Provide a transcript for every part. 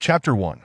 Chapter 1.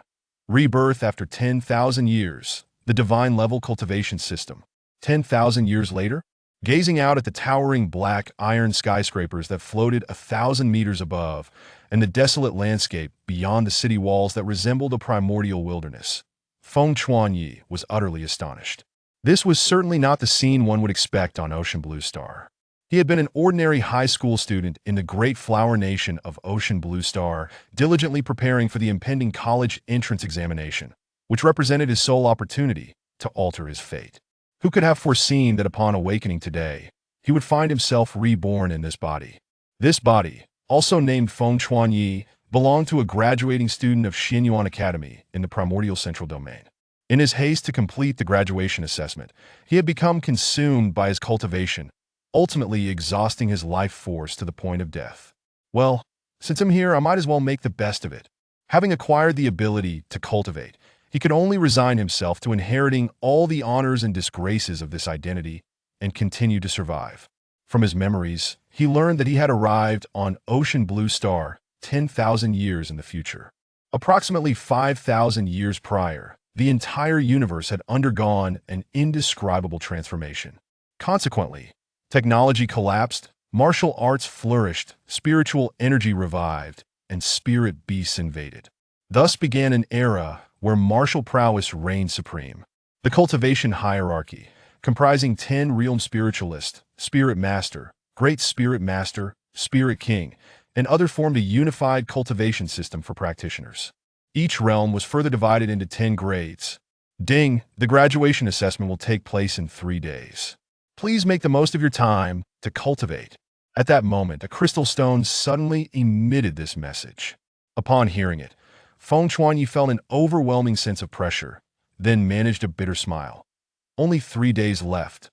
Rebirth after 10,000 years. The divine level cultivation system. 10,000 years later, gazing out at the towering black iron skyscrapers that floated 1,000 meters above, and the desolate landscape beyond the city walls that resembled a primordial wilderness, Feng Chuanyi was utterly astonished. This was certainly not the scene one would expect on Ocean Blue Star. He had been an ordinary high school student in the great flower nation of Ocean Blue Star, diligently preparing for the impending college entrance examination, which represented his sole opportunity to alter his fate. Who could have foreseen that upon awakening today, he would find himself reborn in this body? This body, also named Feng Chuanyi, belonged to a graduating student of Xinyuan Academy in the primordial central domain. In his haste to complete the graduation assessment, he had become consumed by his cultivation, ultimately exhausting his life force to the point of death. Well, since I'm here, I might as well make the best of it. Having acquired the ability to cultivate, he could only resign himself to inheriting all the honors and disgraces of this identity and continue to survive. From his memories, he learned that he had arrived on Ocean Blue Star 10,000 years in the future. Approximately 5,000 years prior, the entire universe had undergone an indescribable transformation. Consequently, technology collapsed, martial arts flourished, spiritual energy revived, and spirit beasts invaded. Thus began an era where martial prowess reigned supreme. The cultivation hierarchy, comprising 10 realm spiritualists, spirit master, great spirit master, spirit king, and others formed a unified cultivation system for practitioners. Each realm was further divided into 10 grades. Ding, the graduation assessment will take place in 3 days. Please make the most of your time to cultivate. At that moment, a crystal stone suddenly emitted this message. Upon hearing it, Feng Chuanyi felt an overwhelming sense of pressure, then managed a bitter smile. Only 3 days left.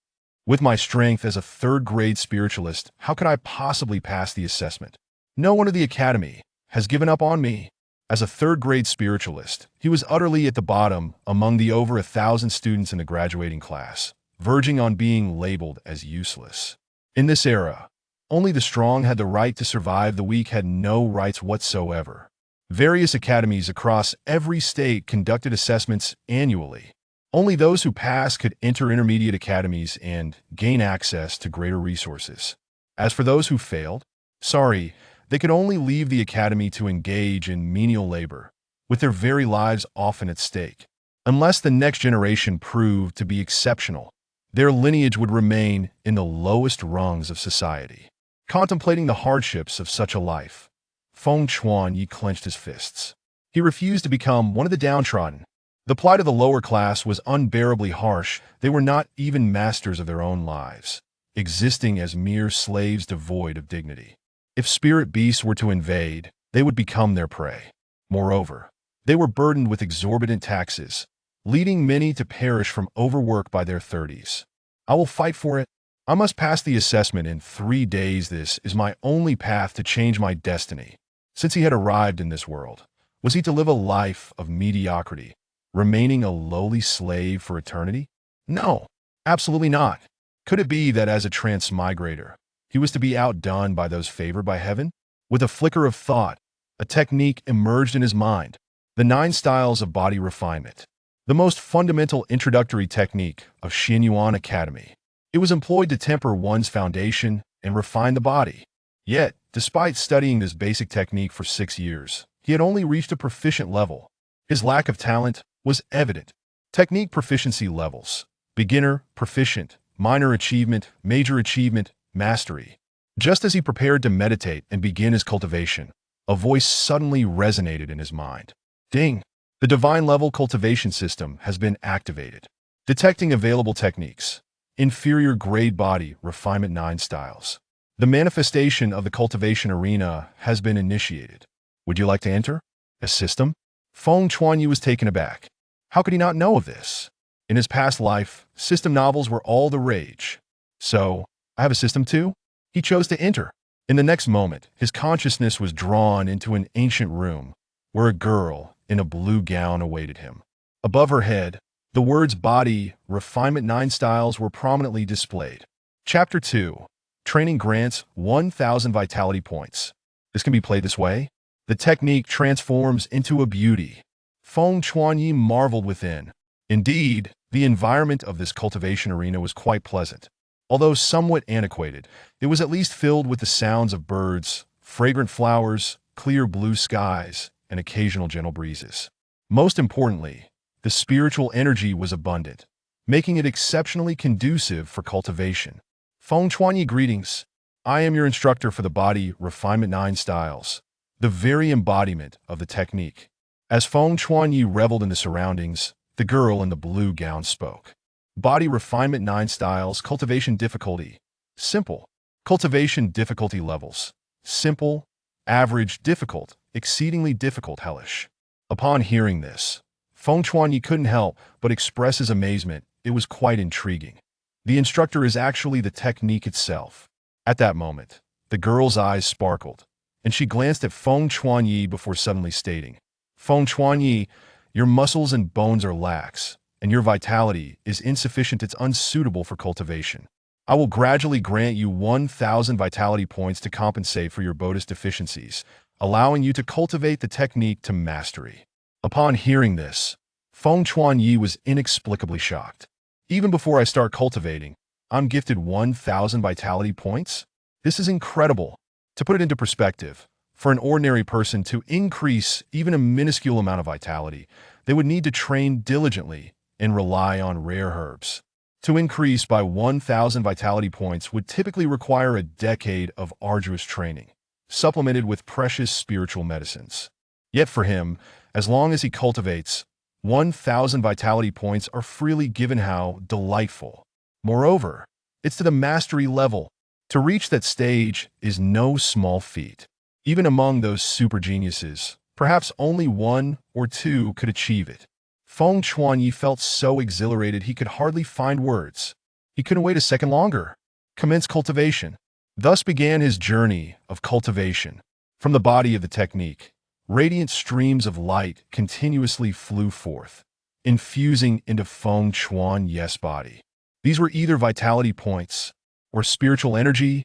With my strength as a third-grade spiritualist, how could I possibly pass the assessment? No one of the academy has given up on me. As a third-grade spiritualist, he was utterly at the bottom among the over 1,000 students in the graduating class, verging on being labeled as useless. In this era, only the strong had the right to survive, the weak had no rights whatsoever. Various academies across every state conducted assessments annually. Only those who passed could enter intermediate academies and gain access to greater resources. As for those who failed, sorry, they could only leave the academy to engage in menial labor, with their very lives often at stake. Unless the next generation proved to be exceptional, their lineage would remain in the lowest rungs of society. Contemplating the hardships of such a life, Feng Chuanyi clenched his fists. He refused to become one of the downtrodden. The plight of the lower class was unbearably harsh. They were not even masters of their own lives, existing as mere slaves devoid of dignity. If spirit beasts were to invade, they would become their prey. Moreover, they were burdened with exorbitant taxes, leading many to perish from overwork by their 30s. I will fight for it. I must pass the assessment in 3 days. This is my only path to change my destiny. Since he had arrived in this world, was he to live a life of mediocrity, remaining a lowly slave for eternity? No, absolutely not. Could it be that as a transmigrator, he was to be outdone by those favored by heaven? With a flicker of thought, a technique emerged in his mind: the 9 styles of body refinement. The most fundamental introductory technique of Xinyuan Academy. It was employed to temper one's foundation and refine the body. Yet, despite studying this basic technique for 6 years, he had only reached a proficient level. His lack of talent was evident. Technique proficiency levels: beginner, proficient, minor achievement, major achievement, mastery. Just as he prepared to meditate and begin his cultivation, a voice suddenly resonated in his mind. Ding! The divine level cultivation system has been activated. Detecting available techniques. Inferior grade body refinement 9 styles. The manifestation of the cultivation arena has been initiated. Would you like to enter? A system? Feng Chuanyi was taken aback. How could he not know of this? In his past life, system novels were all the rage. So, I have a system too? He chose to enter. In the next moment, his consciousness was drawn into an ancient room, where a girl in a blue gown awaited him. Above her head, the words Body Refinement 9 Styles were prominently displayed. Chapter 2. Training grants 1,000 vitality points. This can be played this way. The technique transforms into a beauty. Feng Chuanyi marveled within. Indeed, the environment of this cultivation arena was quite pleasant. Although somewhat antiquated, it was at least filled with the sounds of birds, fragrant flowers, clear blue skies, and occasional gentle breezes. Most importantly, the spiritual energy was abundant, making it exceptionally conducive for cultivation. Feng Chuanyi greetings. I am your instructor for the Body Refinement 9 Styles, the very embodiment of the technique. As Feng Chuanyi reveled in the surroundings, the girl in the blue gown spoke. Body Refinement 9 Styles, Cultivation Difficulty. Simple. Cultivation difficulty levels. Simple, average, difficult, exceedingly difficult, hellish. Upon hearing this, Feng Chuanyi couldn't help but express his amazement. It was quite intriguing. The instructor is actually the technique itself. At that moment, the girl's eyes sparkled, and she glanced at Feng Chuanyi before suddenly stating, Feng Chuanyi, your muscles and bones are lax, and your vitality is insufficient. It's unsuitable for cultivation. I will gradually grant you 1,000 vitality points to compensate for your bodhi's deficiencies, allowing you to cultivate the technique to mastery. Upon hearing this, Feng Chuanyi was inexplicably shocked. Even before I start cultivating, I'm gifted 1,000 vitality points? This is incredible. To put it into perspective, for an ordinary person to increase even a minuscule amount of vitality, they would need to train diligently and rely on rare herbs. To increase by 1,000 vitality points would typically require a decade of arduous training, supplemented with precious spiritual medicines. Yet for him, as long as he cultivates, 1,000 vitality points are freely given. How delightful. Moreover, it's to the mastery level. To reach that stage is no small feat. Even among those super geniuses, perhaps only one or two could achieve it. Feng Chuanyi felt so exhilarated he could hardly find words. He couldn't wait a second longer. Commence cultivation. Thus began his journey of cultivation. From the body of the technique, radiant streams of light continuously flew forth, infusing into Feng Chuanyi's body. These were either vitality points, or spiritual energy,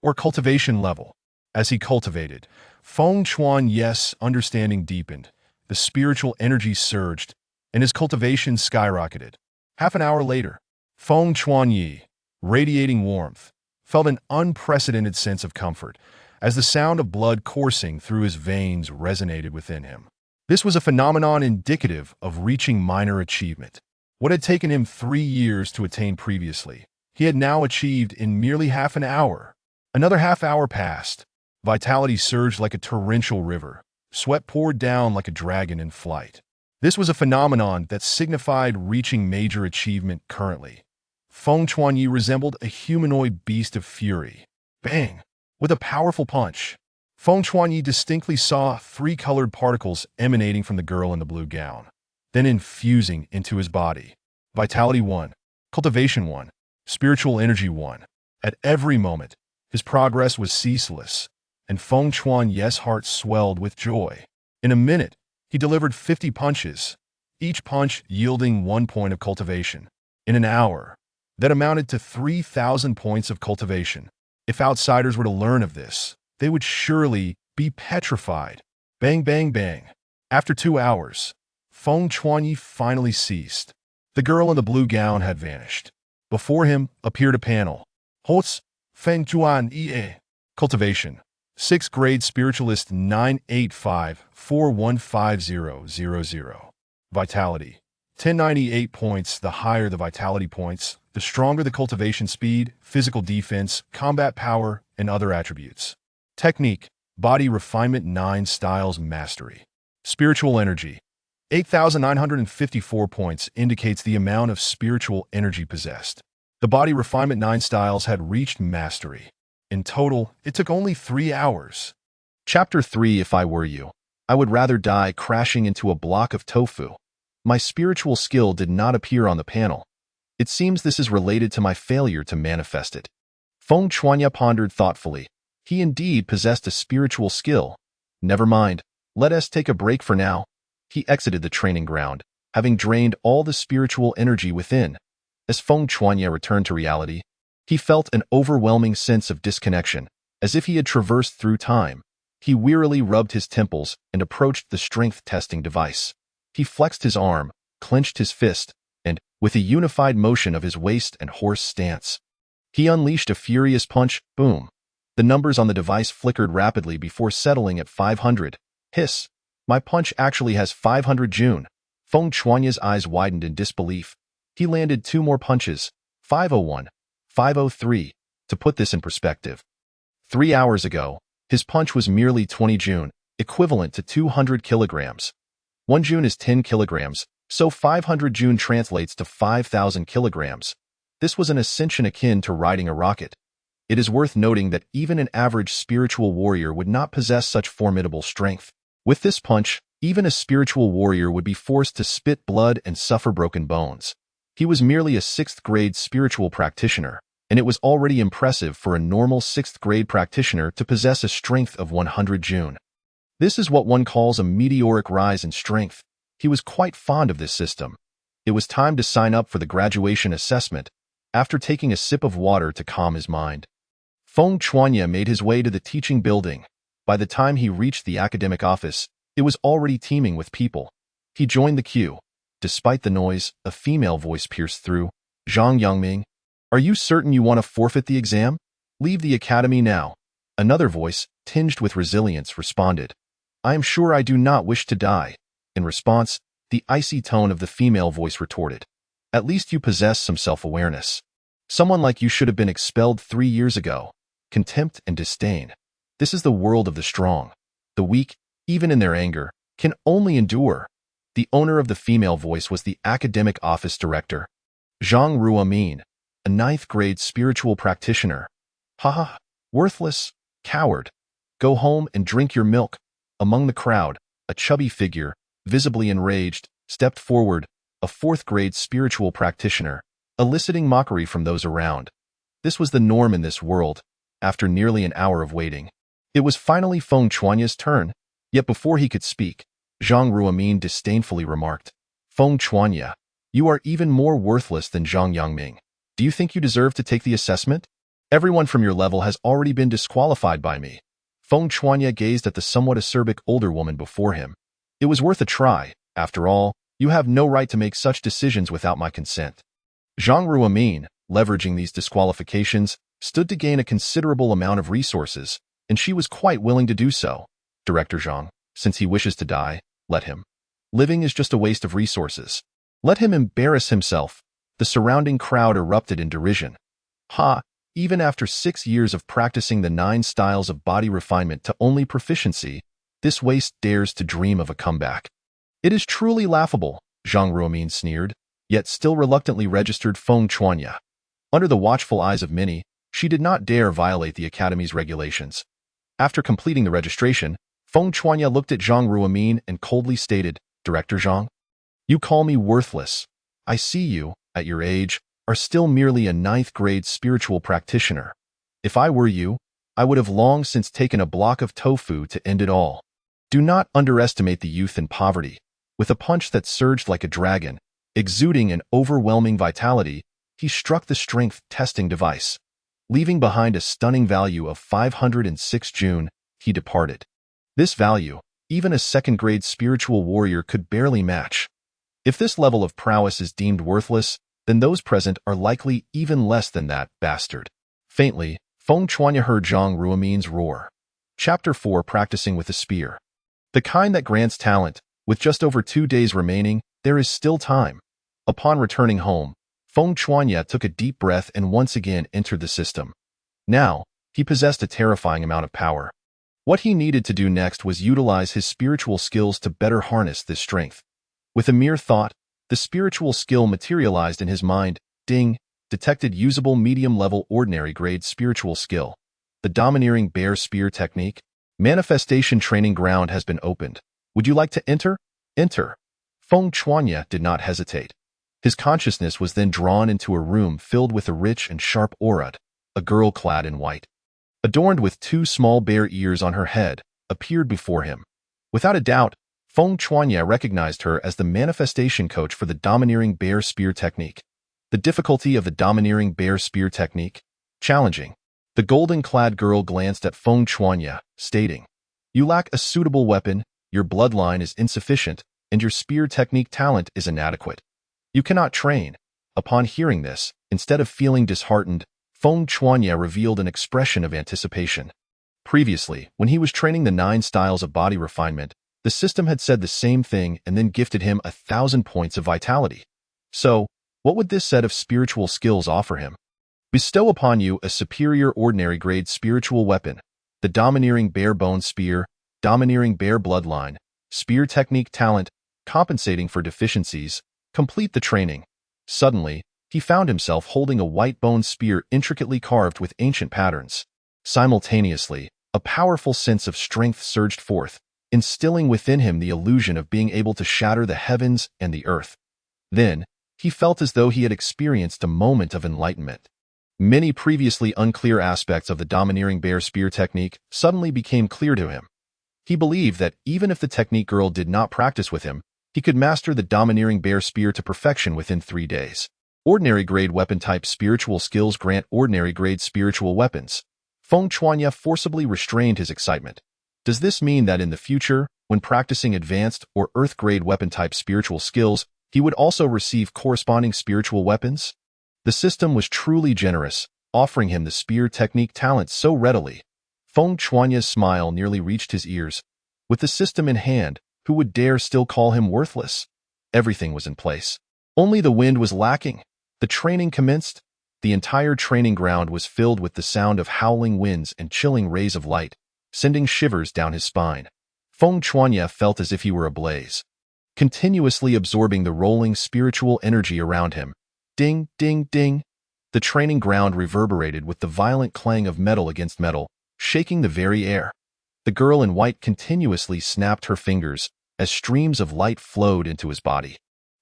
or cultivation level. As he cultivated, Feng Chuanyi's understanding deepened, the spiritual energy surged, and his cultivation skyrocketed. Half an hour later, Feng Chuanyi, radiating warmth, felt an unprecedented sense of comfort as the sound of blood coursing through his veins resonated within him. This was a phenomenon indicative of reaching minor achievement. What had taken him 3 years to attain previously, he had now achieved in merely half an hour. Another half hour passed. Vitality surged like a torrential river. Sweat poured down like a dragon in flight. This was a phenomenon that signified reaching major achievement currently. Feng Chuanyi resembled a humanoid beast of fury. Bang! With a powerful punch, Feng Chuanyi distinctly saw 3 colored particles emanating from the girl in the blue gown, then infusing into his body. Vitality 1, Cultivation 1, Spiritual Energy 1. At every moment, his progress was ceaseless, and Feng Chuanyi's heart swelled with joy. In a minute, he delivered 50 punches, each punch yielding 1 point of cultivation. In an hour, that amounted to 3,000 points of cultivation. If outsiders were to learn of this, they would surely be petrified. Bang, bang, bang. After 2 hours, Feng Chuanyi finally ceased. The girl in the blue gown had vanished. Before him appeared a panel. Hots, Feng Chuanyi. Cultivation. 6th grade spiritualist 985415000. Vitality. 1098 points. The higher the vitality points, the stronger the cultivation speed, physical defense, combat power, and other attributes. Technique. Body Refinement 9 Styles Mastery. Spiritual Energy. 8,954 points indicates the amount of spiritual energy possessed. The Body Refinement 9 Styles had reached mastery. In total, it took only 3 hours. Chapter 3. If I were you, I would rather die crashing into a block of tofu. My spiritual skill did not appear on the panel. It seems this is related to my failure to manifest it. Feng Chuanyi pondered thoughtfully. He indeed possessed a spiritual skill. Never mind. Let us take a break for now. He exited the training ground, having drained all the spiritual energy within. As Feng Chuanyi returned to reality, he felt an overwhelming sense of disconnection, as if he had traversed through time. He wearily rubbed his temples and approached the strength-testing device. He flexed his arm, clenched his fist, and, with a unified motion of his waist and horse stance, he unleashed a furious punch. Boom. The numbers on the device flickered rapidly before settling at 500. Hiss. My punch actually has 500 June. Feng Chuanya's eyes widened in disbelief. He landed 2 more punches, 501, 503, to put this in perspective. 3 hours ago, his punch was merely 20 June, equivalent to 200 kilograms. 1 June is 10 kilograms, so 500 June translates to 5,000 kilograms. This was an ascension akin to riding a rocket. It is worth noting that even an average spiritual warrior would not possess such formidable strength. With this punch, even a spiritual warrior would be forced to spit blood and suffer broken bones. He was merely a 6th-grade spiritual practitioner, and it was already impressive for a normal 6th-grade practitioner to possess a strength of 100 June. This is what one calls a meteoric rise in strength. He was quite fond of this system. It was time to sign up for the graduation assessment, after taking a sip of water to calm his mind. Feng Chuanya made his way to the teaching building. By the time he reached the academic office, it was already teeming with people. He joined the queue. Despite the noise, a female voice pierced through. Zhang Yangming, are you certain you want to forfeit the exam? Leave the academy now. Another voice, tinged with resilience, responded. I am sure I do not wish to die. In response, the icy tone of the female voice retorted. At least you possess some self-awareness. Someone like you should have been expelled 3 years ago. Contempt and disdain. This is the world of the strong. The weak, even in their anger, can only endure. The owner of the female voice was the academic office director, Zhang Ruamin, a 9th-grade spiritual practitioner. Haha, worthless, coward. Go home and drink your milk. Among the crowd, a chubby figure, visibly enraged, stepped forward, a 4th-grade spiritual practitioner, eliciting mockery from those around. This was the norm in this world. After nearly an hour of waiting, it was finally Feng Chuanya's turn. Yet before he could speak, Zhang Ruamin disdainfully remarked, Feng Chuanya, you are even more worthless than Zhang Yangming. Do you think you deserve to take the assessment? Everyone from your level has already been disqualified by me. Feng Chuanya gazed at the somewhat acerbic older woman before him. It was worth a try. After all, you have no right to make such decisions without my consent. Zhang Ruamin, leveraging these disqualifications, stood to gain a considerable amount of resources, and she was quite willing to do so. Director Zhang, since he wishes to die, let him. Living is just a waste of resources. Let him embarrass himself. The surrounding crowd erupted in derision. Ha! Even after 6 years of practicing the 9 styles of body refinement to only proficiency, this waste dares to dream of a comeback. It is truly laughable, Zhang Ruamin sneered, yet still reluctantly registered Feng Chuanya. Under the watchful eyes of many, she did not dare violate the academy's regulations. After completing the registration, Feng Chuanya looked at Zhang Ruamin and coldly stated, Director Zhang, you call me worthless. I see you, at your age, are still merely a 9th-grade spiritual practitioner. If I were you, I would have long since taken a block of tofu to end it all. Do not underestimate the youth in poverty. With a punch that surged like a dragon, exuding an overwhelming vitality, he struck the strength-testing device. Leaving behind a stunning value of 506 June, he departed. This value, even a 2nd-grade spiritual warrior could barely match. If this level of prowess is deemed worthless, then those present are likely even less than that bastard. Faintly, Feng Chuanya heard Zhang Ruamin's roar. Chapter 4 Practicing with a Spear. The kind that grants talent. With just over 2 days remaining, there is still time. Upon returning home, Feng Chuanya took a deep breath and once again entered the system. Now, he possessed a terrifying amount of power. What he needed to do next was utilize his spiritual skills to better harness this strength. With a mere thought, the spiritual skill materialized in his mind. Ding, detected usable medium-level ordinary-grade spiritual skill. The domineering bear spear technique. Manifestation training ground has been opened. Would you like to enter? Enter. Feng Chuanya did not hesitate. His consciousness was then drawn into a room filled with a rich and sharp aura. A girl clad in white, adorned with 2 small bear ears on her head, appeared before him. Without a doubt, Feng Chuanya recognized her as the manifestation coach for the domineering bear spear technique. The difficulty of the domineering bear spear technique? Challenging. The golden-clad girl glanced at Feng Chuanya, stating, You lack a suitable weapon, your bloodline is insufficient, and your spear technique talent is inadequate. You cannot train. Upon hearing this, instead of feeling disheartened, Feng Chuanya revealed an expression of anticipation. Previously, when he was training the 9 styles of body refinement, the system had said the same thing and then gifted him 1,000 points of vitality. So, what would this set of spiritual skills offer him? Bestow upon you a superior ordinary grade spiritual weapon, the domineering bare bone spear, domineering bare bloodline, spear technique talent, compensating for deficiencies, complete the training. Suddenly, he found himself holding a white bone spear intricately carved with ancient patterns. Simultaneously, a powerful sense of strength surged forth, instilling within him the illusion of being able to shatter the heavens and the earth. Then, he felt as though he had experienced a moment of enlightenment. Many previously unclear aspects of the domineering bear spear technique suddenly became clear to him. He believed that even if the technique girl did not practice with him, he could master the domineering bear spear to perfection within 3 days. Ordinary grade weapon type spiritual skills grant ordinary grade spiritual weapons. Feng Chuanya forcibly restrained his excitement. Does this mean that in the future, when practicing advanced or earth grade weapon type spiritual skills, he would also receive corresponding spiritual weapons? The system was truly generous, offering him the spear technique talent so readily. Feng Chuanya's smile nearly reached his ears. With the system in hand, who would dare still call him worthless? Everything was in place. Only the wind was lacking. The training commenced. The entire training ground was filled with the sound of howling winds and chilling rays of light, sending shivers down his spine. Feng Chuanya felt as if he were ablaze, continuously absorbing the rolling spiritual energy around him. Ding, ding, ding. The training ground reverberated with the violent clang of metal against metal, shaking the very air. The girl in white continuously snapped her fingers as streams of light flowed into his body.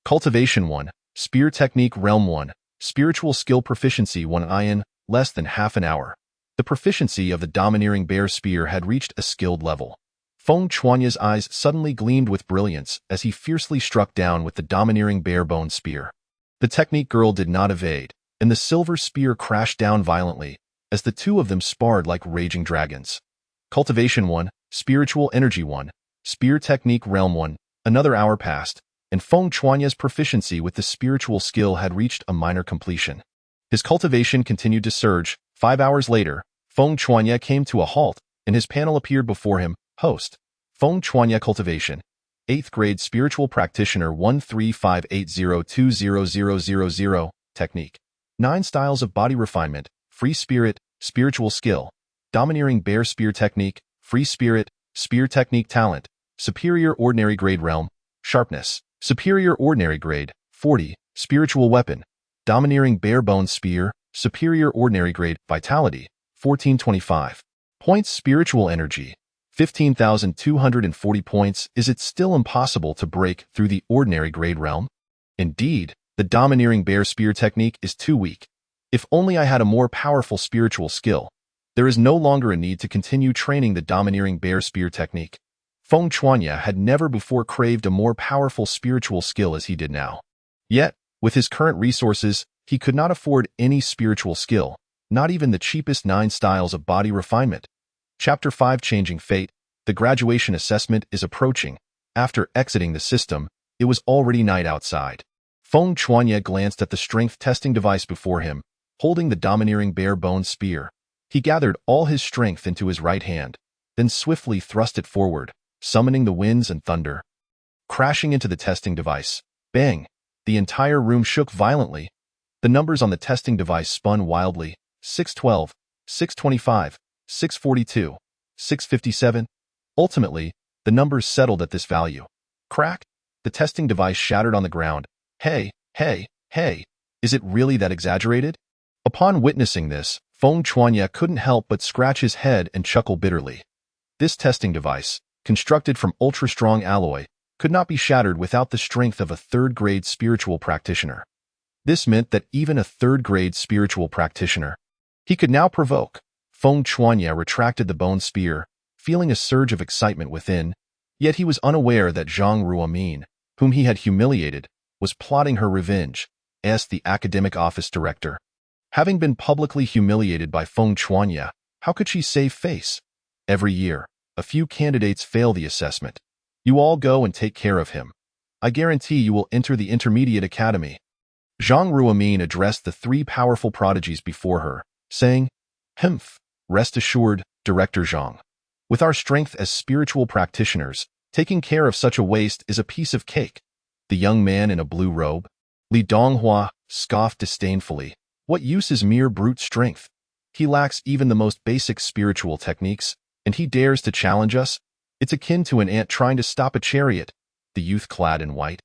Cultivation 1, Spear Technique Realm 1, Spiritual Skill Proficiency 1 in less than half an hour. The proficiency of the domineering bear spear had reached a skilled level. Feng Chuanya's eyes suddenly gleamed with brilliance as he fiercely struck down with the domineering bare bone spear. The technique girl did not evade, and the silver spear crashed down violently as the two of them sparred like raging dragons. Cultivation 1, Spiritual Energy 1, Spear Technique Realm 1. Another hour passed, and Feng Chuanya's proficiency with the spiritual skill had reached a minor completion. His cultivation continued to surge. 5 hours later, Feng Chuanya came to a halt, and his panel appeared before him. Host, Feng Chuanya Cultivation, 8th Grade Spiritual Practitioner 13580200000, Technique. 9 Styles of Body Refinement, Free Spirit, Spiritual Skill, Domineering Bear Spear Technique, Free Spirit, Spear Technique Talent, Superior Ordinary Grade Realm, Sharpness, Superior Ordinary Grade, 40, Spiritual Weapon, Domineering Bare Bone Spear, Superior Ordinary Grade, Vitality, 1425. Points Spiritual Energy, 15,240 points. Is it still impossible to break through the Ordinary Grade realm? Indeed, the Domineering Bear Spear technique is too weak. If only I had a more powerful spiritual skill. There is no longer a need to continue training the Domineering Bear Spear technique. Feng Chuanya had never before craved a more powerful spiritual skill as he did now. Yet, with his current resources, he could not afford any spiritual skill, not even the cheapest 9 styles of body refinement. Chapter 5 Changing Fate. The graduation assessment is approaching. After exiting the system, it was already night outside. Feng Chuanya glanced at the strength testing device before him, holding the domineering bare bone spear. He gathered all his strength into his right hand, then swiftly thrust it forward, summoning the winds and thunder. Crashing into the testing device. Bang! The entire room shook violently. The numbers on the testing device spun wildly. 612, 625, 642, 657. Ultimately, the numbers settled at this value. Crack! The testing device shattered on the ground. Hey, hey, hey! Is it really that exaggerated? Upon witnessing this, Feng Chuanya couldn't help but scratch his head and chuckle bitterly. This testing device, constructed from ultra-strong alloy, could not be shattered without the strength of a 3rd-grade spiritual practitioner. This meant that even a 3rd-grade spiritual practitioner he could now provoke. Feng Chuanya retracted the bone spear, feeling a surge of excitement within, yet he was unaware that Zhang Ruomin, whom he had humiliated, was plotting her revenge, as the academic office director. Having been publicly humiliated by Feng Chuanya, how could she save face? Every year, A few candidates fail the assessment. You all go and take care of him. I guarantee you will enter the intermediate academy." Zhang Ruomin addressed the three powerful prodigies before her, saying, "Humph, rest assured, Director Zhang. With our strength as spiritual practitioners, taking care of such a waste is a piece of cake." The young man in a blue robe, Li Donghua, scoffed disdainfully. "What use is mere brute strength? He lacks even the most basic spiritual techniques, and he dares to challenge us? It's akin to an ant trying to stop a chariot." The youth clad in white,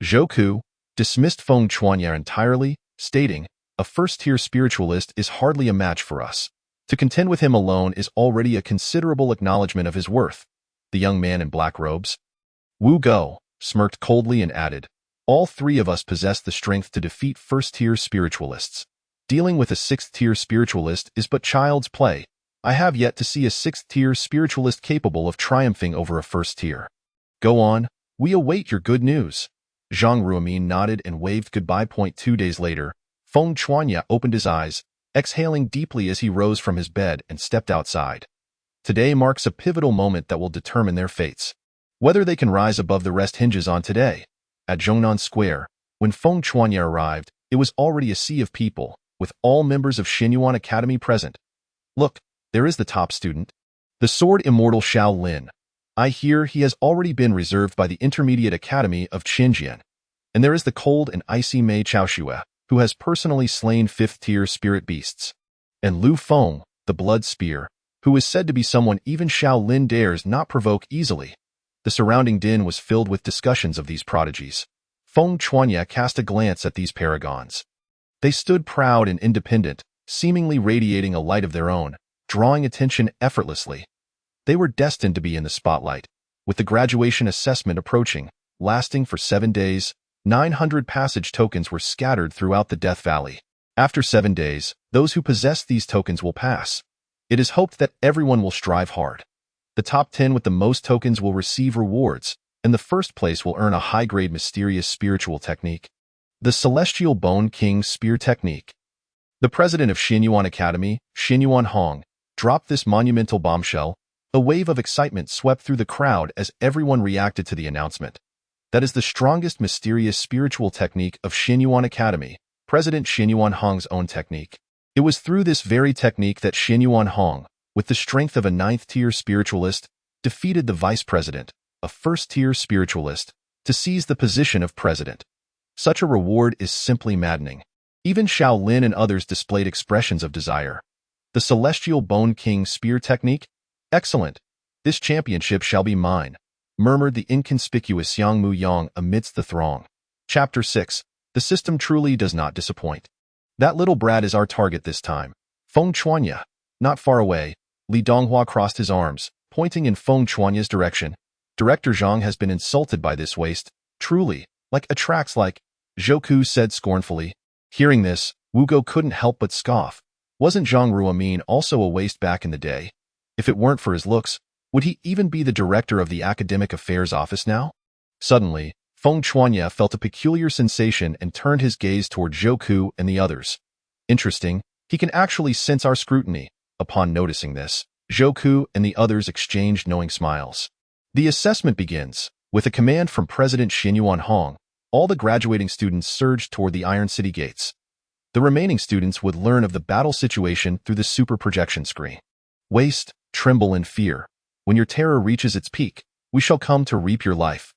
Zhou Ku, dismissed Feng Chuanya entirely, stating, "A first-tier spiritualist is hardly a match for us. To contend with him alone is already a considerable acknowledgement of his worth." The young man in black robes, Wu Go, smirked coldly and added, "All three of us possess the strength to defeat first-tier spiritualists. Dealing with a sixth-tier spiritualist is but child's play. I have yet to see a sixth-tier spiritualist capable of triumphing over a first-tier. Go on, we await your good news." Zhang Ruomin nodded and waved goodbye. 2 days later, Feng Chuanya opened his eyes, exhaling deeply as he rose from his bed and stepped outside. Today marks a pivotal moment that will determine their fates. Whether they can rise above the rest hinges on today. At Zhongnan Square, when Feng Chuanya arrived, it was already a sea of people, with all members of Xinyuan Academy present. "Look, there is the top student, the sword immortal Xiao Lin. I hear he has already been reserved by the Intermediate Academy of Qinjian. And there is the cold and icy Mei Chaoxue, who has personally slain fifth-tier spirit beasts. And Lu Feng, the blood spear, who is said to be someone even Xiao Lin dares not provoke easily." The surrounding din was filled with discussions of these prodigies. Feng Chuanya cast a glance at these paragons. They stood proud and independent, seemingly radiating a light of their own, drawing attention effortlessly. They were destined to be in the spotlight. With the graduation assessment approaching, lasting for 7 days, 900 passage tokens were scattered throughout the Death Valley. After 7 days, those who possess these tokens will pass. It is hoped that everyone will strive hard. The top 10 with the most tokens will receive rewards, and the first place will earn a high-grade mysterious spiritual technique. The Celestial Bone King Spear Technique. The president of Xinyuan Academy, Xinyuan Hong, dropped this monumental bombshell. A wave of excitement swept through the crowd as everyone reacted to the announcement. That is the strongest mysterious spiritual technique of Xinyuan Academy, President Xinyuan Hong's own technique. It was through this very technique that Xinyuan Hong, with the strength of a 9th-tier spiritualist, defeated the vice president, a 1st-tier spiritualist, to seize the position of president. Such a reward is simply maddening. Even Xiao Lin and others displayed expressions of desire. The Celestial Bone King Spear Technique? Excellent. This championship shall be mine, murmured the inconspicuous Yang Mu Yang amidst the throng. Chapter 6. The system truly does not disappoint. That little brat is our target this time. Feng Chuanya. Not far away, Li Donghua crossed his arms, pointing in Feng Chuanya's direction. Director Zhang has been insulted by this waste. Truly, attracts like, Zhou Ku said scornfully. Hearing this, Wu Go couldn't help but scoff. Wasn't Zhang Ruomin also a waste back in the day? If it weren't for his looks, would he even be the director of the Academic Affairs Office now? Suddenly, Feng Chuanya felt a peculiar sensation and turned his gaze toward Zhou Ku and the others. Interesting, he can actually sense our scrutiny. Upon noticing this, Zhou Ku and the others exchanged knowing smiles. The assessment begins. With a command from President Xinyuan Hong, all the graduating students surged toward the Iron City gates. The remaining students would learn of the battle situation through the super projection screen. Waste, tremble in fear. When your terror reaches its peak, we shall come to reap your life.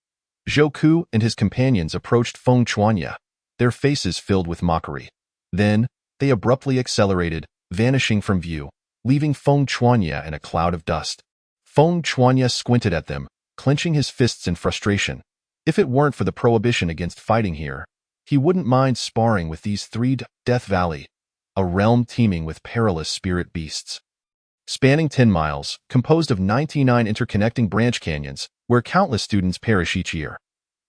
Zhou Ku and his companions approached Feng Chuanya, their faces filled with mockery. Then, they abruptly accelerated, vanishing from view, leaving Feng Chuanya in a cloud of dust. Feng Chuanya squinted at them, clenching his fists in frustration. If it weren't for the prohibition against fighting here, he wouldn't mind sparring with these 3 Death Valley, a realm teeming with perilous spirit beasts. Spanning 10 miles, composed of 99 interconnecting branch canyons, where countless students perish each year.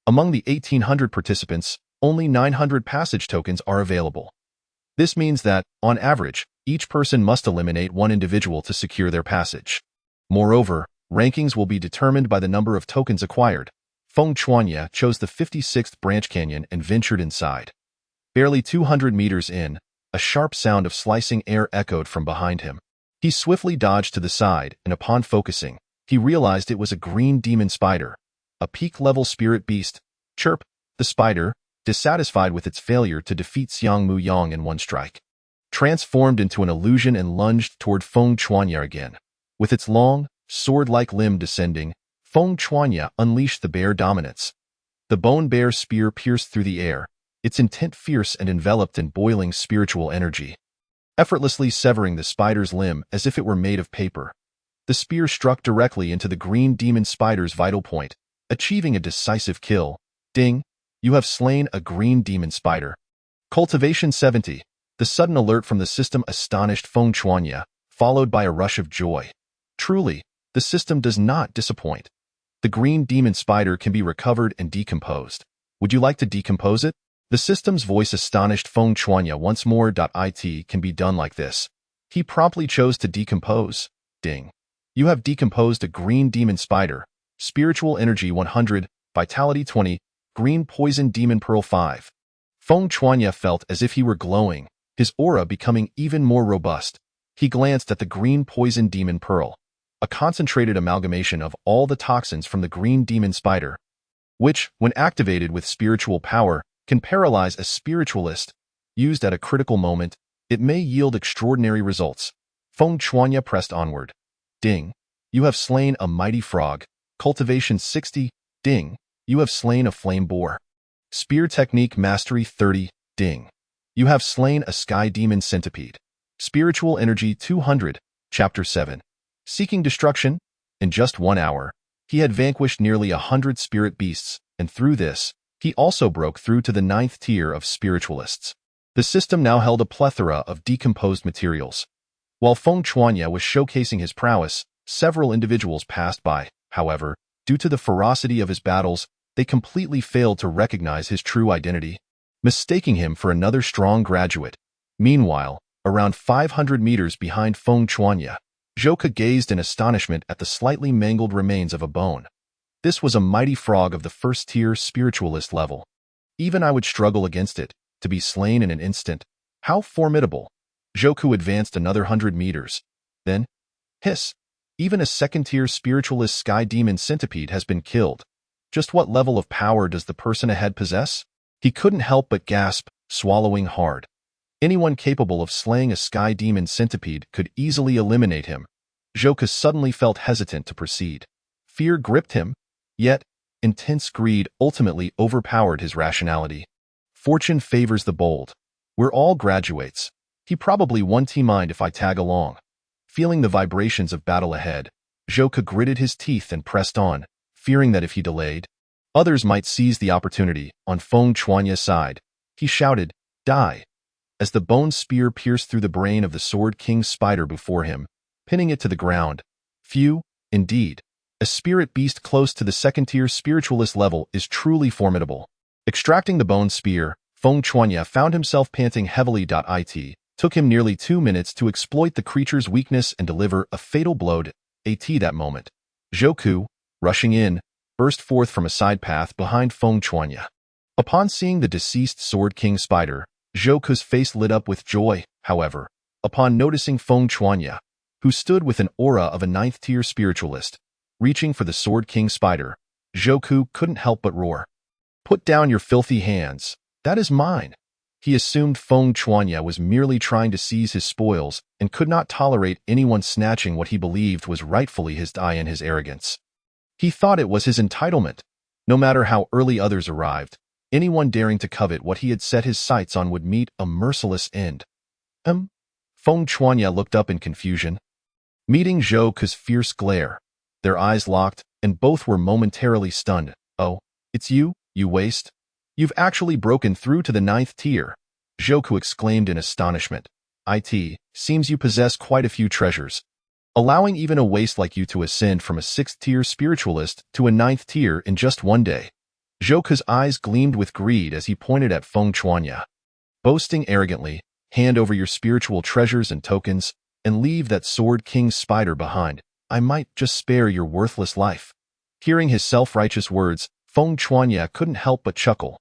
Among the 1,800 participants, only 900 passage tokens are available. This means that, on average, each person must eliminate one individual to secure their passage. Moreover, rankings will be determined by the number of tokens acquired. Feng Chuanya chose the 56th branch canyon and ventured inside. Barely 200 meters in, a sharp sound of slicing air echoed from behind him. He swiftly dodged to the side and upon focusing, he realized it was a green demon spider, a peak-level spirit beast. Chirp, the spider, dissatisfied with its failure to defeat Xiang Mu Yang in one strike, transformed into an illusion and lunged toward Feng Chuanya again. With its long, sword-like limb descending, Feng Chuanya unleashed the bear dominance. The bone bear spear pierced through the air, its intent fierce and enveloped in boiling spiritual energy, effortlessly severing the spider's limb as if it were made of paper. The spear struck directly into the green demon spider's vital point, achieving a decisive kill. Ding! You have slain a green demon spider. Cultivation 70. The sudden alert from the system astonished Feng Chuanya, followed by a rush of joy. Truly, the system does not disappoint. The green demon spider can be recovered and decomposed. Would you like to decompose it? The system's voice astonished Feng Chuanya once more. It can be done like this. He promptly chose to decompose. Ding. You have decomposed a green demon spider. Spiritual energy 100, vitality 20, green poison demon pearl 5. Feng Chuanya felt as if he were glowing, his aura becoming even more robust. He glanced at the green poison demon pearl, a concentrated amalgamation of all the toxins from the green demon spider, which, when activated with spiritual power, can paralyze a spiritualist. Used at a critical moment, it may yield extraordinary results. Feng Chuanya pressed onward. Ding. You have slain a mighty frog. Cultivation 60. Ding. You have slain a flame boar. Spear technique mastery 30. Ding. You have slain a sky demon centipede. Spiritual energy 200. Chapter 7. Seeking destruction? In just 1 hour, he had vanquished nearly 100 spirit beasts, and through this, he also broke through to the 9th tier of spiritualists. The system now held a plethora of decomposed materials. While Feng Chuanya was showcasing his prowess, several individuals passed by. However, due to the ferocity of his battles, they completely failed to recognize his true identity, mistaking him for another strong graduate. Meanwhile, around 500 meters behind Feng Chuanya, Zhouke gazed in astonishment at the slightly mangled remains of a bone. This was a mighty frog of the 1st-tier spiritualist level. Even I would struggle against it, to be slain in an instant. How formidable! Zhouke advanced another 100 meters. Then, hiss! Even a 2nd-tier spiritualist sky demon centipede has been killed. Just what level of power does the person ahead possess? He couldn't help but gasp, swallowing hard. Anyone capable of slaying a sky demon centipede could easily eliminate him. Zhouke suddenly felt hesitant to proceed. Fear gripped him, yet intense greed ultimately overpowered his rationality. Fortune favors the bold. We're all graduates. He probably won't mind if I tag along. Feeling the vibrations of battle ahead, Zhouke gritted his teeth and pressed on, fearing that if he delayed, others might seize the opportunity. On Feng Chuanya's side, he shouted, "Die!" as the bone spear pierced through the brain of the Sword King spider before him, pinning it to the ground. Few, indeed. A spirit beast close to the 2nd-tier spiritualist level is truly formidable. Extracting the bone spear, Feng Chuanya found himself panting heavily. It took him nearly 2 minutes to exploit the creature's weakness and deliver a fatal blow. That moment, Zhouke, rushing in, burst forth from a side path behind Feng Chuanya. Upon seeing the deceased Sword King spider, Zhouke's face lit up with joy. However, upon noticing Feng Chuanya, who stood with an aura of a 9th-tier spiritualist, reaching for the Sword King spider, Zhouke couldn't help but roar. "Put down your filthy hands. That is mine." He assumed Feng Chuanya was merely trying to seize his spoils and could not tolerate anyone snatching what he believed was rightfully his. In his arrogance, he thought it was his entitlement. No matter how early others arrived, anyone daring to covet what he had set his sights on would meet a merciless end. Feng Chuanya looked up in confusion, meeting Zhouke's fierce glare. Their eyes locked, and both were momentarily stunned. "Oh, it's you, you waste? You've actually broken through to the 9th tier," Zhouke exclaimed in astonishment. "It seems you possess quite a few treasures. Allowing even a waste like you to ascend from a 6th-tier spiritualist to a 9th tier in just 1 day." Zhouke's eyes gleamed with greed as he pointed at Feng Chuanya, boasting arrogantly, "Hand over your spiritual treasures and tokens, and leave that Sword King spider behind. I might just spare your worthless life." Hearing his self-righteous words, Feng Chuanya couldn't help but chuckle.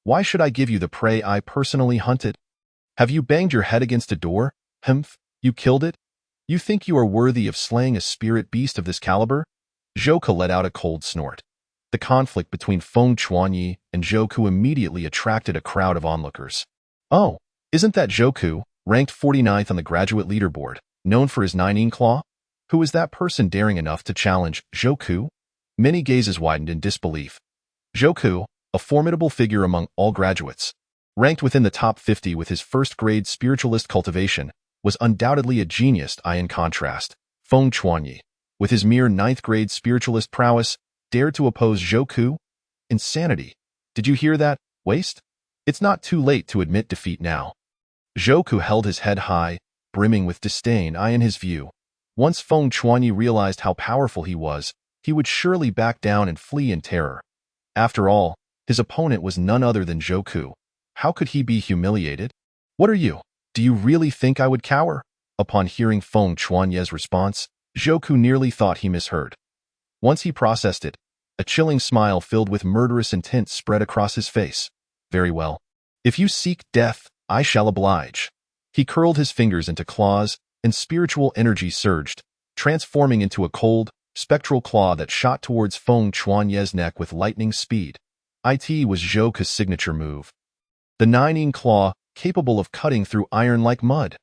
"Why should I give you the prey I personally hunted? Have you banged your head against a door? You killed it? You think you are worthy of slaying a spirit beast of this caliber? Zhouke let out a cold snort. The conflict between Feng Chuanyi and Zhouke immediately attracted a crowd of onlookers. Oh, isn't that Zhouke, ranked 49th on the graduate leaderboard, known for his nine claw? Who is that person daring enough to challenge Zhouke? Many gazes widened in disbelief. Zhouke, a formidable figure among all graduates, ranked within the top 50 with his first-grade spiritualist cultivation, was undoubtedly a genius. In contrast, Feng Chuanyi, with his mere ninth-grade spiritualist prowess, dared to oppose Zhouke? Insanity. Did you hear that, waste? It's not too late to admit defeat now. Zhouke held his head high, brimming with disdain. In his view, once Feng Chuanyi realized how powerful he was, he would surely back down and flee in terror. After all, his opponent was none other than Zhouke. How could he be humiliated? What are you? Do you really think I would cower? Upon hearing Feng Chuanyi's response, Zhouke nearly thought he misheard. Once he processed it, a chilling smile filled with murderous intent spread across his face. Very well. If you seek death, I shall oblige. He curled his fingers into claws, and spiritual energy surged, transforming into a cold, spectral claw that shot towards Feng Chuanyi's neck with lightning speed. It was Zhouke's signature move. The nine claw, capable of cutting through iron like mud.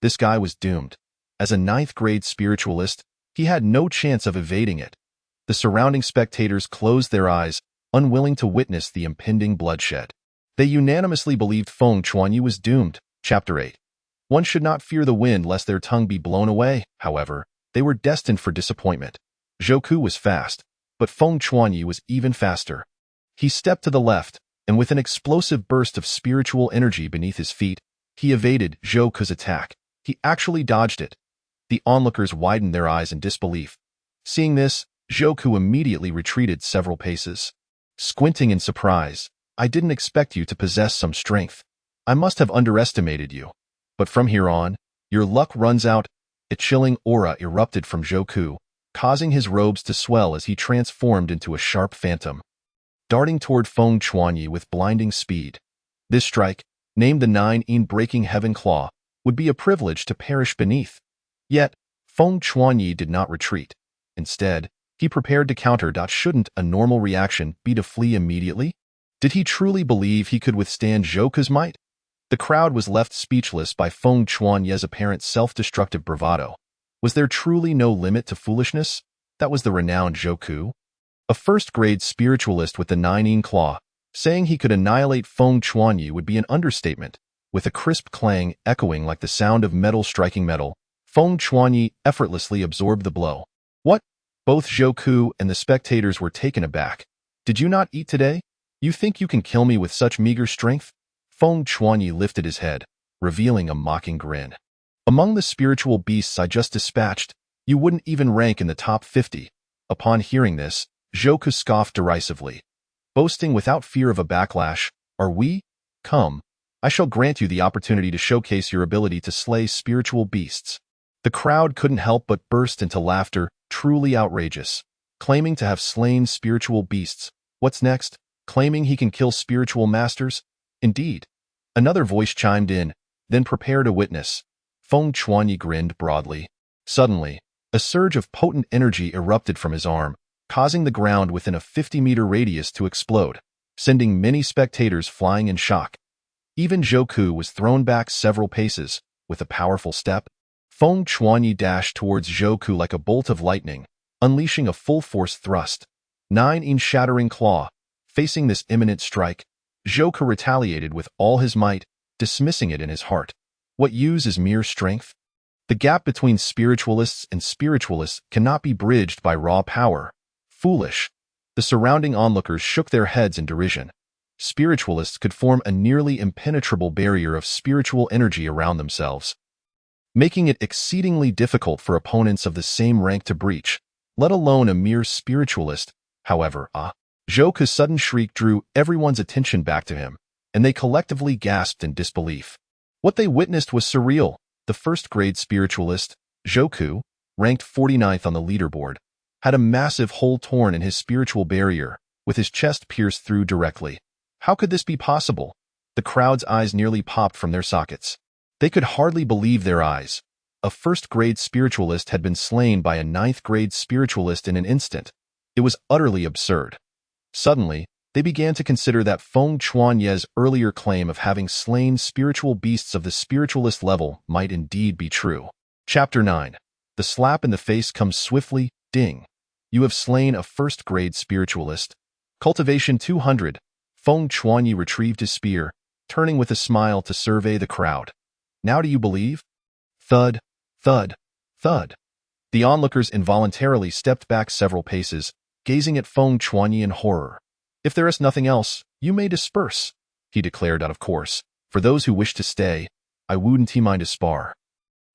This guy was doomed. As a ninth-grade spiritualist, he had no chance of evading it. The surrounding spectators closed their eyes, unwilling to witness the impending bloodshed. They unanimously believed Feng Chuanyi was doomed. Chapter 8. One should not fear the wind lest their tongue be blown away. However, they were destined for disappointment. Zhouke was fast, but Feng Chuanyi was even faster. He stepped to the left, and with an explosive burst of spiritual energy beneath his feet, he evaded Zhouke's attack. He actually dodged it. The onlookers widened their eyes in disbelief. Seeing this, Zhouke immediately retreated several paces. Squinting in surprise, I didn't expect you to possess some strength. I must have underestimated you. But from here on, your luck runs out. A chilling aura erupted from Zhouke, causing his robes to swell as he transformed into a sharp phantom, darting toward Feng Chuanyi with blinding speed. This strike, named the Nine-breaking Heaven Claw, would be a privilege to perish beneath. Yet, Feng Chuanyi did not retreat. Instead, he prepared to counter. Shouldn't a normal reaction be to flee immediately? Did he truly believe he could withstand Zhouke's might? The crowd was left speechless by Feng Chuanyi's apparent self-destructive bravado. Was there truly no limit to foolishness? That was the renowned Zhouke, a first-grade spiritualist with the nine claw. Saying he could annihilate Feng Chuanyi would be an understatement. With a crisp clang echoing like the sound of metal striking metal, Feng Chuanyi effortlessly absorbed the blow. What? Both Zhouke and the spectators were taken aback. Did you not eat today? You think you can kill me with such meager strength? Feng Chuanyi lifted his head, revealing a mocking grin. Among the spiritual beasts I just dispatched, you wouldn't even rank in the top 50. Upon hearing this, Zhouke scoffed derisively, boasting without fear of a backlash. Are we? Come. I shall grant you the opportunity to showcase your ability to slay spiritual beasts. The crowd couldn't help but burst into laughter, truly outrageous. Claiming to have slain spiritual beasts. What's next? Claiming he can kill spiritual masters? Indeed. Another voice chimed in, then prepare to witness. Feng Chuanyi grinned broadly. Suddenly, a surge of potent energy erupted from his arm, causing the ground within a 50-meter radius to explode, sending many spectators flying in shock. Even Zhouke was thrown back several paces. With a powerful step, Feng Chuanyi dashed towards Zhouke like a bolt of lightning, unleashing a full-force thrust. Nine-inch shattering claw. Facing this imminent strike, Zhouke retaliated with all his might, dismissing it in his heart. What use is mere strength? The gap between spiritualists and spiritualists cannot be bridged by raw power. Foolish. The surrounding onlookers shook their heads in derision. Spiritualists could form a nearly impenetrable barrier of spiritual energy around themselves, making it exceedingly difficult for opponents of the same rank to breach, let alone a mere spiritualist. However, Zhouke's sudden shriek drew everyone's attention back to him, and they collectively gasped in disbelief. What they witnessed was surreal. The first-grade spiritualist, Zhouke, ranked 49th on the leaderboard, had a massive hole torn in his spiritual barrier, with his chest pierced through directly. How could this be possible? The crowd's eyes nearly popped from their sockets. They could hardly believe their eyes. A first-grade spiritualist had been slain by a ninth-grade spiritualist in an instant. It was utterly absurd. Suddenly, they began to consider that Feng Chuanye's earlier claim of having slain spiritual beasts of the spiritualist level might indeed be true. Chapter 9. The slap in the face comes swiftly, ding. You have slain a first-grade spiritualist. Cultivation 200. Feng Chuanyi retrieved his spear, turning with a smile to survey the crowd. Now do you believe? Thud, thud, thud. The onlookers involuntarily stepped back several paces, gazing at Feng Chuanyi in horror. If there is nothing else, you may disperse, he declared out of course. For those who wish to stay, I wouldn't mind a spar.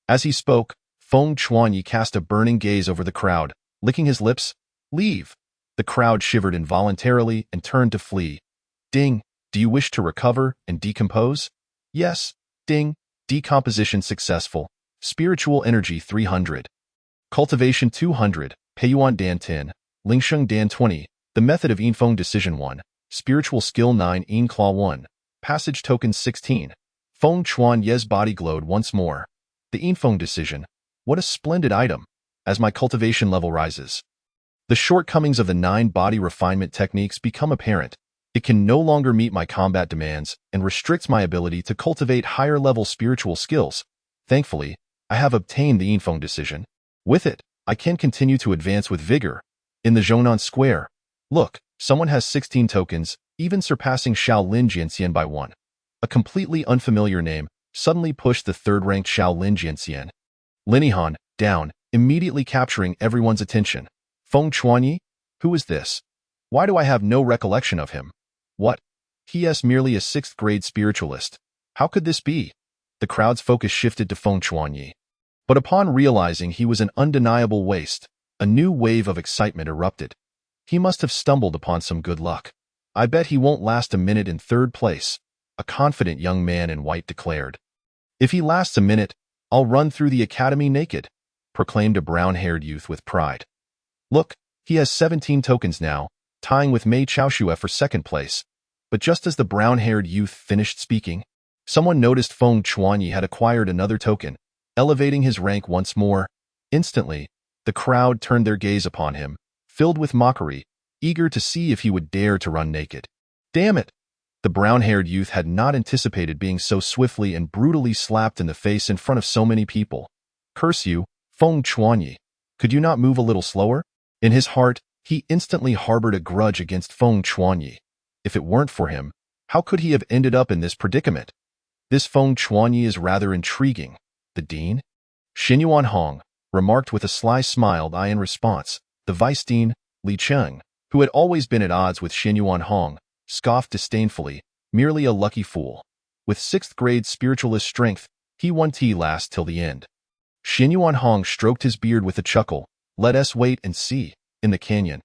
As he spoke, Feng Chuanyi cast a burning gaze over the crowd, licking his lips. Leave. The crowd shivered involuntarily and turned to flee. Ding. Do you wish to recover and decompose? Yes. Ding. Decomposition successful. Spiritual energy 300. Cultivation 200. Peiyuan Dan 10. Lingsheng Dan 20. The method of Yinfeng Decision 1. Spiritual skill 9 Yin Claw 1. Passage token 16. Feng Chuanye's body glowed once more. The Yinfeng Decision. What a splendid item. As my cultivation level rises, the shortcomings of the 9 body refinement techniques become apparent. It can no longer meet my combat demands and restricts my ability to cultivate higher-level spiritual skills. Thankfully, I have obtained the Yinfeng Decision. With it, I can continue to advance with vigor. In the Zhongnan Square, look, someone has 16 tokens, even surpassing Shaolin Jianxian by 1. A completely unfamiliar name suddenly pushed the third-ranked Shaolin Jianxian. Linihan, down, immediately capturing everyone's attention. Feng Chuanyi? Who is this? Why do I have no recollection of him? What? He is merely a 6th-grade spiritualist. How could this be? The crowd's focus shifted to Feng Chuanyi. But upon realizing he was an undeniable waste, a new wave of excitement erupted. He must have stumbled upon some good luck. I bet he won't last a minute in 3rd place, a confident young man in white declared. If he lasts a minute, I'll run through the academy naked, proclaimed a brown-haired youth with pride. Look, he has 17 tokens now, tying with Mei Chaoshue for 2nd place. But just as the brown-haired youth finished speaking, someone noticed Feng Chuanyi had acquired another token, elevating his rank once more. Instantly, the crowd turned their gaze upon him, filled with mockery, eager to see if he would dare to run naked. Damn it! The brown-haired youth had not anticipated being so swiftly and brutally slapped in the face in front of so many people. Curse you, Feng Chuanyi. Could you not move a little slower? In his heart, he instantly harbored a grudge against Feng Chuanyi. If it weren't for him, how could he have ended up in this predicament? This Feng Chuanyi is rather intriguing. The dean? Xinyuan Hong remarked with a sly smile in response. The vice dean, Li Cheng, who had always been at odds with Xinyuan Hong, scoffed disdainfully, merely a lucky fool. With 6th-grade spiritualist strength, he won't last till the end. Xinyuan Hong stroked his beard with a chuckle. Let us wait and see. In the canyon.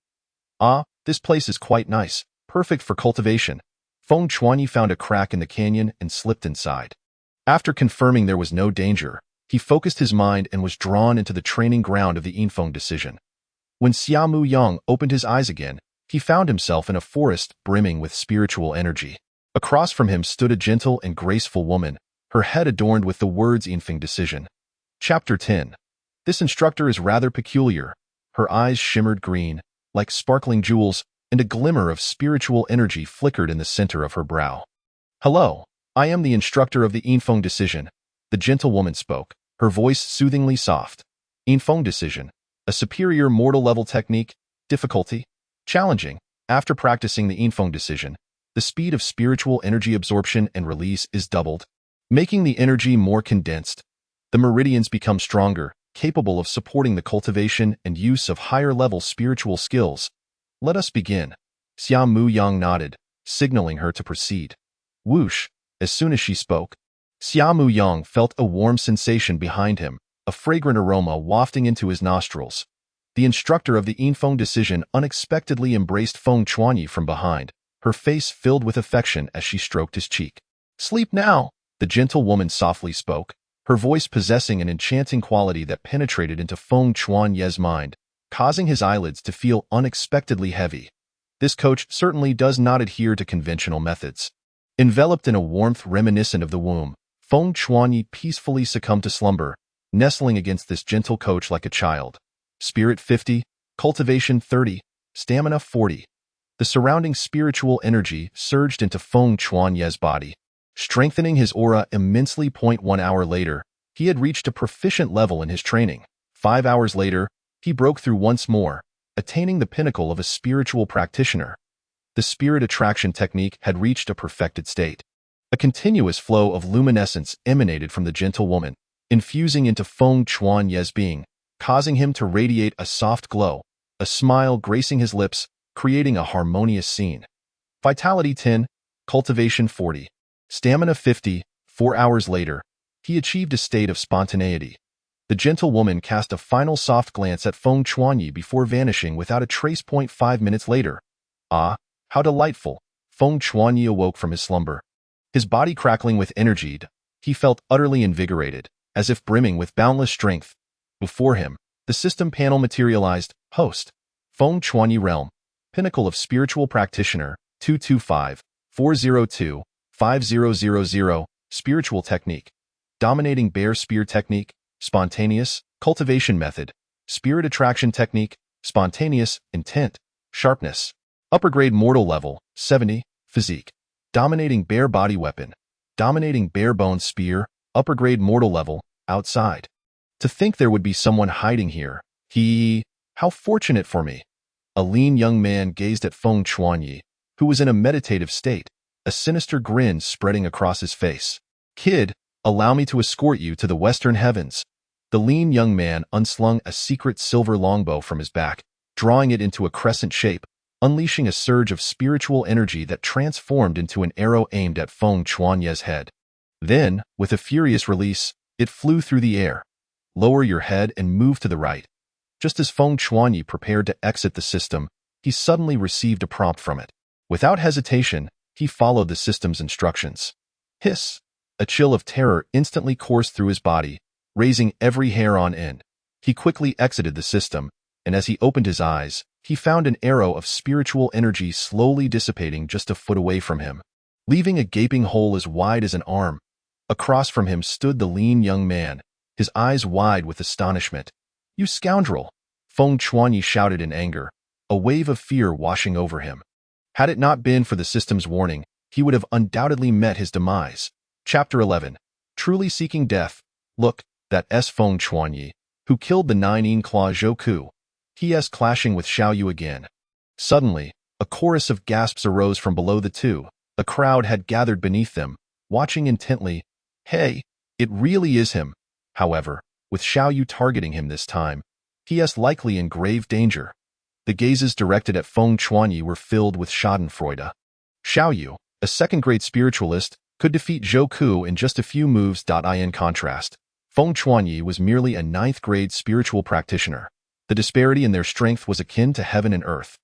Ah, this place is quite nice, perfect for cultivation. Feng Chuanyi found a crack in the canyon and slipped inside. After confirming there was no danger, he focused his mind and was drawn into the training ground of the Yinfeng Decision. When Xiaomu Yang opened his eyes again, he found himself in a forest brimming with spiritual energy. Across from him stood a gentle and graceful woman, her head adorned with the words Yinfeng Decision. Chapter 10. This instructor is rather peculiar. Her eyes shimmered green, like sparkling jewels, and a glimmer of spiritual energy flickered in the center of her brow. Hello, I am the instructor of the Yinfeng Decision. The gentlewoman spoke, her voice soothingly soft. Yinfeng Decision. A superior mortal-level technique. Difficulty. Challenging. After practicing the Yinfeng Decision, the speed of spiritual energy absorption and release is doubled, making the energy more condensed. The meridians become stronger, capable of supporting the cultivation and use of higher-level spiritual skills. Let us begin. Xiaomu Yang nodded, signaling her to proceed. Whoosh! As soon as she spoke, Xiaomu Yang felt a warm sensation behind him, a fragrant aroma wafting into his nostrils. The instructor of the Yinfeng Decision unexpectedly embraced Feng Chuanyi from behind, her face filled with affection as she stroked his cheek. Sleep now, the gentle woman softly spoke, her voice possessing an enchanting quality that penetrated into Feng Chuanyi's mind, causing his eyelids to feel unexpectedly heavy. This coach certainly does not adhere to conventional methods. Enveloped in a warmth reminiscent of the womb, Feng Chuanyi peacefully succumbed to slumber, nestling against this gentle coach like a child. Spirit 50, Cultivation 30, Stamina 40. The surrounding spiritual energy surged into Feng Chuanye's body, strengthening his aura immensely. 1 hour later, he had reached a proficient level in his training. 5 hours later, he broke through once more, attaining the pinnacle of a spiritual practitioner. The spirit attraction technique had reached a perfected state. A continuous flow of luminescence emanated from the gentle woman, infusing into Feng Chuanye's being, causing him to radiate a soft glow, a smile gracing his lips, creating a harmonious scene. Vitality 10, Cultivation 40, Stamina 50. 4 hours later, he achieved a state of spontaneity. The gentle woman cast a final soft glance at Feng Chuanye before vanishing without a trace. 5 minutes later. Ah, how delightful! Feng Chuanye awoke from his slumber. His body crackling with energy, he felt utterly invigorated, as if brimming with boundless strength. Before him, the system panel materialized. Host. Feng Chuanye Realm. Pinnacle of Spiritual Practitioner. 225-402-5000. Spiritual Technique. Dominating Bear Spear Technique. Spontaneous. Cultivation Method. Spirit Attraction Technique. Spontaneous. Intent. Sharpness. Upper Grade Mortal Level. 70. Physique. Dominating Bear Body Weapon. Dominating Bare Bone Spear. Upper Grade Mortal Level. Outside. To think there would be someone hiding here. How fortunate for me. A lean young man gazed at Feng Chuanye, who was in a meditative state, a sinister grin spreading across his face. Kid, allow me to escort you to the western heavens. The lean young man unslung a secret silver longbow from his back, drawing it into a crescent shape, unleashing a surge of spiritual energy that transformed into an arrow aimed at Feng Chuanye's head. Then, with a furious release, it flew through the air. Lower your head and move to the right. Just as Feng Chuanye prepared to exit the system, he suddenly received a prompt from it. Without hesitation, he followed the system's instructions. Hiss! A chill of terror instantly coursed through his body, raising every hair on end. He quickly exited the system, and as he opened his eyes, he found an arrow of spiritual energy slowly dissipating just a foot away from him, leaving a gaping hole as wide as an arm. Across from him stood the lean young man, his eyes wide with astonishment. You scoundrel! Feng Chuanye shouted in anger, a wave of fear washing over him. Had it not been for the system's warning, he would have undoubtedly met his demise. Chapter 11. Truly Seeking Death. Look, that Feng Chuanye, who killed the 9 Claw Zhou. He clashing with Xiao Yu again. Suddenly, a chorus of gasps arose from below the two. The crowd had gathered beneath them, watching intently. Hey, it really is him. However, with Xiao Yu targeting him this time, he is likely in grave danger. The gazes directed at Feng Chuanye were filled with schadenfreude. Xiao Yu, a second-grade spiritualist, could defeat Zhou Ku in just a few moves. In contrast, Feng Chuanye was merely a 9th-grade spiritual practitioner. The disparity in their strength was akin to heaven and earth.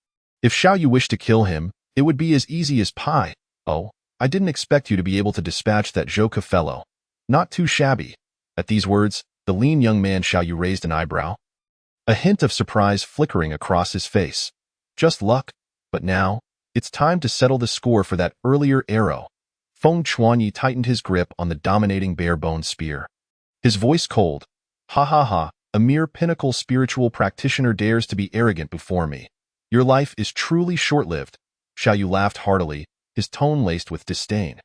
If Xiao Yu wished to kill him, it would be as easy as pie. Oh, I didn't expect you to be able to dispatch that Zhou Ku fellow. Not too shabby. At these words, the lean young man Xiao Yu raised an eyebrow, a hint of surprise flickering across his face. Just luck, but now, it's time to settle the score for that earlier arrow. Feng Chuanye tightened his grip on the dominating bare bone spear. His voice cold. Ha ha ha, a mere pinnacle spiritual practitioner dares to be arrogant before me. Your life is truly short-lived. Xiao Yu laughed heartily, his tone laced with disdain.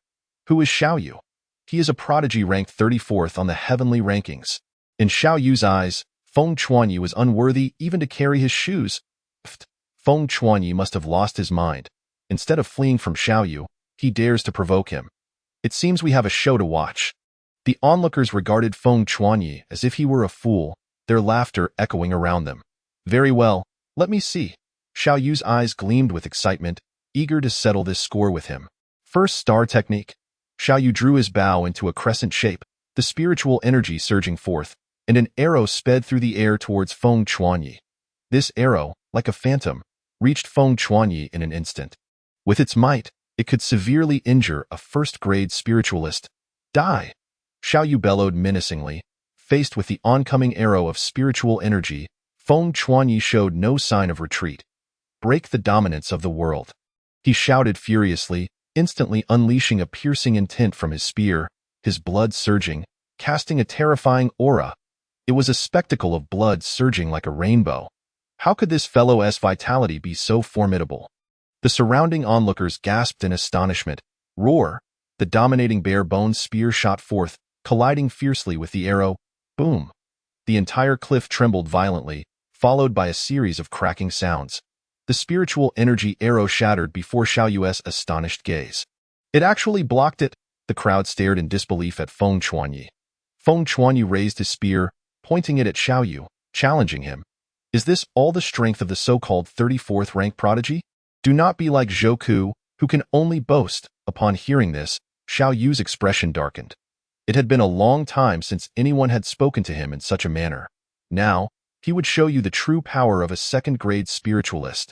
Who is Xiao Yu? He is a prodigy ranked 34th on the heavenly rankings. In Xiao Yu's eyes, Feng Chuanye was unworthy even to carry his shoes. Feng Chuanye must have lost his mind. Instead of fleeing from Xiao Yu, he dares to provoke him. It seems we have a show to watch. The onlookers regarded Feng Chuanye as if he were a fool, their laughter echoing around them. Very well, let me see. Xiao Yu's eyes gleamed with excitement, eager to settle this score with him. First star technique. Xiao Yu drew his bow into a crescent shape, the spiritual energy surging forth, and an arrow sped through the air towards Feng Chuanye. This arrow, like a phantom, reached Feng Chuanye in an instant. With its might, it could severely injure a first-grade spiritualist. Die! Xiao Yu bellowed menacingly. Faced with the oncoming arrow of spiritual energy, Feng Chuanye showed no sign of retreat. Break the dominance of the world. He shouted furiously, instantly unleashing a piercing intent from his spear, his blood surging, casting a terrifying aura. It was a spectacle of blood surging like a rainbow. How could this fellow's vitality be so formidable? The surrounding onlookers gasped in astonishment. Roar! The dominating bare-boned spear shot forth, colliding fiercely with the arrow. Boom! The entire cliff trembled violently, followed by a series of cracking sounds. The spiritual energy arrow shattered before Xiao Yu's astonished gaze. It actually blocked it. The crowd stared in disbelief at Feng Chuanyi. Feng Chuanyi raised his spear, pointing it at Xiao Yu, challenging him. Is this all the strength of the so-called 34th rank prodigy? Do not be like Zhou Ku, who can only boast. Upon hearing this, Xiao Yu's expression darkened. It had been a long time since anyone had spoken to him in such a manner. Now, he would show you the true power of a second-grade spiritualist.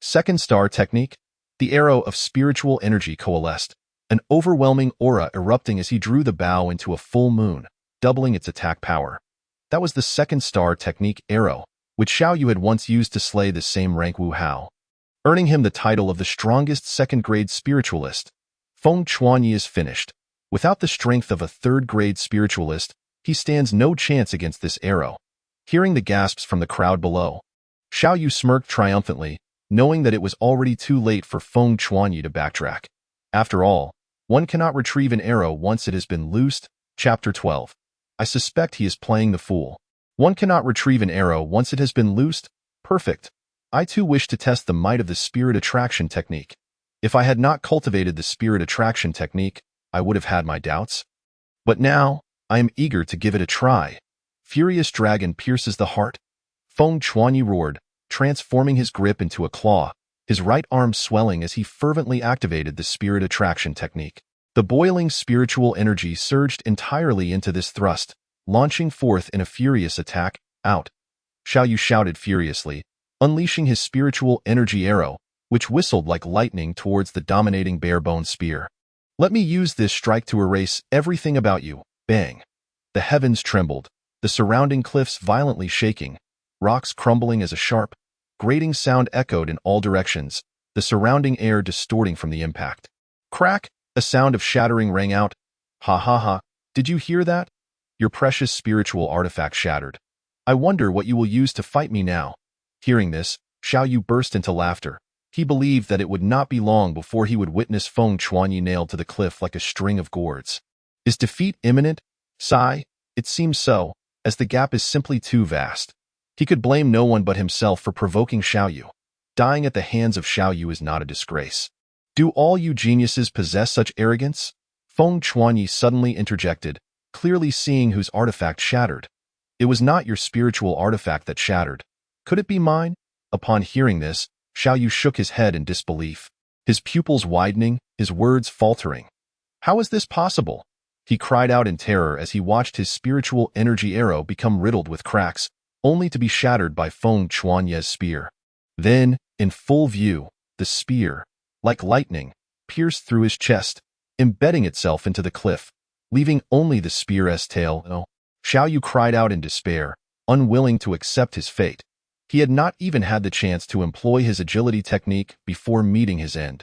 Second star technique. The arrow of spiritual energy coalesced, an overwhelming aura erupting as he drew the bow into a full moon, doubling its attack power. That was the second star technique arrow, which Xiao Yu had once used to slay the same rank Wu Hao, earning him the title of the strongest second-grade spiritualist. Feng Chuanyi is finished. Without the strength of a third-grade spiritualist, he stands no chance against this arrow. Hearing the gasps from the crowd below, Xiao Yu smirked triumphantly, knowing that it was already too late for Feng Chuanyi to backtrack. After all, one cannot retrieve an arrow once it has been loosed. Chapter 12. I suspect he is playing the fool. One cannot retrieve an arrow once it has been loosed. Perfect. I too wish to test the might of the spirit attraction technique. If I had not cultivated the spirit attraction technique, I would have had my doubts. But now, I am eager to give it a try. Furious dragon pierces the heart. Feng Chuanyi roared, transforming his grip into a claw, his right arm swelling as he fervently activated the spirit attraction technique. The boiling spiritual energy surged entirely into this thrust, launching forth in a furious attack. Out! Xiao Yu shouted furiously, unleashing his spiritual energy arrow, which whistled like lightning towards the dominating bare-bone spear. Let me use this strike to erase everything about you. Bang! The heavens trembled, the surrounding cliffs violently shaking, rocks crumbling as a sharp, grating sound echoed in all directions, the surrounding air distorting from the impact. Crack! A sound of shattering rang out. Ha ha ha! Did you hear that? Your precious spiritual artifact shattered. I wonder what you will use to fight me now. Hearing this, Xiao Yu burst into laughter. He believed that it would not be long before he would witness Feng Chuanyi nailed to the cliff like a string of gourds. Is defeat imminent? Sigh, it seems so, as the gap is simply too vast. He could blame no one but himself for provoking Xiao Yu. Dying at the hands of Xiao Yu is not a disgrace. Do all you geniuses possess such arrogance? Feng Chuanyi suddenly interjected, clearly seeing whose artifact shattered. It was not your spiritual artifact that shattered. Could it be mine? Upon hearing this, Xiao Yu shook his head in disbelief, his pupils widening, his words faltering. How is this possible? He cried out in terror as he watched his spiritual energy arrow become riddled with cracks, only to be shattered by Feng Chuanyi's spear. Then, in full view, the spear, like lightning, pierced through his chest, embedding itself into the cliff, leaving only the spear's tail. Oh. Xiao Yu cried out in despair, unwilling to accept his fate. He had not even had the chance to employ his agility technique before meeting his end.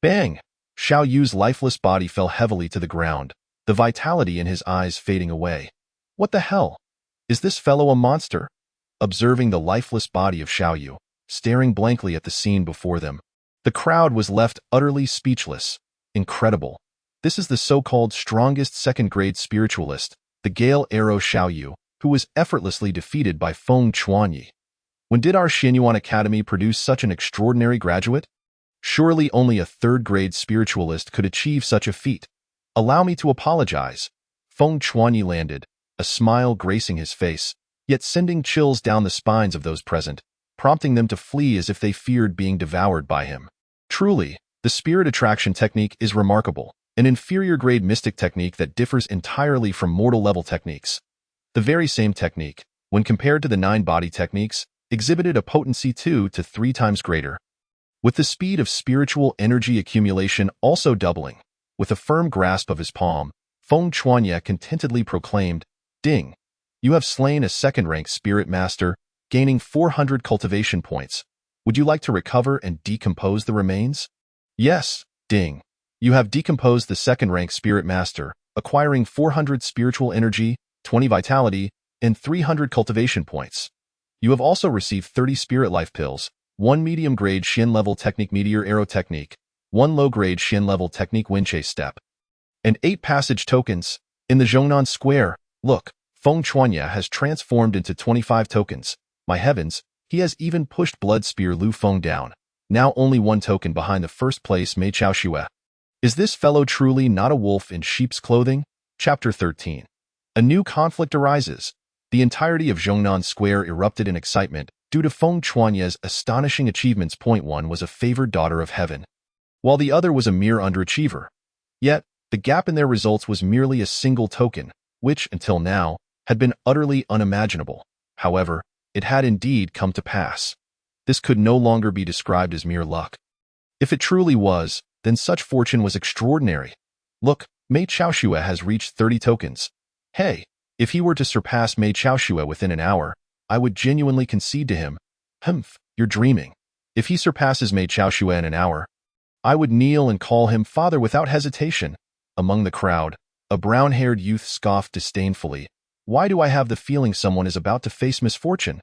Bang! Xiao Yu's lifeless body fell heavily to the ground, the vitality in his eyes fading away. What the hell? Is this fellow a monster? Observing the lifeless body of Xiao Yu, staring blankly at the scene before them, the crowd was left utterly speechless. Incredible. This is the so-called strongest second-grade spiritualist, the Gale Arrow Xiao Yu, who was effortlessly defeated by Feng Chuanyi. When did our Xinyuan Academy produce such an extraordinary graduate? Surely only a third-grade spiritualist could achieve such a feat. Allow me to apologize. Feng Chuanyi landed, a smile gracing his face, yet sending chills down the spines of those present, prompting them to flee as if they feared being devoured by him. Truly, the spirit attraction technique is remarkable, an inferior-grade mystic technique that differs entirely from mortal-level techniques. The very same technique, when compared to the 9-body techniques, exhibited a potency 2 to 3 times greater. With the speed of spiritual energy accumulation also doubling, with a firm grasp of his palm, Feng Chuanyi contentedly proclaimed, "Ding! You have slain a second-rank spirit master, gaining 400 cultivation points. Would you like to recover and decompose the remains?" "Yes, Ding. You have decomposed the second-rank spirit master, acquiring 400 spiritual energy, 20 vitality, and 300 cultivation points." You have also received 30 Spirit Life Pills, 1 medium-grade Shin-level Technique Meteor Arrow Technique, 1 low-grade Shin-level Technique Wind Chase Step, and 8 passage tokens. In the Zhongnan Square, look, Feng Chuanya has transformed into 25 tokens. My heavens, he has even pushed Blood Spear Lu Feng down. Now only 1 token behind the first place Mei Chaoxue. Is this fellow truly not a wolf in sheep's clothing? Chapter 13. A new conflict arises. The entirety of Zhongnan Square erupted in excitement due to Feng Chuanya's astonishing achievements. Point 1 was a favored daughter of heaven, while the other was a mere underachiever. Yet, the gap in their results was merely a single token, which, until now, had been utterly unimaginable. However, it had indeed come to pass. This could no longer be described as mere luck. If it truly was, then such fortune was extraordinary. Look, Mei Chaoxue has reached 30 tokens. Hey, if he were to surpass Mei Chaoxue within an hour, I would genuinely concede to him. You're dreaming. If he surpasses Mei Chaoxue in an hour, I would kneel and call him father without hesitation. Among the crowd, a brown-haired youth scoffed disdainfully. Why do I have the feeling someone is about to face misfortune?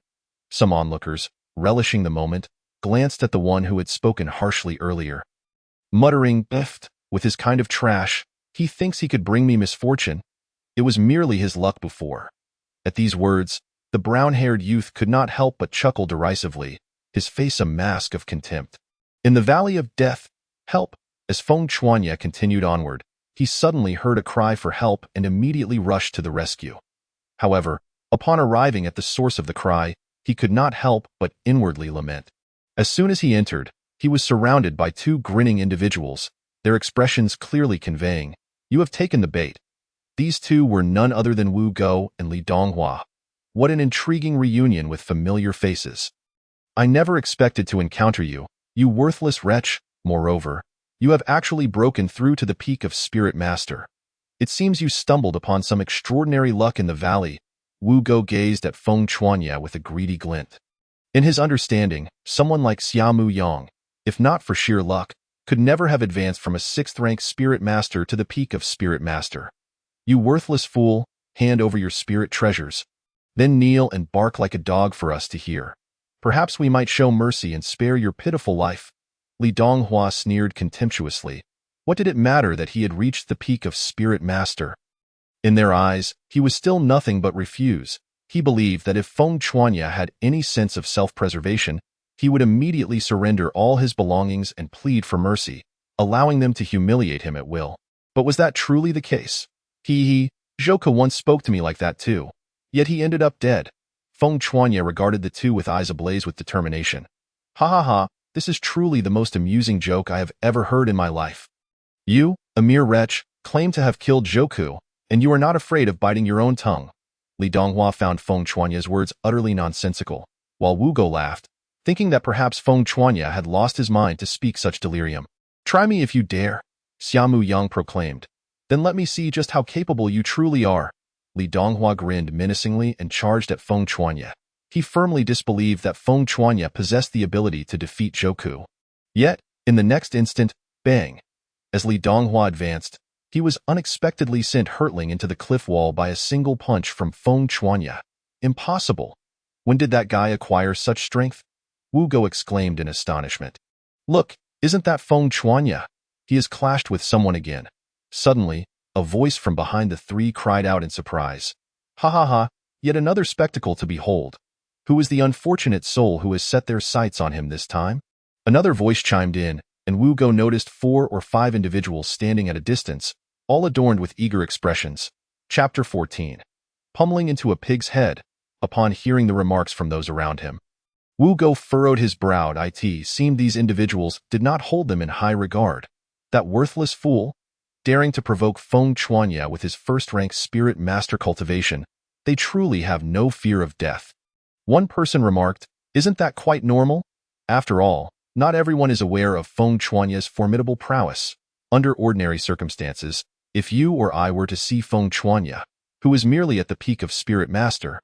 Some onlookers, relishing the moment, glanced at the one who had spoken harshly earlier. Muttering, "Biffed, with his kind of trash, he thinks he could bring me misfortune." It was merely his luck before. At these words, the brown-haired youth could not help but chuckle derisively, his face a mask of contempt. In the Valley of Death, help! As Feng Chuanya continued onward, he suddenly heard a cry for help and immediately rushed to the rescue. However, upon arriving at the source of the cry, he could not help but inwardly lament. As soon as he entered, he was surrounded by 2 grinning individuals, their expressions clearly conveying, "You have taken the bait." These 2 were none other than Wu Go and Li Donghua. What an intriguing reunion with familiar faces. I never expected to encounter you, you worthless wretch. Moreover, you have actually broken through to the peak of Spirit Master. It seems you stumbled upon some extraordinary luck in the valley. Wu Go gazed at Feng Chuanya with a greedy glint. In his understanding, someone like Xiaomu Yang, if not for sheer luck, could never have advanced from a 6th-rank Spirit Master to the peak of Spirit Master. You worthless fool, hand over your spirit treasures. Then kneel and bark like a dog for us to hear. Perhaps we might show mercy and spare your pitiful life. Li Donghua sneered contemptuously. What did it matter that he had reached the peak of Spirit Master? In their eyes, he was still nothing but refuse. He believed that if Feng Chuanya had any sense of self-preservation, he would immediately surrender all his belongings and plead for mercy, allowing them to humiliate him at will. But was that truly the case? Zhouke once spoke to me like that too. Yet he ended up dead. Feng Chuanya regarded the 2 with eyes ablaze with determination. Ha ha ha, this is truly the most amusing joke I have ever heard in my life. You, a mere wretch, claim to have killed Zhouke, and you are not afraid of biting your own tongue. Li Donghua found Feng Chuanya's words utterly nonsensical, while Wu Go laughed, thinking that perhaps Feng Chuanya had lost his mind to speak such delirium. Try me if you dare, Xiaomu Yang proclaimed. Then let me see just how capable you truly are. Li Donghua grinned menacingly and charged at Feng Chuanya. He firmly disbelieved that Feng Chuanya possessed the ability to defeat Zhouke. Yet, in the next instant, bang! As Li Donghua advanced, he was unexpectedly sent hurtling into the cliff wall by a single punch from Feng Chuanya. Impossible! When did that guy acquire such strength? Wu Go exclaimed in astonishment. Look, isn't that Feng Chuanya? He has clashed with someone again. Suddenly, a voice from behind the 3 cried out in surprise. Ha ha ha, yet another spectacle to behold. Who is the unfortunate soul who has set their sights on him this time? Another voice chimed in, and Wu Go noticed 4 or 5 individuals standing at a distance, all adorned with eager expressions. Chapter 14. Pummeling into a pig's head. Upon hearing the remarks from those around him, Wu Go furrowed his brow. It seemed these individuals did not hold them in high regard. That worthless fool, daring to provoke Feng Chuanya with his 1st-rank Spirit Master cultivation, they truly have no fear of death. One person remarked, isn't that quite normal? After all, not everyone is aware of Feng Chuanya's formidable prowess. Under ordinary circumstances, if you or I were to see Feng Chuanya, who is merely at the peak of Spirit Master,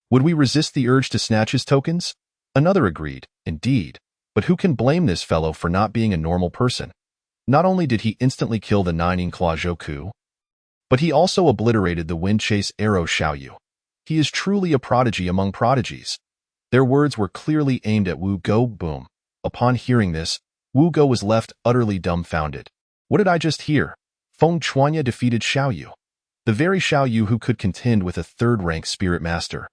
would we resist the urge to snatch his tokens? Another agreed, indeed, but who can blame this fellow for not being a normal person? Not only did he instantly kill the 9-claw Zhouke, but he also obliterated the Wind Chase Arrow Xiaoyu. He is truly a prodigy among prodigies. Their words were clearly aimed at Wu Go. Boom. Upon hearing this, Wu Go was left utterly dumbfounded. What did I just hear? Feng Chuanya defeated Xiao Yu. The very Xiao Yu who could contend with a third-rank spirit master.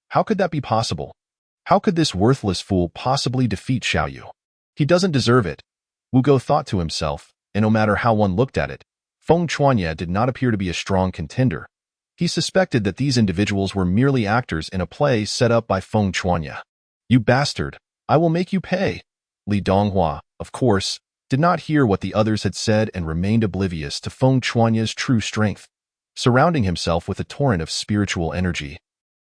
How could that be possible? How could this worthless fool possibly defeat Xiao Yu? He doesn't deserve it, Wu Go thought to himself, and no matter how one looked at it, Feng Chuanya did not appear to be a strong contender. He suspected that these individuals were merely actors in a play set up by Feng Chuanya. You bastard, I will make you pay. Li Donghua, of course, did not hear what the others had said and remained oblivious to Feng Chuanya's true strength. Surrounding himself with a torrent of spiritual energy,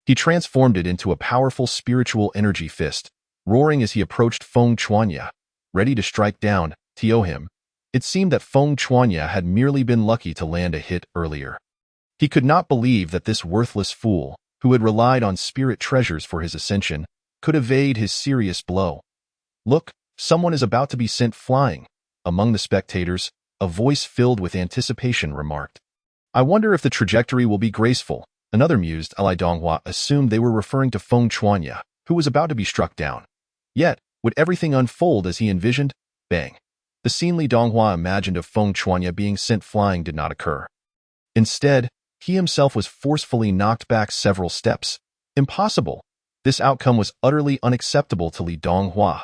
he transformed it into a powerful spiritual energy fist, roaring as he approached Feng Chuanya, ready to strike down, TO him. It seemed that Feng Chuanya had merely been lucky to land a hit earlier. He could not believe that this worthless fool, who had relied on spirit treasures for his ascension, could evade his serious blow. Look, someone is about to be sent flying. Among the spectators, a voice filled with anticipation remarked. I wonder if the trajectory will be graceful. Another mused Li Donghua assumed they were referring to Feng Chuanya, who was about to be struck down. Yet, would everything unfold as he envisioned? Bang. The scene Li Donghua imagined of Feng Chuanya being sent flying did not occur. Instead, he himself was forcefully knocked back several steps. Impossible. This outcome was utterly unacceptable to Li Donghua.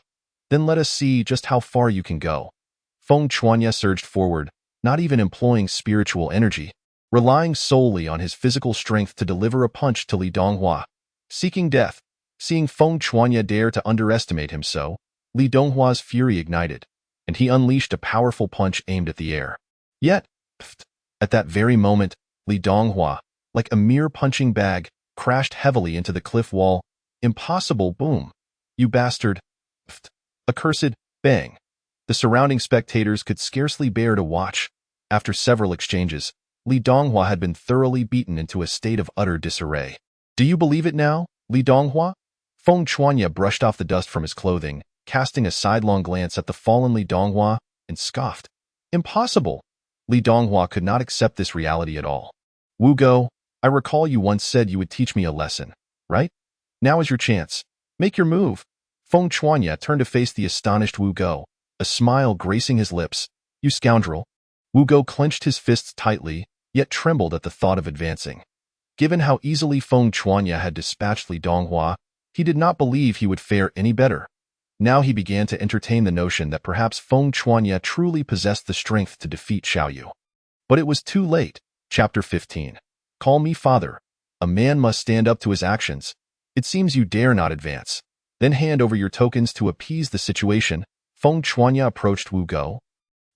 Then let us see just how far you can go. Feng Chuanya surged forward, not even employing spiritual energy, relying solely on his physical strength to deliver a punch to Li Donghua. Seeking death. Seeing Feng Chuanya dare to underestimate him so, Li Donghua's fury ignited, and he unleashed a powerful punch aimed at the air. Yet, at that very moment, Li Donghua, like a mere punching bag, crashed heavily into the cliff wall. Impossible. Boom. You bastard. Accursed. Bang. The surrounding spectators could scarcely bear to watch. After several exchanges, Li Donghua had been thoroughly beaten into a state of utter disarray. Do you believe it now, Li Donghua? Feng Chuanya brushed off the dust from his clothing, casting a sidelong glance at the fallen Li Donghua, and scoffed. Impossible. Li Donghua could not accept this reality at all. Wu Go, I recall you once said you would teach me a lesson, right? Now is your chance. Make your move. Feng Chuanya turned to face the astonished Wu Go, a smile gracing his lips. You scoundrel. Wu Go clenched his fists tightly, yet trembled at the thought of advancing. Given how easily Feng Chuanya had dispatched Li Donghua, he did not believe he would fare any better. Now he began to entertain the notion that perhaps Feng Chuanya truly possessed the strength to defeat Xiao Yu. But it was too late. Chapter 15. Call me father. A man must stand up to his actions. It seems you dare not advance. Then hand over your tokens to appease the situation. Feng Chuanya approached Wu Go,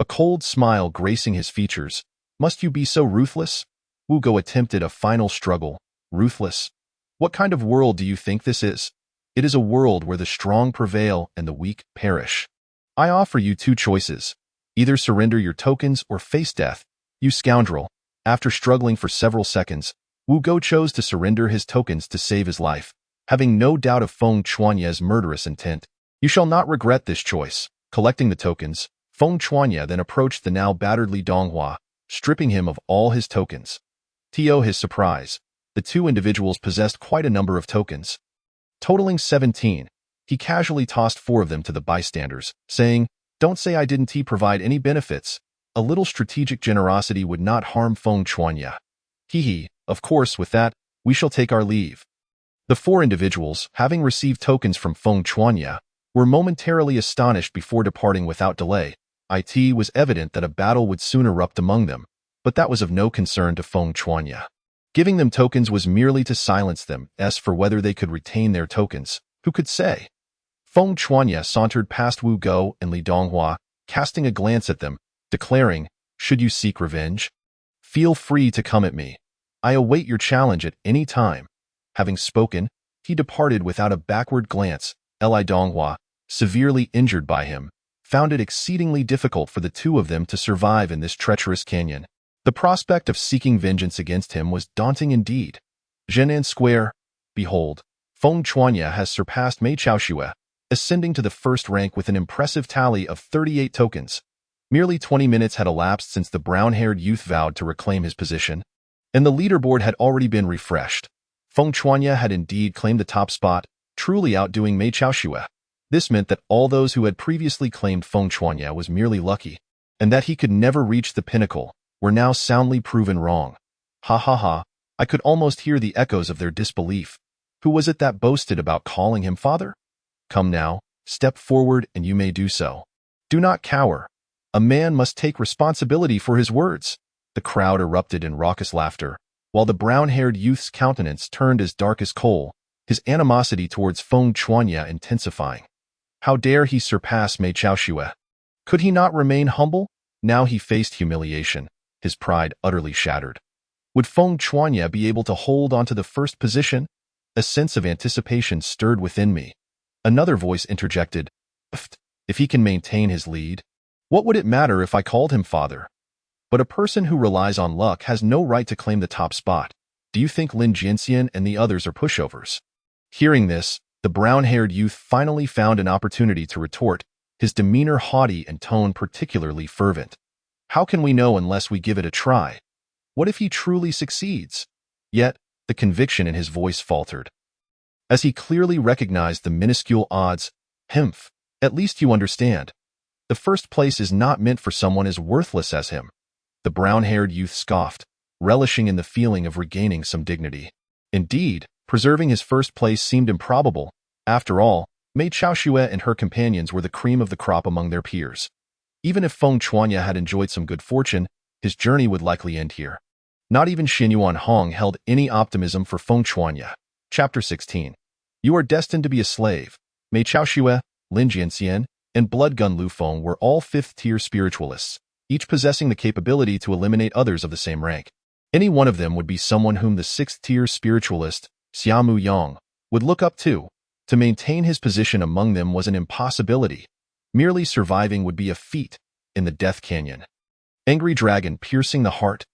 a cold smile gracing his features. Must you be so ruthless? Wu Go attempted a final struggle. Ruthless? What kind of world do you think this is? It is a world where the strong prevail and the weak perish. I offer you two choices. Either surrender your tokens or face death. You scoundrel. After struggling for several seconds, Wu Go chose to surrender his tokens to save his life, having no doubt of Feng Chuanya's murderous intent. You shall not regret this choice. Collecting the tokens, Feng Chuanya then approached the now battered Li Donghua, stripping him of all his tokens. To his surprise, the two individuals possessed quite a number of tokens. Totaling 17, he casually tossed 4 of them to the bystanders, saying, Don't say I didn't provide any benefits. A little strategic generosity would not harm Feng Chuanya. Hee. Of course, with that, we shall take our leave. The 4 individuals, having received tokens from Feng Chuanya, were momentarily astonished before departing without delay. It was evident that a battle would soon erupt among them, but that was of no concern to Feng Chuanya. Giving them tokens was merely to silence them. As for whether they could retain their tokens, who could say? Feng Chuanya sauntered past Wu Go and Li Donghua, casting a glance at them, declaring, Should you seek revenge? Feel free to come at me. I await your challenge at any time. Having spoken, he departed without a backward glance. Li Donghua, severely injured by him, found it exceedingly difficult for the two of them to survive in this treacherous canyon. The prospect of seeking vengeance against him was daunting indeed. Zhenan Square. Behold, Feng Chuanya has surpassed Mei Chaoxue, ascending to the first rank with an impressive tally of 38 tokens. Merely 20 minutes had elapsed since the brown-haired youth vowed to reclaim his position, and the leaderboard had already been refreshed. Feng Chuanya had indeed claimed the top spot, truly outdoing Mei Chaoxue. This meant that all those who had previously claimed Feng Chuanya was merely lucky, and that he could never reach the pinnacle, were now soundly proven wrong. Ha ha ha, I could almost hear the echoes of their disbelief. Who was it that boasted about calling him father? Come now, step forward and you may do so. Do not cower. A man must take responsibility for his words. The crowd erupted in raucous laughter, while the brown-haired youth's countenance turned as dark as coal, his animosity towards Feng Chuanya intensifying. How dare he surpass Mei Chaoxue? Could he not remain humble? Now he faced humiliation, his pride utterly shattered. Would Feng Chuanya be able to hold onto the first position? A sense of anticipation stirred within me. Another voice interjected, if he can maintain his lead, what would it matter if I called him father? But a person who relies on luck has no right to claim the top spot. Do you think Lin Jianxian and the others are pushovers? Hearing this, the brown-haired youth finally found an opportunity to retort, his demeanor haughty and tone particularly fervent. How can we know unless we give it a try? What if he truly succeeds? Yet, the conviction in his voice faltered. As he clearly recognized the minuscule odds, "Hmph, at least you understand. The first place is not meant for someone as worthless as him." The brown-haired youth scoffed, relishing in the feeling of regaining some dignity. Indeed, preserving his first place seemed improbable. After all, Mei Chaoxue and her companions were the cream of the crop among their peers. Even if Feng Chuanya had enjoyed some good fortune, his journey would likely end here. Not even Xinyuan Hong held any optimism for Feng Chuanya. Chapter 16. You are destined to be a slave. Mei Chaoxue, Lin Jianxian, and Bloodgun Lu Feng were all fifth-tier spiritualists, each possessing the capability to eliminate others of the same rank. Any one of them would be someone whom the sixth-tier spiritualist, Xiamu Yang, would look up to. To maintain his position among them was an impossibility. Merely surviving would be a feat in the Death Canyon. Angry dragon piercing the heart,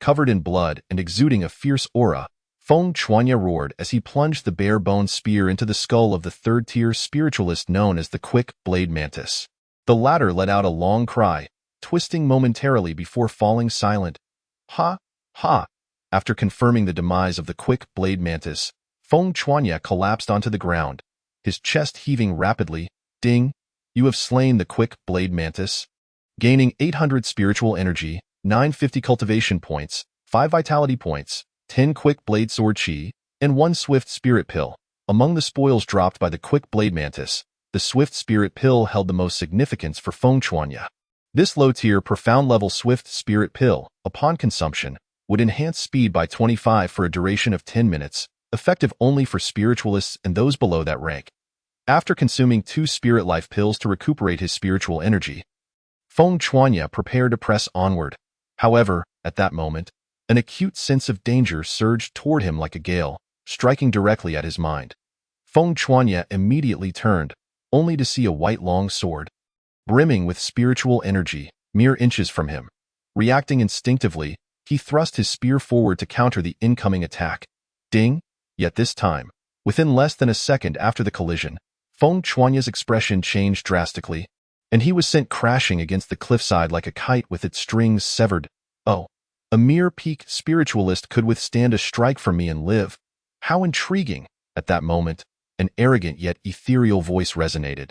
covered in blood and exuding a fierce aura, Feng Chuanya roared as he plunged the bare-boned spear into the skull of the third-tier spiritualist known as the Quick Blade Mantis. The latter let out a long cry, twisting momentarily before falling silent. Ha! Ha! After confirming the demise of the Quick Blade Mantis, Feng Chuanya collapsed onto the ground, his chest heaving rapidly. Ding! You have slain the Quick Blade Mantis. Gaining 800 spiritual energy, 950 cultivation points, 5 vitality points, 10 quick blade sword chi, and 1 swift spirit pill. Among the spoils dropped by the Quick Blade Mantis, the swift spirit pill held the most significance for Feng Chuanya. This low-tier profound-level swift spirit pill, upon consumption, would enhance speed by 25 for a duration of 10 minutes, effective only for spiritualists and those below that rank. After consuming 2 spirit life pills to recuperate his spiritual energy, Feng Chuanya prepared to press onward. However, at that moment, an acute sense of danger surged toward him like a gale, striking directly at his mind. Feng Chuanya immediately turned, only to see a white long sword, brimming with spiritual energy, mere inches from him. Reacting instinctively, he thrust his spear forward to counter the incoming attack. Ding! Yet this time, within less than a second after the collision, Feng Chuanya's expression changed drastically, and he was sent crashing against the cliffside like a kite with its strings severed. Oh, a mere peak spiritualist could withstand a strike from me and live. How intriguing! At that moment, an arrogant yet ethereal voice resonated,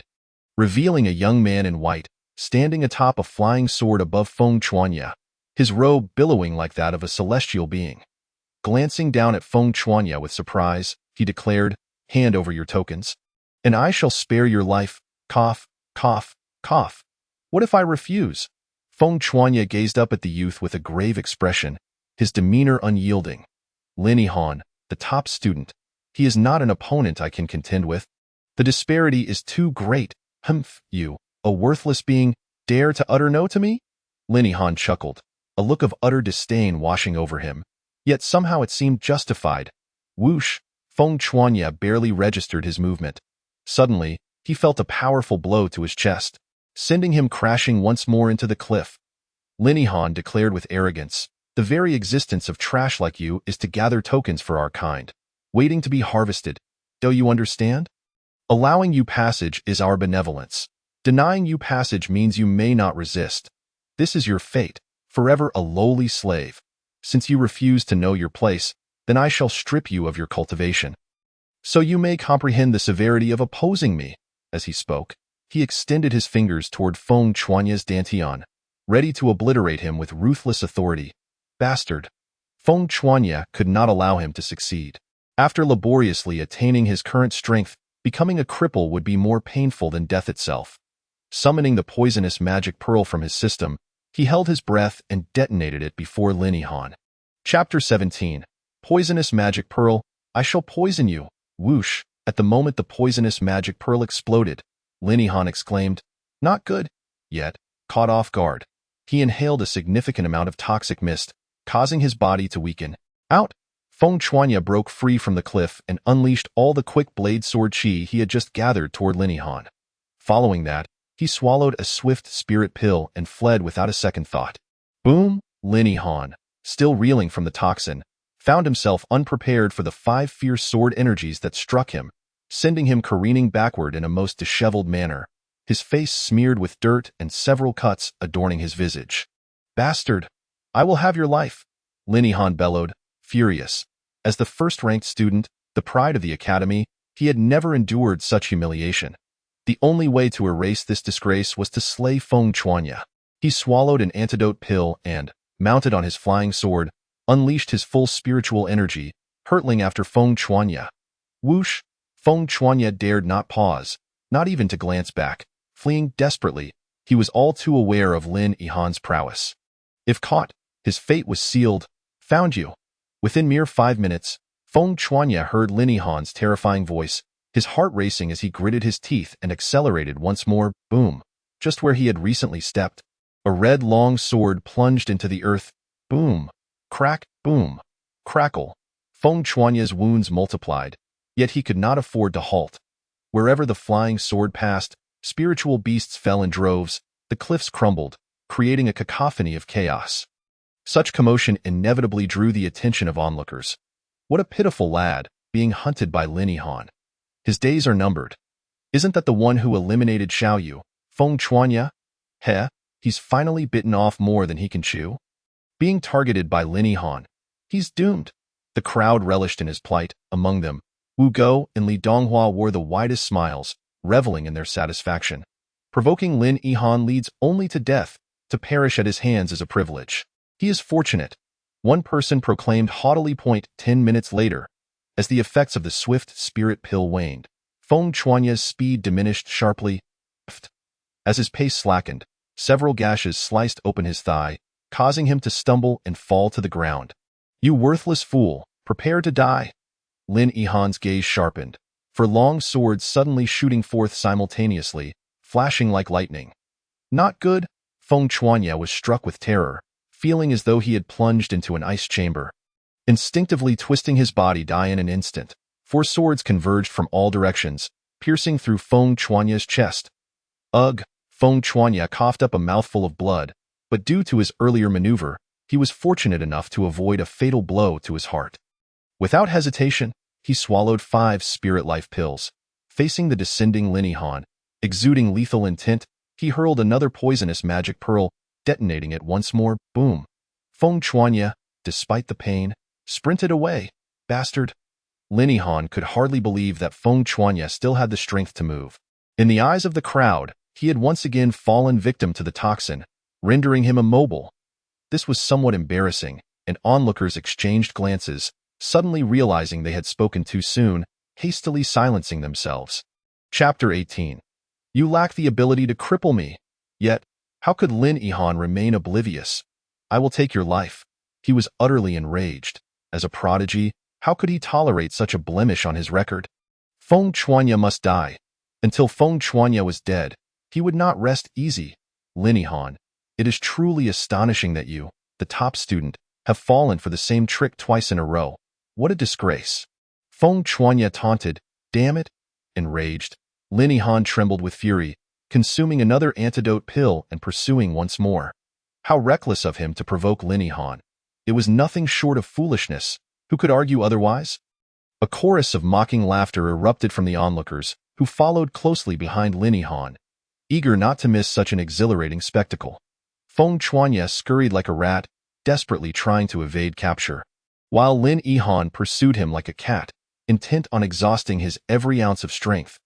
revealing a young man in white, standing atop a flying sword above Feng Chuanya, his robe billowing like that of a celestial being. Glancing down at Feng Chuanya with surprise, he declared, "Hand over your tokens, and I shall spare your life." Cough, cough, cough. What if I refuse? Feng Chuanya gazed up at the youth with a grave expression, his demeanor unyielding. Lin Han, the top student. He is not an opponent I can contend with. The disparity is too great. Humph, you, a worthless being, dare to utter no to me? Lin Han chuckled, a look of utter disdain washing over him. Yet somehow it seemed justified. Whoosh! Feng Chuanya barely registered his movement. Suddenly, he felt a powerful blow to his chest, sending him crashing once more into the cliff. Lin Han declared with arrogance, "The very existence of trash like you is to gather tokens for our kind, waiting to be harvested. Do you understand? Allowing you passage is our benevolence. Denying you passage means you may not resist. This is your fate, forever a lowly slave. Since you refuse to know your place, then I shall strip you of your cultivation." So you may comprehend the severity of opposing me. As he spoke, he extended his fingers toward Feng Chuanya's dantian, ready to obliterate him with ruthless authority. Bastard! Feng Chuanya could not allow him to succeed. After laboriously attaining his current strength, becoming a cripple would be more painful than death itself. Summoning the poisonous magic pearl from his system, he held his breath and detonated it before Lin Yihan. Chapter 17. Poisonous Magic Pearl. I shall poison you. Whoosh! At the moment the poisonous magic pearl exploded, Lin Yihan exclaimed, "Not good." Yet, caught off guard, he inhaled a significant amount of toxic mist, causing his body to weaken. Out! Feng Chuanya broke free from the cliff and unleashed all the quick blade sword chi he had just gathered toward Lin Yihan. Following that, he swallowed a swift spirit pill and fled without a second thought. Boom! Lin Yihan, still reeling from the toxin, found himself unprepared for the 5 fierce sword energies that struck him, sending him careening backward in a most disheveled manner, his face smeared with dirt and several cuts adorning his visage. Bastard! I will have your life! Lin Yihan bellowed, furious. As the first-ranked student, the pride of the academy, he had never endured such humiliation. The only way to erase this disgrace was to slay Feng Chuanya. He swallowed an antidote pill and, mounted on his flying sword, unleashed his full spiritual energy, hurtling after Feng Chuanya. Whoosh! Feng Chuanya dared not pause, not even to glance back. Fleeing desperately, he was all too aware of Lin Yihan's prowess. If caught, his fate was sealed. Found you. Within mere 5 minutes, Feng Chuanya heard Lin Yihan's terrifying voice, his heart racing as he gritted his teeth and accelerated once more. Boom! Just where he had recently stepped, a red long sword plunged into the earth. Boom! Crack! Boom! Crackle! Feng Chuanya's wounds multiplied, yet he could not afford to halt. Wherever the flying sword passed, spiritual beasts fell in droves, the cliffs crumbled, creating a cacophony of chaos. Such commotion inevitably drew the attention of onlookers. What a pitiful lad, being hunted by Lin Yihan. His days are numbered. Isn't that the one who eliminated Xiaoyu, Feng Chuanya? Heh, he's finally bitten off more than he can chew. Being targeted by Lin Yihan, he's doomed. The crowd relished in his plight. Among them, Wu Go and Li Donghua wore the widest smiles, reveling in their satisfaction. Provoking Lin Yihan leads only to death. To perish at his hands is a privilege. He is fortunate. One person proclaimed haughtily. 10 minutes later, as the effects of the swift spirit pill waned, Feng Chuanya's speed diminished sharply. As his pace slackened, several gashes sliced open his thigh, causing him to stumble and fall to the ground. You worthless fool, prepare to die. Lin Yihan's gaze sharpened, for long swords suddenly shooting forth simultaneously, flashing like lightning. Not good. Feng Chuanya was struck with terror, feeling as though he had plunged into an ice chamber. Instinctively twisting his body die in an instant, 4 swords converged from all directions, piercing through Feng Chuanya's chest. Ugh! Feng Chuanya coughed up a mouthful of blood, but due to his earlier maneuver, he was fortunate enough to avoid a fatal blow to his heart. Without hesitation, he swallowed 5 spirit life pills. Facing the descending Lin Yihan, exuding lethal intent, he hurled another poisonous magic pearl, detonating it once more. Boom! Feng Chuanya, despite the pain, sprinted away. Bastard! Lin Yihan could hardly believe that Feng Chuanya still had the strength to move. In the eyes of the crowd, he had once again fallen victim to the toxin, rendering him immobile. This was somewhat embarrassing, and onlookers exchanged glances, suddenly realizing they had spoken too soon, hastily silencing themselves. Chapter 18. You lack the ability to cripple me. Yet, how could Lin Yihan remain oblivious? I will take your life. He was utterly enraged. As a prodigy, how could he tolerate such a blemish on his record? Feng Chuanya must die. Until Feng Chuanya was dead, he would not rest easy. Lin Yihan, it is truly astonishing that you, the top student, have fallen for the same trick twice in a row. What a disgrace. Feng Chuanya taunted. Damn it! Enraged, Lin Yihan trembled with fury, consuming another antidote pill and pursuing once more. How reckless of him to provoke Lin Yihan. It was nothing short of foolishness. Who could argue otherwise? A chorus of mocking laughter erupted from the onlookers, who followed closely behind Lin Yihan, eager not to miss such an exhilarating spectacle. Feng Chuanya scurried like a rat, desperately trying to evade capture, while Lin Yihan pursued him like a cat, intent on exhausting his every ounce of strength.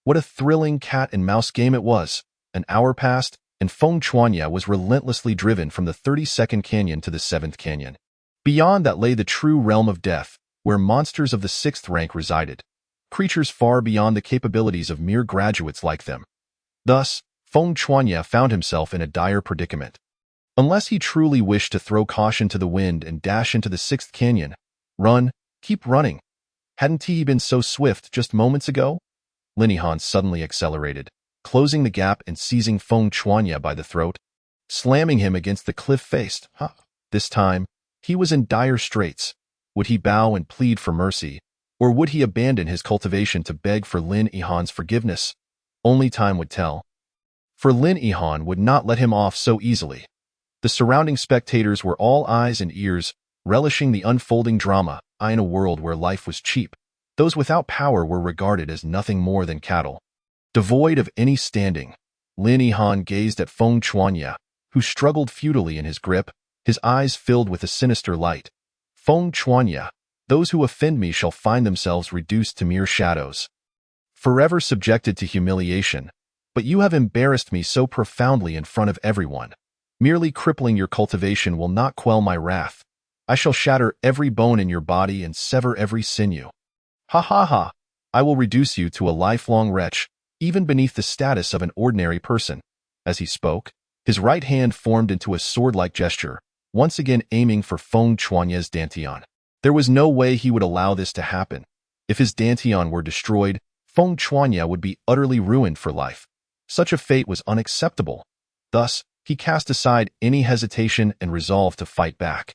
What a thrilling cat-and-mouse game it was! An hour passed, and Feng Chuanya was relentlessly driven from the 32nd canyon to the 7th canyon. Beyond that lay the true realm of death, where monsters of the 6th rank resided, creatures far beyond the capabilities of mere graduates like them. Thus, Feng Chuanya found himself in a dire predicament. Unless he truly wished to throw caution to the wind and dash into the 6th canyon, run, keep running. Hadn't he been so swift just moments ago? Linihan suddenly accelerated, closing the gap and seizing Feng Chuanya by the throat, slamming him against the cliff face. This time, he was in dire straits. Would he bow and plead for mercy, or would he abandon his cultivation to beg for Lin Yihan's forgiveness? Only time would tell. For Lin Yihan would not let him off so easily. The surrounding spectators were all eyes and ears, relishing the unfolding drama. In a world where life was cheap, those without power were regarded as nothing more than cattle. Devoid of any standing, Lin Yihan gazed at Feng Chuanya, who struggled futilely in his grip, his eyes filled with a sinister light. Feng Chuanya, those who offend me shall find themselves reduced to mere shadows, forever subjected to humiliation. But you have embarrassed me so profoundly in front of everyone. Merely crippling your cultivation will not quell my wrath. I shall shatter every bone in your body and sever every sinew. Ha ha ha! I will reduce you to a lifelong wretch, even beneath the status of an ordinary person. As he spoke, his right hand formed into a sword-like gesture, once again aiming for Feng Chuanya's dantian. There was no way he would allow this to happen. If his dantian were destroyed, Feng Chuanya would be utterly ruined for life. Such a fate was unacceptable. Thus, he cast aside any hesitation and resolved to fight back.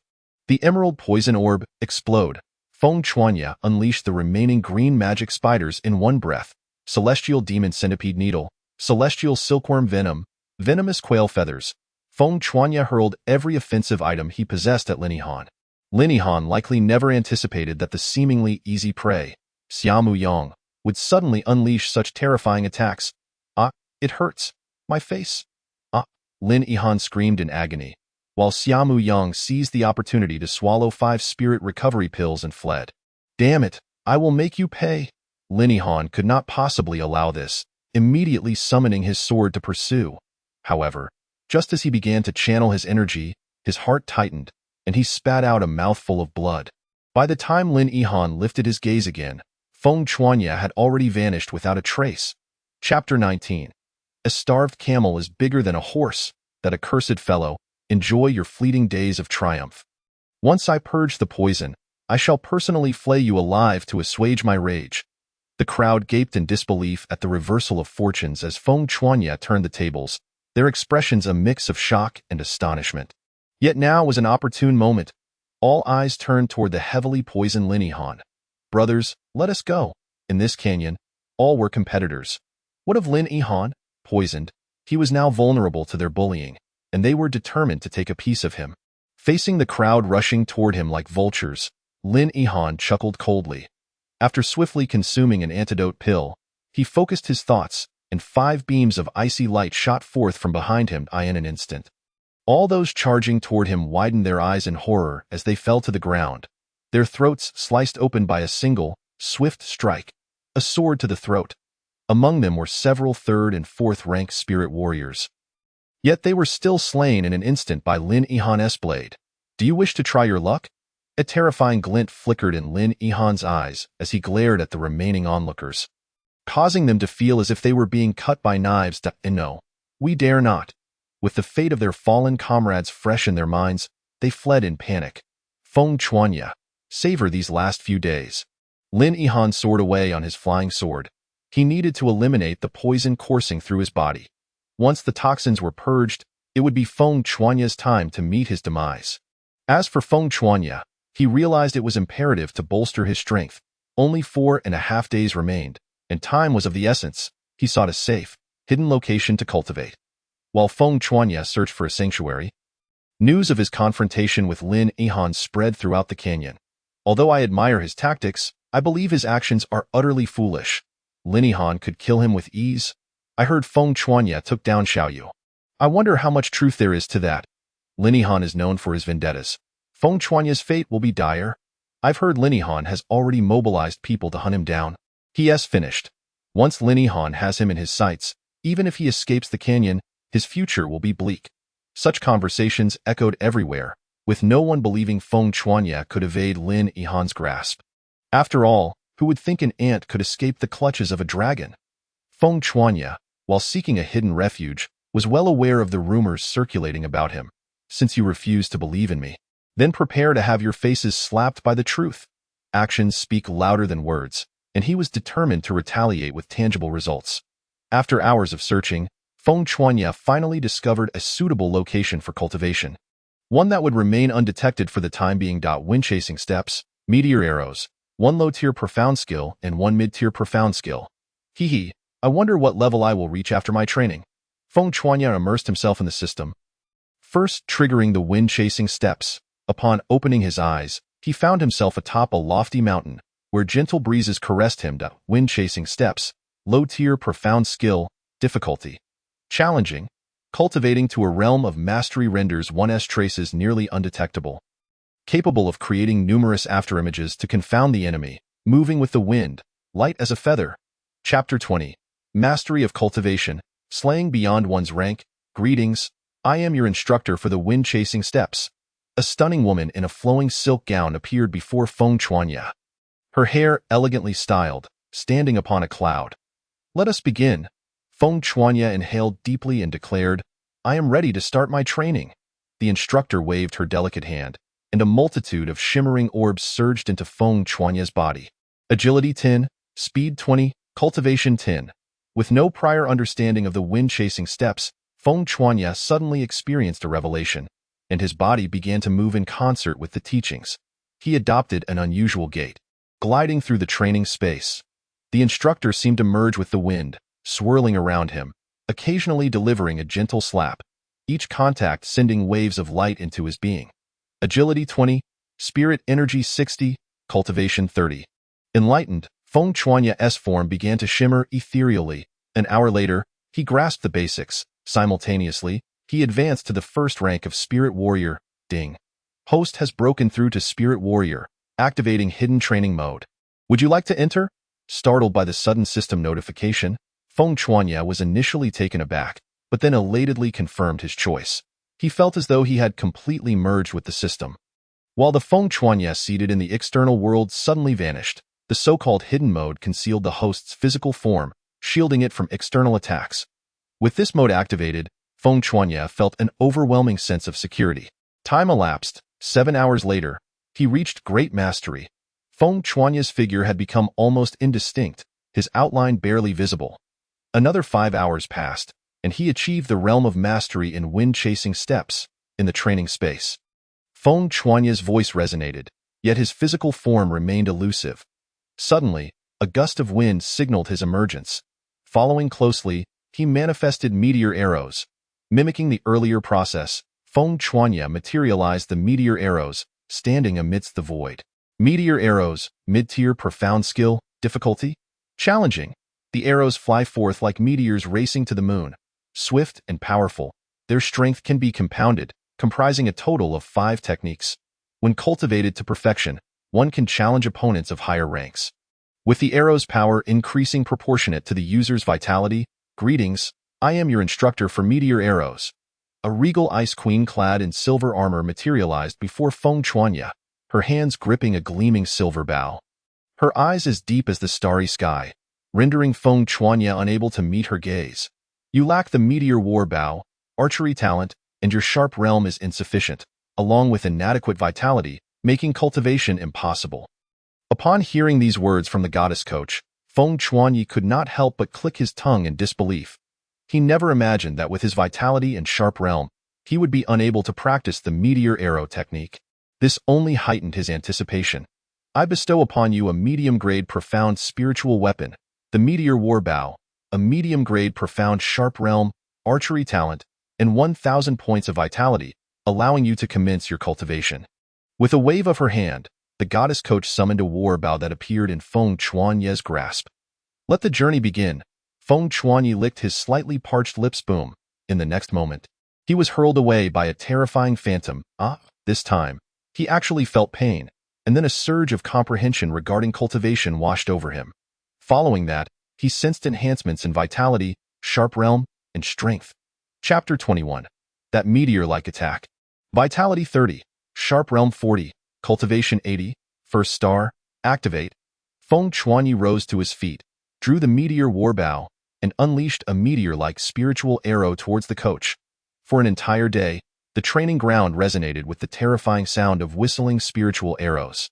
The emerald poison orb explode. Feng Chuanya unleashed the remaining green magic spiders in one breath. Celestial demon centipede needle, celestial silkworm venom, venomous quail feathers. Feng Chuanya hurled every offensive item he possessed at Linihan. Linihan likely never anticipated that the seemingly easy prey, Xiamu Yang, would suddenly unleash such terrifying attacks. It hurts. My face. Lin Yihan screamed in agony, while Xiamu Yang seized the opportunity to swallow 5 spirit recovery pills and fled. Damn it, I will make you pay. Lin Yihan could not possibly allow this, immediately summoning his sword to pursue. However, just as he began to channel his energy, his heart tightened, and he spat out a mouthful of blood. By the time Lin Yihan lifted his gaze again, Feng Chuanya had already vanished without a trace. Chapter 19. A starved camel is bigger than a horse. That accursed fellow, enjoy your fleeting days of triumph. Once I purge the poison, I shall personally flay you alive to assuage my rage. The crowd gaped in disbelief at the reversal of fortunes as Feng Chuanya turned the tables, their expressions a mix of shock and astonishment. Yet now was an opportune moment. All eyes turned toward the heavily poisoned Linihan. Brothers, let us go. In this canyon, all were competitors. What of Lin Yihan? Poisoned, he was now vulnerable to their bullying, and they were determined to take a piece of him. Facing the crowd rushing toward him like vultures, Lin Yihan chuckled coldly. After swiftly consuming an antidote pill, he focused his thoughts, and 5 beams of icy light shot forth from behind him in an instant. All those charging toward him widened their eyes in horror as they fell to the ground, their throats sliced open by a single, swift strike, a sword to the throat. Among them were several 3rd and 4th rank spirit warriors. Yet they were still slain in an instant by Lin Yihan's blade. Do you wish to try your luck? A terrifying glint flickered in Lin Yihan's eyes as he glared at the remaining onlookers, causing them to feel as if they were being cut by knives. No, we dare not. With the fate of their fallen comrades fresh in their minds, they fled in panic. Feng Chuanya, savor these last few days. Lin Yihan soared away on his flying sword. He needed to eliminate the poison coursing through his body. Once the toxins were purged, it would be Feng Chuanya's time to meet his demise. As for Feng Chuanya, he realized it was imperative to bolster his strength. Only 4.5 days remained, and time was of the essence. He sought a safe, hidden location to cultivate. While Feng Chuanya searched for a sanctuary, news of his confrontation with Lin Yihan spread throughout the canyon. Although I admire his tactics, I believe his actions are utterly foolish. Lin Yihan could kill him with ease. I heard Feng Chuanya took down Xiaoyu. I wonder how much truth there is to that. Lin Yihan is known for his vendettas. Feng Chuanya's fate will be dire. I've heard Linihan has already mobilized people to hunt him down. He has finished. Once Linihan has him in his sights, even if he escapes the canyon, his future will be bleak. Such conversations echoed everywhere, with no one believing Feng Chuanya could evade Lin Yihan's grasp. After all, who would think an ant could escape the clutches of a dragon? Feng Chuanya, while seeking a hidden refuge, was well aware of the rumors circulating about him. Since you refuse to believe in me, then prepare to have your faces slapped by the truth. Actions speak louder than words, and he was determined to retaliate with tangible results. After hours of searching, Feng Chuanya finally discovered a suitable location for cultivation. One that would remain undetected for the time being. Wind-chasing steps, meteor arrows, one low-tier profound skill and one mid-tier profound skill. I wonder what level I will reach after my training. Feng Chuanya immersed himself in the system, first triggering the wind-chasing steps. Upon opening his eyes, he found himself atop a lofty mountain, where gentle breezes caressed him. Wind-chasing steps, low-tier profound skill, difficulty. Challenging. Cultivating to a realm of mastery renders one's traces nearly undetectable. Capable of creating numerous afterimages to confound the enemy, moving with the wind, light as a feather. Chapter 20. Mastery of Cultivation, Slaying Beyond One's Rank. Greetings, I am your instructor for the wind-chasing steps. A stunning woman in a flowing silk gown appeared before Feng Chuanya. Her hair elegantly styled, standing upon a cloud. Let us begin. Feng Chuanya inhaled deeply and declared, I am ready to start my training. The instructor waved her delicate hand, and a multitude of shimmering orbs surged into Feng Chuanya's body. Agility 10, Speed 20, Cultivation 10. With no prior understanding of the wind-chasing steps, Feng Chuanya suddenly experienced a revelation, and his body began to move in concert with the teachings. He adopted an unusual gait, gliding through the training space. The instructor seemed to merge with the wind, swirling around him, occasionally delivering a gentle slap, each contact sending waves of light into his being. Agility 20, Spirit Energy 60, Cultivation 30. Enlightened, Feng Chuanya's form began to shimmer ethereally. An hour later, he grasped the basics. Simultaneously, he advanced to the first rank of Spirit Warrior. Ding. Host has broken through to Spirit Warrior, activating hidden training mode. Would you like to enter? Startled by the sudden system notification, Feng Chuanya was initially taken aback, but then elatedly confirmed his choice. He felt as though he had completely merged with the system. While the Feng Chuanya seated in the external world suddenly vanished, the so-called hidden mode concealed the host's physical form, shielding it from external attacks. With this mode activated, Feng Chuanya felt an overwhelming sense of security. Time elapsed. 7 hours later, he reached great mastery. Feng Chuanya's figure had become almost indistinct, his outline barely visible. Another 5 hours passed, and he achieved the realm of mastery in wind-chasing steps, in the training space. Feng Chuanya's voice resonated, yet his physical form remained elusive. Suddenly, a gust of wind signaled his emergence. Following closely, he manifested meteor arrows. Mimicking the earlier process, Feng Chuanya materialized the meteor arrows, standing amidst the void. Meteor arrows, mid-tier profound skill, difficulty? Challenging. The arrows fly forth like meteors racing to the moon. Swift and powerful, their strength can be compounded, comprising a total of 5 techniques. When cultivated to perfection, one can challenge opponents of higher ranks. With the arrow's power increasing proportionate to the user's vitality, greetings, I am your instructor for meteor arrows. A regal ice queen clad in silver armor materialized before Feng Chuanya, her hands gripping a gleaming silver bow. Her eyes as deep as the starry sky, rendering Feng Chuanya unable to meet her gaze. You lack the meteor war bow, archery talent, and your sharp realm is insufficient, along with inadequate vitality, making cultivation impossible. Upon hearing these words from the goddess coach, Feng Chuanya could not help but click his tongue in disbelief. He never imagined that with his vitality and sharp realm, he would be unable to practice the meteor arrow technique. This only heightened his anticipation. I bestow upon you a medium-grade profound spiritual weapon, the meteor war bow, a medium-grade profound sharp realm, archery talent, and 1,000 points of vitality, allowing you to commence your cultivation. With a wave of her hand, the goddess coach summoned a war bow that appeared in Feng Chuanya's grasp. Let the journey begin. Feng Chuanya licked his slightly parched lips. Boom. In the next moment, he was hurled away by a terrifying phantom. This time, he actually felt pain. and then a surge of comprehension regarding cultivation washed over him. Following that, he sensed enhancements in vitality, sharp realm, and strength. Chapter 21. That meteor-like attack. Vitality 30, sharp realm 40, cultivation 80, first star, activate. Feng Chuanyi rose to his feet, drew the meteor warbow, and unleashed a meteor-like spiritual arrow towards the coach. For an entire day, the training ground resonated with the terrifying sound of whistling spiritual arrows.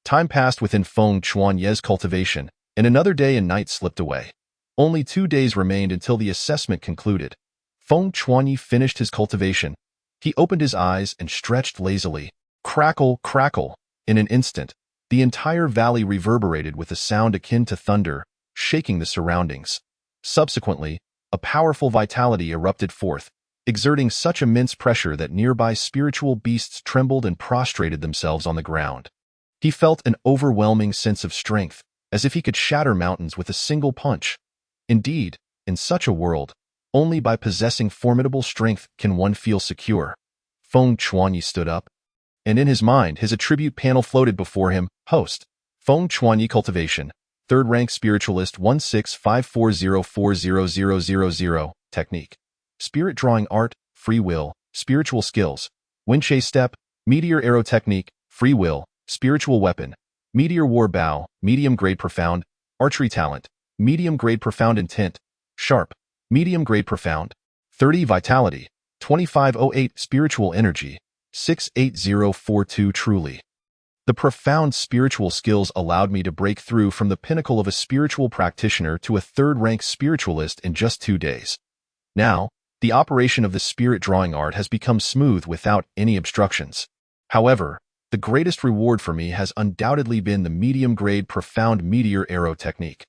Time passed within Feng Chuanyi's cultivation, and another day and night slipped away. Only 2 days remained until the assessment concluded. Feng Chuanyi finished his cultivation. He opened his eyes and stretched lazily. Crackle, crackle. In an instant, the entire valley reverberated with a sound akin to thunder, shaking the surroundings. Subsequently, a powerful vitality erupted forth, exerting such immense pressure that nearby spiritual beasts trembled and prostrated themselves on the ground. He felt an overwhelming sense of strength, as if he could shatter mountains with a single punch. Indeed, in such a world, only by possessing formidable strength can one feel secure. Feng Chuanyi stood up, and in his mind his attribute panel floated before him. Host, Feng Chuanyi Cultivation, 3rd rank Spiritualist 16540400000. Technique. Spirit Drawing Art, Free Will, Spiritual Skills, Wind Chase Step, Meteor Arrow Technique, Free Will, Spiritual Weapon, Meteor War Bow, Medium Grade Profound, Archery Talent, Medium Grade Profound Intent, Sharp, Medium Grade Profound, 30 Vitality, 2508 Spiritual Energy, 68042 Truly. The profound spiritual skills allowed me to break through from the pinnacle of a spiritual practitioner to a 3rd rank spiritualist in just 2 days. Now, the operation of the spirit drawing art has become smooth without any obstructions. However, the greatest reward for me has undoubtedly been the medium-grade profound meteor arrow technique.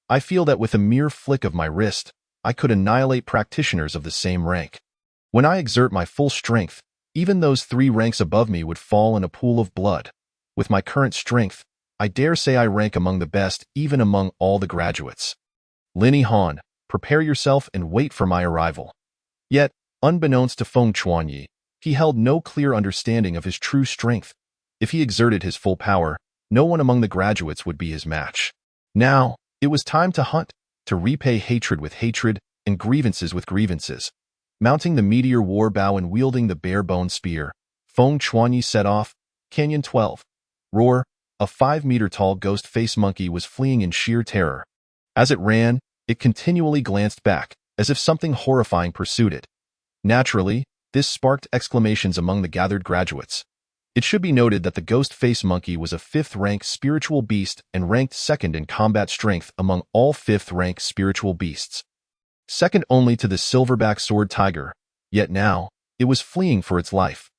I feel that with a mere flick of my wrist, I could annihilate practitioners of the same rank. When I exert my full strength, even those 3 ranks above me would fall in a pool of blood. With my current strength, I dare say I rank among the best even among all the graduates. Linny Han, prepare yourself and wait for my arrival. Yet, unbeknownst to Feng Chuanyi, he held no clear understanding of his true strength. If he exerted his full power, no one among the graduates would be his match. Now, it was time to hunt, to repay hatred with hatred and grievances with grievances. Mounting the meteor war bow and wielding the bare-bone spear, Feng Chuanyi set off. Canyon 12. Roar, a 5-meter-tall ghost face monkey was fleeing in sheer terror. As it ran, it continually glanced back, as if something horrifying pursued it. Naturally, this sparked exclamations among the gathered graduates. It should be noted that the ghost face monkey was a 5th-rank spiritual beast and ranked 2nd in combat strength among all 5th-rank spiritual beasts. Second only to the silverback sword tiger, yet now, it was fleeing for its life.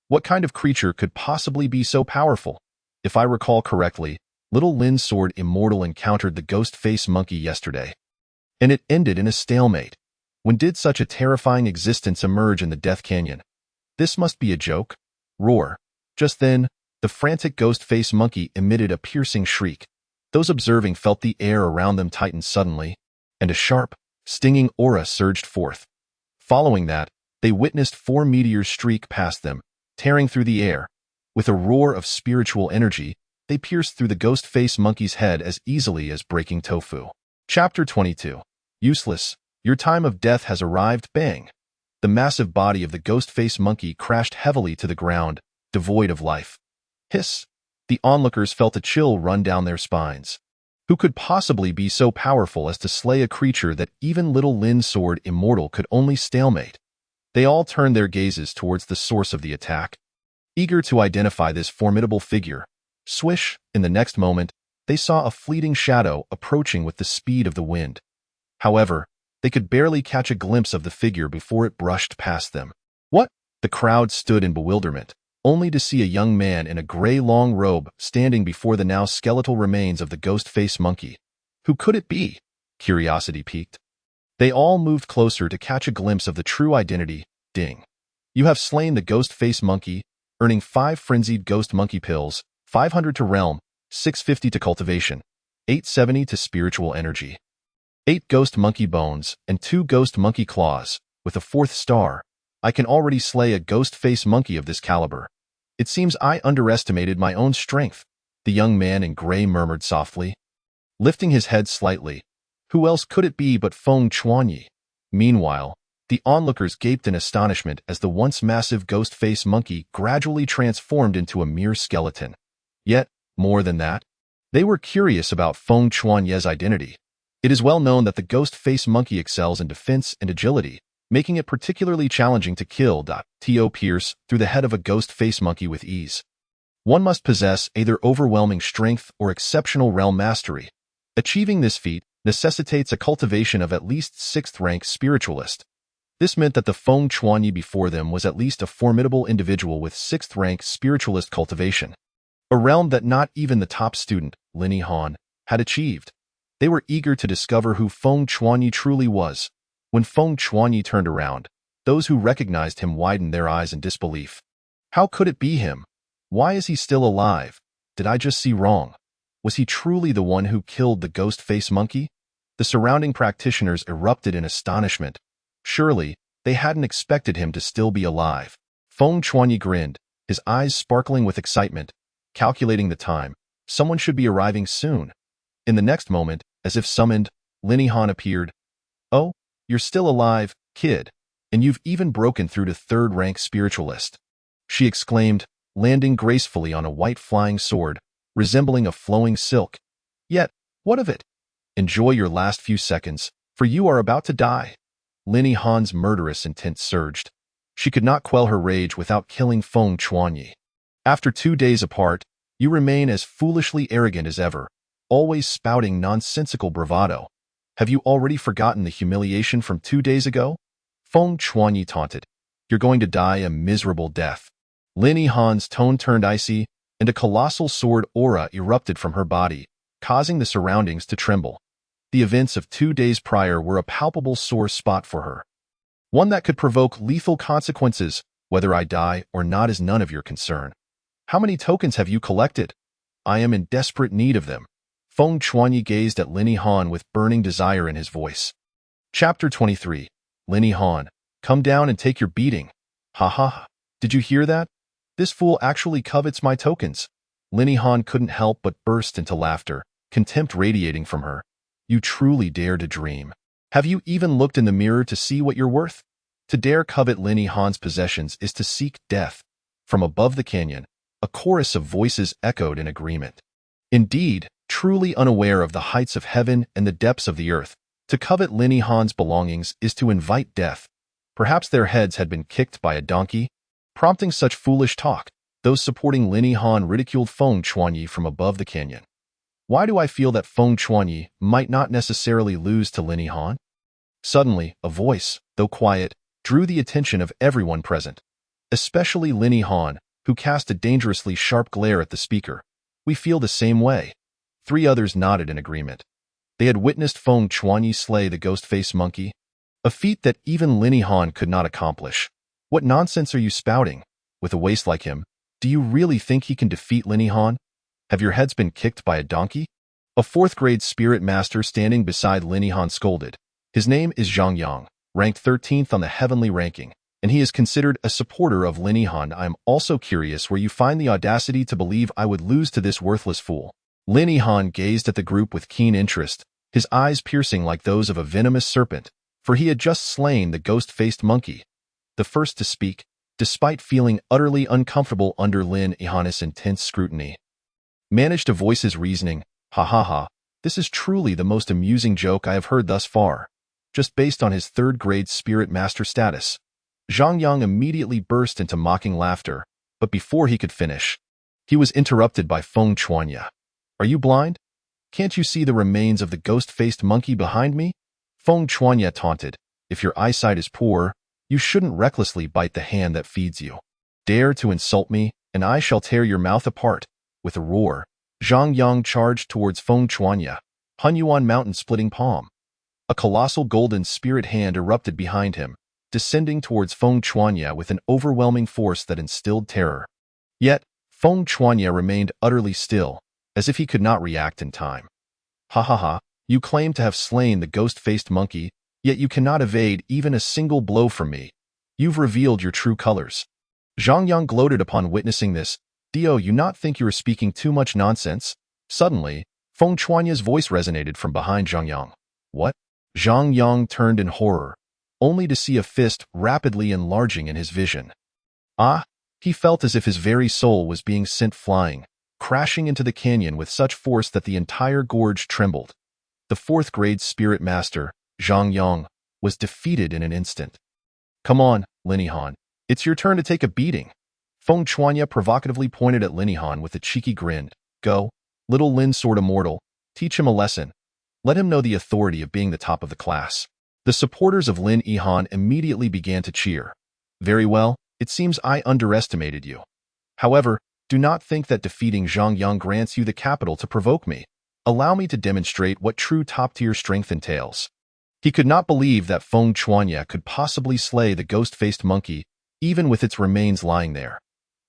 What kind of creature could possibly be so powerful? If I recall correctly, Little Lin's sword immortal encountered the ghost face monkey yesterday. And it ended in a stalemate. When did such a terrifying existence emerge in the Death Canyon? This must be a joke. Roar. Just then, the frantic ghost face monkey emitted a piercing shriek. Those observing felt the air around them tighten suddenly, and a sharp, stinging aura surged forth. Following that, they witnessed 4 meteors streak past them, tearing through the air. With a roar of spiritual energy, they pierced through the ghost face monkey's head as easily as breaking tofu. Chapter 22. Useless. Your time of death has arrived. Bang. The massive body of the ghost face monkey crashed heavily to the ground, devoid of life. Hiss. The onlookers felt a chill run down their spines. Who could possibly be so powerful as to slay a creature that even Little Lin's sword immortal could only stalemate? They all turned their gazes towards the source of the attack, eager to identify this formidable figure. Swish, in the next moment, they saw a fleeting shadow approaching with the speed of the wind. However, they could barely catch a glimpse of the figure before it brushed past them. What? The crowd stood in bewilderment, only to see a young man in a gray long robe standing before the now skeletal remains of the ghost face monkey. Who could it be? Curiosity piqued. They all moved closer to catch a glimpse of the true identity. Ding. You have slain the ghost face monkey, earning 5 frenzied ghost monkey pills, 500 to realm, 650 to cultivation, 870 to spiritual energy, 8 ghost monkey bones, and 2 ghost monkey claws. With a 4th star, I can already slay a ghost face monkey of this caliber. It seems I underestimated my own strength. The young man in gray murmured softly, lifting his head slightly. Who else could it be but Feng Chuanyi? Meanwhile, the onlookers gaped in astonishment as the once massive ghost-faced monkey gradually transformed into a mere skeleton. Yet, more than that, they were curious about Feng Chuanye's identity. It is well known that the ghost-faced monkey excels in defense and agility, making it particularly challenging to kill to pierce through the head of a ghost-faced monkey with ease. One must possess either overwhelming strength or exceptional realm mastery. Achieving this feat necessitates a cultivation of at least 6th-rank spiritualist. This meant that the Feng Chuanyi before them was at least a formidable individual with 6th-rank spiritualist cultivation, a realm that not even the top student, Lin Han, had achieved. They were eager to discover who Feng Chuanyi truly was. When Feng Chuanyi turned around, those who recognized him widened their eyes in disbelief. How could it be him? Why is he still alive? Did I just see wrong? Was he truly the one who killed the ghost-faced monkey? The surrounding practitioners erupted in astonishment. Surely, they hadn't expected him to still be alive. Feng Chuanyi grinned, his eyes sparkling with excitement. Calculating the time, someone should be arriving soon. In the next moment, as if summoned, Lin Han appeared. Oh, you're still alive, kid, and you've even broken through to 3rd-rank spiritualist, she exclaimed, landing gracefully on a white flying sword, resembling a flowing silk. Yet, what of it? Enjoy your last few seconds, for you are about to die. Lin Han's murderous intent surged. She could not quell her rage without killing Feng Chuanyi. After 2 days apart, you remain as foolishly arrogant as ever, always spouting nonsensical bravado. Have you already forgotten the humiliation from 2 days ago? Feng Chuanyi taunted. You're going to die a miserable death. Lin Han's tone turned icy, and a colossal sword aura erupted from her body, causing the surroundings to tremble. The events of 2 days prior were a palpable sore spot for her. One that could provoke lethal consequences. Whether I die or not is none of your concern. How many tokens have you collected? I am in desperate need of them. Feng Chuanyi gazed at Lin Han with burning desire in his voice. Chapter 23. Lin Han, come down and take your beating. Ha ha ha. Did you hear that? This fool actually covets my tokens. Lin Han couldn't help but burst into laughter, contempt radiating from her. You truly dare to dream. Have you even looked in the mirror to see what you're worth? To dare covet Lin Han's possessions is to seek death. From above the canyon, a chorus of voices echoed in agreement. Indeed, truly unaware of the heights of heaven and the depths of the earth, to covet Lin Han's belongings is to invite death. Perhaps their heads had been kicked by a donkey, prompting such foolish talk. Those supporting Lin Han ridiculed Feng Chuanyi from above the canyon. Why do I feel that Feng Chuanyi might not necessarily lose to Lin Han? Suddenly, a voice, though quiet, drew the attention of everyone present, especially Lin Han, who cast a dangerously sharp glare at the speaker. We feel the same way. 3 others nodded in agreement. They had witnessed Feng Chuanyi slay the ghost-faced monkey, a feat that even Lin Han could not accomplish. What nonsense are you spouting? With a waste like him, do you really think he can defeat Lin Han? Have your heads been kicked by a donkey? A 4th-grade spirit master standing beside Lin Han scolded. His name is Zhang Yang, ranked 13th on the heavenly ranking, and he is considered a supporter of Lin Han. I am also curious where you find the audacity to believe I would lose to this worthless fool. Lin Han gazed at the group with keen interest, his eyes piercing like those of a venomous serpent, for he had just slain the ghost-faced monkey. The first to speak, despite feeling utterly uncomfortable under Lin Han's intense scrutiny, managed to voice his reasoning. Ha ha ha, this is truly the most amusing joke I have heard thus far. Just based on his 3rd-grade spirit master status. Zhang Yang immediately burst into mocking laughter, but before he could finish, he was interrupted by Feng Chuanyi. Are you blind? Can't you see the remains of the ghost-faced monkey behind me? Feng Chuanyi taunted. If your eyesight is poor, you shouldn't recklessly bite the hand that feeds you. Dare to insult me, and I shall tear your mouth apart. With a roar, Zhang Yang charged towards Feng Chuanyi, Hunyuan mountain splitting palm. A colossal golden spirit hand erupted behind him, descending towards Feng Chuanyi with an overwhelming force that instilled terror. Yet, Feng Chuanyi remained utterly still, as if he could not react in time. Ha ha ha, you claim to have slain the ghost-faced monkey, yet you cannot evade even a single blow from me. You've revealed your true colors. Zhang Yang gloated upon witnessing this, Dio, you not think you are speaking too much nonsense? Suddenly, Feng Chuanya's voice resonated from behind Zhang Yang. What? Zhang Yang turned in horror, only to see a fist rapidly enlarging in his vision. Ah! He felt as if his very soul was being sent flying, crashing into the canyon with such force that the entire gorge trembled. The fourth-grade spirit master, Zhang Yang, was defeated in an instant. Come on, Lin Yihan. It's your turn to take a beating. Feng Chuanya provocatively pointed at Lin Yihan with a cheeky grin. Go, little Lin Sword Immortal, teach him a lesson. Let him know the authority of being the top of the class. The supporters of Lin Yihan immediately began to cheer. Very well, it seems I underestimated you. However, do not think that defeating Zhang Yang grants you the capital to provoke me. Allow me to demonstrate what true top-tier strength entails. He could not believe that Feng Chuanya could possibly slay the ghost-faced monkey, even with its remains lying there.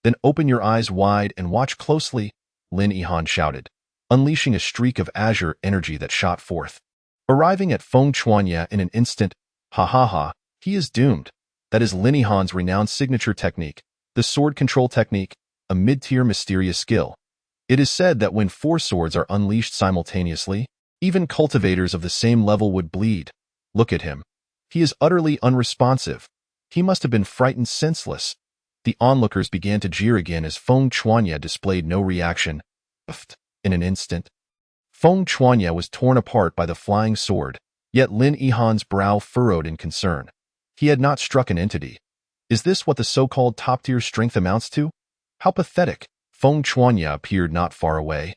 Then open your eyes wide and watch closely, Lin Yihan shouted, unleashing a streak of azure energy that shot forth. Arriving at Feng Chuanya in an instant, ha ha ha, he is doomed. That is Lin Yihan's renowned signature technique, the sword control technique, a mid-tier mysterious skill. It is said that when 4 swords are unleashed simultaneously, even cultivators of the same level would bleed. Look at him. He is utterly unresponsive. He must have been frightened senseless. The onlookers began to jeer again as Feng Chuanya displayed no reaction. In an instant, Feng Chuanya was torn apart by the flying sword, yet Lin Yihan's brow furrowed in concern. He had not struck an entity. Is this what the so-called top-tier strength amounts to? How pathetic. Feng Chuanya appeared not far away.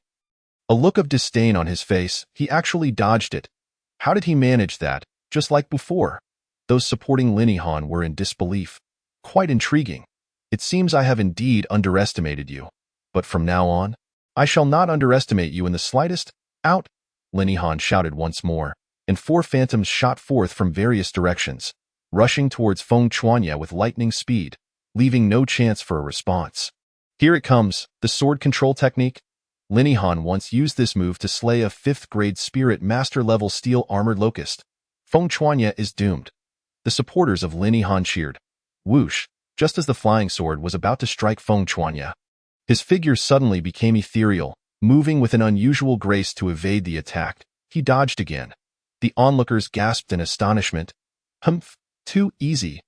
A look of disdain on his face, he actually dodged it. How did he manage that, just like before? Those supporting Lin Yihan were in disbelief. Quite intriguing. It seems I have indeed underestimated you. But from now on, I shall not underestimate you in the slightest. Out! Lin Yihan shouted once more, and 4 phantoms shot forth from various directions, rushing towards Feng Chuanya with lightning speed, leaving no chance for a response. Here it comes, the sword control technique. Lin Yihan once used this move to slay a 5th-grade spirit master-level steel-armored locust. Feng Chuanya is doomed. The supporters of Lin Yihan cheered. Whoosh! Just as the flying sword was about to strike Feng Chuanya, his figure suddenly became ethereal, moving with an unusual grace to evade the attack. He dodged again. The onlookers gasped in astonishment. Humph! Too easy.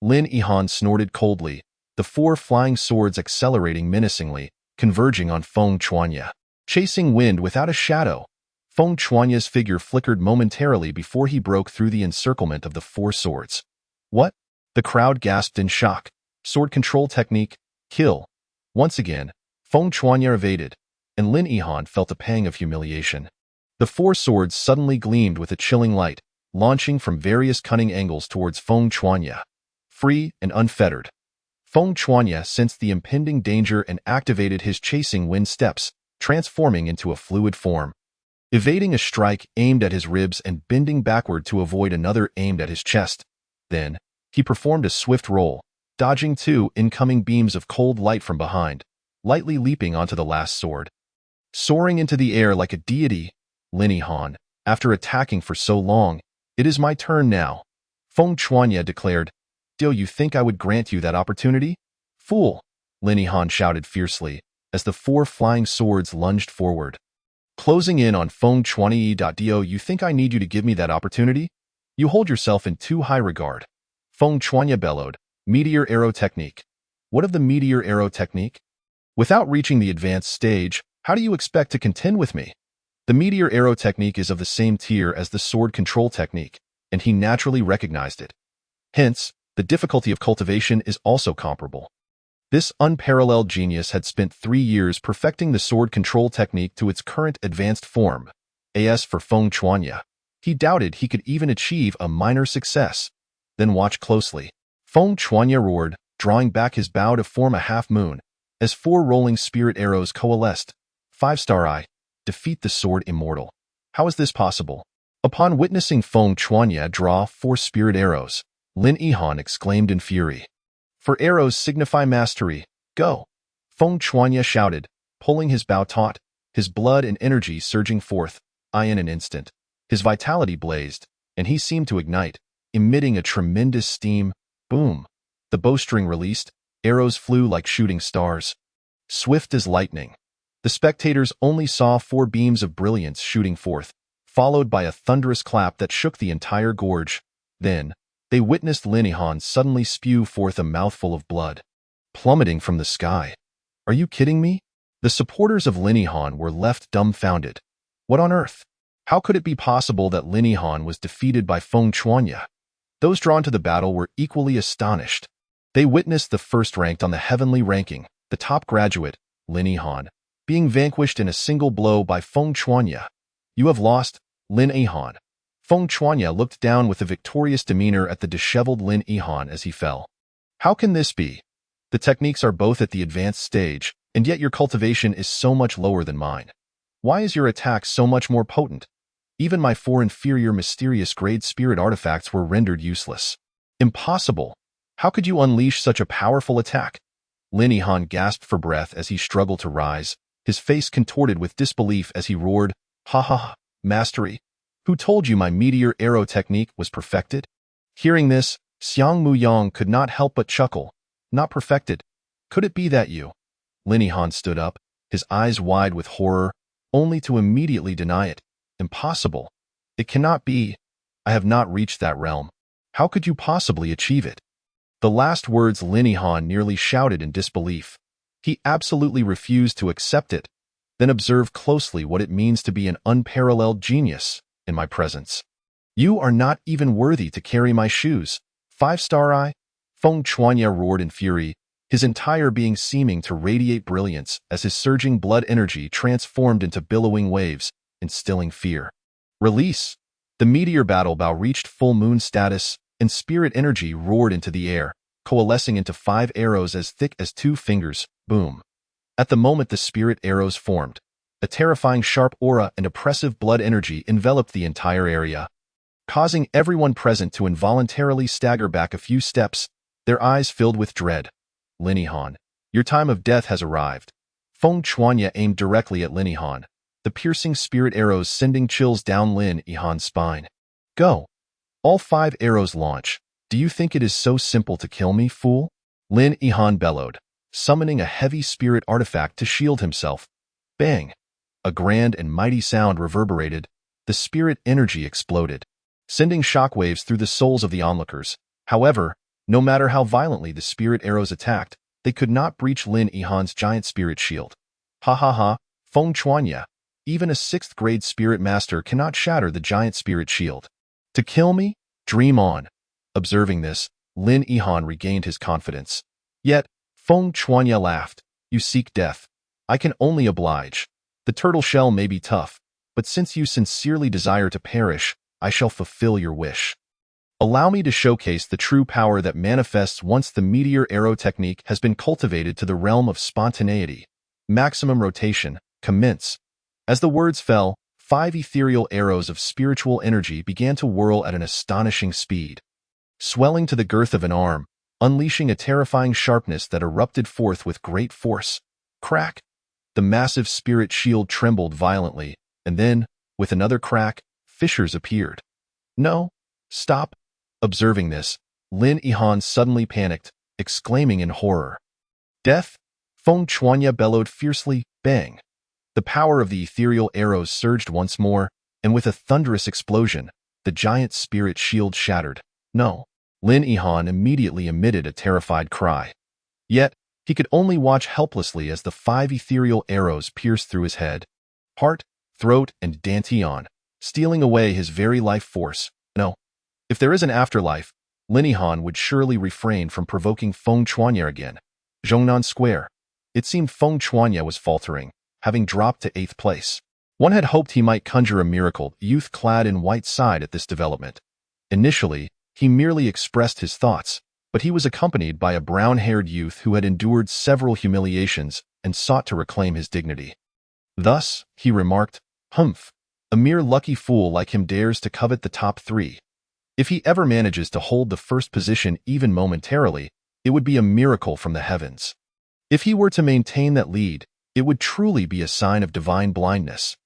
Lin Yihan snorted coldly, the 4 flying swords accelerating menacingly, converging on Feng Chuanya. Chasing wind without a shadow, Feng Chuanya's figure flickered momentarily before he broke through the encirclement of the 4 swords. What? The crowd gasped in shock. Sword control technique, kill. Once again, Feng Chuanya evaded, and Lin Yihan felt a pang of humiliation. The 4 swords suddenly gleamed with a chilling light, launching from various cunning angles towards Feng Chuanya. Free and unfettered, Feng Chuanya sensed the impending danger and activated his chasing wind steps, transforming into a fluid form. Evading a strike aimed at his ribs and bending backward to avoid another aimed at his chest. Then, he performed a swift roll, dodging 2 incoming beams of cold light from behind, lightly leaping onto the last sword. Soaring into the air like a deity, Lin Yihan, after attacking for so long, it is my turn now. Feng Chuanya declared. Do you think I would grant you that opportunity? Fool! Lin Yihan shouted fiercely, as the 4 flying swords lunged forward. Closing in on Feng Chuanya. Do you think I need you to give me that opportunity? You hold yourself in too high regard. Feng Chuanya bellowed. Meteor arrow technique. What of the meteor arrow technique? Without reaching the advanced stage, how do you expect to contend with me? The meteor arrow technique is of the same tier as the sword control technique, and he naturally recognized it. Hence, the difficulty of cultivation is also comparable. This unparalleled genius had spent 3 years perfecting the sword control technique to its current advanced form. As for Feng Chuanya, he doubted he could even achieve a minor success. Then watch closely. Feng Chuanya roared, drawing back his bow to form a half-moon, as 4 rolling spirit arrows coalesced. 5-star eye. Defeat the sword immortal. How is this possible? Upon witnessing Feng Chuanya draw 4 spirit arrows, Lin Yihan exclaimed in fury. For arrows signify mastery. Go! Feng Chuanya shouted, pulling his bow taut, his blood and energy surging forth. In an instant, his vitality blazed, and he seemed to ignite, emitting a tremendous steam. Boom! The bowstring released, arrows flew like shooting stars. swift as lightning. The spectators only saw 4 beams of brilliance shooting forth, followed by a thunderous clap that shook the entire gorge. Then, they witnessed Lin Yihan suddenly spew forth a mouthful of blood, plummeting from the sky. Are you kidding me? The supporters of Lin Yihan were left dumbfounded. What on earth? How could it be possible that Lin Yihan was defeated by Feng Chuanya? Those drawn to the battle were equally astonished. They witnessed the first ranked on the heavenly ranking, the top graduate, Lin Yihan, being vanquished in a single blow by Feng Chuanya. You have lost, Lin Yihan. Feng Chuanya looked down with a victorious demeanor at the disheveled Lin Yihan as he fell. How can this be? The techniques are both at the advanced stage, and yet your cultivation is so much lower than mine. Why is your attack so much more potent? Even my 4 inferior mysterious grade spirit artifacts were rendered useless. Impossible! How could you unleash such a powerful attack? Lin Yihan gasped for breath as he struggled to rise, his face contorted with disbelief as he roared, "Ha ha ha, mastery! Who told you my meteor arrow technique was perfected?" Hearing this, Xiang Muyang could not help but chuckle. Not perfected? Could it be that you? Lin Yihan stood up, his eyes wide with horror, only to immediately deny it. Impossible. It cannot be. I have not reached that realm. How could you possibly achieve it? The last words Lin Yihan nearly shouted in disbelief. He absolutely refused to accept it. Then observe closely what it means to be an unparalleled genius in my presence. You are not even worthy to carry my shoes. 5-star eye? Feng Chuanya roared in fury, his entire being seeming to radiate brilliance as his surging blood energy transformed into billowing waves, instilling fear. Release! The meteor battle bow reached full moon status, and spirit energy roared into the air, coalescing into 5 arrows as thick as 2 fingers. Boom! At the moment the spirit arrows formed, a terrifying sharp aura and oppressive blood energy enveloped the entire area, causing everyone present to involuntarily stagger back a few steps, their eyes filled with dread. Lin Yihan, your time of death has arrived. Feng Chuanya aimed directly at Lin Yihan, the piercing spirit arrows sending chills down Lin Yihan's spine. Go! All 5 arrows launch. Do you think it is so simple to kill me, fool? Lin Yihan bellowed, summoning a heavy spirit artifact to shield himself. Bang! A grand and mighty sound reverberated. The spirit energy exploded, sending shockwaves through the souls of the onlookers. However, no matter how violently the spirit arrows attacked, they could not breach Lin Yihan's giant spirit shield. Ha ha ha, Feng Chuanya. Even a 6th grade spirit master cannot shatter the giant spirit shield. To kill me? Dream on. Observing this, Lin Yihan regained his confidence. Yet, Feng Chuanya laughed. You seek death. I can only oblige. The turtle shell may be tough, but since you sincerely desire to perish, I shall fulfill your wish. Allow me to showcase the true power that manifests once the meteor arrow technique has been cultivated to the realm of spontaneity. Maximum rotation, commence. As the words fell, 5 ethereal arrows of spiritual energy began to whirl at an astonishing speed, swelling to the girth of an arm, unleashing a terrifying sharpness that erupted forth with great force. Crack! The massive spirit shield trembled violently, and then, with another crack, fissures appeared. No! Stop! Observing this, Lin Yihan suddenly panicked, exclaiming in horror. Death? Feng Chuanya bellowed fiercely. Bang! The power of the ethereal arrows surged once more, and with a thunderous explosion, the giant spirit shield shattered. No! Lin Yihan immediately emitted a terrified cry. Yet, he could only watch helplessly as the 5 ethereal arrows pierced through his head, heart, throat, and dantian, stealing away his very life force. No. If there is an afterlife, Lin Yihan would surely refrain from provoking Feng Chuanya again. Zhongnan Square. It seemed Feng Chuanya was faltering, having dropped to 8th place. One had hoped he might conjure a miracle youth clad in white side at this development. Initially, he merely expressed his thoughts, but he was accompanied by a brown-haired youth who had endured several humiliations and sought to reclaim his dignity. Thus, he remarked, "Humph, a mere lucky fool like him dares to covet the top 3. If he ever manages to hold the first position even momentarily, it would be a miracle from the heavens. If he were to maintain that lead, it would truly be a sign of divine blindness."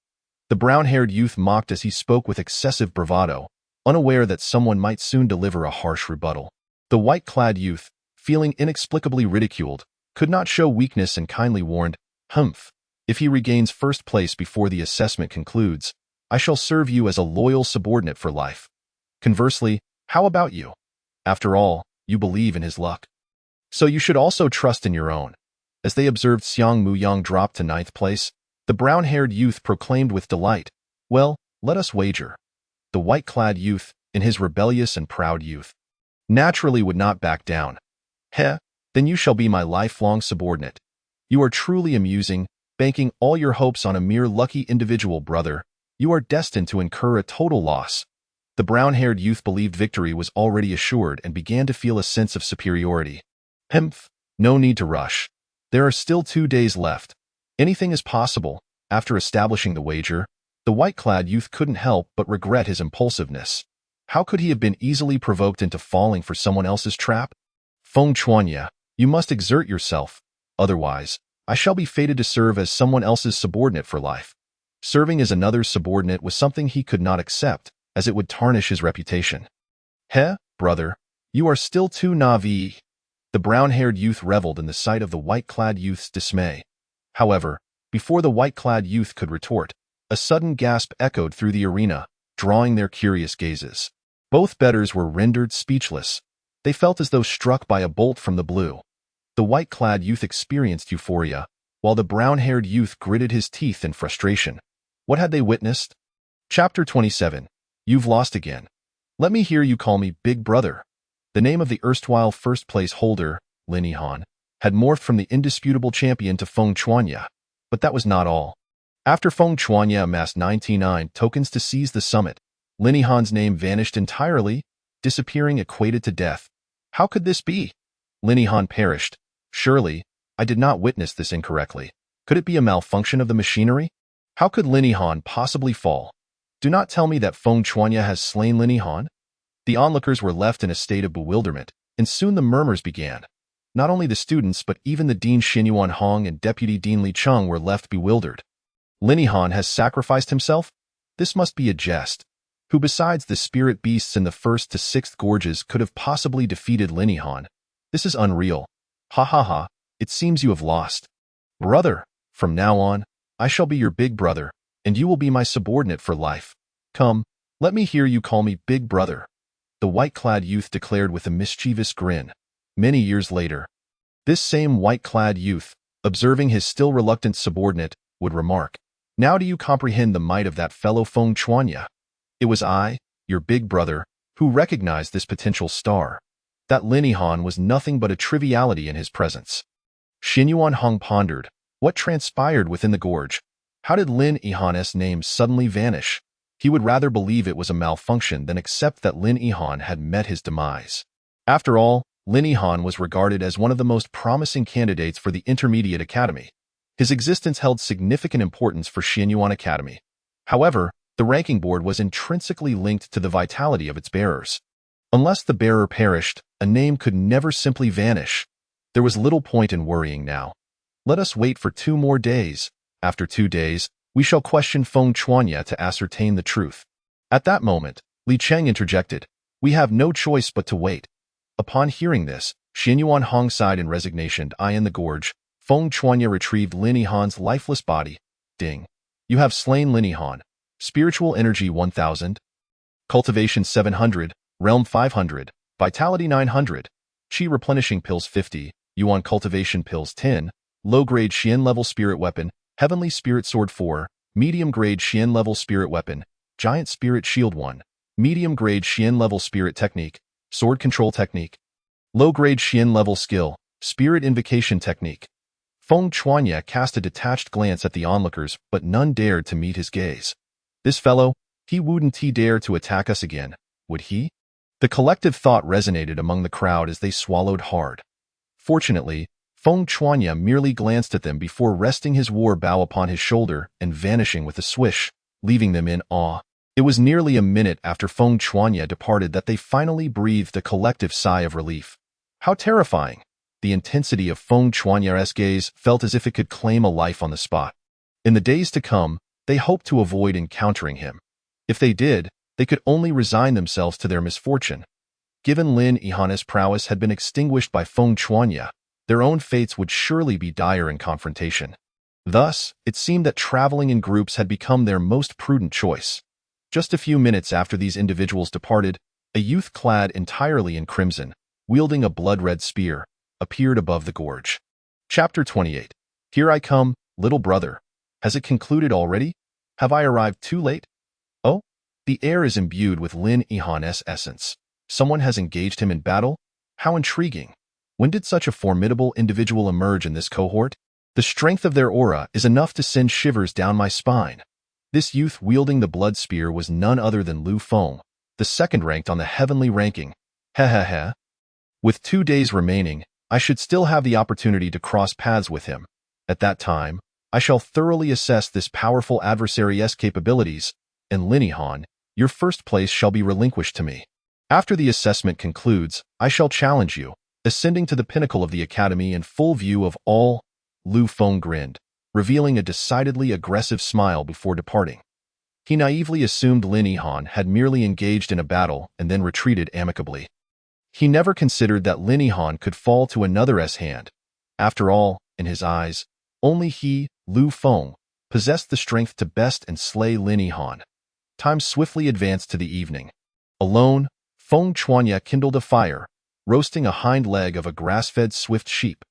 The brown-haired youth mocked as he spoke with excessive bravado, unaware that someone might soon deliver a harsh rebuttal. The white-clad youth, feeling inexplicably ridiculed, could not show weakness and kindly warned, "Humph, if he regains first place before the assessment concludes, I shall serve you as a loyal subordinate for life. Conversely, how about you? After all, you believe in his luck. So you should also trust in your own." As they observed Xiang Muyang drop to ninth place, the brown-haired youth proclaimed with delight, "Well, let us wager." The white-clad youth, in his rebellious and proud youth, naturally would not back down. "Heh, then you shall be my lifelong subordinate. You are truly amusing, banking all your hopes on a mere lucky individual, brother. You are destined to incur a total loss." The brown-haired youth believed victory was already assured and began to feel a sense of superiority. "Humph, no need to rush. There are still 2 days left. Anything is possible." After establishing the wager, the white-clad youth couldn't help but regret his impulsiveness. How could he have been easily provoked into falling for someone else's trap? "Feng Chuanya, you must exert yourself. Otherwise, I shall be fated to serve as someone else's subordinate for life." Serving as another's subordinate was something he could not accept, as it would tarnish his reputation. "Heh, brother, you are still too naive." The brown-haired youth reveled in the sight of the white-clad youth's dismay. However, before the white-clad youth could retort, a sudden gasp echoed through the arena, drawing their curious gazes. Both bettors were rendered speechless. They felt as though struck by a bolt from the blue. The white-clad youth experienced euphoria, while the brown-haired youth gritted his teeth in frustration. What had they witnessed? Chapter 27. You've lost again. Let me hear you call me Big Brother. The name of the erstwhile first-place holder, Lin Yihan, had morphed from the indisputable champion to Feng Chuanya. But that was not all. After Feng Chuanya amassed 99 tokens to seize the summit, Lin Yihan's name vanished entirely, disappearing equated to death. How could this be? Lin Yihan perished. Surely, I did not witness this incorrectly. Could it be a malfunction of the machinery? How could Lin Yihan possibly fall? Do not tell me that Feng Chuanya has slain Lin Yihan? The onlookers were left in a state of bewilderment, and soon the murmurs began. Not only the students but even the Dean Xinyuan Hong and Deputy Dean Li Cheng were left bewildered. Lin Yihan has sacrificed himself? This must be a jest. Who besides the spirit beasts in the 1st to 6th gorges could have possibly defeated Lin Yihan? This is unreal. Ha ha ha, it seems you have lost. Brother, from now on, I shall be your big brother, and you will be my subordinate for life. Come, let me hear you call me Big Brother. The white-clad youth declared with a mischievous grin. Many years later, this same white-clad youth, observing his still reluctant subordinate, would remark, "Now do you comprehend the might of that fellow Feng Chuanya? It was I, your big brother, who recognized this potential star. That Lin Yihan was nothing but a triviality in his presence." Xinyuan Hong pondered. What transpired within the gorge? How did Lin Yihan's name suddenly vanish? He would rather believe it was a malfunction than accept that Lin Yihan had met his demise. After all, Lin Yihan was regarded as one of the most promising candidates for the Intermediate Academy. His existence held significant importance for Xinyuan Academy. However, the ranking board was intrinsically linked to the vitality of its bearers. Unless the bearer perished, a name could never simply vanish. There was little point in worrying now. Let us wait for 2 more days. After 2 days, we shall question Feng Chuanya to ascertain the truth. At that moment, Li Cheng interjected, "We have no choice but to wait." Upon hearing this, Xinyuan Hong sighed in resignation. In the gorge, Feng Chuanya retrieved Lin Yihan's lifeless body. Ding. You have slain Lin Yihan. Spiritual energy 1000. Cultivation 700. Realm 500. Vitality 900. Qi replenishing pills 50. Yuan cultivation pills 10. Low-grade Xian level spirit weapon. Heavenly spirit sword 4. Medium-grade Xian level spirit weapon. Giant spirit shield 1. Medium-grade Xian level spirit technique. Sword control technique. Low-grade Xian level skill. Spirit invocation technique. Feng Chuanya cast a detached glance at the onlookers, but none dared to meet his gaze. This fellow, he wouldn't dare to attack us again, would he? The collective thought resonated among the crowd as they swallowed hard. Fortunately, Feng Chuanya merely glanced at them before resting his war bow upon his shoulder and vanishing with a swish, leaving them in awe. It was nearly a minute after Feng Chuanya departed that they finally breathed a collective sigh of relief. How terrifying! The intensity of Feng Chuanya's gaze felt as if it could claim a life on the spot. In the days to come, they hoped to avoid encountering him. If they did, they could only resign themselves to their misfortune. Given Lin Yihan's prowess had been extinguished by Feng Chuanya, their own fates would surely be dire in confrontation. Thus, it seemed that traveling in groups had become their most prudent choice. Just a few minutes after these individuals departed, a youth clad entirely in crimson, wielding a blood-red spear, appeared above the gorge. Chapter 28. Here I come, little brother. Has it concluded already? Have I arrived too late? Oh, the air is imbued with Lin Yihan's essence. Someone has engaged him in battle? How intriguing. When did such a formidable individual emerge in this cohort? The strength of their aura is enough to send shivers down my spine. This youth wielding the blood spear was none other than Lu Feng, the second ranked on the heavenly ranking. Heh. With 2 days remaining, I should still have the opportunity to cross paths with him. At that time, I shall thoroughly assess this powerful adversary's capabilities, and Lin Yihan, your first place shall be relinquished to me. After the assessment concludes, I shall challenge you, ascending to the pinnacle of the academy in full view of all. Lu Feng grinned, revealing a decidedly aggressive smile before departing. He naively assumed Lin Yihan had merely engaged in a battle and then retreated amicably. He never considered that Lin Yihan could fall to another's hand. After all, in his eyes, only he, Lu Feng, possessed the strength to best and slay Lin Yihan. Time swiftly advanced to the evening. Alone, Feng Chuanya kindled a fire, roasting a hind leg of a grass-fed swift sheep.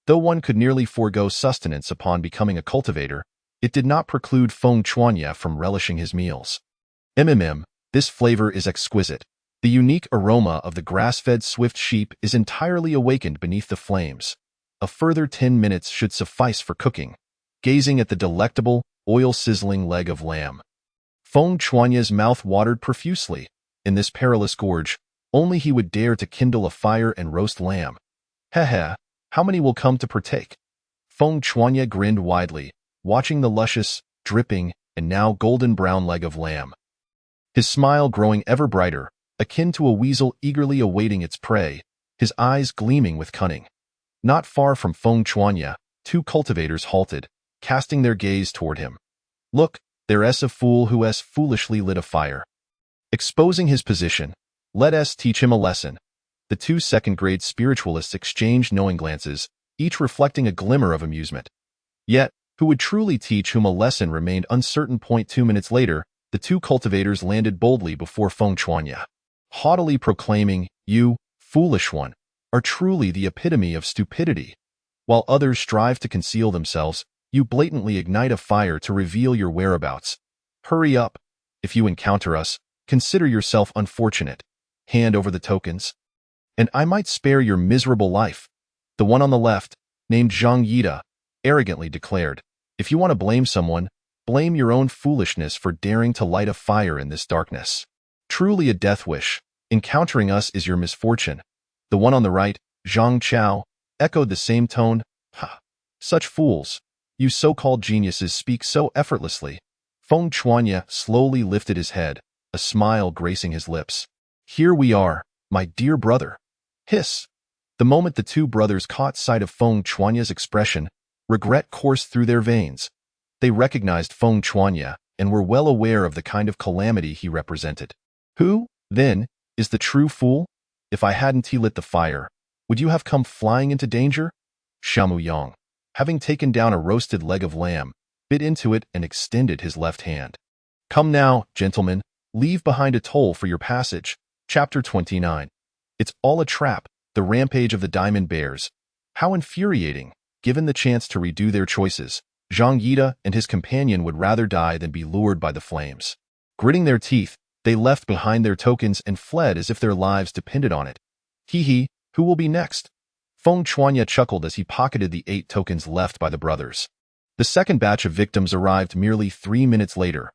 Though one could nearly forego sustenance upon becoming a cultivator, it did not preclude Feng Chuanya from relishing his meals. This flavor is exquisite. The unique aroma of the grass-fed swift sheep is entirely awakened beneath the flames. A further 10 minutes should suffice for cooking, gazing at the delectable, oil-sizzling leg of lamb. Feng Chuanya's mouth watered profusely. In this perilous gorge, only he would dare to kindle a fire and roast lamb. Heh. How many will come to partake? Feng Chuanya grinned widely, watching the luscious, dripping, and now golden-brown leg of lamb. His smile growing ever brighter, akin to a weasel eagerly awaiting its prey, his eyes gleaming with cunning. Not far from Feng Chuanya, 2 cultivators halted, casting their gaze toward him. Look, there's a fool who has foolishly lit a fire. Exposing his position, let us teach him a lesson. The 2 second-grade spiritualists exchanged knowing glances, each reflecting a glimmer of amusement. Yet, who would truly teach whom a lesson remained uncertain. 2 minutes later, the 2 cultivators landed boldly before Feng Chuanya, haughtily proclaiming, "You, foolish one, are truly the epitome of stupidity. While others strive to conceal themselves, you blatantly ignite a fire to reveal your whereabouts. Hurry up. If you encounter us, consider yourself unfortunate. Hand over the tokens, and I might spare your miserable life." The one on the left, named Zhang Yida, arrogantly declared, "If you want to blame someone, blame your own foolishness for daring to light a fire in this darkness. Truly a death wish. Encountering us is your misfortune." The one on the right, Zhang Chao, echoed the same tone. "Ha! Such fools. You so-called geniuses speak so effortlessly." Feng Chuanya slowly lifted his head, a smile gracing his lips. "Here we are, my dear brother." Hiss! The moment the 2 brothers caught sight of Feng Chuanya's expression, regret coursed through their veins. They recognized Feng Chuanya and were well aware of the kind of calamity he represented. Who, then, is the true fool? If I hadn't lit the fire, would you have come flying into danger? Shamu Yang, having taken down a roasted leg of lamb, bit into it and extended his left hand. "Come now, gentlemen, leave behind a toll for your passage." Chapter 29. It's all a trap, the rampage of the Diamond Bears. How infuriating, given the chance to redo their choices. Zhang Yida and his companion would rather die than be lured by the flames. Gritting their teeth, they left behind their tokens and fled as if their lives depended on it. Hee, who will be next? Feng Chuanya chuckled as he pocketed the 8 tokens left by the brothers. The second batch of victims arrived merely 3 minutes later.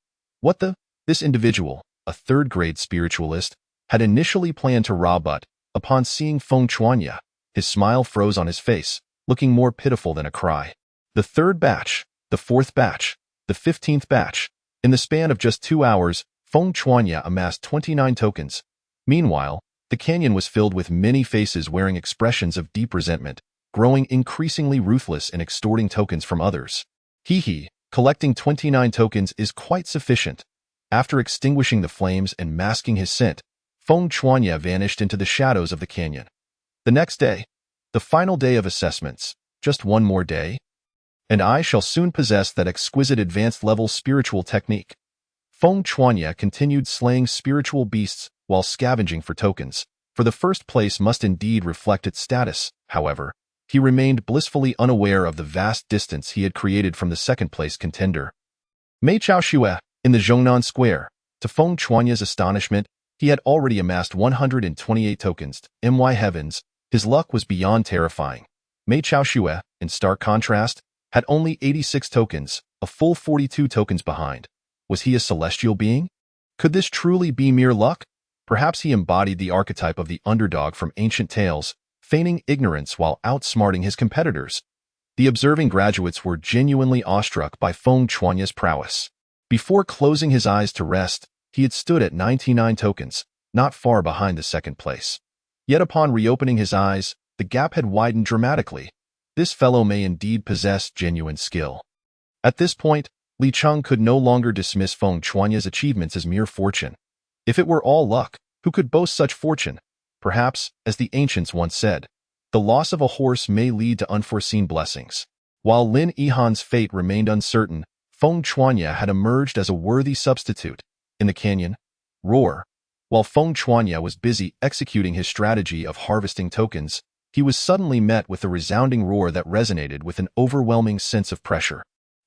This individual, a 3rd-grade spiritualist, had initially planned to rob, but, upon seeing Feng Chuanya, his smile froze on his face, looking more pitiful than a cry. The 3rd batch, the 4th batch, the 15th batch. In the span of just 2 hours, Feng Chuanya amassed 29 tokens. Meanwhile, the canyon was filled with many faces wearing expressions of deep resentment, growing increasingly ruthless and extorting tokens from others. Collecting 29 tokens is quite sufficient. After extinguishing the flames and masking his scent, Feng Chuanya vanished into the shadows of the canyon. The next day, The final day of assessments. Just one more day? And I shall soon possess that exquisite advanced-level spiritual technique. Feng Chuanya continued slaying spiritual beasts while scavenging for tokens. For the first place must indeed reflect its status, however. He remained blissfully unaware of the vast distance he had created from the second-place contender. Mei Chaoxue, in the Zhongnan Square. To Feng Chuanya's astonishment, he had already amassed 128 tokens. My heavens, his luck was beyond terrifying. Mei Chaoxue, in stark contrast, had only 86 tokens, a full 42 tokens behind. Was he a celestial being? Could this truly be mere luck? Perhaps he embodied the archetype of the underdog from ancient tales, feigning ignorance while outsmarting his competitors. The observing graduates were genuinely awestruck by Feng Chuanya's prowess. Before closing his eyes to rest, he had stood at 99 tokens, not far behind the second place. Yet upon reopening his eyes, the gap had widened dramatically. This fellow may indeed possess genuine skill. At this point, Li Cheng could no longer dismiss Feng Chuanya's achievements as mere fortune. If it were all luck, who could boast such fortune? Perhaps, as the ancients once said, the loss of a horse may lead to unforeseen blessings. While Lin Yihan's fate remained uncertain, Feng Chuanya had emerged as a worthy substitute. In the canyon, roar. While Feng Chuanya was busy executing his strategy of harvesting tokens, he was suddenly met with a resounding roar that resonated with an overwhelming sense of pressure.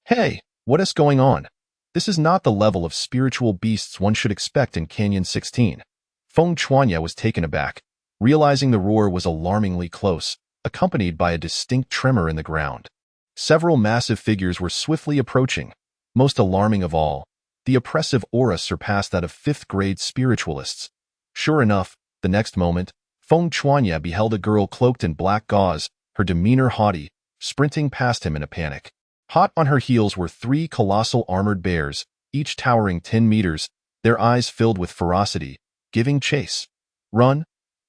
Hey, what is going on? This is not the level of spiritual beasts one should expect in Canyon 16. Feng Chuanya was taken aback, realizing the roar was alarmingly close, accompanied by a distinct tremor in the ground. Several massive figures were swiftly approaching. Most alarming of all, the oppressive aura surpassed that of fifth-grade spiritualists. Sure enough, the next moment, Feng Chuanya beheld a girl cloaked in black gauze, her demeanor haughty, sprinting past him in a panic. Hot on her heels were 3 colossal armored bears, each towering 10 meters, their eyes filled with ferocity, giving chase. Run!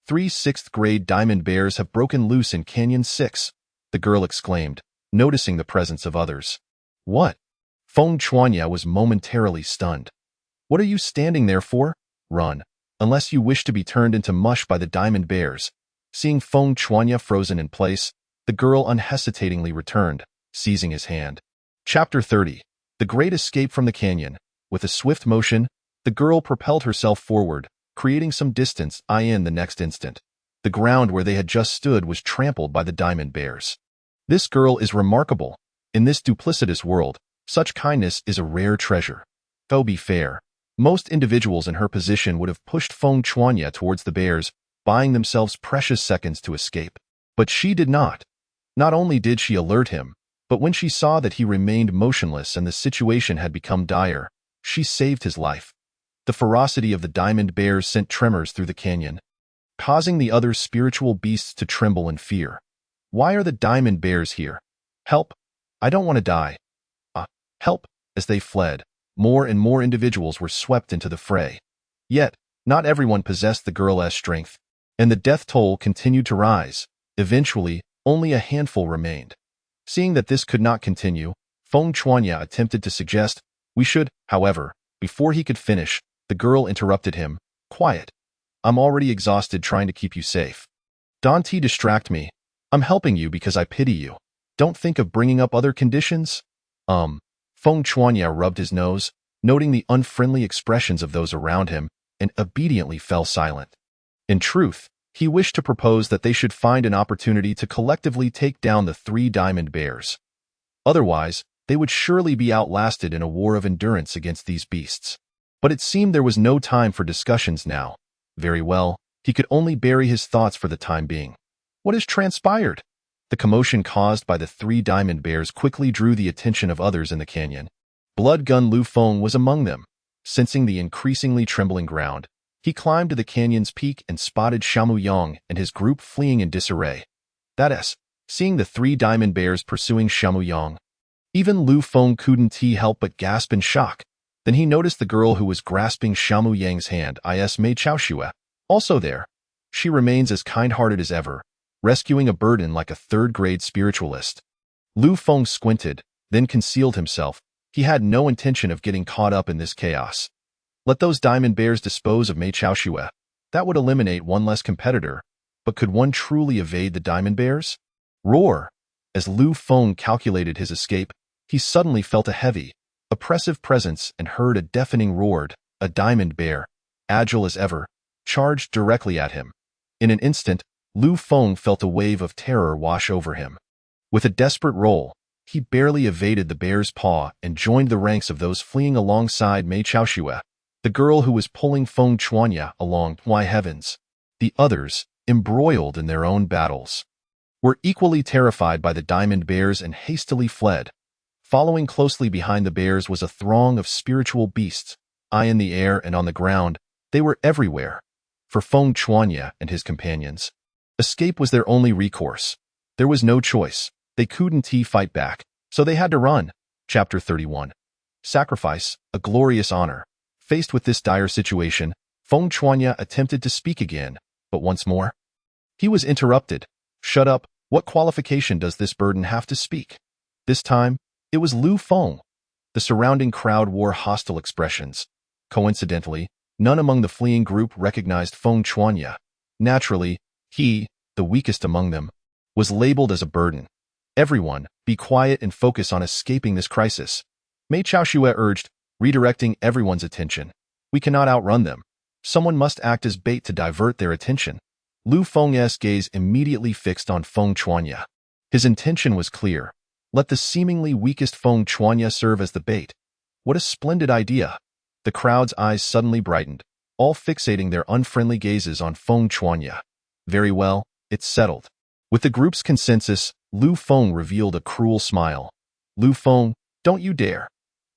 3 sixth-grade diamond bears have broken loose in Canyon 6, the girl exclaimed, noticing the presence of others. What? Feng Chuanya was momentarily stunned. What are you standing there for? Run, unless you wish to be turned into mush by the diamond bears. Seeing Feng Chuanya frozen in place, the girl unhesitatingly returned, seizing his hand. Chapter 30. The Great Escape from the Canyon. With a swift motion, the girl propelled herself forward, creating some distance in the next instant. The ground where they had just stood was trampled by the diamond bears. This girl is remarkable. In this duplicitous world, such kindness is a rare treasure. To be fair, most individuals in her position would have pushed Feng Chuanya towards the bears, buying themselves precious seconds to escape. But she did not. Not only did she alert him, but when she saw that he remained motionless and the situation had become dire, she saved his life. The ferocity of the diamond bears sent tremors through the canyon, causing the other spiritual beasts to tremble in fear. Why are the diamond bears here? Help! I don't want to die. Help! As they fled, more and more individuals were swept into the fray. Yet, not everyone possessed the girl's strength, and the death toll continued to rise. Eventually, only a handful remained. Seeing that this could not continue, Feng Chuanya attempted to suggest, we should, however, before he could finish, the girl interrupted him, quiet. I'm already exhausted trying to keep you safe. Don't distract me. I'm helping you because I pity you. Don't think of bringing up other conditions. Feng Chuanya rubbed his nose, noting the unfriendly expressions of those around him, and obediently fell silent. In truth, he wished to propose that they should find an opportunity to collectively take down the 3 diamond bears. Otherwise, they would surely be outlasted in a war of endurance against these beasts. But it seemed there was no time for discussions now. Very well, he could only bury his thoughts for the time being. What has transpired? The commotion caused by the 3 diamond bears quickly drew the attention of others in the canyon. Blood Gun Lu Feng was among them. Sensing the increasingly trembling ground, he climbed to the canyon's peak and spotted Shamu Yang and his group fleeing in disarray. That is, seeing the 3 diamond bears pursuing Shamu Yang. Even Lu Feng couldn't help but gasp in shock. Then he noticed the girl who was grasping Shamu Yang's hand, Mei Chaoxue, also there. She remains as kind-hearted as ever, rescuing a burden like a third-grade spiritualist. Lu Feng squinted, then concealed himself. He had no intention of getting caught up in this chaos. Let those diamond bears dispose of Mei Chaoxue. That would eliminate one less competitor. But could one truly evade the diamond bears? Roar! As Lu Feng calculated his escape, he suddenly felt a heavy, oppressive presence and heard a deafening roar. A diamond bear, agile as ever, charged directly at him. In an instant, Lu Feng felt a wave of terror wash over him. With a desperate roll, he barely evaded the bear's paw and joined the ranks of those fleeing alongside Mei Chaoxue, the girl who was pulling Feng Chuanya along. Why heavens! The others, embroiled in their own battles, were equally terrified by the diamond bears and hastily fled. Following closely behind the bears was a throng of spiritual beasts, eye in the air and on the ground. They were everywhere. For Feng Chuanya and his companions, escape was their only recourse. There was no choice. They couldn't fight back, so they had to run. Chapter 31. Sacrifice, a glorious honor. Faced with this dire situation, Feng Chuanya attempted to speak again, but once more, he was interrupted. Shut up, what qualification does this burden have to speak? This time, it was Lu Feng. The surrounding crowd wore hostile expressions. Coincidentally, none among the fleeing group recognized Feng Chuanya. Naturally, he, the weakest among them, was labeled as a burden. Everyone, be quiet and focus on escaping this crisis. Mei Chaoxue urged, redirecting everyone's attention. We cannot outrun them. Someone must act as bait to divert their attention. Lu Feng's gaze immediately fixed on Feng Chuanya. His intention was clear. Let the seemingly weakest Feng Chuanya serve as the bait. What a splendid idea! The crowd's eyes suddenly brightened, all fixating their unfriendly gazes on Feng Chuanya. Very well, it's settled. With the group's consensus, Lu Feng revealed a cruel smile. Lu Feng, don't you dare!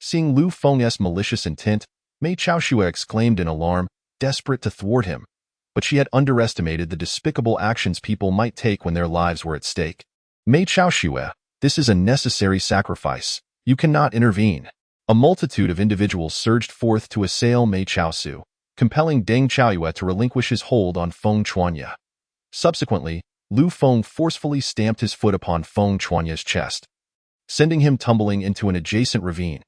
Seeing Lu Feng's malicious intent, Mei Chaoxue exclaimed in alarm, desperate to thwart him. But she had underestimated the despicable actions people might take when their lives were at stake. Mei Chaoxue, this is a necessary sacrifice. You cannot intervene. A multitude of individuals surged forth to assail Mei Chaoxue, compelling Deng Chaoyue to relinquish his hold on Feng Chuanya. Subsequently, Lu Feng forcefully stamped his foot upon Feng Chuanya's chest, sending him tumbling into an adjacent ravine.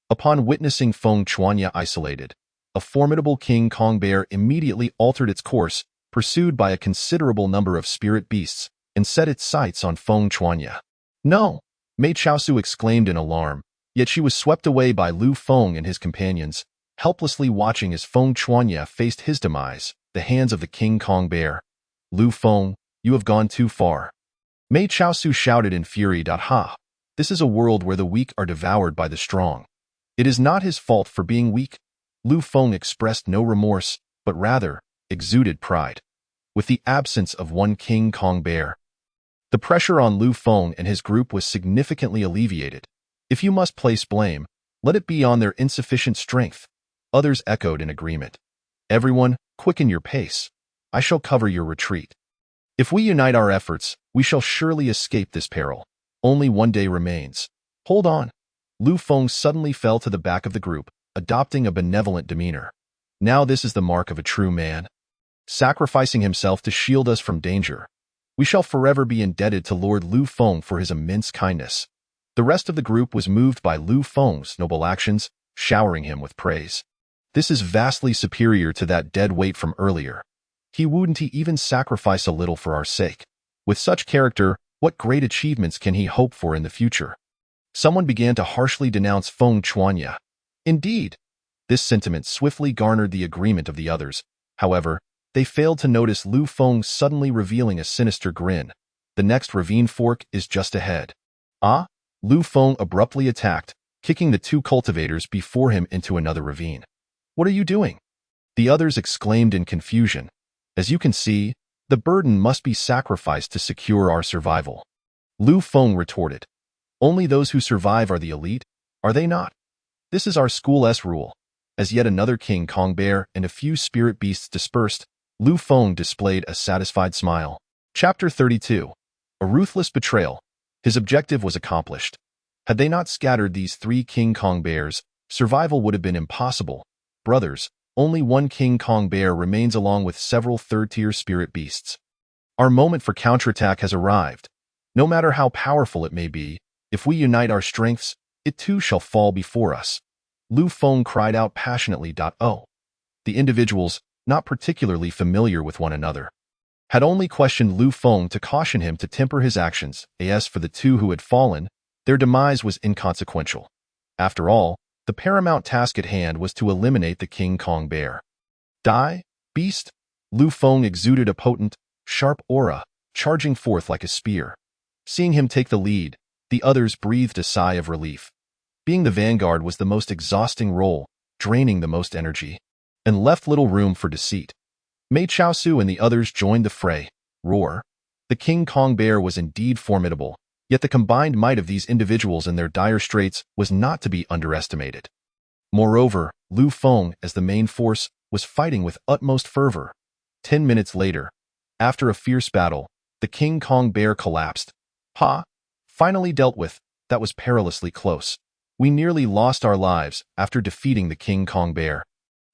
Upon witnessing Feng Chuanya isolated, a formidable King Kong bear immediately altered its course, pursued by a considerable number of spirit beasts, and set its sights on Feng Chuanya. No! Mei Chaoxue exclaimed in alarm, yet she was swept away by Lu Feng and his companions, helplessly watching as Feng Chuanya faced his demise, the hands of the King Kong bear. Lu Feng, you have gone too far. Mei Chaoxue shouted in fury. Ha! This is a world where the weak are devoured by the strong. It is not his fault for being weak. Lu Feng expressed no remorse, but rather exuded pride. With the absence of one King Kong bear, the pressure on Lu Feng and his group was significantly alleviated. If you must place blame, let it be on their insufficient strength. Others echoed in agreement. Everyone, quicken your pace. I shall cover your retreat. If we unite our efforts, we shall surely escape this peril. Only one day remains. Hold on. Lu Feng suddenly fell to the back of the group, adopting a benevolent demeanor. Now this is the mark of a true man, sacrificing himself to shield us from danger. We shall forever be indebted to Lord Lu Feng for his immense kindness. The rest of the group was moved by Lu Feng's noble actions, showering him with praise. This is vastly superior to that dead weight from earlier. He wouldn't even sacrifice a little for our sake. With such character, what great achievements can he hope for in the future? Someone began to harshly denounce Feng Chuanya. Indeed, this sentiment swiftly garnered the agreement of the others. However, they failed to notice Lu Feng suddenly revealing a sinister grin. The next ravine fork is just ahead. Ah? Lu Feng abruptly attacked, kicking the two cultivators before him into another ravine. What are you doing? The others exclaimed in confusion. As you can see, the burden must be sacrificed to secure our survival. Lu Feng retorted. Only those who survive are the elite, are they not? This is our school's rule. As yet another King Kong bear and a few spirit beasts dispersed, Lu Feng displayed a satisfied smile. Chapter 32. A ruthless betrayal. His objective was accomplished. Had they not scattered these three King Kong bears, survival would have been impossible. Brothers, only one King Kong bear remains along with several third-tier spirit beasts. Our moment for counterattack has arrived. No matter how powerful it may be, if we unite our strengths, it too shall fall before us. Lu Feng cried out passionately. Oh. The individuals, not particularly familiar with one another, had only questioned Lu Feng to caution him to temper his actions. As for the two who had fallen, their demise was inconsequential. After all, the paramount task at hand was to eliminate the King Kong bear. Die, beast? Lu Feng exuded a potent, sharp aura, charging forth like a spear. Seeing him take the lead, the others breathed a sigh of relief. Being the vanguard was the most exhausting role, draining the most energy, and left little room for deceit. Mei Chaosu and the others joined the fray. Roar. The King Kong bear was indeed formidable, yet the combined might of these individuals in their dire straits was not to be underestimated. Moreover, Lu Feng, as the main force, was fighting with utmost fervor. 10 minutes later, after a fierce battle, the King Kong bear collapsed. Finally dealt with. That was perilously close. We nearly lost our lives after defeating the King Kong bear.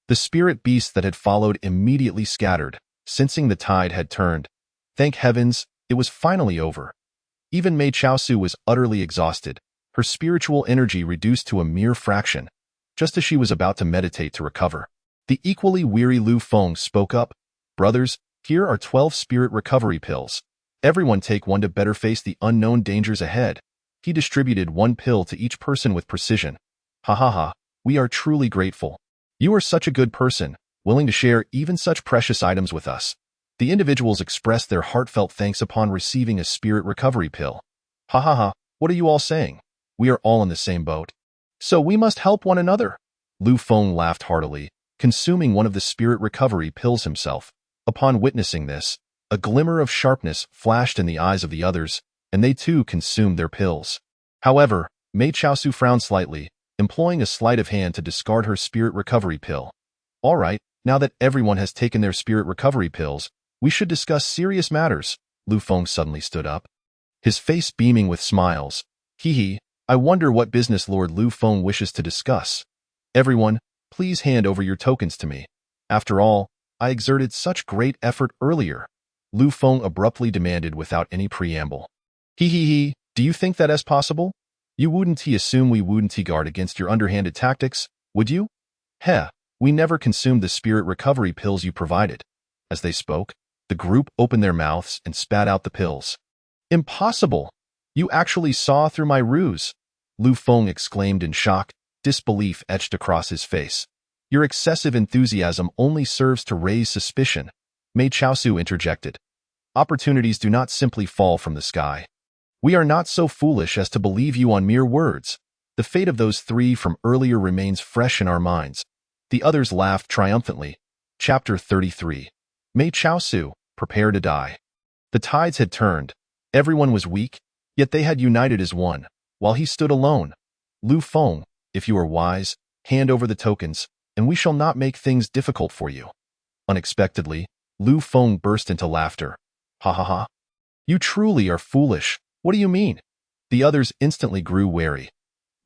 The spirit beasts that had followed immediately scattered, sensing the tide had turned. Thank heavens, it was finally over. Even Mei Chaosu was utterly exhausted, her spiritual energy reduced to a mere fraction, just as she was about to meditate to recover. The equally weary Lu Feng spoke up. Brothers, here are 12 spirit recovery pills. Everyone take one to better face the unknown dangers ahead. He distributed one pill to each person with precision. We are truly grateful. You are such a good person, willing to share even such precious items with us. The individuals expressed their heartfelt thanks upon receiving a spirit recovery pill. What are you all saying? We are all in the same boat. So we must help one another. Lu Feng laughed heartily, consuming one of the spirit recovery pills himself. Upon witnessing this, a glimmer of sharpness flashed in the eyes of the others, and they too consumed their pills. However, Mei Chaosu frowned slightly, employing a sleight of hand to discard her spirit recovery pill. All right, now that everyone has taken their spirit recovery pills, we should discuss serious matters. Lu Feng suddenly stood up, his face beaming with smiles. I wonder what business Lord Lu Feng wishes to discuss. Everyone, please hand over your tokens to me. After all, I exerted such great effort earlier. Lu Feng abruptly demanded without any preamble. Do you think that is possible? You wouldn't assume we wouldn't guard against your underhanded tactics, would you? We never consumed the spirit recovery pills you provided. As they spoke, the group opened their mouths and spat out the pills. Impossible! You actually saw through my ruse! Lu Feng exclaimed in shock, disbelief etched across his face. Your excessive enthusiasm only serves to raise suspicion. Mei Chaosu interjected. Opportunities do not simply fall from the sky. We are not so foolish as to believe you on mere words. The fate of those 3 from earlier remains fresh in our minds. The others laughed triumphantly. Chapter 33. Mei Chaosu, prepare to die. The tides had turned. Everyone was weak, yet they had united as one, while he stood alone. Lu Feng, if you are wise, hand over the tokens, and we shall not make things difficult for you. Unexpectedly, Lu Feng burst into laughter. You truly are foolish. What do you mean? The others instantly grew wary.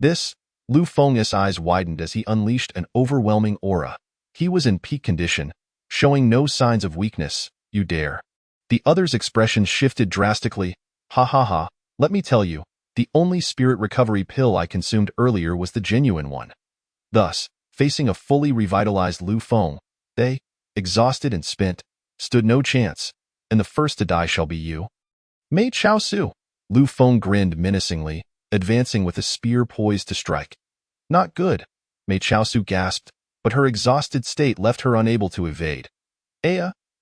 Lu Feng's eyes widened as he unleashed an overwhelming aura. He was in peak condition, showing no signs of weakness. You dare. The others' expressions shifted drastically. Let me tell you, the only spirit recovery pill I consumed earlier was the genuine one. Thus, facing a fully revitalized Lu Feng, they, exhausted and spent, stood no chance, and the first to die shall be you. Mei Chaosu. Lu Feng grinned menacingly, advancing with a spear poised to strike. Not good. Mei Chaosu gasped, but her exhausted state left her unable to evade.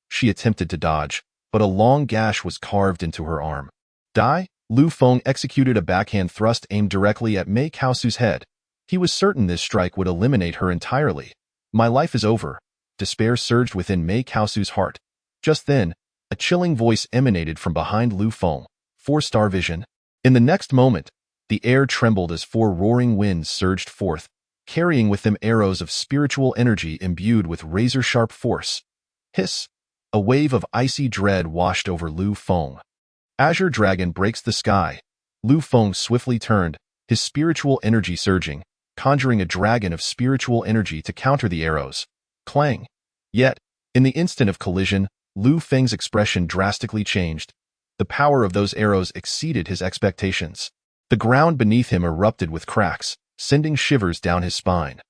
She attempted to dodge, but a long gash was carved into her arm. Die? Lu Feng executed a backhand thrust aimed directly at Mei Chaosu's head. He was certain this strike would eliminate her entirely. My life is over. Despair surged within Mei Chaosu's heart. Just then, a chilling voice emanated from behind Lu Feng. 4-star vision. In the next moment, the air trembled as 4 roaring winds surged forth, carrying with them arrows of spiritual energy imbued with razor-sharp force. Hiss! A wave of icy dread washed over Lu Feng. Azure Dragon breaks the sky. Lu Feng swiftly turned, his spiritual energy surging, conjuring a dragon of spiritual energy to counter the arrows. Clang! Yet, in the instant of collision, Lu Feng's expression drastically changed. The power of those arrows exceeded his expectations. The ground beneath him erupted with cracks, sending shivers down his spine.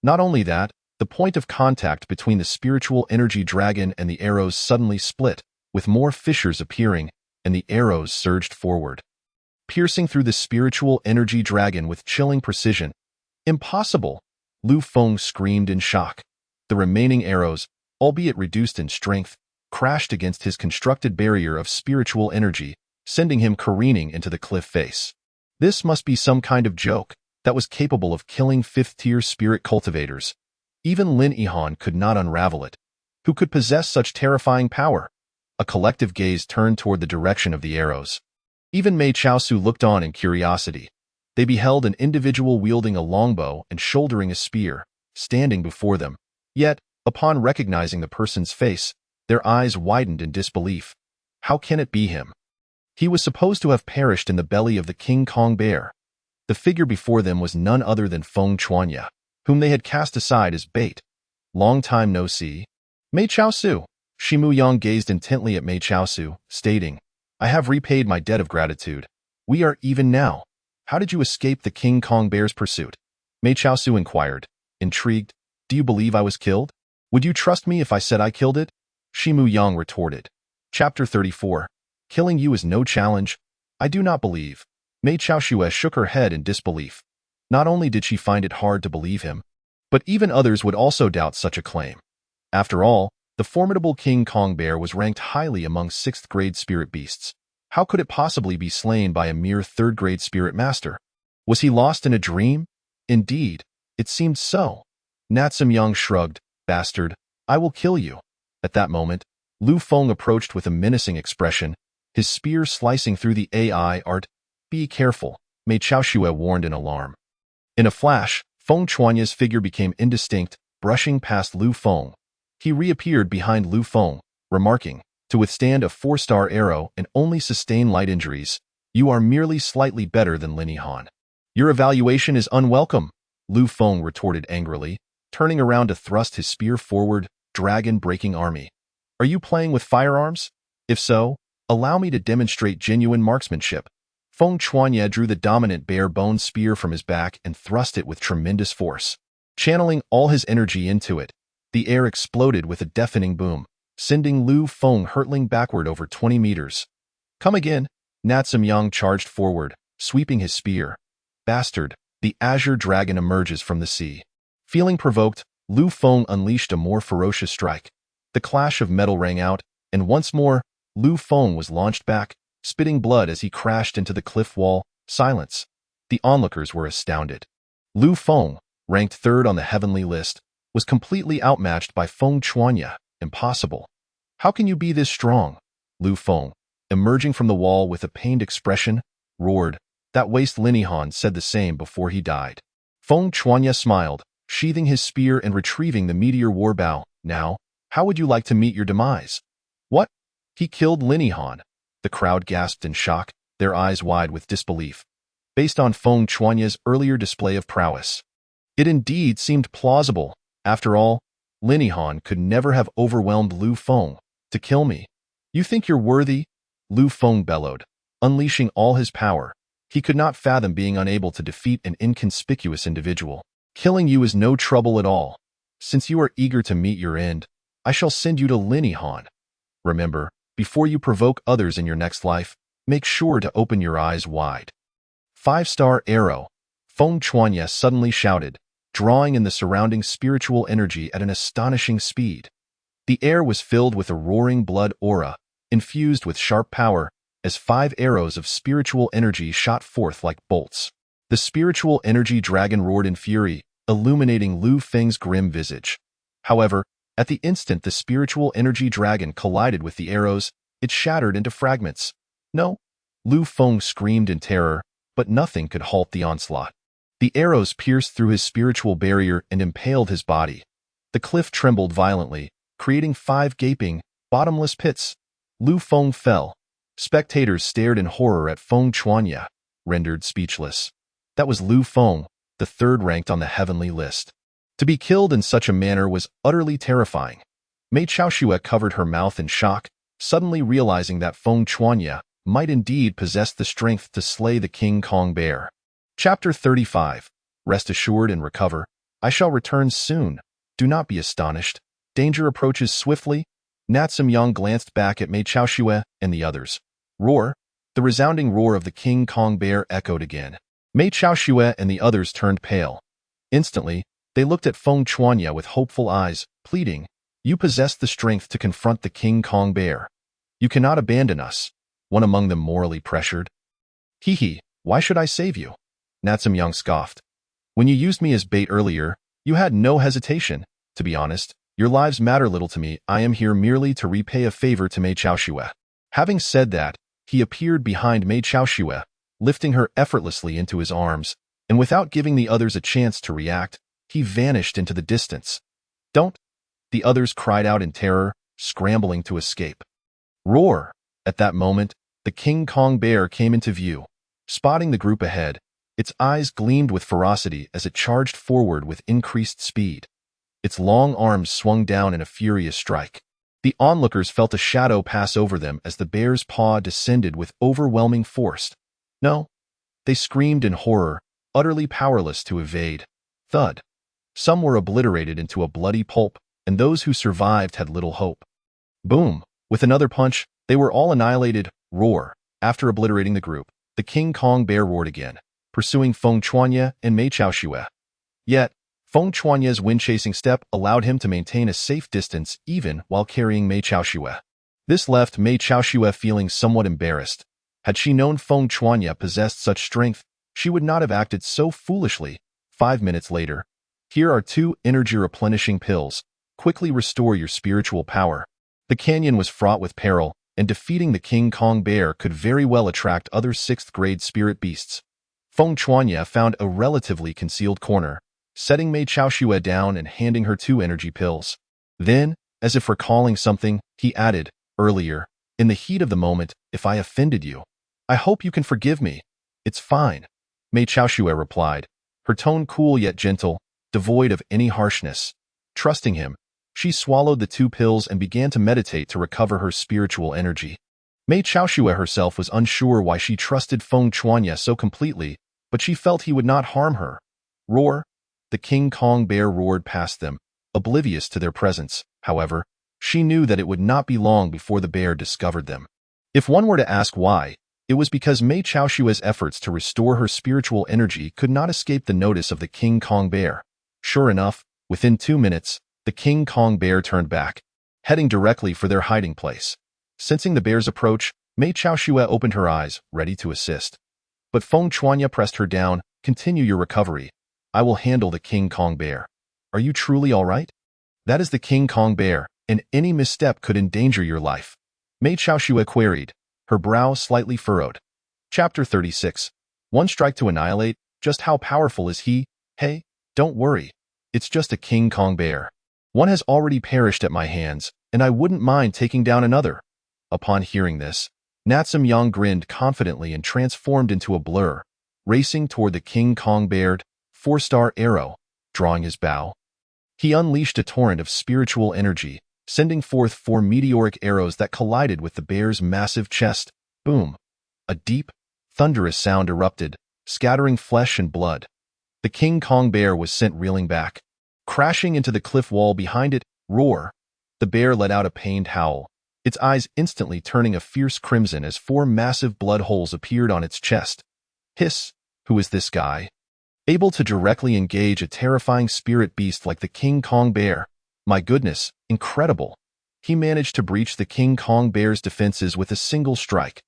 Not only that, the point of contact between the spiritual energy dragon and the arrows suddenly split, with more fissures appearing, and the arrows surged forward, piercing through the spiritual energy dragon with chilling precision. Impossible! Lu Feng screamed in shock. The remaining arrows, albeit reduced in strength, crashed against his constructed barrier of spiritual energy, sending him careening into the cliff face. This must be some kind of joke that was capable of killing fifth-tier spirit cultivators. Even Lin Yihan could not unravel it. Who could possess such terrifying power? A collective gaze turned toward the direction of the arrows. Even Mei Chaosu looked on in curiosity. They beheld an individual wielding a longbow and shouldering a spear, standing before them. Yet, upon recognizing the person's face, their eyes widened in disbelief. How can it be him? He was supposed to have perished in the belly of the King Kong bear. The figure before them was none other than Feng Chuanya, whom they had cast aside as bait. Long time no see. Mei Chaosu. Shimu Yang gazed intently at Mei Chaosu, stating, I have repaid my debt of gratitude. We are even now. How did you escape the King Kong bear's pursuit? Mei Chaosu inquired, intrigued. Do you believe I was killed? Would you trust me if I said I killed it? Shimu Yang retorted. Chapter 34. Killing you is no challenge. I do not believe. Mei Chaosu shook her head in disbelief. Not only did she find it hard to believe him, but even others would also doubt such a claim. After all, the formidable King Kong bear was ranked highly among 6th-grade spirit beasts. How could it possibly be slain by a mere 3rd-grade spirit master? Was he lost in a dream? Indeed, it seemed so. Natsum Yang shrugged. Bastard, I will kill you. At that moment, Lu Feng approached with a menacing expression, his spear slicing through the AI art. Be careful, Mei Chaosu warned in alarm. In a flash, Feng Chuanya's figure became indistinct, brushing past Lu Feng. He reappeared behind Lu Feng, remarking, to withstand a 4-star arrow and only sustain light injuries, you are merely slightly better than Lin Yihan. Your evaluation is unwelcome, Lu Feng retorted angrily, turning around to thrust his spear forward, dragon-breaking army. Are you playing with firearms? If so, allow me to demonstrate genuine marksmanship. Feng Chuanya drew the dominant bare-bone spear from his back and thrust it with tremendous force. Channeling all his energy into it, the air exploded with a deafening boom, sending Lu Feng hurtling backward over 20 meters. Come again, Natsum Yang charged forward, sweeping his spear. Bastard, the azure dragon emerges from the sea. Feeling provoked, Lu Feng unleashed a more ferocious strike. The clash of metal rang out, and once more, Lu Feng was launched back, spitting blood as he crashed into the cliff wall. Silence. The onlookers were astounded. Lu Feng, ranked 3rd on the heavenly list, was completely outmatched by Feng Chuanya. Impossible. How can you be this strong? Lu Feng, emerging from the wall with a pained expression, roared. That waste Lin Yihan said the same before he died. Feng Chuanya smiled, sheathing his spear and retrieving the meteor war bow. Now, how would you like to meet your demise? What? He killed Lin Yihan. The crowd gasped in shock, their eyes wide with disbelief. Based on Feng Chuanya's earlier display of prowess, it indeed seemed plausible. After all, Lin Yihan could never have overwhelmed Lu Feng. To kill me? You think you're worthy? Lu Feng bellowed, unleashing all his power. He could not fathom being unable to defeat an inconspicuous individual. Killing you is no trouble at all. Since you are eager to meet your end, I shall send you to Lin Yihan. Remember, before you provoke others in your next life, make sure to open your eyes wide. 5-star arrow. Feng Chuanya suddenly shouted, drawing in the surrounding spiritual energy at an astonishing speed. The air was filled with a roaring blood aura, infused with sharp power, as 5 arrows of spiritual energy shot forth like bolts. The spiritual energy dragon roared in fury, illuminating Lu Feng's grim visage. However, at the instant the spiritual energy dragon collided with the arrows, it shattered into fragments. No! Lu Feng screamed in terror, but nothing could halt the onslaught. The arrows pierced through his spiritual barrier and impaled his body. The cliff trembled violently, creating 5 gaping, bottomless pits. Lu Feng fell. Spectators stared in horror at Feng Chuanya, rendered speechless. That was Lu Feng, the 3rd ranked on the heavenly list. To be killed in such a manner was utterly terrifying. Mei Chaosu covered her mouth in shock, suddenly realizing that Feng Chuanya might indeed possess the strength to slay the King Kong bear. Chapter 35. Rest assured and recover. I shall return soon. Do not be astonished. Danger approaches swiftly. Nat Yang glanced back at Mei Chaoxue and the others. Roar! The resounding roar of the King Kong bear echoed again. Mei Chaoxue and the others turned pale. Instantly, they looked at Feng Chuanya with hopeful eyes, pleading, "You possess the strength to confront the King Kong bear. You cannot abandon us," one among them morally pressured. "Hee hee, why should I save you?" Nat Yang scoffed. "When you used me as bait earlier, you had no hesitation. To be honest, your lives matter little to me. I am here merely to repay a favor to Mei Chaoxue." Having said that, he appeared behind Mei Chaoxue, lifting her effortlessly into his arms, and without giving the others a chance to react, he vanished into the distance. "Don't!" The others cried out in terror, scrambling to escape. Roar! At that moment, the King Kong bear came into view. Spotting the group ahead, its eyes gleamed with ferocity as it charged forward with increased speed. Its long arms swung down in a furious strike. The onlookers felt a shadow pass over them as the bear's paw descended with overwhelming force. "No!" They screamed in horror, utterly powerless to evade. Thud! Some were obliterated into a bloody pulp, and those who survived had little hope. Boom! With another punch, they were all annihilated. Roar! After obliterating the group, the King Kong bear roared again, pursuing Feng Chuanya and Mei Chaoxue. Yet, Feng Chuanya's wind-chasing step allowed him to maintain a safe distance even while carrying Mei Chaoxue. This left Mei Chaoxue feeling somewhat embarrassed. Had she known Feng Chuanya possessed such strength, she would not have acted so foolishly. 5 minutes later, "Here are 2 energy-replenishing pills. Quickly restore your spiritual power." The canyon was fraught with peril, and defeating the King Kong bear could very well attract other 6th-grade spirit beasts. Feng Chuanya found a relatively concealed corner, setting Mei Chaoxue down and handing her 2 energy pills. Then, as if recalling something, he added, "Earlier, in the heat of the moment, if I offended you, I hope you can forgive me." "It's fine," Mei Chaoxue replied, her tone cool yet gentle, devoid of any harshness. Trusting him, she swallowed the 2 pills and began to meditate to recover her spiritual energy. Mei Chaoxue herself was unsure why she trusted Feng Chuanya so completely, but she felt he would not harm her. Roar! The King Kong bear roared past them, oblivious to their presence. However, she knew that it would not be long before the bear discovered them. If one were to ask why, it was because Mei Chaoxue's efforts to restore her spiritual energy could not escape the notice of the King Kong bear. Sure enough, within 2 minutes, the King Kong bear turned back, heading directly for their hiding place. Sensing the bear's approach, Mei Chaoxue opened her eyes, ready to assist. But Feng Chuanya pressed her down. "Continue your recovery. I will handle the King Kong bear. Are you truly all right?" "That is the King Kong bear, and any misstep could endanger your life," Mei Chaoxue queried, her brow slightly furrowed. Chapter 36. One strike to annihilate. Just how powerful is he? Hey, don't worry. It's just a King Kong bear. One has already perished at my hands, and I wouldn't mind taking down another. Upon hearing this, Nat Yang grinned confidently and transformed into a blur, racing toward the King Kong bear. 4-star arrow. Drawing his bow, he unleashed a torrent of spiritual energy, sending forth 4 meteoric arrows that collided with the bear's massive chest. Boom! A deep, thunderous sound erupted, scattering flesh and blood. The King Kong bear was sent reeling back, crashing into the cliff wall behind it. Roar! The bear let out a pained howl, its eyes instantly turning a fierce crimson as 4 massive blood holes appeared on its chest. Hiss! Who is this guy? Able to directly engage a terrifying spirit beast like the King Kong bear. My goodness, incredible. He managed to breach the King Kong bear's defenses with a single strike.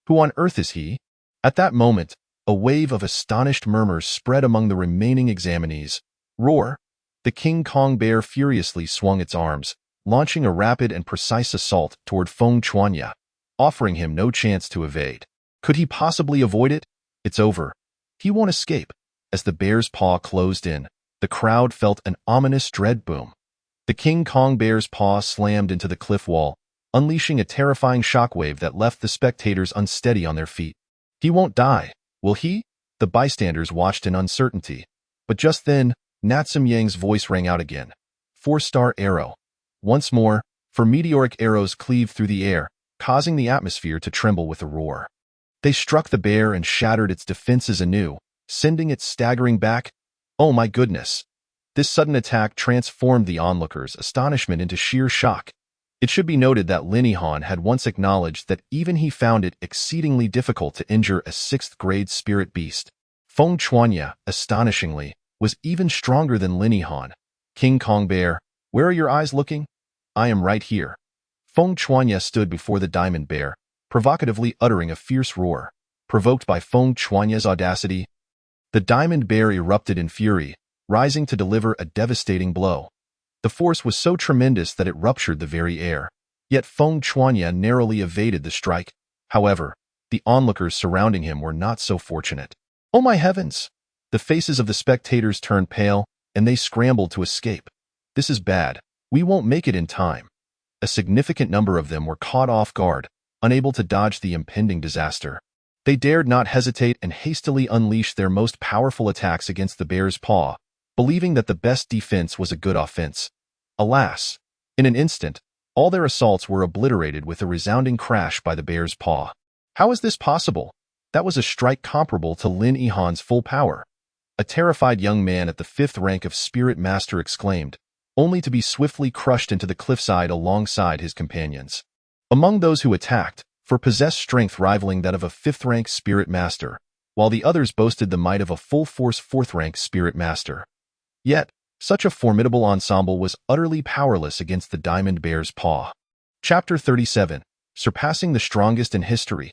Who on earth is he? At that moment, a wave of astonished murmurs spread among the remaining examinees. Roar! The King Kong bear furiously swung its arms, launching a rapid and precise assault toward Feng Chuanya, offering him no chance to evade. Could he possibly avoid it? It's over. He won't escape. As the bear's paw closed in, the crowd felt an ominous dread. Boom. The King Kong bear's paw slammed into the cliff wall, unleashing a terrifying shockwave that left the spectators unsteady on their feet. He won't die, will he? The bystanders watched in uncertainty. But just then, Nat Yang's voice rang out again. 4-star arrow. Once more, 4 meteoric arrows cleaved through the air, causing the atmosphere to tremble with a roar. They struck the bear and shattered its defenses anew, sending it staggering back. Oh my goodness! This sudden attack transformed the onlookers' astonishment into sheer shock. It should be noted that Lin Yihan had once acknowledged that even he found it exceedingly difficult to injure a 6th-grade spirit beast. Feng Chuanya, astonishingly, was even stronger than Lin Yihan. King Kong Bear, where are your eyes looking? I am right here. Feng Chuanya stood before the Diamond Bear, provocatively uttering a fierce roar. Provoked by Feng Chuanya's audacity, the Diamond Bear erupted in fury, rising to deliver a devastating blow. The force was so tremendous that it ruptured the very air. Yet Feng Chuanya narrowly evaded the strike. However, the onlookers surrounding him were not so fortunate. Oh my heavens! The faces of the spectators turned pale, and they scrambled to escape. This is bad. We won't make it in time. A significant number of them were caught off guard, unable to dodge the impending disaster. They dared not hesitate and hastily unleashed their most powerful attacks against the bear's paw, believing that the best defense was a good offense. Alas, in an instant, all their assaults were obliterated with a resounding crash by the bear's paw. How is this possible? That was a strike comparable to Lin Yihan's full power. A terrified young man at the 5th rank of Spirit Master exclaimed, only to be swiftly crushed into the cliffside alongside his companions. Among those who attacked, for possessed strength rivaling that of a 5th-rank Spirit Master, while the others boasted the might of a full-force 4th-rank Spirit Master. Yet, such a formidable ensemble was utterly powerless against the Diamond Bear's paw. Chapter 37. Surpassing the strongest in history.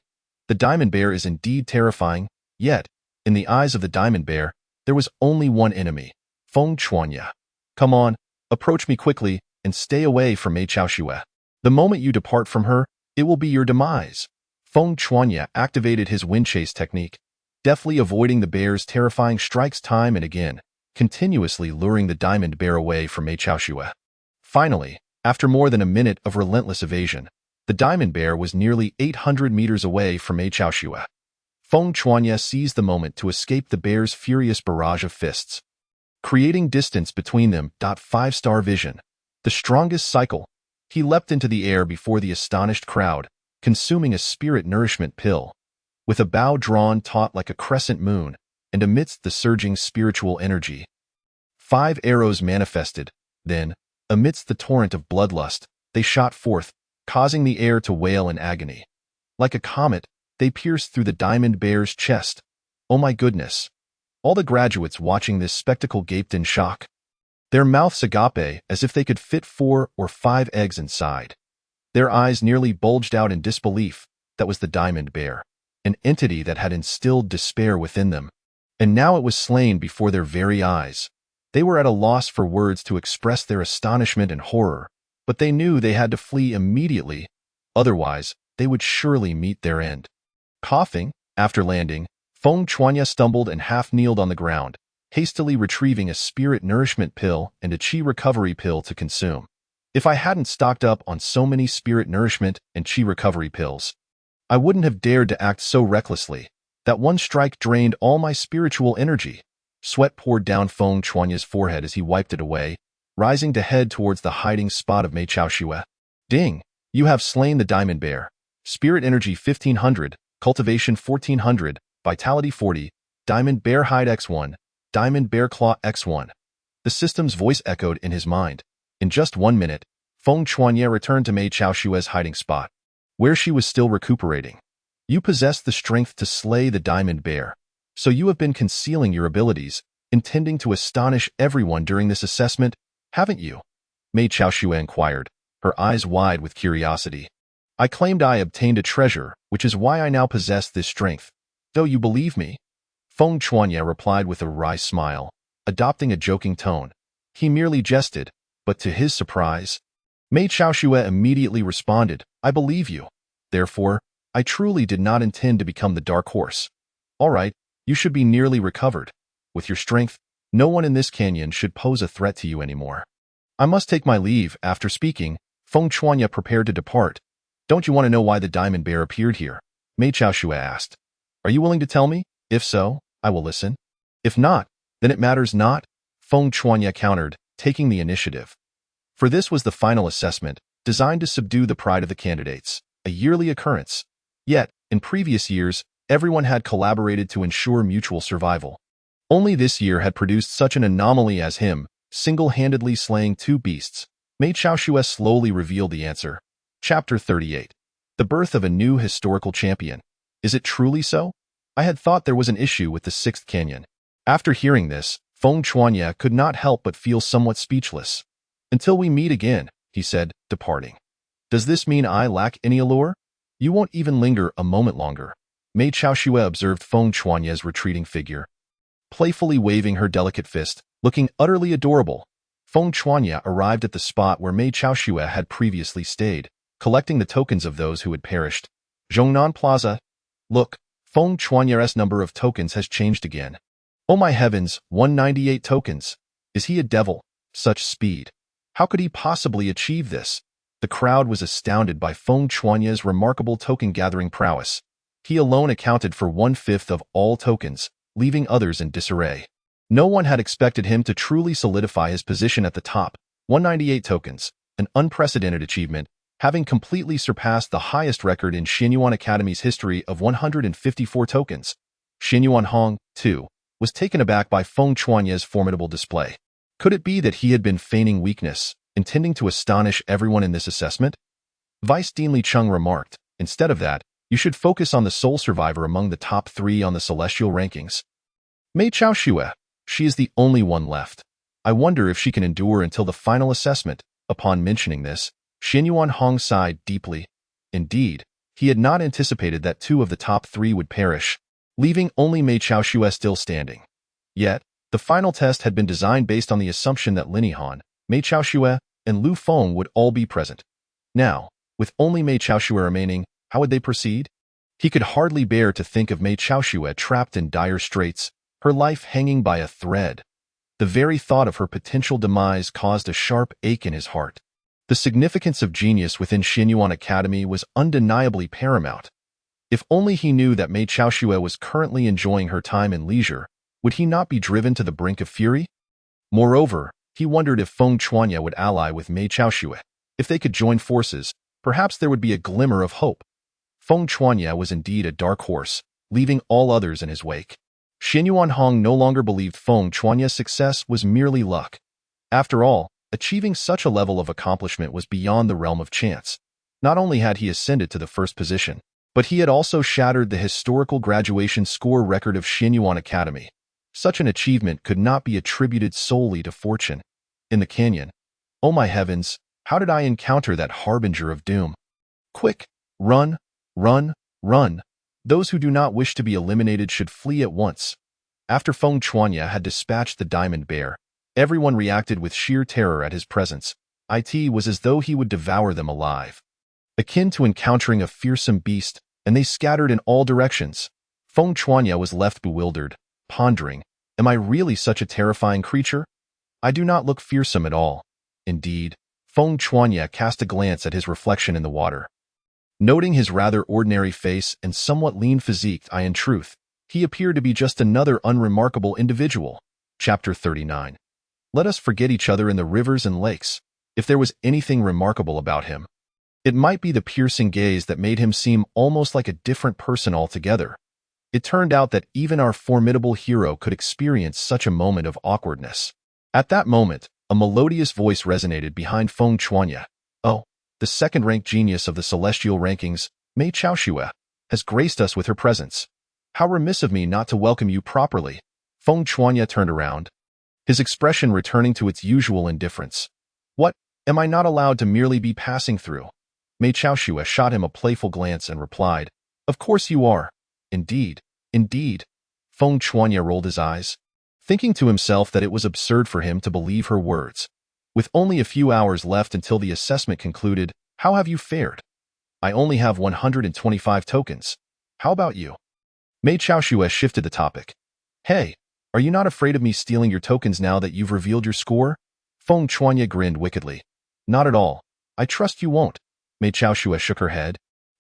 The Diamond Bear is indeed terrifying, yet, in the eyes of the Diamond Bear, there was only one enemy, Feng Chuanya. Come on, approach me quickly, and stay away from Mei Chaoxue. The moment you depart from her, it will be your demise. Feng Chuanya activated his wind chase technique, deftly avoiding the bear's terrifying strikes time and again, continuously luring the Diamond Bear away from Mei Chaoxue. Finally, after more than a minute of relentless evasion, the Diamond Bear was nearly 800 meters away from Mei Chaoxue. Feng Chuanya seized the moment to escape the bear's furious barrage of fists, creating distance between them. 5-star vision. The strongest cycle. He leapt into the air before the astonished crowd, consuming a spirit nourishment pill. With a bow drawn taut like a crescent moon, and amidst the surging spiritual energy, 5 arrows manifested. Then, amidst the torrent of bloodlust, they shot forth, causing the air to wail in agony. Like a comet, they pierced through the Diamond Bear's chest. Oh my goodness! All the graduates watching this spectacle gaped in shock. Their mouths agape as if they could fit 4 or 5 eggs inside. Their eyes nearly bulged out in disbelief. That was the Diamond Bear, an entity that had instilled despair within them. And now it was slain before their very eyes. They were at a loss for words to express their astonishment and horror, but they knew they had to flee immediately, otherwise they would surely meet their end. Coughing, after landing, Feng Chuanya stumbled and half-kneeled on the ground, hastily retrieving a spirit nourishment pill and a chi recovery pill to consume. If I hadn't stocked up on so many spirit nourishment and chi recovery pills, I wouldn't have dared to act so recklessly. That one strike drained all my spiritual energy. Sweat poured down Feng Chuanya's forehead as he wiped it away, rising to head towards the hiding spot of Mei Chaoxue. Ding! You have slain the Diamond Bear. Spirit Energy 1500, Cultivation 1400, Vitality 40, Diamond Bear Hide X1, Diamond Bear Claw X1. The system's voice echoed in his mind. In just 1 minute, Feng Chuanya returned to Mei Chaoxue's hiding spot, where she was still recuperating. You possess the strength to slay the Diamond Bear, so you have been concealing your abilities, intending to astonish everyone during this assessment, haven't you? Mei Chaoxue inquired, her eyes wide with curiosity. I claimed I obtained a treasure, which is why I now possess this strength. Though you believe me? Feng Chuanya replied with a wry smile, adopting a joking tone. He merely jested, but to his surprise, Mei Chaoxue immediately responded, I believe you. Therefore, I truly did not intend to become the dark horse. All right, you should be nearly recovered. With your strength, no one in this canyon should pose a threat to you anymore. I must take my leave. After speaking, Feng Chuanya prepared to depart. Don't you want to know why the Diamond Bear appeared here? Mei Chaoxue asked. Are you willing to tell me? If so, I will listen. If not, then it matters not, Feng Chuanya countered, taking the initiative. For this was the final assessment, designed to subdue the pride of the candidates, a yearly occurrence. Yet, in previous years, everyone had collaborated to ensure mutual survival. Only this year had produced such an anomaly as him, single-handedly slaying 2 beasts. Mei Chaoxue slowly revealed the answer. Chapter 38. The birth of a new historical champion. Is it truly so? I had thought there was an issue with the Sixth Canyon. After hearing this, Feng Chuanye could not help but feel somewhat speechless. Until we meet again, he said, departing. Does this mean I lack any allure? You won't even linger a moment longer. Mei Chaoxue observed Feng Chuanye's retreating figure, playfully waving her delicate fist, looking utterly adorable. Feng Chuanye arrived at the spot where Mei Chaoxue had previously stayed, collecting the tokens of those who had perished. Zhongnan Plaza. Look, Feng Chuanye's number of tokens has changed again. Oh my heavens, 198 tokens. Is he a devil? Such speed. How could he possibly achieve this? The crowd was astounded by Feng Chuanye's remarkable token-gathering prowess. He alone accounted for 1/5 of all tokens, leaving others in disarray. No one had expected him to truly solidify his position at the top. 198 tokens, an unprecedented achievement, having completely surpassed the highest record in Xinyuan Academy's history of 154 tokens. Xinyuan Hong, too, was taken aback by Feng Chuanye's formidable display. Could it be that he had been feigning weakness, intending to astonish everyone in this assessment? Vice Dean Li Cheng remarked, instead of that, you should focus on the sole survivor among the top 3 on the celestial rankings. Mei Chaoxue. She is the only one left. I wonder if she can endure until the final assessment. Upon mentioning this, Xinyuan Hong sighed deeply. Indeed, he had not anticipated that 2 of the top 3 would perish, leaving only Mei Chaoxue still standing. Yet, the final test had been designed based on the assumption that Lin Yihan, Mei Chaoxue, and Lu Feng would all be present. Now, with only Mei Chaoxue remaining, how would they proceed? He could hardly bear to think of Mei Chaoxue trapped in dire straits, her life hanging by a thread. The very thought of her potential demise caused a sharp ache in his heart. The significance of genius within Xinyuan Academy was undeniably paramount. If only he knew that Mei Chaoxue was currently enjoying her time and leisure, would he not be driven to the brink of fury? Moreover, he wondered if Feng Chuanye would ally with Mei Chaoxue. If they could join forces, perhaps there would be a glimmer of hope. Feng Chuanye was indeed a dark horse, leaving all others in his wake. Xinyuan Hong no longer believed Feng Chuanye's success was merely luck. After all, achieving such a level of accomplishment was beyond the realm of chance. Not only had he ascended to the first position, but he had also shattered the historical graduation score record of Xinyuan Academy. Such an achievement could not be attributed solely to fortune. In the canyon, oh my heavens, how did I encounter that harbinger of doom? Quick, run, run, run. Those who do not wish to be eliminated should flee at once. After Feng Chuanye had dispatched the Diamond Bear, everyone reacted with sheer terror at his presence. It was as though he would devour them alive. Akin to encountering a fearsome beast, and they scattered in all directions. Feng Chuanye was left bewildered, pondering, am I really such a terrifying creature? I do not look fearsome at all. Indeed, Feng Chuanye cast a glance at his reflection in the water. Noting his rather ordinary face and somewhat lean physique, in truth, he appeared to be just another unremarkable individual. Chapter 39. Let us forget each other in the rivers and lakes. If there was anything remarkable about him, it might be the piercing gaze that made him seem almost like a different person altogether. It turned out that even our formidable hero could experience such a moment of awkwardness. At that moment, a melodious voice resonated behind Feng Chuanye. Oh, the second-ranked genius of the celestial rankings, Mei Chaoxue, has graced us with her presence. How remiss of me not to welcome you properly. Feng Chuanye turned around, his expression returning to its usual indifference. What, am I not allowed to merely be passing through? Mei Chaoxue shot him a playful glance and replied, Of course you are. Indeed, indeed. Feng Chuanye rolled his eyes, thinking to himself that it was absurd for him to believe her words. With only a few hours left until the assessment concluded, how have you fared? I only have 125 tokens. How about you? Mei Chaoxue shifted the topic. Hey, are you not afraid of me stealing your tokens now that you've revealed your score? Feng Chuanye grinned wickedly. Not at all. I trust you won't. Mei Chaoxue shook her head,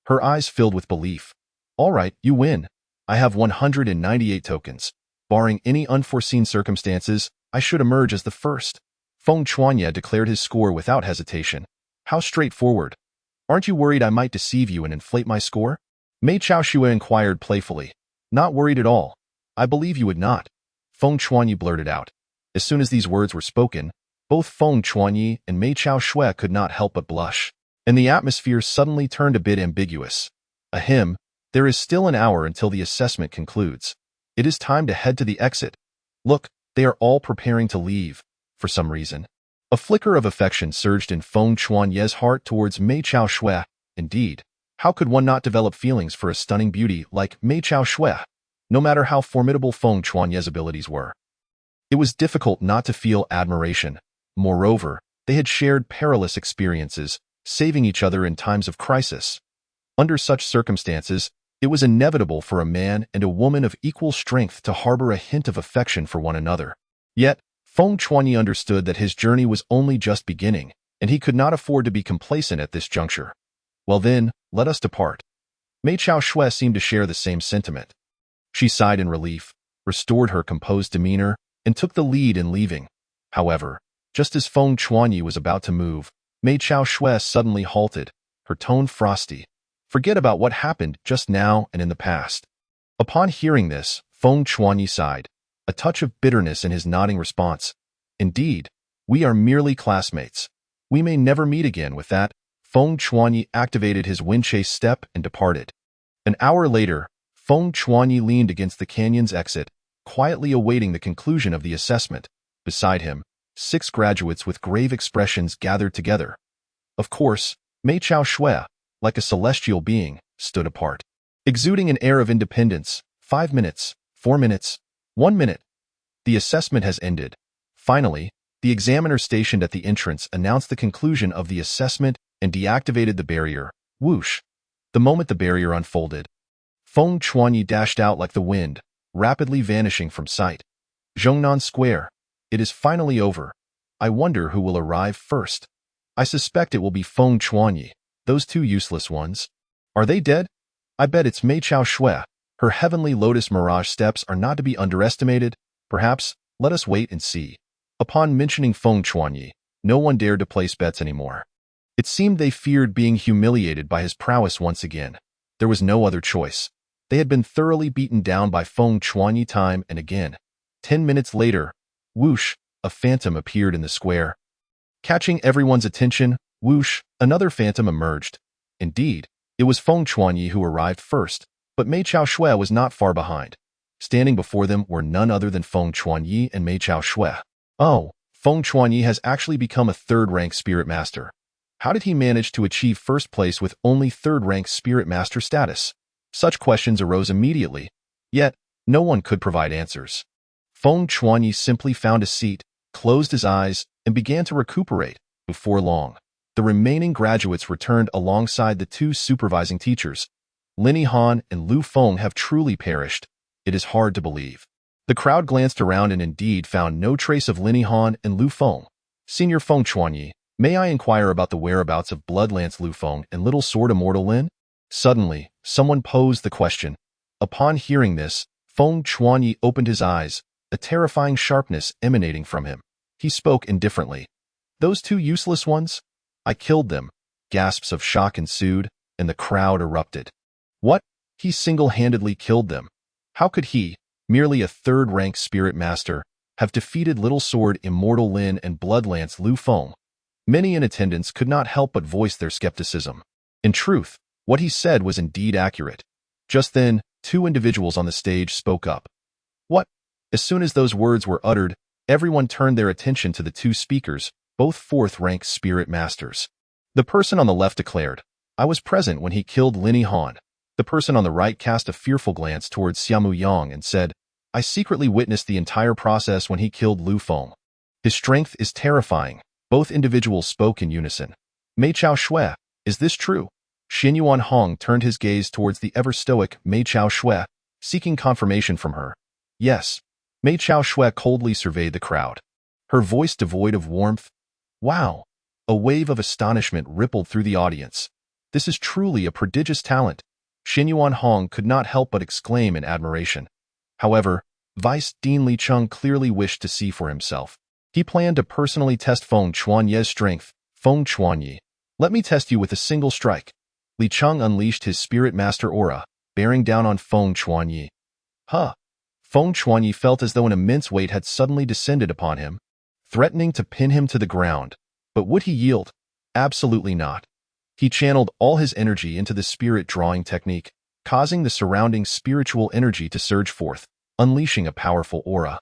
her eyes filled with belief. All right, you win. I have 198 tokens. Barring any unforeseen circumstances, I should emerge as the first. Feng Chuanye declared his score without hesitation. How straightforward. Aren't you worried I might deceive you and inflate my score? Mei Chaoxue inquired playfully. Not worried at all. I believe you would not. Feng Chuanye blurted out. As soon as these words were spoken, Both Feng Chuanyi and Mei Chao Shui could not help but blush, and the atmosphere suddenly turned a bit ambiguous. Ahem, there is still an hour until the assessment concludes. It is time to head to the exit. Look, they are all preparing to leave, for some reason. A flicker of affection surged in Feng Chuanye's heart towards Mei Chao Shui. Indeed, how could one not develop feelings for a stunning beauty like Mei Chao Shui, no matter how formidable Feng Chuanye's abilities were? It was difficult not to feel admiration. Moreover, they had shared perilous experiences, saving each other in times of crisis. Under such circumstances, it was inevitable for a man and a woman of equal strength to harbor a hint of affection for one another. Yet, Feng Chuanyi understood that his journey was only just beginning, and he could not afford to be complacent at this juncture. Well then, let us depart. Mei Chao Shui seemed to share the same sentiment. She sighed in relief, restored her composed demeanor, and took the lead in leaving. However, just as Feng Chuanyi was about to move, Mei Chao Shui suddenly halted, her tone frosty. Forget about what happened just now and in the past. Upon hearing this, Feng Chuanyi sighed, a touch of bitterness in his nodding response. Indeed, we are merely classmates. We may never meet again. With that, Feng Chuanyi activated his wind chase step and departed. An hour later, Feng Chuanyi leaned against the canyon's exit, quietly awaiting the conclusion of the assessment. Beside him, 6 graduates with grave expressions gathered together. Of course, Mei Chao Shui, like a celestial being, stood apart, exuding an air of independence. 5 minutes, 4 minutes, 1 minute. The assessment has ended. Finally, the examiner stationed at the entrance announced the conclusion of the assessment and deactivated the barrier. Whoosh! The moment the barrier unfolded, Feng Chuanyi dashed out like the wind, rapidly vanishing from sight. Zhongnan Square. It is finally over. I wonder who will arrive first. I suspect it will be Feng Chuanyi. Those 2 useless ones. Are they dead? I bet it's Mei Chao Shui. Her heavenly lotus mirage steps are not to be underestimated. Perhaps, let us wait and see. Upon mentioning Feng Chuanyi, no one dared to place bets anymore. It seemed they feared being humiliated by his prowess once again. There was no other choice. They had been thoroughly beaten down by Feng Chuanyi time and again. 10 minutes later, whoosh, a phantom appeared in the square. Catching everyone's attention, whoosh, another phantom emerged. Indeed, it was Feng Chuanyi who arrived first, but Mei Chao Shui was not far behind. Standing before them were none other than Feng Chuanyi and Mei Chao Shui. Oh, Feng Chuanyi has actually become a 3rd-rank spirit master. How did he manage to achieve first place with only 3rd-rank spirit master status? Such questions arose immediately, yet no one could provide answers. Feng Chuanyi simply found a seat, closed his eyes, and began to recuperate. Before long, the remaining graduates returned alongside the 2 supervising teachers. Lin Han and Lu Feng have truly perished. It is hard to believe. The crowd glanced around and indeed found no trace of Lin Han and Lu Feng. Senior Feng Chuanyi, may I inquire about the whereabouts of Bloodlance Lu Feng and Little Sword Immortal Lin? Suddenly, someone posed the question. Upon hearing this, Feng Chuanyi opened his eyes, a terrifying sharpness emanating from him. He spoke indifferently. Those 2 useless ones? I killed them. Gasps of shock ensued, and the crowd erupted. What? He single-handedly killed them? How could he, merely a 3rd-rank spirit master, have defeated Little Sword Immortal Lin and Bloodlance Lu Feng? Many in attendance could not help but voice their skepticism. In truth, what he said was indeed accurate. Just then, 2 individuals on the stage spoke up. What? As soon as those words were uttered, everyone turned their attention to the 2 speakers, both 4th-rank spirit masters. The person on the left declared, I was present when he killed Lin Han. The person on the right cast a fearful glance towards Xiaomu Yang and said, I secretly witnessed the entire process when he killed Lu Feng. His strength is terrifying. Both individuals spoke in unison. Mei Chao Shui, is this true? Xin Yuan Hong turned his gaze towards the ever-stoic Mei Chao Shui, seeking confirmation from her. Yes. Mei Chao Shui coldly surveyed the crowd, her voice devoid of warmth. Wow! A wave of astonishment rippled through the audience. This is truly a prodigious talent. Xin Yuan Hong could not help but exclaim in admiration. However, Vice Dean Li Cheng clearly wished to see for himself. He planned to personally test Feng Chuanyi's strength. Feng Chuanyi, let me test you with a single strike. Li Cheng unleashed his spirit master aura, bearing down on Feng Chuanyi. Huh! Feng Chuanyi felt as though an immense weight had suddenly descended upon him. threatening to pin him to the ground. But would he yield? Absolutely not. He channeled all his energy into the spirit drawing technique, causing the surrounding spiritual energy to surge forth, unleashing a powerful aura.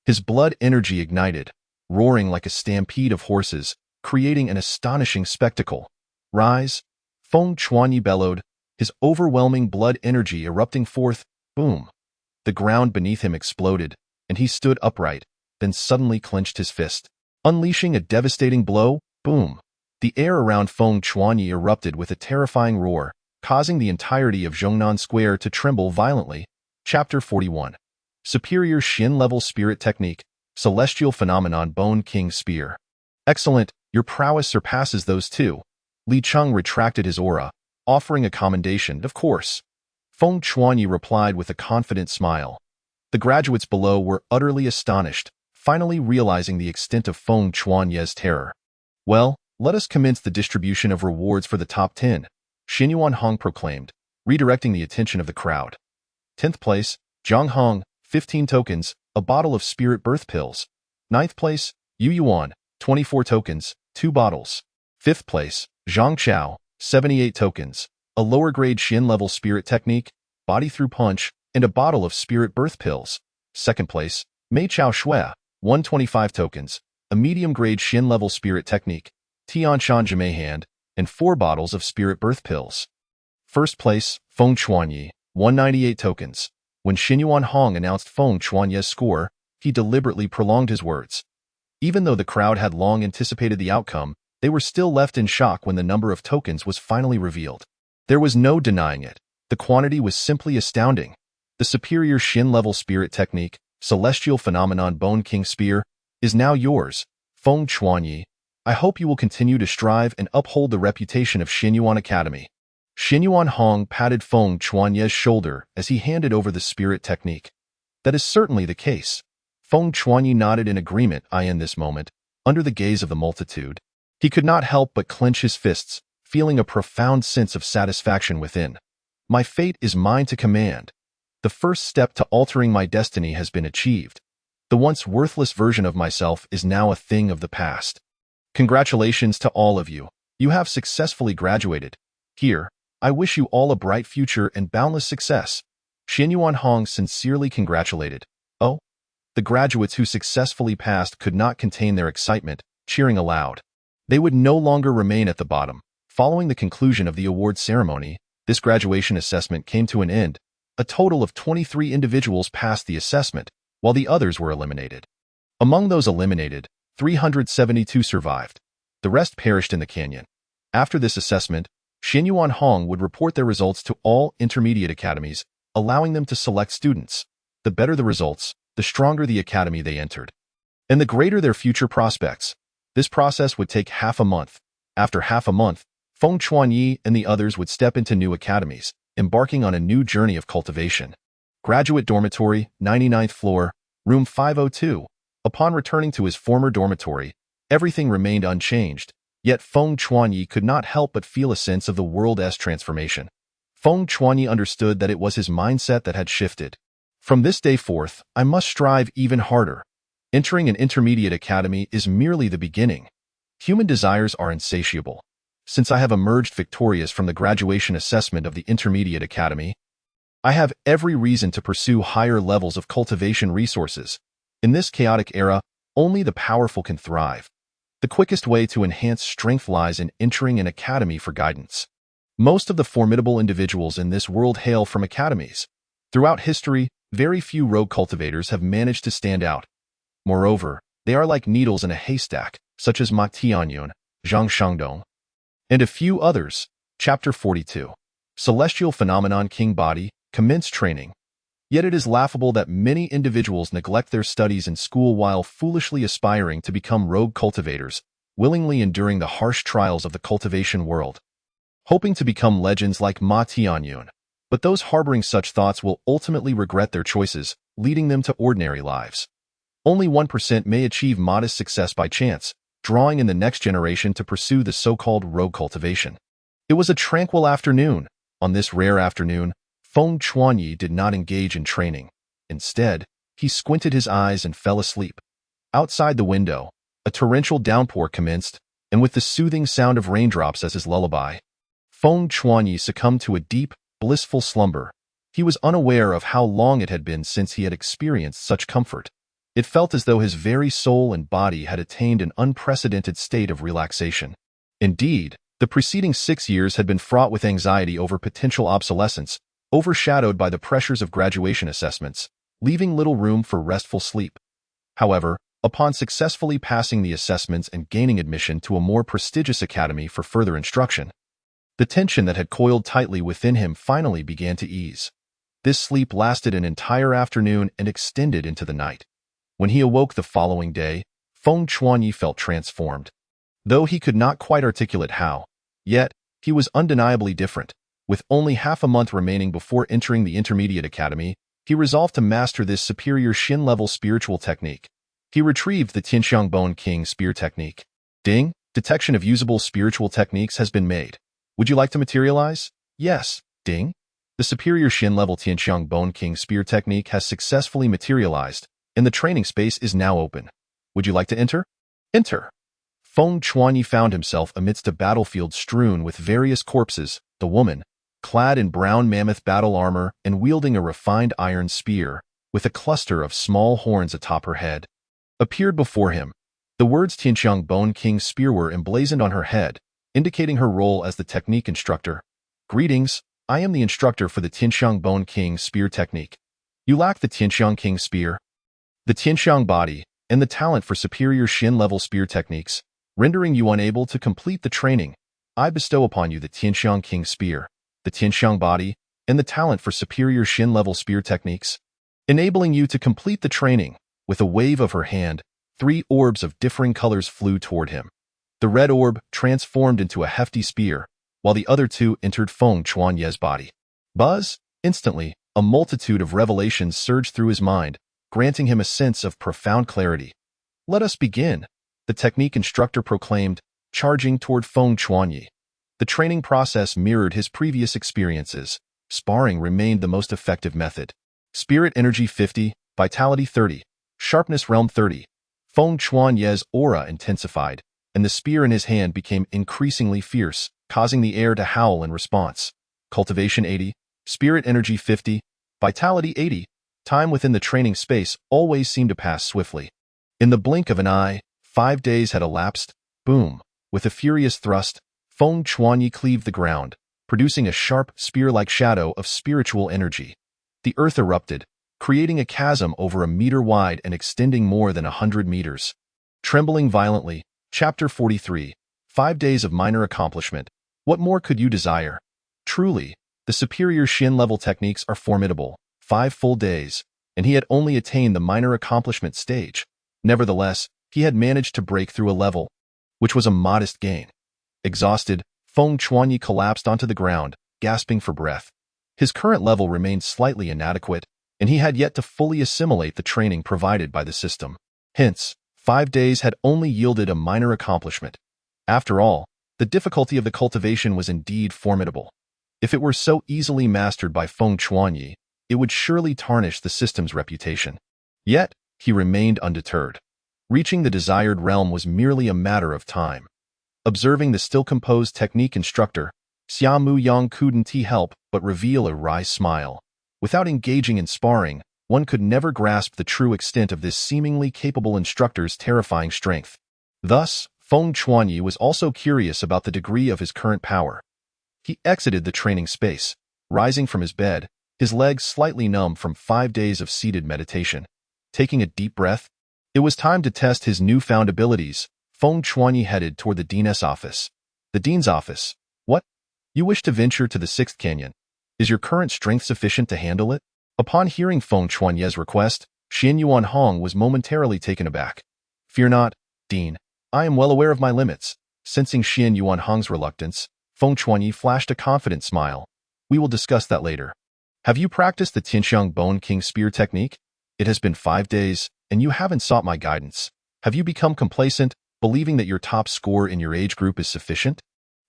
His blood energy ignited, roaring like a stampede of horses, creating an astonishing spectacle. Rise! Feng Chuanyi bellowed, his overwhelming blood energy erupting forth. Boom! The ground beneath him exploded, and he stood upright, then suddenly clenched his fist, unleashing a devastating blow. Boom! The air around Feng Chuanyi erupted with a terrifying roar, causing the entirety of Zhongnan Square to tremble violently. Chapter 41. Superior Shin-Level Spirit Technique, Celestial Phenomenon Bone King Spear. Excellent, your prowess surpasses those two. Li Cheng retracted his aura, offering a commendation, of course. Feng Chuanyi replied with a confident smile. The graduates below were utterly astonished, finally realizing the extent of Feng Chuanyi's terror. Well, let us commence the distribution of rewards for the top 10, Xinyuan Hong proclaimed, redirecting the attention of the crowd. 10th place, Zhang Hong, 15 tokens, a bottle of spirit birth pills. 9th place, Yu Yuan, 24 tokens, 2 bottles. 5th place, Zhang Chao, 78 tokens, a lower-grade Shin-level spirit technique, body through punch, and a bottle of spirit birth pills. 2nd place, Mei Chao Shui, 125 tokens, a medium-grade Shin-level spirit technique, Tianshan Jime Hand, and 4 bottles of spirit birth pills. 1st place, Feng Chuanyi, 198 tokens. When Xinyuan Hong announced Feng Chuanyi's score, he deliberately prolonged his words. Even though the crowd had long anticipated the outcome, they were still left in shock when the number of tokens was finally revealed. There was no denying it. The quantity was simply astounding. The superior Shin-level spirit technique, Celestial Phenomenon Bone King Spear, is now yours, Feng Chuanyi. I hope you will continue to strive and uphold the reputation of Xinyuan Academy. Xinyuan Hong patted Feng Chuanyi's shoulder as he handed over the spirit technique. That is certainly the case. Feng Chuanyi nodded in agreement. In this moment, under the gaze of the multitude, he could not help but clench his fists, feeling a profound sense of satisfaction within. My fate is mine to command. The first step to altering my destiny has been achieved. The once worthless version of myself is now a thing of the past. Congratulations to all of you. You have successfully graduated. Here, I wish you all a bright future and boundless success. Xinyuan Hong sincerely congratulated. Oh? The graduates who successfully passed could not contain their excitement, cheering aloud. They would no longer remain at the bottom. Following the conclusion of the award ceremony, this graduation assessment came to an end. A total of 23 individuals passed the assessment, while the others were eliminated. Among those eliminated, 372 survived. The rest perished in the canyon. After this assessment, Xinyuan Hong would report their results to all intermediate academies, allowing them to select students. The better the results, the stronger the academy they entered, and the greater their future prospects. This process would take half a month. After half a month, Feng Chuanyi and the others would step into new academies, embarking on a new journey of cultivation. Graduate Dormitory, 99th floor, room 502. Upon returning to his former dormitory, everything remained unchanged, yet Feng Chuanyi could not help but feel a sense of the world's transformation. Feng Chuanyi understood that it was his mindset that had shifted. From this day forth, I must strive even harder. Entering an intermediate academy is merely the beginning. Human desires are insatiable. Since I have emerged victorious from the graduation assessment of the intermediate academy, I have every reason to pursue higher levels of cultivation resources. In this chaotic era, only the powerful can thrive. The quickest way to enhance strength lies in entering an academy for guidance. Most of the formidable individuals in this world hail from academies. Throughout history, very few rogue cultivators have managed to stand out. Moreover, they are like needles in a haystack, such as Ma Tianyun, Zhang Shangdong, and a few others. Chapter 42. Celestial Phenomenon King Body, commence training. Yet it is laughable that many individuals neglect their studies in school while foolishly aspiring to become rogue cultivators, willingly enduring the harsh trials of the cultivation world, hoping to become legends like Ma Tianyun. But those harboring such thoughts will ultimately regret their choices, leading them to ordinary lives. Only 1% may achieve modest success by chance, drawing in the next generation to pursue the so-called rogue cultivation. It was a tranquil afternoon. On this rare afternoon, Feng Chuanyi did not engage in training. Instead, he squinted his eyes and fell asleep. Outside the window, A torrential downpour commenced, and with the soothing sound of raindrops as his lullaby, Feng Chuanyi succumbed to a deep, blissful slumber. He was unaware of how long it had been since he had experienced such comfort. It felt as though his very soul and body had attained an unprecedented state of relaxation. Indeed, the preceding 6 years had been fraught with anxiety over potential obsolescence, overshadowed by the pressures of graduation assessments, leaving little room for restful sleep. However, upon successfully passing the assessments and gaining admission to a more prestigious academy for further instruction, the tension that had coiled tightly within him finally began to ease. This sleep lasted an entire afternoon and extended into the night. When he awoke the following day, Feng Chuanyi felt transformed. Though he could not quite articulate how, yet he was undeniably different. With only half a month remaining before entering the intermediate academy, he resolved to master this superior Shin-level spiritual technique. He retrieved the Tianxiang Bone King spear technique. Ding, detection of usable spiritual techniques has been made. Would you like to materialize? Yes, ding. The superior Shin-level Tianxiang Bone King spear technique has successfully materialized, and the training space is now open. Would you like to enter? Enter. Feng Chuanyi found himself amidst a battlefield strewn with various corpses. The woman, clad in brown mammoth battle armor and wielding a refined iron spear, with a cluster of small horns atop her head, appeared before him. The words Tianxiang Bone King spear were emblazoned on her head, indicating her role as the technique instructor. Greetings, I am the instructor for the Tianxiang Bone King spear technique. You lack the Tianxiang King spear, the Tianxiang body, and the talent for superior Shin-level spear techniques, rendering you unable to complete the training. I bestow upon you the Tianxiang King spear, the Tianxiang body, and the talent for superior Shin-level spear techniques, enabling you to complete the training. With a wave of her hand, 3 orbs of differing colors flew toward him. The red orb transformed into a hefty spear, while the other 2 entered Feng Chuanyi's body. Buzz! Instantly, a multitude of revelations surged through his mind, granting him a sense of profound clarity. Let us begin, the technique instructor proclaimed, charging toward Feng Chuanyi. The training process mirrored his previous experiences. Sparring remained the most effective method. Spirit energy 50, vitality 30, sharpness realm 30. Feng Chuanyi's aura intensified, and the spear in his hand became increasingly fierce, causing the air to howl in response. Cultivation 80, spirit energy 50, vitality 80. Time within the training space always seemed to pass swiftly. In the blink of an eye, 5 days had elapsed. Boom! With a furious thrust, Feng Chuanyi cleaved the ground, producing a sharp, spear-like shadow of spiritual energy. The earth erupted, creating a chasm over a meter wide and extending more than 100 meters. Trembling violently, Chapter 43, 5 days of minor accomplishment. What more could you desire? Truly, the superior Shin-level techniques are formidable. 5 full days, and he had only attained the minor accomplishment stage. Nevertheless, he had managed to break through a level, which was a modest gain. Exhausted, Feng Chuanyi collapsed onto the ground, gasping for breath. His current level remained slightly inadequate, and he had yet to fully assimilate the training provided by the system. Hence, 5 days had only yielded a minor accomplishment. After all, the difficulty of the cultivation was indeed formidable. If it were so easily mastered by Feng Chuanyi, it would surely tarnish the system's reputation. Yet, he remained undeterred. Reaching the desired realm was merely a matter of time. Observing the still-composed technique instructor, Xiamu Yang couldn't help but reveal a wry smile. Without engaging in sparring, one could never grasp the true extent of this seemingly capable instructor's terrifying strength. Thus, Feng Chuanyi was also curious about the degree of his current power. He exited the training space, rising from his bed, his legs slightly numb from 5 days of seated meditation. Taking a deep breath, it was time to test his newfound abilities. Feng Chuanyi headed toward the dean's office. The dean's office? What? You wish to venture to the 6th canyon? Is your current strength sufficient to handle it? Upon hearing Feng Chuanyi's request, Xian Yuanhong was momentarily taken aback. Fear not, Dean. I am well aware of my limits. Sensing Xian Yuanhong's reluctance, Feng Chuanyi flashed a confident smile. We will discuss that later. Have you practiced the Tianxiang Bone King spear technique? It has been 5 days, and you haven't sought my guidance. Have you become complacent, believing that your top score in your age group is sufficient?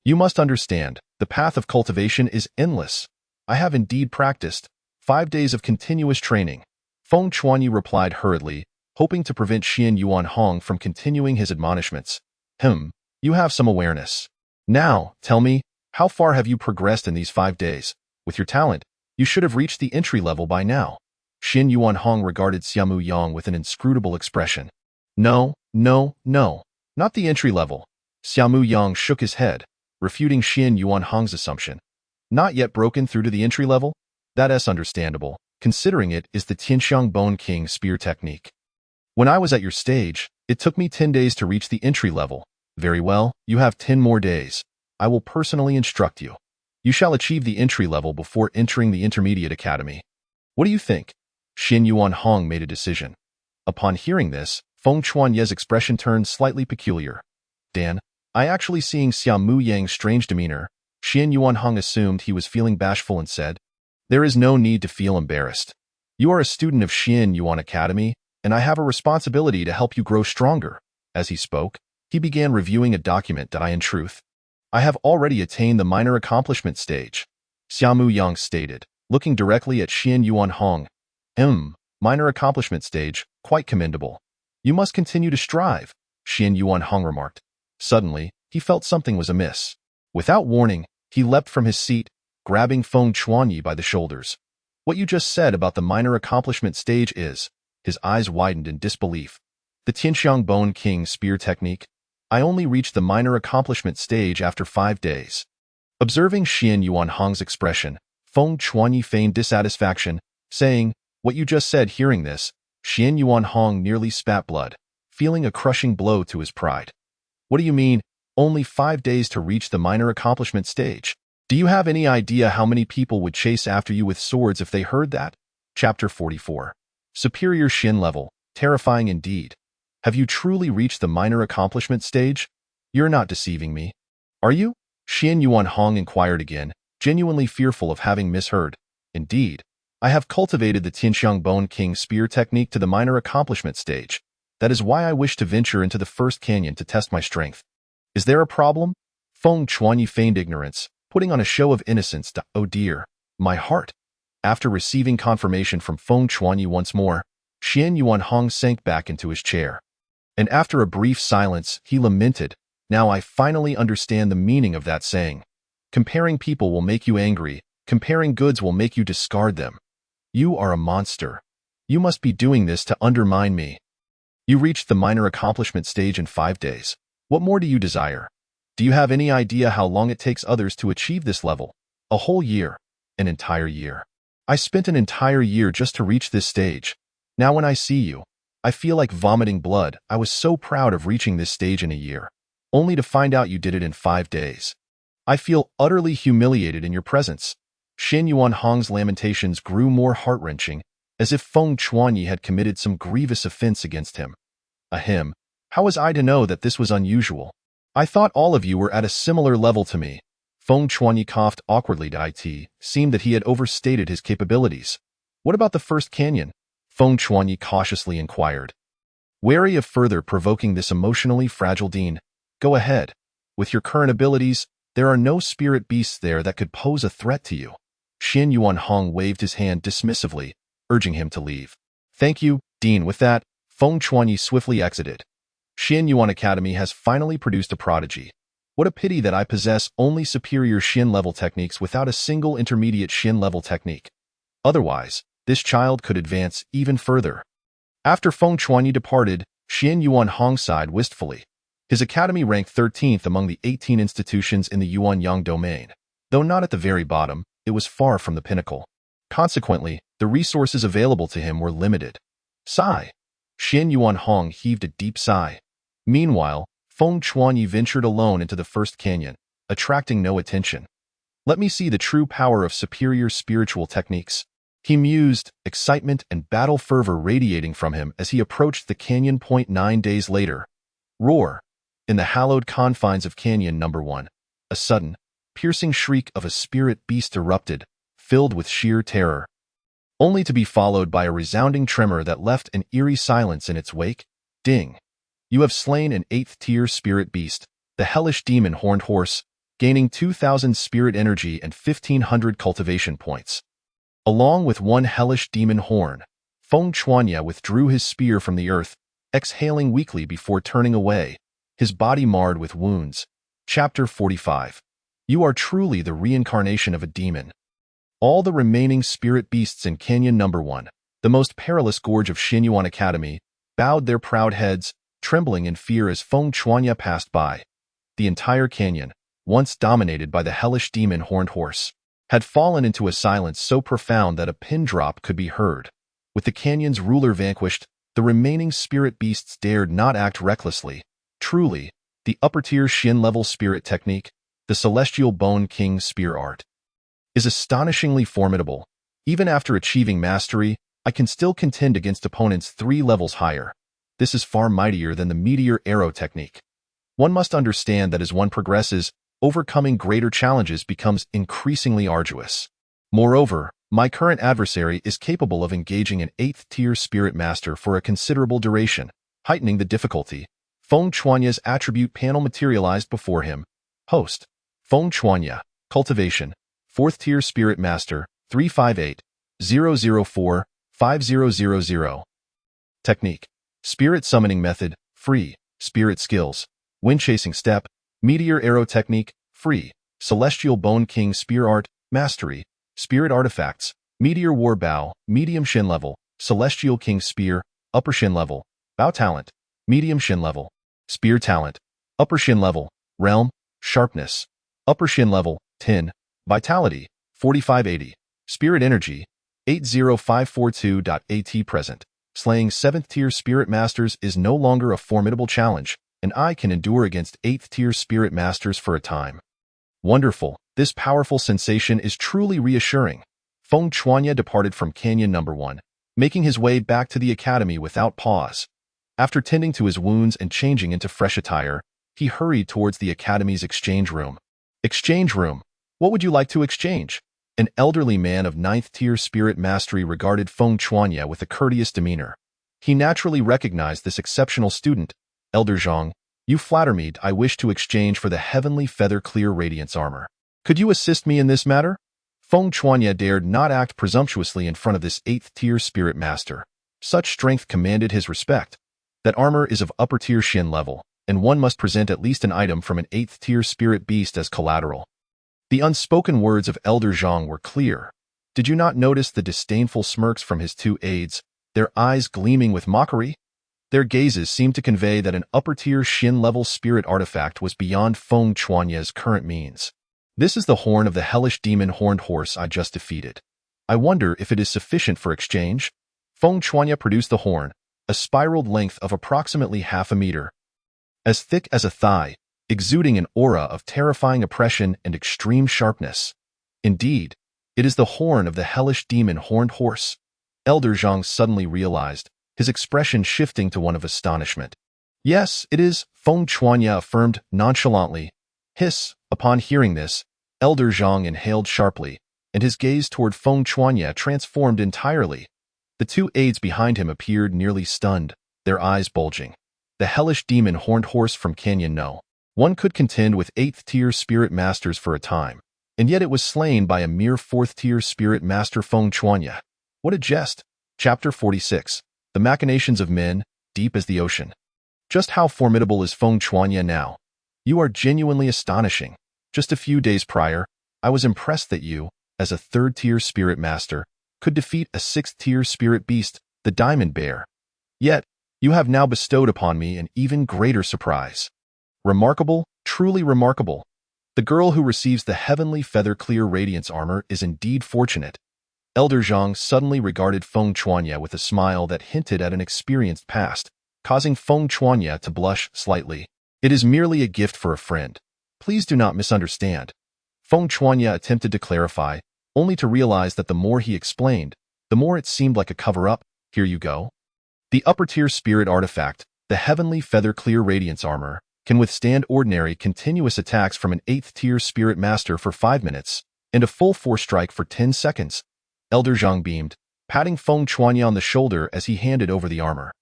You must understand, the path of cultivation is endless. I have indeed practiced 5 days of continuous training. Feng Chuanyi replied hurriedly, hoping to prevent Xian Yuanhong from continuing his admonishments. You have some awareness. Now, tell me, how far have you progressed in these 5 days? With your talent, you should have reached the entry level by now. Xian Yuanhong regarded Xiaomu Yang with an inscrutable expression. No, not the entry level. Xiaomu Yang shook his head, refuting Xian Yuanhong's assumption. Not yet broken through to the entry level? That's understandable, considering it is the Tianxiang Bone King spear technique. When I was at your stage, it took me 10 days to reach the entry level. Very well, you have 10 more days. I will personally instruct you. You shall achieve the entry level before entering the intermediate academy. What do you think? Xian Yuanhong made a decision. Upon hearing this, Feng Chuanye's expression turned slightly peculiar. Dan, I actually seeing Xiaomu Yang's strange demeanor, Xian Yuanhong assumed he was feeling bashful and said, There is no need to feel embarrassed. You are a student of Xian Yuan Academy, and I have a responsibility to help you grow stronger. As he spoke, he began reviewing a document that in truth, I have already attained the minor accomplishment stage, Xiaomu Yang stated, looking directly at Xian Yuanhong. Minor accomplishment stage, quite commendable. You must continue to strive, Xian Yuanhong remarked. Suddenly, he felt something was amiss. Without warning, he leapt from his seat, grabbing Feng Chuanyi by the shoulders. What you just said about the minor accomplishment stage is, his eyes widened in disbelief. The Tianxiang Bone King spear technique? I only reached the minor accomplishment stage after 5 days. Observing Xian Yuanhong's expression, Feng Chuanyi feigned dissatisfaction, saying, What you just said. Hearing this, Xian Yuanhong nearly spat blood, feeling a crushing blow to his pride. What do you mean, only 5 days to reach the minor accomplishment stage? Do you have any idea how many people would chase after you with swords if they heard that? Chapter 44. Superior Xin level, terrifying indeed. Have you truly reached the minor accomplishment stage? You're not deceiving me. Are you? Xian Yuanhong inquired again, genuinely fearful of having misheard. Indeed, I have cultivated the Tianxiang Bone King spear technique to the minor accomplishment stage. That is why I wish to venture into the first canyon to test my strength. Is there a problem? Feng Chuanyi feigned ignorance, putting on a show of innocence to, oh dear, my heart. After receiving confirmation from Feng Chuanyi once more, Xian Yuanhong sank back into his chair. And after a brief silence, he lamented, Now I finally understand the meaning of that saying. Comparing people will make you angry, comparing goods will make you discard them. You are a monster. You must be doing this to undermine me. You reached the minor accomplishment stage in 5 days. What more do you desire? Do you have any idea how long it takes others to achieve this level? A whole year. An entire year. I spent an entire year just to reach this stage. Now when I see you, I feel like vomiting blood. I was so proud of reaching this stage in a year, only to find out you did it in 5 days. I feel utterly humiliated in your presence. Xian Yuanhong's lamentations grew more heart-wrenching, as if Feng Chuanyi had committed some grievous offense against him. Ahem, how was I to know that this was unusual? I thought all of you were at a similar level to me. Feng Chuanyi coughed awkwardly to it, seemed that he had overstated his capabilities. What about the first canyon? Feng Chuanyi cautiously inquired. Wary of further provoking this emotionally fragile Dean, go ahead. With your current abilities, there are no spirit beasts there that could pose a threat to you. Xian Yuanhong waved his hand dismissively, urging him to leave. Thank you, Dean. With that, Feng Chuanyi swiftly exited. Xian Yuan Academy has finally produced a prodigy. What a pity that I possess only superior Xin level techniques without a single intermediate Xin level technique. Otherwise, this child could advance even further. After Feng Chuanyi departed, Xian Yuanhong sighed wistfully. His academy ranked 13th among the 18 institutions in the Yuanyang domain. Though not at the very bottom, it was far from the pinnacle. Consequently, the resources available to him were limited. Sigh. Xian Yuanhong heaved a deep sigh. Meanwhile, Feng Chuanyi ventured alone into the first canyon, attracting no attention. Let me see the true power of superior spiritual techniques. He mused, excitement and battle fervor radiating from him as he approached the canyon point 9 days later. Roar! In the hallowed confines of Canyon No. 1, a sudden, piercing shriek of a spirit beast erupted, filled with sheer terror, only to be followed by a resounding tremor that left an eerie silence in its wake. Ding! You have slain an 8th-tier spirit beast, the hellish demon horned horse, gaining 2,000 spirit energy and 1,500 cultivation points. Along with one hellish demon horn, Feng Chuanya withdrew his spear from the earth, exhaling weakly before turning away, his body marred with wounds. Chapter 45. You are truly the reincarnation of a demon. All the remaining spirit beasts in Canyon Number 1, the most perilous gorge of Xinyuan Academy, bowed their proud heads, trembling in fear as Feng Chuanya passed by. The entire canyon, once dominated by the hellish demon Horned Horse, had fallen into a silence so profound that a pin drop could be heard. With the canyon's ruler vanquished, the remaining spirit beasts dared not act recklessly. Truly, the upper-tier Shin-level spirit technique, the Celestial Bone King Spear Art, is astonishingly formidable. Even after achieving mastery, I can still contend against opponents 3 levels higher. This is far mightier than the Meteor Arrow technique. One must understand that as one progresses, overcoming greater challenges becomes increasingly arduous. Moreover, my current adversary is capable of engaging an 8th-tier spirit master for a considerable duration, heightening the difficulty. Feng Chuanya's attribute panel materialized before him. Host: Feng Chuanya, Cultivation, 4th-tier spirit master, 358-004-5000. Technique: Spirit Summoning Method, Free, Spirit Skills, Wind Chasing Step, Meteor Arrow Technique, Free, Celestial Bone King Spear Art, Mastery, Spirit Artifacts, Meteor War Bow, Medium Shin Level, Celestial King Spear, Upper Shin Level, Bow Talent, Medium Shin Level, Spear Talent, Upper Shin Level, Realm, Sharpness, Upper Shin Level, 10, Vitality, 4580, Spirit Energy, 80542.at present. Slaying 7th-tier Spirit Masters is no longer a formidable challenge, and I can endure against 8th-tier Spirit Masters for a time. Wonderful, this powerful sensation is truly reassuring. Feng Chuanya departed from Canyon Number 1, making his way back to the academy without pause. After tending to his wounds and changing into fresh attire, he hurried towards the academy's exchange room. Exchange room. What would you like to exchange? An elderly man of 9th-tier spirit mastery regarded Feng Chuanya with a courteous demeanor. He naturally recognized this exceptional student. Elder Zhang, you flatter me. I wish to exchange for the heavenly feather clear radiance armor. Could you assist me in this matter? Feng Chuanya dared not act presumptuously in front of this 8th-tier spirit master. Such strength commanded his respect. That armor is of upper-tier Shin level, and one must present at least an item from an 8th-tier spirit beast as collateral. The unspoken words of Elder Zhang were clear. Did you not notice the disdainful smirks from his 2 aides, their eyes gleaming with mockery? Their gazes seemed to convey that an upper-tier Shin-level spirit artifact was beyond Feng Chuanya's current means. This is the horn of the hellish demon Horned Horse I just defeated. I wonder if it is sufficient for exchange? Feng Chuanya produced the horn, a spiraled length of approximately half a meter, as thick as a thigh, exuding an aura of terrifying oppression and extreme sharpness. Indeed, it is the horn of the hellish demon Horned Horse. Elder Zhang suddenly realized, his expression shifting to one of astonishment. Yes, it is, Feng Chuanya affirmed nonchalantly. Hiss, upon hearing this, Elder Zhang inhaled sharply, and his gaze toward Feng Chuanya transformed entirely. The 2 aides behind him appeared nearly stunned, their eyes bulging. The hellish demon Horned Horse from Canyon No. One could contend with 8th-tier spirit masters for a time, and yet it was slain by a mere 4th-tier spirit master Feng Chuanya. What a jest! Chapter 46. The Machinations of Men, Deep as the Ocean. Just how formidable is Feng Chuanya now? You are genuinely astonishing. Just a few days prior, I was impressed that you, as a 3rd-tier spirit master, could defeat a 6th-tier spirit beast, the Diamond Bear. Yet, you have now bestowed upon me an even greater surprise. Remarkable, truly remarkable. The girl who receives the heavenly feather clear radiance armor is indeed fortunate. Elder Zhang suddenly regarded Feng Chuanya with a smile that hinted at an experienced past, causing Feng Chuanya to blush slightly. It is merely a gift for a friend. Please do not misunderstand. Feng Chuanya attempted to clarify, only to realize that the more he explained, the more it seemed like a cover-up. Here you go. The upper-tier spirit artifact, the heavenly feather clear radiance armor, can withstand ordinary continuous attacks from an 8th-tier spirit master for 5 minutes, and a full force strike for 10 seconds. Elder Zhang beamed, patting Feng Chuanya on the shoulder as he handed over the armor.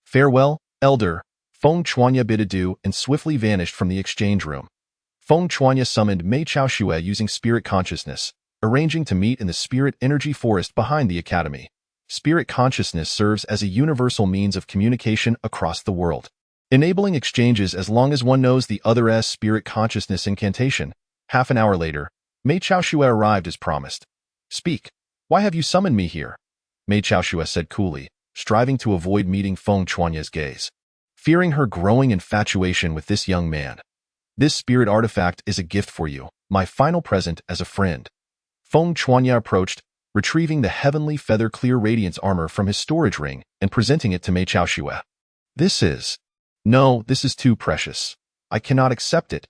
Farewell, Elder. Feng Chuanya bid adieu and swiftly vanished from the exchange room. Feng Chuanya summoned Mei Chaoxue using spirit consciousness, arranging to meet in the spirit energy forest behind the academy. spirit consciousness serves as a universal means of communication across the world, enabling exchanges as long as one knows the other's spirit consciousness incantation. Half an hour later, Mei Chaoxue arrived as promised. "Speak. Why have you summoned me here?" Mei Chaoxue said coolly, striving to avoid meeting Feng Chuanya's gaze, fearing her growing infatuation with this young man. "This spirit artifact is a gift for you, my final present as a friend." Feng Chuanya approached, retrieving the heavenly feather clear radiance armor from his storage ring and presenting it to Mei Chaoxue. No, this is too precious. I cannot accept it."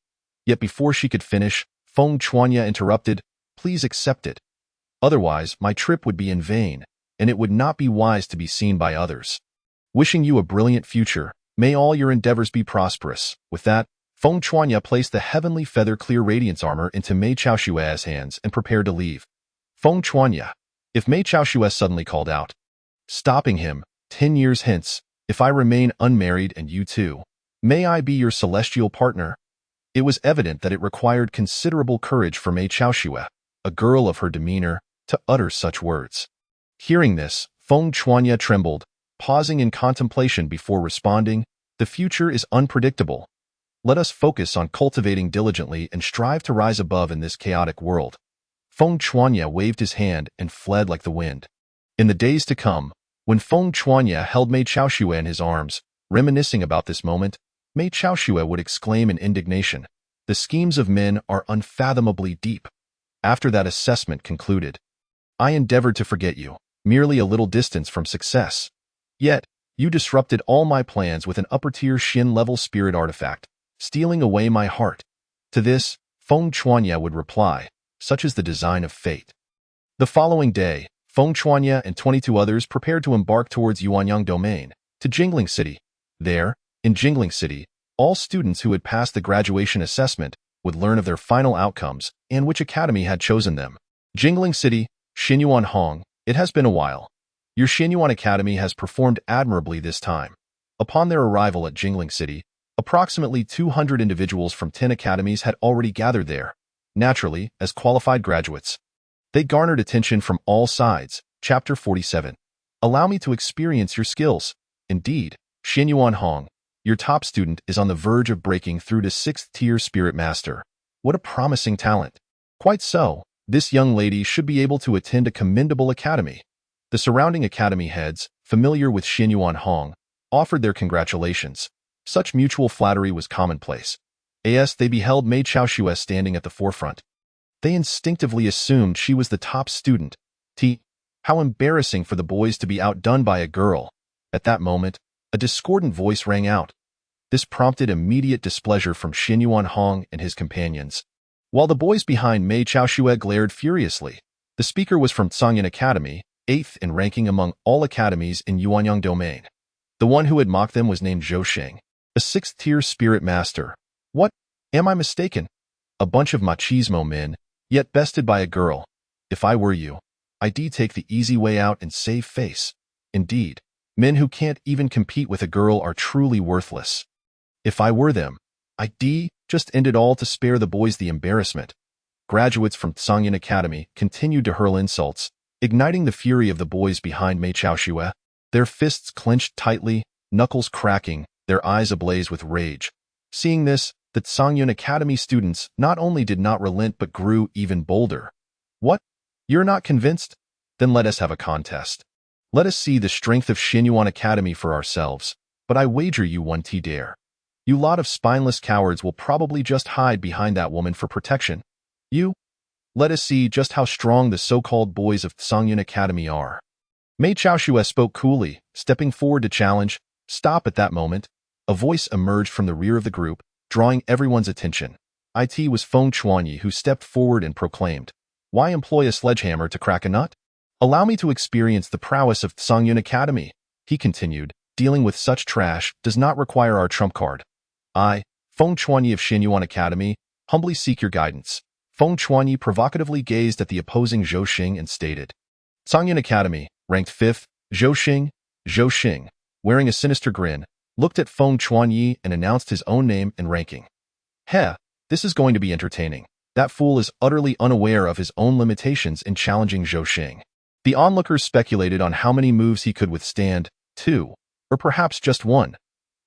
Yet before she could finish, Feng Chuanya interrupted, "Please accept it. Otherwise, my trip would be in vain, and it would not be wise to be seen by others. Wishing you a brilliant future, may all your endeavors be prosperous." With that, Feng Chuanya placed the heavenly feather clear radiance armor into Mei Chaoxue's hands and prepared to leave. "Feng Chuanya," if Mei Chaoxue suddenly called out, stopping him, 10 years hence, if I remain unmarried and you too, may I be your celestial partner?" It was evident that it required considerable courage for Mei Chaoxue, a girl of her demeanor, to utter such words. Hearing this, Feng Chuanya trembled, pausing in contemplation before responding, "The future is unpredictable. Let us focus on cultivating diligently and strive to rise above in this chaotic world." Feng Chuanya waved his hand and fled like the wind. In the days to come, when Feng Chuanya held Mei Chaoxue in his arms, reminiscing about this moment, Mei Chaoxue would exclaim in indignation, "The schemes of men are unfathomably deep." After that assessment concluded, "I endeavored to forget you, merely a little distance from success. Yet, you disrupted all my plans with an upper-tier Xin-level spirit artifact, stealing away my heart." To this, Feng Chuanya would reply, "Such is the design of fate." The following day, Feng Chuanya and 22 others prepared to embark towards Yuanyang Domain, to Jingling City. There, in Jingling City, all students who had passed the graduation assessment would learn of their final outcomes and which academy had chosen them. Jingling City, Xinyuan Hong, it has been a while. Your Xinyuan Academy has performed admirably this time. Upon their arrival at Jingling City, approximately 200 individuals from 10 academies had already gathered there, naturally, as qualified graduates. They garnered attention from all sides. Chapter 47. Allow me to experience your skills. Indeed, Xinyuan Hong, your top student is on the verge of breaking through to 6th-tier Spirit Master. What a promising talent. Quite so, this young lady should be able to attend a commendable academy. The surrounding academy heads, familiar with Xinyuan Hong, offered their congratulations. Such mutual flattery was commonplace. As they beheld Mei Chaoxue standing at the forefront, they instinctively assumed she was the top student. How embarrassing for the boys to be outdone by a girl. At that moment, a discordant voice rang out. This prompted immediate displeasure from Xinyuan Hong and his companions. While the boys behind Mei Chaoxue glared furiously, the speaker was from Tsangyan Academy, 8th in ranking among all academies in Yuanyang Domain. The one who had mocked them was named Zhou Xing, a 6th-tier spirit master. What? Am I mistaken? A bunch of machismo men, yet bested by a girl. If I were you, I'd take the easy way out and save face. Indeed, men who can't even compete with a girl are truly worthless. If I were them, I'd just end it all to spare the boys the embarrassment. Graduates from Tsangyan Academy continued to hurl insults, igniting the fury of the boys behind Mei Chaoxue, their fists clenched tightly, knuckles cracking, their eyes ablaze with rage. Seeing this, the Tsangyan Academy students not only did not relent but grew even bolder. What? You're not convinced? Then let us have a contest. Let us see the strength of Xinyuan Academy for ourselves, but I wager you 1T dare. You lot of spineless cowards will probably just hide behind that woman for protection. Let us see just how strong the so-called boys of Tsangyan Academy are. Mei Chaoxue spoke coolly, stepping forward to challenge. Stop. At that moment, a voice emerged from the rear of the group, drawing everyone's attention. It was Feng Chuanyi who stepped forward and proclaimed, "Why employ a sledgehammer to crack a nut? Allow me to experience the prowess of Tsangyan Academy." He continued, "Dealing with such trash does not require our trump card. I, Feng Chuanyi of Xinyuan Academy, humbly seek your guidance." Feng Chuanyi provocatively gazed at the opposing Zhou Xing and stated, Tsangyan Academy, ranked 5th, Zhou Xing, wearing a sinister grin, looked at Feng Chuanyi and announced his own name and ranking. This is going to be entertaining. That fool is utterly unaware of his own limitations in challenging Zhou Xing. The onlookers speculated on how many moves he could withstand, 2, or perhaps just 1.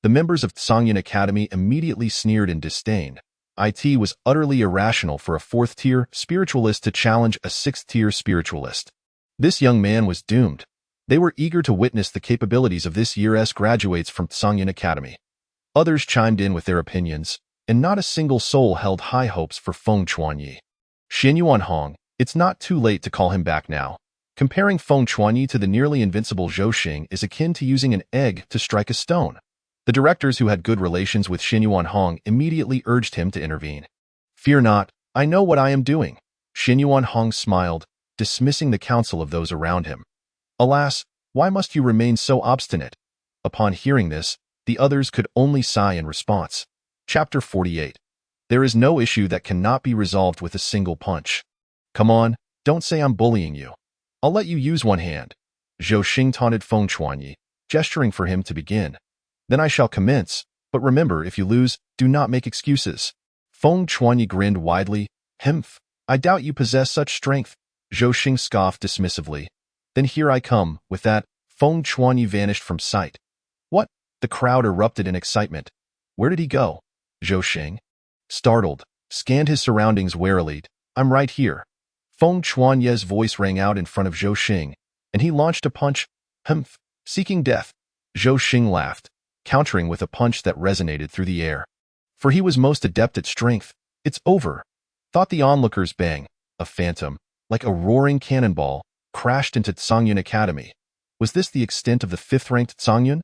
The members of Tsangyan Academy immediately sneered in disdain. It was utterly irrational for a 4th-tier spiritualist to challenge a 6th-tier spiritualist. This young man was doomed. They were eager to witness the capabilities of this year's graduates from Tsangyan Academy. Others chimed in with their opinions, and not a single soul held high hopes for Feng Chuanyi. Xinyuan Hong, it's not too late to call him back now. Comparing Feng Chuanyi to the nearly invincible Zhou Xing is akin to using an egg to strike a stone. The directors who had good relations with Xinyuan Hong immediately urged him to intervene. Fear not, I know what I am doing. Xinyuan Hong smiled, dismissing the counsel of those around him. Alas, why must you remain so obstinate? Upon hearing this, the others could only sigh in response. Chapter 48. There is no issue that cannot be resolved with a single punch. Come on, don't say I'm bullying you. I'll let you use one hand. Zhou Xing taunted Feng Chuanyi, gesturing for him to begin. Then I shall commence, but remember, if you lose, do not make excuses. Feng Chuanyi grinned widely. Hmph, I doubt you possess such strength. Zhou Xing scoffed dismissively. Then here I come. With that, Feng Chuanyi vanished from sight. What? The crowd erupted in excitement. Where did he go? Zhou Xing, startled, scanned his surroundings warily. I'm right here. Feng Chuanyi's voice rang out in front of Zhou Xing, and he launched a punch. Humph, seeking death. Zhou Xing laughed, countering with a punch that resonated through the air. For he was most adept at strength. It's over, thought the onlookers. Bang, a phantom, like a roaring cannonball, crashed into Tsangyan Academy. Was this the extent of the 5th-ranked Tsangyan?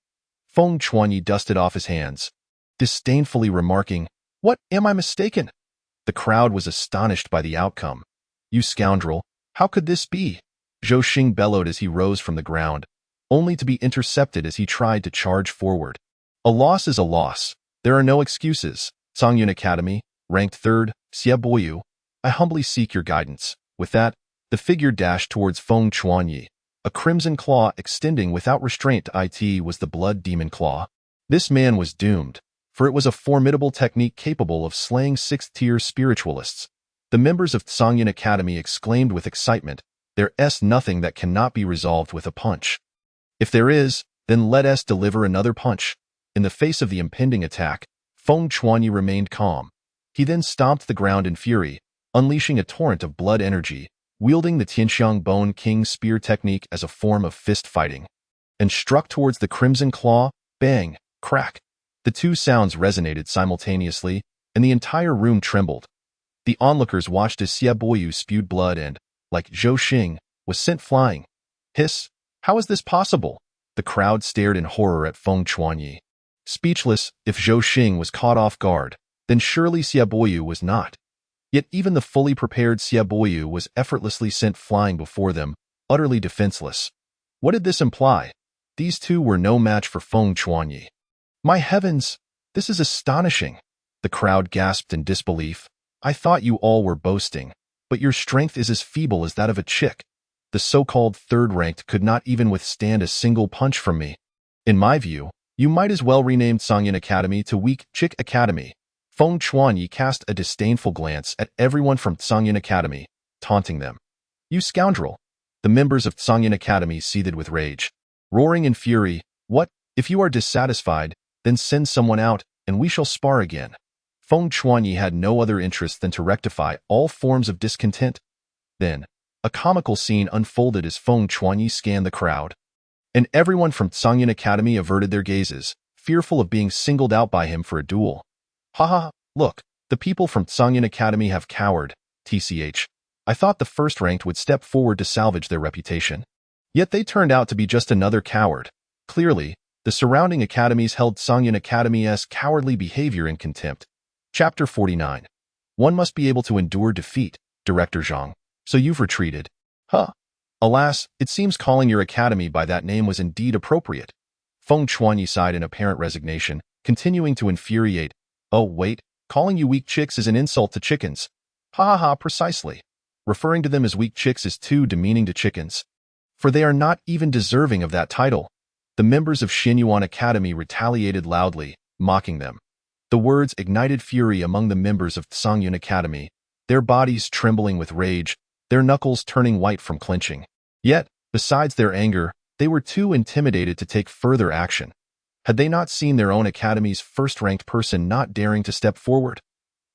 Feng Chuanyi dusted off his hands, disdainfully remarking, What, am I mistaken? The crowd was astonished by the outcome. You scoundrel, how could this be? Zhou Xing bellowed as he rose from the ground, only to be intercepted as he tried to charge forward. A loss is a loss. There are no excuses. Tsangyan Academy, ranked 3rd, Xie Boyu, I humbly seek your guidance. With that, the figure dashed towards Feng Chuanyi, a crimson claw extending without restraint. It was the blood demon claw. This man was doomed, for it was a formidable technique capable of slaying 6th-tier spiritualists. The members of Tsangyan Academy exclaimed with excitement, There's nothing that cannot be resolved with a punch. If there is, then let us deliver another punch. In the face of the impending attack, Feng Chuanyi remained calm. He then stomped the ground in fury, unleashing a torrent of blood energy, wielding the Tianxiang Bone King Spear technique as a form of fist fighting, and struck towards the crimson claw. Bang, crack. The two sounds resonated simultaneously, and the entire room trembled. The onlookers watched as Xie Boyu spewed blood and, like Zhou Xing, was sent flying. Hiss! How is this possible? The crowd stared in horror at Feng Chuanyi. Speechless, if Zhou Xing was caught off guard, then surely Xie Boyu was not. Yet even the fully prepared Xie Boyu was effortlessly sent flying before them, utterly defenseless. What did this imply? These two were no match for Feng Chuanyi. My heavens! This is astonishing! The crowd gasped in disbelief. I thought you all were boasting, but your strength is as feeble as that of a chick. The so-called 3rd-ranked could not even withstand a single punch from me. In my view, you might as well rename Tsangyan Academy to Weak Chick Academy. Feng Chuanyi cast a disdainful glance at everyone from Tsangyan Academy, taunting them. You scoundrel! The members of Tsangyan Academy seethed with rage, roaring in fury. What? If you are dissatisfied, then send someone out, and we shall spar again. Feng Chuanyi had no other interest than to rectify all forms of discontent. Then, a comical scene unfolded as Feng Chuanyi scanned the crowd, and everyone from Tsangyan Academy averted their gazes, fearful of being singled out by him for a duel. Ha! Look, the people from Tsangyan Academy have cowered. TCH. I thought the 1st-ranked would step forward to salvage their reputation. Yet they turned out to be just another coward. Clearly, the surrounding academies held Tsangyan Academy's cowardly behavior in contempt. Chapter 49. One must be able to endure defeat, Director Zhang. So you've retreated. Huh. Alas, it seems calling your academy by that name was indeed appropriate. Feng Chuanyi sighed in apparent resignation, continuing to infuriate. Oh, wait, calling you weak chicks is an insult to chickens. Ha, precisely. Referring to them as weak chicks is too demeaning to chickens, for they are not even deserving of that title. The members of Xinyuan Academy retaliated loudly, mocking them. The words ignited fury among the members of Tsangyan Academy, their bodies trembling with rage, their knuckles turning white from clenching. Yet, Besides their anger, they were too intimidated to take further action. Had they not seen their own academy's first-ranked person not daring to step forward?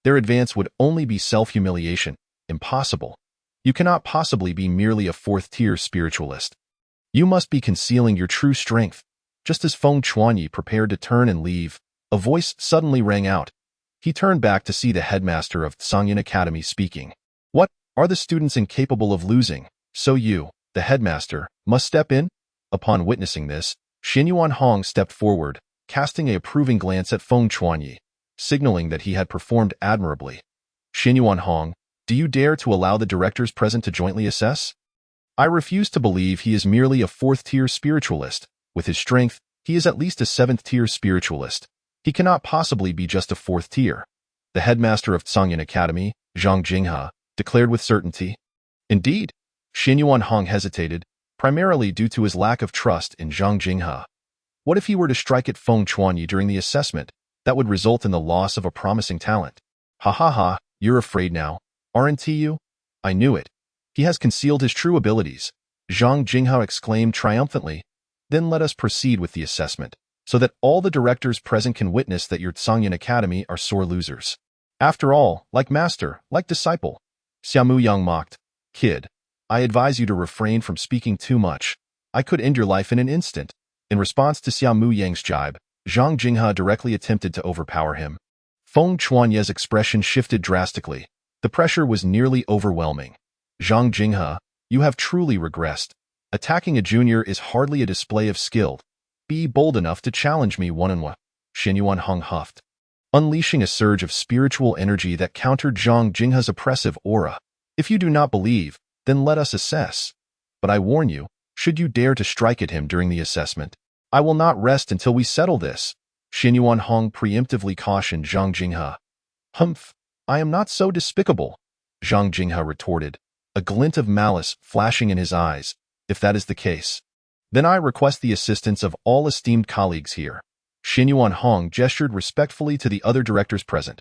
Their advance would only be self-humiliation. Impossible. You cannot possibly be merely a fourth-tier spiritualist. You must be concealing your true strength. Just as Feng Chuanyi prepared to turn and leave, a voice suddenly rang out. He turned back to see the headmaster of Sangyan Academy speaking. What? Are the students incapable of losing? So you, the headmaster, must step in? Upon witnessing this, Xinyuan Hong stepped forward, casting an approving glance at Feng Chuanyi, signaling that he had performed admirably. Xinyuan Hong, do you dare to allow the directors present to jointly assess? I refuse to believe he is merely a fourth-tier spiritualist. With his strength, he is at least a seventh-tier spiritualist. He cannot possibly be just a fourth tier. The headmaster of Sangyan Academy, Zhang Jinghe, declared with certainty. Indeed, Xinyuan Hong hesitated, primarily due to his lack of trust in Zhang Jinghe. What if he were to strike at Feng Chuanyi during the assessment? That would result in the loss of a promising talent. Ha ha ha, you're afraid now, aren't you? I knew it. He has concealed his true abilities, Zhang Jinghe exclaimed triumphantly. Then let us proceed with the assessment, so that all the directors present can witness that your Sangyan Academy are sore losers. After all, like master, like disciple. Xiaomu Yang mocked. Kid, I advise you to refrain from speaking too much. I could end your life in an instant. In response to Xiaomu Yang's jibe, Zhang Jinghe directly attempted to overpower him. Feng Chuanye's expression shifted drastically. The pressure was nearly overwhelming. Zhang Jinghe, you have truly regressed. Attacking a junior is hardly a display of skill. Be bold enough to challenge me one-on-one. Xinyuan Hong huffed, unleashing a surge of spiritual energy that countered Zhang Jinghe's oppressive aura. If you do not believe, then let us assess. But I warn you, should you dare to strike at him during the assessment, I will not rest until we settle this. Xinyuan Hong preemptively cautioned Zhang Jinghe. Humph, I am not so despicable, Zhang Jinghe retorted, a glint of malice flashing in his eyes. If that is the case, then I request the assistance of all esteemed colleagues here. Xinyuan Hong gestured respectfully to the other directors present.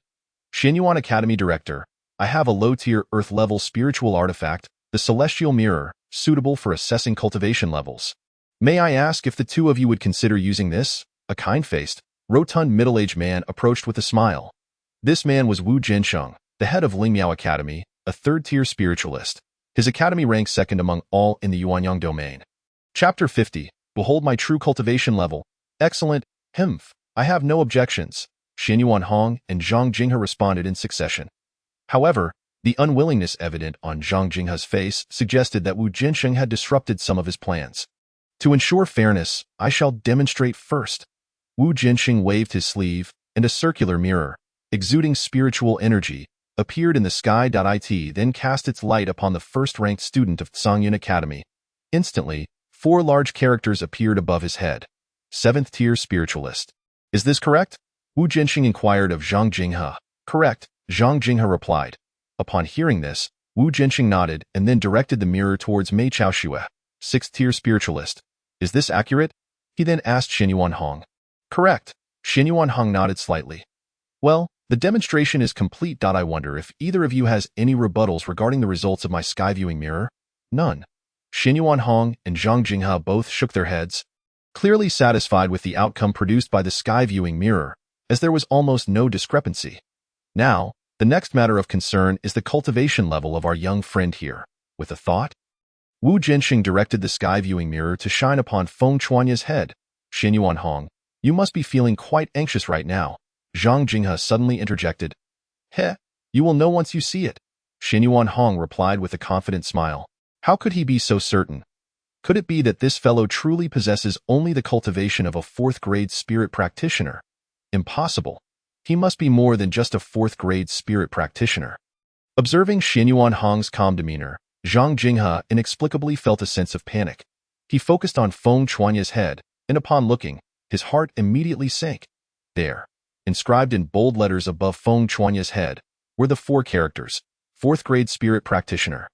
Xinyuan Academy Director, I have a low-tier Earth-level spiritual artifact, the Celestial Mirror, suitable for assessing cultivation levels. May I ask if the two of you would consider using this? A kind-faced, rotund middle-aged man approached with a smile. This man was Wu Jinsheng, the head of Lingmiao Academy, a third-tier spiritualist. His academy ranks second among all in the Yuanyang domain. Chapter 50. Behold my true cultivation level. Excellent. Humph. I have no objections. Xinyuan Hong and Zhang Jinghe responded in succession. However, the unwillingness evident on Zhang Jinghe's face suggested that Wu Jinsheng had disrupted some of his plans. To ensure fairness, I shall demonstrate first. Wu Jinsheng waved his sleeve, and a circular mirror, exuding spiritual energy, appeared in the sky. It then cast its light upon the first-ranked student of Sangyan Academy. Instantly, 4 large characters appeared above his head. 7th-tier spiritualist. Is this correct? Wu Jinsheng inquired of Zhang Jinghe. Correct, Zhang Jinghe replied. Upon hearing this, Wu Jinsheng nodded and then directed the mirror towards Mei Chaoxue, 6th-tier spiritualist. Is this accurate? He then asked Xinyuan Hong. Correct. Xinyuan Hong nodded slightly. Well, the demonstration is complete. I wonder if either of you has any rebuttals regarding the results of my sky viewing mirror? None. Xinyuan Hong and Zhang Jinghe both shook their heads, clearly satisfied with the outcome produced by the sky viewing mirror, as there was almost no discrepancy. Now, the next matter of concern is the cultivation level of our young friend here. With a thought, Wu Jinsheng directed the sky viewing mirror to shine upon Feng Chuanye's head. Xinyuan Hong, you must be feeling quite anxious right now. Zhang Jinghe suddenly interjected. Heh, you will know once you see it. Xinyuan Hong replied with a confident smile. How could he be so certain? Could it be that this fellow truly possesses only the cultivation of a 4th-grade spirit practitioner? Impossible. He must be more than just a 4th-grade spirit practitioner. Observing Xinyuan Hong's calm demeanor, Zhang Jinghe inexplicably felt a sense of panic. He focused on Feng Chuanye's head, and upon looking, his heart immediately sank. There, inscribed in bold letters above Feng Chuanye's head, were the 4 characters, 4th-grade spirit practitioner.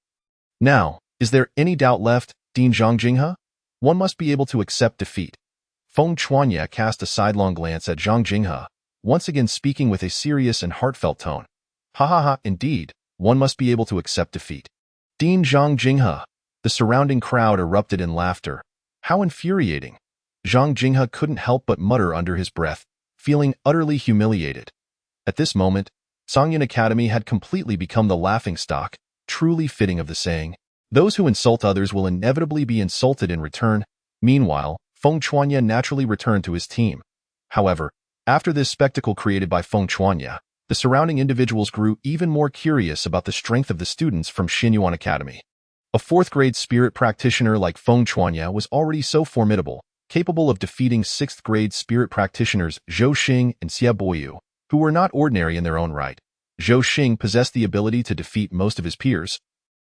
Now, is there any doubt left, Dean Zhang Jinghe? One must be able to accept defeat. Feng Chuanye cast a sidelong glance at Zhang Jinghe, once again speaking with a serious and heartfelt tone. Ha ha ha, indeed, one must be able to accept defeat. Dean Zhang Jinghe. The The surrounding crowd erupted in laughter. How infuriating! Zhang Jinghe couldn't help but mutter under his breath, feeling utterly humiliated. At this moment, Songyun Academy had completely become the laughingstock, truly fitting of the saying, "Those who insult others will inevitably be insulted in return." Meanwhile, Feng Chuanya naturally returned to his team. However, after this spectacle created by Feng Chuanya, the surrounding individuals grew even more curious about the strength of the students from Xinyuan Academy. A fourth-grade spirit practitioner like Feng Chuanya was already so formidable, capable of defeating sixth-grade spirit practitioners Zhou Xing and Xia Boyu, who were not ordinary in their own right. Zhou Xing possessed the ability to defeat most of his peers,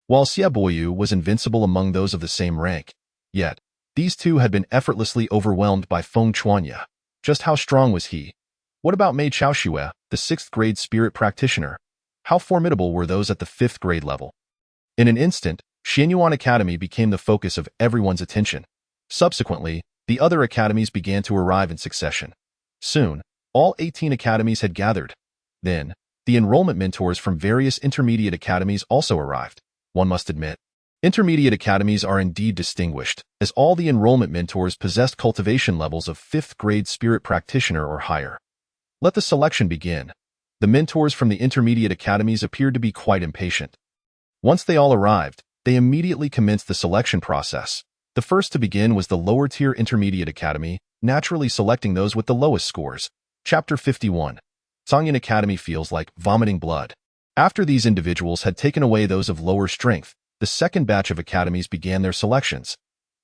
while Xia Boyu was invincible among those of the same rank. Yet, these two had been effortlessly overwhelmed by Feng Chuanya. Just how strong was he? What about Mei Chaoxue, the sixth-grade spirit practitioner? How formidable were those at the fifth-grade level? In an instant, Xianyuan Academy became the focus of everyone's attention. Subsequently, the other academies began to arrive in succession. Soon, all 18 academies had gathered. Then, the enrollment mentors from various intermediate academies also arrived. One must admit, intermediate academies are indeed distinguished, as all the enrollment mentors possessed cultivation levels of 5th-grade spirit practitioner or higher. Let the selection begin. The mentors from the intermediate academies appeared to be quite impatient. Once they all arrived, they immediately commenced the selection process. The first to begin was the lower-tier intermediate academy, naturally selecting those with the lowest scores. Chapter 51. Songyun Academy feels like vomiting blood. After these individuals had taken away those of lower strength, the second batch of academies began their selections.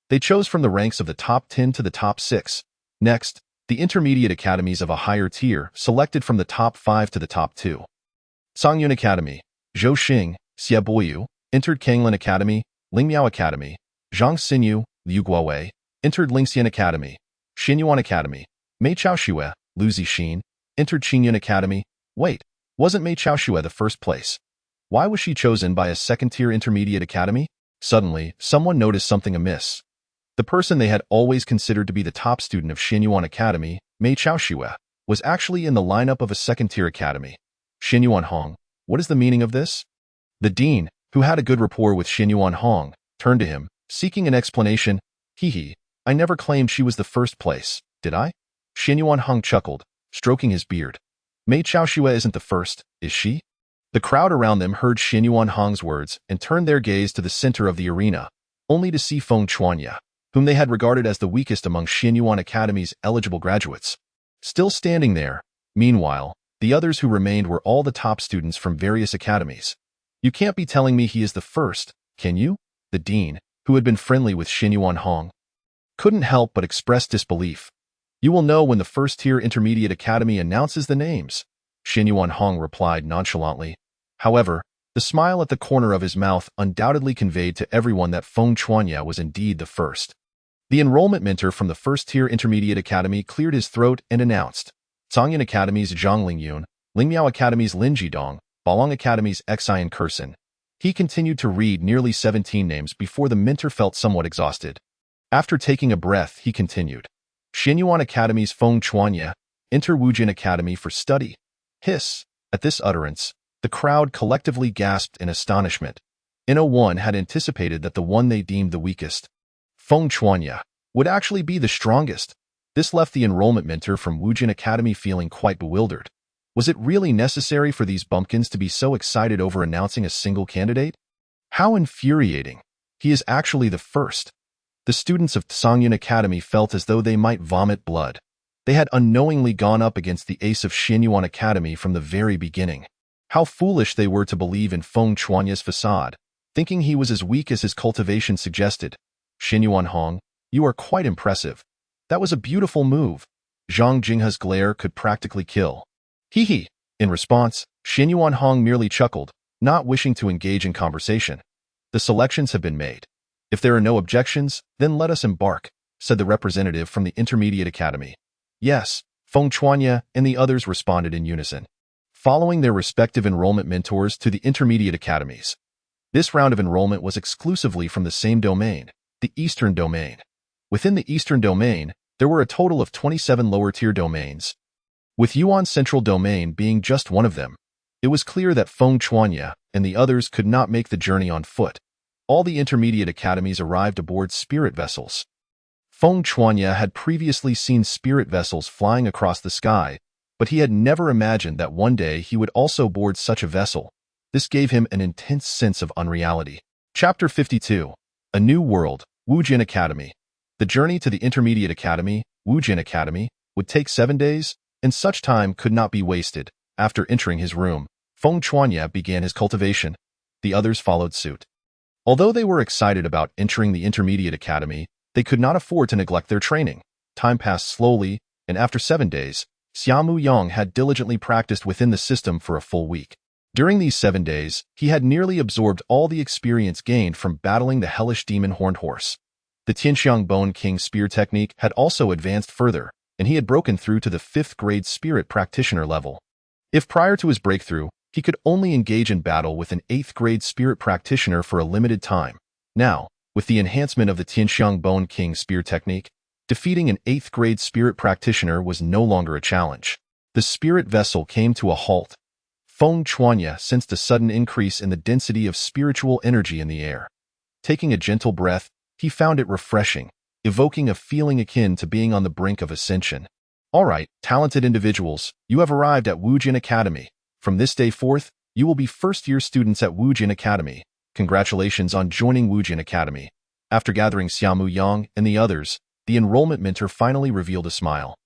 They chose from the ranks of the top 10 to the top 6. Next, the intermediate academies of a higher tier selected from the top 5 to the top 2. Songyun Academy, Zhou Xing, Xia Boyu, entered Kanglan Academy, Lingmiao Academy, Zhang Xinyu, Liu Guowei, entered Lingxian Academy, Xinyuan Academy, Mei Chaoxue, Lu Zixin, entered Qingyun Academy. Wait, wasn't Mei Chaoxue the first place? Why was she chosen by a second-tier intermediate academy? Suddenly, someone noticed something amiss. The person they had always considered to be the top student of Xinyuan Academy, Mei Chaoxue, was actually in the lineup of a second-tier academy. Xinyuan Hong, what is the meaning of this? The dean, who had a good rapport with Xinyuan Hong, turned to him, seeking an explanation. Hee, I never claimed she was the first place, did I? Xinyuan Hong chuckled, stroking his beard. Mei Chaoxue isn't the first, is she? The crowd around them heard Xinyuan Hong's words and turned their gaze to the center of the arena, only to see Feng Chuanya, whom they had regarded as the weakest among Xinyuan Academy's eligible graduates. Still standing there, meanwhile, the others who remained were all the top students from various academies. You can't be telling me he is the first, can you? The dean, who had been friendly with Xinyuan Hong, couldn't help but express disbelief. You will know when the first-tier intermediate academy announces the names, Xinyuan Hong replied nonchalantly. However, the smile at the corner of his mouth undoubtedly conveyed to everyone that Feng Chuanya was indeed the first. The enrollment mentor from the first-tier intermediate academy cleared his throat and announced, Songyun Academy's Zhang Lingyun, Lingmiao Academy's Lin Jidong, Balong Academy's Xian Kursin. He continued to read nearly 17 names before the mentor felt somewhat exhausted. After taking a breath, he continued, Xinyuan Academy's Feng Chuanya, enter Wujin Academy for study. Hiss. At this utterance, the crowd collectively gasped in astonishment. No-one had anticipated that the one they deemed the weakest, Feng Chuanya, would actually be the strongest. This left the enrollment mentor from Wujin Academy feeling quite bewildered. Was it really necessary for these bumpkins to be so excited over announcing a single candidate? How infuriating. He is actually the first. The students of Songyun Academy felt as though they might vomit blood. They had unknowingly gone up against the ace of Xinyuan Academy from the very beginning. How foolish they were to believe in Feng Chuanya's facade, thinking he was as weak as his cultivation suggested. Xinyuan Hong, you are quite impressive. That was a beautiful move. Zhang Jinghe's glare could practically kill. Hee. In response, Xinyuan Hong merely chuckled, not wishing to engage in conversation. The selections have been made. If there are no objections, then let us embark, said the representative from the Intermediate Academy. Yes, Feng Chuanya and the others responded in unison, following their respective enrollment mentors to the Intermediate Academies. This round of enrollment was exclusively from the same domain, the Eastern Domain. Within the Eastern Domain, there were a total of 27 lower-tier domains, with Yuan Central Domain being just one of them. It was clear that Feng Chuanya and the others could not make the journey on foot. all the intermediate academies arrived aboard spirit vessels. Feng Chuanya had previously seen spirit vessels flying across the sky, but he had never imagined that one day he would also board such a vessel. This gave him an intense sense of unreality. Chapter 52. A New World, Wujin Academy. The journey to the Intermediate Academy, Wujin Academy, would take 7 days, and such time could not be wasted. After entering his room, Feng Chuanya began his cultivation. The others followed suit. Although they were excited about entering the Intermediate Academy, they could not afford to neglect their training. Time passed slowly, and after 7 days, Xiaomu Yang had diligently practiced within the system for a full week. During these 7 days, he had nearly absorbed all the experience gained from battling the hellish demon Horned Horse. The Tianxiang Bone King Spear technique had also advanced further, and he had broken through to the 5th grade Spirit Practitioner level. If prior to his breakthrough, he could only engage in battle with an 8th grade Spirit Practitioner for a limited time, now, with the enhancement of the Tianxiang Bone King Spear technique, defeating an 8th grade Spirit Practitioner was no longer a challenge. The spirit vessel came to a halt. Feng Chuanya sensed a sudden increase in the density of spiritual energy in the air. Taking a gentle breath, he found it refreshing, evoking a feeling akin to being on the brink of ascension. All right, talented individuals, you have arrived at Wujin Academy. From this day forth, you will be first-year students at Wujin Academy. Congratulations on joining Wujin Academy. After gathering Xiaomu Yang and the others, the enrollment mentor finally revealed a smile.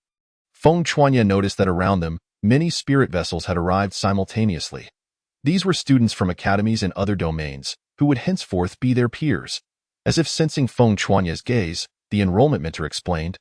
Feng Chuanya noticed that around them, many spirit vessels had arrived simultaneously. These were students from academies and other domains, who would henceforth be their peers. As if sensing Feng Chuanya's gaze, the enrollment mentor explained,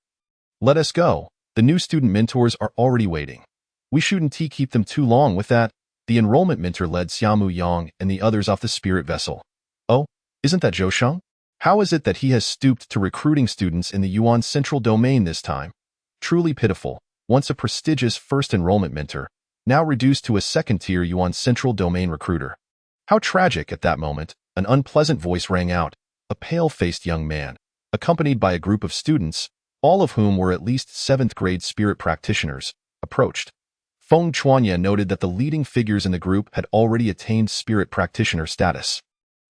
"Let us go. The new student mentors are already waiting. We shouldn't keep them too long with that." The enrollment mentor led Xiaomu Yang and the others off the spirit vessel. "Oh, isn't that Zhou Sheng? How is it that he has stooped to recruiting students in the Yuan Central Domain this time? Truly pitiful. Once a prestigious first enrollment mentor, now reduced to a second-tier Yuan Central Domain recruiter. How tragic." At that moment, an unpleasant voice rang out. A pale-faced young man, accompanied by a group of students, all of whom were at least 7th grade spirit practitioners, approached. Feng Chuanya noted that the leading figures in the group had already attained spirit practitioner status.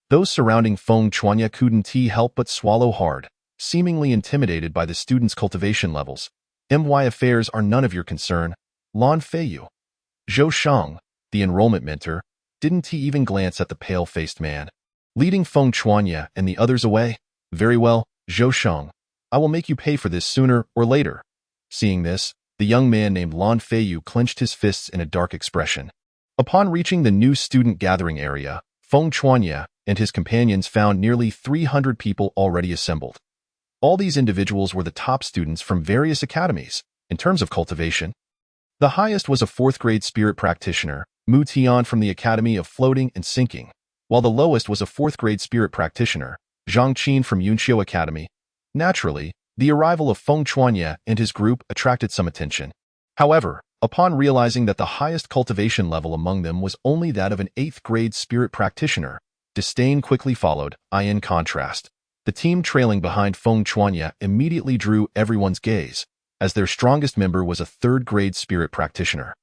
Those surrounding Feng Chuanya couldn't help but swallow hard, seemingly intimidated by the students' cultivation levels. "My affairs are none of your concern, Lan Feiyu." Zhou Sheng, the enrollment mentor, didn't he even glance at the pale-faced man, leading Feng Chuanya and the others away. "Very well, Zhou Sheng. I will make you pay for this sooner or later." Seeing this, the young man named Lan Feiyu clenched his fists in a dark expression. Upon reaching the new student gathering area, Feng Chuanya and his companions found nearly 300 people already assembled. All these individuals were the top students from various academies. In terms of cultivation, the highest was a 4th grade spirit practitioner, Mu Tian from the Academy of Floating and Sinking, while the lowest was a 4th grade spirit practitioner, Zhang Qin from Yunqiu Academy. Naturally, the arrival of Feng Chuanya and his group attracted some attention. However, upon realizing that the highest cultivation level among them was only that of an 8th grade spirit practitioner, disdain quickly followed. In contrast, the team trailing behind Feng Chuanya immediately drew everyone's gaze, as their strongest member was a 3rd grade spirit practitioner.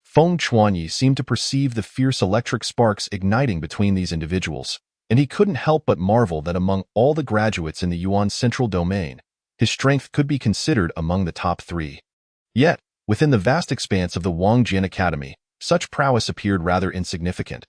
Feng Chuanya seemed to perceive the fierce electric sparks igniting between these individuals, and he couldn't help but marvel that among all the graduates in the Yuan Central Domain, his strength could be considered among the top 3. Yet, within the vast expanse of the Wangjian Academy, such prowess appeared rather insignificant.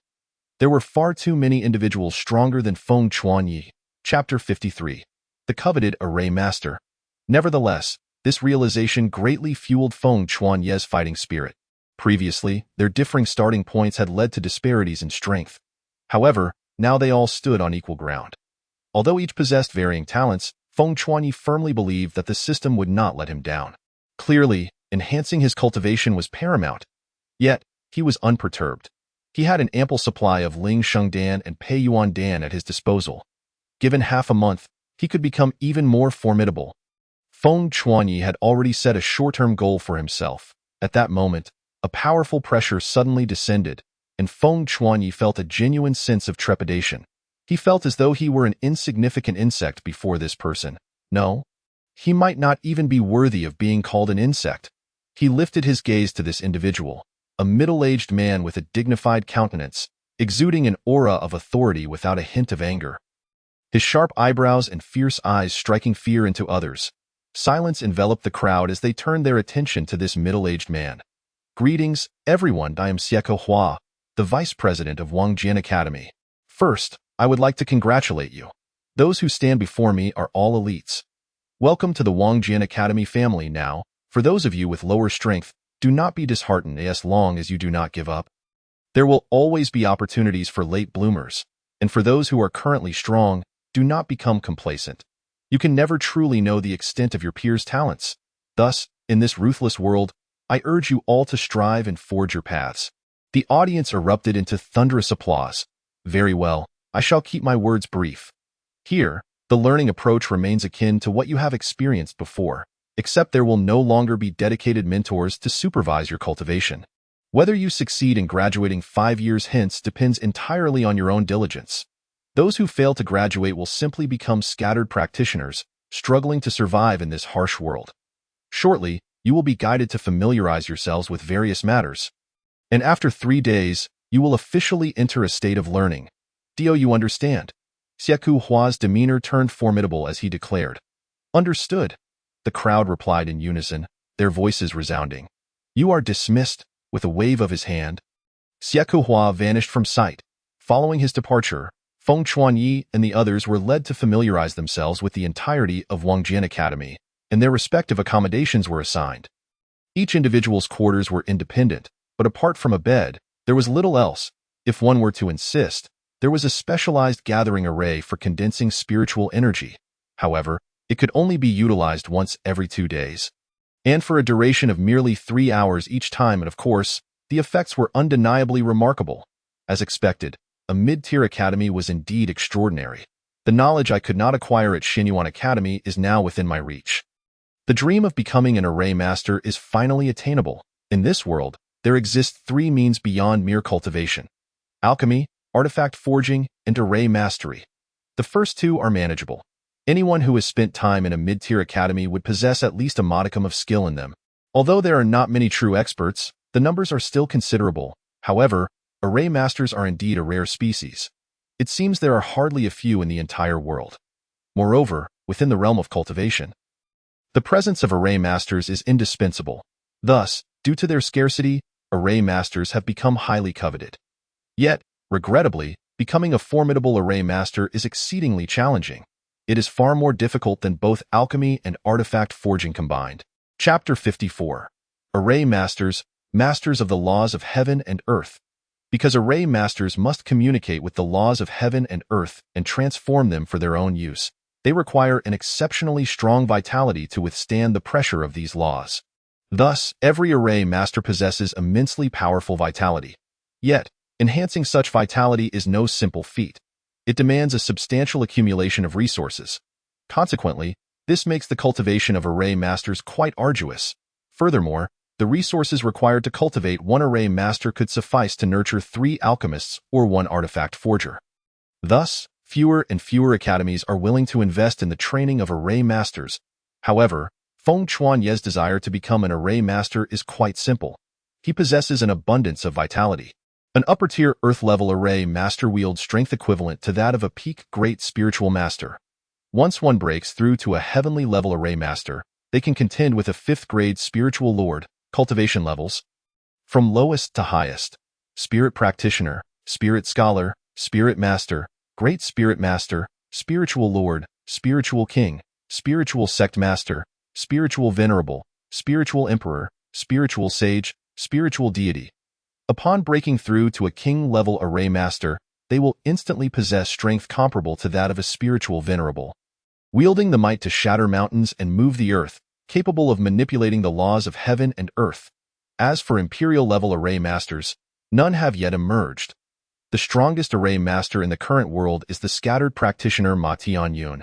There were far too many individuals stronger than Feng Chuanya. Chapter 53. The Coveted Array Master. Nevertheless, this realization greatly fueled Feng Chuanya's fighting spirit. Previously, their differing starting points had led to disparities in strength. However, now they all stood on equal ground. Although each possessed varying talents, Feng Chuanya firmly believed that the system would not let him down. Clearly, enhancing his cultivation was paramount. Yet, he was unperturbed. He had an ample supply of Ling Sheng Dan and Pei Yuan Dan at his disposal. Given half a month, he could become even more formidable. Feng Chuanya had already set a short-term goal for himself. At that moment, a powerful pressure suddenly descended, and Feng Chuanya felt a genuine sense of trepidation. He felt as though he were an insignificant insect before this person. No, he might not even be worthy of being called an insect. He lifted his gaze to this individual, a middle-aged man with a dignified countenance, exuding an aura of authority without a hint of anger. his sharp eyebrows and fierce eyes striking fear into others. Silence enveloped the crowd as they turned their attention to this middle-aged man. Greetings, everyone. I am Xieko Hua, the vice president of Wangjian Academy. First, I would like to congratulate you. Those who stand before me are all elites. Welcome to the Wangjian Academy family now. For those of you with lower strength, do not be disheartened as long as you do not give up. There will always be opportunities for late bloomers, and for those who are currently strong, do not become complacent. You can never truly know the extent of your peers' talents. Thus, in this ruthless world, I urge you all to strive and forge your paths. The audience erupted into thunderous applause. Very well, I shall keep my words brief. Here, the learning approach remains akin to what you have experienced before, except there will no longer be dedicated mentors to supervise your cultivation. Whether you succeed in graduating 5 years hence depends entirely on your own diligence. Those who fail to graduate will simply become scattered practitioners, struggling to survive in this harsh world. Shortly, you will be guided to familiarize yourselves with various matters. And after 3 days, you will officially enter a state of learning. Do you understand? Xieko Hua's demeanor turned formidable as he declared. Understood. The crowd replied in unison, their voices resounding. You are dismissed. With a wave of his hand, Xieko Hua vanished from sight. Following his departure, Feng Chuanyi and the others were led to familiarize themselves with the entirety of Wangjian Academy, and their respective accommodations were assigned. Each individual's quarters were independent, but apart from a bed, there was little else. If one were to insist, there was a specialized gathering array for condensing spiritual energy. However, it could only be utilized once every 2 days. And for a duration of merely 3 hours each time, and of course, the effects were undeniably remarkable. As expected, a mid-tier academy was indeed extraordinary. The knowledge I could not acquire at Xinyuan Academy is now within my reach. The dream of becoming an array master is finally attainable. In this world, there exist 3 means beyond mere cultivation: alchemy, artifact forging, and array mastery. The first 2 are manageable. Anyone who has spent time in a mid-tier academy would possess at least a modicum of skill in them. Although there are not many true experts, the numbers are still considerable. However, array masters are indeed a rare species. It seems there are hardly a few in the entire world. Moreover, within the realm of cultivation, the presence of array masters is indispensable. Thus, due to their scarcity, array masters have become highly coveted. Yet, regrettably, becoming a formidable array master is exceedingly challenging. It is far more difficult than both alchemy and artifact forging combined. Chapter 54. Array Masters, Masters of the Laws of Heaven and Earth. Because array masters must communicate with the laws of heaven and earth and transform them for their own use, they require an exceptionally strong vitality to withstand the pressure of these laws. Thus, every array master possesses immensely powerful vitality. Yet, enhancing such vitality is no simple feat. It demands a substantial accumulation of resources. Consequently, this makes the cultivation of array masters quite arduous. Furthermore, the resources required to cultivate 1 array master could suffice to nurture 3 alchemists or 1 artifact forger. Thus, fewer and fewer academies are willing to invest in the training of array masters. However, Feng Chuanye's desire to become an array master is quite simple. He possesses an abundance of vitality. An upper-tier Earth-level array master wields strength equivalent to that of a peak Great Spiritual Master. Once one breaks through to a heavenly-level array master, they can contend with a 5th-grade Spiritual Lord, cultivation levels. From lowest to highest: Spirit Practitioner, Spirit Scholar, Spirit Master, Great Spirit Master, Spiritual Lord, Spiritual King, Spiritual Sect Master, Spiritual Venerable, Spiritual Emperor, Spiritual Sage, Spiritual Deity. Upon breaking through to a king-level array master, they will instantly possess strength comparable to that of a spiritual venerable, wielding the might to shatter mountains and move the earth, capable of manipulating the laws of heaven and earth. As for imperial-level array masters, none have yet emerged. The strongest array master in the current world is the scattered practitioner Ma Tianyun,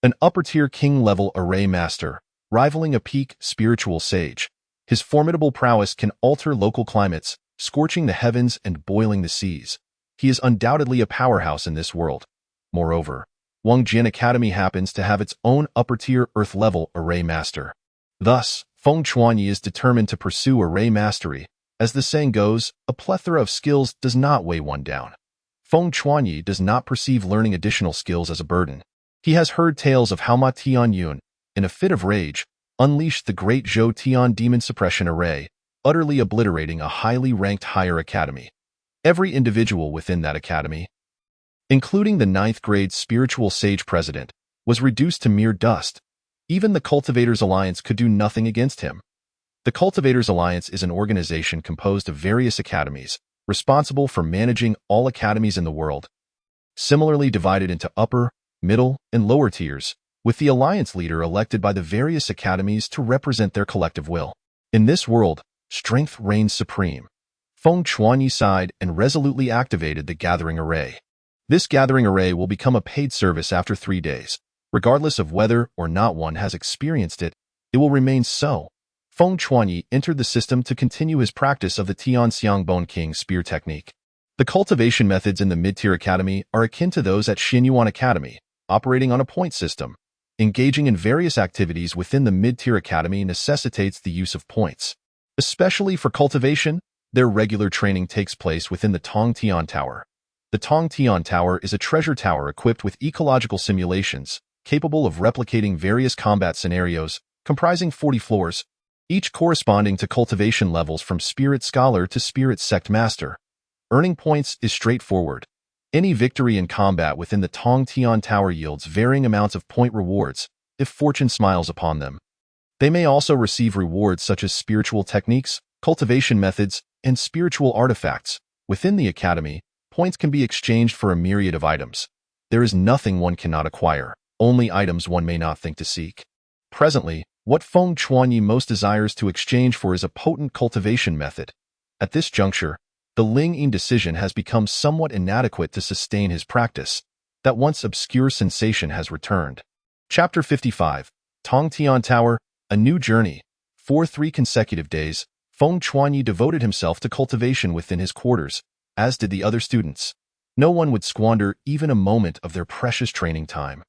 an upper-tier king-level array master, rivaling a peak spiritual sage. His formidable prowess can alter local climates, scorching the heavens and boiling the seas. He is undoubtedly a powerhouse in this world. Moreover, Wangjian Academy happens to have its own upper-tier Earth-level array master. Thus, Feng Chuanyi is determined to pursue array mastery. As the saying goes, a plethora of skills does not weigh one down. Feng Chuanyi does not perceive learning additional skills as a burden. He has heard tales of how Ma Tianyun, in a fit of rage, unleashed the great Zhou Tian demon suppression array, utterly obliterating a highly ranked higher academy. Every individual within that academy, including the 9th grade spiritual sage president, was reduced to mere dust. Even the Cultivators Alliance could do nothing against him. The Cultivators Alliance is an organization composed of various academies, responsible for managing all academies in the world, similarly divided into upper, middle, and lower tiers, with the alliance leader elected by the various academies to represent their collective will. In this world, strength reigns supreme. Feng Chuanyi sighed and resolutely activated the gathering array. This gathering array will become a paid service after 3 days. Regardless of whether or not one has experienced it, it will remain so. Feng Chuanyi entered the system to continue his practice of the Tianxiang Bone King spear technique. The cultivation methods in the mid-tier academy are akin to those at Xinyuan Academy, operating on a point system. Engaging in various activities within the mid-tier academy necessitates the use of points. Especially for cultivation, their regular training takes place within the Tong Tian Tower. The Tong Tian Tower is a treasure tower equipped with ecological simulations, capable of replicating various combat scenarios, comprising 40 floors, each corresponding to cultivation levels from Spirit Scholar to Spirit Sect Master. Earning points is straightforward. Any victory in combat within the Tong Tian Tower yields varying amounts of point rewards, if fortune smiles upon them. They may also receive rewards such as spiritual techniques, cultivation methods, and spiritual artifacts. Within the academy, points can be exchanged for a myriad of items. There is nothing one cannot acquire, only items one may not think to seek. Presently, what Feng Chuanyi most desires to exchange for is a potent cultivation method. At this juncture, the Ling-Yin decision has become somewhat inadequate to sustain his practice. That once obscure sensation has returned. Chapter 55, Tong Tian Tower, A New Journey. For 3 consecutive days, Feng Chuanyi devoted himself to cultivation within his quarters, as did the other students. No one would squander even a moment of their precious training time.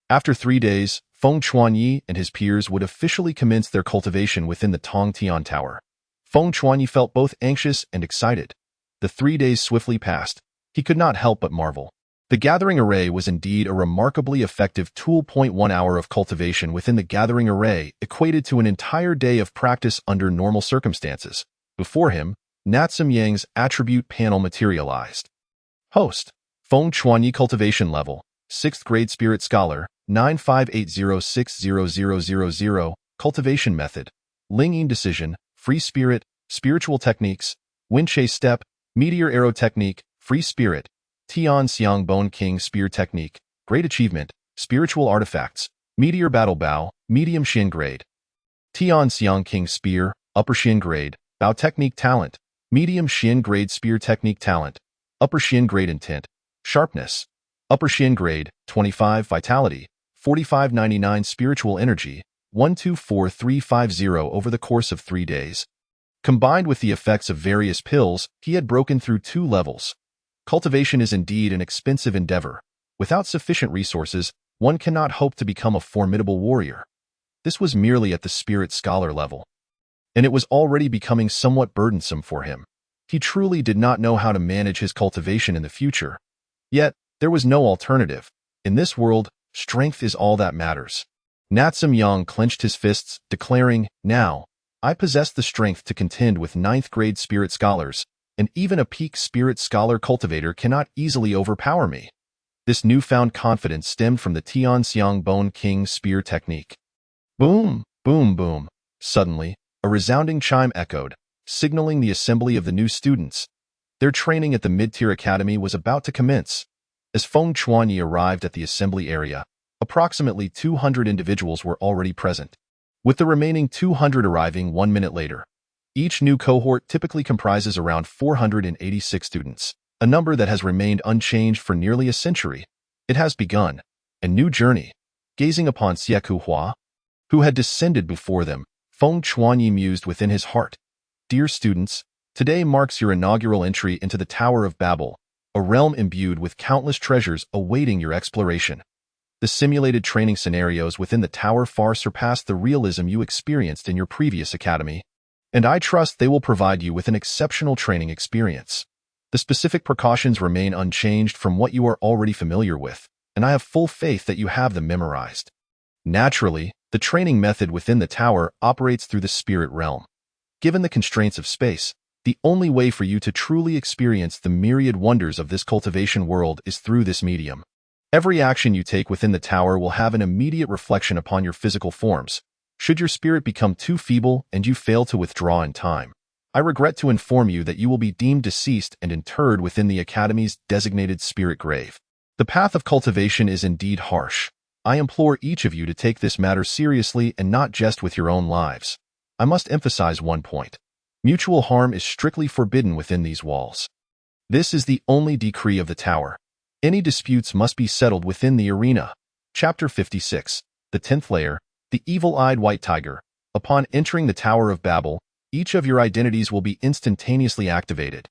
After 3 days, Feng Chuanyi and his peers would officially commence their cultivation within the Tong Tian Tower. Feng Chuanyi felt both anxious and excited. The 3 days swiftly passed. He could not help but marvel. The gathering array was indeed a remarkably effective tool. 1 hour of cultivation within the gathering array equated to an entire day of practice under normal circumstances. Before him, Natsum Yang's attribute panel materialized. Host: Feng Chuanyi Cultivation Level, 6th Grade Spirit Scholar, 958060000. Cultivation Method: Ling-Yin Decision, Free Spirit, Spiritual Techniques, Wind Chase Step, Meteor Arrow Technique, Free Spirit, Tianxiang Bone King Spear Technique, Great Achievement, Spiritual Artifacts, Meteor Battle Bow, Medium Shin Grade, Tianxiang King Spear, Upper Shin Grade, Bow Technique Talent, Medium Shin Grade Spear Technique Talent, Upper Shin Grade Intent, Sharpness, Upper Shin Grade, 25 Vitality, 4599 Spiritual Energy, 124350 over the course of 3 days. Combined with the effects of various pills, he had broken through 2 levels. Cultivation is indeed an expensive endeavor. Without sufficient resources, one cannot hope to become a formidable warrior. This was merely at the Spirit Scholar level, and it was already becoming somewhat burdensome for him. He truly did not know how to manage his cultivation in the future. Yet, there was no alternative. In this world, strength is all that matters. Natsum Yang clenched his fists, declaring, "Now, I possess the strength to contend with 9th grade Spirit Scholars, and even a peak Spirit Scholar cultivator cannot easily overpower me." This newfound confidence stemmed from the Tianxiang Bone King Spear Technique. Boom, boom, boom. Suddenly, a resounding chime echoed, signaling the assembly of the new students. Their training at the mid-tier academy was about to commence. As Feng Chuanyi arrived at the assembly area, approximately 200 individuals were already present, with the remaining 200 arriving 1 minute later. Each new cohort typically comprises around 486 students, a number that has remained unchanged for nearly a century. It has begun a new journey. Gazing upon Xieku Hua, who had descended before them, Feng Chuanyi mused within his heart. Dear students, today marks your inaugural entry into the Tower of Babel, a realm imbued with countless treasures awaiting your exploration. The simulated training scenarios within the tower far surpass the realism you experienced in your previous academy, and I trust they will provide you with an exceptional training experience. The specific precautions remain unchanged from what you are already familiar with, and I have full faith that you have them memorized. Naturally, the training method within the tower operates through the spirit realm. Given the constraints of space, the only way for you to truly experience the myriad wonders of this cultivation world is through this medium. Every action you take within the tower will have an immediate reflection upon your physical forms. Should your spirit become too feeble and you fail to withdraw in time, I regret to inform you that you will be deemed deceased and interred within the Academy's designated spirit grave. The path of cultivation is indeed harsh. I implore each of you to take this matter seriously and not jest with your own lives. I must emphasize one point. Mutual harm is strictly forbidden within these walls. This is the only decree of the tower. Any disputes must be settled within the arena. Chapter 56. The 10th Layer, the Evil-Eyed White Tiger. Upon entering the Tower of Babel, each of your identities will be instantaneously activated,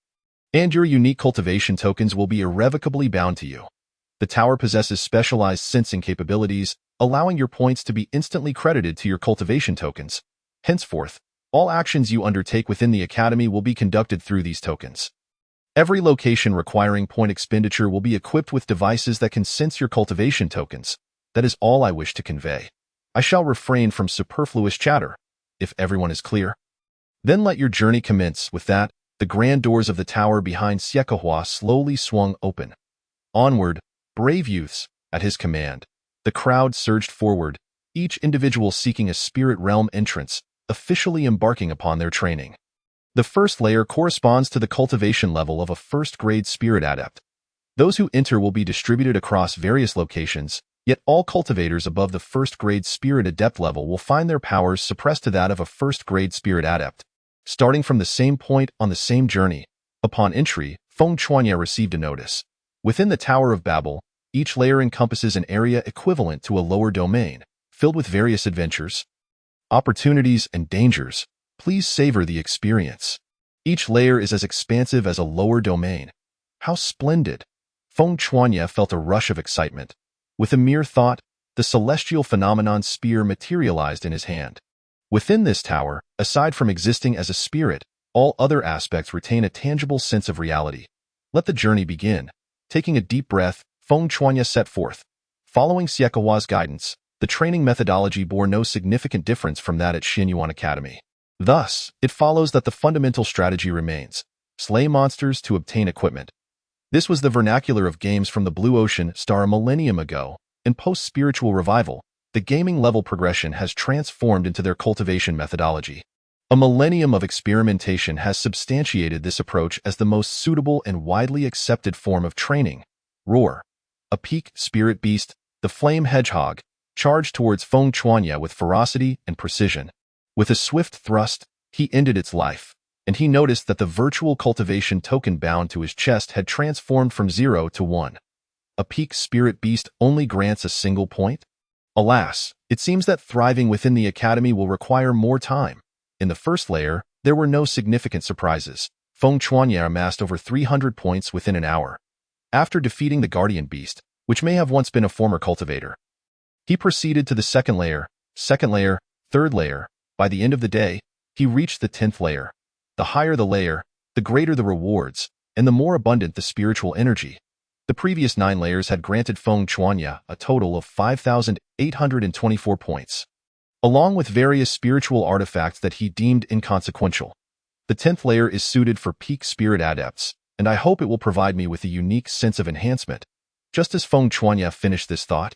and your unique cultivation tokens will be irrevocably bound to you. The tower possesses specialized sensing capabilities, allowing your points to be instantly credited to your cultivation tokens. Henceforth, all actions you undertake within the Academy will be conducted through these tokens. Every location requiring point expenditure will be equipped with devices that can sense your cultivation tokens. That is all I wish to convey. I shall refrain from superfluous chatter, if everyone is clear. Then let your journey commence. With that, the grand doors of the tower behind Siekahua slowly swung open. Onward, brave youths, at his command. The crowd surged forward, each individual seeking a spirit realm entrance, officially embarking upon their training. The first layer corresponds to the cultivation level of a first-grade spirit adept. Those who enter will be distributed across various locations, yet all cultivators above the first-grade spirit adept level will find their powers suppressed to that of a first-grade spirit adept. Starting from the same point on the same journey, upon entry, Feng Chuanya received a notice. Within the Tower of Babel, each layer encompasses an area equivalent to a lower domain, filled with various adventures, opportunities, and dangers. Please savor the experience. Each layer is as expansive as a lower domain. How splendid! Feng Chuanya felt a rush of excitement. With a mere thought, the celestial phenomenon spear materialized in his hand. Within this tower, aside from existing as a spirit, all other aspects retain a tangible sense of reality. Let the journey begin. Taking a deep breath, Feng Chuanya set forth. Following Siekawa's guidance, the training methodology bore no significant difference from that at Xinyuan Academy. Thus, it follows that the fundamental strategy remains: slay monsters to obtain equipment. This was the vernacular of games from the Blue Ocean Star a millennium ago. In post-spiritual revival, the gaming level progression has transformed into their cultivation methodology. A millennium of experimentation has substantiated this approach as the most suitable and widely accepted form of training. Roar. A peak spirit beast, the flame hedgehog, charged towards Feng Chuanya with ferocity and precision. With a swift thrust, he ended its life, and he noticed that the virtual cultivation token bound to his chest had transformed from 0 to 1. A peak spirit beast only grants a single point? Alas, it seems that thriving within the Academy will require more time. In the first layer, there were no significant surprises. Feng Chuanya amassed over 300 points within an hour. After defeating the guardian beast, which may have once been a former cultivator, he proceeded to the second layer, third layer. By the end of the day, he reached the 10th layer. The higher the layer, the greater the rewards, and the more abundant the spiritual energy. The previous 9 layers had granted Feng Chuanya a total of 5,824 points, along with various spiritual artifacts that he deemed inconsequential. The 10th layer is suited for peak spirit adepts, and I hope it will provide me with a unique sense of enhancement. Just as Feng Chuanya finished this thought,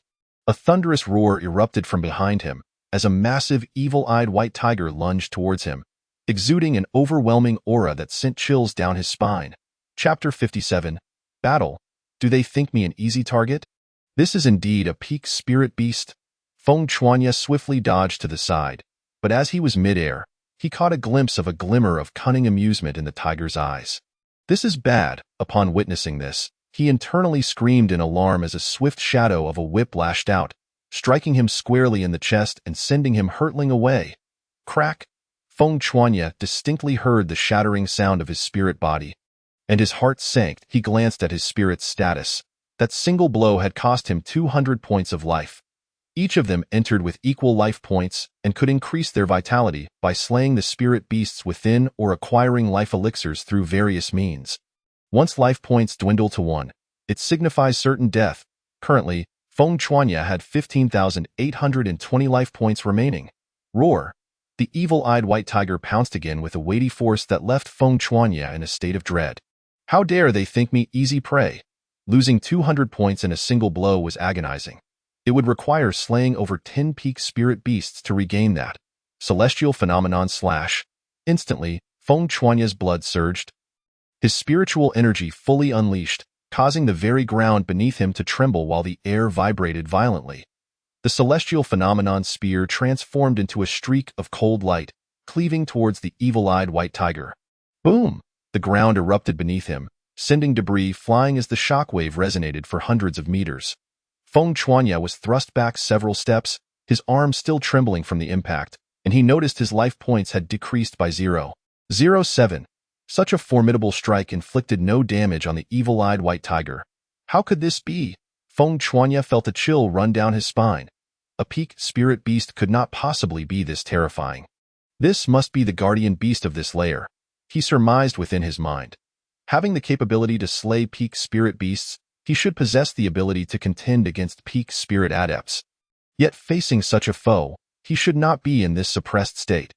a thunderous roar erupted from behind him as a massive, evil-eyed white tiger lunged towards him, exuding an overwhelming aura that sent chills down his spine. Chapter 57. Battle. Do they think me an easy target? This is indeed a peak spirit beast. Feng Chuanya swiftly dodged to the side, but as he was midair, he caught a glimpse of a glimmer of cunning amusement in the tiger's eyes. This is bad. Upon witnessing this, he internally screamed in alarm as a swift shadow of a whip lashed out, striking him squarely in the chest and sending him hurtling away. Crack! Feng Chuanya distinctly heard the shattering sound of his spirit body, and his heart sank. He glanced at his spirit's status. That single blow had cost him 200 points of life. Each of them entered with equal life points and could increase their vitality by slaying the spirit beasts within or acquiring life elixirs through various means. Once life points dwindle to 1, it signifies certain death. Currently, Feng Chuanya had 15,820 life points remaining. Roar! The evil-eyed white tiger pounced again with a weighty force that left Feng Chuanya in a state of dread. How dare they think me easy prey? Losing 200 points in a single blow was agonizing. It would require slaying over 10 peak spirit beasts to regain that. Celestial phenomenon / Instantly, Feng Chuanya's blood surged. His spiritual energy fully unleashed, causing the very ground beneath him to tremble while the air vibrated violently. The celestial phenomenon spear transformed into a streak of cold light, cleaving towards the evil-eyed white tiger. Boom! The ground erupted beneath him, sending debris flying as the shockwave resonated for hundreds of meters. Feng Chuanya was thrust back several steps, his arm still trembling from the impact, and he noticed his life points had decreased by 0.07. Such a formidable strike inflicted no damage on the evil-eyed white tiger. How could this be? Feng Chuanya felt a chill run down his spine. A peak spirit beast could not possibly be this terrifying. This must be the guardian beast of this lair, he surmised within his mind. Having the capability to slay peak spirit beasts, he should possess the ability to contend against peak spirit adepts. Yet facing such a foe, he should not be in this suppressed state.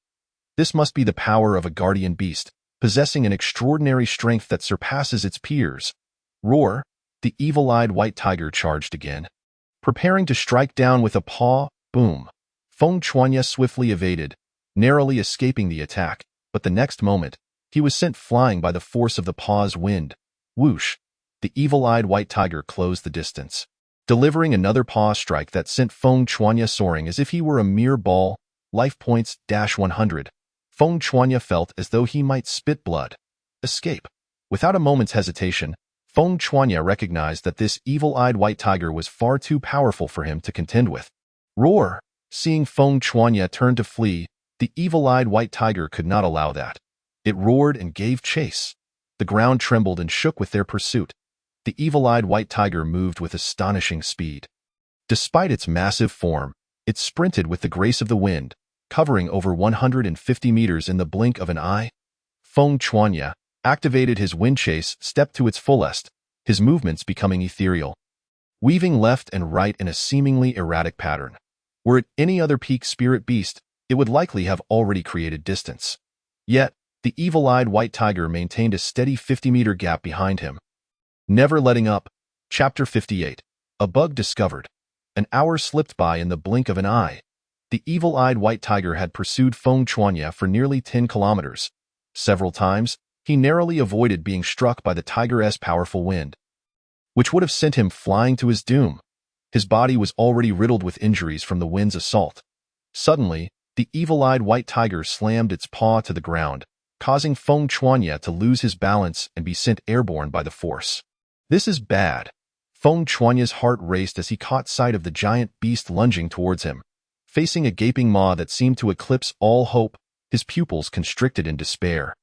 This must be the power of a guardian beast, possessing an extraordinary strength that surpasses its peers. Roar! The evil-eyed white tiger charged again. Preparing to strike down with a paw, boom! Feng Chuanya swiftly evaded, narrowly escaping the attack, but the next moment, he was sent flying by the force of the paw's wind. Whoosh! The evil-eyed white tiger closed the distance, delivering another paw strike that sent Feng Chuanya soaring as if he were a mere ball. Life points -100. Feng Chuanya felt as though he might spit blood. Escape. Without a moment's hesitation, Feng Chuanya recognized that this evil-eyed white tiger was far too powerful for him to contend with. Roar! Seeing Feng Chuanya turn to flee, the evil-eyed white tiger could not allow that. It roared and gave chase. The ground trembled and shook with their pursuit. The evil-eyed white tiger moved with astonishing speed. Despite its massive form, it sprinted with the grace of the wind, covering over 150 meters in the blink of an eye. Feng Chuanya activated his wind chase step to its fullest, his movements becoming ethereal, weaving left and right in a seemingly erratic pattern. Were it any other peak spirit beast, it would likely have already created distance. Yet, the evil-eyed white tiger maintained a steady 50-meter gap behind him. Never letting up. Chapter 58. A bug discovered. An hour slipped by in the blink of an eye. The evil-eyed white tiger had pursued Feng Chuanya for nearly 10 kilometers. Several times, he narrowly avoided being struck by the tiger's powerful wind, which would have sent him flying to his doom. His body was already riddled with injuries from the wind's assault. Suddenly, the evil-eyed white tiger slammed its paw to the ground, causing Feng Chuanya to lose his balance and be sent airborne by the force. This is bad. Feng Chuanya's heart raced as he caught sight of the giant beast lunging towards him. Facing a gaping maw that seemed to eclipse all hope, his pupils constricted in despair.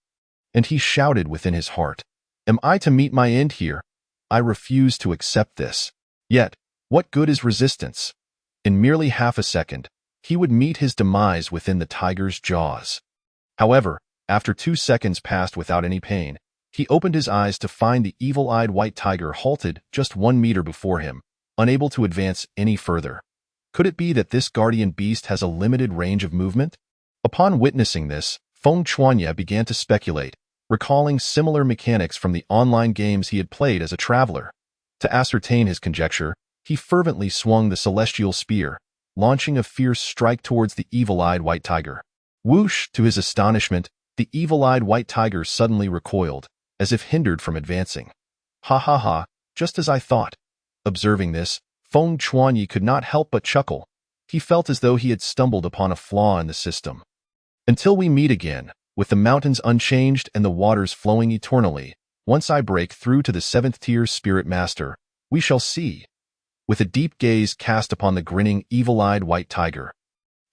And he shouted within his heart, "Am I to meet my end here? I refuse to accept this." Yet, what good is resistance? In merely half a second, he would meet his demise within the tiger's jaws. However, after 2 seconds passed without any pain, he opened his eyes to find the evil-eyed white tiger halted just 1 meter before him, unable to advance any further. Could it be that this guardian beast has a limited range of movement? Upon witnessing this, Feng Chuanya began to speculate, recalling similar mechanics from the online games he had played as a traveler. To ascertain his conjecture, he fervently swung the celestial spear, launching a fierce strike towards the evil-eyed white tiger. Whoosh! To his astonishment, the evil-eyed white tiger suddenly recoiled, as if hindered from advancing. Ha ha ha, just as I thought. Observing this, Feng Chuanya could not help but chuckle. He felt as though he had stumbled upon a flaw in the system. Until we meet again, with the mountains unchanged and the waters flowing eternally, once I break through to the 7th-tier spirit master, we shall see. With a deep gaze cast upon the grinning, evil-eyed white tiger,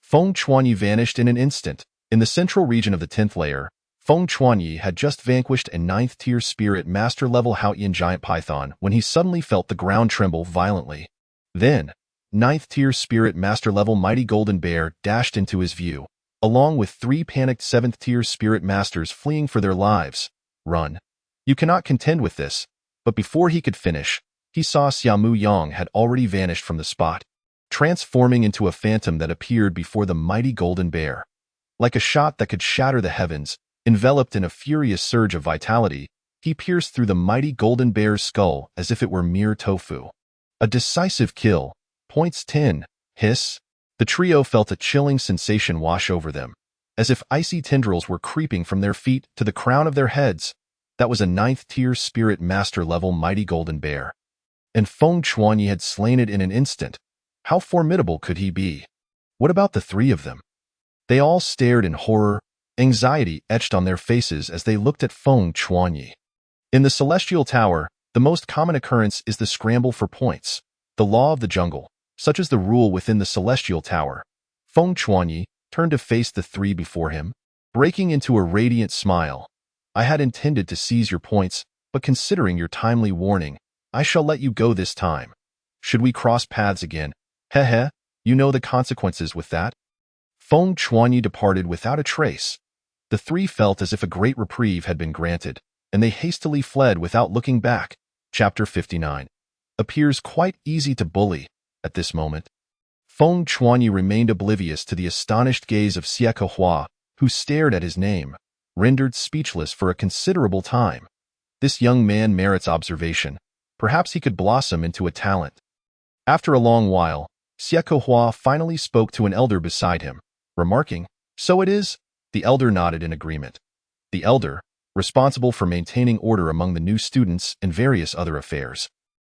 Feng Chuanya vanished in an instant. In the central region of the 10th layer, Feng Chuanya had just vanquished a 9th-tier spirit master-level Haotian giant python when he suddenly felt the ground tremble violently. Then, 9th-tier spirit master-level mighty golden bear dashed into his view, along with 3 panicked 7th-tier spirit masters fleeing for their lives. Run. You cannot contend with this. But before he could finish, he saw Xiaomu Yang had already vanished from the spot, transforming into a phantom that appeared before the mighty golden bear. Like a shot that could shatter the heavens, enveloped in a furious surge of vitality, he pierced through the mighty golden bear's skull as if it were mere tofu. A decisive kill. Points 10. Hiss. The trio felt a chilling sensation wash over them, as if icy tendrils were creeping from their feet to the crown of their heads. That was a 9th-tier spirit master-level mighty golden bear. And Feng Chuanyi had slain it in an instant. How formidable could he be? What about the three of them? They all stared in horror, anxiety etched on their faces as they looked at Feng Chuanyi. In the Celestial Tower, the most common occurrence is the scramble for points, the law of the jungle, such as the rule within the Celestial Tower. Feng Chuanyi turned to face the three before him, breaking into a radiant smile. I had intended to seize your points, but considering your timely warning, I shall let you go this time. Should we cross paths again? Heh, you know the consequences with that. Feng Chuanyi departed without a trace. The three felt as if a great reprieve had been granted, and they hastily fled without looking back. Chapter 59. Appears quite easy to bully at this moment. Feng Chuanyi remained oblivious to the astonished gaze of Xie Kehua, who stared at his name, rendered speechless for a considerable time. This young man merits observation. Perhaps he could blossom into a talent. After a long while, Xie Kehua finally spoke to an elder beside him, remarking, "So it is?" The elder nodded in agreement. The elder, responsible for maintaining order among the new students and various other affairs,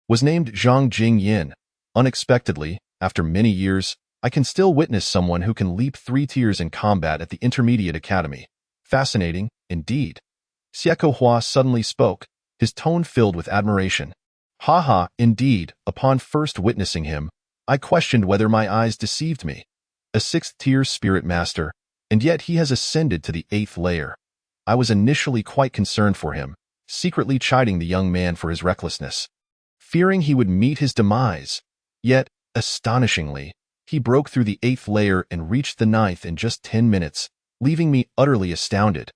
was named Zhang Jingyin. Unexpectedly, after many years, I can still witness someone who can leap 3 tiers in combat at the Intermediate Academy. Fascinating, indeed. Xie Kehua suddenly spoke, his tone filled with admiration. Haha, indeed, upon first witnessing him, I questioned whether my eyes deceived me. A 6th-tier spirit master, and yet he has ascended to the 8th layer. I was initially quite concerned for him, secretly chiding the young man for his recklessness, fearing he would meet his demise. Yet, astonishingly, he broke through the 8th layer and reached the 9th in just 10 minutes, leaving me utterly astounded.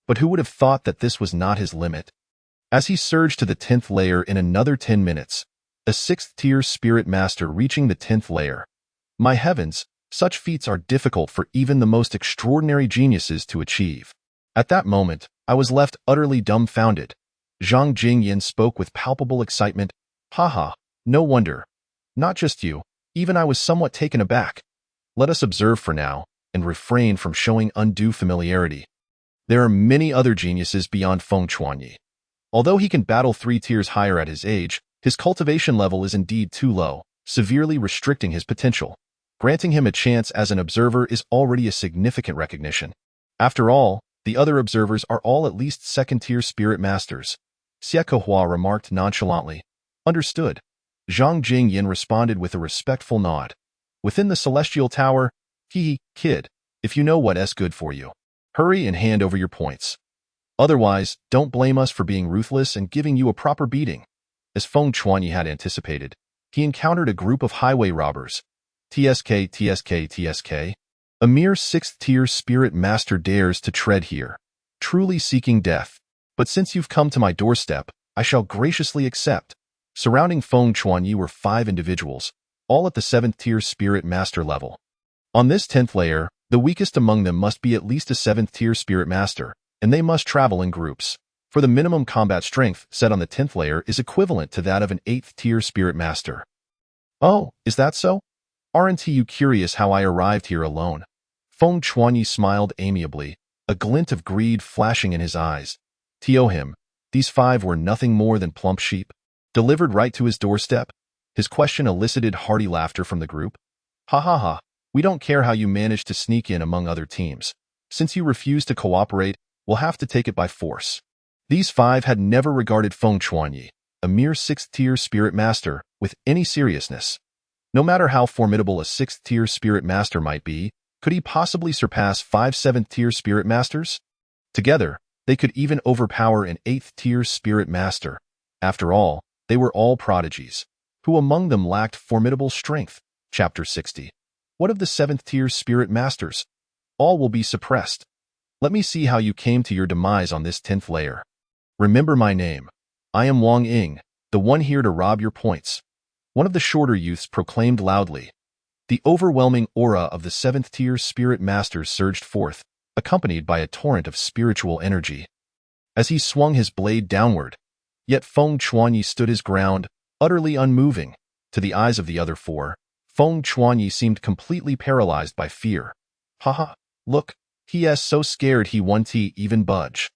But who would have thought that this was not his limit? As he surged to the 10th layer in another 10 minutes, a 6th-tier spirit master reaching the 10th layer. My heavens, such feats are difficult for even the most extraordinary geniuses to achieve. At that moment, I was left utterly dumbfounded. Zhang Jingyin spoke with palpable excitement. Haha, no wonder. Not just you, even I was somewhat taken aback. Let us observe for now, and refrain from showing undue familiarity. There are many other geniuses beyond Feng Chuanyi. Although he can battle 3 tiers higher at his age, his cultivation level is indeed too low, severely restricting his potential. Granting him a chance as an observer is already a significant recognition. After all, the other observers are all at least 2nd-tier spirit masters. Xie Kehua remarked nonchalantly. Understood. Zhang Jingyin responded with a respectful nod. Within the Celestial Tower, kid, if you know what's good for you, hurry and hand over your points. Otherwise, don't blame us for being ruthless and giving you a proper beating. As Feng Chuanyi had anticipated, he encountered a group of highway robbers. TSK. A mere 6th-tier spirit master dares to tread here, truly seeking death. But since you've come to my doorstep, I shall graciously accept. Surrounding Feng Chuanyi were 5 individuals, all at the 7th-tier spirit master level. On this 10th layer, the weakest among them must be at least a 7th-tier spirit master, and they must travel in groups. For the minimum combat strength set on the 10th layer is equivalent to that of an 8th-tier spirit master. Oh, is that so? Aren't you curious how I arrived here alone? Feng Chuanyi smiled amiably, a glint of greed flashing in his eyes. Him, these 5 were nothing more than plump sheep, delivered right to his doorstep? His question elicited hearty laughter from the group. Ha, we don't care how you managed to sneak in among other teams. Since you refuse to cooperate, we'll have to take it by force. These 5 had never regarded Feng Chuanyi, a mere 6th-tier spirit master, with any seriousness. No matter how formidable a 6th-tier spirit master might be, could he possibly surpass 5 7th-tier spirit masters? Together, they could even overpower an 8th-tier spirit master. After all, they were all prodigies. Who among them lacked formidable strength? Chapter 60. What of the 7th-tier spirit masters? All will be suppressed. Let me see how you came to your demise on this 10th layer. Remember my name. I am Wang Ying, the one here to rob your points. One of the shorter youths proclaimed loudly. The overwhelming aura of the seventh-tier spirit masters surged forth, accompanied by a torrent of spiritual energy. As he swung his blade downward, yet Feng Chuanyi stood his ground, utterly unmoving. To the eyes of the other four, Feng Chuanyi seemed completely paralyzed by fear. Haha, look, he is so scared he won't even budge.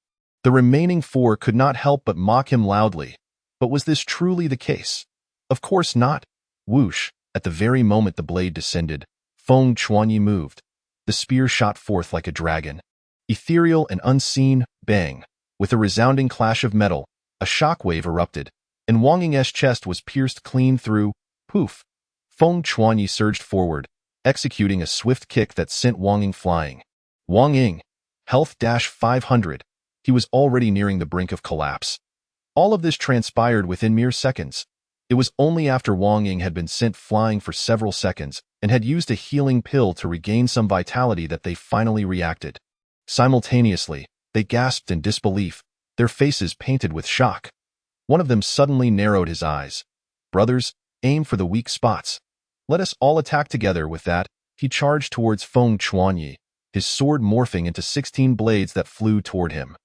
The remaining four could not help but mock him loudly. But was this truly the case? Of course not. Whoosh, at the very moment the blade descended, Feng Chuanyi moved. The spear shot forth like a dragon. Ethereal and unseen, bang. With a resounding clash of metal, a shockwave erupted, and Wang Ying's chest was pierced clean through. Poof! Feng Chuanyi surged forward, executing a swift kick that sent Wang Ying flying. Wang Ying, health-500. He was already nearing the brink of collapse. All of this transpired within mere seconds. It was only after Wang Ying had been sent flying for several seconds and had used a healing pill to regain some vitality that they finally reacted. Simultaneously, they gasped in disbelief, their faces painted with shock. One of them suddenly narrowed his eyes. Brothers, aim for the weak spots. Let us all attack together. With that, he charged towards Feng Chuanyi, his sword morphing into 16 blades that flew toward him.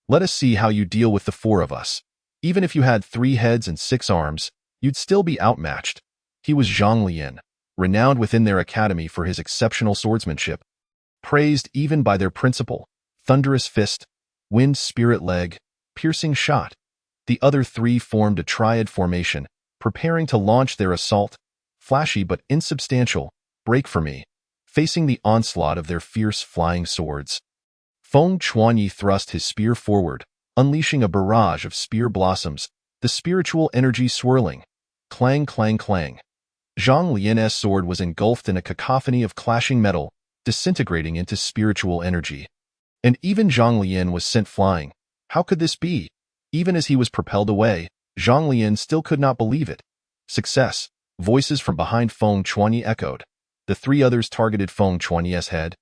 Let us see how you deal with the four of us. Even if you had 3 heads and 6 arms, you'd still be outmatched. He was Zhang Lian, renowned within their academy for his exceptional swordsmanship, praised even by their principal, thunderous fist, wind spirit leg, piercing shot. The other 3 formed a triad formation, preparing to launch their assault, flashy but insubstantial, break for me, facing the onslaught of their fierce flying swords. Feng Chuanyi thrust his spear forward, unleashing a barrage of spear blossoms, the spiritual energy swirling. Clang, clang, clang. Zhang Lian's sword was engulfed in a cacophony of clashing metal, disintegrating into spiritual energy. And even Zhang Lian was sent flying. How could this be? Even as he was propelled away, Zhang Lian still could not believe it. Success. Voices from behind Feng Chuanyi echoed. The 3 others targeted Feng Chuanyi's head,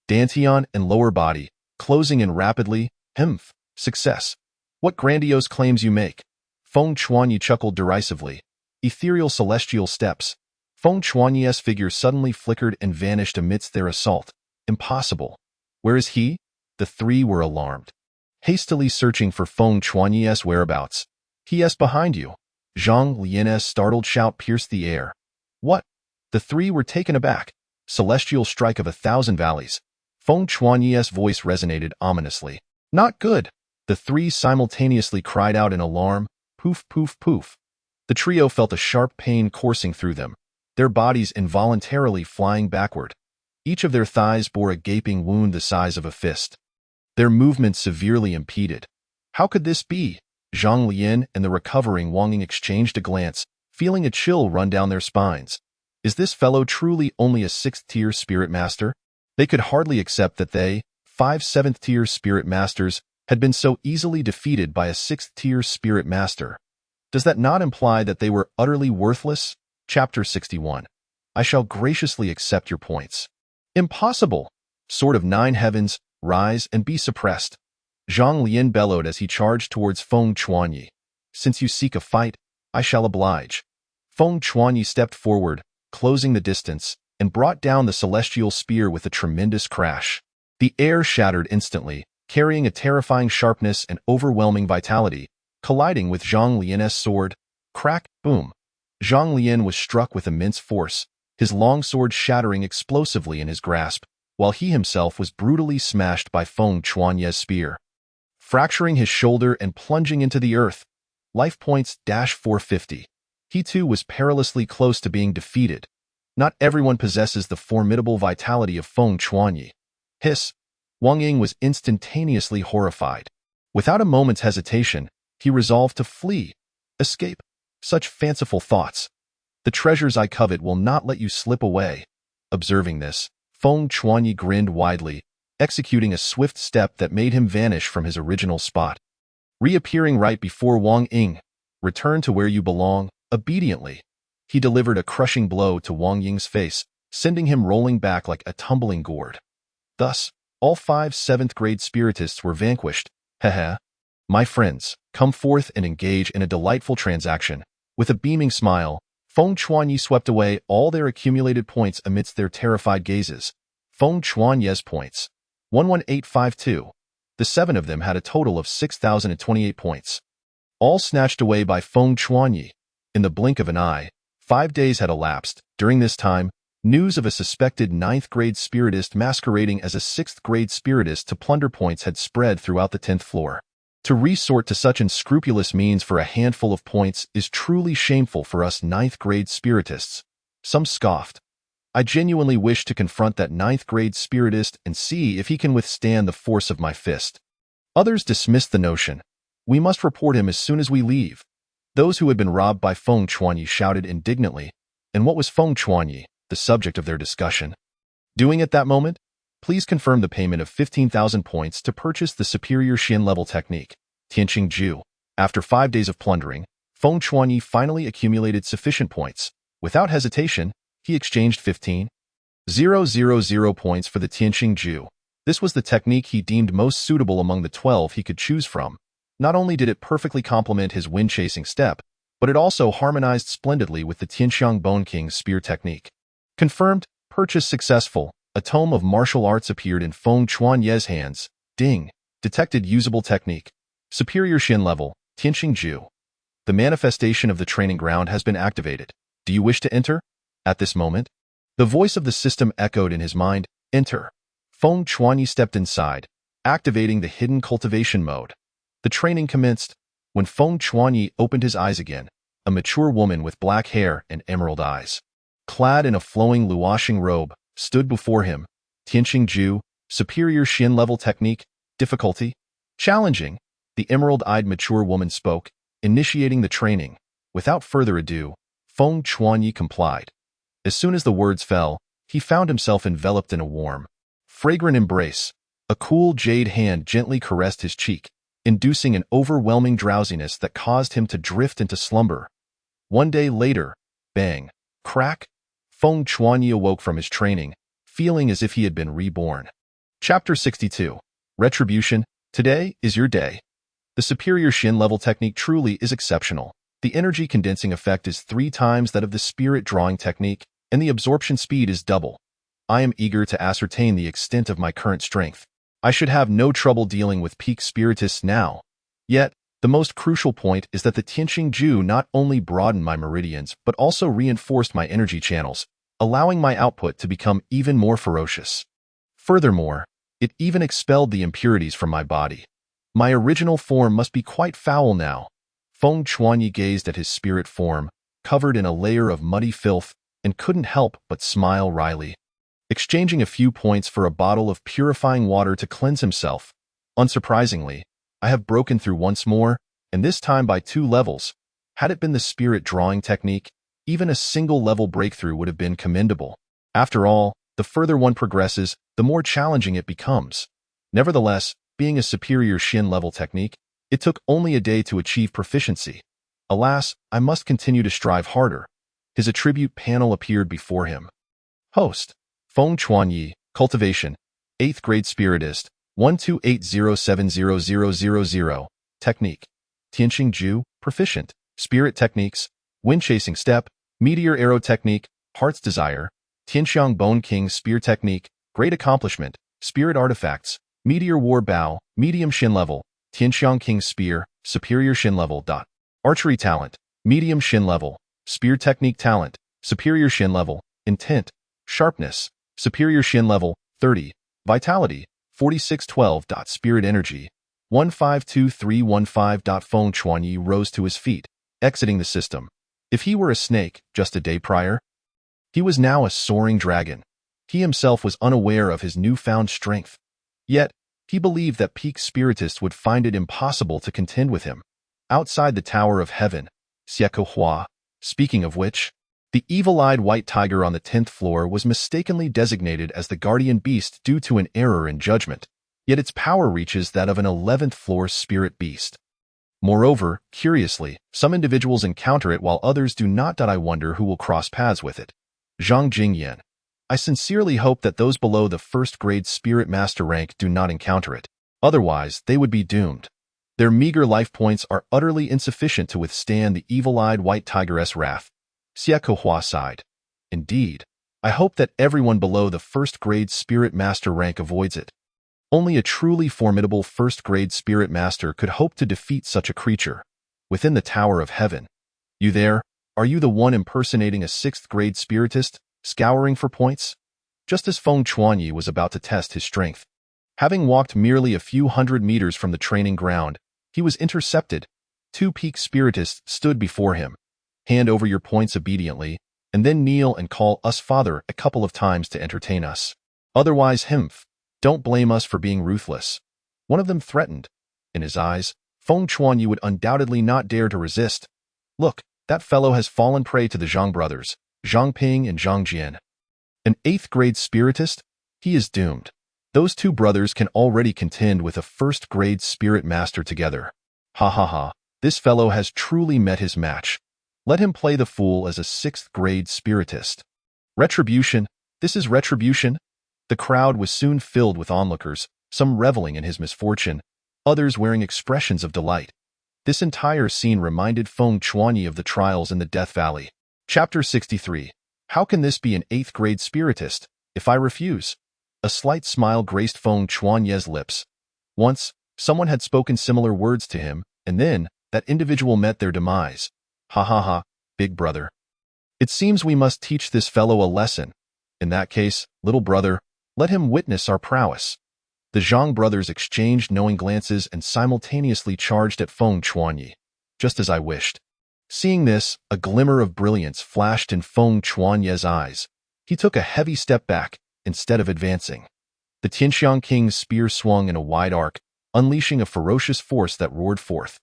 dantian, and lower body, closing in rapidly. Humph. Success. What grandiose claims you make. Feng Chuanyi chuckled derisively. Ethereal celestial steps. Feng Chuanyi's figure suddenly flickered and vanished amidst their assault. Impossible. Where is he? The 3 were alarmed, hastily searching for Feng Chuanyi's whereabouts. He is behind you. Zhang Lian's startled shout pierced the air. What? The 3 were taken aback. Celestial strike of 1,000 valleys. Feng Chuanyi's voice resonated ominously. Not good. The 3 simultaneously cried out in alarm. Poof, poof, poof. The trio felt a sharp pain coursing through them, their bodies involuntarily flying backward. Each of their thighs bore a gaping wound the size of a fist. Their movement severely impeded. How could this be? Zhang Lian and the recovering Wang Ying exchanged a glance, feeling a chill run down their spines. Is this fellow truly only a 6th-tier spirit master? They could hardly accept that they, 5 7th-tier spirit masters, had been so easily defeated by a 6th-tier spirit master. Does that not imply that they were utterly worthless? Chapter 61. I shall graciously accept your points. Impossible! Sword of 9 heavens, rise and be suppressed. Zhang Lian bellowed as he charged towards Feng Chuanyi. Since you seek a fight, I shall oblige. Feng Chuanyi stepped forward, closing the distance, and brought down the celestial spear with a tremendous crash. The air shattered instantly, carrying a terrifying sharpness and overwhelming vitality, colliding with Zhang Lian's sword. Crack, boom. Zhang Lian was struck with immense force, his long sword shattering explosively in his grasp, while he himself was brutally smashed by Feng Chuanyi's spear, fracturing his shoulder and plunging into the earth. Life points -450. He too was perilously close to being defeated. Not everyone possesses the formidable vitality of Feng Chuanyi. Hiss. Wang Ying was instantaneously horrified. Without a moment's hesitation, he resolved to flee, escape. Such fanciful thoughts. The treasures I covet will not let you slip away. Observing this, Feng Chuanyi grinned widely, executing a swift step that made him vanish from his original spot. Reappearing right before Wang Ying, return to where you belong, obediently. He delivered a crushing blow to Wang Ying's face, sending him rolling back like a tumbling gourd. Thus, all 5 7th-grade spiritists were vanquished. Heh. My friends, come forth and engage in a delightful transaction. With a beaming smile, Feng Chuanyi swept away all their accumulated points amidst their terrified gazes. Feng Chuanyi's points. 11852. The 7 of them had a total of 6,028 points. All snatched away by Feng Chuanyi. In the blink of an eye, 5 days had elapsed. During this time, news of a suspected 9th-grade spiritist masquerading as a 6th-grade spiritist to plunder points had spread throughout the 10th floor. To resort to such unscrupulous means for a handful of points is truly shameful for us 9th-grade spiritists. Some scoffed. I genuinely wish to confront that 9th-grade spiritist and see if he can withstand the force of my fist. Others dismissed the notion. We must report him as soon as we leave. Those who had been robbed by Feng Chuanyi shouted indignantly. And what was Feng Chuanyi, the subject of their discussion, doing at that moment? Please confirm the payment of 15,000 points to purchase the superior Xin level technique, Tianqing Ju. After 5 days of plundering, Feng Chuanyi finally accumulated sufficient points. Without hesitation, he exchanged 15,000 points for the Tianqing Ju. This was the technique he deemed most suitable among the 12 he could choose from. Not only did it perfectly complement his wind-chasing step, but it also harmonized splendidly with the Tianxiang Bone King's spear technique. Confirmed, purchase successful. A tome of martial arts appeared in Feng Chuanyi's hands. Ding. Detected usable technique. Superior Xin level, Tianqing Ju. The manifestation of the training ground has been activated. Do you wish to enter? At this moment, the voice of the system echoed in his mind. Enter. Feng Chuanyi stepped inside, activating the hidden cultivation mode. The training commenced. When Feng Chuanyi opened his eyes again, a mature woman with black hair and emerald eyes, clad in a flowing Luoxing robe, stood before him. Tianqing Ju, superior Xin level technique, difficulty, challenging. The emerald-eyed mature woman spoke, initiating the training. Without further ado, Feng Chuanyi complied. As soon as the words fell, he found himself enveloped in a warm, fragrant embrace. A cool jade hand gently caressed his cheek, inducing an overwhelming drowsiness that caused him to drift into slumber. 1 day later, bang, crack, Feng Chuanyi awoke from his training, feeling as if he had been reborn. Chapter 62. Retribution. Today is your day. The superior Xin level technique truly is exceptional. The energy condensing effect is 3 times that of the spirit drawing technique, and the absorption speed is double. I am eager to ascertain the extent of my current strength. I should have no trouble dealing with peak spiritists now. Yet, the most crucial point is that the Tianqing Ju not only broadened my meridians but also reinforced my energy channels, allowing my output to become even more ferocious. Furthermore, it even expelled the impurities from my body. My original form must be quite foul now. Feng Chuanyi gazed at his spirit form, covered in a layer of muddy filth, and couldn't help but smile wryly. Exchanging a few points for a bottle of purifying water to cleanse himself. Unsurprisingly, I have broken through once more, and this time by 2 levels. Had it been the spirit drawing technique, even a single level breakthrough would have been commendable. After all, the further one progresses, the more challenging it becomes. Nevertheless, being a superior Xin level technique, it took only a day to achieve proficiency. Alas, I must continue to strive harder. His attribute panel appeared before him. Host. Feng Chuanyi, Cultivation, 8th grade Spiritist, 128070000. Technique. Tianqing Ju, Proficient, Spirit Techniques, Wind Chasing Step, Meteor Arrow Technique, Heart's Desire, Tianxiang Bone King Spear Technique, Great Accomplishment, Spirit Artifacts, Meteor War Bow, Medium Xin Level, Tianxiang King Spear, Superior Xin Level. Archery Talent, Medium Xin Level, Spear Technique Talent, Superior Xin Level, Intent, Sharpness, Superior Xin Level, 30, Vitality, 4612. Spirit Energy, 152315. Feng Chuanyi rose to his feet, exiting the system. If he were a snake just a day prior, he was now a soaring dragon. He himself was unaware of his newfound strength. Yet, he believed that peak spiritists would find it impossible to contend with him. Outside the Tower of Heaven, Xiekou, speaking of which, the evil-eyed white tiger on the 10th floor was mistakenly designated as the guardian beast due to an error in judgment, yet its power reaches that of an 11th floor spirit beast. Moreover, curiously, some individuals encounter it while others do not. I wonder who will cross paths with it. Zhang Jingyan. I sincerely hope that those below the 1st grade spirit master rank do not encounter it. Otherwise, they would be doomed. Their meager life points are utterly insufficient to withstand the evil-eyed white tigeress wrath. Xie Kehua sighed. Indeed, I hope that everyone below the first-grade Spirit Master rank avoids it. Only a truly formidable first-grade Spirit Master could hope to defeat such a creature. Within the Tower of Heaven. You there? Are you the one impersonating a sixth-grade spiritist, scouring for points? Just as Feng Chuanyi was about to test his strength. Having walked merely a few hundred meters from the training ground, he was intercepted. Two peak spiritists stood before him. Hand over your points obediently, and then kneel and call us Father a couple of times to entertain us. Otherwise, don't blame us for being ruthless. One of them threatened. In his eyes, Feng Chuanyi would undoubtedly not dare to resist. Look, that fellow has fallen prey to the Zhang brothers, Zhang Ping and Zhang Jian. An eighth-grade spiritist? He is doomed. Those two brothers can already contend with a first-grade spirit master together. Ha ha ha, this fellow has truly met his match. Let him play the fool as a sixth-grade spiritist. Retribution? This is retribution? The crowd was soon filled with onlookers, some reveling in his misfortune, others wearing expressions of delight. This entire scene reminded Feng Chuanyi of the trials in the Death Valley. Chapter 63. How can this be an eighth-grade spiritist, if I refuse? A slight smile graced Feng Chuanyi's lips. Once, someone had spoken similar words to him, and then, that individual met their demise. Ha ha ha, big brother. It seems we must teach this fellow a lesson. In that case, little brother, let him witness our prowess. The Zhang brothers exchanged knowing glances and simultaneously charged at Feng Chuanyi, just as I wished. Seeing this, a glimmer of brilliance flashed in Feng Chuanyi's eyes. He took a heavy step back, instead of advancing. The Tianxiang King's spear swung in a wide arc, unleashing a ferocious force that roared forth.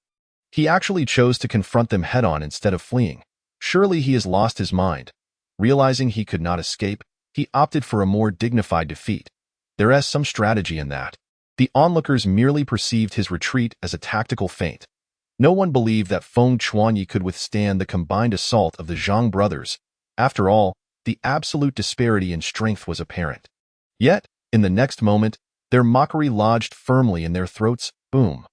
He actually chose to confront them head-on instead of fleeing. Surely he has lost his mind. Realizing he could not escape, he opted for a more dignified defeat. There is some strategy in that. The onlookers merely perceived his retreat as a tactical feint. No one believed that Feng Chuanyi could withstand the combined assault of the Zhang brothers. After all, the absolute disparity in strength was apparent. Yet, in the next moment, their mockery lodged firmly in their throats. Boom.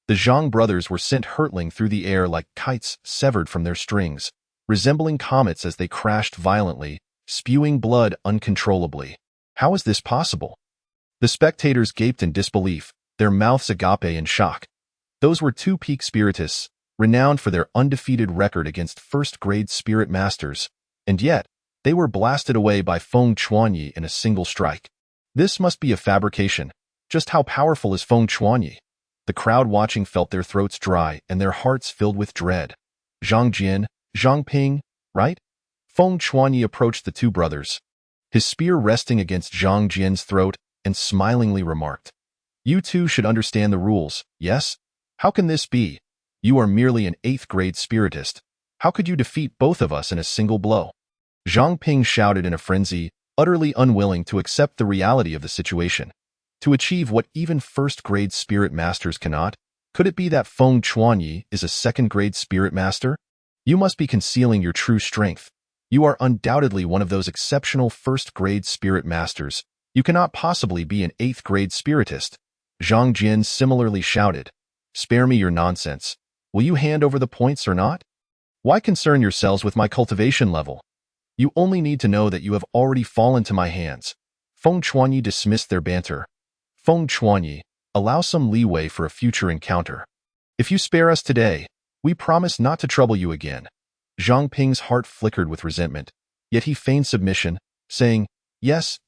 The Zhang brothers were sent hurtling through the air like kites severed from their strings, resembling comets as they crashed violently, spewing blood uncontrollably. How is this possible? The spectators gaped in disbelief, their mouths agape in shock. Those were two peak spiritists, renowned for their undefeated record against first-grade spirit masters, and yet, they were blasted away by Feng Chuanyi in a single strike. This must be a fabrication. Just how powerful is Feng Chuanyi? The crowd watching felt their throats dry and their hearts filled with dread. Zhang Jian, Zhang Ping, right? Feng Chuanyi approached the two brothers, his spear resting against Zhang Jian's throat, and smilingly remarked, "You two should understand the rules, yes? How can this be? You are merely an eighth-grade spiritist. How could you defeat both of us in a single blow?" Zhang Ping shouted in a frenzy, utterly unwilling to accept the reality of the situation. To achieve what even first-grade spirit masters cannot, could it be that Feng Chuanyi is a second-grade spirit master? You must be concealing your true strength. You are undoubtedly one of those exceptional first-grade spirit masters. You cannot possibly be an eighth-grade spiritist. Zhang Jian similarly shouted, "Spare me your nonsense. Will you hand over the points or not? Why concern yourselves with my cultivation level? You only need to know that you have already fallen to my hands." Feng Chuanyi dismissed their banter. Feng Chuanyi, allow some leeway for a future encounter. If you spare us today, we promise not to trouble you again. Zhang Ping's heart flickered with resentment, yet he feigned submission, saying, Yes,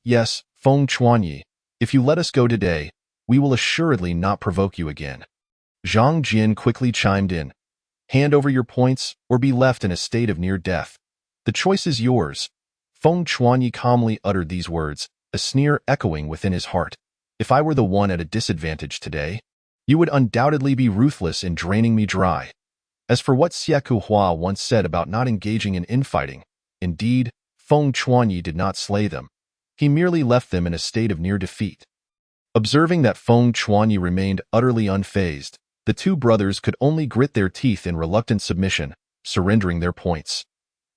Feng Chuanyi, if you let us go today, we will assuredly not provoke you again." Zhang Jian quickly chimed in, "Hand over your points or be left in a state of near death. The choice is yours." Feng Chuanyi calmly uttered these words, a sneer echoing within his heart. "If I were the one at a disadvantage today, you would undoubtedly be ruthless in draining me dry." As for what Xie Kuhua once said about not engaging in infighting, indeed, Feng Chuanyi did not slay them. He merely left them in a state of near defeat. Observing that Feng Chuanyi remained utterly unfazed, the two brothers could only grit their teeth in reluctant submission, surrendering their points.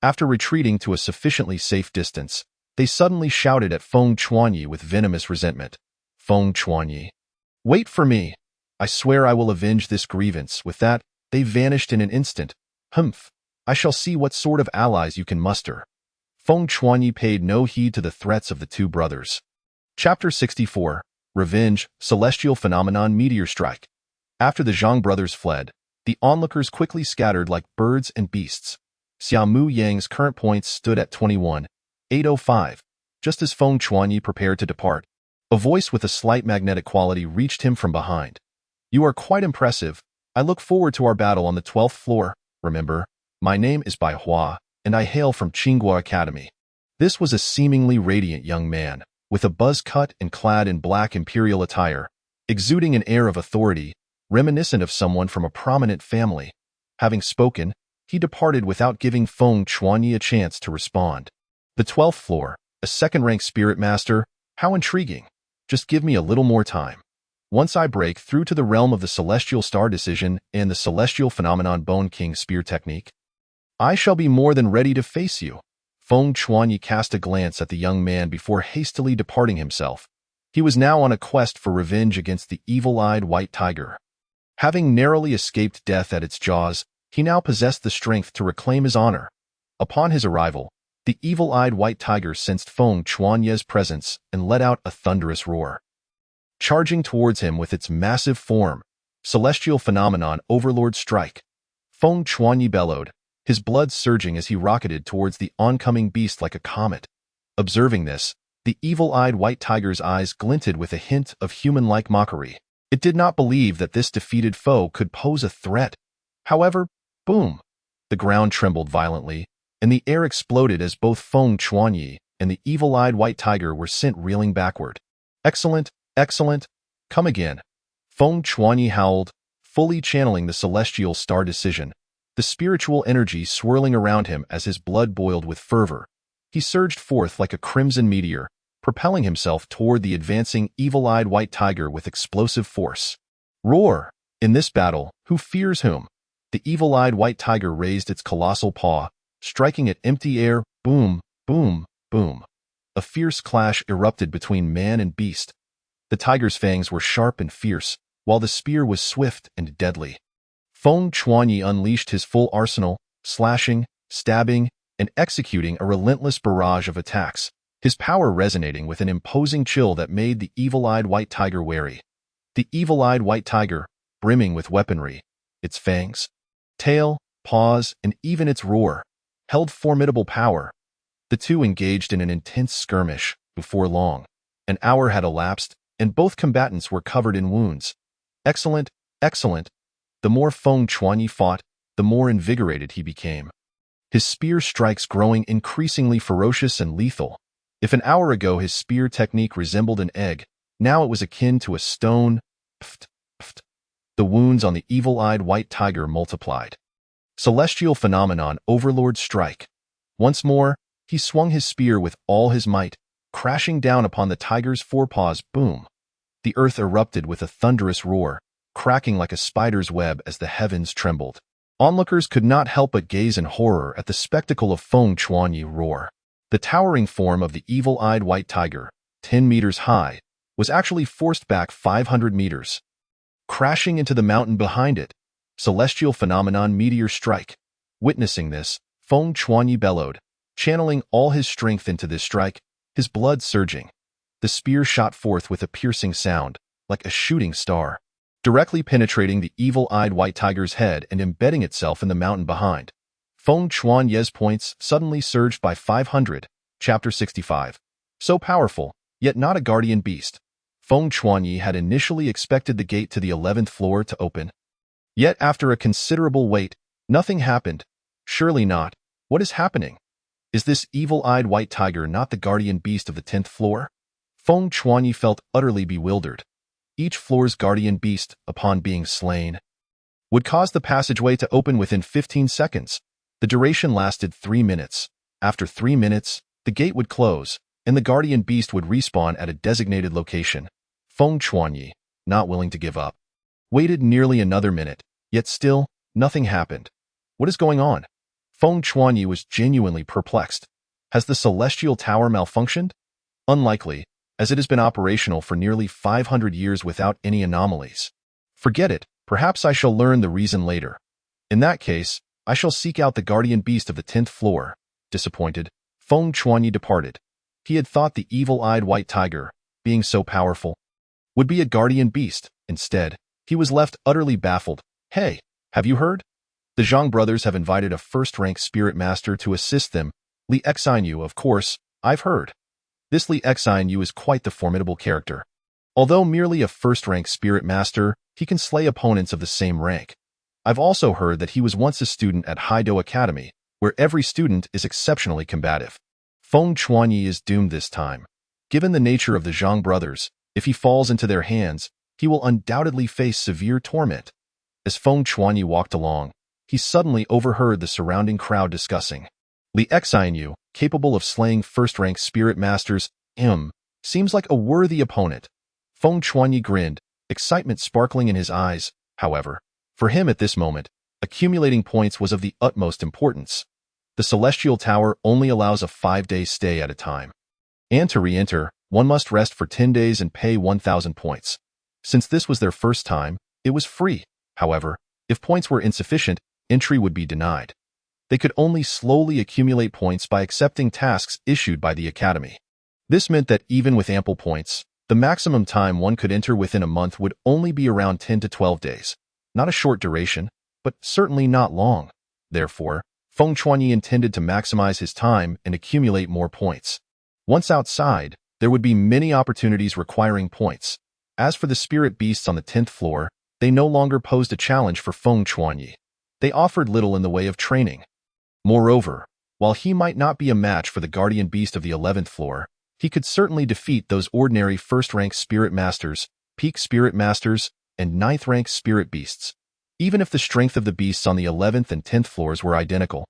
After retreating to a sufficiently safe distance, they suddenly shouted at Feng Chuanyi with venomous resentment. "Feng Chuanyi, wait for me! I swear I will avenge this grievance." With that, they vanished in an instant. Humph! I shall see what sort of allies you can muster. Feng Chuanyi paid no heed to the threats of the two brothers. Chapter 64. Revenge, Celestial Phenomenon Meteor Strike. After the Zhang brothers fled, the onlookers quickly scattered like birds and beasts. Xiaomu Yang's current points stood at 21,805. Just as Feng Chuanyi prepared to depart, a voice with a slight magnetic quality reached him from behind. "You are quite impressive. I look forward to our battle on the 12th floor. Remember, my name is Bai Hua, and I hail from Tsinghua Academy." This was a seemingly radiant young man, with a buzz cut and clad in black imperial attire, exuding an air of authority, reminiscent of someone from a prominent family. Having spoken, he departed without giving Feng Chuanyi a chance to respond. The 12th floor, a second-rank spirit master, how intriguing. Just give me a little more time. Once I break through to the realm of the Celestial Star Decision and the Celestial Phenomenon Bone King Spear Technique, I shall be more than ready to face you. Feng Chuanyi cast a glance at the young man before hastily departing himself. He was now on a quest for revenge against the evil-eyed white tiger. Having narrowly escaped death at its jaws, he now possessed the strength to reclaim his honor. Upon his arrival, the evil-eyed white tiger sensed Feng Chuanyi's presence and let out a thunderous roar. Charging towards him with its massive form, Celestial Phenomenon Overlord Strike, Feng Chuanyi bellowed, his blood surging as he rocketed towards the oncoming beast like a comet. Observing this, the evil-eyed white tiger's eyes glinted with a hint of human-like mockery. It did not believe that this defeated foe could pose a threat. However, boom! The ground trembled violently, and the air exploded as both Feng Chuanyi and the evil-eyed white tiger were sent reeling backward. "Excellent, excellent! Come again!" Feng Chuanyi howled, fully channeling the Celestial Star Decision, the spiritual energy swirling around him as his blood boiled with fervor. He surged forth like a crimson meteor, propelling himself toward the advancing evil-eyed white tiger with explosive force. Roar! In this battle, who fears whom? The evil-eyed white tiger raised its colossal paw, striking at empty air. Boom, boom, boom. A fierce clash erupted between man and beast. The tiger's fangs were sharp and fierce, while the spear was swift and deadly. Feng Chuanyi unleashed his full arsenal, slashing, stabbing, and executing a relentless barrage of attacks, his power resonating with an imposing chill that made the evil-eyed white tiger wary. The evil-eyed white tiger, brimming with weaponry, its fangs, tail, paws, and even its roar, held formidable power. The two engaged in an intense skirmish. Before long, an hour had elapsed, and both combatants were covered in wounds. Excellent, excellent. The more Feng Chuanyi fought, the more invigorated he became. His spear strikes growing increasingly ferocious and lethal. If an hour ago his spear technique resembled an egg, now it was akin to a stone. Pft, pft. The wounds on the evil-eyed white tiger multiplied. Celestial Phenomenon Overlord Strike. Once more, he swung his spear with all his might, crashing down upon the tiger's forepaws. Boom! The earth erupted with a thunderous roar, cracking like a spider's web as the heavens trembled. Onlookers could not help but gaze in horror at the spectacle of Feng Chuanyi roar. The towering form of the evil-eyed white tiger, 10 meters high, was actually forced back 500 meters, crashing into the mountain behind it. Celestial Phenomenon Meteor Strike. Witnessing this, Feng Chuanyi bellowed, channeling all his strength into this strike, his blood surging. The spear shot forth with a piercing sound, like a shooting star, directly penetrating the evil-eyed white tiger's head and embedding itself in the mountain behind. Feng Chuanyi's points suddenly surged by 500. Chapter 65. So powerful, yet not a guardian beast. Feng Chuanyi had initially expected the gate to the 11th floor to open. Yet after a considerable wait, nothing happened. Surely not. What is happening? Is this evil-eyed white tiger not the guardian beast of the 10th floor? Feng Chuanyi felt utterly bewildered. Each floor's guardian beast, upon being slain, would cause the passageway to open within 15 seconds. The duration lasted 3 minutes. After 3 minutes, the gate would close, and the guardian beast would respawn at a designated location. Feng Chuanyi, not willing to give up, waited nearly another minute, yet still, nothing happened. What is going on? Feng Chuanyi was genuinely perplexed. Has the celestial tower malfunctioned? Unlikely, as it has been operational for nearly 500 years without any anomalies. Forget it, perhaps I shall learn the reason later. In that case, I shall seek out the guardian beast of the 10th floor. Disappointed, Feng Chuanyi departed. He had thought the evil-eyed white tiger, being so powerful, would be a guardian beast. Instead, he was left utterly baffled. Hey, have you heard? The Zhang brothers have invited a first-rank spirit master to assist them. Li Xinyu, of course, I've heard. This Li Xinyu is quite the formidable character. Although merely a first-rank spirit master, he can slay opponents of the same rank. I've also heard that he was once a student at Haido Academy, where every student is exceptionally combative. Feng Chuanyi is doomed this time. Given the nature of the Zhang brothers, if he falls into their hands, he will undoubtedly face severe torment. As Feng Chuanyi walked along, he suddenly overheard the surrounding crowd discussing. Li Xinyu, capable of slaying first-rank spirit masters, seems like a worthy opponent. Feng Chuanyi grinned, excitement sparkling in his eyes. However, for him at this moment, accumulating points was of the utmost importance. The Celestial Tower only allows a 5-day stay at a time. And to re-enter, one must rest for 10 days and pay 1,000 points. Since this was their first time, it was free. However, if points were insufficient, entry would be denied. They could only slowly accumulate points by accepting tasks issued by the Academy. This meant that even with ample points, the maximum time one could enter within a month would only be around 10 to 12 days. Not a short duration, but certainly not long. Therefore, Feng Chuanyi intended to maximize his time and accumulate more points. Once outside, there would be many opportunities requiring points. As for the spirit beasts on the 10th floor, they no longer posed a challenge for Feng Chuanyi. They offered little in the way of training. Moreover, while he might not be a match for the guardian beast of the 11th floor, he could certainly defeat those ordinary first-rank spirit masters, peak spirit masters, and 9th-rank spirit beasts, even if the strength of the beasts on the 11th and 10th floors were identical.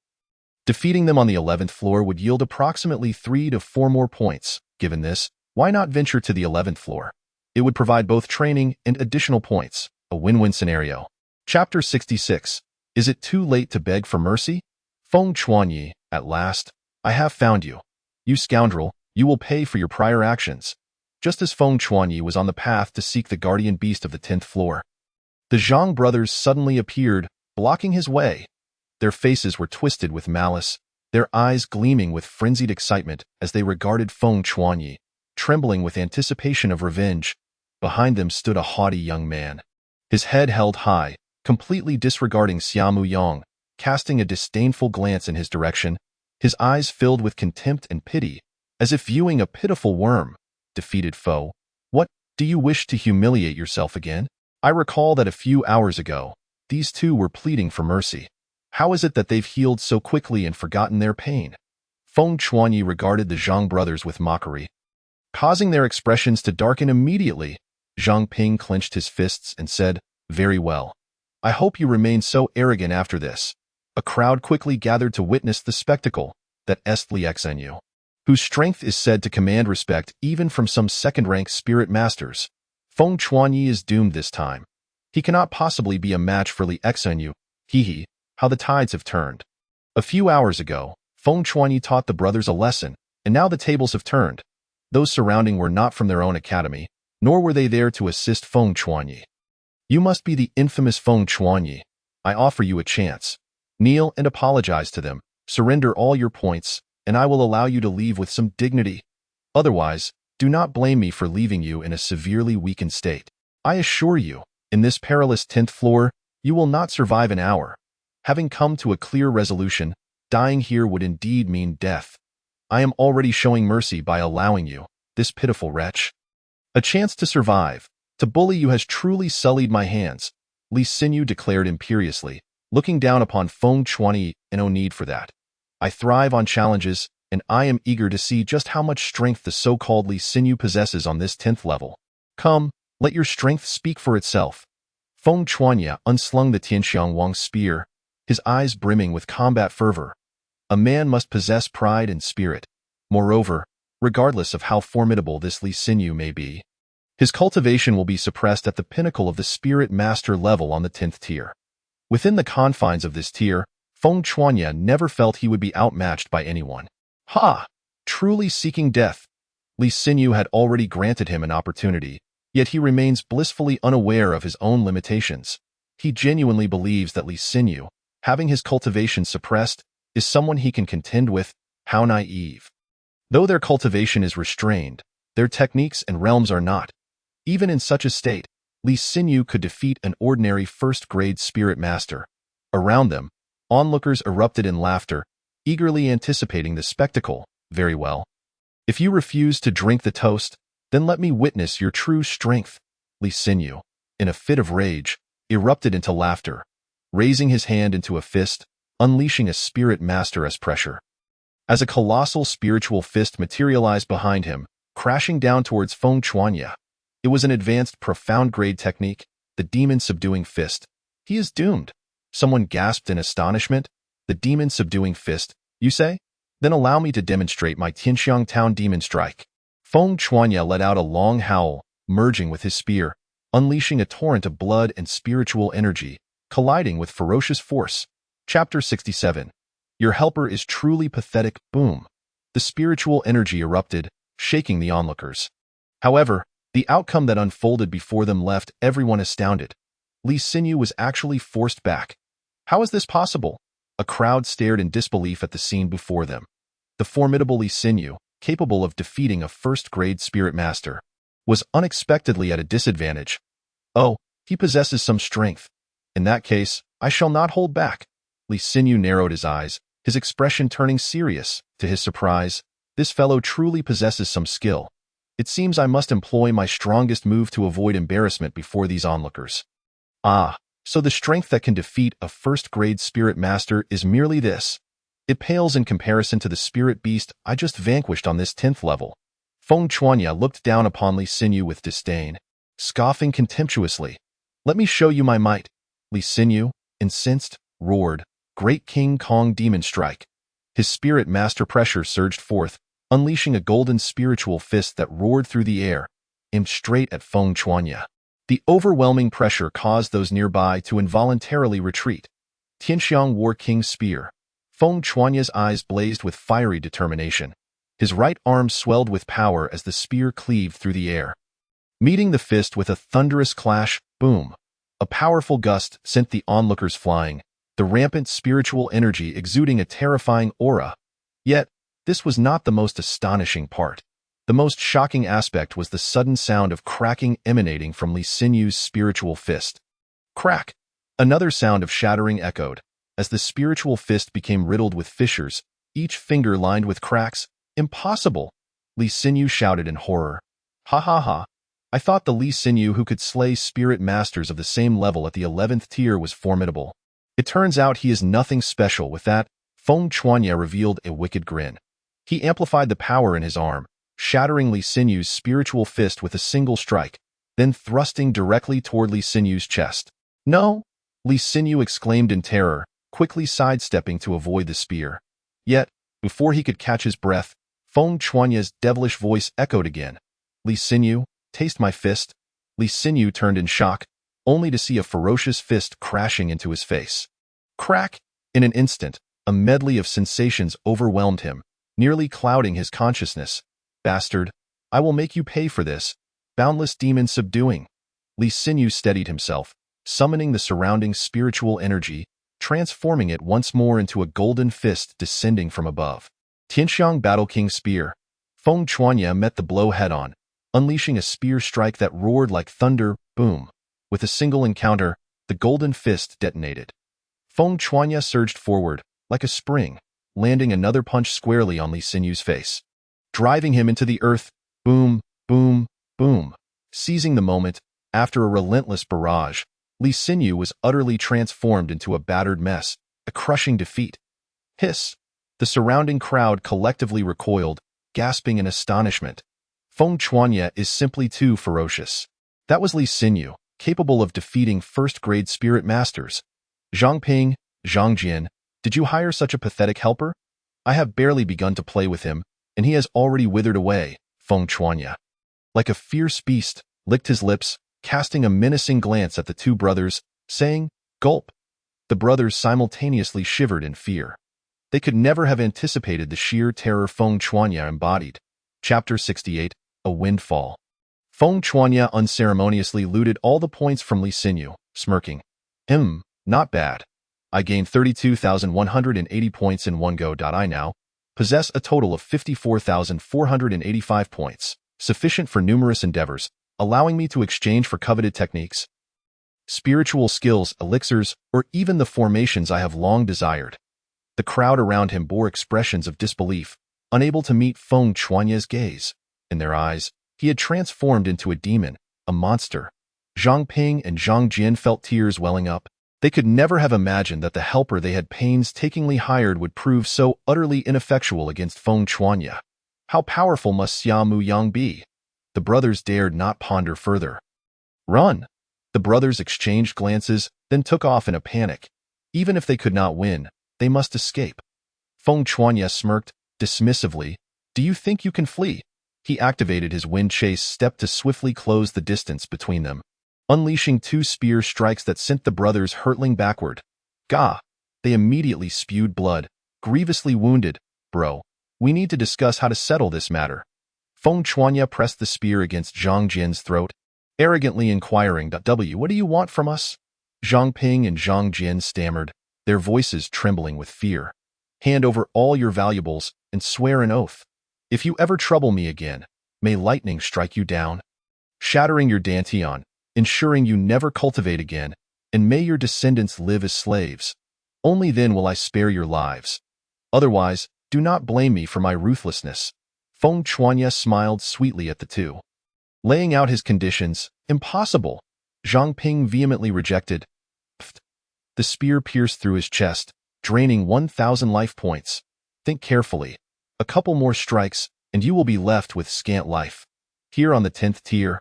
Defeating them on the 11th floor would yield approximately 3 to 4 more points. Given this, why not venture to the 11th floor? It would provide both training and additional points, a win-win scenario. Chapter 66. Is it too late to beg for mercy? Feng Chuanyi, at last, I have found you. You scoundrel, you will pay for your prior actions. Just as Feng Chuanyi was on the path to seek the guardian beast of the 10th floor, the Zhang brothers suddenly appeared, blocking his way. Their faces were twisted with malice, their eyes gleaming with frenzied excitement as they regarded Feng Chuanyi, trembling with anticipation of revenge. Behind them stood a haughty young man, his head held high, completely disregarding Xiaomu Yang, casting a disdainful glance in his direction, his eyes filled with contempt and pity, as if viewing a pitiful worm. Defeated foe, what, do you wish to humiliate yourself again? I recall that a few hours ago, these two were pleading for mercy. How is it that they've healed so quickly and forgotten their pain? Feng Chuanyi regarded the Zhang brothers with mockery, causing their expressions to darken immediately. Zhang Ping clenched his fists and said, "Very well. I hope you remain so arrogant after this." A crowd quickly gathered to witness the spectacle. That est Li Xinyu, whose strength is said to command respect even from some second-rank spirit masters. Feng Chuanyi is doomed this time. He cannot possibly be a match for Li Xinyu. Hee, how the tides have turned. A few hours ago, Feng Chuanyi taught the brothers a lesson, and now the tables have turned. Those surrounding were not from their own academy, nor were they there to assist Feng Chuanyi. You must be the infamous Feng Chuanyi. I offer you a chance. Kneel and apologize to them, surrender all your points, and I will allow you to leave with some dignity. Otherwise, do not blame me for leaving you in a severely weakened state. I assure you, in this perilous 10th floor, you will not survive an hour. Having come to a clear resolution, dying here would indeed mean death. I am already showing mercy by allowing you, this pitiful wretch, a chance to survive. To bully you has truly sullied my hands, Li Xinyu declared imperiously, looking down upon Feng Chuanyi. No need for that. I thrive on challenges, and I am eager to see just how much strength the so-called Li Xinyu possesses on this 10th level. Come, let your strength speak for itself. Feng Chuanyi unslung the Tianxiang Wang's spear, his eyes brimming with combat fervor. A man must possess pride and spirit. Moreover, regardless of how formidable this Li Xinyu may be, his cultivation will be suppressed at the pinnacle of the spirit master level on the 10th tier. Within the confines of this tier, Feng Chuanyi never felt he would be outmatched by anyone. Ha! Truly seeking death. Li Xinyu had already granted him an opportunity, Yet he remains blissfully unaware of his own limitations. He genuinely believes that Li Xinyu, having his cultivation suppressed, is someone he can contend with. How naive. Though their cultivation is restrained, their techniques and realms are not. Even in such a state, Li Xinyu could defeat an ordinary first-grade spirit master. Around them, onlookers erupted in laughter, eagerly anticipating the spectacle. Very well. If you refuse to drink the toast, then let me witness your true strength. Li Xinyu, in a fit of rage, erupted into laughter, raising his hand into a fist, unleashing a spirit master-esque pressure. As a colossal spiritual fist materialized behind him, crashing down towards Feng Chuanya. It was an advanced, profound-grade technique, the demon-subduing fist. He is doomed. Someone gasped in astonishment. The demon-subduing fist, you say? Then allow me to demonstrate my Tianxiang Town Demon Strike. Feng Chuanya let out a long howl, merging with his spear, unleashing a torrent of blood and spiritual energy, colliding with ferocious force. Chapter 67. Your helper is truly pathetic. Boom. The spiritual energy erupted, shaking the onlookers. However, the outcome that unfolded before them left everyone astounded. Li Xinyu was actually forced back. How is this possible? A crowd stared in disbelief at the scene before them. The formidable Li Xinyu, capable of defeating a first-grade spirit master, was unexpectedly at a disadvantage. Oh, he possesses some strength. In that case, I shall not hold back. Li Xinyu narrowed his eyes, his expression turning serious. To his surprise, this fellow truly possesses some skill. It seems I must employ my strongest move to avoid embarrassment before these onlookers. Ah, so the strength that can defeat a first-grade spirit master is merely this. It pales in comparison to the spirit beast I just vanquished on this 10th level. Feng Chuanya looked down upon Li Xinyu with disdain, scoffing contemptuously. Let me show you my might. Li Xinyu, incensed, roared, Great King Kong Demon Strike. His spirit master pressure surged forth, unleashing a golden spiritual fist that roared through the air, aimed straight at Feng Chuanya. The overwhelming pressure caused those nearby to involuntarily retreat. Tianxiang War King's Spear. Feng Chuanya's eyes blazed with fiery determination. His right arm swelled with power as the spear cleaved through the air. Meeting the fist with a thunderous clash, boom. A powerful gust sent the onlookers flying, the rampant spiritual energy exuding a terrifying aura. Yet, this was not the most astonishing part. The most shocking aspect was the sudden sound of cracking emanating from Li Xinyu's spiritual fist. Crack! Another sound of shattering echoed, as the spiritual fist became riddled with fissures, each finger lined with cracks. Impossible! Li Xinyu shouted in horror. Ha ha ha! I thought the Li Xinyu who could slay spirit masters of the same level at the 11th tier was formidable. It turns out he is nothing special. With that, Feng Chuanya revealed a wicked grin. He amplified the power in his arm, shattering Li Xinyu's spiritual fist with a single strike, then thrusting directly toward Li Xinyu's chest. No! Li Xinyu exclaimed in terror, quickly sidestepping to avoid the spear. Yet, before he could catch his breath, Feng Chuanya's devilish voice echoed again. Li Xinyu, taste my fist. Li Xinyu turned in shock, only to see a ferocious fist crashing into his face. Crack! In an instant, a medley of sensations overwhelmed him, nearly clouding his consciousness. Bastard! I will make you pay for this. Boundless demon subduing. Li Xinyu steadied himself, summoning the surrounding spiritual energy, transforming it once more into a golden fist descending from above. Tianxiang Battle King Spear. Feng Chuanya met the blow head-on, unleashing a spear strike that roared like thunder. Boom! With a single encounter, the golden fist detonated. Feng Chuanya surged forward, like a spring, landing another punch squarely on Li Xinyu's face, driving him into the earth. Boom, boom, boom. Seizing the moment, after a relentless barrage, Li Xinyu was utterly transformed into a battered mess, a crushing defeat. Hiss! The surrounding crowd collectively recoiled, gasping in astonishment. Feng Chuanya is simply too ferocious. That was Li Xinyu, capable of defeating first-grade spirit masters. Zhangping, Zhangjian, did you hire such a pathetic helper? I have barely begun to play with him, and he has already withered away. Feng Chuanya, like a fierce beast, licked his lips, casting a menacing glance at the two brothers, saying, "Gulp." The brothers simultaneously shivered in fear. They could never have anticipated the sheer terror Feng Chuanya embodied. Chapter 68, A Windfall. Feng Chuanya unceremoniously looted all the points from Li Xinyu, smirking. Not bad. I gained 32,180 points in one go. I now possess a total of 54,485 points, sufficient for numerous endeavors, allowing me to exchange for coveted techniques, spiritual skills, elixirs, or even the formations I have long desired. The crowd around him bore expressions of disbelief, unable to meet Feng Chuanya's gaze. In their eyes, he had transformed into a demon, a monster. Zhang Ping and Zhang Jian felt tears welling up. They could never have imagined that the helper they had painstakingly hired would prove so utterly ineffectual against Feng Chuanya. How powerful must Xia Mu Yang be? The brothers dared not ponder further. Run! The brothers exchanged glances, then took off in a panic. Even if they could not win, they must escape. Feng Chuanya smirked, dismissively. Do you think you can flee? He activated his wind chase step to swiftly close the distance between them, unleashing two spear strikes that sent the brothers hurtling backward. Gah! They immediately spewed blood, grievously wounded. Bro, we need to discuss how to settle this matter. Feng Chuanya pressed the spear against Zhang Jian's throat, arrogantly inquiring, What do you want from us? Zhang Ping and Zhang Jian stammered, their voices trembling with fear. Hand over all your valuables and swear an oath. If you ever trouble me again, may lightning strike you down, shattering your dantian, ensuring you never cultivate again, and may your descendants live as slaves. Only then will I spare your lives. Otherwise, do not blame me for my ruthlessness. Feng Chuanya smiled sweetly at the two. Laying out his conditions, impossible. Zhang Ping vehemently rejected. Pfft. The spear pierced through his chest, draining 1,000 life points. Think carefully. A couple more strikes, and you will be left with scant life. Here on the 10th tier,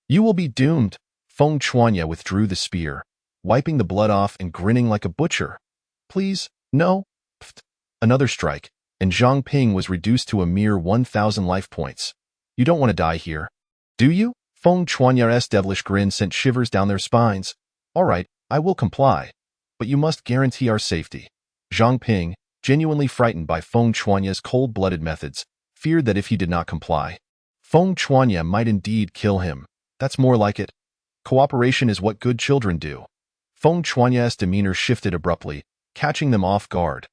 you will be doomed. Feng Chuanya withdrew the spear, wiping the blood off and grinning like a butcher. Please, no. Pfft. Another strike, and Zhang Ping was reduced to a mere 1,000 life points. You don't want to die here, do you? Feng Chuanya's devilish grin sent shivers down their spines. All right, I will comply, but you must guarantee our safety. Zhang Ping, genuinely frightened by Feng Chuanya's cold-blooded methods, feared that if he did not comply, Feng Chuanya might indeed kill him. That's more like it. Cooperation is what good children do. Feng Chuanya's demeanor shifted abruptly, catching them off guard.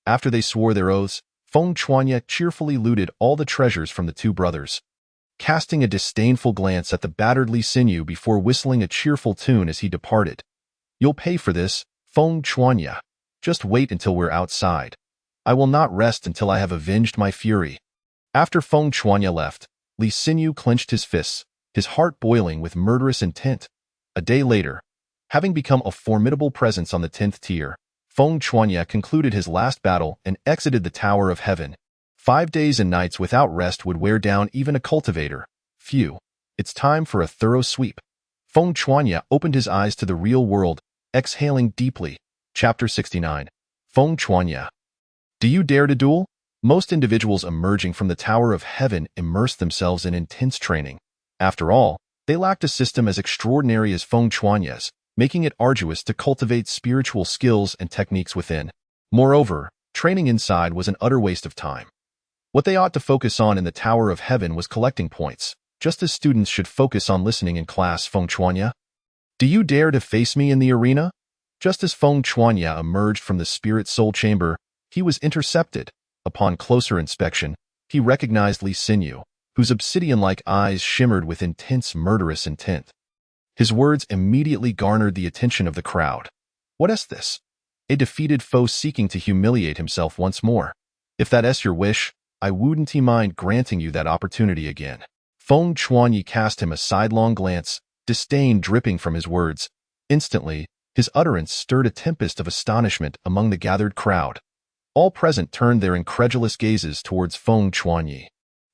After they swore their oaths, Feng Chuanya cheerfully looted all the treasures from the two brothers, casting a disdainful glance at the battered Li Xinyu before whistling a cheerful tune as he departed. You'll pay for this, Feng Chuanya. Just wait until we're outside. I will not rest until I have avenged my fury. After Feng Chuanya left, Li Xinyu clenched his fists, his heart boiling with murderous intent. A day later, having become a formidable presence on the 10th tier, Feng Chuanya concluded his last battle and exited the Tower of Heaven. 5 days and nights without rest would wear down even a cultivator. Phew, it's time for a thorough sweep. Feng Chuanya opened his eyes to the real world, exhaling deeply. Chapter 69. Feng Chuanya. Do you dare to duel? Most individuals emerging from the Tower of Heaven immerse themselves in intense training. After all, they lacked a system as extraordinary as Feng Chuanya's, making it arduous to cultivate spiritual skills and techniques within. Moreover, training inside was an utter waste of time. What they ought to focus on in the Tower of Heaven was collecting points, just as students should focus on listening in class. Feng Chuanya. Do you dare to face me in the arena? Just as Feng Chuanya emerged from the spirit soul chamber, he was intercepted. Upon closer inspection, he recognized Li Xinyu, whose obsidian-like eyes shimmered with intense murderous intent. His words immediately garnered the attention of the crowd. What is this? A defeated foe seeking to humiliate himself once more. If that is your wish, I wouldn't mind granting you that opportunity again. Feng Chuanya cast him a sidelong glance, disdain dripping from his words. Instantly, his utterance stirred a tempest of astonishment among the gathered crowd. All present turned their incredulous gazes towards Feng Chuanya.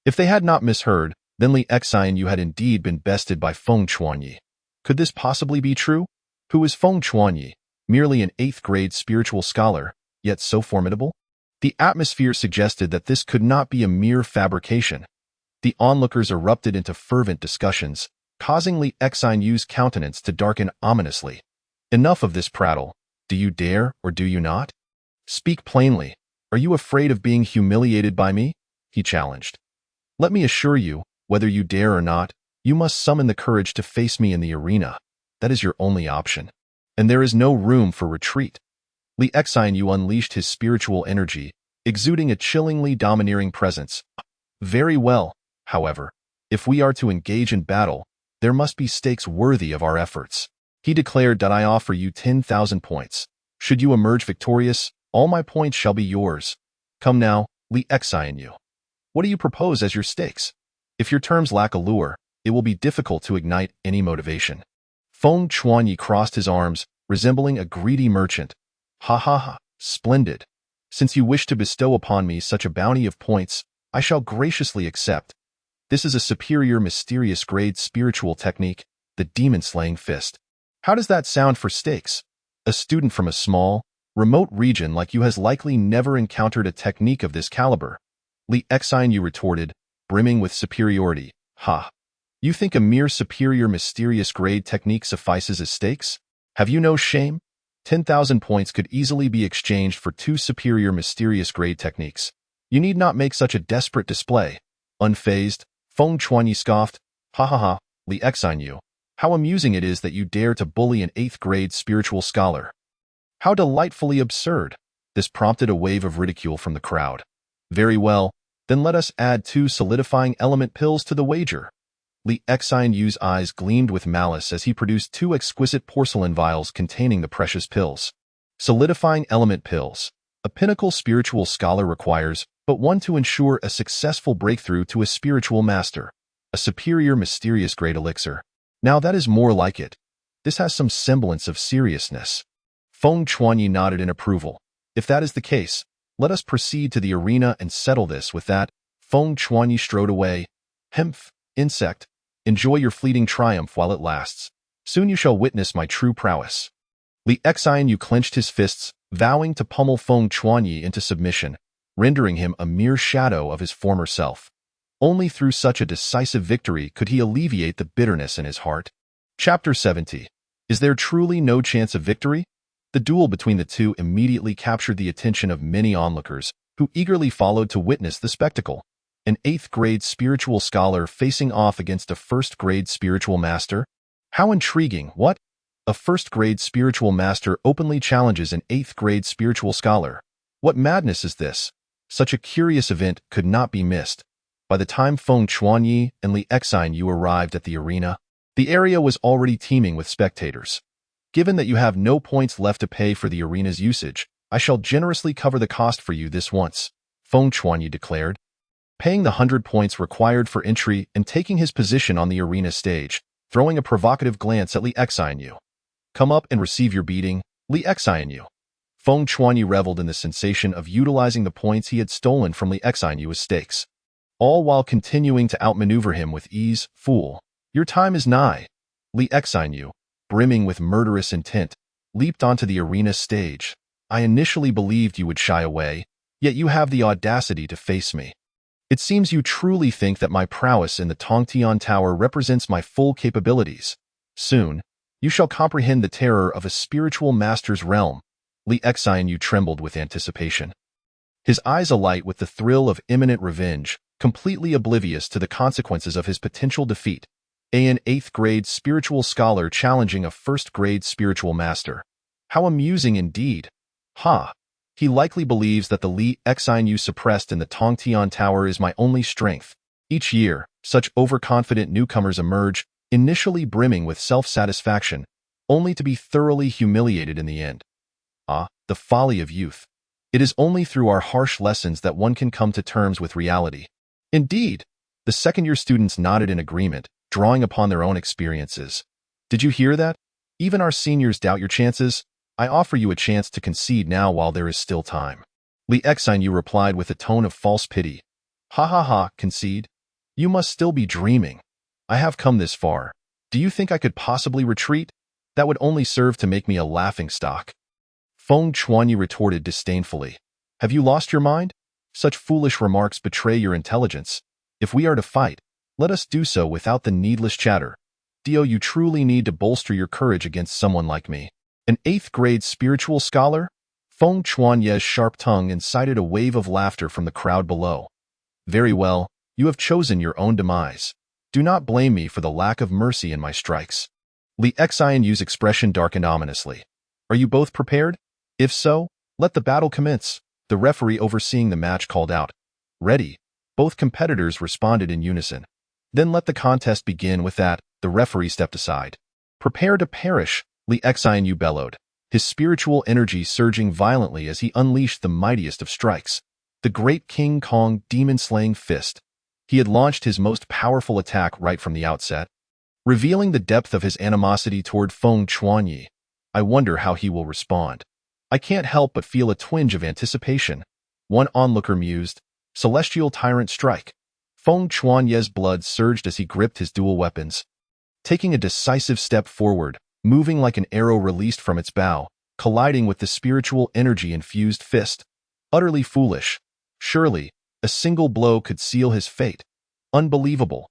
If they had not misheard, then Li Xinyu had indeed been bested by Feng Chuanya. Could this possibly be true? Who is Feng Chuanya? Merely an 8th-grade spiritual scholar, yet so formidable? The atmosphere suggested that this could not be a mere fabrication. The onlookers erupted into fervent discussions, causing Li Xinyu's countenance to darken ominously. Enough of this prattle. Do you dare or do you not? Speak plainly. Are you afraid of being humiliated by me? He challenged. Let me assure you, whether you dare or not, You must summon the courage to face me in the arena. That is your only option. And there is no room for retreat. Li Xianyu unleashed his spiritual energy, exuding a chillingly domineering presence. Very well, however. If we are to engage in battle, there must be stakes worthy of our efforts. He declared that I offer you 10,000 points. Should you emerge victorious, all my points shall be yours. Come now, Li Xianyu. What do you propose as your stakes? If your terms lack allure, it will be difficult to ignite any motivation. Feng Chuanyi crossed his arms, resembling a greedy merchant. Ha ha ha, splendid. Since you wish to bestow upon me such a bounty of points, I shall graciously accept. This is a superior mysterious grade spiritual technique, the demon-slaying fist. How does that sound for stakes? A student from a small, remote region like you has likely never encountered a technique of this caliber. Li Xianyu retorted, brimming with superiority. Ha! You think a mere superior mysterious grade technique suffices as stakes? Have you no shame? 10,000 points could easily be exchanged for 2 superior mysterious grade techniques. You need not make such a desperate display. Unfazed, Feng Chuanyi scoffed. Ha ha ha, Li Xianyu. How amusing it is that you dare to bully an 8th grade spiritual scholar. How delightfully absurd. This prompted a wave of ridicule from the crowd. Very well, then let us add 2 solidifying element pills to the wager. Li Xianyu's eyes gleamed with malice as he produced 2 exquisite porcelain vials containing the precious pills. Solidifying element pills. A pinnacle spiritual scholar requires but one to ensure a successful breakthrough to a spiritual master. A superior mysterious grade elixir. Now that is more like it. This has some semblance of seriousness. Feng Chuanyi nodded in approval. If that is the case, let us proceed to the arena and settle this with that. Feng Chuanyi strode away. Hemph, insect. Enjoy your fleeting triumph while it lasts. Soon you shall witness my true prowess. Li Xianyu clenched his fists, vowing to pummel Feng Chuanyi into submission, rendering him a mere shadow of his former self. Only through such a decisive victory could he alleviate the bitterness in his heart. Chapter 70. Is there truly no chance of victory? The duel between the two immediately captured the attention of many onlookers, who eagerly followed to witness the spectacle. An 8th grade spiritual scholar facing off against a 1st grade spiritual master? How intriguing, what? A 1st grade spiritual master openly challenges an 8th grade spiritual scholar. What madness is this? Such a curious event could not be missed. By the time Feng Chuanyi and Li Xianyu arrived at the arena, the area was already teeming with spectators. Given that you have no points left to pay for the arena's usage, I shall generously cover the cost for you this once, Feng Chuanyi declared. Paying the 100 points required for entry and taking his position on the arena stage, throwing a provocative glance at Li Xianyu. Come up and receive your beating, Li Xianyu. Feng Chuanyi reveled in the sensation of utilizing the points he had stolen from Li Xianyu as stakes, all while continuing to outmaneuver him with ease. Fool, your time is nigh. Li Xianyu, brimming with murderous intent, leaped onto the arena stage. I initially believed you would shy away, yet you have the audacity to face me. It seems you truly think that my prowess in the Tongtian Tower represents my full capabilities. Soon, you shall comprehend the terror of a spiritual master's realm. Li Xianyu trembled with anticipation. His eyes alight with the thrill of imminent revenge, completely oblivious to the consequences of his potential defeat. An 8th grade spiritual scholar challenging a 1st grade spiritual master. How amusing indeed. Ha! He likely believes that the Li Xianyu suppressed in the Tongtian Tower is my only strength. Each year, such overconfident newcomers emerge, initially brimming with self-satisfaction, only to be thoroughly humiliated in the end. Ah, the folly of youth. It is only through our harsh lessons that one can come to terms with reality. Indeed, the second-year students nodded in agreement, drawing upon their own experiences. Did you hear that? Even our seniors doubt your chances. I offer you a chance to concede now while there is still time. Li Xianyu replied with a tone of false pity. Ha ha ha, concede? You must still be dreaming. I have come this far. Do you think I could possibly retreat? That would only serve to make me a laughingstock. Feng Chuanyi retorted disdainfully. Have you lost your mind? Such foolish remarks betray your intelligence. If we are to fight, let us do so without the needless chatter. Dio, you truly need to bolster your courage against someone like me. An 8th grade spiritual scholar? Feng Chuanyi's sharp tongue incited a wave of laughter from the crowd below. Very well, you have chosen your own demise. Do not blame me for the lack of mercy in my strikes. Li Xianyu's expression darkened ominously. Are you both prepared? If so, let the battle commence. The referee overseeing the match called out. Ready. Both competitors responded in unison. Then let the contest begin. With that, the referee stepped aside. Prepare to perish, Li Xianyu bellowed, his spiritual energy surging violently as he unleashed the mightiest of strikes, the great King Kong demon-slaying fist. He had launched his most powerful attack right from the outset, revealing the depth of his animosity toward Feng Chuanyi. I wonder how he will respond. I can't help but feel a twinge of anticipation. One onlooker mused, Celestial Tyrant Strike. Feng Chuanye's blood surged as he gripped his dual weapons, taking a decisive step forward, moving like an arrow released from its bow, colliding with the spiritual energy-infused fist. Utterly foolish. Surely, a single blow could seal his fate. Unbelievable.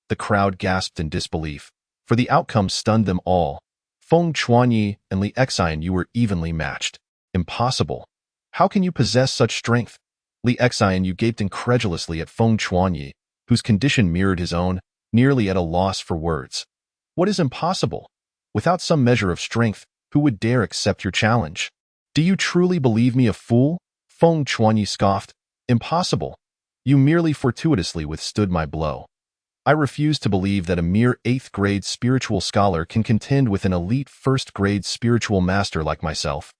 The crowd gasped in disbelief, for the outcome stunned them all. Feng Chuanyi and Li Xianyu were evenly matched. Impossible. How can you possess such strength? Li Xianyu gaped incredulously at Feng Chuanyi, whose condition mirrored his own, nearly at a loss for words. What is impossible? Without some measure of strength, who would dare accept your challenge? Do you truly believe me a fool? Feng Chuanyi scoffed. Impossible. You merely fortuitously withstood my blow. I refuse to believe that a mere 8th-grade spiritual scholar can contend with an elite 1st-grade spiritual master like myself.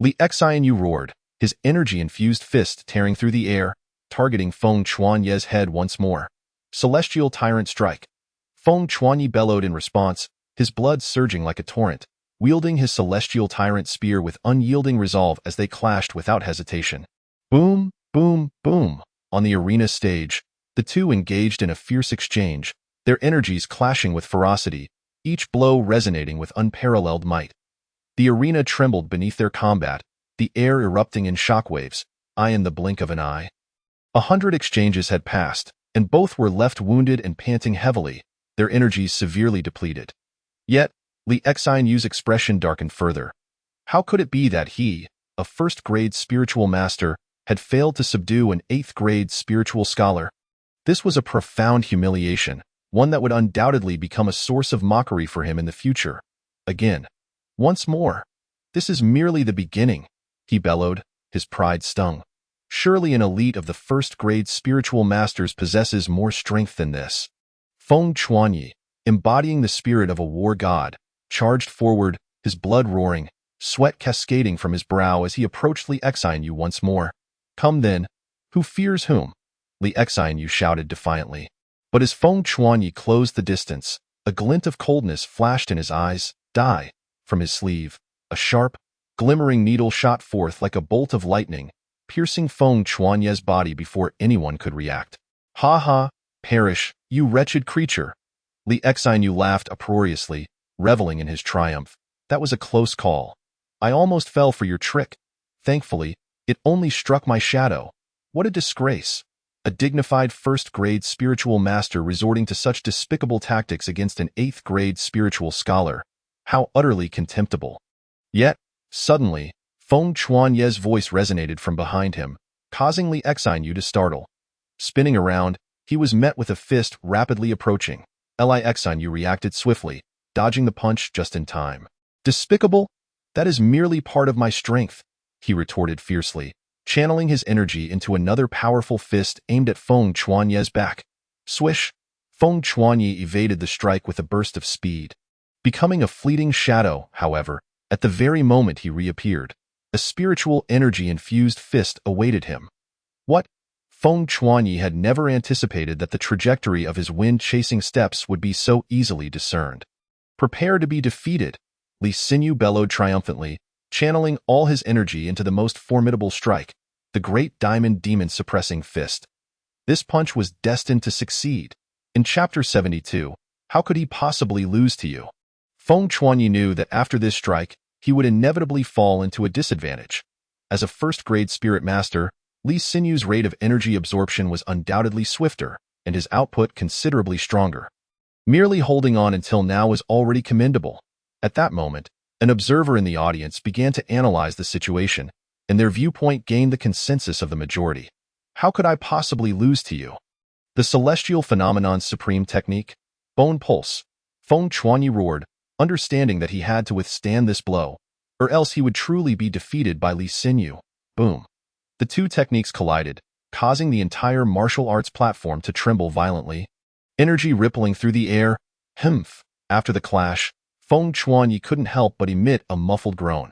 Li Xianyu roared, his energy-infused fist tearing through the air, targeting Feng Chuanye's head once more. Celestial Tyrant Strike. Feng Chuanyi bellowed in response, his blood surging like a torrent, wielding his Celestial Tyrant spear with unyielding resolve as they clashed without hesitation. Boom, boom, boom. On the arena stage, the two engaged in a fierce exchange, their energies clashing with ferocity, each blow resonating with unparalleled might. The arena trembled beneath their combat, the air erupting in shockwaves, in the blink of an eye. 100 exchanges had passed, and both were left wounded and panting heavily, their energies severely depleted. Yet, Li Xianyu's expression darkened further. How could it be that he, a 1st-grade spiritual master, had failed to subdue an 8th-grade spiritual scholar? This was a profound humiliation, one that would undoubtedly become a source of mockery for him in the future. Again. Once more. This is merely the beginning, he bellowed, his pride stung. Surely an elite of the 1st-grade spiritual masters possesses more strength than this. Feng Chuanyi, embodying the spirit of a war god, charged forward, his blood roaring, sweat cascading from his brow as he approached Li Xianyu once more. Come then, who fears whom? Li Xianyu shouted defiantly. But as Feng Chuanyi closed the distance, a glint of coldness flashed in his eyes. Die. From his sleeve, a sharp, glimmering needle shot forth like a bolt of lightning, piercing Feng Chuanye's body before anyone could react. Ha ha, perish, you wretched creature. Li Xianyu laughed uproariously, reveling in his triumph. That was a close call. I almost fell for your trick. Thankfully, it only struck my shadow. What a disgrace. A dignified 1st-grade spiritual master resorting to such despicable tactics against an 8th-grade spiritual scholar. How utterly contemptible. Yet, suddenly, Feng Chuanye's voice resonated from behind him, causing Li Xianyu to startle. Spinning around, he was met with a fist rapidly approaching. Li Xianyu reacted swiftly, dodging the punch just in time. Despicable? That is merely part of my strength, he retorted fiercely, channeling his energy into another powerful fist aimed at Feng Chuanye's back. Swish! Feng Chuanyi evaded the strike with a burst of speed. Becoming a fleeting shadow, however, at the very moment he reappeared, a spiritual energy-infused fist awaited him. What? Feng Chuanyi had never anticipated that the trajectory of his wind-chasing steps would be so easily discerned. Prepare to be defeated, Li Xianyu bellowed triumphantly, channeling all his energy into the most formidable strike, the great diamond demon-suppressing fist. This punch was destined to succeed. In Chapter 72, how could he possibly lose to you? Feng Chuanyi knew that after this strike, he would inevitably fall into a disadvantage. As a 1st-grade spirit master, Li Xianyu's rate of energy absorption was undoubtedly swifter, and his output considerably stronger. Merely holding on until now was already commendable. At that moment, an observer in the audience began to analyze the situation, and their viewpoint gained the consensus of the majority. How could I possibly lose to you? The celestial phenomenon's supreme technique, bone pulse. Feng Chuanyi roared, understanding that he had to withstand this blow, or else he would truly be defeated by Li Xinyu. Boom. The two techniques collided, causing the entire martial arts platform to tremble violently. Energy rippling through the air. Humph. After the clash, Feng Chuanyi couldn't help but emit a muffled groan.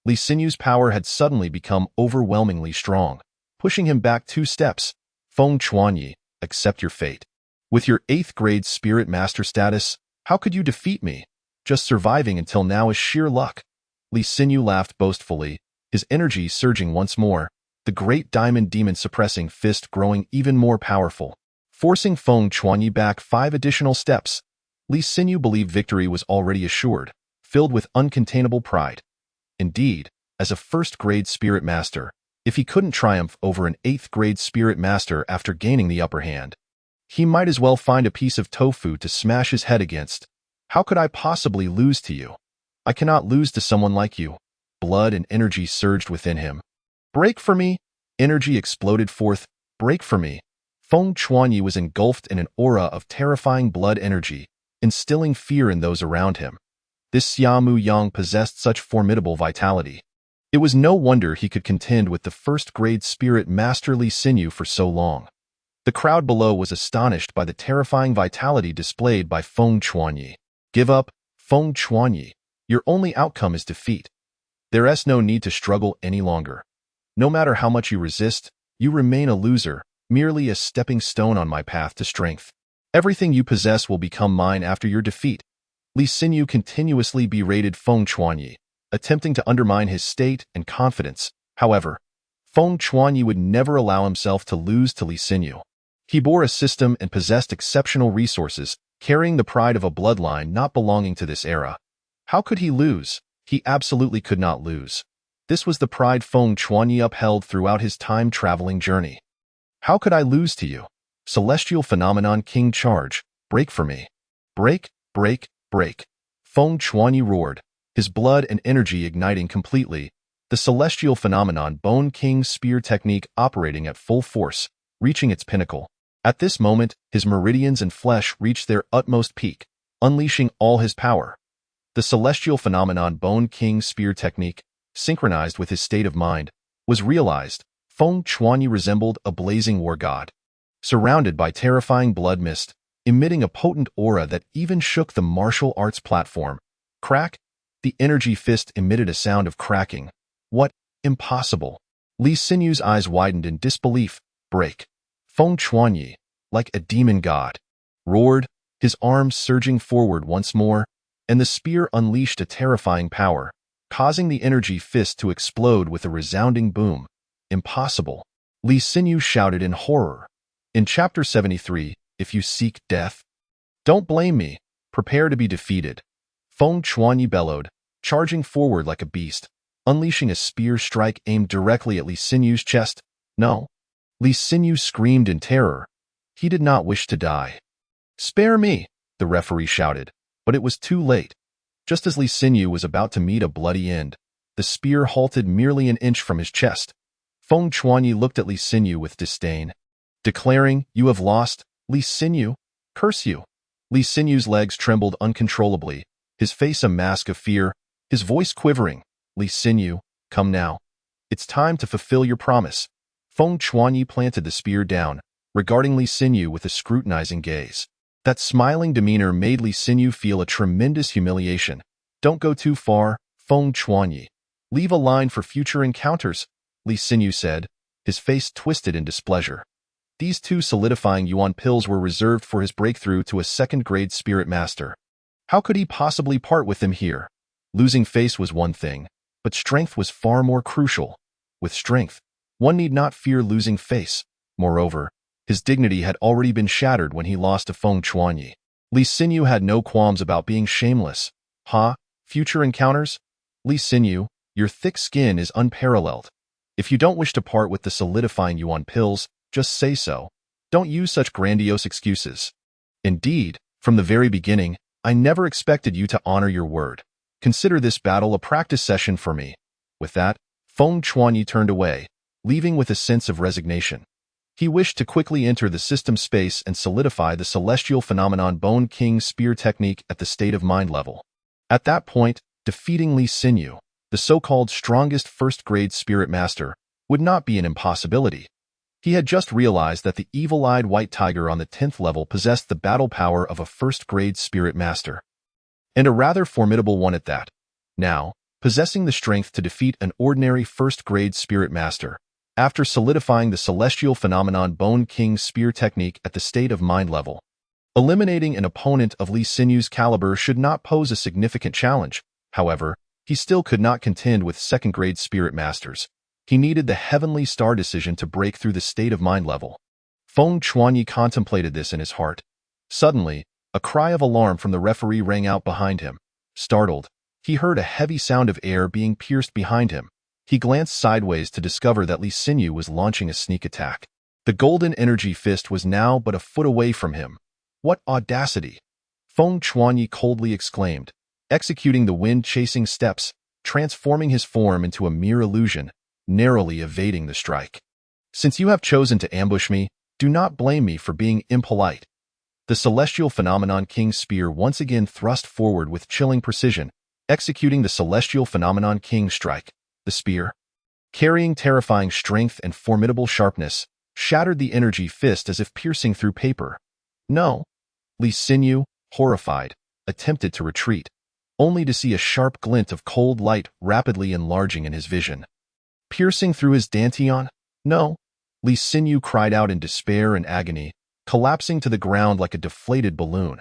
Li Xinyu's power had suddenly become overwhelmingly strong, pushing him back 2 steps. Feng Chuanyi, accept your fate. With your 8th grade spirit master status, how could you defeat me? Just surviving until now is sheer luck. Li Xinyu laughed boastfully, his energy surging once more, the great diamond demon suppressing fist growing even more powerful, forcing Feng Chuanyi back 5 additional steps. Li Xinyu believed victory was already assured, filled with uncontainable pride. Indeed, as a 1st grade spirit master, if he couldn't triumph over an 8th grade spirit master after gaining the upper hand, he might as well find a piece of tofu to smash his head against. How could I possibly lose to you? I cannot lose to someone like you. Blood and energy surged within him. Break for me! Energy exploded forth. Break for me! Feng Chuanyi was engulfed in an aura of terrifying blood energy, instilling fear in those around him. This Xiamu Yang possessed such formidable vitality. It was no wonder he could contend with the 1st grade spirit master Li Xinyu for so long. The crowd below was astonished by the terrifying vitality displayed by Feng Chuanyi. Give up, Feng Chuanyi. Your only outcome is defeat. There is no need to struggle any longer. No matter how much you resist, you remain a loser, merely a stepping stone on my path to strength. Everything you possess will become mine after your defeat. Li Xinyu continuously berated Feng Chuanyi, attempting to undermine his state and confidence. However, Feng Chuanyi would never allow himself to lose to Li Xinyu. He bore a system and possessed exceptional resources, carrying the pride of a bloodline not belonging to this era. How could he lose? He absolutely could not lose. This was the pride Feng Chuanyi upheld throughout his time-traveling journey. How could I lose to you? Celestial Phenomenon King Charge, break for me. Break, break, break. Feng Chuanyi roared, his blood and energy igniting completely, the Celestial Phenomenon Bone King Spear technique operating at full force, reaching its pinnacle. At this moment, his meridians and flesh reached their utmost peak, unleashing all his power. The Celestial Phenomenon Bone King Spear technique, synchronized with his state of mind, was realized. Feng Chuanyi resembled a blazing war god, surrounded by terrifying blood mist, emitting a potent aura that even shook the martial arts platform. Crack! The energy fist emitted a sound of cracking. What? Impossible! Li Xinyu's eyes widened in disbelief. Break! Feng Chuanyi, like a demon god, roared, his arms surging forward once more, and the spear unleashed a terrifying power, causing the energy fist to explode with a resounding boom. Impossible! Li Xinyu shouted in horror. In Chapter 73, if you seek death, don't blame me. Prepare to be defeated. Feng Chuanyi bellowed, charging forward like a beast, unleashing a spear strike aimed directly at Li Xinyu's chest. No. Li Xinyu screamed in terror. He did not wish to die. Spare me, the referee shouted, but it was too late. Just as Li Xinyu was about to meet a bloody end, the spear halted merely an inch from his chest. Feng Chuanyi looked at Li Xinyu with disdain, declaring, "You have lost, Li Xinyu. Curse you." Li Xinyu's legs trembled uncontrollably, his face a mask of fear, his voice quivering. Li Xinyu, come now. It's time to fulfill your promise. Feng Chuanyi planted the spear down, regarding Li Xinyu with a scrutinizing gaze. That smiling demeanor made Li Xinyu feel a tremendous humiliation. Don't go too far, Feng Chuanyi. Leave a line for future encounters, Li Xinyu said, his face twisted in displeasure. These 2 solidifying yuan pills were reserved for his breakthrough to a 2nd grade spirit master. How could he possibly part with them here? Losing face was one thing, but strength was far more crucial. With strength, one need not fear losing face. Moreover, his dignity had already been shattered when he lost to Feng Chuanyi. Li Xinyu had no qualms about being shameless. Future encounters? Li Xinyu, your thick skin is unparalleled. If you don't wish to part with the solidifying yuan pills, just say so. Don't use such grandiose excuses. Indeed, from the very beginning, I never expected you to honor your word. Consider this battle a practice session for me. With that, Feng Chuanyi turned away, leaving with a sense of resignation. He wished to quickly enter the system space and solidify the celestial phenomenon Bone King Spear technique at the state of mind level. At that point, defeating Lee Sinyu, the so-called strongest first-grade spirit master, would not be an impossibility. He had just realized that the evil-eyed white tiger on the 10th level possessed the battle power of a first-grade spirit master, and a rather formidable one at that. Now, possessing the strength to defeat an ordinary first-grade spirit master, after solidifying the celestial phenomenon Bone King Spear technique at the state of mind level. Eliminating an opponent of Lee Sinyu's caliber should not pose a significant challenge. However, he still could not contend with second-grade spirit masters. He needed the Heavenly Star decision to break through the state of mind level. Feng Chuanyi contemplated this in his heart. Suddenly, a cry of alarm from the referee rang out behind him. Startled, he heard a heavy sound of air being pierced behind him. He glanced sideways to discover that Lee Sinyu was launching a sneak attack. The golden energy fist was now but a foot away from him. What audacity! Feng Chuanyi coldly exclaimed, executing the wind-chasing steps, transforming his form into a mere illusion, narrowly evading the strike. Since you have chosen to ambush me, do not blame me for being impolite. The celestial phenomenon King Spear once again thrust forward with chilling precision, executing the celestial phenomenon King Strike. The spear, carrying terrifying strength and formidable sharpness, shattered the energy fist as if piercing through paper. No. Lee Sinyu, horrified, attempted to retreat, only to see a sharp glint of cold light rapidly enlarging in his vision. Piercing through his dantian? No. Lee Sinyu cried out in despair and agony, collapsing to the ground like a deflated balloon.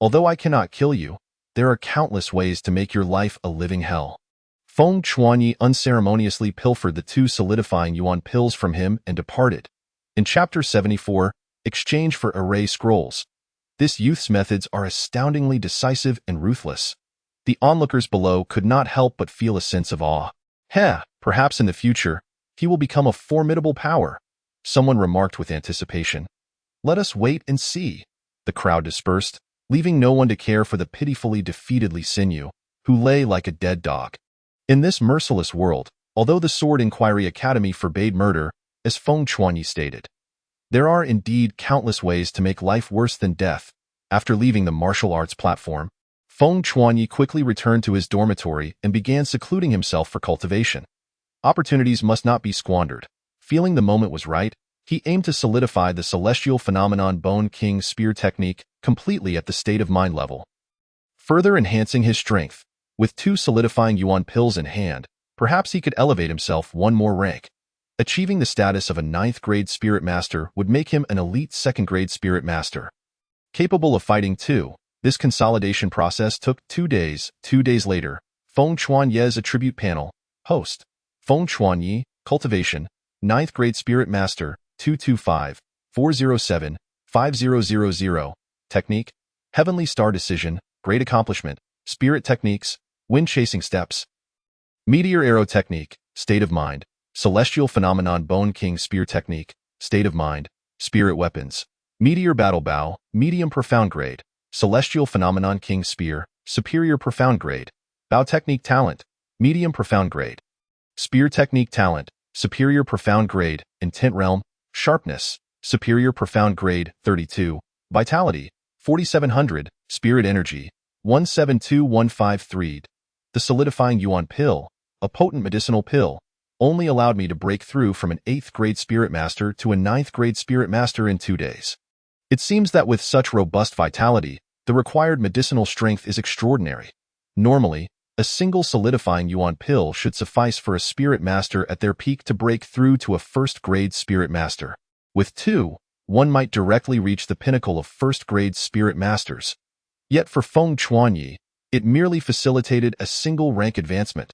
Although I cannot kill you, there are countless ways to make your life a living hell. Feng Chuanyi unceremoniously pilfered the 2 solidifying yuan pills from him and departed. In Chapter 74, Exchange for Array Scrolls. This youth's methods are astoundingly decisive and ruthless. The onlookers below could not help but feel a sense of awe. Perhaps in the future, he will become a formidable power, someone remarked with anticipation. Let us wait and see. The crowd dispersed, leaving no one to care for the pitifully defeated Lee Sinyu, who lay like a dead dog. In this merciless world, although the Sword Inquiry Academy forbade murder, as Feng Chuanyi stated, there are indeed countless ways to make life worse than death. After leaving the martial arts platform, Feng Chuanyi quickly returned to his dormitory and began secluding himself for cultivation. Opportunities must not be squandered. Feeling the moment was right, he aimed to solidify the celestial phenomenon Bone King Spear technique completely at the state of mind level. Further enhancing his strength, with 2 solidifying yuan pills in hand, perhaps he could elevate himself one more rank. Achieving the status of a 9th-grade spirit master would make him an elite 2nd-grade spirit master. Capable of fighting too, this consolidation process took 2 days. 2 days later, Feng Chuanyi's attribute panel, host, Feng Chuanyi, Cultivation, 9th-grade Spirit Master, 225-407-5000, Technique, Heavenly Star Decision, Great Accomplishment, Spirit Techniques, Wind-Chasing Steps, Meteor Arrow Technique, State of Mind, Celestial Phenomenon Bone King Spear Technique, State of Mind, Spirit Weapons, Meteor Battle Bow, Medium Profound Grade, Celestial Phenomenon King Spear, Superior Profound Grade, Bow Technique Talent, Medium Profound Grade, Spear Technique Talent, Superior Profound Grade, Intent Realm, Sharpness, Superior Profound Grade, 32, Vitality, 4700, Spirit Energy, 172153. The solidifying yuan pill, a potent medicinal pill, only allowed me to break through from an 8th-grade Spirit Master to a 9th-grade Spirit Master in 2 days. It seems that with such robust vitality, the required medicinal strength is extraordinary. Normally, a single solidifying yuan pill should suffice for a Spirit Master at their peak to break through to a 1st-grade Spirit Master. With 2, one might directly reach the pinnacle of 1st-grade Spirit Masters. Yet for Feng Chuanyi, it merely facilitated a single rank advancement.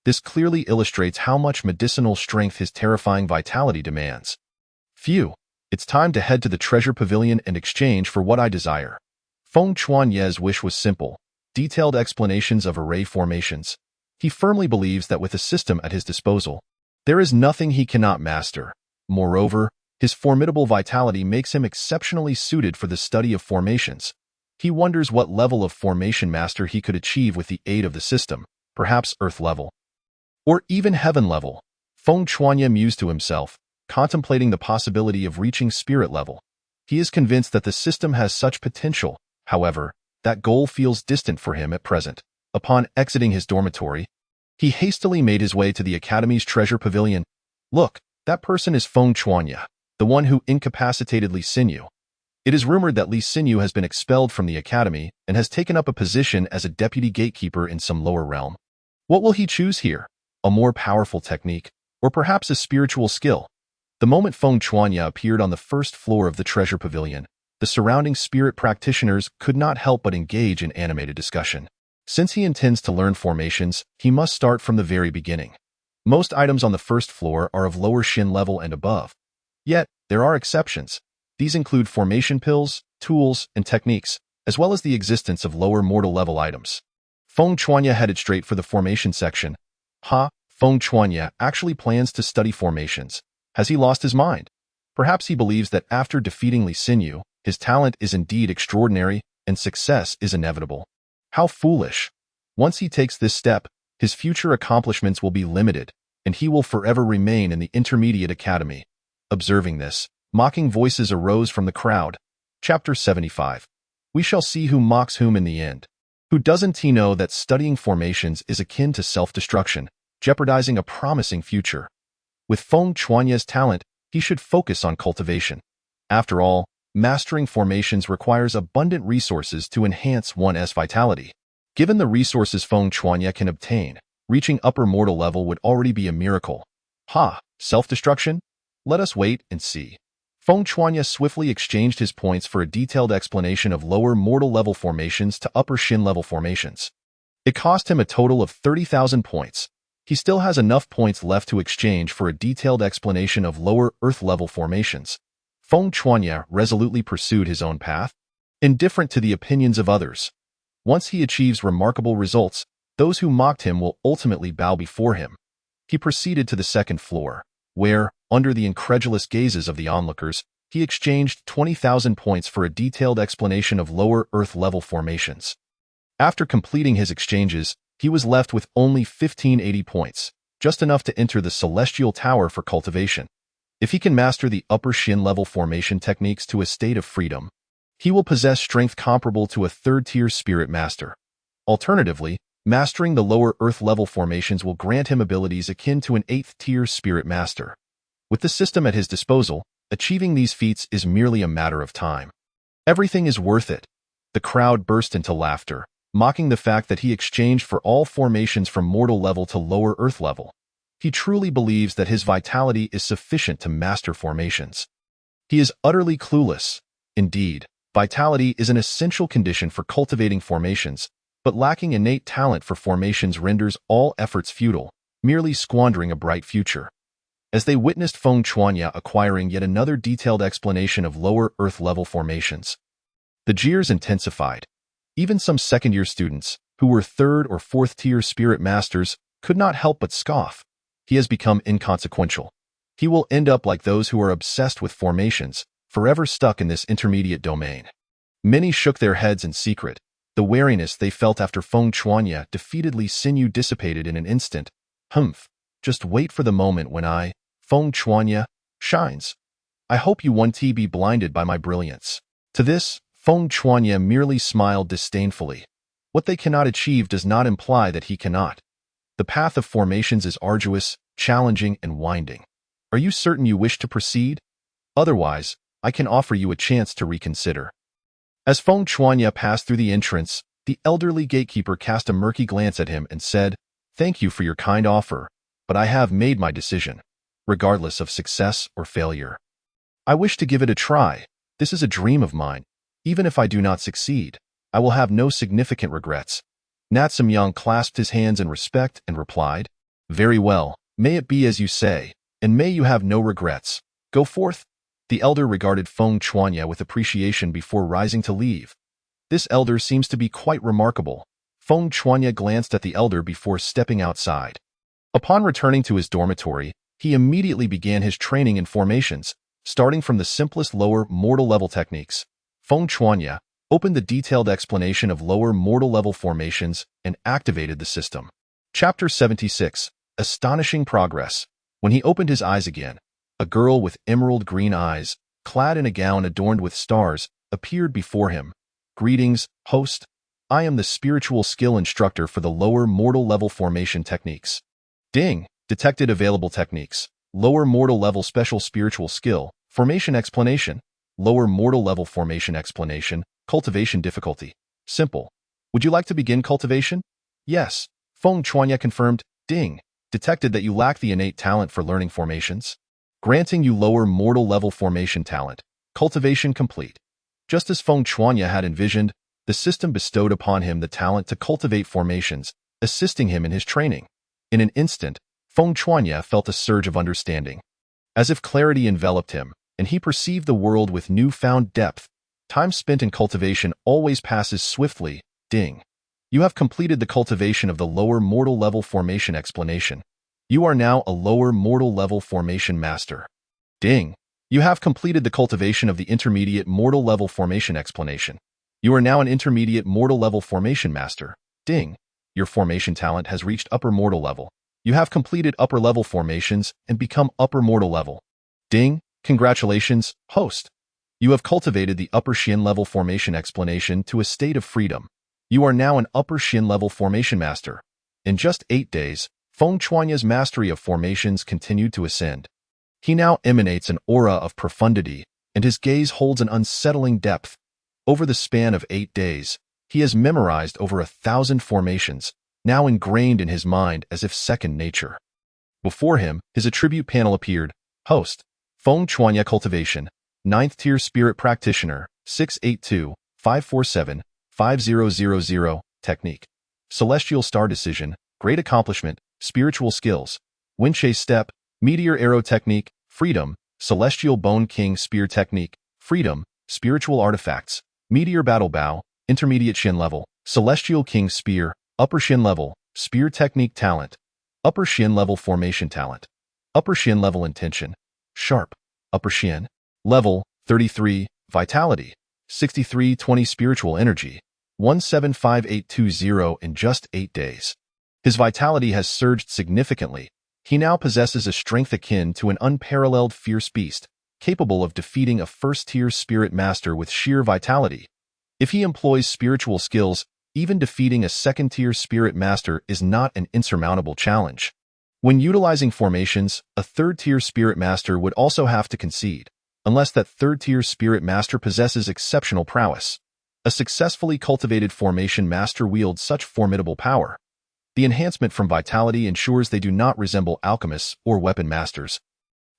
This clearly illustrates how much medicinal strength his terrifying vitality demands. Phew, it's time to head to the treasure pavilion and exchange for what I desire. Feng Chuanyi's wish was simple. Detailed explanations of array formations. He firmly believes that with a system at his disposal, there is nothing he cannot master. Moreover, his formidable vitality makes him exceptionally suited for the study of formations. He wonders what level of formation master he could achieve with the aid of the system, perhaps Earth level, or even Heaven level. Feng Chuanyi mused to himself, contemplating the possibility of reaching spirit level. He is convinced that the system has such potential. However, that goal feels distant for him at present. Upon exiting his dormitory, he hastily made his way to the Academy's treasure pavilion. Look, that person is Feng Chuanya, the one who incapacitated Li Xinyu. It is rumored that Li Xinyu has been expelled from the Academy and has taken up a position as a deputy gatekeeper in some lower realm. What will he choose here? A more powerful technique, or perhaps a spiritual skill? The moment Feng Chuanya appeared on the first floor of the treasure pavilion, the surrounding spirit practitioners could not help but engage in animated discussion. Since he intends to learn formations, he must start from the very beginning. Most items on the first floor are of lower Shin level and above. Yet, there are exceptions. These include formation pills, tools, and techniques, as well as the existence of lower mortal level items. Feng Chuanya headed straight for the formation section. Feng Chuanya actually plans to study formations. Has he lost his mind? Perhaps he believes that after defeating Li Xinyu, his talent is indeed extraordinary and success is inevitable. How foolish! Once he takes this step, his future accomplishments will be limited, and he will forever remain in the Intermediate Academy. Observing this, mocking voices arose from the crowd. Chapter 75. We shall see who mocks whom in the end. Who doesn't he know that studying formations is akin to self-destruction, jeopardizing a promising future? With Feng Chuanya's talent, he should focus on cultivation. After all, mastering formations requires abundant resources to enhance one's vitality. Given the resources Feng Chuanya can obtain, reaching upper mortal level would already be a miracle. Self-destruction? Let us wait and see. Feng Chuanya swiftly exchanged his points for a detailed explanation of lower mortal level formations to upper Shin level formations. It cost him a total of 30,000 points. He still has enough points left to exchange for a detailed explanation of lower earth level formations. Feng Chuanya resolutely pursued his own path, indifferent to the opinions of others. Once he achieves remarkable results, those who mocked him will ultimately bow before him. He proceeded to the second floor, where, under the incredulous gazes of the onlookers, he exchanged 20,000 points for a detailed explanation of lower earth level formations. After completing his exchanges, he was left with only 1580 points, just enough to enter the Celestial Tower for cultivation. If he can master the upper Shin level formation techniques to a state of freedom, he will possess strength comparable to a third-tier spirit master. Alternatively, mastering the lower earth level formations will grant him abilities akin to an 8th-tier spirit master. With the system at his disposal, achieving these feats is merely a matter of time. Everything is worth it. The crowd burst into laughter, mocking the fact that he exchanged for all formations from mortal level to lower earth level. He truly believes that his vitality is sufficient to master formations. He is utterly clueless. Indeed, vitality is an essential condition for cultivating formations, but lacking innate talent for formations renders all efforts futile, merely squandering a bright future. As they witnessed Feng Chuanya acquiring yet another detailed explanation of lower earth level formations, the jeers intensified. Even some second-year students, who were third or fourth-tier spirit masters, could not help but scoff. He has become inconsequential. He will end up like those who are obsessed with formations, forever stuck in this intermediate domain. Many shook their heads in secret. The wariness they felt after Feng Chuanya defeated Li Xinyu dissipated in an instant. Just wait for the moment when Feng Chuanya, shines. I hope you won't be blinded by my brilliance. To this, Feng Chuanya merely smiled disdainfully. What they cannot achieve does not imply that he cannot. The path of formations is arduous, challenging, and winding. Are you certain you wish to proceed? Otherwise, I can offer you a chance to reconsider. As Feng Chuanya passed through the entrance, the elderly gatekeeper cast a murky glance at him and said, "Thank you for your kind offer, but I have made my decision, regardless of success or failure. I wish to give it a try. This is a dream of mine. Even if I do not succeed, I will have no significant regrets." Nat Samyang clasped his hands in respect and replied, "Very well, may it be as you say, and may you have no regrets. Go forth." The elder regarded Feng Chuanya with appreciation before rising to leave. This elder seems to be quite remarkable. Feng Chuanya glanced at the elder before stepping outside. Upon returning to his dormitory, he immediately began his training in formations, starting from the simplest lower mortal level techniques. Feng Chuanya opened the detailed explanation of lower mortal level formations and activated the system. Chapter 76. Astonishing Progress. When he opened his eyes again, A girl with emerald green eyes, clad in a gown adorned with stars, appeared before him. "Greetings, host. I am the spiritual skill instructor for the lower mortal level formation techniques." Ding! Detected available techniques. Lower mortal level special spiritual skill, formation explanation. Lower mortal level formation explanation, cultivation difficulty. Simple. Would you like to begin cultivation? Yes. Feng Chuanya confirmed. Ding! Detected that you lack the innate talent for learning formations. Granting you lower mortal level formation talent. Cultivation complete. Just as Feng Chuanya had envisioned, the system bestowed upon him the talent to cultivate formations, assisting him in his training. In an instant, Feng Chuanya felt a surge of understanding. As if clarity enveloped him, and he perceived the world with newfound depth. Time spent in cultivation always passes swiftly. Ding! You have completed the cultivation of the lower mortal level formation explanation. You are now a lower mortal level formation master. Ding! You have completed the cultivation of the intermediate mortal level formation explanation. You are now an intermediate mortal level formation master. Ding! Your formation talent has reached upper mortal level. You have completed upper level formations and become upper mortal level. Ding! Congratulations, host. You have cultivated the upper Shin level formation explanation to a state of freedom. You are now an upper Shin level formation master. In just 8 days, Feng Chuanya's mastery of formations continued to ascend. He now emanates an aura of profundity, and his gaze holds an unsettling depth. Over the span of 8 days, he has memorized over 1,000 formations, now ingrained in his mind as if second nature. Before him, his attribute panel appeared. Host, Feng Chuanya Cultivation, 9th Tier Spirit Practitioner, 682-547-5000, Technique. Celestial Star Decision, Great Accomplishment, Spiritual Skills, Wind Chase Step, Meteor Arrow Technique, Freedom, Celestial Bone King Spear Technique, Freedom, Spiritual Artifacts, Meteor Battle Bow, Intermediate Shin Level, Celestial King Spear, Upper Shin Level, Spear Technique Talent, Upper Shin Level Formation Talent, Upper Shin Level Intention, Sharp, Upper Shin, Level, 33, Vitality, 6320 Spiritual Energy, 175820 in just 8 days. His vitality has surged significantly. He now possesses a strength akin to an unparalleled fierce beast, capable of defeating a first-tier spirit master with sheer vitality. If he employs spiritual skills, even defeating a second-tier spirit master is not an insurmountable challenge. When utilizing formations, a third-tier spirit master would also have to concede, unless that third-tier spirit master possesses exceptional prowess. A successfully cultivated formation master wields such formidable power. The enhancement from vitality ensures they do not resemble alchemists or weapon masters,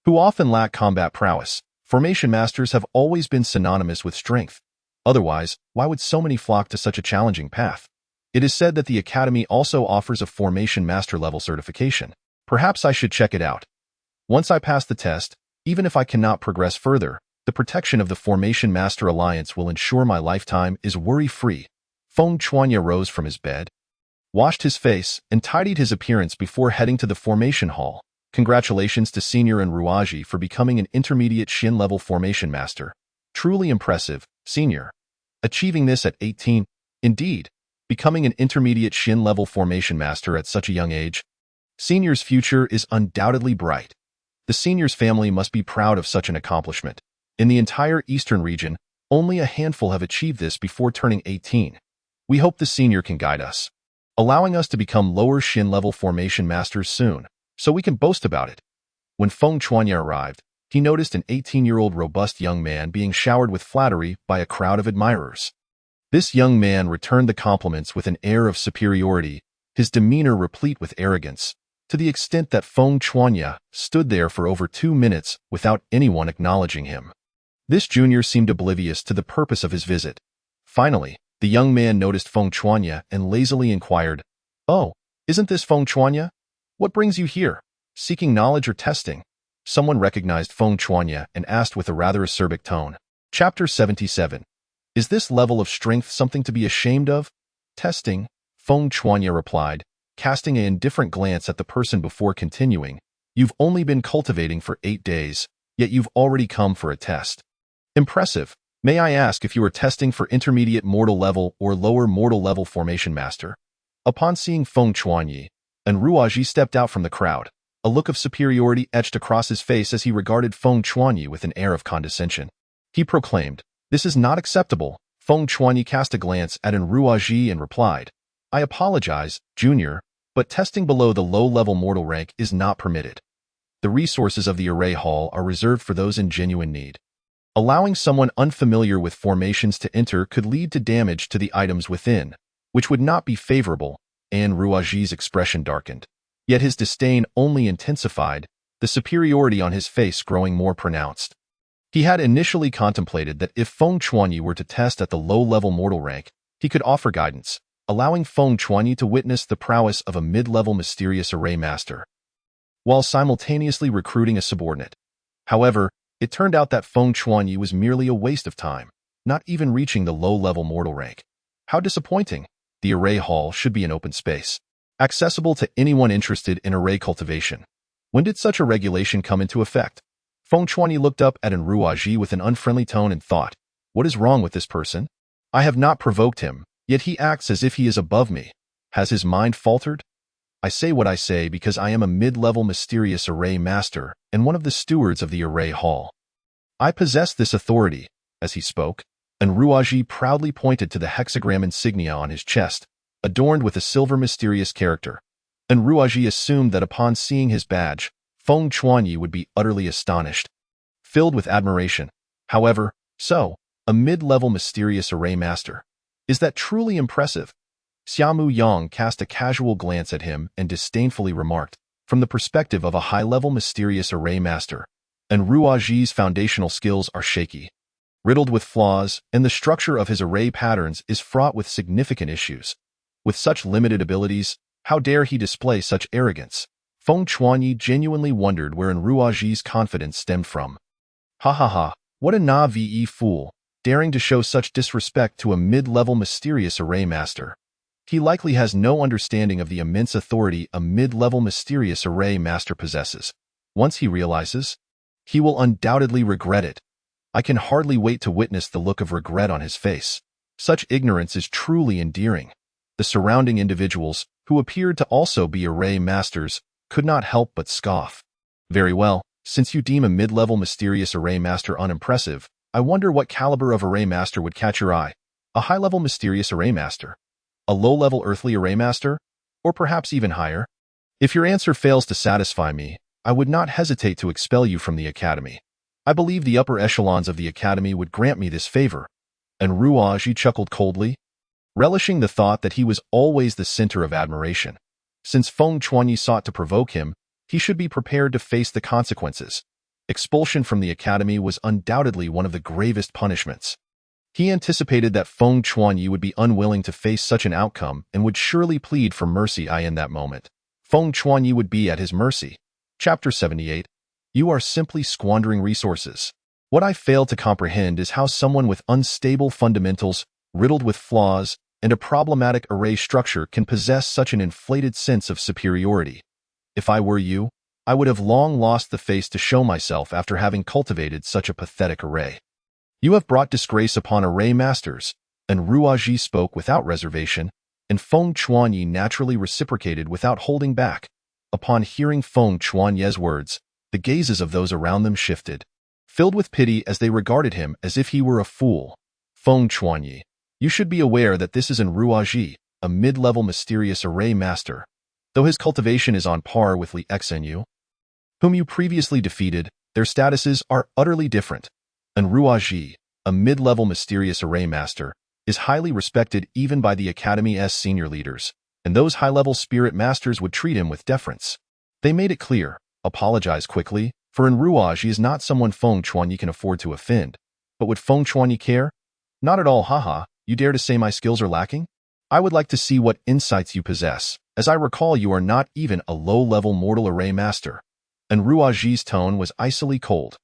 who often lack combat prowess. Formation masters have always been synonymous with strength. Otherwise, why would so many flock to such a challenging path? It is said that the Academy also offers a Formation Master level certification. Perhaps I should check it out. Once I pass the test, even if I cannot progress further, the protection of the Formation Master Alliance will ensure my lifetime is worry-free. Feng Chuanya rose from his bed, washed his face, and tidied his appearance before heading to the Formation Hall. Congratulations to Senior and Ruaji for becoming an intermediate Shin level Formation Master. Truly impressive, Senior. Achieving this at 18, indeed, becoming an intermediate Shin level Formation Master at such a young age. Senior's future is undoubtedly bright. The Senior's family must be proud of such an accomplishment. In the entire Eastern region, only a handful have achieved this before turning 18. We hope the Senior can guide us, allowing us to become lower Shin level Formation Masters soon, so we can boast about it. When Feng Chuanya arrived, he noticed an 18-year-old robust young man being showered with flattery by a crowd of admirers. This young man returned the compliments with an air of superiority, his demeanor replete with arrogance, to the extent that Feng Chuanya stood there for over 2 minutes without anyone acknowledging him. This junior seemed oblivious to the purpose of his visit. Finally, the young man noticed Feng Chuanya and lazily inquired, "Oh, isn't this Feng Chuanya? What brings you here? Seeking knowledge or testing?" Someone recognized Feng Chuanya and asked with a rather acerbic tone. Chapter 77. Is this level of strength something to be ashamed of? Testing, Feng Chuanya replied, casting an indifferent glance at the person before continuing. You've only been cultivating for 8 days, yet you've already come for a test. Impressive. May I ask if you are testing for intermediate mortal level or lower mortal level Formation Master? Upon seeing Feng Chuanya, and Ruaji stepped out from the crowd. A look of superiority etched across his face as he regarded Feng Chuanyi with an air of condescension. He proclaimed, "This is not acceptable." Feng Chuanyi cast a glance at Enruaji and replied, "I apologize, Junior, but testing below the low-level mortal rank is not permitted. The resources of the array hall are reserved for those in genuine need. Allowing someone unfamiliar with formations to enter could lead to damage to the items within, which would not be favorable." Enruaji's expression darkened. Yet his disdain only intensified, the superiority on his face growing more pronounced. He had initially contemplated that if Feng Chuanyi were to test at the low-level mortal rank, he could offer guidance, allowing Feng Chuanyi to witness the prowess of a mid-level mysterious array master, while simultaneously recruiting a subordinate. However, it turned out that Feng Chuanyi was merely a waste of time, not even reaching the low-level mortal rank. How disappointing! The array hall should be an open space, accessible to anyone interested in array cultivation. When did such a regulation come into effect? Feng Chuanyi looked up at Enruaji with an unfriendly tone and thought, "What is wrong with this person? I have not provoked him, yet he acts as if he is above me. Has his mind faltered? I say what I say because I am a mid-level mysterious array master and one of the stewards of the array hall. I possess this authority." As he spoke, Enruaji proudly pointed to the hexagram insignia on his chest, adorned with a silver mysterious character. Enruaji assumed that upon seeing his badge, Feng Chuanyi would be utterly astonished, filled with admiration. However, a mid-level mysterious array master. Is that truly impressive? Xiaomu Yang cast a casual glance at him and disdainfully remarked, "From the perspective of a high-level mysterious array master, Enruaji's foundational skills are shaky, riddled with flaws, and the structure of his array patterns is fraught with significant issues. With such limited abilities, how dare he display such arrogance?" Feng Chuanyi genuinely wondered where Enruaji's confidence stemmed from. Ha ha ha, what a naive fool, daring to show such disrespect to a mid-level mysterious array master. He likely has no understanding of the immense authority a mid-level mysterious array master possesses. Once he realizes, he will undoubtedly regret it. I can hardly wait to witness the look of regret on his face. Such ignorance is truly endearing. The surrounding individuals, who appeared to also be array masters, could not help but scoff. Very well, since you deem a mid-level mysterious array master unimpressive, I wonder what caliber of array master would catch your eye. A high-level mysterious array master? A low-level earthly array master? Or perhaps even higher? If your answer fails to satisfy me, I would not hesitate to expel you from the academy. I believe the upper echelons of the academy would grant me this favor." Enruaji chuckled coldly, relishing the thought that he was always the center of admiration. Since Feng Chuanyi sought to provoke him, he should be prepared to face the consequences. Expulsion from the academy was undoubtedly one of the gravest punishments. He anticipated that Feng Chuanyi would be unwilling to face such an outcome and would surely plead for mercy in that moment. Feng Chuanyi would be at his mercy. Chapter 78. You are simply squandering resources. What I fail to comprehend is how someone with unstable fundamentals, riddled with flaws, and a problematic array structure can possess such an inflated sense of superiority. If I were you, I would have long lost the face to show myself after having cultivated such a pathetic array. You have brought disgrace upon array masters, and Enruaji spoke without reservation, and Feng Chuanyi naturally reciprocated without holding back. Upon hearing Feng Chuanyi's words, the gazes of those around them shifted, filled with pity as they regarded him as if he were a fool. Feng Chuanyi, you should be aware that this is Enruaji, a mid-level mysterious array master. Though his cultivation is on par with Li Xenyu, whom you previously defeated, their statuses are utterly different. Enruaji, a mid-level mysterious array master, is highly respected even by the Academy's senior leaders, and those high-level spirit masters would treat him with deference. They made it clear, apologize quickly, for Enruaji is not someone Feng Chuanyi can afford to offend. But would Feng Chuanyi care? Not at all, haha. You dare to say my skills are lacking? I would like to see what insights you possess. As I recall, you are not even a low-level mortal array master. Enruaji's tone was icily cold.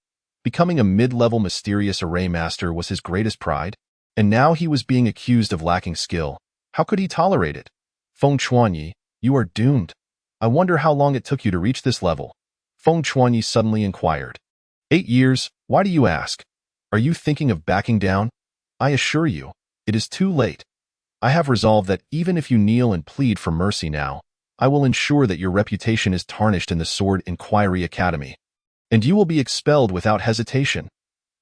Becoming a mid-level mysterious array master was his greatest pride, and now he was being accused of lacking skill. How could he tolerate it? Feng Chuanyi, you are doomed. I wonder how long it took you to reach this level. Feng Chuanyi suddenly inquired. 8 years, why do you ask? Are you thinking of backing down? I assure you, it is too late. I have resolved that even if you kneel and plead for mercy now, I will ensure that your reputation is tarnished in the Sword Inquiry Academy, and you will be expelled without hesitation."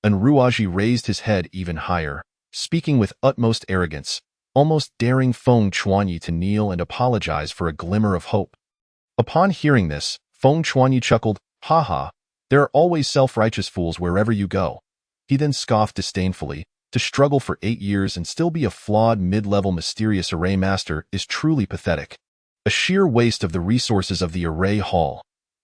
And Ruaji raised his head even higher, speaking with utmost arrogance, almost daring Feng Chuanyi to kneel and apologize for a glimmer of hope. Upon hearing this, Feng Chuanyi chuckled, "Ha ha, there are always self-righteous fools wherever you go." He then scoffed disdainfully, "To struggle for 8 years and still be a flawed mid-level mysterious array master is truly pathetic. A sheer waste of the resources of the array hall.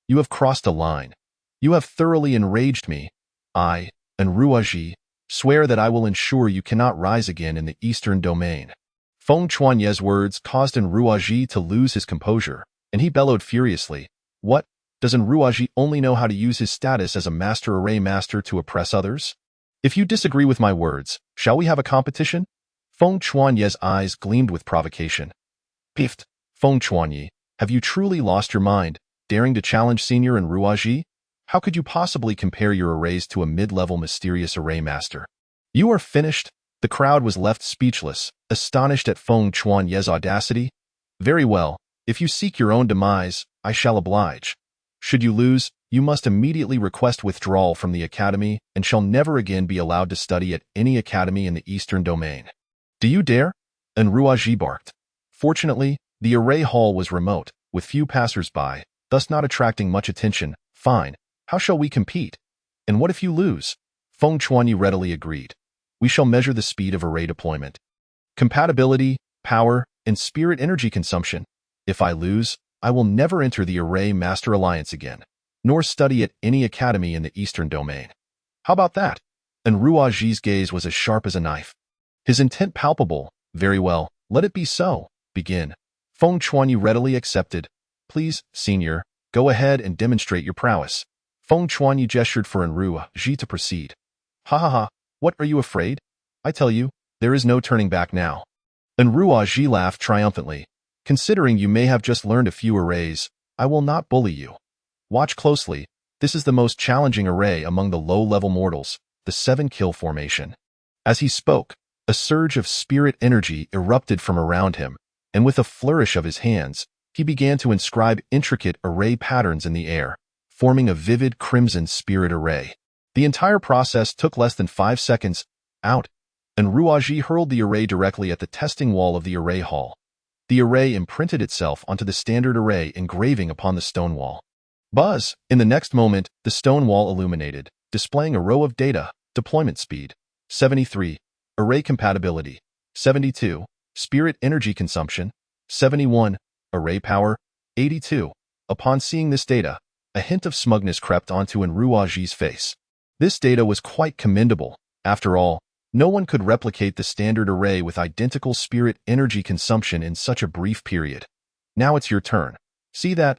You have crossed a line. You have thoroughly enraged me. I, and Ruaji, swear that I will ensure you cannot rise again in the Eastern Domain." Feng Chuanye's words caused Ruaji to lose his composure, and he bellowed furiously, "What? Doesn't Ruaji only know how to use his status as a master array master to oppress others? If you disagree with my words, shall we have a competition?" Feng Chuanye's eyes gleamed with provocation. "Piffed, Feng Chuanye, have you truly lost your mind, daring to challenge Senior and Ruaji? How could you possibly compare your arrays to a mid-level mysterious array master? You are finished." The crowd was left speechless, astonished at Feng Chuanye's audacity. "Very well, if you seek your own demise, I shall oblige. Should you lose, you must immediately request withdrawal from the academy and shall never again be allowed to study at any academy in the Eastern Domain." "Do you dare?" And Ruaji barked. Fortunately, the array hall was remote, with few passers-by, thus not attracting much attention. "Fine. How shall we compete? And what if you lose?" Feng Chuanyi readily agreed. "We shall measure the speed of array deployment, compatibility, power, and spirit energy consumption. If I lose, I will never enter the Array Master Alliance again, nor study at any academy in the Eastern Domain. How about that?" And Ruaji's gaze was as sharp as a knife, his intent palpable. "Very well, let it be so. Begin." Feng Chuanyi readily accepted. "Please, Senior, go ahead and demonstrate your prowess." Feng Chuanyi gestured for Ruaji to proceed. "Ha ha ha, what are you afraid? I tell you, there is no turning back now." And Ruaji laughed triumphantly. "Considering you may have just learned a few arrays, I will not bully you. Watch closely. This is the most challenging array among the low-level mortals, the 7-kill formation." As he spoke, a surge of spirit energy erupted from around him, and with a flourish of his hands, he began to inscribe intricate array patterns in the air, forming a vivid crimson spirit array. The entire process took less than 5 seconds. Out, and Ruaji hurled the array directly at the testing wall of the array hall. The array imprinted itself onto the standard array engraving upon the stone wall. Buzz! In the next moment, the stone wall illuminated, displaying a row of data: deployment speed, 73, array compatibility, 72, spirit energy consumption, 71, array power, 82. Upon seeing this data, a hint of smugness crept onto Ruaji's face. This data was quite commendable. After all, no one could replicate the standard array with identical spirit energy consumption in such a brief period. "Now it's your turn. See that?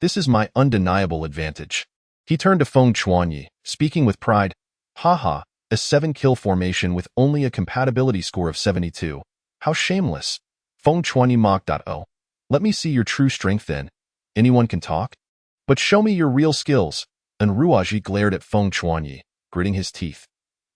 This is my undeniable advantage." He turned to Feng Chuanyi, speaking with pride. "Ha ha, a 7-kill formation with only a compatibility score of 72. How shameless." Feng Chuanyi mocked. "Oh, let me see your true strength then. Anyone can talk? But show me your real skills." And Ruaji glared at Feng Chuanyi, gritting his teeth.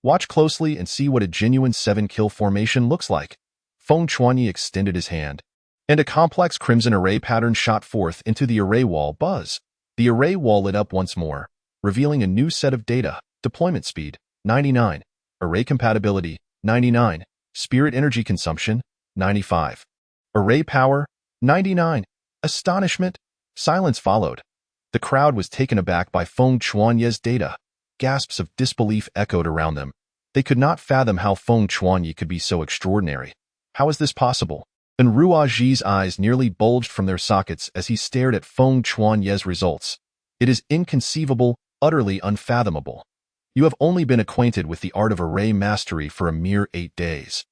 "Watch closely and see what a genuine 7-kill formation looks like." Feng Chuanyi extended his hand, and a complex crimson array pattern shot forth into the array wall. Buzz! The array wall lit up once more, revealing a new set of data: deployment speed, 99, array compatibility, 99, spirit energy consumption, 95, array power, 99. Astonishment! Silence followed. The crowd was taken aback by Feng Chuanye's data. Gasps of disbelief echoed around them. They could not fathom how Feng Chuanyi could be so extraordinary. How is this possible? And Ruaji's eyes nearly bulged from their sockets as he stared at Feng Chuanye's results. "It is inconceivable, utterly unfathomable. You have only been acquainted with the art of array mastery for a mere 8 days.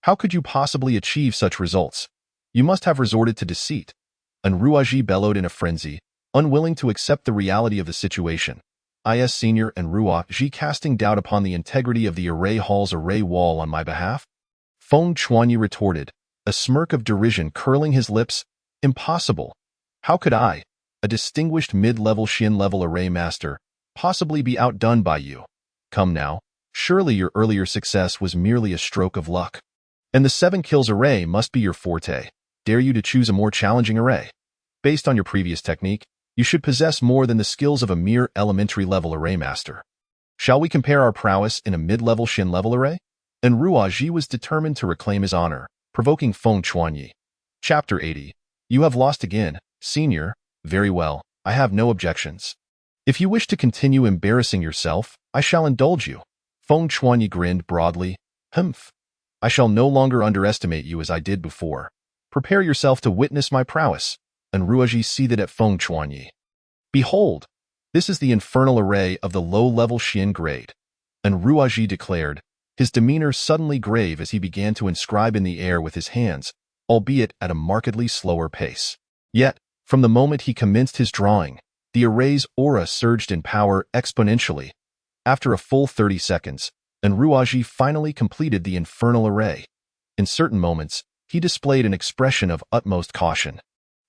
How could you possibly achieve such results? You must have resorted to deceit." And Ruaji bellowed in a frenzy, unwilling to accept the reality of the situation. "Is Senior and Ruaji casting doubt upon the integrity of the array hall's array wall on my behalf?" Feng Chuanyi retorted, a smirk of derision curling his lips. "Impossible. How could I, a distinguished mid-level Xin-level array master, possibly be outdone by you? Come now, surely your earlier success was merely a stroke of luck. And the 7 kills array must be your forte. Dare you to choose a more challenging array?" Based on your previous technique, you should possess more than the skills of a mere elementary-level array master. Shall we compare our prowess in a mid-level Shin-level array? And Ruaji was determined to reclaim his honor, provoking Feng Chuanyi. Chapter 80. You have lost again, senior. Very well, I have no objections. If you wish to continue embarrassing yourself, I shall indulge you. Feng Chuanyi grinned broadly. Humph. I shall no longer underestimate you as I did before. Prepare yourself to witness my prowess. And Ruaji seethed at Feng Chuanyi. Behold, this is the infernal array of the low-level Shin grade. And Ruaji declared, his demeanor suddenly grave as he began to inscribe in the air with his hands, albeit at a markedly slower pace. Yet, from the moment he commenced his drawing, the array's aura surged in power exponentially. After a full 30 seconds, and Ruaji finally completed the infernal array. In certain moments, he displayed an expression of utmost caution,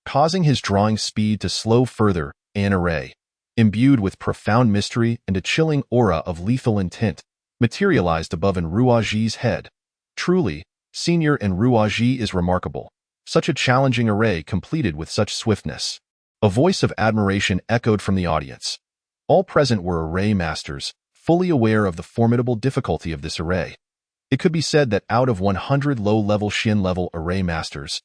causing his drawing speed to slow further. An array, imbued with profound mystery and a chilling aura of lethal intent, materialized above Ruaji's head. Truly, Senior Ruaji is remarkable. Such a challenging array completed with such swiftness. A voice of admiration echoed from the audience. All present were array masters, fully aware of the formidable difficulty of this array. It could be said that out of 100 low-level Shin-level array masters,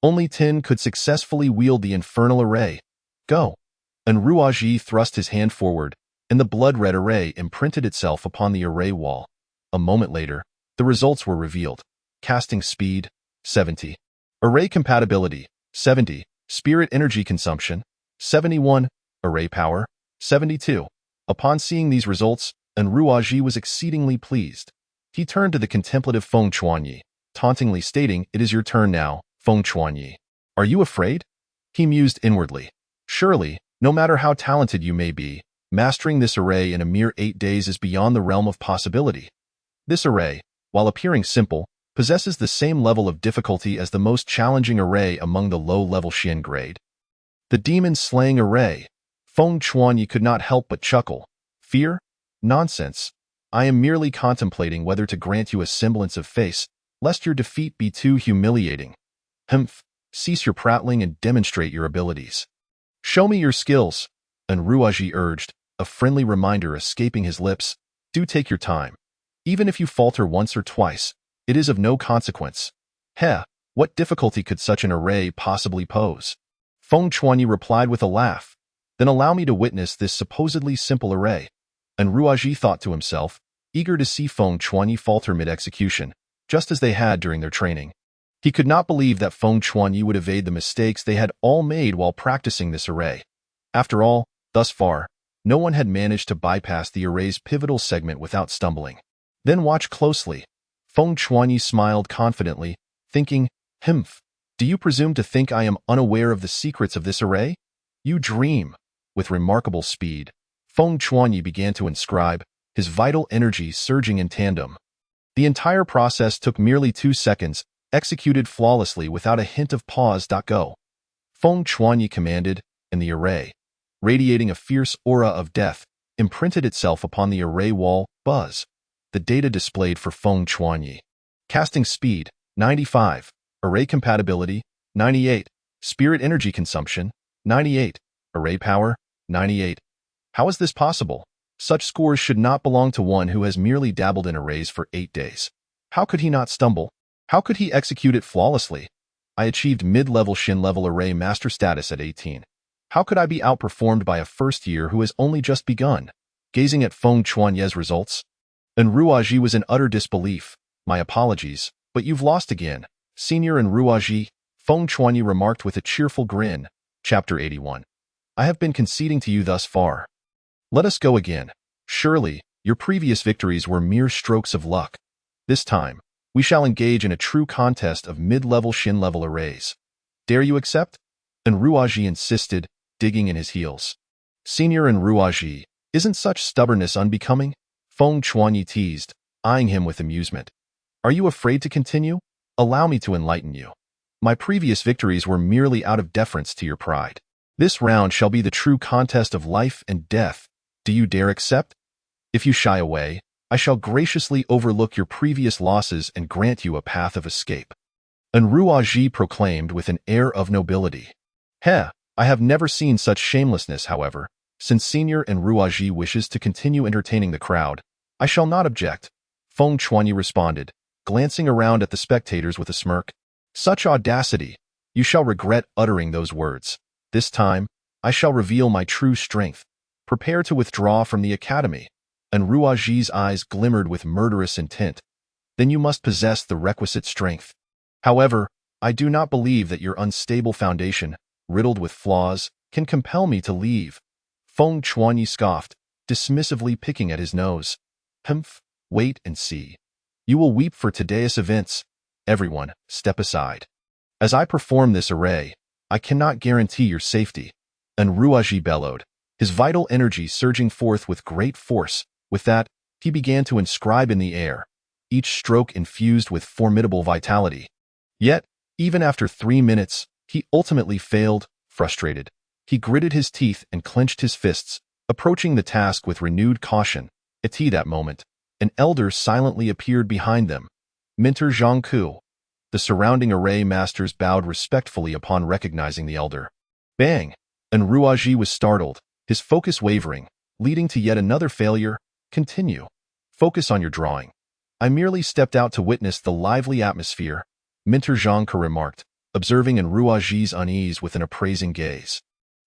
only 10 could successfully wield the infernal array. Go! And Ruaji thrust his hand forward, and the blood-red array imprinted itself upon the array wall. A moment later, the results were revealed. Casting speed, 70. Array compatibility, 70. Spirit energy consumption, 71. Array power, 72. Upon seeing these results, and Ruaji was exceedingly pleased. He turned to the contemplative Feng Chuanyi, tauntingly stating, "It is your turn now, Feng Chuanyi. Are you afraid?" He mused inwardly. Surely, no matter how talented you may be, mastering this array in a mere 8 days is beyond the realm of possibility. This array, while appearing simple, possesses the same level of difficulty as the most challenging array among the low-level Shin grade. The demon-slaying array. Feng Chuanyi could not help but chuckle. Fear? Nonsense. I am merely contemplating whether to grant you a semblance of face, lest your defeat be too humiliating. Humph. Cease your prattling and demonstrate your abilities. Show me your skills, and Ruaji urged, a friendly reminder escaping his lips. Do take your time. Even if you falter once or twice, it is of no consequence. Heh, what difficulty could such an array possibly pose? Feng Chuanyi replied with a laugh. Then allow me to witness this supposedly simple array. And Ruaji thought to himself, eager to see Feng Chuanyi falter mid-execution, just as they had during their training. He could not believe that Feng Chuanyi would evade the mistakes they had all made while practicing this array. After all, thus far, no one had managed to bypass the array's pivotal segment without stumbling. Then watch closely. Feng Chuanyi smiled confidently, thinking, Humph, do you presume to think I am unaware of the secrets of this array? You dream. With remarkable speed, Feng Chuanyi began to inscribe, his vital energy surging in tandem. The entire process took merely 2 seconds, executed flawlessly without a hint of pause. Go. Feng Chuanyi commanded, and the array, radiating a fierce aura of death, imprinted itself upon the array wall. Buzz. The data displayed for Feng Chuanyi. Casting speed, 95. Array compatibility, 98. Spirit energy consumption, 98. Array power, 98. How is this possible? Such scores should not belong to one who has merely dabbled in arrays for 8 days. How could he not stumble? How could he execute it flawlessly? I achieved mid-level Shin-level array master status at 18. How could I be outperformed by a first year who has only just begun? Gazing at Feng Chuanyi's results, and Ruaji was in utter disbelief. My apologies, but you've lost again, Senior Ruaji, Feng Chuanyi remarked with a cheerful grin. Chapter 81. I have been conceding to you thus far. Let us go again. Surely, your previous victories were mere strokes of luck. This time, we shall engage in a true contest of mid-level Shin-level arrays. Dare you accept? And Ruaji insisted, digging in his heels. Senior Ruaji, isn't such stubbornness unbecoming? Feng Chuanyi teased, eyeing him with amusement. Are you afraid to continue? Allow me to enlighten you. My previous victories were merely out of deference to your pride. This round shall be the true contest of life and death. Do you dare accept? If you shy away, I shall graciously overlook your previous losses and grant you a path of escape. And Ruaji proclaimed with an air of nobility. Heh, I have never seen such shamelessness, however. Since Senior and Ruaji wishes to continue entertaining the crowd, I shall not object, Feng Chuanyi responded, glancing around at the spectators with a smirk. Such audacity! You shall regret uttering those words. This time, I shall reveal my true strength. Prepare to withdraw from the academy. And Ruaji's eyes glimmered with murderous intent. Then you must possess the requisite strength. However, I do not believe that your unstable foundation, riddled with flaws, can compel me to leave. Feng Chuanyi scoffed, dismissively picking at his nose. Humph, wait and see. You will weep for today's events. Everyone, step aside. As I perform this array, I cannot guarantee your safety. And Ruaji bellowed, his vital energy surging forth with great force. With that, he began to inscribe in the air, each stroke infused with formidable vitality. Yet, even after 3 minutes, he ultimately failed, frustrated. He gritted his teeth and clenched his fists, approaching the task with renewed caution. At that moment, an elder silently appeared behind them. Mentor Zhangku. The surrounding array masters bowed respectfully upon recognizing the elder. Bang! And Ruaji was startled, his focus wavering, leading to yet another failure. Continue. Focus on your drawing. I merely stepped out to witness the lively atmosphere, Mentor Zhangku remarked, observing in Ruaji's unease with an appraising gaze.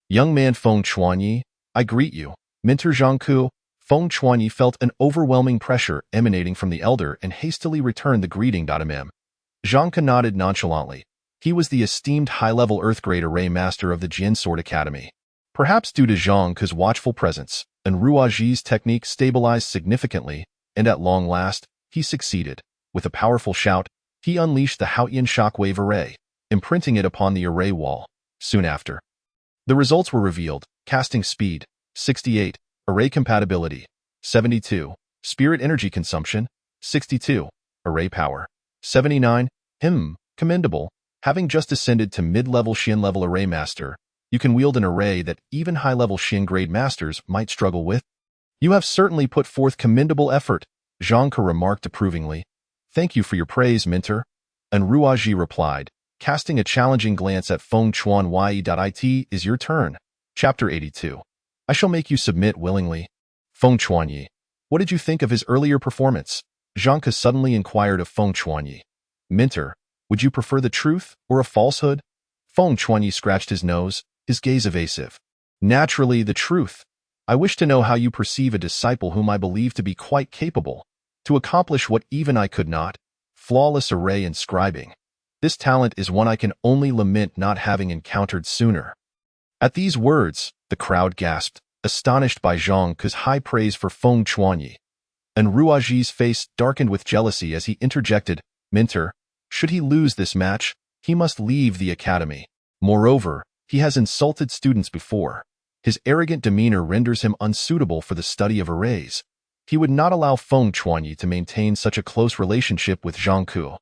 Young man Feng Chuanyi, I greet you. Mentor Zhangku. Feng Chuanyi felt an overwhelming pressure emanating from the elder and hastily returned the greeting. Zhangku nodded nonchalantly. He was the esteemed high-level Earth-grade array master of the Jian Sword Academy. Perhaps due to Zhangku's watchful presence, and Ruaji's technique stabilized significantly, and at long last, he succeeded. With a powerful shout, he unleashed the Haotian shockwave array, imprinting it upon the array wall. Soon after, the results were revealed: casting speed, 68, array compatibility, 72, spirit energy consumption, 62, array power, 79, commendable. Having just ascended to mid-level Xian-level array master, you can wield an array that even high-level Xian-grade masters might struggle with. You have certainly put forth commendable effort, Zhangku remarked approvingly. Thank you for your praise, mentor. And Ruaji replied, casting a challenging glance at Feng Chuanyi. It is your turn. Chapter 82. I shall make you submit willingly. Feng Chuanyi. What did you think of his earlier performance? Zhangku suddenly inquired of Feng Chuanyi. Mentor, would you prefer the truth or a falsehood? Feng Chuanyi scratched his nose, his gaze evasive. Naturally, the truth. I wish to know how you perceive a disciple whom I believe to be quite capable to accomplish what even I could not, flawless array inscribing. This talent is one I can only lament not having encountered sooner. At these words, the crowd gasped, astonished by Zhangku's high praise for Feng Chuanyi. And Ruaji's face darkened with jealousy as he interjected, Mentor, should he lose this match, he must leave the academy. Moreover, he has insulted students before. His arrogant demeanor renders him unsuitable for the study of arrays. He would not allow Feng Chuanyi to maintain such a close relationship with Zhangku.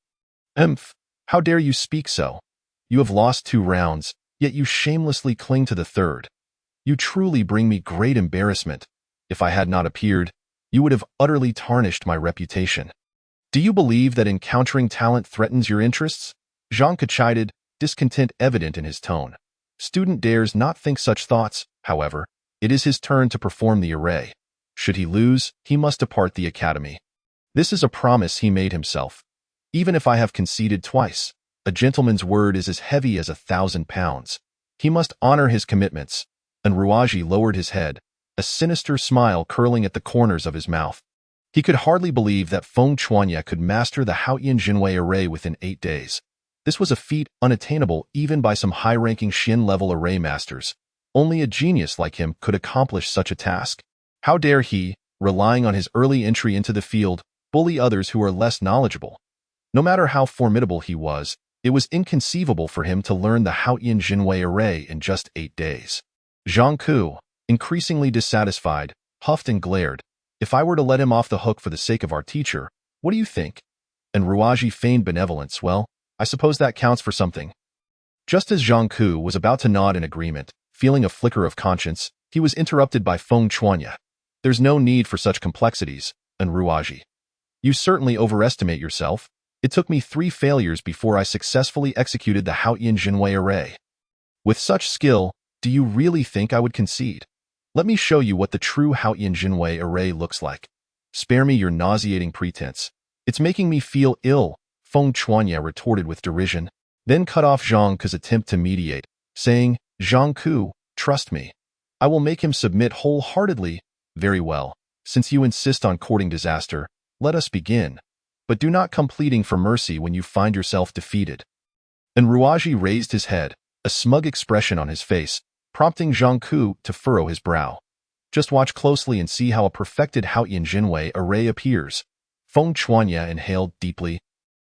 How dare you speak so? You have lost 2 rounds, yet you shamelessly cling to the third. You truly bring me great embarrassment. If I had not appeared, you would have utterly tarnished my reputation. Do you believe that encountering talent threatens your interests? Zhangku chided, discontent evident in his tone. Student dares not think such thoughts, however. It is his turn to perform the array. Should he lose, he must depart the academy. This is a promise he made himself. Even if I have conceded twice, a gentleman's word is as heavy as 1,000 pounds. He must honor his commitments. And Ruaji lowered his head, a sinister smile curling at the corners of his mouth. He could hardly believe that Feng Chuanyi could master the Haotian Jinwei array within 8 days. This was a feat unattainable even by some high-ranking Xian-level array masters. Only a genius like him could accomplish such a task. How dare he, relying on his early entry into the field, bully others who are less knowledgeable? No matter how formidable he was, it was inconceivable for him to learn the Haotian Jinwei array in just 8 days. Zhangku, increasingly dissatisfied, huffed and glared. If I were to let him off the hook for the sake of our teacher, what do you think? And Ruaji feigned benevolence. Well, I suppose that counts for something. Just as Zhangku was about to nod in agreement, feeling a flicker of conscience, he was interrupted by Feng Chuanyi. There's no need for such complexities, and Ruaji. You certainly overestimate yourself. It took me 3 failures before I successfully executed the Haotian Jinwei array. With such skill, do you really think I would concede? Let me show you what the true Haotian Jinwei array looks like. Spare me your nauseating pretense. It's making me feel ill, Feng Chuanya retorted with derision, then cut off Zhang Ku's attempt to mediate, saying, Zhang Ku, trust me. I will make him submit wholeheartedly. Very well. Since you insist on courting disaster, let us begin. But do not come pleading for mercy when you find yourself defeated. And Ruaji raised his head, a smug expression on his face, prompting Zhang Ku to furrow his brow. Just watch closely and see how a perfected Haotian Jinwei array appears. Feng Chuanya inhaled deeply,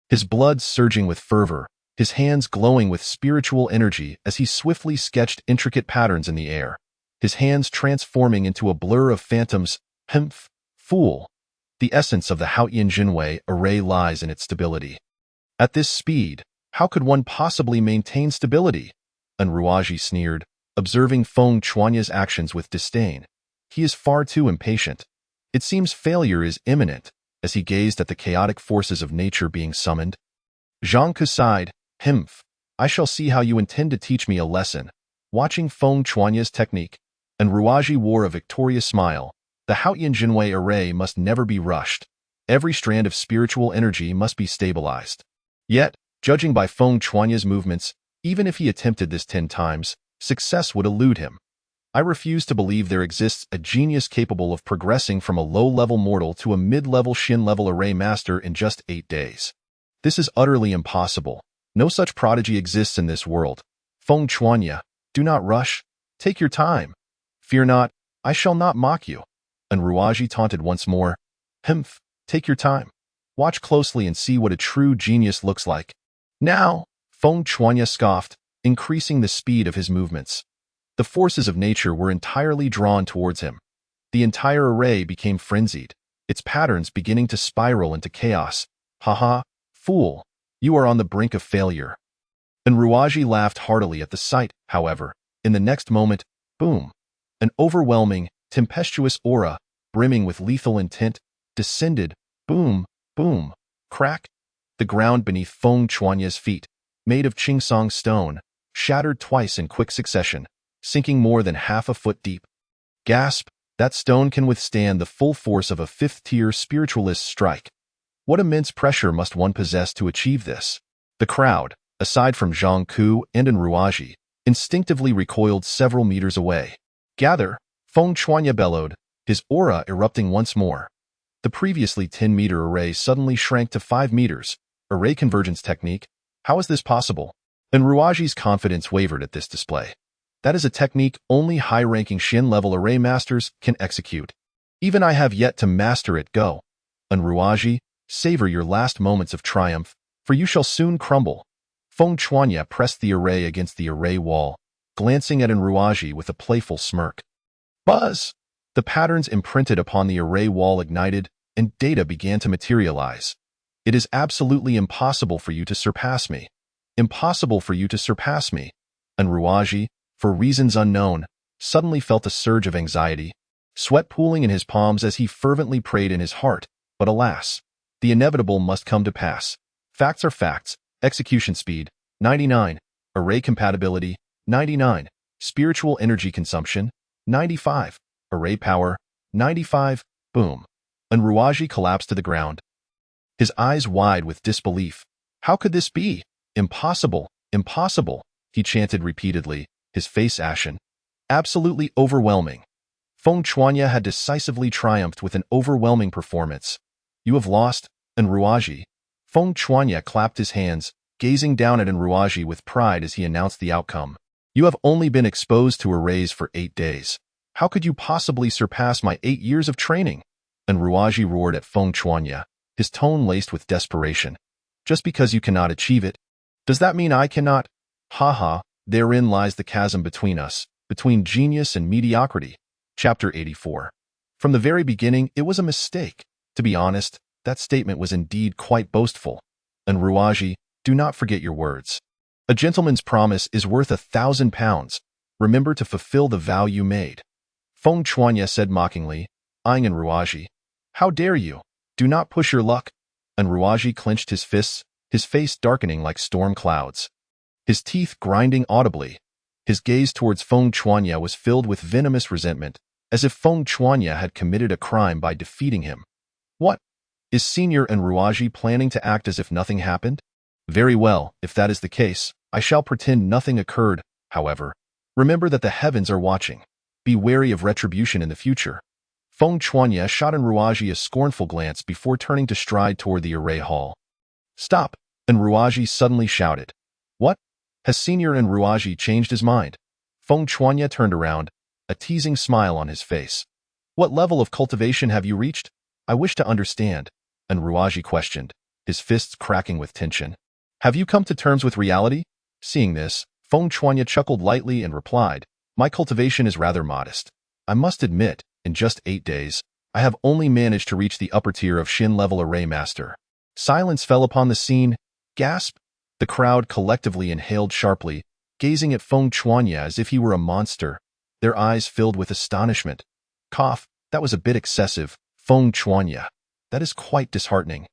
his blood surging with fervor, his hands glowing with spiritual energy as he swiftly sketched intricate patterns in the air, his hands transforming into a blur of phantoms. Humph, fool. The essence of the Haotian Jinwei array lies in its stability. At this speed, how could one possibly maintain stability? And Ruaji sneered, observing Feng Chuanya's actions with disdain. He is far too impatient. It seems failure is imminent, as he gazed at the chaotic forces of nature being summoned. Zhang Ku sighed, Humph, I shall see how you intend to teach me a lesson. Watching Feng Chuanya's technique, and Ruaji wore a victorious smile. The Haotian Jinwei array must never be rushed. Every strand of spiritual energy must be stabilized. Yet, judging by Feng Chuanya's movements, even if he attempted this 10 times, success would elude him. I refuse to believe there exists a genius capable of progressing from a low-level mortal to a mid-level Shin-level array master in just 8 days. This is utterly impossible. No such prodigy exists in this world. Feng Chuanya, do not rush. Take your time. Fear not, I shall not mock you. And Ruaji taunted once more. Humph, take your time. Watch closely and see what a true genius looks like. Now, Feng Chuanya scoffed, increasing the speed of his movements. The forces of nature were entirely drawn towards him. The entire array became frenzied, its patterns beginning to spiral into chaos. Haha, fool, you are on the brink of failure. And Ruaji laughed heartily at the sight, however. In the next moment, boom, an overwhelming, tempestuous aura, brimming with lethal intent, descended, boom, boom, crack. The ground beneath Feng Chuanya's feet, made of Qingsong stone, shattered twice in quick succession, sinking more than half a foot deep. Gasp, that stone can withstand the full force of a 5th-tier spiritualist's strike. What immense pressure must one possess to achieve this? The crowd, aside from Zhang Ku and Ruaji, instinctively recoiled several meters away. Gather, Feng Chuanya bellowed, his aura erupting once more. The previously 10-meter array suddenly shrank to 5 meters. Array convergence technique? How is this possible? And Ruaji's confidence wavered at this display. That is a technique only high-ranking Shin-level array masters can execute. Even I have yet to master it. Go. And Ruaji, savor your last moments of triumph, for you shall soon crumble. Feng Chuanya pressed the array against the array wall, glancing at Ruaji with a playful smirk. Buzz! The patterns imprinted upon the array wall ignited, and data began to materialize. It is absolutely impossible for you to surpass me. Impossible for you to surpass me. And Ruaji, for reasons unknown, suddenly felt a surge of anxiety, sweat pooling in his palms as he fervently prayed in his heart. But alas, the inevitable must come to pass. Facts are facts. Execution speed, 99. Array compatibility, 99. Spiritual energy consumption, 95. Array power, 95. Boom. And Ruaji collapsed to the ground, his eyes wide with disbelief. How could this be? Impossible, impossible, he chanted repeatedly, his face ashen. Absolutely overwhelming. Feng Chuanya had decisively triumphed with an overwhelming performance. You have lost, and Ruaji. Feng Chuanya clapped his hands, gazing down at Ruaji with pride as he announced the outcome. You have only been exposed to arrays for 8 days. How could you possibly surpass my 8 years of training? And Ruaji roared at Feng Chuanya, his tone laced with desperation. Just because you cannot achieve it, does that mean I cannot? Ha ha, therein lies the chasm between us, between genius and mediocrity. Chapter 84. From the very beginning, it was a mistake. To be honest, that statement was indeed quite boastful. And Ruaji, do not forget your words. A gentleman's promise is worth 1,000 pounds. Remember to fulfill the vow you made. Feng Chuanya said mockingly, eyeing Ruaji. How dare you? Do not push your luck. And Ruaji clenched his fists, his face darkening like storm clouds, his teeth grinding audibly. His gaze towards Feng Chuanya was filled with venomous resentment, as if Feng Chuanya had committed a crime by defeating him. What? Is Senior and Ruaji planning to act as if nothing happened? Very well, if that is the case, I shall pretend nothing occurred. However, remember that the heavens are watching. Be wary of retribution in the future. Feng Chuanya shot Ruaji a scornful glance before turning to stride toward the array hall. Stop! And Ruaji suddenly shouted. What? Has Senior and Ruaji changed his mind? Feng Chuanya turned around, a teasing smile on his face. What level of cultivation have you reached? I wish to understand, and Ruaji questioned, his fists cracking with tension. Have you come to terms with reality? Seeing this, Feng Chuanya chuckled lightly and replied, My cultivation is rather modest. I must admit, in just 8 days, I have only managed to reach the upper tier of Shin-level Array Master. Silence fell upon the scene. Gasp! The crowd collectively inhaled sharply, gazing at Feng Chuanya as if he were a monster, their eyes filled with astonishment. Cough, that was a bit excessive, Feng Chuanya. That is quite disheartening.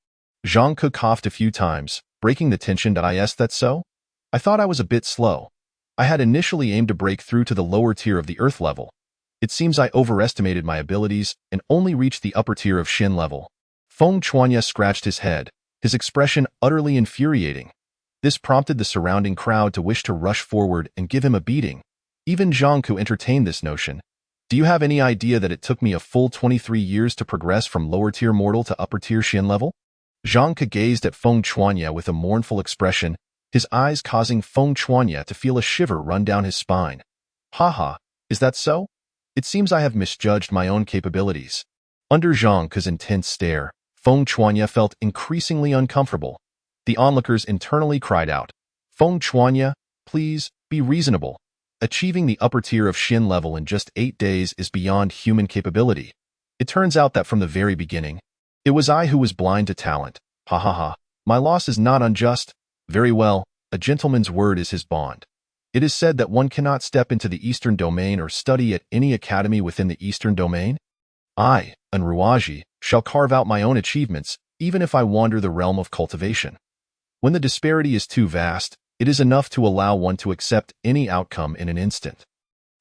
Zhang Ke coughed a few times, breaking the tension. Is that so? I thought I was a bit slow. I had initially aimed to break through to the lower tier of the Earth level. It seems I overestimated my abilities and only reached the upper tier of Shin level. Feng Chuanya scratched his head, his expression utterly infuriating. This prompted the surrounding crowd to wish to rush forward and give him a beating. Even Zhang Ke entertained this notion. Do you have any idea that it took me a full 23 years to progress from lower-tier mortal to upper-tier Shin level? Zhang Ke gazed at Feng Chuanya with a mournful expression, his eyes causing Feng Chuanya to feel a shiver run down his spine. Haha, is that so? It seems I have misjudged my own capabilities. Under Zhang Ke's intense stare, Feng Chuanya felt increasingly uncomfortable. The onlookers internally cried out, Feng Chuanya, please, be reasonable. Achieving the upper tier of Shin level in just 8 days is beyond human capability. It turns out that from the very beginning, it was I who was blind to talent. Ha ha ha. My loss is not unjust. Very well, a gentleman's word is his bond. It is said that one cannot step into the Eastern Domain or study at any academy within the Eastern Domain. I, and Ruaji, shall carve out my own achievements, even if I wander the realm of cultivation. When the disparity is too vast, it is enough to allow one to accept any outcome in an instant.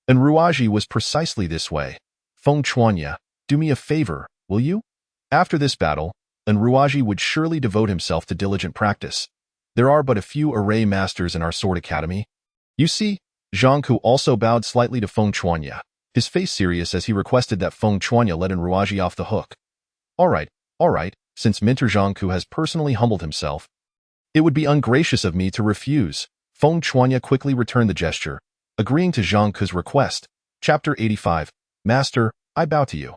And Ruaji was precisely this way. Feng Chuanya, do me a favor, will you? After this battle, and Ruaji would surely devote himself to diligent practice. There are but a few array masters in our sword academy. You see, Zhang Ke also bowed slightly to Feng Chuanya, his face serious as he requested that Feng Chuanya let Ruaji off the hook. All right, since Mentor Zhang Ke has personally humbled himself, it would be ungracious of me to refuse. Feng Chuanya quickly returned the gesture, agreeing to Zhang Ke's request. Chapter 85. Master, I bow to you.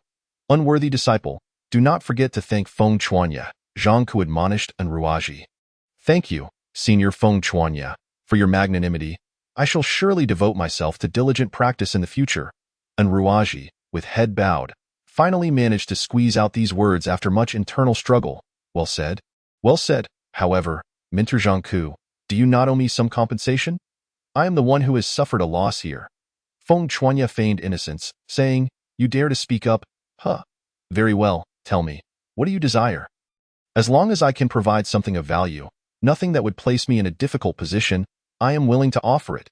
Unworthy disciple, do not forget to thank Feng Chuanya, Zhang Ke admonished Ruaji. Thank you, Senior Feng Chuanya, for your magnanimity. I shall surely devote myself to diligent practice in the future. And Ruaji, with head bowed, finally managed to squeeze out these words after much internal struggle. Well said. Well said, however, Mentor Zhang Ke, do you not owe me some compensation? I am the one who has suffered a loss here. Feng Chuanya feigned innocence, saying, You dare to speak up? Huh. Very well, tell me, what do you desire? As long as I can provide something of value, nothing that would place me in a difficult position, I am willing to offer it.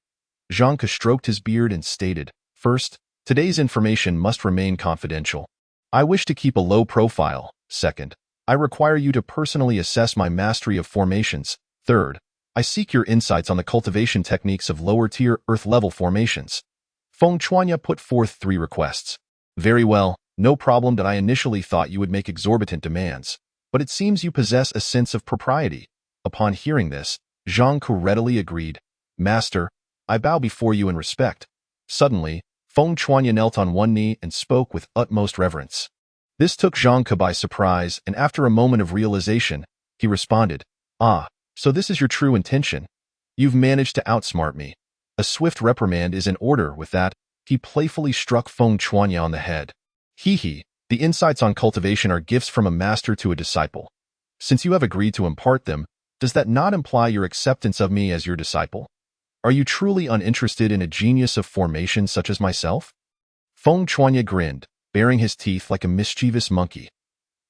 Zhang Ke stroked his beard and stated, First, today's information must remain confidential. I wish to keep a low profile. Second, I require you to personally assess my mastery of formations. Third, I seek your insights on the cultivation techniques of lower-tier Earth-level formations. Feng Chuanya put forth 3 requests. Very well, no problem that I initially thought you would make exorbitant demands, but it seems you possess a sense of propriety. Upon hearing this, Zhang Ke readily agreed. Master, I bow before you in respect. Suddenly, Feng Chuanya knelt on one knee and spoke with utmost reverence. This took Zhang Ke by surprise, and after a moment of realization, he responded, Ah, so this is your true intention. You've managed to outsmart me. A swift reprimand is in order. With that, he playfully struck Feng Chuanya on the head. Hee, the insights on cultivation are gifts from a master to a disciple. Since you have agreed to impart them, does that not imply your acceptance of me as your disciple? Are you truly uninterested in a genius of formation such as myself? Feng Chuanya grinned, baring his teeth like a mischievous monkey.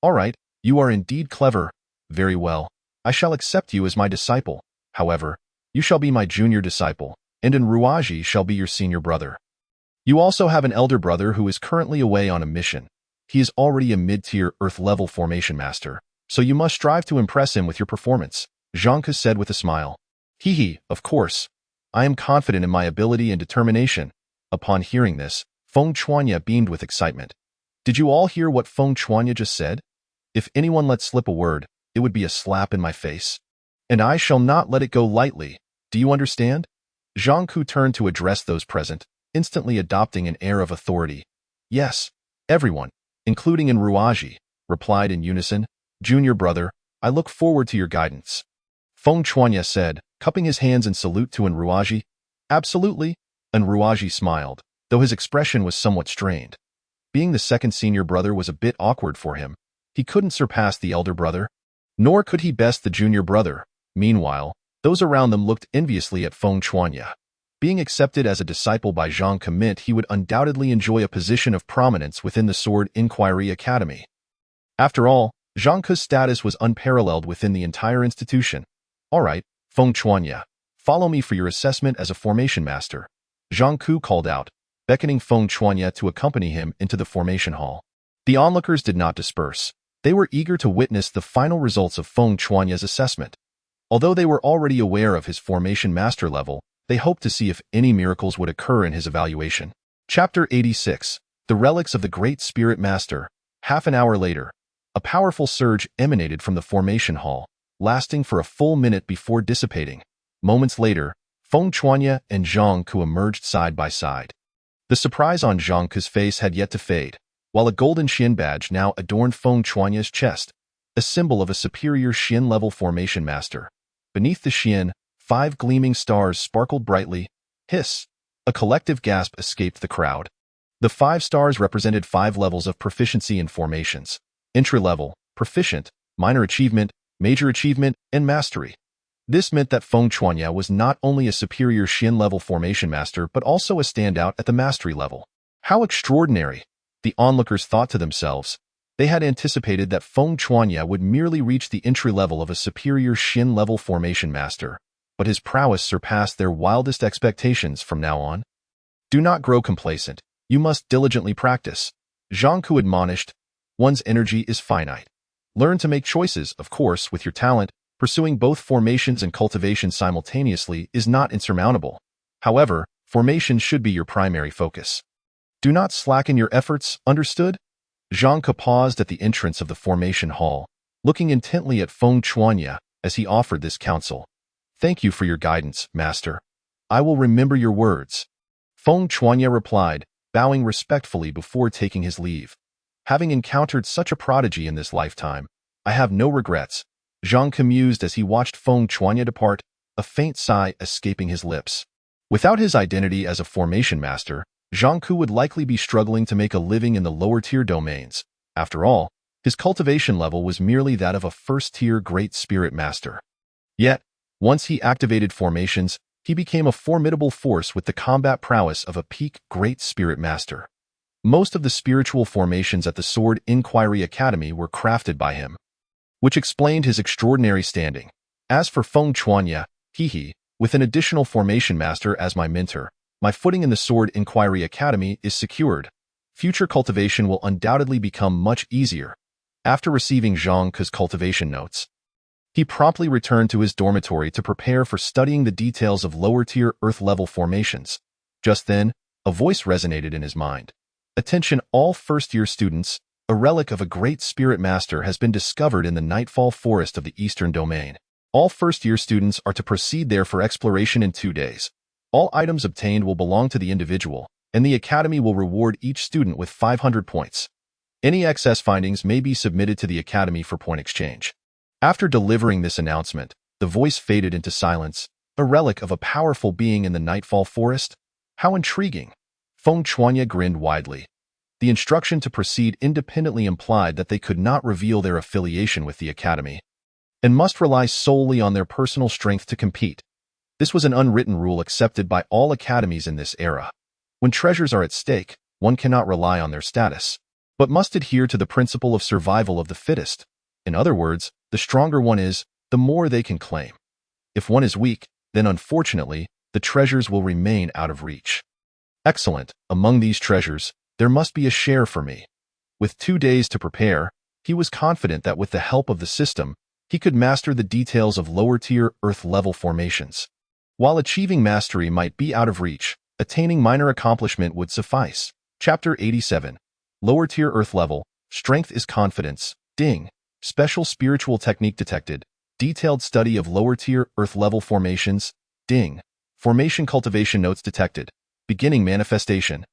All right, you are indeed clever. Very well, I shall accept you as my disciple. However, you shall be my junior disciple. and Ruaji shall be your senior brother. You also have an elder brother who is currently away on a mission. He is already a mid-tier Earth-level formation master, so you must strive to impress him with your performance, Zhang Ke said with a smile. Hee, of course. I am confident in my ability and determination. Upon hearing this, Feng Chuanya beamed with excitement. Did you all hear what Feng Chuanya just said? If anyone lets slip a word, it would be a slap in my face. And I shall not let it go lightly. Do you understand? Zhang Ke turned to address those present, instantly adopting an air of authority. Yes, everyone, including Ruaji, replied in unison. Junior brother, I look forward to your guidance. Feng Chuanya said, cupping his hands in salute to Ruaji. Absolutely, Ruaji smiled, though his expression was somewhat strained. Being the second senior brother was a bit awkward for him. He couldn't surpass the elder brother, nor could he best the junior brother. Meanwhile, those around them looked enviously at Feng Chuanya. Being accepted as a disciple by Zhang Ke meant he would undoubtedly enjoy a position of prominence within the Sword Inquiry Academy. After all, Zhang Ke's status was unparalleled within the entire institution. All right, Feng Chuanya, follow me for your assessment as a formation master, Zhang Ke called out, beckoning Feng Chuanya to accompany him into the formation hall. The onlookers did not disperse. They were eager to witness the final results of Feng Chuanya's assessment. Although they were already aware of his formation master level, they hoped to see if any miracles would occur in his evaluation. Chapter 86. The Relics of the Great Spirit Master. Half an hour later, a powerful surge emanated from the formation hall, lasting for a full minute before dissipating. Moments later, Feng Chuanya and Zhang Ke emerged side by side. The surprise on Zhang Ke's face had yet to fade, while a golden Xin badge now adorned Feng Chuanya's chest, a symbol of a superior Xin-level formation master. Beneath the Xin, 5 gleaming stars sparkled brightly. Hiss! A collective gasp escaped the crowd. The 5 stars represented 5 levels of proficiency in formations: entry-level, proficient, minor achievement, major achievement, and mastery. This meant that Feng Chuanya was not only a superior Xin-level formation master but also a standout at the mastery level. How extraordinary! The onlookers thought to themselves. They had anticipated that Feng Chuanya would merely reach the entry level of a superior Xin-level formation master, but his prowess surpassed their wildest expectations from now on. Do not grow complacent. You must diligently practice. Zhang Ke admonished. One's energy is finite. Learn to make choices, of course, with your talent. Pursuing both formations and cultivation simultaneously is not insurmountable. However, formation should be your primary focus. Do not slacken your efforts, understood? Zhang Ke paused at the entrance of the formation hall, looking intently at Feng Chuanya as he offered this counsel. Thank you for your guidance, master. I will remember your words. Feng Chuanya replied, bowing respectfully before taking his leave. Having encountered such a prodigy in this lifetime, I have no regrets. Zhang Ke mused as he watched Feng Chuanya depart, a faint sigh escaping his lips. Without his identity as a formation master, Zhang Ke would likely be struggling to make a living in the lower-tier domains. After all, his cultivation level was merely that of a first-tier Great Spirit Master. Yet, once he activated formations, he became a formidable force with the combat prowess of a peak Great Spirit Master. Most of the spiritual formations at the Sword Inquiry Academy were crafted by him, which explained his extraordinary standing. As for Feng Chuanya, with an additional formation master as my mentor, my footing in the Sword Inquiry Academy is secured. Future cultivation will undoubtedly become much easier. After receiving Zhang Ke's cultivation notes, he promptly returned to his dormitory to prepare for studying the details of lower-tier Earth-level formations. Just then, a voice resonated in his mind. Attention all first-year students, a relic of a great spirit master has been discovered in the Nightfall Forest of the Eastern Domain. All first-year students are to proceed there for exploration in 2 days. All items obtained will belong to the individual, and the Academy will reward each student with 500 points. Any excess findings may be submitted to the Academy for point exchange. After delivering this announcement, the voice faded into silence. A relic of a powerful being in the Nightfall Forest? How intriguing! Feng Chuanya grinned widely. The instruction to proceed independently implied that they could not reveal their affiliation with the Academy, and must rely solely on their personal strength to compete. This was an unwritten rule accepted by all academies in this era. When treasures are at stake, one cannot rely on their status, but must adhere to the principle of survival of the fittest. In other words, the stronger one is, the more they can claim. If one is weak, then unfortunately, the treasures will remain out of reach. Excellent. Among these treasures, there must be a share for me. With 2 days to prepare, he was confident that with the help of the system, he could master the details of lower-tier Earth-level formations. While achieving mastery might be out of reach, attaining minor accomplishment would suffice. Chapter 87. Lower-tier Earth-level, Strength is Confidence. Ding. Special spiritual technique detected. Detailed study of lower-tier Earth-level formations. Ding. Formation cultivation notes detected. Beginning manifestation.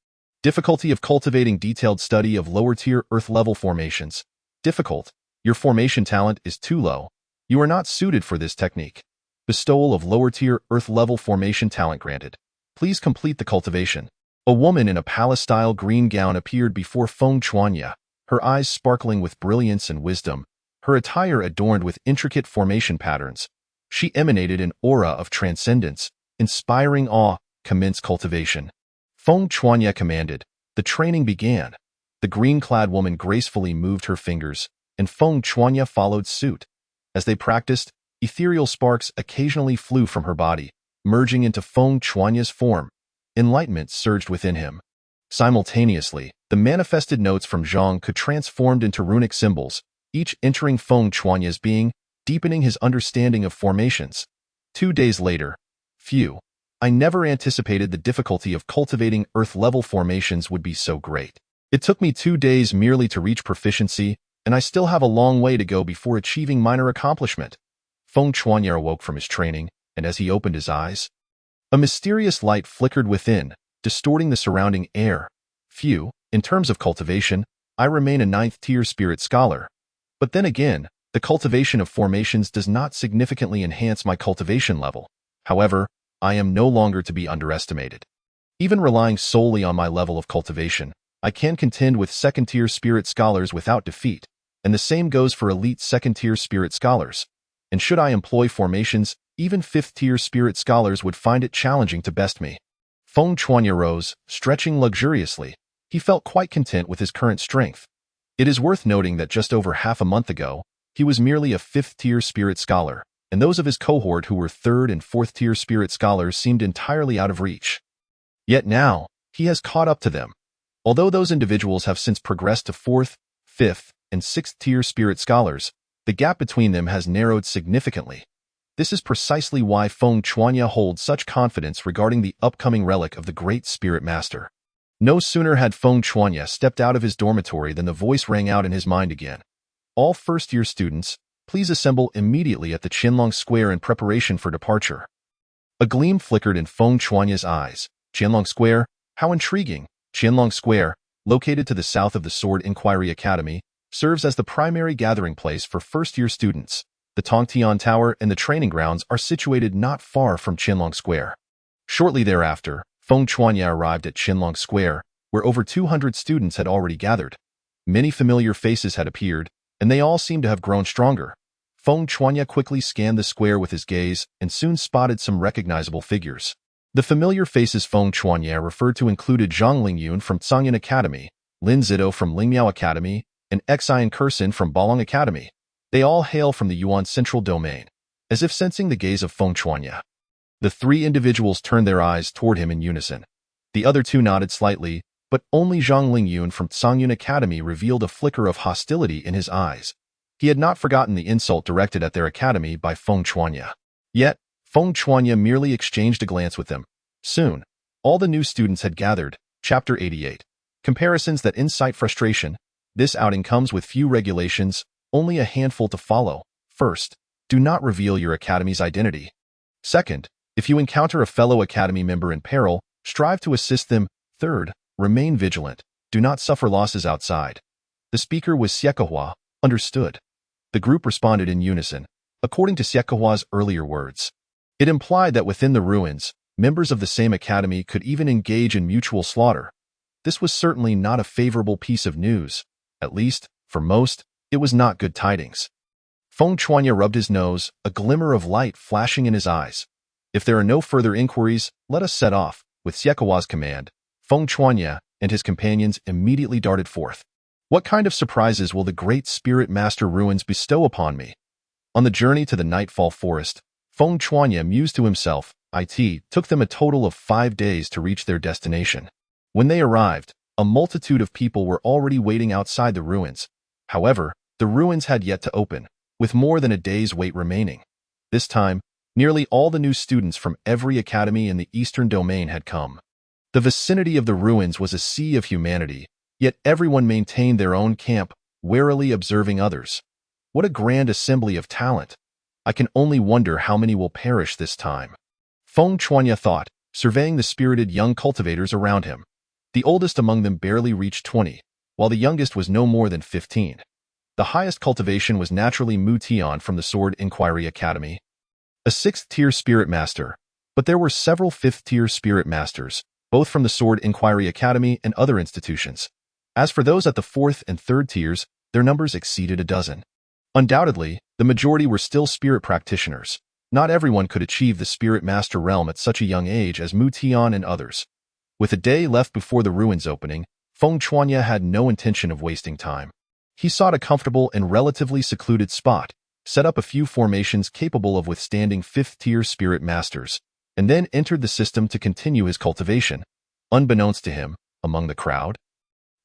Difficulty of cultivating detailed study of lower-tier Earth-level formations. Difficult. Your formation talent is too low. You are not suited for this technique. Bestowal of lower-tier Earth-level formation talent granted. Please complete the cultivation. A woman in a palace-style green gown appeared before Feng Chuanya, her eyes sparkling with brilliance and wisdom, her attire adorned with intricate formation patterns. She emanated an aura of transcendence, inspiring awe. Commence cultivation. Feng Chuanya commanded. The training began. The green-clad woman gracefully moved her fingers, and Feng Chuanya followed suit. As they practiced, ethereal sparks occasionally flew from her body, merging into Feng Chuanya's form. Enlightenment surged within him. Simultaneously, the manifested notes from Zhang could transformed into runic symbols, each entering Feng Chuanya's being, deepening his understanding of formations. 2 days later. Phew. I never anticipated the difficulty of cultivating Earth-level formations would be so great. It took me 2 days merely to reach proficiency, and I still have a long way to go before achieving minor accomplishment. Feng Chuanya awoke from his training, and as he opened his eyes, a mysterious light flickered within, distorting the surrounding air. Phew, in terms of cultivation, I remain a 9th-tier spirit scholar. But then again, the cultivation of formations does not significantly enhance my cultivation level. However, I am no longer to be underestimated. Even relying solely on my level of cultivation, I can contend with 2nd-tier spirit scholars without defeat, and the same goes for elite 2nd-tier spirit scholars. And should I employ formations, even 5th-tier spirit scholars would find it challenging to best me. Feng Chuanya rose, stretching luxuriously. He felt quite content with his current strength. It is worth noting that just over half a month ago, he was merely a 5th-tier spirit scholar, and those of his cohort who were 3rd and 4th-tier spirit scholars seemed entirely out of reach. Yet now, he has caught up to them. Although those individuals have since progressed to 4th, 5th, and 6th-tier spirit scholars, the gap between them has narrowed significantly. This is precisely why Feng Chuanya holds such confidence regarding the upcoming relic of the great spirit master. No sooner had Feng Chuanya stepped out of his dormitory than the voice rang out in his mind again. All first-year students, please assemble immediately at the Qianlong Square in preparation for departure. A gleam flickered in Feng Chuanya's eyes. Qianlong Square? How intriguing! Qianlong Square, located to the south of the Sword Inquiry Academy, serves as the primary gathering place for first-year students. The Tongtian Tower and the training grounds are situated not far from Qianlong Square. Shortly thereafter, Feng Chuanya arrived at Qianlong Square, where over 200 students had already gathered. Many familiar faces had appeared, and they all seemed to have grown stronger. Feng Chuanya quickly scanned the square with his gaze and soon spotted some recognizable figures. The familiar faces Feng Chuanya referred to included Zhang Lingyun from Tsangyan Academy, Lin Zido from Lingmiao Academy, and Xian Kursin from Balong Academy. They all hail from the Yuan Central Domain. As if sensing the gaze of Feng Chuanya, the 3 individuals turned their eyes toward him in unison. The other 2 nodded slightly, but only Zhang Lingyun from Tsangyan Academy revealed a flicker of hostility in his eyes. He had not forgotten the insult directed at their academy by Feng Chuanya. Yet, Feng Chuanya merely exchanged a glance with them. Soon, all the new students had gathered. Chapter 88. Comparisons that incite frustration. This outing comes with few regulations, only a handful to follow. First, do not reveal your academy's identity. Second, if you encounter a fellow academy member in peril, strive to assist them. Third, remain vigilant. Do not suffer losses outside. The speaker was Xiekahua. Understood. The group responded in unison, according to Xiekahua's earlier words. It implied that within the ruins, members of the same academy could even engage in mutual slaughter. This was certainly not a favorable piece of news. At least, for most, it was not good tidings. Feng Chuanya rubbed his nose, a glimmer of light flashing in his eyes. If there are no further inquiries, let us set off. With Xiekahua's command, Feng Chuanya and his companions immediately darted forth. What kind of surprises will the great spirit master ruins bestow upon me? On the journey to the Nightfall Forest, Feng Chuanya mused to himself, It took them a total of 5 days to reach their destination. When they arrived, a multitude of people were already waiting outside the ruins. However, the ruins had yet to open, with more than a day's wait remaining. This time, nearly all the new students from every academy in the Eastern Domain had come. The vicinity of the ruins was a sea of humanity, yet everyone maintained their own camp, warily observing others. What a grand assembly of talent! I can only wonder how many will perish this time. Feng Chuanya thought, surveying the spirited young cultivators around him. The oldest among them barely reached 20, while the youngest was no more than 15. The highest cultivation was naturally Mu Tian from the Sword Inquiry Academy, a 6th-tier spirit master, but there were several 5th-tier spirit masters, both from the Sword Inquiry Academy and other institutions. As for those at the 4th and 3rd tiers, their numbers exceeded a dozen. Undoubtedly, the majority were still spirit practitioners. Not everyone could achieve the spirit master realm at such a young age as Mu Tian and others. With a day left before the ruins opening, Feng Chuanya had no intention of wasting time. He sought a comfortable and relatively secluded spot, set up a few formations capable of withstanding 5th-tier spirit masters, and then entered the system to continue his cultivation. Unbeknownst to him, among the crowd,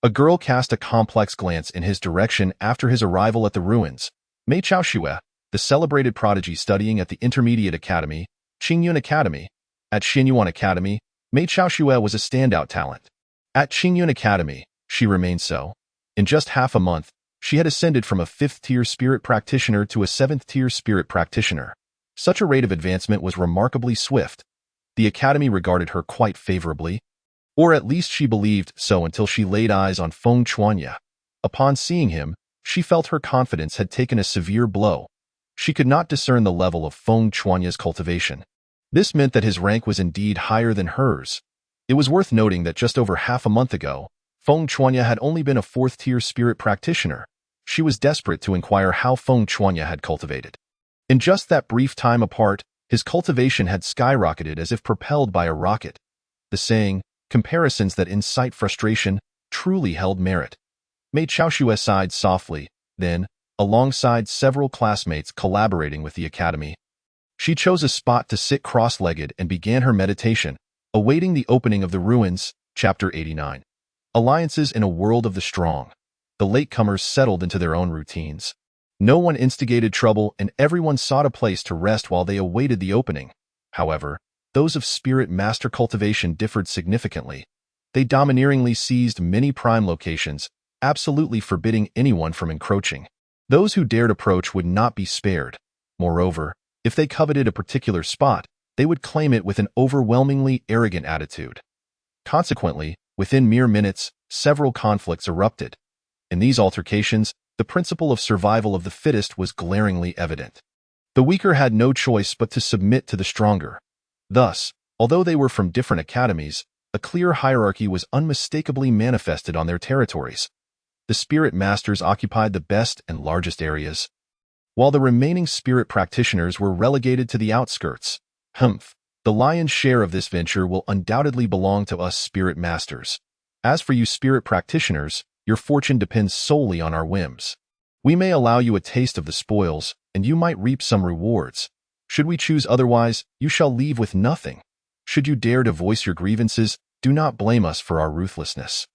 a girl cast a complex glance in his direction after his arrival at the ruins. Mei Chaoxue, the celebrated prodigy studying at the Intermediate Academy, Qingyun Academy. At Xinyuan Academy, Mei Chaoxue was a standout talent. At Qingyun Academy, she remained so. In just half a month, she had ascended from a 5th-tier spirit practitioner to a 7th-tier spirit practitioner. Such a rate of advancement was remarkably swift. The academy regarded her quite favorably, or at least she believed so until she laid eyes on Feng Chuanya. Upon seeing him, she felt her confidence had taken a severe blow. She could not discern the level of Feng Chuanya's cultivation. This meant that his rank was indeed higher than hers. It was worth noting that just over half a month ago, Feng Chuanya had only been a 4th-tier spirit practitioner. She was desperate to inquire how Feng Chuanya had cultivated. In just that brief time apart, his cultivation had skyrocketed as if propelled by a rocket. The saying, "Comparisons that incite frustration," truly held merit. Mei Chaoxue sighed softly, then, alongside several classmates collaborating with the academy, she chose a spot to sit cross-legged and began her meditation, awaiting the opening of the ruins. Chapter 89. Alliances in a world of the strong. The latecomers settled into their own routines. No one instigated trouble, and everyone sought a place to rest while they awaited the opening. However, those of spirit master cultivation differed significantly. They domineeringly seized many prime locations, absolutely forbidding anyone from encroaching. Those who dared approach would not be spared. Moreover, if they coveted a particular spot, they would claim it with an overwhelmingly arrogant attitude. Consequently, within mere minutes, several conflicts erupted. In these altercations, the principle of survival of the fittest was glaringly evident. The weaker had no choice but to submit to the stronger. Thus, although they were from different academies, a clear hierarchy was unmistakably manifested on their territories. The spirit masters occupied the best and largest areas, while the remaining spirit practitioners were relegated to the outskirts. The lion's share of this venture will undoubtedly belong to us spirit masters. As for you spirit practitioners, your fortune depends solely on our whims. We may allow you a taste of the spoils, and you might reap some rewards. Should we choose otherwise, you shall leave with nothing. Should you dare to voice your grievances, do not blame us for our ruthlessness.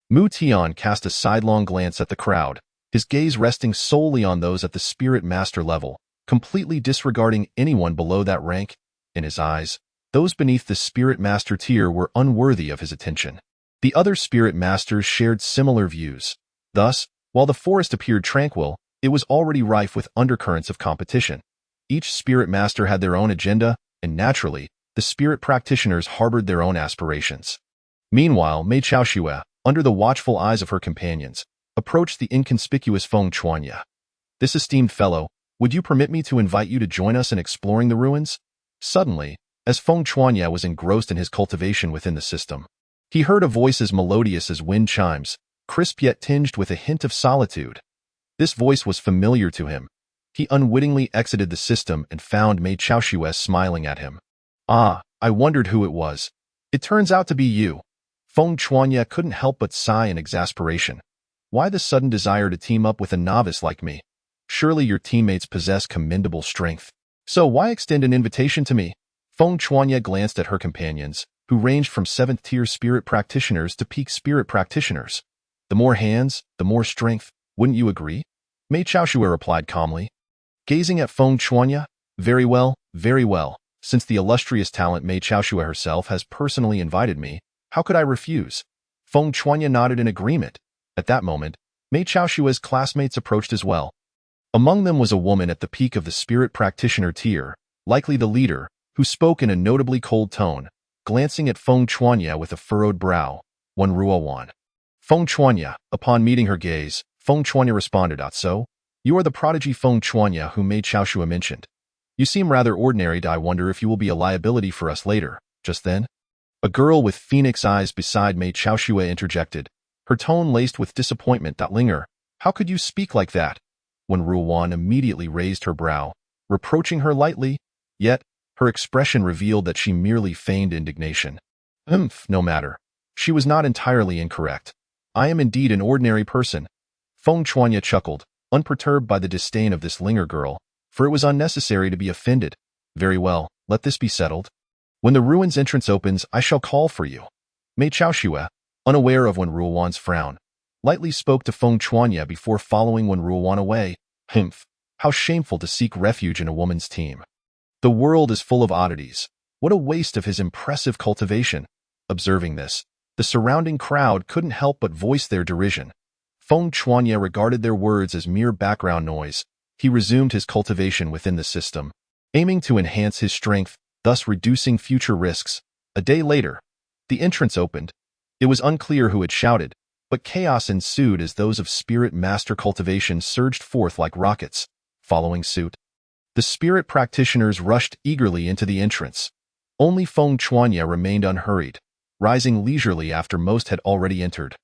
Mu Tian cast a sidelong glance at the crowd, his gaze resting solely on those at the spirit master level, completely disregarding anyone below that rank. In his eyes, those beneath the spirit master tier were unworthy of his attention. The other spirit masters shared similar views. Thus, while the forest appeared tranquil, it was already rife with undercurrents of competition. Each spirit master had their own agenda, and naturally, the spirit practitioners harbored their own aspirations. Meanwhile, Mei Chaoxue, under the watchful eyes of her companions, approached the inconspicuous Feng Chuanya. "This esteemed fellow, would you permit me to invite you to join us in exploring the ruins?" Suddenly, as Feng Chuanya was engrossed in his cultivation within the system, he heard a voice as melodious as wind chimes, crisp yet tinged with a hint of solitude. This voice was familiar to him. He unwittingly exited the system and found Mei Chaoxue smiling at him. "Ah, I wondered who it was. It turns out to be you." Feng Chuanya couldn't help but sigh in exasperation. Why the sudden desire to team up with a novice like me? Surely your teammates possess commendable strength. So why extend an invitation to me? Feng Chuanya glanced at her companions, who ranged from 7th-tier spirit practitioners to peak spirit practitioners. The more hands, the more strength, wouldn't you agree? Mei Chaoxue replied calmly. Gazing at Feng Chuanya, very well, very well. Since the illustrious talent Mei Chaoxue herself has personally invited me, how could I refuse? Feng Chuanya nodded in agreement. At that moment, Mei Chaoxue's classmates approached as well. Among them was a woman at the peak of the spirit practitioner tier, likely the leader, who spoke in a notably cold tone, glancing at Feng Chuanya with a furrowed brow. Wen Ruowan. Feng Chuanya, upon meeting her gaze, Feng Chuanya responded, So? You are the prodigy Feng Chuanya whom Mei Chaoxue mentioned. You seem rather ordinary. I wonder if you will be a liability for us later. Just then, a girl with phoenix eyes beside Mei Chaoxue interjected, her tone laced with disappointment. Linger, how could you speak like that? Wen Ruowan immediately raised her brow, reproaching her lightly, yet her expression revealed that she merely feigned indignation. No matter. She was not entirely incorrect. I am indeed an ordinary person. Feng Chuanya chuckled, unperturbed by the disdain of this Linger girl, for it was unnecessary to be offended. Very well, let this be settled. When the ruins entrance opens, I shall call for you. Mei Chaoxue, unaware of Wen Ruowan's frown, lightly spoke to Feng Chuanya before following Wen Ruowan away. How shameful to seek refuge in a woman's team. The world is full of oddities. What a waste of his impressive cultivation. Observing this, the surrounding crowd couldn't help but voice their derision. Feng Chuanya regarded their words as mere background noise. He resumed his cultivation within the system, aiming to enhance his strength, thus reducing future risks. A day later, the entrance opened. It was unclear who had shouted, but chaos ensued as those of Spirit Master Cultivation surged forth like rockets. Following suit, the spirit practitioners rushed eagerly into the entrance. Only Feng Chuanya remained unhurried, rising leisurely after most had already entered.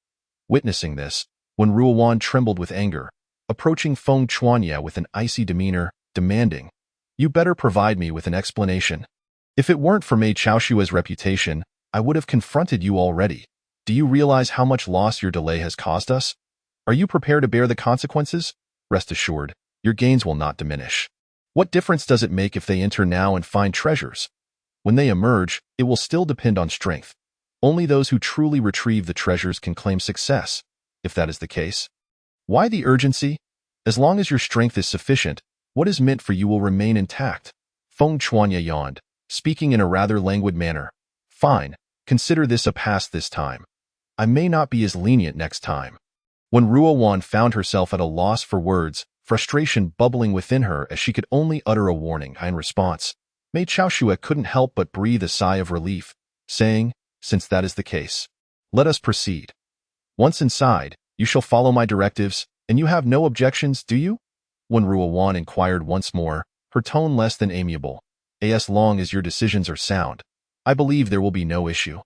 Witnessing this, Wen Ruowan trembled with anger, approaching Feng Chuanya with an icy demeanor, demanding, You better provide me with an explanation. If it weren't for Mei Chaoxue's reputation, I would have confronted you already. Do you realize how much loss your delay has caused us? Are you prepared to bear the consequences? Rest assured, your gains will not diminish. What difference does it make if they enter now and find treasures? When they emerge, it will still depend on strength. Only those who truly retrieve the treasures can claim success, if that is the case. Why the urgency? As long as your strength is sufficient, what is meant for you will remain intact. Feng Chuanya yawned, speaking in a rather languid manner. Fine, consider this a pass this time. I may not be as lenient next time. When Ruowan found herself at a loss for words, frustration bubbling within her as she could only utter a warning in response, Mei Chaoxue couldn't help but breathe a sigh of relief, saying, Since that is the case, let us proceed. Once inside, you shall follow my directives, and you have no objections, do you? When Ruowan inquired once more, her tone less than amiable. As long as your decisions are sound, I believe there will be no issue.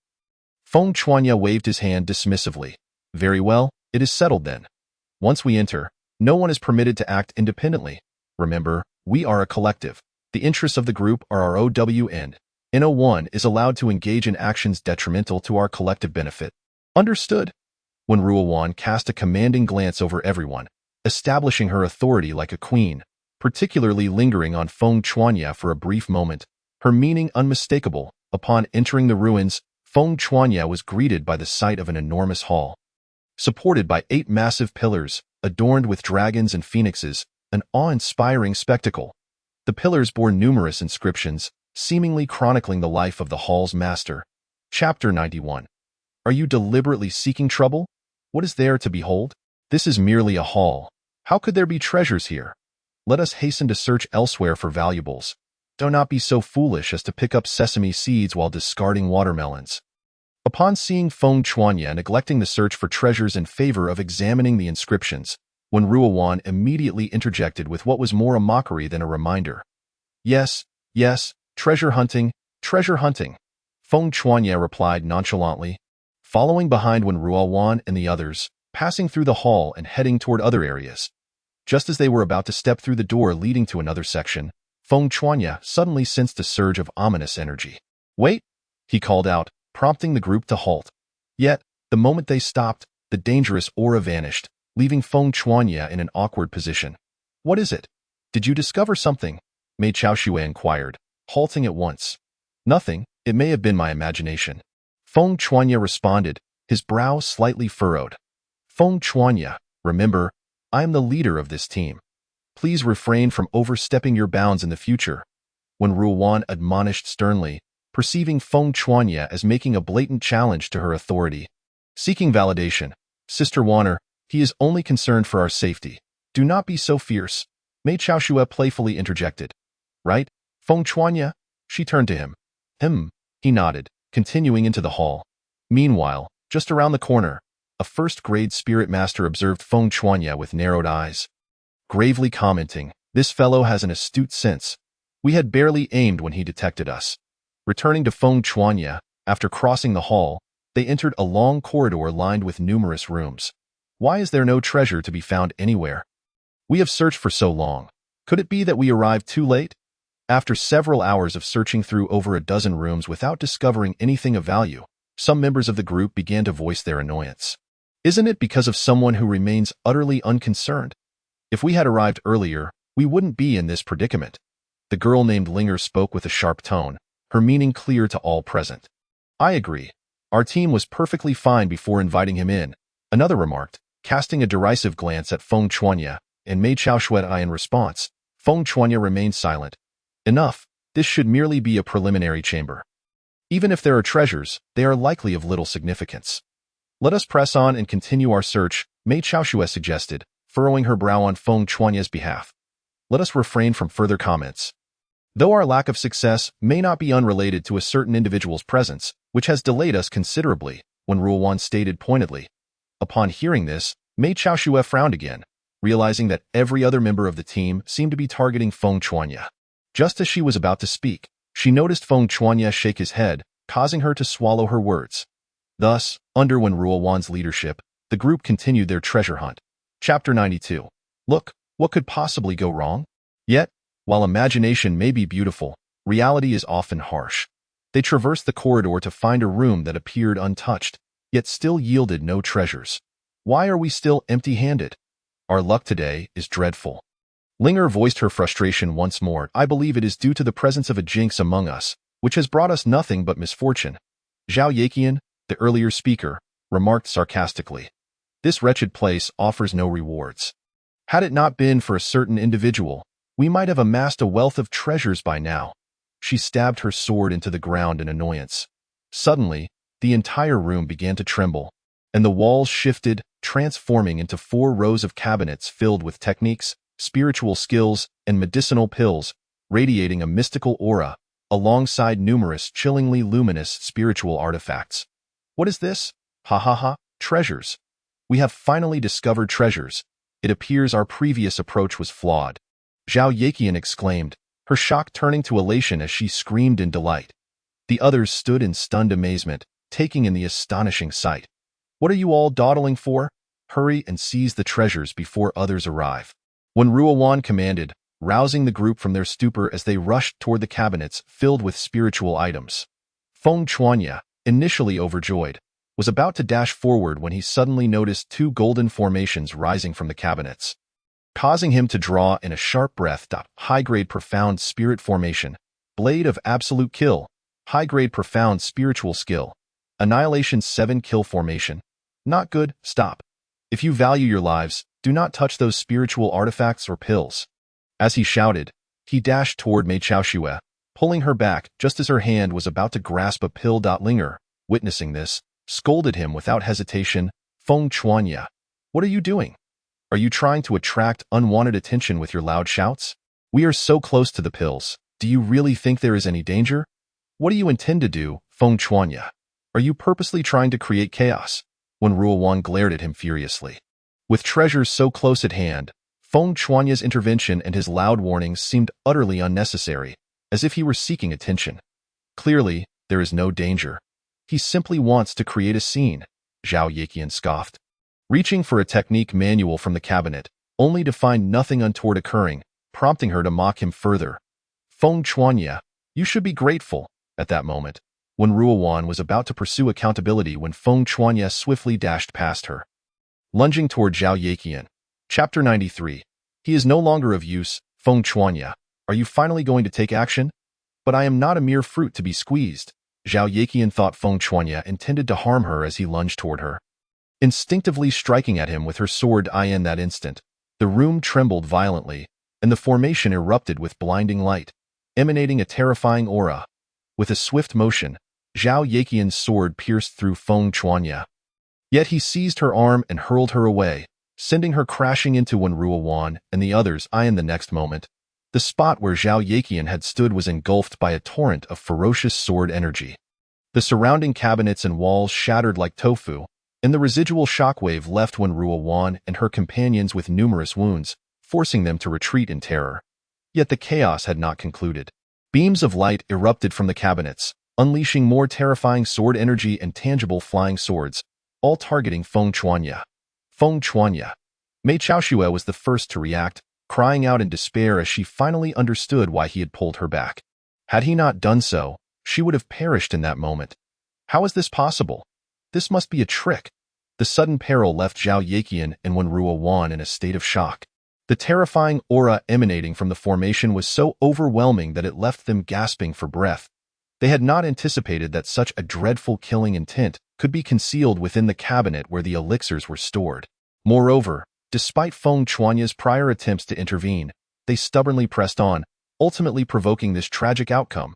Feng Chuanya waved his hand dismissively. Very well, it is settled then. Once we enter, no one is permitted to act independently. Remember, we are a collective. The interests of the group are our OWN. No one is allowed to engage in actions detrimental to our collective benefit. Understood? When Ruowan cast a commanding glance over everyone, establishing her authority like a queen, particularly lingering on Feng Chuanya for a brief moment, her meaning unmistakable. Upon entering the ruins, Feng Chuanya was greeted by the sight of an enormous hall. Supported by 8 massive pillars, adorned with dragons and phoenixes, an awe-inspiring spectacle. The pillars bore numerous inscriptions, seemingly chronicling the life of the hall's master. Chapter 91. Are you deliberately seeking trouble? What is there to behold? This is merely a hall. How could there be treasures here? Let us hasten to search elsewhere for valuables. Do not be so foolish as to pick up sesame seeds while discarding watermelons. Upon seeing Feng Chuanya neglecting the search for treasures in favor of examining the inscriptions, Wen Ruowan immediately interjected with what was more a mockery than a reminder. Yes, treasure hunting, treasure hunting. Feng Chuanya replied nonchalantly, following behind Wen Ruowan and the others, passing through the hall and heading toward other areas. Just as they were about to step through the door leading to another section, Feng Chuanya suddenly sensed a surge of ominous energy. Wait, he called out, prompting the group to halt. Yet, the moment they stopped, the dangerous aura vanished, leaving Feng Chuanya in an awkward position. What is it? Did you discover something? Mei Chaoxue inquired, halting at once. Nothing, it may have been my imagination. Feng Chuanya responded, his brow slightly furrowed. Feng Chuanya, remember, I am the leader of this team. Please refrain from overstepping your bounds in the future. When Ruowan admonished sternly, perceiving Feng Chuanya as making a blatant challenge to her authority. Seeking validation. Sister Wanner, he is only concerned for our safety. Do not be so fierce. Mei Chaoshue playfully interjected. Right, Feng Chuanya? She turned to him. He nodded, continuing into the hall. Meanwhile, just around the corner, a first-grade spirit master observed Feng Chuanya with narrowed eyes, gravely commenting, this fellow has an astute sense. We had barely aimed when he detected us. Returning to Feng Chuanya, after crossing the hall, they entered a long corridor lined with numerous rooms. Why is there no treasure to be found anywhere? We have searched for so long. Could it be that we arrived too late? After several hours of searching through over a dozen rooms without discovering anything of value, some members of the group began to voice their annoyance. Isn't it because of someone who remains utterly unconcerned? If we had arrived earlier, we wouldn't be in this predicament. The girl named Linger spoke with a sharp tone, her meaning clear to all present. I agree. Our team was perfectly fine before inviting him in, another remarked, casting a derisive glance at Feng Chuanya, and Mei Chaoshue in response. Feng Chuanya remained silent. Enough, this should merely be a preliminary chamber. Even if there are treasures, they are likely of little significance. Let us press on and continue our search, Mei Chaoshue suggested, furrowing her brow on Feng Chuanya's behalf. Let us refrain from further comments. Though our lack of success may not be unrelated to a certain individual's presence, which has delayed us considerably, when Ruowan stated pointedly. Upon hearing this, Mei Chaoshue frowned again, realizing that every other member of the team seemed to be targeting Feng Chuanya. Just as she was about to speak, she noticed Feng Chuanya shake his head, causing her to swallow her words. Thus, under Wen Ruowan's leadership, the group continued their treasure hunt. Chapter 92. Look, what could possibly go wrong? Yet, while imagination may be beautiful, reality is often harsh. They traversed the corridor to find a room that appeared untouched, yet still yielded no treasures. Why are we still empty-handed? Our luck today is dreadful. Linger voiced her frustration once more. I believe it is due to the presence of a jinx among us, which has brought us nothing but misfortune. Zhao Yaqian, the earlier speaker, remarked sarcastically. This wretched place offers no rewards. Had it not been for a certain individual, we might have amassed a wealth of treasures by now. She stabbed her sword into the ground in annoyance. Suddenly, the entire room began to tremble, and the walls shifted, transforming into 4 rows of cabinets filled with techniques, spiritual skills, and medicinal pills, radiating a mystical aura, alongside numerous chillingly luminous spiritual artifacts. What is this? Ha ha ha, treasures. We have finally discovered treasures. It appears our previous approach was flawed. Zhao Yaqian exclaimed, her shock turning to elation as she screamed in delight. The others stood in stunned amazement, taking in the astonishing sight. What are you all dawdling for? Hurry and seize the treasures before others arrive. When Ruowan commanded, rousing the group from their stupor as they rushed toward the cabinets filled with spiritual items. Feng Chuanya, initially overjoyed, was about to dash forward when he suddenly noticed 2 golden formations rising from the cabinets, causing him to draw in a sharp breath. High-grade profound spirit formation, blade of absolute kill, high-grade profound spiritual skill, annihilation 7 kill formation. Not good, stop. If you value your lives, do not touch those spiritual artifacts or pills. As he shouted, he dashed toward Mei Chaoshue, pulling her back just as her hand was about to grasp a pill. Linger, witnessing this, scolded him without hesitation. Feng Chuanya, what are you doing? Are you trying to attract unwanted attention with your loud shouts? We are so close to the pills. Do you really think there is any danger? What do you intend to do, Feng Chuanya? Are you purposely trying to create chaos? When Ruowan glared at him furiously. With treasures so close at hand, Feng Chuanya's intervention and his loud warnings seemed utterly unnecessary, as if he were seeking attention. Clearly, there is no danger. He simply wants to create a scene, Zhao Yaqian scoffed. Reaching for a technique manual from the cabinet, only to find nothing untoward occurring, prompting her to mock him further. Feng Chuanya, you should be grateful. At that moment, when Ruowan was about to pursue accountability when Feng Chuanya swiftly dashed past her. Lunging toward Zhao Yaqian. Chapter 93. He is no longer of use, Feng Chuanya. Are you finally going to take action? But I am not a mere fruit to be squeezed. Zhao Yeqian thought Feng Chuanya intended to harm her as he lunged toward her, instinctively striking at him with her sword. In that instant, the room trembled violently, and the formation erupted with blinding light, emanating a terrifying aura. With a swift motion, Zhao Yeqian's sword pierced through Feng Chuanya. Yet he seized her arm and hurled her away, sending her crashing into Wenrua Wan and the others. In the next moment, the spot where Zhao Yeqian had stood was engulfed by a torrent of ferocious sword energy. The surrounding cabinets and walls shattered like tofu, and the residual shockwave left Wenrua Wan and her companions with numerous wounds, forcing them to retreat in terror. Yet the chaos had not concluded. Beams of light erupted from the cabinets, unleashing more terrifying sword energy and tangible flying swords, all targeting Feng Chuanya. Feng Chuanya. Mei Chaoxue was the first to react, crying out in despair as she finally understood why he had pulled her back. Had he not done so, she would have perished in that moment. How is this possible? This must be a trick. The sudden peril left Zhao Yeqian and Wenrua Wan in a state of shock. The terrifying aura emanating from the formation was so overwhelming that it left them gasping for breath. They had not anticipated that such a dreadful killing intent could be concealed within the cabinet where the elixirs were stored. Moreover, despite Feng Chuanya's prior attempts to intervene, they stubbornly pressed on, ultimately provoking this tragic outcome.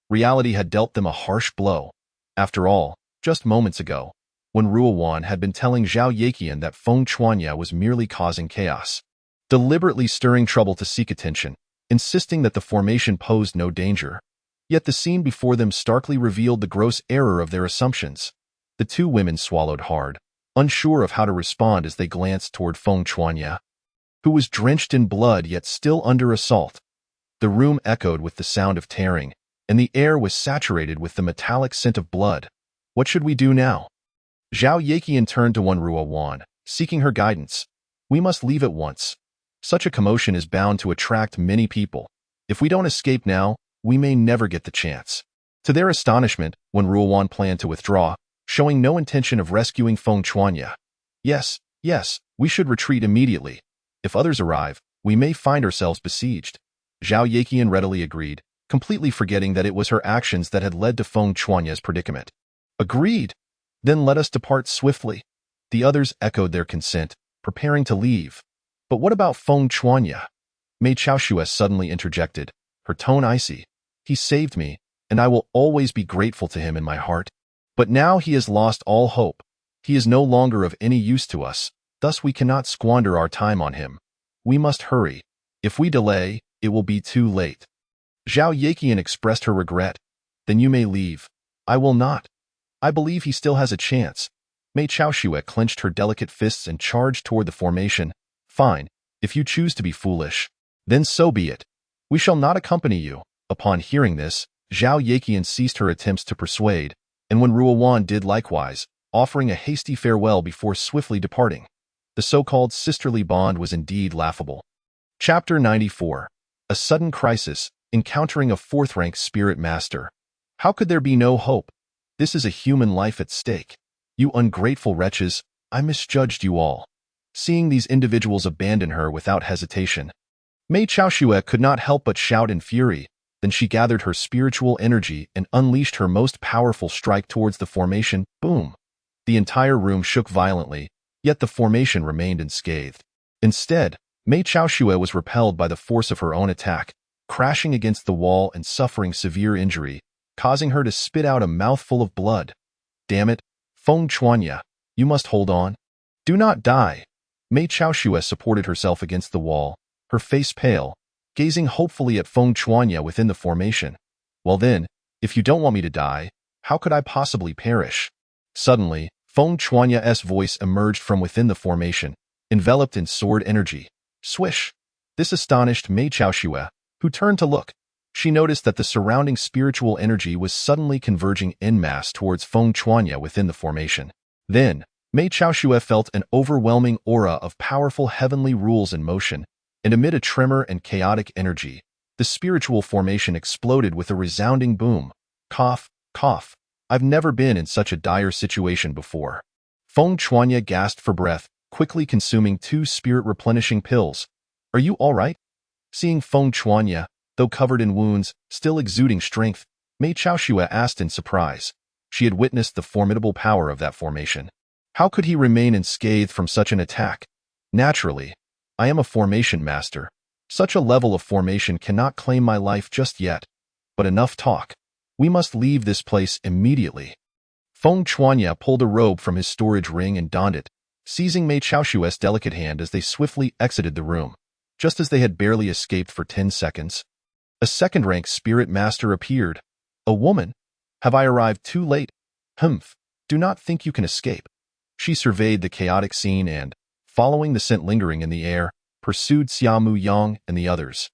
Reality had dealt them a harsh blow. After all, just moments ago, when Ruowan had been telling Zhao Yeqian that Feng Chuanya was merely causing chaos, deliberately stirring trouble to seek attention, insisting that the formation posed no danger. Yet the scene before them starkly revealed the gross error of their assumptions. The two women swallowed hard, unsure of how to respond as they glanced toward Feng Chuanya, who was drenched in blood yet still under assault. The room echoed with the sound of tearing, and the air was saturated with the metallic scent of blood. What should we do now? Zhao Yeqian turned to Wenrua Wan, seeking her guidance. We must leave at once. Such a commotion is bound to attract many people. If we don't escape now, we may never get the chance. To their astonishment, Wenrua Wan planned to withdraw, showing no intention of rescuing Feng Chuanya. Yes, we should retreat immediately. If others arrive, we may find ourselves besieged. Zhao Yeqian readily agreed, completely forgetting that it was her actions that had led to Feng Chuanya's predicament. Agreed. Then let us depart swiftly. The others echoed their consent, preparing to leave. But what about Feng Chuanya? Mei Chaoxue suddenly interjected, her tone icy. He saved me, and I will always be grateful to him in my heart. But now he has lost all hope. He is no longer of any use to us, thus we cannot squander our time on him. We must hurry. If we delay, it will be too late. Zhao Yeqian expressed her regret. Then you may leave. I will not. I believe he still has a chance. Mei Chaoxue clenched her delicate fists and charged toward the formation. Fine, if you choose to be foolish, then so be it. We shall not accompany you. Upon hearing this, Zhao Yeqian ceased her attempts to persuade, and Wenrua Wan did likewise, offering a hasty farewell before swiftly departing. The so-called sisterly bond was indeed laughable. Chapter 94. A sudden crisis, encountering a fourth-rank spirit master. How could there be no hope? This is a human life at stake. You ungrateful wretches, I misjudged you all. Seeing these individuals abandon her without hesitation, Mei Chaoxue could not help but shout in fury. Then she gathered her spiritual energy and unleashed her most powerful strike towards the formation. Boom! The entire room shook violently, yet the formation remained unscathed. Instead, Mei Chaoxue was repelled by the force of her own attack, crashing against the wall and suffering severe injury, causing her to spit out a mouthful of blood. Damn it, Feng Chuanya, you must hold on. Do not die. Mei Chaoxue supported herself against the wall, her face pale, gazing hopefully at Feng Chuanya within the formation. Well then, if you don't want me to die, how could I possibly perish? Suddenly, Feng Chuanya's voice emerged from within the formation, enveloped in sword energy. Swish! This astonished Mei Chaoxue, who turned to look. She noticed that the surrounding spiritual energy was suddenly converging en masse towards Feng Chuanya within the formation. Then, Mei Chaoxue felt an overwhelming aura of powerful heavenly rules in motion, and amid a tremor and chaotic energy, the spiritual formation exploded with a resounding boom. Cough, cough. I've never been in such a dire situation before. Feng Chuanya gasped for breath, quickly consuming 2 spirit-replenishing pills. Are you all right? Seeing Feng Chuanya, Though covered in wounds, still exuding strength, Mei Chaoxue asked in surprise. She had witnessed the formidable power of that formation. How could he remain unscathed from such an attack? Naturally, I am a formation master. Such a level of formation cannot claim my life just yet. But enough talk. We must leave this place immediately. Feng Chuanya pulled a robe from his storage ring and donned it, seizing Mei Chaoxue's delicate hand as they swiftly exited the room. Just as they had barely escaped for 10 seconds, a second-rank spirit master appeared. A woman? Have I arrived too late? Humph, do not think you can escape. She surveyed the chaotic scene and, following the scent lingering in the air, pursued Xiaomu Yang and the others.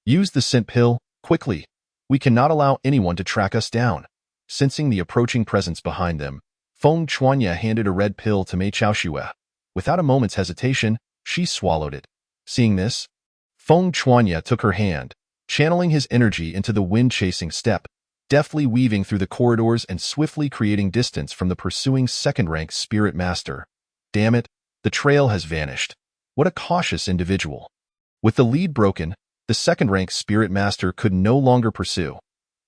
Use the scent pill, quickly. We cannot allow anyone to track us down. Sensing the approaching presence behind them, Feng Chuanya handed a red pill to Mei Chaoxue. Without a moment's hesitation, she swallowed it. Seeing this, Feng Chuanya took her hand, channeling his energy into the wind-chasing step, deftly weaving through the corridors and swiftly creating distance from the pursuing second-rank spirit master. Damn it, the trail has vanished. What a cautious individual. With the lead broken, the second-rank spirit master could no longer pursue.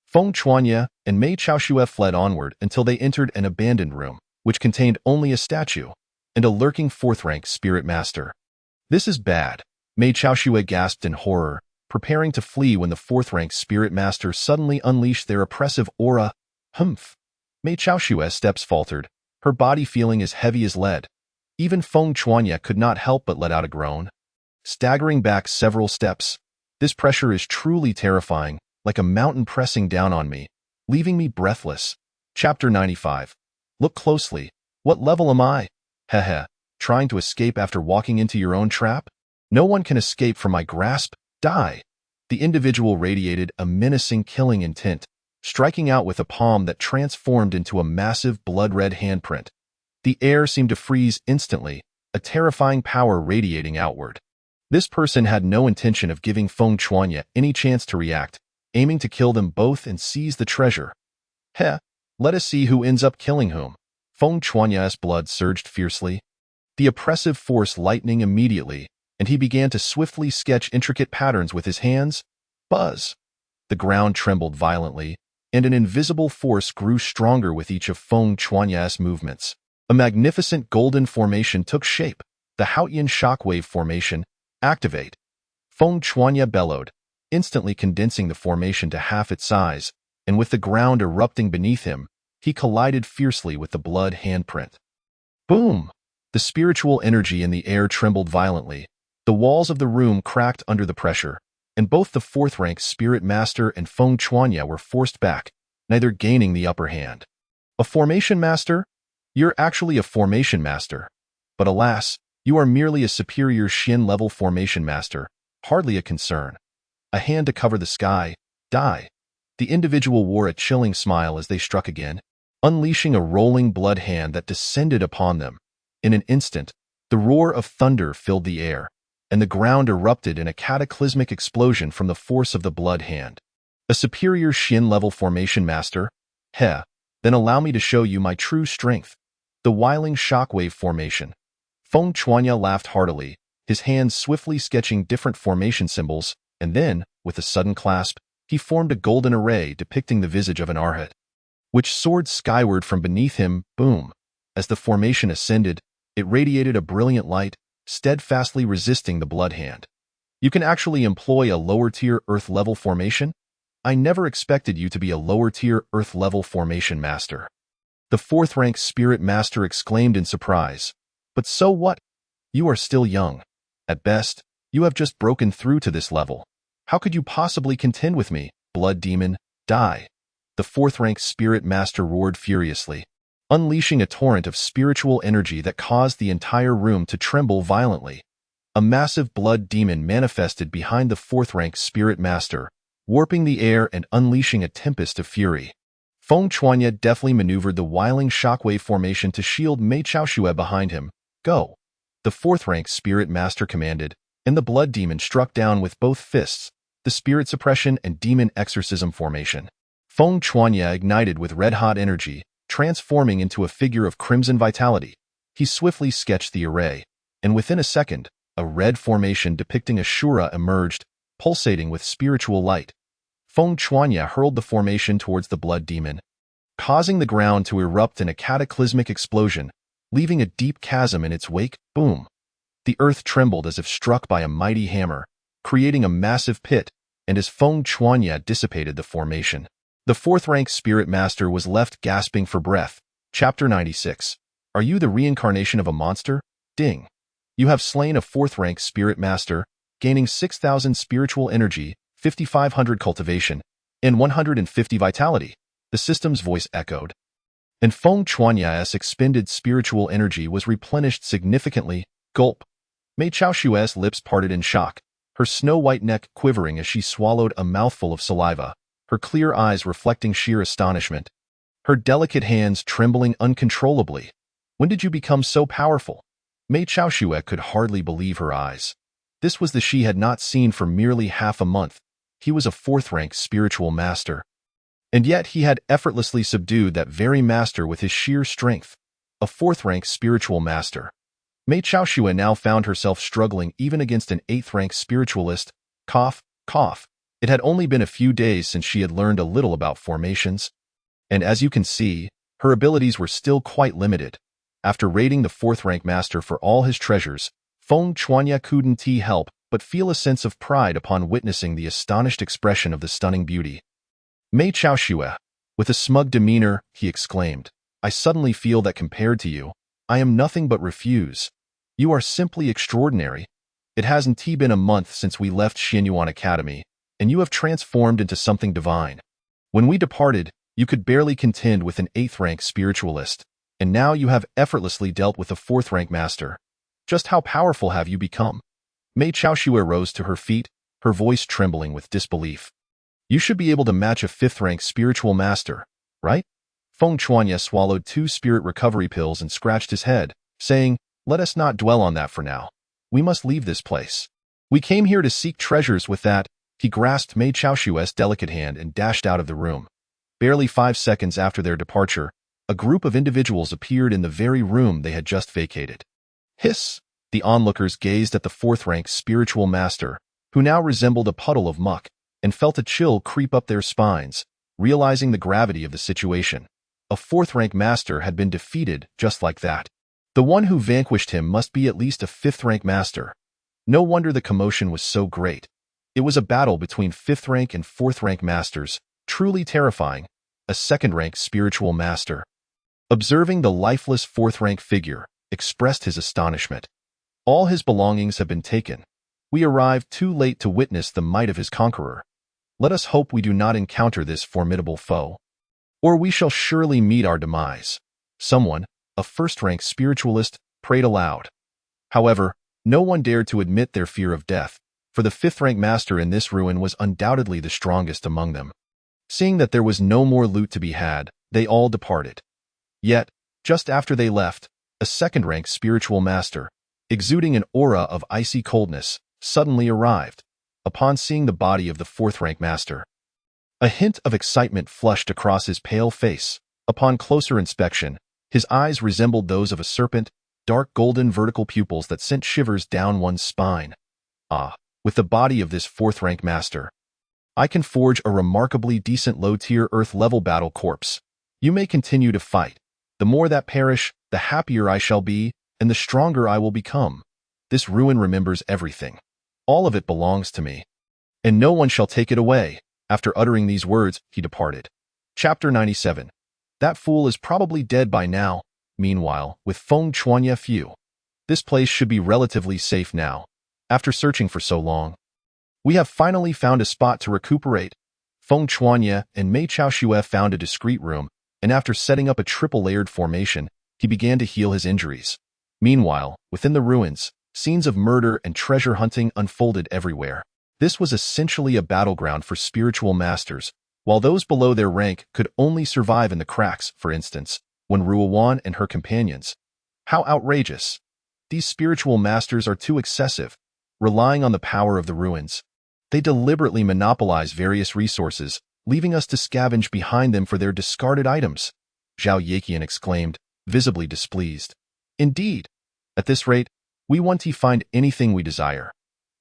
Feng Chuanya and Mei Chaoxue fled onward until they entered an abandoned room, which contained only a statue and a lurking fourth-rank spirit master. This is bad, Mei Chaoxue gasped in horror, preparing to flee when the fourth-rank spirit master suddenly unleashed their oppressive aura. Humph! Mei Chaoxue's steps faltered, her body feeling as heavy as lead. Even Feng Chuanya could not help but let out a groan. Staggering back several steps, this pressure is truly terrifying, like a mountain pressing down on me, leaving me breathless. Chapter 95. Look closely. What level am I? Heh. Trying to escape after walking into your own trap? No one can escape from my grasp. Die. The individual radiated a menacing killing intent, striking out with a palm that transformed into a massive blood-red handprint. The air seemed to freeze instantly, a terrifying power radiating outward. This person had no intention of giving Feng Chuanya any chance to react, aiming to kill them both and seize the treasure. Heh, let us see who ends up killing whom. Feng Chuanya's blood surged fiercely, the oppressive force lightening immediately, and he began to swiftly sketch intricate patterns with his hands. Buzz! The ground trembled violently, and an invisible force grew stronger with each of Feng Chuanya's movements. A magnificent golden formation took shape, the Haotian shockwave formation. Activate! Feng Chuanya bellowed, instantly condensing the formation to half its size, and with the ground erupting beneath him, he collided fiercely with the blood handprint. Boom! The spiritual energy in the air trembled violently. The walls of the room cracked under the pressure, and both the fourth-rank spirit master and Feng Chuanya were forced back, neither gaining the upper hand. A formation master? You're actually a formation master. But alas, you are merely a superior Xin-level formation master, hardly a concern. A hand to cover the sky. Die. The individual wore a chilling smile as they struck again, unleashing a rolling blood hand that descended upon them. In an instant, the roar of thunder filled the air, and the ground erupted in a cataclysmic explosion from the force of the blood hand. A superior Xin-level formation master? Heh, then allow me to show you my true strength. The Wiling Shockwave Formation. Feng Chuanya laughed heartily, his hands swiftly sketching different formation symbols, and then, with a sudden clasp, he formed a golden array depicting the visage of an arhat, which soared skyward from beneath him. Boom! As the formation ascended, it radiated a brilliant light, steadfastly resisting the blood hand. You can actually employ a lower-tier Earth-level formation? I never expected you to be a lower-tier Earth-level formation master. The fourth-rank spirit master exclaimed in surprise. But so what? You are still young. At best, you have just broken through to this level. How could you possibly contend with me, blood demon? Die! The fourth-rank spirit master roared furiously, unleashing a torrent of spiritual energy that caused the entire room to tremble violently. A massive blood demon manifested behind the fourth-rank spirit master, warping the air and unleashing a tempest of fury. Feng Chuanya deftly maneuvered the Wiling Shockwave Formation to shield Mei Chaoxue behind him. Go! The fourth-rank spirit master commanded, and the blood demon struck down with both fists, the spirit suppression and demon exorcism formation. Feng Chuanya ignited with red-hot energy, transforming into a figure of crimson vitality. He swiftly sketched the array, and within a second, a red formation depicting Ashura emerged, pulsating with spiritual light. Feng Chuanya hurled the formation towards the blood demon, causing the ground to erupt in a cataclysmic explosion, leaving a deep chasm in its wake. Boom! The earth trembled as if struck by a mighty hammer, creating a massive pit, and as Feng Chuanya dissipated the formation, the fourth-rank spirit master was left gasping for breath. Chapter 96. Are you the reincarnation of a monster? Ding! You have slain a fourth-rank spirit master, gaining 6,000 spiritual energy, 5,500 cultivation, and 150 vitality. The system's voice echoed. And Feng Chuanya's expended spiritual energy was replenished significantly. Gulp! Mei Chaoshue's lips parted in shock, her snow-white neck quivering as she swallowed a mouthful of saliva, her clear eyes reflecting sheer astonishment, her delicate hands trembling uncontrollably. When did you become so powerful? Mei Chaoshue could hardly believe her eyes. This was the she had not seen for merely half a month. He was a fourth-rank spiritual master. And yet he had effortlessly subdued that very master with his sheer strength. A fourth-rank spiritual master. Mei Chaoshue now found herself struggling even against an eighth-rank spiritualist. Cough, cough. It had only been a few days since she had learned a little about formations. And as you can see, her abilities were still quite limited. After raiding the fourth-rank master for all his treasures, Feng Chuanya couldn't help but feel a sense of pride upon witnessing the astonished expression of the stunning beauty. Mei Chaoshue, with a smug demeanor, he exclaimed, I suddenly feel that compared to you, I am nothing but refuse. You are simply extraordinary. It hasn't been a month since we left Xianyuan Academy, and you have transformed into something divine. When we departed, you could barely contend with an eighth-rank spiritualist, and now you have effortlessly dealt with a fourth-rank master. Just how powerful have you become? Mei Chaoshue rose to her feet, her voice trembling with disbelief. You should be able to match a fifth-rank spiritual master, right? Feng Chuanya swallowed 2 spirit recovery pills and scratched his head, saying, Let us not dwell on that for now. We must leave this place. We came here to seek treasures. With that, he grasped Mei Chaoshue's delicate hand and dashed out of the room. Barely 5 seconds after their departure, a group of individuals appeared in the very room they had just vacated. Hiss! The onlookers gazed at the fourth-rank spiritual master, who now resembled a puddle of muck, and felt a chill creep up their spines, realizing the gravity of the situation. A fourth-rank master had been defeated just like that. The one who vanquished him must be at least a fifth-rank master. No wonder the commotion was so great. It was a battle between fifth-rank and fourth-rank masters, truly terrifying. A second-rank spiritual master, observing the lifeless fourth-rank figure, expressed his astonishment. All his belongings have been taken. We arrived too late to witness the might of his conqueror. Let us hope we do not encounter this formidable foe, or we shall surely meet our demise. Someone, a first-rank spiritualist, prayed aloud. However, no one dared to admit their fear of death, for the fifth-rank master in this ruin was undoubtedly the strongest among them. Seeing that there was no more loot to be had, they all departed. Yet, just after they left, a second-rank spiritual master, exuding an aura of icy coldness, suddenly arrived. Upon seeing the body of the fourth-rank master, a hint of excitement flushed across his pale face. Upon closer inspection, his eyes resembled those of a serpent, dark golden vertical pupils that sent shivers down one's spine. Ah, with the body of this fourth-rank master, I can forge a remarkably decent low-tier Earth-level battle corpse. You may continue to fight. The more that perish, the happier I shall be, and the stronger I will become. This ruin remembers everything. All of it belongs to me, and no one shall take it away. After uttering these words, he departed. Chapter 97. That fool is probably dead by now. Meanwhile, with Feng Chuanya Fu, this place should be relatively safe now. After searching for so long, we have finally found a spot to recuperate. Feng Chuanya and Mei Chaoshue found a discreet room, and after setting up a triple-layered formation, he began to heal his injuries. Meanwhile, within the ruins, scenes of murder and treasure hunting unfolded everywhere. This was essentially a battleground for spiritual masters, while those below their rank could only survive in the cracks. For instance, when Ruowan and her companions. How outrageous! These spiritual masters are too excessive, relying on the power of the ruins. They deliberately monopolize various resources, leaving us to scavenge behind them for their discarded items. Zhao Yeqian exclaimed, visibly displeased. Indeed, at this rate, we won't find anything we desire.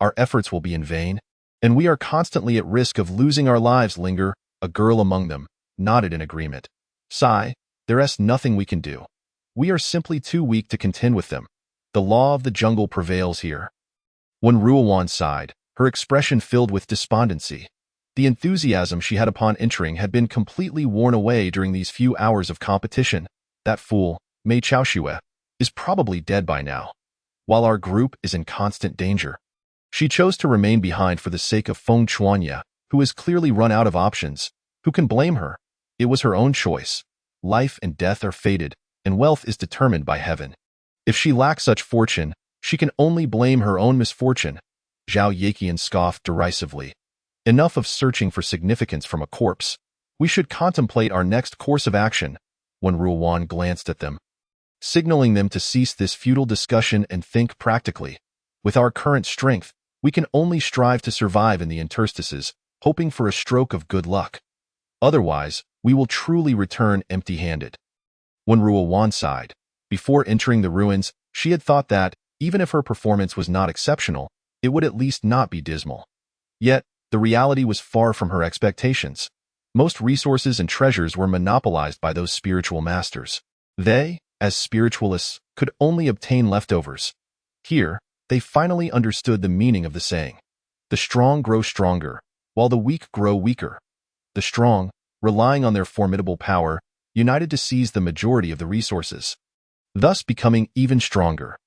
Our efforts will be in vain. and we are constantly at risk of losing our lives. Linger, a girl among them, nodded in agreement. Sigh, there's nothing we can do. We are simply too weak to contend with them. The law of the jungle prevails here. When Ruowan sighed, her expression filled with despondency. The enthusiasm she had upon entering had been completely worn away during these few hours of competition. That fool, Mei Chaoxue, is probably dead by now, while our group is in constant danger. She chose to remain behind for the sake of Feng Chuanya, who has clearly run out of options. Who can blame her? It was her own choice. Life and death are fated, and wealth is determined by heaven. If she lacks such fortune, she can only blame her own misfortune. Zhao Yeqian scoffed derisively. Enough of searching for significance from a corpse. We should contemplate our next course of action. When Ruowan glanced at them, signaling them to cease this futile discussion and think practically. With our current strength, we can only strive to survive in the interstices, hoping for a stroke of good luck. Otherwise, we will truly return empty-handed. When Ruowan sighed, before entering the ruins, she had thought that, even if her performance was not exceptional, it would at least not be dismal. Yet, the reality was far from her expectations. Most resources and treasures were monopolized by those spiritual masters. They, as spiritualists, could only obtain leftovers. Here, they finally understood the meaning of the saying. The strong grow stronger, while the weak grow weaker. The strong, relying on their formidable power, united to seize the majority of the resources, thus becoming even stronger.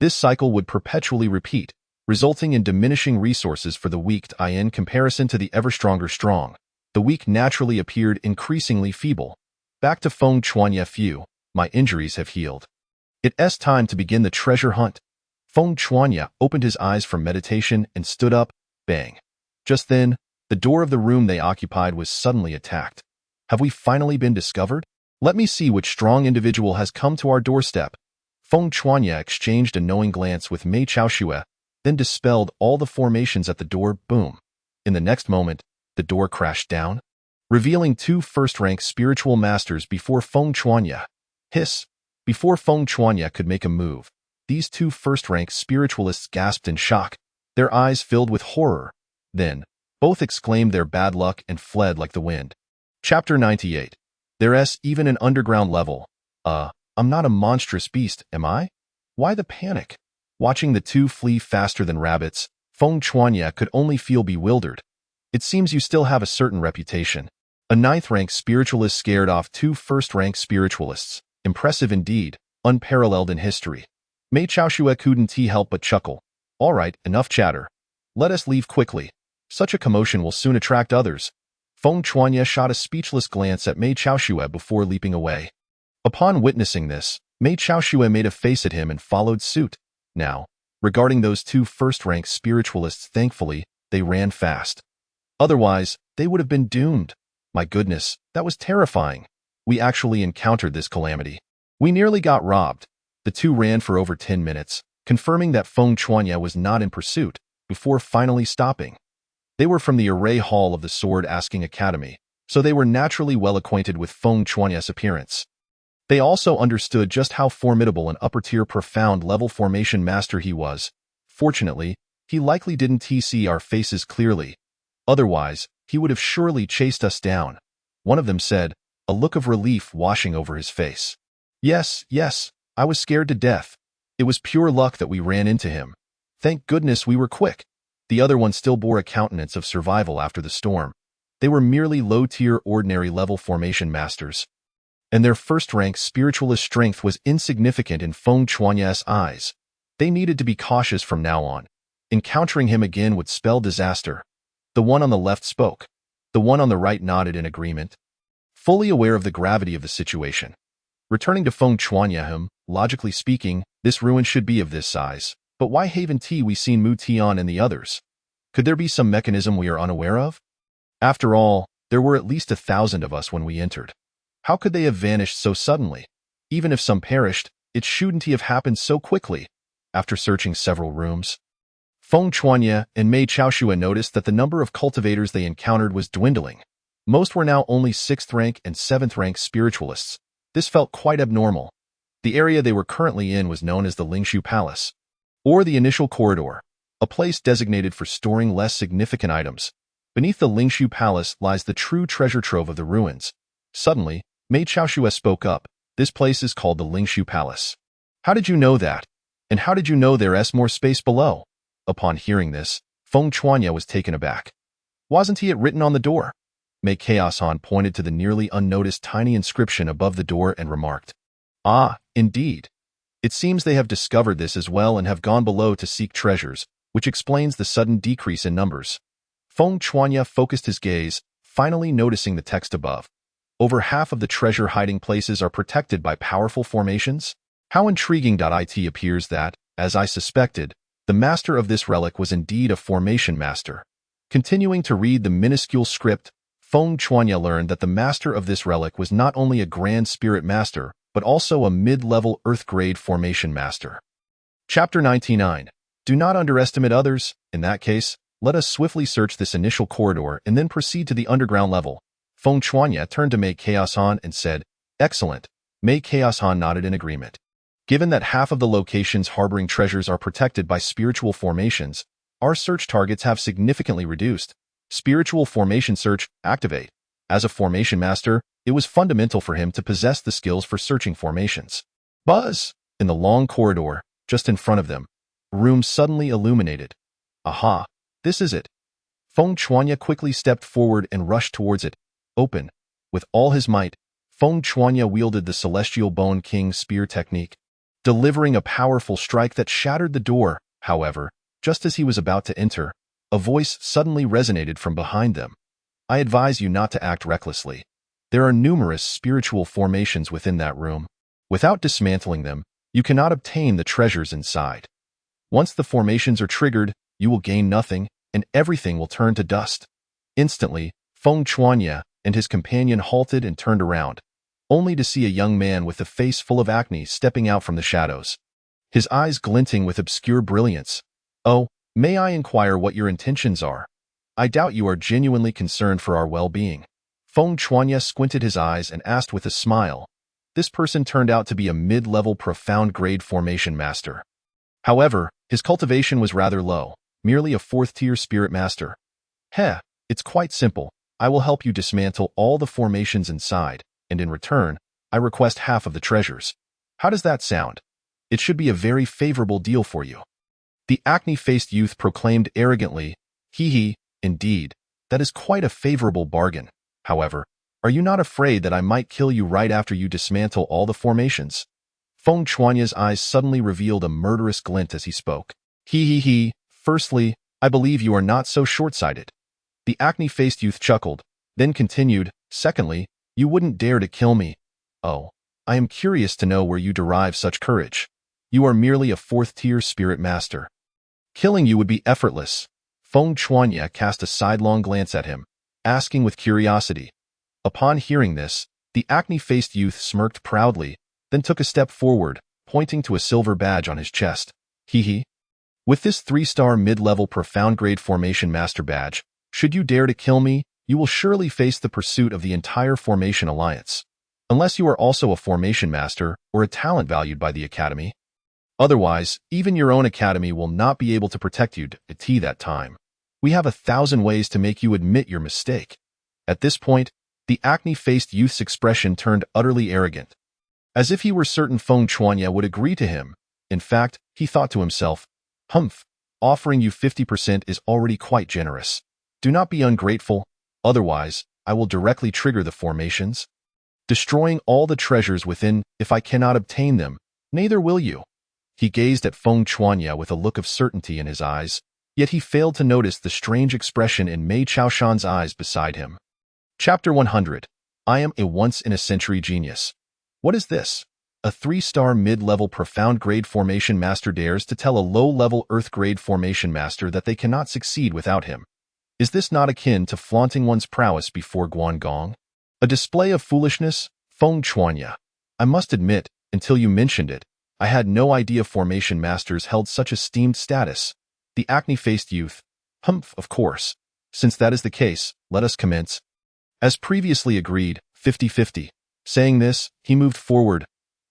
This cycle would perpetually repeat, resulting in diminishing resources for the weak in comparison to the ever-stronger strong. The weak naturally appeared increasingly feeble. Back to Feng Chuanya Fu, my injuries have healed. It's time to begin the treasure hunt. Feng Chuanya opened his eyes from meditation and stood up, bang. Just then, the door of the room they occupied was suddenly attacked. Have we finally been discovered? Let me see which strong individual has come to our doorstep. Feng Chuanya exchanged a knowing glance with Mei Chaoxue, then dispelled all the formations at the door. Boom. In the next moment, the door crashed down, revealing two first-rank spiritual masters before Feng Chuanya. Hiss! Before Feng Chuanya could make a move, these two first-rank spiritualists gasped in shock, their eyes filled with horror. Then, both exclaimed their bad luck and fled like the wind. Chapter 98. There's even an underground level. I'm not a monstrous beast, am I? Why the panic? Watching the two flee faster than rabbits, Feng Chuanya could only feel bewildered. It seems you still have a certain reputation. A ninth-rank spiritualist scared off two first-rank spiritualists. Impressive indeed, unparalleled in history. Mei Chaoxue couldn't help but chuckle. All right, enough chatter. Let us leave quickly. Such a commotion will soon attract others. Feng Chuanya shot a speechless glance at Mei Chaoxue before leaping away. Upon witnessing this, Mei Chaoxue made a face at him and followed suit. Now, regarding those two first-rank spiritualists, thankfully, they ran fast. Otherwise, they would have been doomed. My goodness, that was terrifying. We actually encountered this calamity. We nearly got robbed. The two ran for over 10 minutes, confirming that Feng Chuanya was not in pursuit, before finally stopping. They were from the Array Hall of the Sword Asking Academy, so they were naturally well acquainted with Feng Chuanya's appearance. They also understood just how formidable an upper-tier profound-level formation master he was. Fortunately, he likely didn't see our faces clearly. Otherwise, he would have surely chased us down. One of them said, a look of relief washing over his face. Yes, I was scared to death. It was pure luck that we ran into him. Thank goodness we were quick. The other one still bore a countenance of survival after the storm. They were merely low-tier ordinary-level formation masters, and their first-rank spiritualist strength was insignificant in Feng Chuanya's eyes. They needed to be cautious from now on. Encountering him again would spell disaster. The one on the left spoke. The one on the right nodded in agreement, fully aware of the gravity of the situation. Returning to Feng Chuanya, logically speaking, this ruin should be of this size. But why haven't we seen Mu Tian and the others? Could there be some mechanism we are unaware of? After all, there were at least 1,000 of us when we entered. How could they have vanished so suddenly? Even if some perished, it shouldn't have happened so quickly. After searching several rooms, Feng Chuanya and Mei Chaoxue noticed that the number of cultivators they encountered was dwindling. Most were now only 6th-rank and 7th-rank spiritualists. This felt quite abnormal. The area they were currently in was known as the Lingshu Palace, or the Initial Corridor. a place designated for storing less significant items. Beneath the Lingshu Palace lies the true treasure trove of the ruins. Suddenly, Mei Chaoshue spoke up. This place is called the Lingshu Palace. How did you know that? And how did you know there's more space below? Upon hearing this, Feng Chuanya was taken aback. Wasn't it written on the door? Mei Chaos-Han pointed to the nearly unnoticed tiny inscription above the door and remarked, Ah, indeed. It seems they have discovered this as well and have gone below to seek treasures, which explains the sudden decrease in numbers. Feng Chuanya focused his gaze, finally noticing the text above. Over half of the treasure hiding places are protected by powerful formations? How intriguing! It appears that, as I suspected, the master of this relic was indeed a formation master. Continuing to read the minuscule script, Feng Chuanya learned that the master of this relic was not only a grand spirit master, but also a mid-level Earth-grade formation master. Chapter 99. Do not underestimate others. In that case, let us swiftly search this initial corridor and then proceed to the underground level. Feng Chuanya turned to Mei Chaos-Han and said, Excellent. Mei Chaos-Han nodded in agreement. Given that half of the locations harboring treasures are protected by spiritual formations, our search targets have significantly reduced. Spiritual formation search, activate. As a formation master, it was fundamental for him to possess the skills for searching formations. Buzz! In the long corridor, just in front of them, a room suddenly illuminated. Aha! This is it. Feng Chuanya quickly stepped forward and rushed towards it. Open. With all his might, Feng Chuanya wielded the Celestial Bone King spear technique, delivering a powerful strike that shattered the door. However, just as he was about to enter, a voice suddenly resonated from behind them. I advise you not to act recklessly. There are numerous spiritual formations within that room. Without dismantling them, you cannot obtain the treasures inside. Once the formations are triggered, you will gain nothing, and everything will turn to dust. Instantly, Feng Chuanya and his companion halted and turned around, only to see a young man with a face full of acne stepping out from the shadows, his eyes glinting with obscure brilliance. Oh, may I inquire what your intentions are? I doubt you are genuinely concerned for our well-being. Feng Chuanya squinted his eyes and asked with a smile. This person turned out to be a mid-level profound-grade formation master. However, his cultivation was rather low, merely a fourth-tier spirit master. Heh, it's quite simple. I will help you dismantle all the formations inside, and in return, I request half of the treasures. How does that sound? It should be a very favorable deal for you. The acne-faced youth proclaimed arrogantly, Hee, indeed, that is quite a favorable bargain. However, are you not afraid that I might kill you right after you dismantle all the formations? Feng Chuanya's eyes suddenly revealed a murderous glint as he spoke. Hee. Firstly, I believe you are not so short-sighted. The acne-faced youth chuckled, then continued, Secondly, you wouldn't dare to kill me. Oh, I am curious to know where you derive such courage. You are merely a fourth-tier spirit master. Killing you would be effortless. Feng Chuanya cast a sidelong glance at him, asking with curiosity. Upon hearing this, the acne-faced youth smirked proudly, then took a step forward, pointing to a silver badge on his chest. Hee. With this 3-star mid-level profound-grade formation master badge, should you dare to kill me, you will surely face the pursuit of the entire Formation Alliance. Unless you are also a Formation Master or a talent valued by the Academy. Otherwise, even your own Academy will not be able to protect you at that time. We have 1,000 ways to make you admit your mistake. At this point, the acne-faced youth's expression turned utterly arrogant. As if he were certain Feng Chuanya would agree to him. In fact, he thought to himself, Humph, offering you 50% is already quite generous. Do not be ungrateful, otherwise, I will directly trigger the formations, destroying all the treasures within. If I cannot obtain them, neither will you. He gazed at Feng Chuanya with a look of certainty in his eyes, yet he failed to notice the strange expression in Mei Chaoshan's eyes beside him. Chapter 100. I am a once-in-a-century genius. What is this? A 3-star mid-level profound-grade formation master dares to tell a low-level Earth-grade formation master that they cannot succeed without him. Is this not akin to flaunting one's prowess before Guangong? A display of foolishness? Feng Chuanya. I must admit, until you mentioned it, I had no idea formation masters held such esteemed status. The acne-faced youth. Humph, of course. Since that is the case, let us commence. As previously agreed, 50-50. Saying this, he moved forward.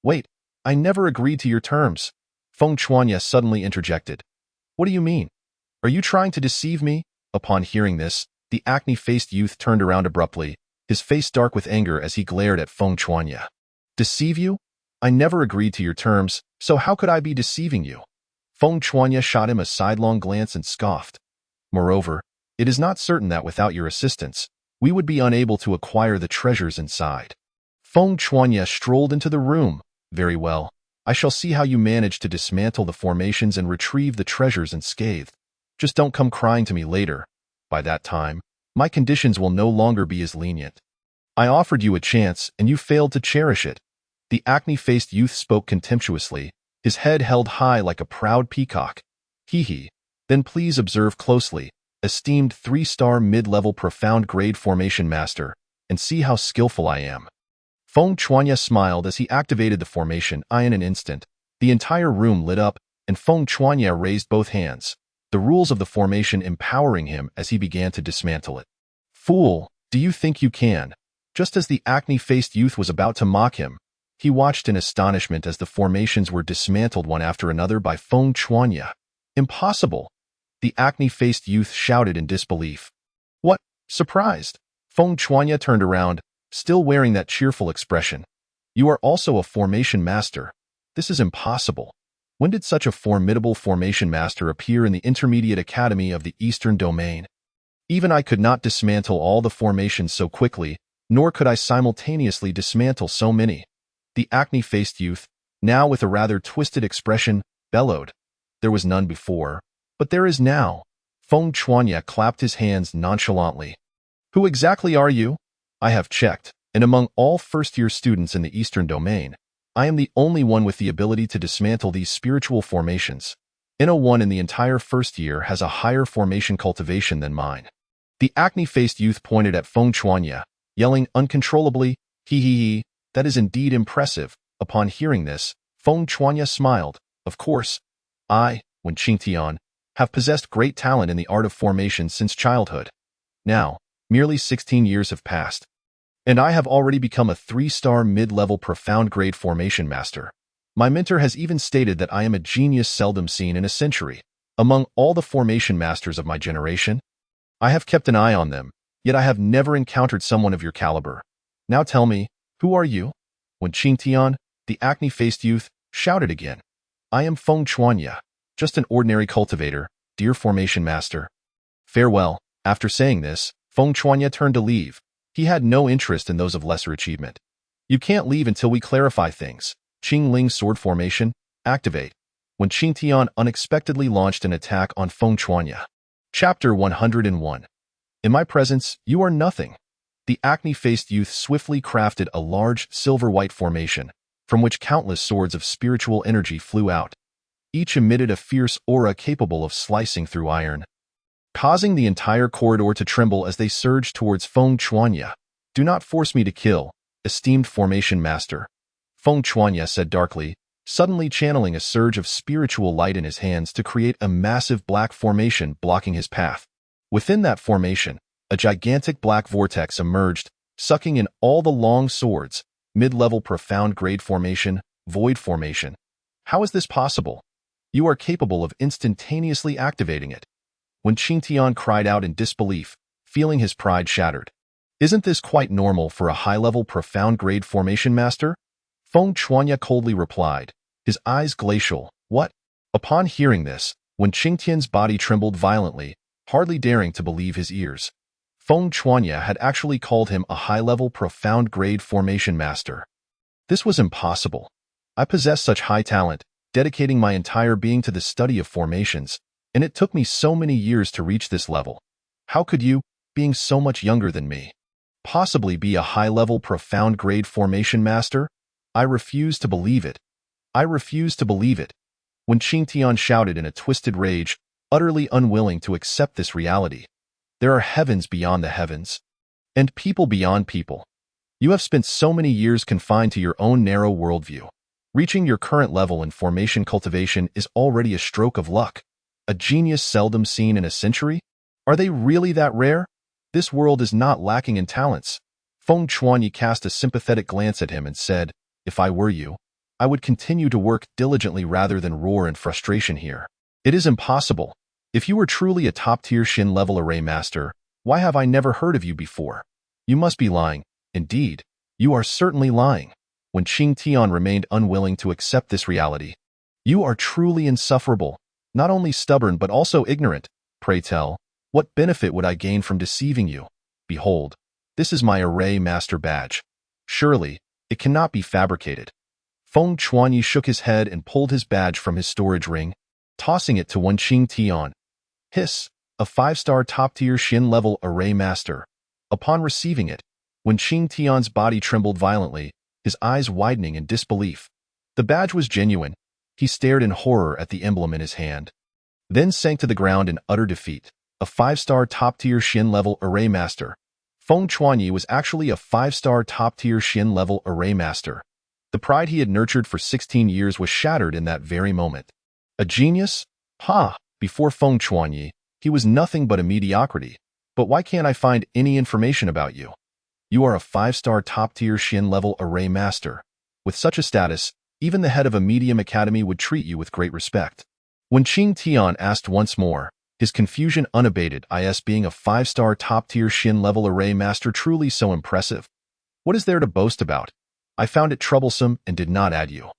Wait, I never agreed to your terms. Feng Chuanya suddenly interjected. What do you mean? Are you trying to deceive me? Upon hearing this, the acne-faced youth turned around abruptly, his face dark with anger as he glared at Feng Chuanya. Deceive you? I never agreed to your terms, so how could I be deceiving you? Feng Chuanya shot him a sidelong glance and scoffed. Moreover, it is not certain that without your assistance, we would be unable to acquire the treasures inside. Feng Chuanya strolled into the room. Very well. I shall see how you manage to dismantle the formations and retrieve the treasures unscathed. Just don't come crying to me later. By that time, my conditions will no longer be as lenient. I offered you a chance, and you failed to cherish it. The acne-faced youth spoke contemptuously, his head held high like a proud peacock. Hee. Then please observe closely, esteemed 3-star mid-level profound grade formation master, and see how skillful I am. Feng Chuanya smiled as he activated the formation eye in an instant. The entire room lit up, and Feng Chuanya raised both hands, the rules of the formation empowering him as he began to dismantle it. Fool, do you think you can? Just as the acne-faced youth was about to mock him, he watched in astonishment as the formations were dismantled one after another by Feng Chuanya. Impossible! The acne-faced youth shouted in disbelief. What? Surprised? Feng Chuanya turned around, still wearing that cheerful expression. You are also a formation master. This is impossible. When did such a formidable formation master appear in the Intermediate Academy of the Eastern Domain? Even I could not dismantle all the formations so quickly, nor could I simultaneously dismantle so many. The acne-faced youth, now with a rather twisted expression, bellowed. There was none before, but there is now. Feng Chuanya clapped his hands nonchalantly. Who exactly are you? I have checked, and among all first-year students in the Eastern Domain, I am the only one with the ability to dismantle these spiritual formations. No one in the entire first year has a higher formation cultivation than mine. The acne-faced youth pointed at Feng Chuanya, yelling uncontrollably, Hee, that is indeed impressive. Upon hearing this, Feng Chuanya smiled. Of course, I, Wen Qingtian, have possessed great talent in the art of formation since childhood. Now, merely 16 years have passed, and I have already become a 3-star mid-level profound grade formation master. My mentor has even stated that I am a genius seldom seen in a century. Among all the formation masters of my generation, I have kept an eye on them, yet I have never encountered someone of your caliber. Now tell me, who are you? Wen Qingtian, the acne-faced youth, shouted again. I am Feng Chuanya, just an ordinary cultivator, dear formation master. Farewell. After saying this, Feng Chuanya turned to leave. He had no interest in those of lesser achievement. You can't leave until we clarify things. Qing Ling sword formation, activate. Wen Qingtian unexpectedly launched an attack on Feng Chuanya. Chapter 101. In my presence, you are nothing. The acne-faced youth swiftly crafted a large silver-white formation, from which countless swords of spiritual energy flew out. Each emitted a fierce aura capable of slicing through iron, causing the entire corridor to tremble as they surged towards Feng Chuanya. Do not force me to kill, esteemed formation master, Feng Chuanya said darkly, suddenly channeling a surge of spiritual light in his hands to create a massive black formation blocking his path. Within that formation, a gigantic black vortex emerged, sucking in all the long swords, mid-level profound grade formation, void formation. How is this possible? You are capable of instantaneously activating it. Wen Qingtian cried out in disbelief, feeling his pride shattered. Isn't this quite normal for a high-level profound grade formation master? Feng Chuanya coldly replied, his eyes glacial. What? Upon hearing this, Wen Qingtian's body trembled violently, hardly daring to believe his ears. Feng Chuanya had actually called him a high-level profound grade formation master. This was impossible. I possess such high talent, dedicating my entire being to the study of formations, and it took me so many years to reach this level. How could you, being so much younger than me, possibly be a high-level profound grade formation master? I refuse to believe it. I refuse to believe it. Wen Qingtian shouted in a twisted rage, utterly unwilling to accept this reality. There are heavens beyond the heavens, and people beyond people. You have spent so many years confined to your own narrow worldview. Reaching your current level in formation cultivation is already a stroke of luck. A genius seldom seen in a century? Are they really that rare? This world is not lacking in talents. Feng Chuanya cast a sympathetic glance at him and said, if I were you, I would continue to work diligently rather than roar in frustration here. It is impossible. If you were truly a top-tier Shin-level array master, why have I never heard of you before? You must be lying. Indeed, you are certainly lying. When Qing Tian remained unwilling to accept this reality, you are truly insufferable, not only stubborn but also ignorant. Pray tell, what benefit would I gain from deceiving you? Behold, this is my array master badge. Surely, it cannot be fabricated. Feng Chuanyi shook his head and pulled his badge from his storage ring, tossing it to Qing Tian. Hiss, a 5-star top-tier Shin-level array master. Upon receiving it, Qing Tian's body trembled violently, his eyes widening in disbelief. The badge was genuine. He stared in horror at the emblem in his hand, then sank to the ground in utter defeat. A 5-star top-tier Shin-level array master. Feng Chuanyi was actually a 5-star top-tier Shin-level array master. The pride he had nurtured for 16 years was shattered in that very moment. A genius? Ha! Before Feng Chuanyi, he was nothing but a mediocrity. But why can't I find any information about you? You are a 5-star top-tier Shin-level array master. With such a status, even the head of a medium academy would treat you with great respect. When Qing Tian asked once more, his confusion unabated. Is being a 5-star top-tier Shin-level array master truly so impressive? What is there to boast about? I found it troublesome and did not add you.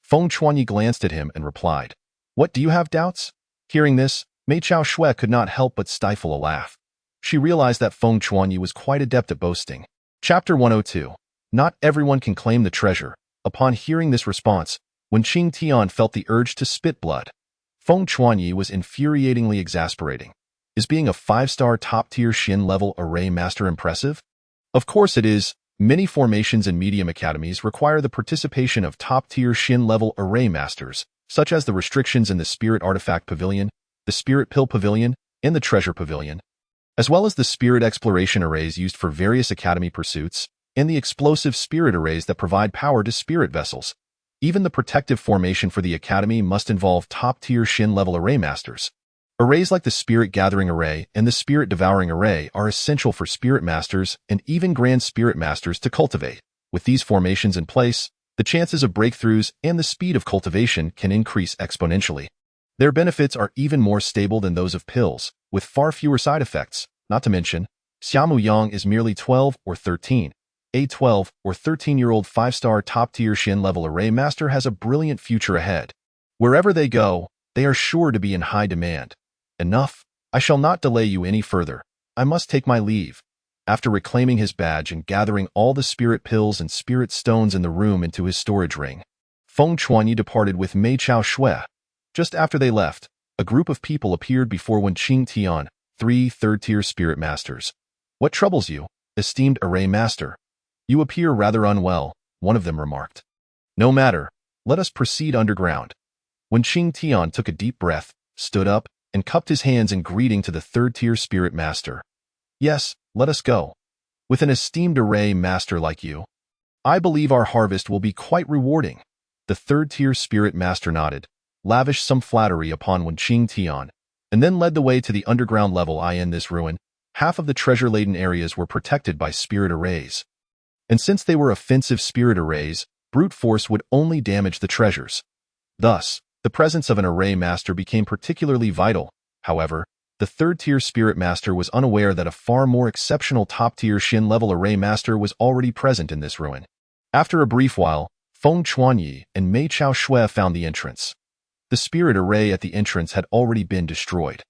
Feng Chuanyi glanced at him and replied, What, do you have doubts? Hearing this, Mei Chao Shui could not help but stifle a laugh. She realized that Feng Chuanyi was quite adept at boasting. Chapter 102. Not everyone can claim the treasure. Upon hearing this response, when Qing Tian felt the urge to spit blood, Feng Chuanyi was infuriatingly exasperating. Is being a 5-star top-tier Shin-level array master impressive? Of course it is. Many formations and medium academies require the participation of top-tier Shin-level array masters, such as the restrictions in the Spirit Artifact Pavilion, the Spirit Pill Pavilion, and the Treasure Pavilion, as well as the Spirit Exploration Arrays used for various academy pursuits, and the explosive Spirit Arrays that provide power to Spirit Vessels. Even the protective formation for the academy must involve top-tier Shin-level array masters. Arrays like the Spirit Gathering Array and the Spirit Devouring Array are essential for Spirit Masters and even Grand Spirit Masters to cultivate. With these formations in place, the chances of breakthroughs and the speed of cultivation can increase exponentially. Their benefits are even more stable than those of pills, with far fewer side effects. Not to mention, Xiaomu Yang is merely 12 or 13. A 12 or 13-year-old 5-star top-tier Shin-level array master has a brilliant future ahead. Wherever they go, they are sure to be in high demand. Enough. I shall not delay you any further. I must take my leave. After reclaiming his badge and gathering all the spirit pills and spirit stones in the room into his storage ring, Feng Chuanyi departed with Mei Chao Shui. Just after they left, a group of people appeared before Qing Tian, 3 third-tier spirit masters. What troubles you, esteemed array master? You appear rather unwell, one of them remarked. No matter. Let us proceed underground. Qing Tian took a deep breath, stood up, and cupped his hands in greeting to the third-tier spirit master. Yes, let us go. With an esteemed array master like you, I believe our harvest will be quite rewarding. The third-tier spirit master nodded, lavished some flattery upon Qing Tian, and then led the way to the underground level. In this ruin, half of the treasure-laden areas were protected by spirit arrays. And since they were offensive spirit arrays, brute force would only damage the treasures. Thus, the presence of an array master became particularly vital. However, the third-tier spirit master was unaware that a far more exceptional top-tier Shin-level array master was already present in this ruin. After a brief while, Feng Chuanyi and Mei Chao Shui found the entrance. The spirit array at the entrance had already been destroyed.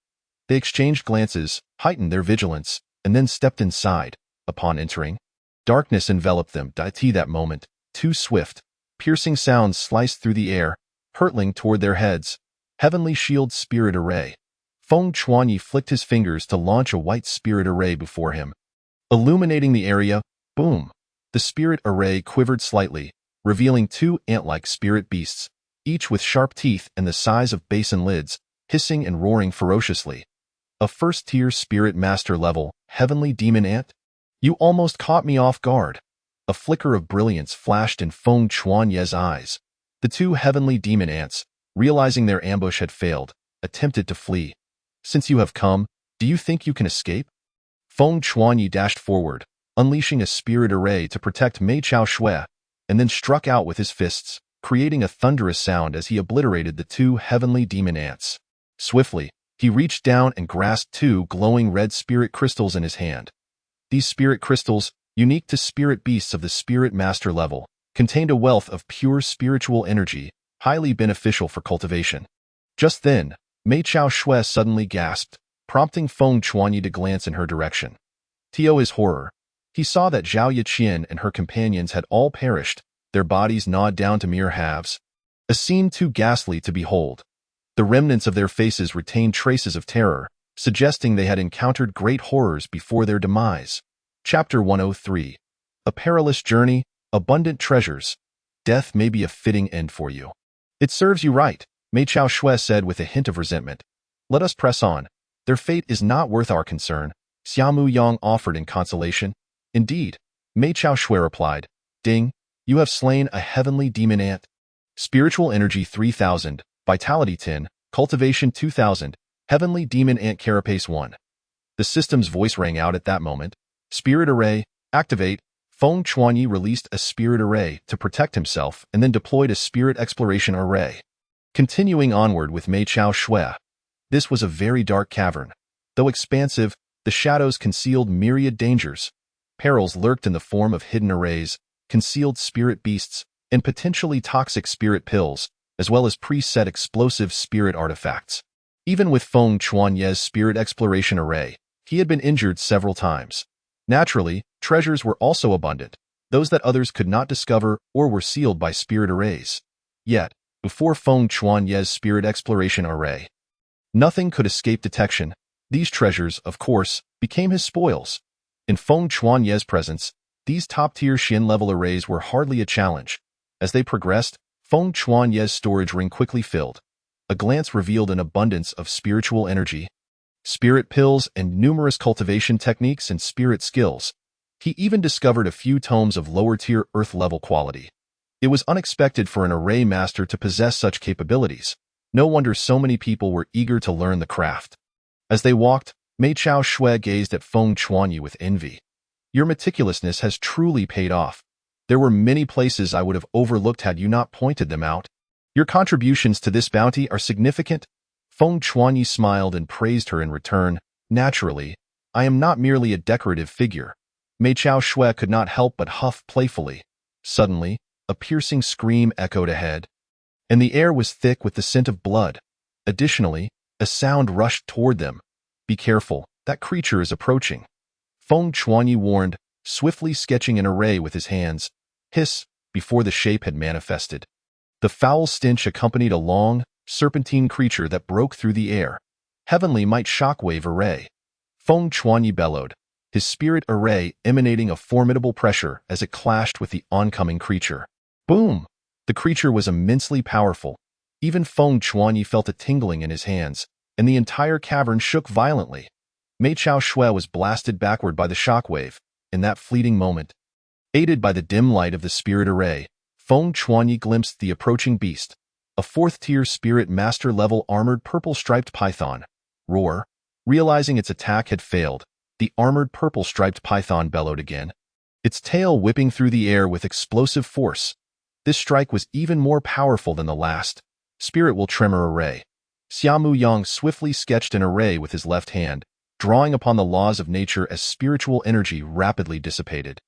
They exchanged glances, heightened their vigilance, and then stepped inside. Upon entering, darkness enveloped them. That moment, too swift, piercing sounds sliced through the air, hurtling toward their heads. Heavenly Shield Spirit Array. Feng Chuanyi flicked his fingers to launch a white spirit array before him. Illuminating the area, boom! The spirit array quivered slightly, revealing 2 ant-like spirit beasts, each with sharp teeth and the size of basin lids, hissing and roaring ferociously. A first-tier spirit master level, heavenly demon ant? You almost caught me off guard. A flicker of brilliance flashed in Feng Chuanyi's eyes. The 2 heavenly demon ants, realizing their ambush had failed, attempted to flee. Since you have come, do you think you can escape? Feng Chuanyi dashed forward, unleashing a spirit array to protect Mei Chao Shui, and then struck out with his fists, creating a thunderous sound as he obliterated the 2 heavenly demon ants. Swiftly, He reached down and grasped two glowing red spirit crystals in his hand. These spirit crystals, unique to spirit beasts of the spirit master level, contained a wealth of pure spiritual energy, highly beneficial for cultivation. Just then, Mei Chao Shui suddenly gasped, prompting Feng Chuanyi to glance in her direction. To his horror, he saw that Zhao Yiqian and her companions had all perished, their bodies gnawed down to mere halves. A scene too ghastly to behold. The remnants of their faces retained traces of terror, suggesting they had encountered great horrors before their demise. Chapter 103. A perilous journey, abundant treasures. Death may be a fitting end for you. It serves you right, Mei Chao Shui said with a hint of resentment. Let us press on. Their fate is not worth our concern, Xiaomu Yang offered in consolation. Indeed, Mei Chao Shui replied. Ding, you have slain a heavenly demon ant. Spiritual energy 3000, vitality 10, cultivation 2000, heavenly demon ant carapace 1. The system's voice rang out at that moment. Spirit array, activate. Feng Chuanyi released a spirit array to protect himself and then deployed a spirit exploration array. Continuing onward with Mei Chao Shui. This was a very dark cavern. Though expansive, the shadows concealed myriad dangers. Perils lurked in the form of hidden arrays, concealed spirit beasts, and potentially toxic spirit pills, as well as preset explosive spirit artifacts. Even with Feng Chuanyi's spirit exploration array, he had been injured several times. Naturally, treasures were also abundant, those that others could not discover or were sealed by spirit arrays. Yet, before Feng Chuanyi's spirit exploration array, nothing could escape detection. These treasures, of course, became his spoils. In Feng Chuanyi's presence, these top-tier Xin-level arrays were hardly a challenge. As they progressed, Feng Chuanyi's storage ring quickly filled. A glance revealed an abundance of spiritual energy, spirit pills, and numerous cultivation techniques and spirit skills. He even discovered a few tomes of lower-tier Earth-level quality. It was unexpected for an array master to possess such capabilities. No wonder so many people were eager to learn the craft. As they walked, Mei Chao Shui gazed at Feng Chuanyi with envy. Your meticulousness has truly paid off. There were many places I would have overlooked had you not pointed them out. Your contributions to this bounty are significant. Feng Chuanyi smiled and praised her in return. Naturally, I am not merely a decorative figure. Mei Chao Shui could not help but huff playfully. Suddenly, a piercing scream echoed ahead, and the air was thick with the scent of blood. Additionally, a sound rushed toward them. Be careful, that creature is approaching. Feng Chuanyi warned, swiftly sketching an array with his hands. Hiss, before the shape had manifested. The foul stench accompanied a long, serpentine creature that broke through the air. Heavenly might shockwave array. Feng Chuanyi bellowed, his spirit array emanating a formidable pressure as it clashed with the oncoming creature. Boom! The creature was immensely powerful. Even Feng Chuanyi felt a tingling in his hands, and the entire cavern shook violently. Mei Chao Shui was blasted backward by the shockwave. In that fleeting moment, aided by the dim light of the spirit array, Feng Chuanyi glimpsed the approaching beast, a fourth-tier spirit master-level armored purple-striped python. Roar! Realizing its attack had failed, the armored purple-striped python bellowed again, its tail whipping through the air with explosive force. This strike was even more powerful than the last. Spirit will tremor array. Xiaomu Yang swiftly sketched an array with his left hand, drawing upon the laws of nature as spiritual energy rapidly dissipated.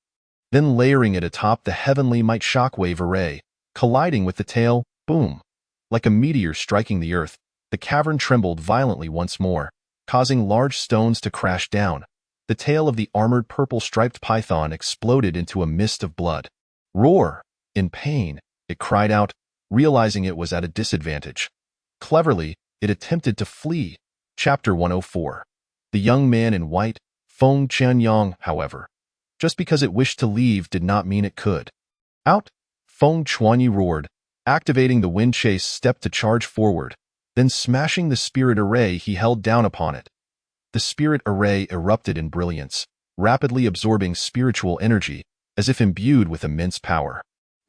Then layering it atop the heavenly might shockwave array, colliding with the tail, boom! Like a meteor striking the earth, the cavern trembled violently once more, causing large stones to crash down. The tail of the armored purple-striped python exploded into a mist of blood. Roar! In pain, it cried out, realizing it was at a disadvantage. Cleverly, it attempted to flee. Chapter 104. The young man in white, Feng Qianyang, however, just because it wished to leave did not mean it could. Out! Feng Chuanyi roared, activating the wind chase step to charge forward, then smashing the spirit array he held down upon it. The spirit array erupted in brilliance, rapidly absorbing spiritual energy, as if imbued with immense power.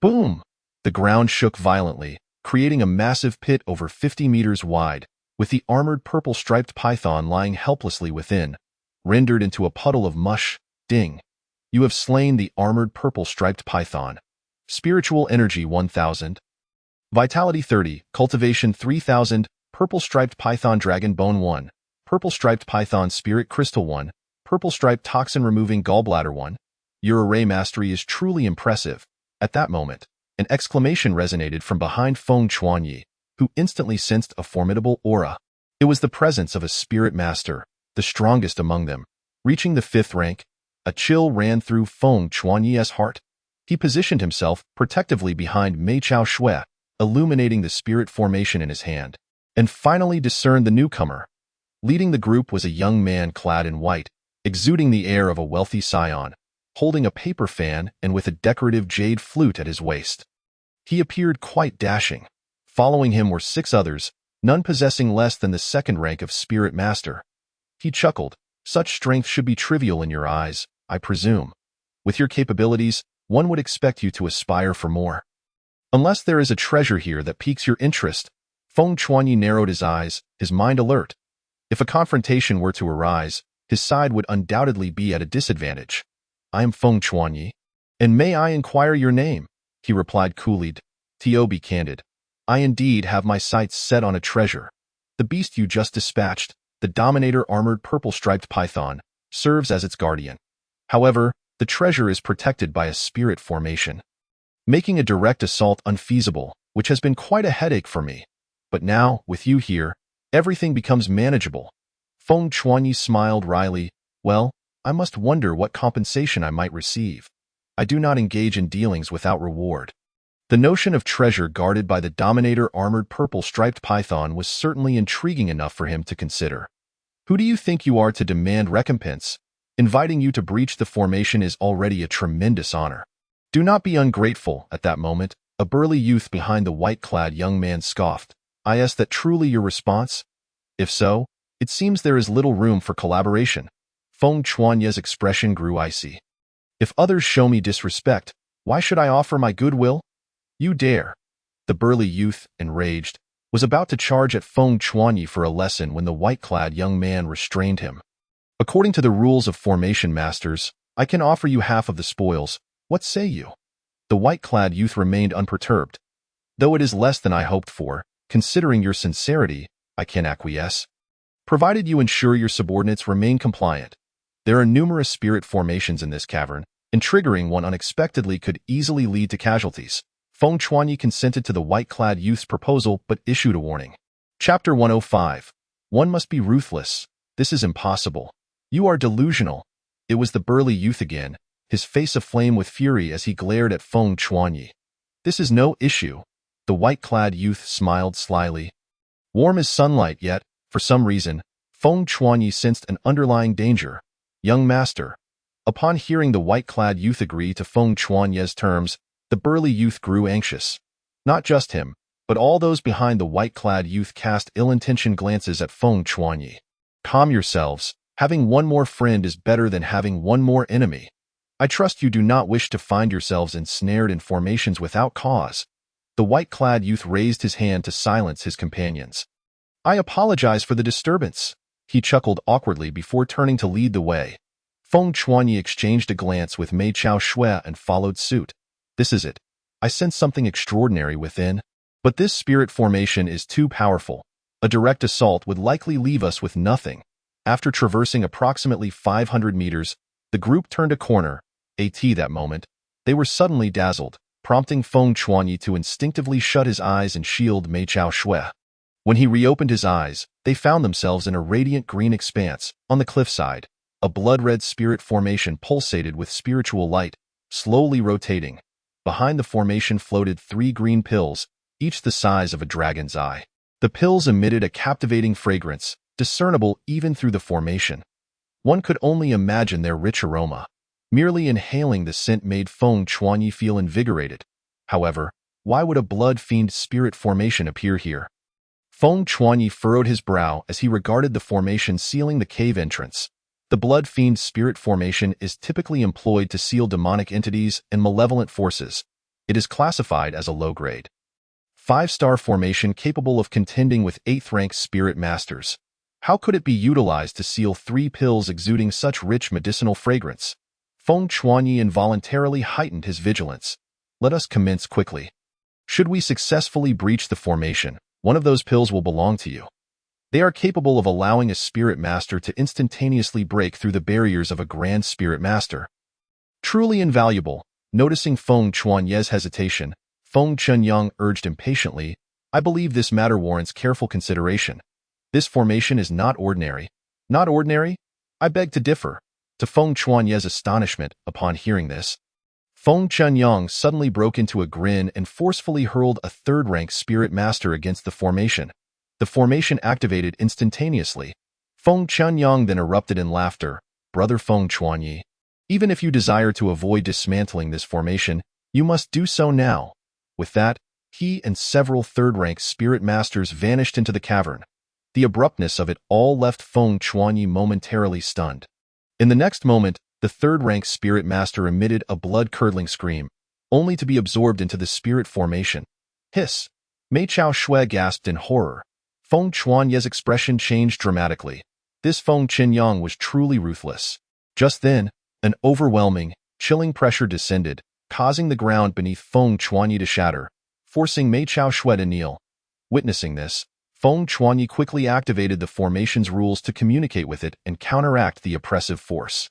Boom! The ground shook violently, creating a massive pit over 50 meters wide, with the armored purple-striped python lying helplessly within, rendered into a puddle of mush. Ding! You have slain the armored purple-striped python. Spiritual energy 1000. Vitality 30, cultivation 3000, Purple Striped Python Dragon Bone 1, Purple Striped Python Spirit Crystal 1, Purple Striped Toxin Removing Gallbladder 1. Your array mastery is truly impressive. At that moment, an exclamation resonated from behind Feng Chuanyi, who instantly sensed a formidable aura. It was the presence of a spirit master, the strongest among them. Reaching the 5th rank, a chill ran through Feng Chuanyi's heart. He positioned himself protectively behind Mei Chao Shui, illuminating the spirit formation in his hand, and finally discerned the newcomer. Leading the group was a young man clad in white, exuding the air of a wealthy scion, holding a paper fan and with a decorative jade flute at his waist. He appeared quite dashing. Following him were 6 others, none possessing less than the 2nd rank of Spirit Master. He chuckled. Such strength should be trivial in your eyes, I presume. With your capabilities, one would expect you to aspire for more. Unless there is a treasure here that piques your interest. Feng Chuanyi narrowed his eyes, his mind alert. If a confrontation were to arise, his side would undoubtedly be at a disadvantage. I am Feng Chuanyi, and may I inquire your name? He replied coolly. To be candid, I indeed have my sights set on a treasure. The beast you just dispatched, the Dominator Armored Purple-Striped Python, serves as its guardian. However, the treasure is protected by a spirit formation, making a direct assault unfeasible, which has been quite a headache for me. But now, with you here, everything becomes manageable. Feng Chuanyi smiled wryly. Well, I must wonder what compensation I might receive. I do not engage in dealings without reward. The notion of treasure guarded by the Dominator Armored Purple-Striped Python was certainly intriguing enough for him to consider. Who do you think you are to demand recompense? Inviting you to breach the formation is already a tremendous honor. Do not be ungrateful. At that moment, a burly youth behind the white-clad young man scoffed. Is that truly your response? If so, it seems there is little room for collaboration. Feng Chuanyi's expression grew icy. If others show me disrespect, why should I offer my goodwill? You dare. The burly youth, enraged, was about to charge at Feng Chuanyi for a lesson when the white-clad young man restrained him. According to the rules of formation masters, I can offer you half of the spoils. What say you? The white-clad youth remained unperturbed. Though it is less than I hoped for, considering your sincerity, I can acquiesce. Provided you ensure your subordinates remain compliant. There are numerous spirit formations in this cavern, and triggering one unexpectedly could easily lead to casualties. Feng Chuanyi consented to the white-clad youth's proposal but issued a warning. Chapter 105. One must be ruthless. This is impossible. You are delusional. It was the burly youth again, his face aflame with fury as he glared at Feng Chuanyi. This is no issue. The white-clad youth smiled slyly. Warm as sunlight, yet, for some reason, Feng Chuanyi sensed an underlying danger. Young master. Upon hearing the white-clad youth agree to Feng Chuanyi's terms, the burly youth grew anxious. Not just him, but all those behind the white-clad youth cast ill-intentioned glances at Feng Chuanyi. Calm yourselves. Having one more friend is better than having one more enemy. I trust you do not wish to find yourselves ensnared in formations without cause. The white-clad youth raised his hand to silence his companions. I apologize for the disturbance. He chuckled awkwardly before turning to lead the way. Feng Chuanyi exchanged a glance with Mei Chao Shui and followed suit. This is it. I sense something extraordinary within. But this spirit formation is too powerful. A direct assault would likely leave us with nothing. After traversing approximately 500 meters, the group turned a corner. That moment, they were suddenly dazzled, prompting Feng Chuanyi to instinctively shut his eyes and shield Mei Chao Shui. When he reopened his eyes, they found themselves in a radiant green expanse. On the cliffside, a blood-red spirit formation pulsated with spiritual light, slowly rotating. Behind the formation floated 3 green pills, each the size of a dragon's eye. The pills emitted a captivating fragrance, discernible even through the formation. One could only imagine their rich aroma. Merely inhaling the scent made Feng Chuanyi feel invigorated. However, why would a blood-fiend spirit formation appear here? Feng Chuanyi furrowed his brow as he regarded the formation sealing the cave entrance. The blood-fiend spirit formation is typically employed to seal demonic entities and malevolent forces. It is classified as a low-grade 5-star formation capable of contending with 8th-rank spirit masters. How could it be utilized to seal 3 pills exuding such rich medicinal fragrance? Feng Chuanyi involuntarily heightened his vigilance. Let us commence quickly. Should we successfully breach the formation, one of those pills will belong to you. They are capable of allowing a spirit master to instantaneously break through the barriers of a grand spirit master. Truly invaluable. Noticing Feng Chuanye's hesitation, Feng Chunyang urged impatiently, I believe this matter warrants careful consideration. This formation is not ordinary. Not ordinary? I beg to differ. To Feng Chuanye's astonishment upon hearing this, Feng Chunyang suddenly broke into a grin and forcefully hurled a third-rank spirit master against the formation. The formation activated instantaneously. Feng Chunyang then erupted in laughter. Brother Feng Chuanyi, even if you desire to avoid dismantling this formation, you must do so now. With that, he and several third-rank spirit masters vanished into the cavern. The abruptness of it all left Feng Chuanyi momentarily stunned. In the next moment, the third-rank spirit master emitted a blood-curdling scream, only to be absorbed into the spirit formation. Hiss! Mei Chao Shui gasped in horror. Feng Chuanye's expression changed dramatically. This Feng Chunyang was truly ruthless. Just then, an overwhelming, chilling pressure descended, causing the ground beneath Feng Chuanyi to shatter, forcing Mei Chao Shui to kneel. Witnessing this, Feng Chuanyi quickly activated the formation's rules to communicate with it and counteract the oppressive force.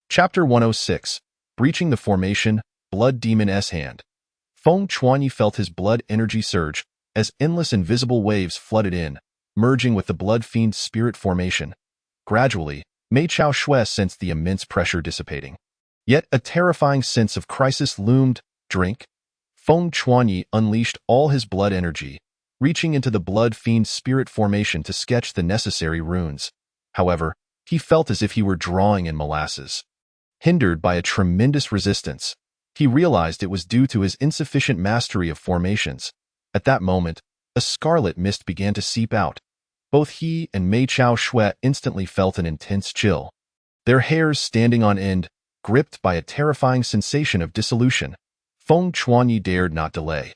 Chapter 106. Breaching the Formation, Blood Demon S Hand. Feng Chuanyi felt his blood energy surge as endless invisible waves flooded in, merging with the Blood Fiend spirit formation. Gradually, Mei Chao Shui sensed the immense pressure dissipating. Yet a terrifying sense of crisis loomed. Drink. Feng Chuanyi unleashed all his blood energy, reaching into the Blood Fiend spirit formation to sketch the necessary runes. However, he felt as if he were drawing in molasses. Hindered by a tremendous resistance, he realized it was due to his insufficient mastery of formations. At that moment, a scarlet mist began to seep out. Both he and Mei Chao Shui instantly felt an intense chill. Their hairs standing on end, gripped by a terrifying sensation of dissolution. Feng Chuanyi dared not delay.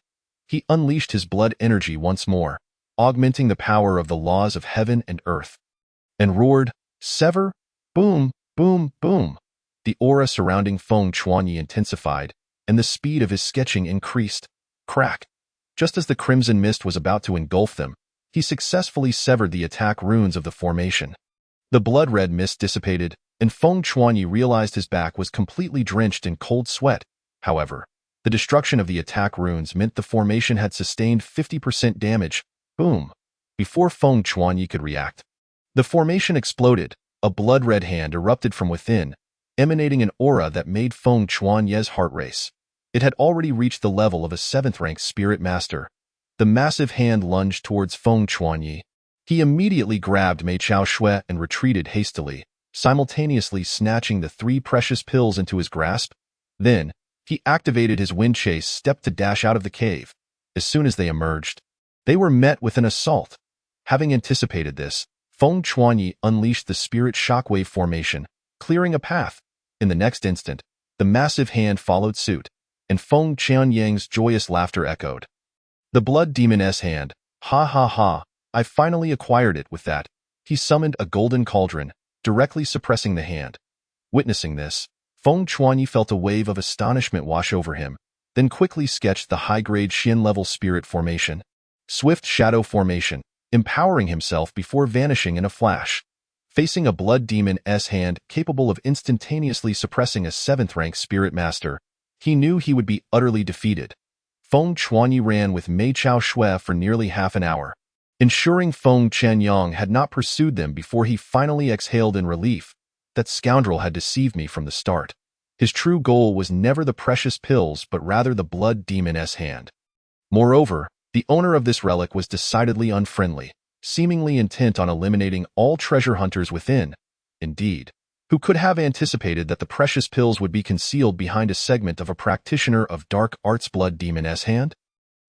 He unleashed his blood energy once more, augmenting the power of the laws of heaven and earth, and roared, Sever! Boom! Boom! Boom! The aura surrounding Feng Chuanyi intensified, and the speed of his sketching increased. Crack! Just as the crimson mist was about to engulf them, he successfully severed the attack runes of the formation. The blood-red mist dissipated, and Feng Chuanyi realized his back was completely drenched in cold sweat. However, the destruction of the attack runes meant the formation had sustained 50% damage. Boom! Before Feng Chuanyi could react, the formation exploded. A blood-red hand erupted from within, emanating an aura that made Feng Chuanyi's heart race. It had already reached the level of a 7th-rank spirit master. The massive hand lunged towards Feng Chuanyi. He immediately grabbed Mei Chao Shui and retreated hastily, simultaneously snatching the 3 precious pills into his grasp. Then, he activated his wind chase step to dash out of the cave. As soon as they emerged, they were met with an assault. Having anticipated this, Feng Chuanyi unleashed the spirit shockwave formation, clearing a path. In the next instant, the massive hand followed suit, and Feng Chuanyang's joyous laughter echoed. The Blood Demon S Hand. Ha ha ha, I finally acquired it with that. He summoned a golden cauldron, directly suppressing the hand. Witnessing this, Feng Chuanyi felt a wave of astonishment wash over him, then quickly sketched the high-grade Xin-level spirit formation. Swift shadow formation, empowering himself before vanishing in a flash. Facing a Blood Demon S Hand capable of instantaneously suppressing a 7th-rank spirit master, he knew he would be utterly defeated. Feng Chuanyi ran with Mei Chao Shui for nearly half an hour, ensuring Feng Chuanyang had not pursued them before he finally exhaled in relief. That scoundrel had deceived me from the start. His true goal was never the precious pills but rather the Blood Demon S Hand. Moreover, the owner of this relic was decidedly unfriendly, seemingly intent on eliminating all treasure hunters within. Indeed, who could have anticipated that the precious pills would be concealed behind a segment of a practitioner of dark arts Blood Demon S Hand?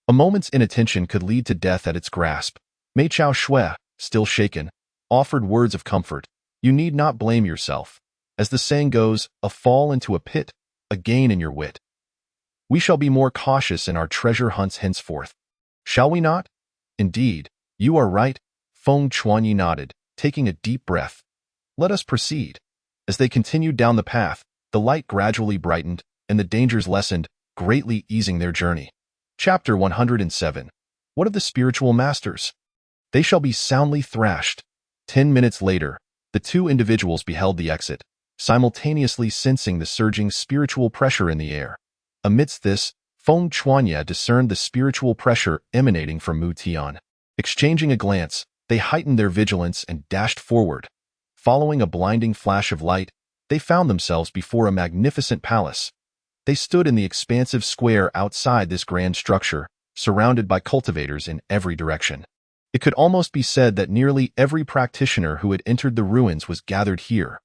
A moment's inattention could lead to death at its grasp. Mei Chao Shui, still shaken, offered words of comfort. You need not blame yourself. As the saying goes, a fall into a pit, a gain in your wit. We shall be more cautious in our treasure hunts henceforth. Shall we not? Indeed, you are right. Feng Chuanyi nodded, taking a deep breath. Let us proceed. As they continued down the path, the light gradually brightened, and the dangers lessened, greatly easing their journey. Chapter 107. What of the spiritual masters? They shall be soundly thrashed. 10 minutes later, the two individuals beheld the exit, simultaneously sensing the surging spiritual pressure in the air. Amidst this, Feng Chuanya discerned the spiritual pressure emanating from Mu Tian. Exchanging a glance, they heightened their vigilance and dashed forward. Following a blinding flash of light, they found themselves before a magnificent palace. They stood in the expansive square outside this grand structure, surrounded by cultivators in every direction. It could almost be said that nearly every practitioner who had entered the ruins was gathered here.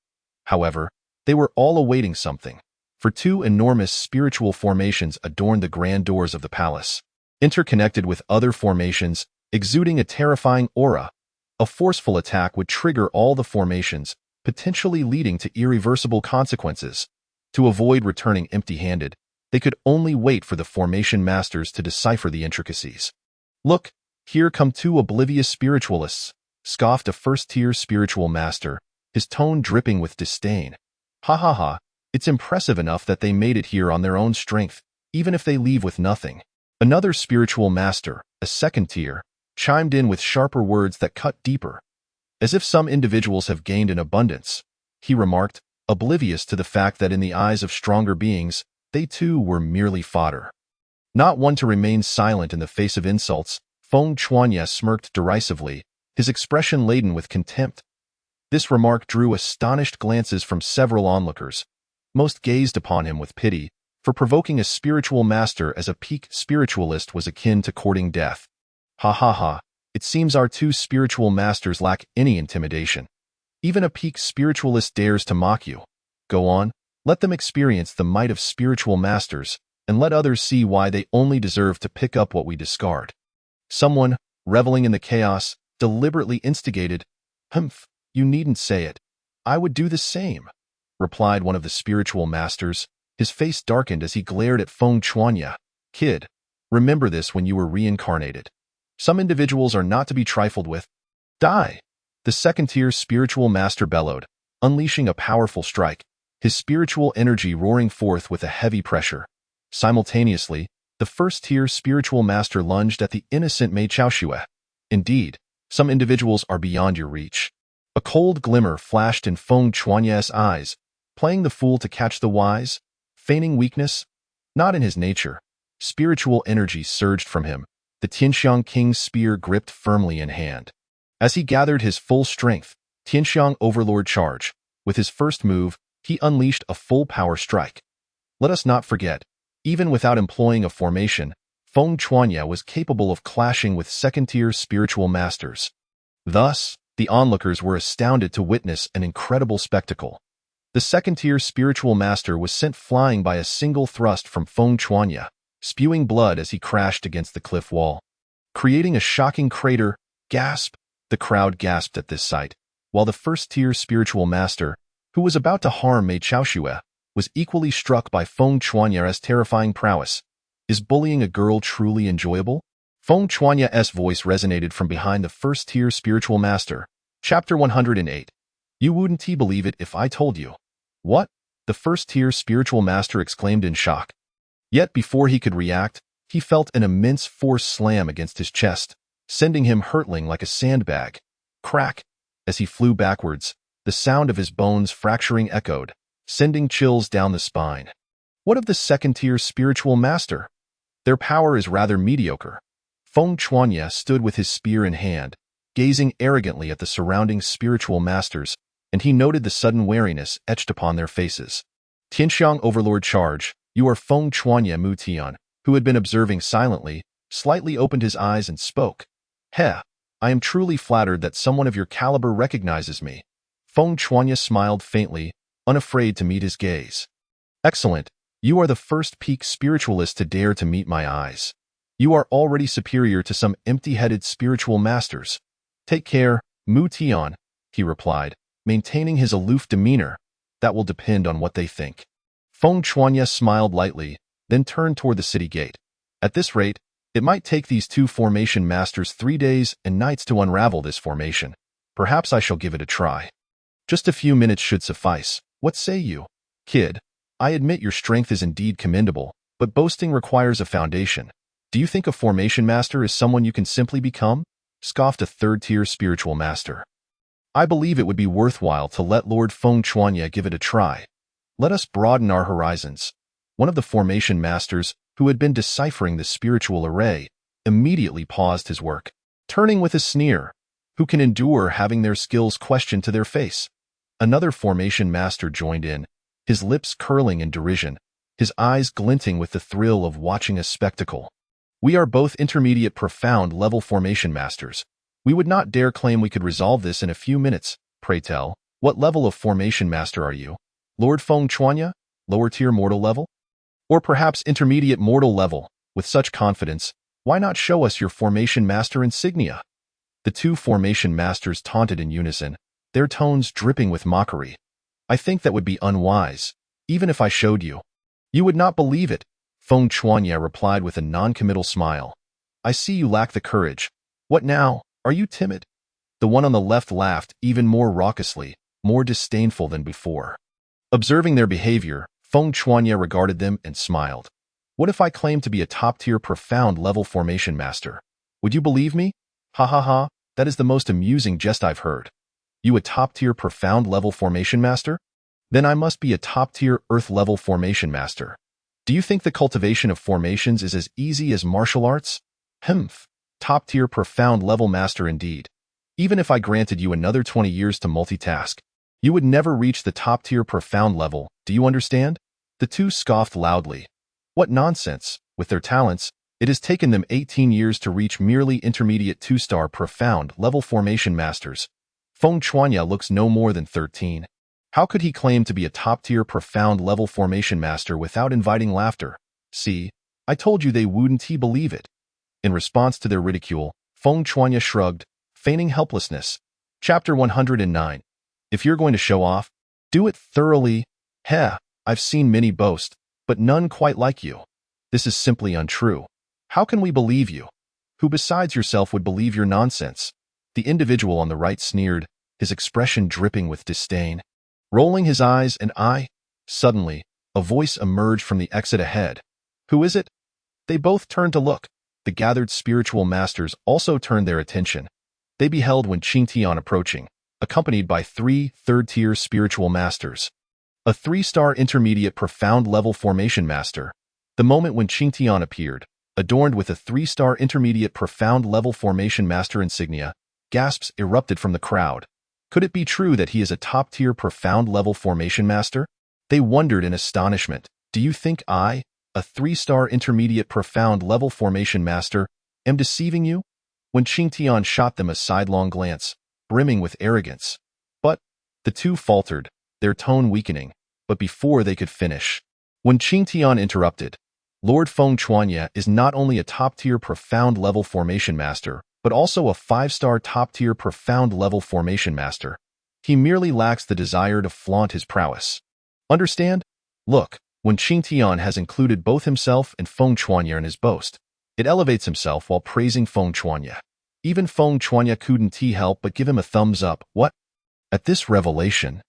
However, they were all awaiting something, for two enormous spiritual formations adorned the grand doors of the palace. Interconnected with other formations, exuding a terrifying aura, a forceful attack would trigger all the formations, potentially leading to irreversible consequences. To avoid returning empty-handed, they could only wait for the formation masters to decipher the intricacies. "Look, here come two oblivious spiritualists," scoffed a first-tier spiritual master, his tone dripping with disdain. "Ha ha ha, it's impressive enough that they made it here on their own strength, even if they leave with nothing." Another spiritual master, a second tier, chimed in with sharper words that cut deeper. "As if some individuals have gained in abundance," he remarked, oblivious to the fact that in the eyes of stronger beings, they too were merely fodder. Not one to remain silent in the face of insults, Feng Chuanya smirked derisively, his expression laden with contempt. This remark drew astonished glances from several onlookers. Most gazed upon him with pity, for provoking a spiritual master as a peak spiritualist was akin to courting death. "Ha ha ha, it seems our two spiritual masters lack any intimidation. Even a peak spiritualist dares to mock you. Go on, let them experience the might of spiritual masters, and let others see why they only deserve to pick up what we discard." Someone, reveling in the chaos, deliberately instigated, "Humph, you needn't say it. I would do the same," replied one of the spiritual masters. His face darkened as he glared at Feng Chuanya. "Kid, remember this when you were reincarnated. Some individuals are not to be trifled with. Die!" The second-tier spiritual master bellowed, unleashing a powerful strike, his spiritual energy roaring forth with a heavy pressure. Simultaneously, the first-tier spiritual master lunged at the innocent Mei Chaoxue. "Indeed, some individuals are beyond your reach." A cold glimmer flashed in Feng Chuanya's eyes, playing the fool to catch the wise, feigning weakness. Not in his nature. Spiritual energy surged from him, the Tianxiang King's spear gripped firmly in hand. As he gathered his full strength, Tianxiang Overlord Charge, with his first move, he unleashed a full-power strike. Let us not forget, even without employing a formation, Feng Chuanya was capable of clashing with second-tier spiritual masters. Thus, the onlookers were astounded to witness an incredible spectacle. The second-tier spiritual master was sent flying by a single thrust from Feng Chuanya, spewing blood as he crashed against the cliff wall. Creating a shocking crater, gasp! The crowd gasped at this sight, while the first-tier spiritual master, who was about to harm Mei Chaoxue, was equally struck by Feng Chuanya's terrifying prowess. Is bullying a girl truly enjoyable? Feng Chuanya's voice resonated from behind the first-tier spiritual master. Chapter 108. You wouldn't believe it if I told you. What? The first-tier spiritual master exclaimed in shock. Yet before he could react, he felt an immense force slam against his chest, sending him hurtling like a sandbag. Crack! As he flew backwards, the sound of his bones fracturing echoed, sending chills down the spine. What of the second-tier spiritual master? Their power is rather mediocre. Feng Chuanya stood with his spear in hand, gazing arrogantly at the surrounding spiritual masters, and he noted the sudden wariness etched upon their faces. Tianxiang Overlord Charge, you are Feng Chuanya Mu Tian, who had been observing silently, slightly opened his eyes and spoke. Heh, I am truly flattered that someone of your caliber recognizes me. Feng Chuanya smiled faintly, unafraid to meet his gaze. Excellent, you are the first peak spiritualist to dare to meet my eyes. You are already superior to some empty-headed spiritual masters. Take care, Mu Tian, he replied, maintaining his aloof demeanor. That will depend on what they think. Feng Chuanya smiled lightly, then turned toward the city gate. At this rate, it might take these two formation masters 3 days and nights to unravel this formation. Perhaps I shall give it a try. Just a few minutes should suffice. What say you? Kid, I admit your strength is indeed commendable, but boasting requires a foundation. Do you think a formation master is someone you can simply become? Scoffed a third-tier spiritual master. I believe it would be worthwhile to let Lord Feng Chuanya give it a try. Let us broaden our horizons. One of the formation masters, who had been deciphering the spiritual array, immediately paused his work, turning with a sneer. Who can endure having their skills questioned to their face? Another formation master joined in, his lips curling in derision, his eyes glinting with the thrill of watching a spectacle. We are both intermediate profound level formation masters. We would not dare claim we could resolve this in a few minutes. Pray tell, what level of formation master are you? Lord Feng Chuanya? Lower tier mortal level? Or perhaps intermediate mortal level? With such confidence, why not show us your formation master insignia? The two formation masters taunted in unison, their tones dripping with mockery. I think that would be unwise, even if I showed you. You would not believe it, Feng Chuanya replied with a non-committal smile. I see you lack the courage. What now? Are you timid? The one on the left laughed even more raucously, more disdainful than before. Observing their behavior, Feng Chuanya regarded them and smiled. What if I claimed to be a top-tier profound level formation master? Would you believe me? Ha ha ha, that is the most amusing jest I've heard. You a top-tier profound level formation master? Then I must be a top-tier earth level formation master. Do you think the cultivation of formations is as easy as martial arts? Humph. Top-tier profound level master indeed. Even if I granted you another 20 years to multitask, you would never reach the top-tier profound level, do you understand? The two scoffed loudly. What nonsense! With their talents, it has taken them 18 years to reach merely intermediate 2-star profound level formation masters. Feng Chuanya looks no more than 13. How could he claim to be a top-tier profound level formation master without inviting laughter? See, I told you they wouldn't believe it. In response to their ridicule, Feng Chuanya shrugged, feigning helplessness. Chapter 109. If you're going to show off, do it thoroughly. Heh, I've seen many boast, but none quite like you. This is simply untrue. How can we believe you? Who besides yourself would believe your nonsense? The individual on the right sneered, his expression dripping with disdain. Rolling his eyes suddenly, a voice emerged from the exit ahead. Who is it? They both turned to look. The gathered spiritual masters also turned their attention. They beheld Wen Qingtian approaching, accompanied by 3 third-tier spiritual masters. A 3-star intermediate profound level formation master. The moment Wen Qingtian appeared, adorned with a 3-star intermediate profound level formation master insignia, gasps erupted from the crowd. Could it be true that he is a top-tier profound level formation master? They wondered in astonishment. Do you think I, a 3-star intermediate profound level formation master, am deceiving you? Wen Qingtian shot them a sidelong glance, brimming with arrogance. But the two faltered, their tone weakening, but before they could finish, Wen Qingtian interrupted. Lord Feng Chuanya is not only a top-tier profound level formation master, but also a 5-star top-tier profound level formation master. He merely lacks the desire to flaunt his prowess. Understand? Look, Wen Qingtian has included both himself and Feng Chuanya in his boast. It elevates himself while praising Feng Chuanya. Even Feng Chuanya couldn't help but give him a thumbs up. What? At this revelation,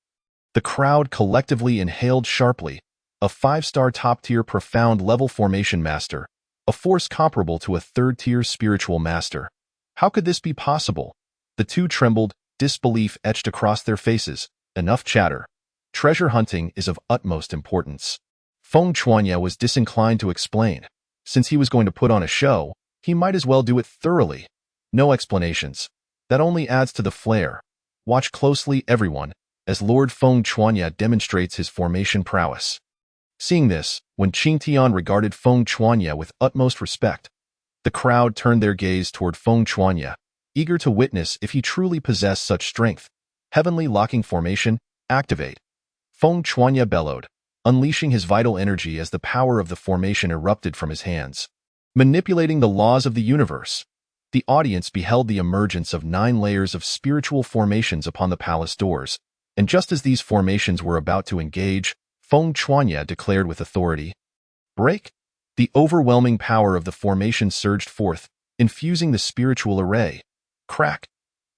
the crowd collectively inhaled sharply. A 5-star top-tier profound level formation master, a force comparable to a 3rd-tier spiritual master. How could this be possible? The two trembled, disbelief etched across their faces. Enough chatter. Treasure hunting is of utmost importance. Feng Chuanya was disinclined to explain. Since he was going to put on a show, he might as well do it thoroughly. No explanations. That only adds to the flair. Watch closely, everyone, as Lord Feng Chuanya demonstrates his formation prowess. Seeing this, Wen Qingtian regarded Feng Chuanya with utmost respect. The crowd turned their gaze toward Feng Chuanya, eager to witness if he truly possessed such strength. Heavenly locking formation, activate. Feng Chuanya bellowed, unleashing his vital energy as the power of the formation erupted from his hands. Manipulating the laws of the universe, the audience beheld the emergence of 9 layers of spiritual formations upon the palace doors, and just as these formations were about to engage, Feng Chuanya declared with authority, "Break!" The overwhelming power of the formation surged forth, infusing the spiritual array. Crack!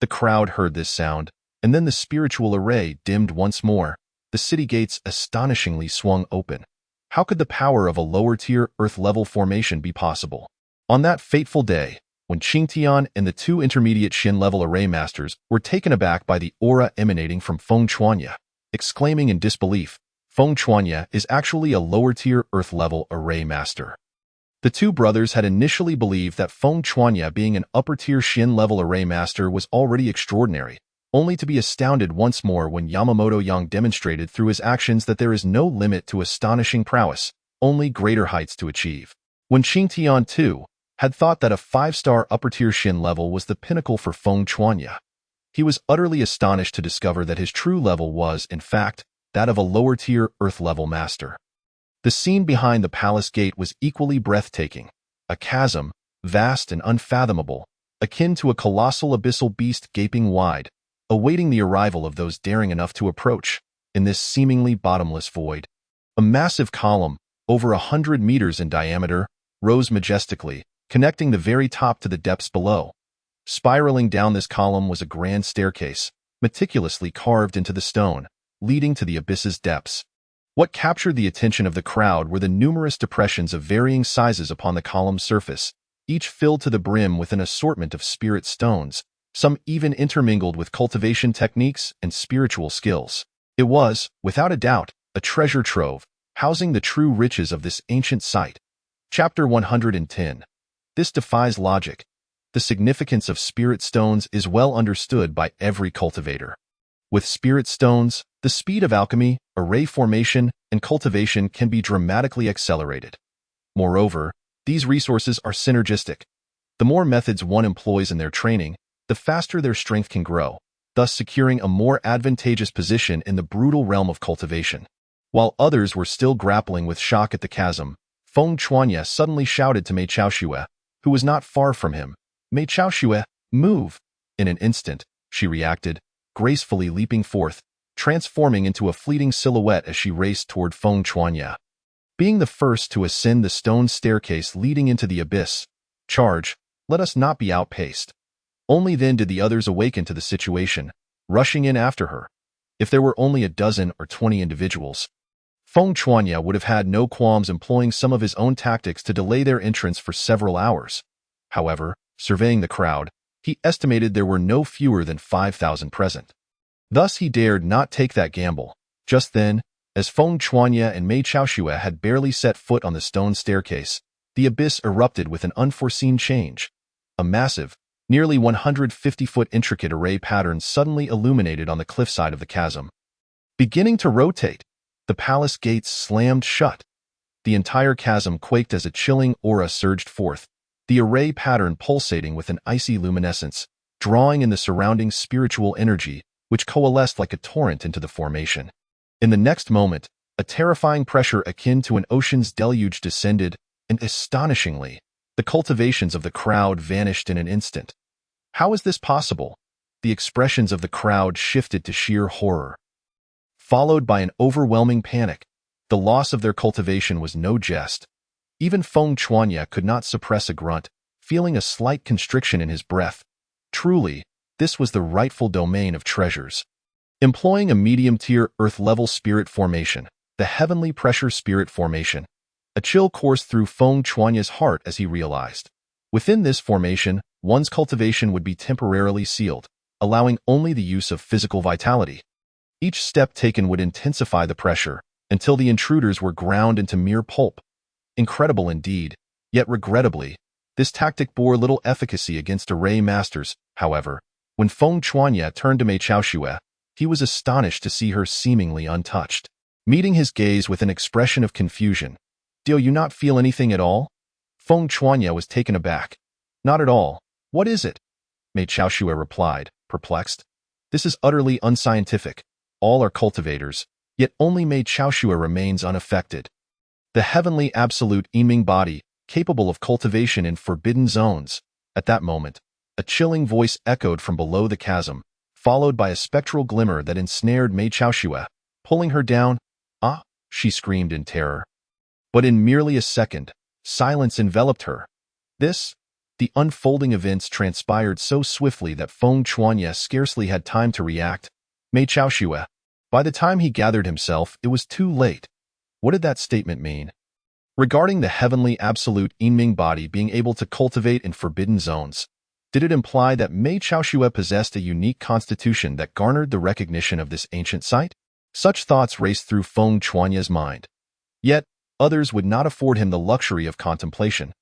The crowd heard this sound, and then the spiritual array dimmed once more. The city gates astonishingly swung open. How could the power of a lower-tier Earth-level formation be possible? On that fateful day, when Qingtian and the two intermediate Shin-level array masters were taken aback by the aura emanating from Feng Chuanya, exclaiming in disbelief, Feng Chuanya is actually a lower-tier Earth-level array master. The two brothers had initially believed that Feng Chuanya being an upper-tier Shin-level array master was already extraordinary, only to be astounded once more when Yamamoto Yang demonstrated through his actions that there is no limit to astonishing prowess, only greater heights to achieve. When Qingtian, too, had thought that a 5-star upper-tier Shin level was the pinnacle for Feng Chuanya, he was utterly astonished to discover that his true level was, in fact, that of a lower-tier Earth-level master. The scene behind the palace gate was equally breathtaking, a chasm, vast and unfathomable, akin to a colossal abyssal beast gaping wide, awaiting the arrival of those daring enough to approach, in this seemingly bottomless void. A massive column, over 100 meters in diameter, rose majestically, connecting the very top to the depths below. Spiraling down this column was a grand staircase, meticulously carved into the stone, leading to the abyss's depths. What captured the attention of the crowd were the numerous depressions of varying sizes upon the column's surface, each filled to the brim with an assortment of spirit stones, some even intermingled with cultivation techniques and spiritual skills. It was, without a doubt, a treasure trove, housing the true riches of this ancient site. Chapter 110. This defies logic. The significance of spirit stones is well understood by every cultivator. With spirit stones, the speed of alchemy, array formation, and cultivation can be dramatically accelerated. Moreover, these resources are synergistic. The more methods one employs in their training, the faster their strength can grow, thus securing a more advantageous position in the brutal realm of cultivation. While others were still grappling with shock at the chasm, Feng Chuanya suddenly shouted to Mei Chaoxue, who was not far from him, "Mei Chaoxue, move!" In an instant, she reacted, gracefully leaping forth, transforming into a fleeting silhouette as she raced toward Feng Chuanya. Being the first to ascend the stone staircase leading into the abyss, charge, let us not be outpaced. Only then did the others awaken to the situation, rushing in after her. If there were only a dozen or 20 individuals, Feng Chuanya would have had no qualms employing some of his own tactics to delay their entrance for several hours. However, surveying the crowd, he estimated there were no fewer than 5,000 present. Thus he dared not take that gamble. Just then, as Feng Chuanya and Mei Chaoxue had barely set foot on the stone staircase, the abyss erupted with an unforeseen change. A massive, nearly 150-foot intricate array pattern suddenly illuminated on the cliffside of the chasm. Beginning to rotate, the palace gates slammed shut. The entire chasm quaked as a chilling aura surged forth, the array pattern pulsating with an icy luminescence, drawing in the surrounding spiritual energy, which coalesced like a torrent into the formation. In the next moment, a terrifying pressure akin to an ocean's deluge descended, and astonishingly, the cultivations of the crowd vanished in an instant. How is this possible? The expressions of the crowd shifted to sheer horror, followed by an overwhelming panic. The loss of their cultivation was no jest. Even Feng Chuanya could not suppress a grunt, feeling a slight constriction in his breath. Truly, this was the rightful domain of treasures. Employing a medium-tier Earth-level spirit formation, the heavenly pressure spirit formation, a chill coursed through Feng Chuanya's heart as he realized. Within this formation, one's cultivation would be temporarily sealed, allowing only the use of physical vitality. Each step taken would intensify the pressure, until the intruders were ground into mere pulp. Incredible indeed, yet regrettably, this tactic bore little efficacy against array masters. However, when Feng Chuanya turned to Mei Chaoxue, he was astonished to see her seemingly untouched. Meeting his gaze with an expression of confusion, "Do you not feel anything at all?" Feng Chuanya was taken aback. "Not at all. What is it?" Mei Chaoxue replied, perplexed. "This is utterly unscientific. All are cultivators, yet only Mei Chaoxue remains unaffected. The heavenly absolute Yiming body, capable of cultivation in forbidden zones." At that moment, a chilling voice echoed from below the chasm, followed by a spectral glimmer that ensnared Mei Chaoxue, pulling her down. "Ah!" she screamed in terror. But in merely a second, silence enveloped her. The unfolding events transpired so swiftly that Feng Chuanya scarcely had time to react. Mei Chaoxue. By the time he gathered himself, it was too late. What did that statement mean? Regarding the heavenly absolute Yinming body being able to cultivate in forbidden zones, did it imply that Mei Chaoxue possessed a unique constitution that garnered the recognition of this ancient site? Such thoughts raced through Feng Chuanya's mind. Yet, others would not afford him the luxury of contemplation.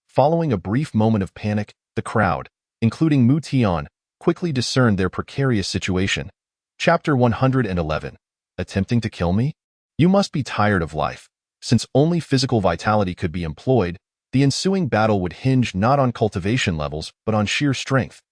Following a brief moment of panic, the crowd, including Mu Tian, quickly discerned their precarious situation. Chapter 111. Attempting to kill me? You must be tired of life. Since only physical vitality could be employed, the ensuing battle would hinge not on cultivation levels, but on sheer strength.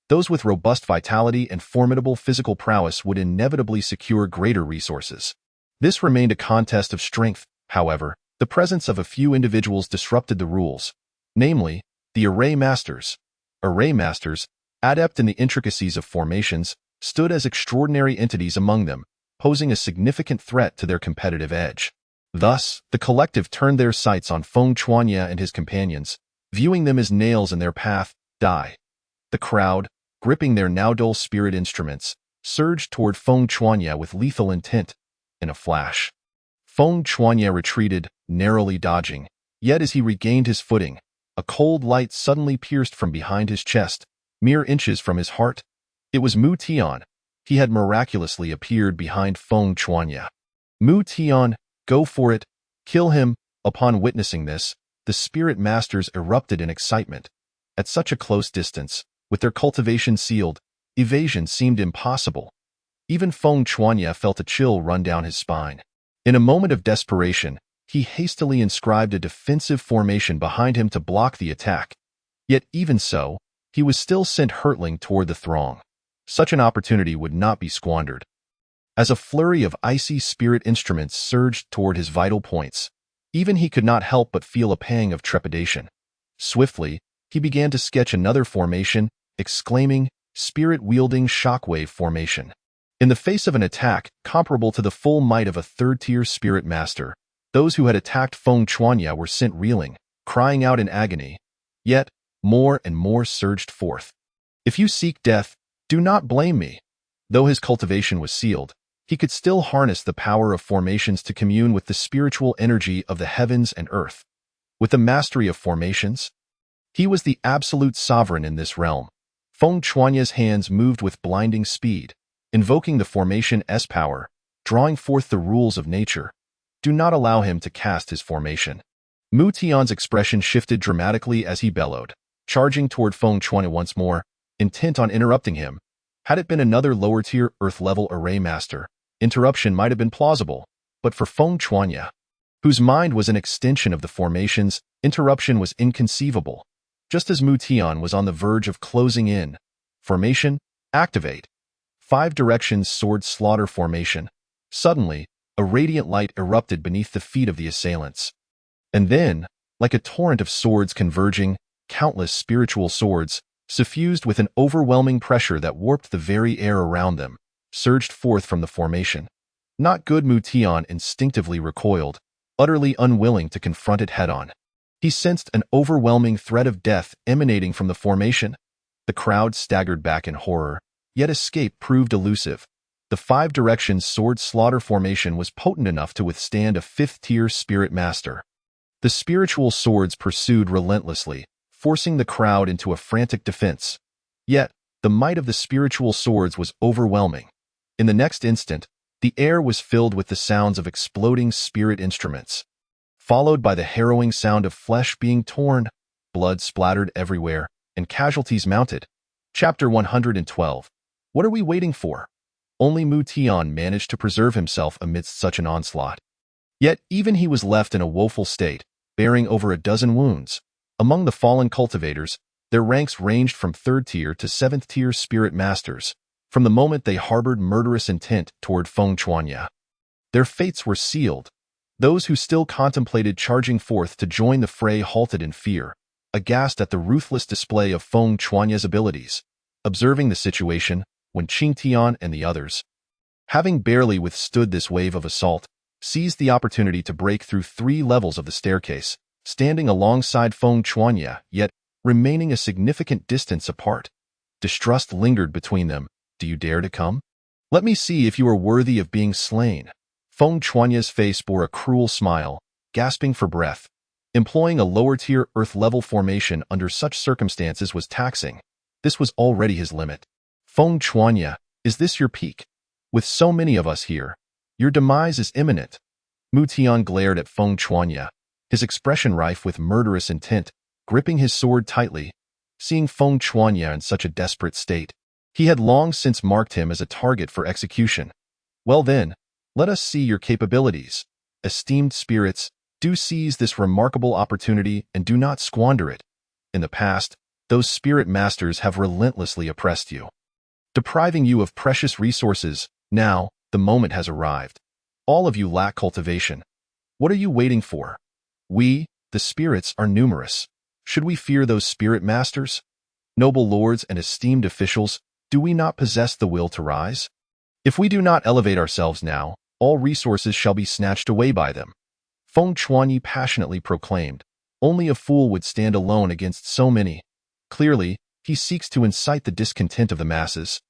Those with robust vitality and formidable physical prowess would inevitably secure greater resources. This remained a contest of strength, however. The presence of a few individuals disrupted the rules, namely, the Array Masters. Array Masters, adept in the intricacies of formations, stood as extraordinary entities among them, posing a significant threat to their competitive edge. Thus, the collective turned their sights on Feng Chuanya and his companions, viewing them as nails in their path. Die. The crowd, gripping their now dull spirit instruments, surged toward Feng Chuanya with lethal intent. In a flash, Feng Chuanya retreated, narrowly dodging. Yet as he regained his footing, a cold light suddenly pierced from behind his chest, mere inches from his heart. It was Mu Tian. He had miraculously appeared behind Feng Chuanya. Mu Tian, go for it. Kill him. Upon witnessing this, the spirit masters erupted in excitement. At such a close distance, with their cultivation sealed, evasion seemed impossible. Even Feng Chuanya felt a chill run down his spine. In a moment of desperation, he hastily inscribed a defensive formation behind him to block the attack. Yet even so, he was still sent hurtling toward the throng. Such an opportunity would not be squandered. As a flurry of icy spirit instruments surged toward his vital points, even he could not help but feel a pang of trepidation. Swiftly, he began to sketch another formation, exclaiming, "Spirit-wielding shockwave formation." In the face of an attack comparable to the full might of a third-tier spirit master, those who had attacked Feng Chuanya were sent reeling, crying out in agony. Yet, more and more surged forth. If you seek death, do not blame me. Though his cultivation was sealed, he could still harness the power of formations to commune with the spiritual energy of the heavens and earth. With the mastery of formations, he was the absolute sovereign in this realm. Feng Chuanya's hands moved with blinding speed, invoking the formation S-power, drawing forth the rules of nature. Do not allow him to cast his formation. Mu Tian's expression shifted dramatically as he bellowed, charging toward Feng Chuanya once more, intent on interrupting him. Had it been another lower-tier Earth-level Array Master, interruption might have been plausible, but for Feng Chuanya, whose mind was an extension of the formations, interruption was inconceivable. Just as Mu Tian was on the verge of closing in, formation, activate. 5 directions sword slaughter formation. Suddenly, a radiant light erupted beneath the feet of the assailants. And then, like a torrent of swords converging, countless spiritual swords, suffused with an overwhelming pressure that warped the very air around them, surged forth from the formation. Not good. Mu Tian instinctively recoiled, utterly unwilling to confront it head-on. He sensed an overwhelming threat of death emanating from the formation. The crowd staggered back in horror, yet escape proved elusive. The 5 directions sword slaughter formation was potent enough to withstand a 5th-tier spirit master. The spiritual swords pursued relentlessly, forcing the crowd into a frantic defense. Yet, the might of the spiritual swords was overwhelming. In the next instant, the air was filled with the sounds of exploding spirit instruments, followed by the harrowing sound of flesh being torn, blood splattered everywhere, and casualties mounted. Chapter 112. What are we waiting for? Only Mu Tian managed to preserve himself amidst such an onslaught. Yet even he was left in a woeful state, bearing over a dozen wounds. Among the fallen cultivators, their ranks ranged from 3rd-tier to 7th-tier spirit masters, from the moment they harbored murderous intent toward Feng Chuanya. Their fates were sealed. Those who still contemplated charging forth to join the fray halted in fear, aghast at the ruthless display of Feng Chuanya's abilities. Observing the situation, when Qing Tian and the others, having barely withstood this wave of assault, seized the opportunity to break through 3 levels of the staircase, standing alongside Feng Chuanya, yet remaining a significant distance apart. Distrust lingered between them. Do you dare to come? Let me see if you are worthy of being slain. Feng Chuanya's face bore a cruel smile, gasping for breath. Employing a lower-tier Earth-level formation under such circumstances was taxing. This was already his limit. Feng Chuanya, is this your peak? With so many of us here, your demise is imminent. Mu Tian glared at Feng Chuanya, his expression rife with murderous intent, gripping his sword tightly. Seeing Feng Chuanya in such a desperate state, he had long since marked him as a target for execution. Well then, let us see your capabilities. Esteemed spirits, do seize this remarkable opportunity and do not squander it. In the past, those spirit masters have relentlessly oppressed you, depriving you of precious resources. Now, the moment has arrived. All of you lack cultivation. What are you waiting for? We, the spirits, are numerous. Should we fear those spirit masters? Noble lords and esteemed officials, do we not possess the will to rise? If we do not elevate ourselves now, all resources shall be snatched away by them. Feng Chuanyi passionately proclaimed. Only a fool would stand alone against so many. Clearly, he seeks to incite the discontent of the masses.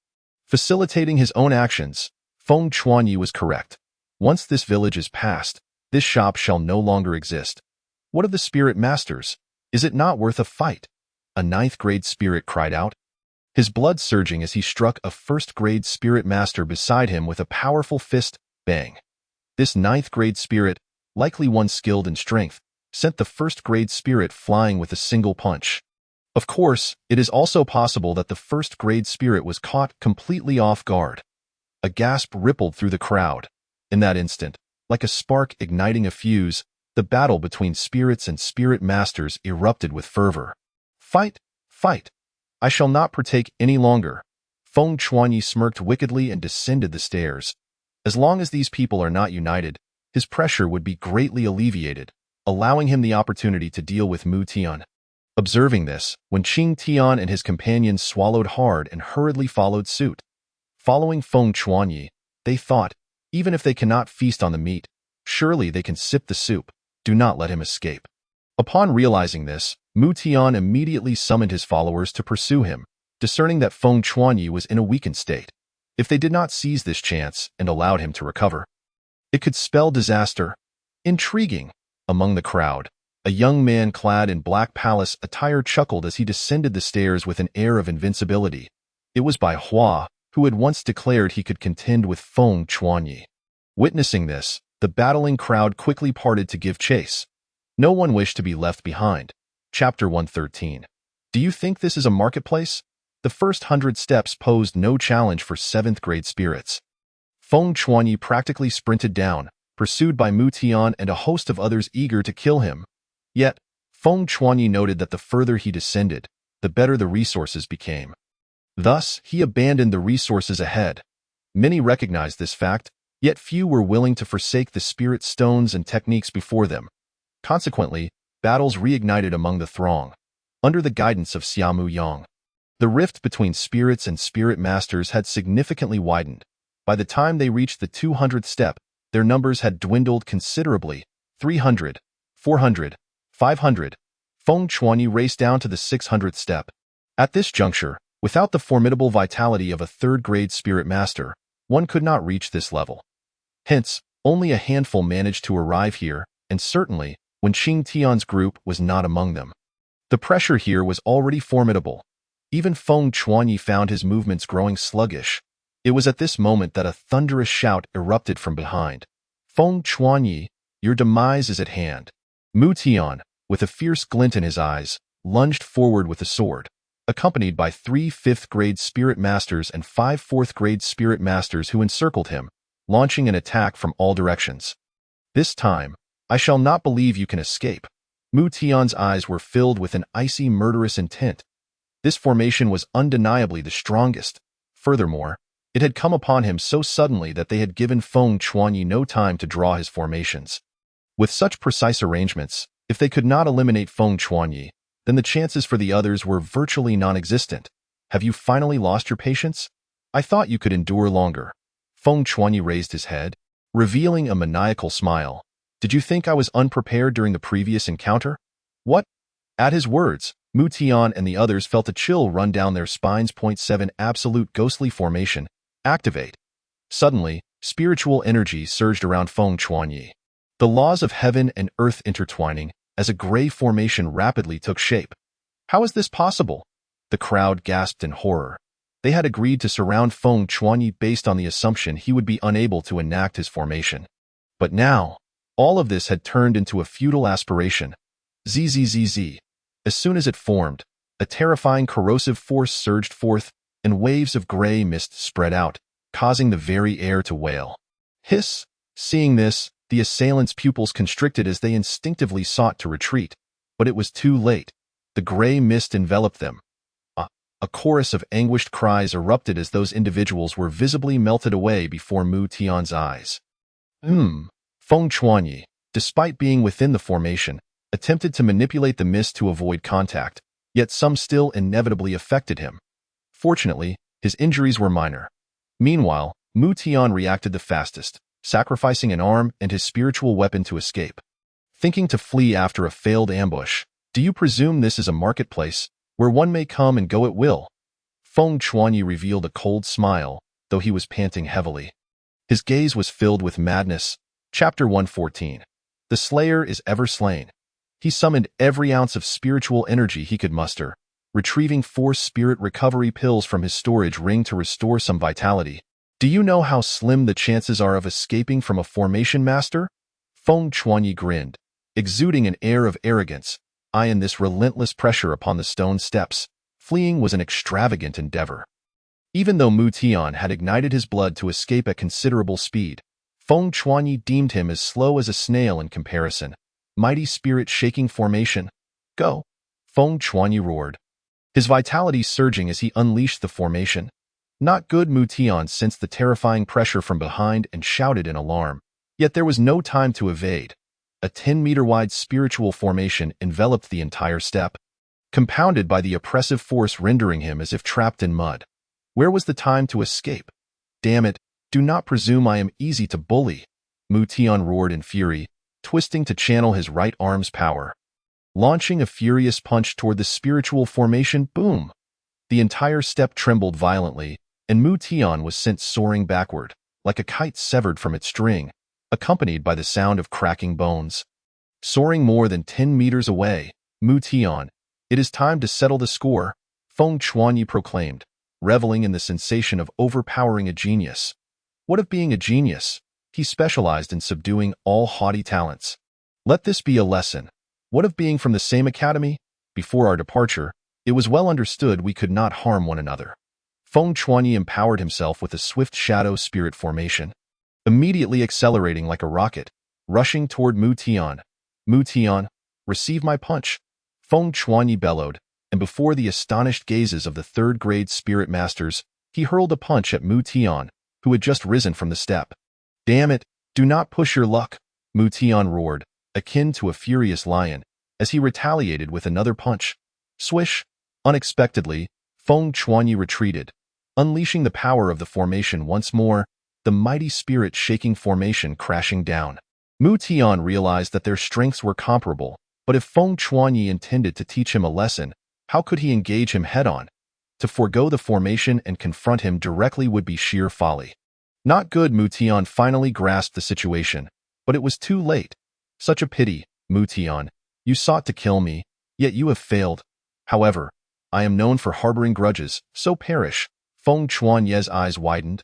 Facilitating his own actions, Feng Chuanyi was correct. Once this village is passed, this shop shall no longer exist. What of the spirit masters? Is it not worth a fight? A ninth-grade spirit cried out, his blood surging as he struck a first-grade spirit master beside him with a powerful fist. Bang! This ninth-grade spirit, likely one skilled in strength, sent the first-grade spirit flying with a single punch. Of course, it is also possible that the first-grade spirit was caught completely off guard. A gasp rippled through the crowd. In that instant, like a spark igniting a fuse, the battle between spirits and spirit masters erupted with fervor. Fight! Fight! I shall not partake any longer. Feng Chuanyi smirked wickedly and descended the stairs. As long as these people are not united, his pressure would be greatly alleviated, allowing him the opportunity to deal with Mu Tian. Observing this, Wen Qing Tian and his companions swallowed hard and hurriedly followed suit. Following Feng Chuanyi, they thought, even if they cannot feast on the meat, surely they can sip the soup. Do not let him escape. Upon realizing this, Mu Tian immediately summoned his followers to pursue him, discerning that Feng Chuanyi was in a weakened state. If they did not seize this chance and allowed him to recover, it could spell disaster. Intriguing. Among the crowd, a young man clad in black palace attire chuckled as he descended the stairs with an air of invincibility. It was Bai Hua, who had once declared he could contend with Feng Chuanyi. Witnessing this, the battling crowd quickly parted to give chase. No one wished to be left behind. Chapter 113. Do you think this is a marketplace? The first 100 steps posed no challenge for 7th-grade spirits. Feng Chuanyi practically sprinted down, pursued by Mu Tian and a host of others eager to kill him. Yet, Feng Chuanyi noted that the further he descended, the better the resources became. Thus, he abandoned the resources ahead. Many recognized this fact, yet few were willing to forsake the spirit stones and techniques before them. Consequently, battles reignited among the throng. Under the guidance of Xiaomu Yang, the rift between spirits and spirit masters had significantly widened. By the time they reached the 200th step, their numbers had dwindled considerably. 300, 400, 500. Feng Chuanyi raced down to the 600th step. At this juncture, without the formidable vitality of a 3rd-grade spirit master, one could not reach this level. Hence, only a handful managed to arrive here, and certainly, Wen Qing Tian's group was not among them. The pressure here was already formidable. Even Feng Chuanyi found his movements growing sluggish. It was at this moment that a thunderous shout erupted from behind. Feng Chuanyi, your demise is at hand. Mu Tian, with a fierce glint in his eyes, lunged forward with a sword, accompanied by 3 5th-grade spirit masters and 5 4th-grade spirit masters who encircled him, launching an attack from all directions. This time, I shall not believe you can escape. Mu Tian's eyes were filled with an icy murderous intent. This formation was undeniably the strongest. Furthermore, it had come upon him so suddenly that they had given Feng Chuanyi no time to draw his formations. With such precise arrangements, if they could not eliminate Feng Chuanyi, then the chances for the others were virtually non-existent. Have you finally lost your patience? I thought you could endure longer. Feng Chuanyi raised his head, revealing a maniacal smile. Did you think I was unprepared during the previous encounter? What? At his words, Mu Tian and the others felt a chill run down their spines. 7 Absolute ghostly formation. Activate. Suddenly, spiritual energy surged around Feng Chuanyi. The laws of heaven and earth intertwining, as a gray formation rapidly took shape. How is this possible? The crowd gasped in horror. They had agreed to surround Feng Chuanyi based on the assumption he would be unable to enact his formation. But now, all of this had turned into a futile aspiration. Zzz. As soon as it formed, a terrifying corrosive force surged forth, and waves of gray mist spread out, causing the very air to wail. Hiss! Seeing this, the assailants' pupils constricted as they instinctively sought to retreat. But it was too late. The gray mist enveloped them. A chorus of anguished cries erupted as those individuals were visibly melted away before Mu Tian's eyes. Feng Chuanyi, despite being within the formation, attempted to manipulate the mist to avoid contact, yet some still inevitably affected him. Fortunately, his injuries were minor. Meanwhile, Mu Tian reacted the fastest, sacrificing an arm and his spiritual weapon to escape. Thinking to flee after a failed ambush, do you presume this is a marketplace, where one may come and go at will? Feng Chuanyi revealed a cold smile, though he was panting heavily. His gaze was filled with madness. Chapter 114. The Slayer is ever slain. He summoned every ounce of spiritual energy he could muster, retrieving 4 spirit recovery pills from his storage ring to restore some vitality. Do you know how slim the chances are of escaping from a formation master? Feng Chuanyi grinned, exuding an air of arrogance, eyeing this relentless pressure upon the stone steps. Fleeing was an extravagant endeavor. Even though Mu Tian had ignited his blood to escape at considerable speed, Feng Chuanyi deemed him as slow as a snail in comparison. Mighty spirit shaking formation. Go! Feng Chuanyi roared, his vitality surging as he unleashed the formation. Not good. Mu Tian sensed the terrifying pressure from behind and shouted in alarm. Yet there was no time to evade. A 10-meter-wide spiritual formation enveloped the entire step, compounded by the oppressive force rendering him as if trapped in mud. Where was the time to escape? Damn it, do not presume I am easy to bully. Mu Tian roared in fury, twisting to channel his right arm's power. Launching a furious punch toward the spiritual formation, boom! The entire step trembled violently, and Mu Tian was sent soaring backward, like a kite severed from its string, accompanied by the sound of cracking bones. Soaring more than 10 meters away, Mu Tian, it is time to settle the score, Feng Chuanyi proclaimed, reveling in the sensation of overpowering a genius. What of being a genius? He specialized in subduing all haughty talents. Let this be a lesson. What of being from the same academy? Before our departure, it was well understood we could not harm one another. Feng Chuanyi empowered himself with a swift shadow spirit formation, immediately accelerating like a rocket, rushing toward Mu Tian. Mu Tian, receive my punch, Feng Chuanyi bellowed, and before the astonished gazes of the third-grade spirit masters, he hurled a punch at Mu Tian, who had just risen from the step. Damn it, do not push your luck, Mu Tian roared, akin to a furious lion, as he retaliated with another punch. Swish! Unexpectedly, Feng Chuanyi retreated, unleashing the power of the formation once more, the mighty spirit-shaking formation crashing down. Mu Tian realized that their strengths were comparable, but if Feng Chuanyi intended to teach him a lesson, how could he engage him head-on? To forego the formation and confront him directly would be sheer folly. Not good. Mu Tian finally grasped the situation, but it was too late. Such a pity, Mu Tian. You sought to kill me, yet you have failed. However, I am known for harboring grudges, so perish. Feng Chuanyi's eyes widened,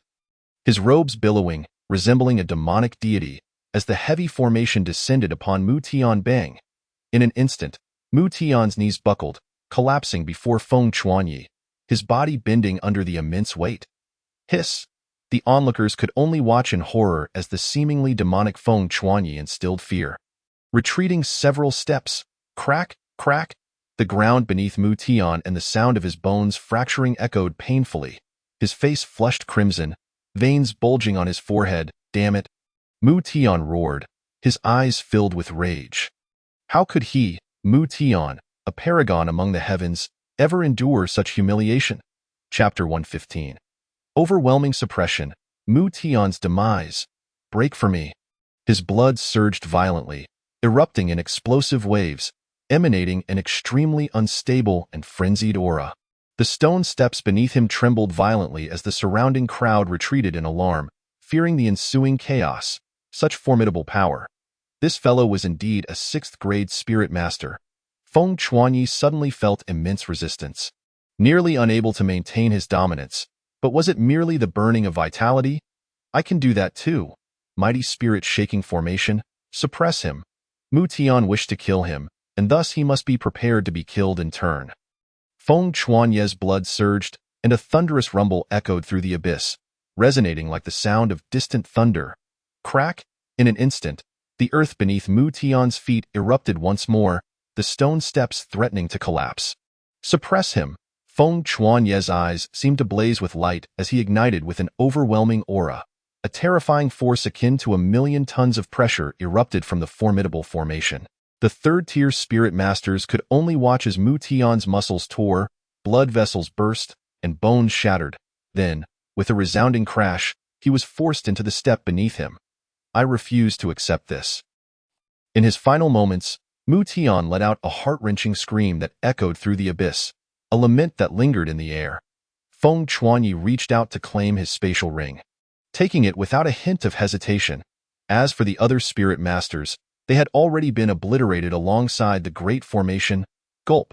his robes billowing, resembling a demonic deity, as the heavy formation descended upon Mu Tian. Bang! In an instant, Mu Tian's knees buckled, collapsing before Feng Chuanyi, his body bending under the immense weight. Hiss! The onlookers could only watch in horror as the seemingly demonic Feng Chuanyi instilled fear. Retreating several steps, crack, crack, the ground beneath Mu Tian and the sound of his bones fracturing echoed painfully. His face flushed crimson, veins bulging on his forehead. Damn it! Mu Tian roared, his eyes filled with rage. How could he, Mu Tian, a paragon among the heavens, ever endure such humiliation? Chapter 115. Overwhelming suppression, Mu Tian's demise. Break for me. His blood surged violently, erupting in explosive waves, emanating an extremely unstable and frenzied aura. The stone steps beneath him trembled violently as the surrounding crowd retreated in alarm, fearing the ensuing chaos. Such formidable power. This fellow was indeed a sixth-grade spirit master. Feng Chuanyi suddenly felt immense resistance, nearly unable to maintain his dominance. But was it merely the burning of vitality? I can do that too. Mighty spirit shaking formation. Suppress him. Mu Tian wished to kill him, and thus he must be prepared to be killed in turn. Feng Chuanye's blood surged, and a thunderous rumble echoed through the abyss, resonating like the sound of distant thunder. Crack! In an instant, the earth beneath Mu Tian's feet erupted once more, the stone steps threatening to collapse. Suppress him! Feng Chuanye's eyes seemed to blaze with light as he ignited with an overwhelming aura. A terrifying force akin to 1,000,000 tons of pressure erupted from the formidable formation. The third-tier spirit masters could only watch as Mu Tian's muscles tore, blood vessels burst, and bones shattered. Then, with a resounding crash, he was forced into the step beneath him. I refuse to accept this. In his final moments, Mu Tian let out a heart-wrenching scream that echoed through the abyss, a lament that lingered in the air. Feng Chuanyi reached out to claim his spatial ring, taking it without a hint of hesitation. As for the other spirit masters, they had already been obliterated alongside the great formation. Gulp!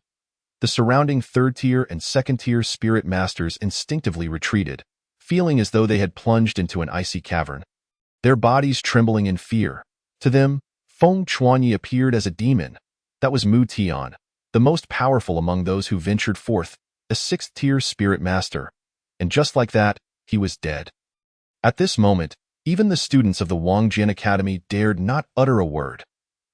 The surrounding third-tier and second-tier spirit masters instinctively retreated, feeling as though they had plunged into an icy cavern, their bodies trembling in fear. To them, Feng Chuanyi appeared as a demon. That was Mu Tian, the most powerful among those who ventured forth, a sixth-tier spirit master. And just like that, he was dead. At this moment, even the students of the Wangjian Academy dared not utter a word.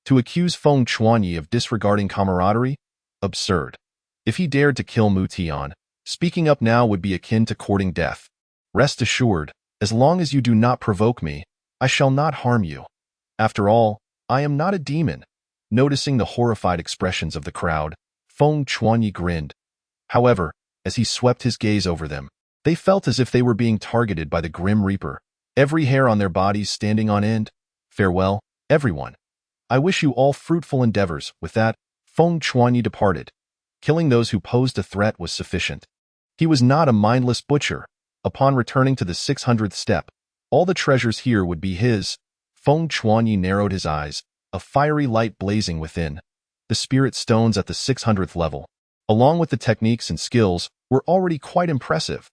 To accuse Feng Chuanyi of disregarding camaraderie? Absurd. If he dared to kill Mu Tian, speaking up now would be akin to courting death. Rest assured, as long as you do not provoke me, I shall not harm you. After all, I am not a demon. Noticing the horrified expressions of the crowd, Feng Chuanyi grinned. However, as he swept his gaze over them, they felt as if they were being targeted by the Grim Reaper, every hair on their bodies standing on end. Farewell, everyone. I wish you all fruitful endeavors. With that, Feng Chuanyi departed. Killing those who posed a threat was sufficient. He was not a mindless butcher. Upon returning to the 600th step, all the treasures here would be his. Feng Chuanyi narrowed his eyes, a fiery light blazing within. The spirit stones at the 600th level, along with the techniques and skills, were already quite impressive.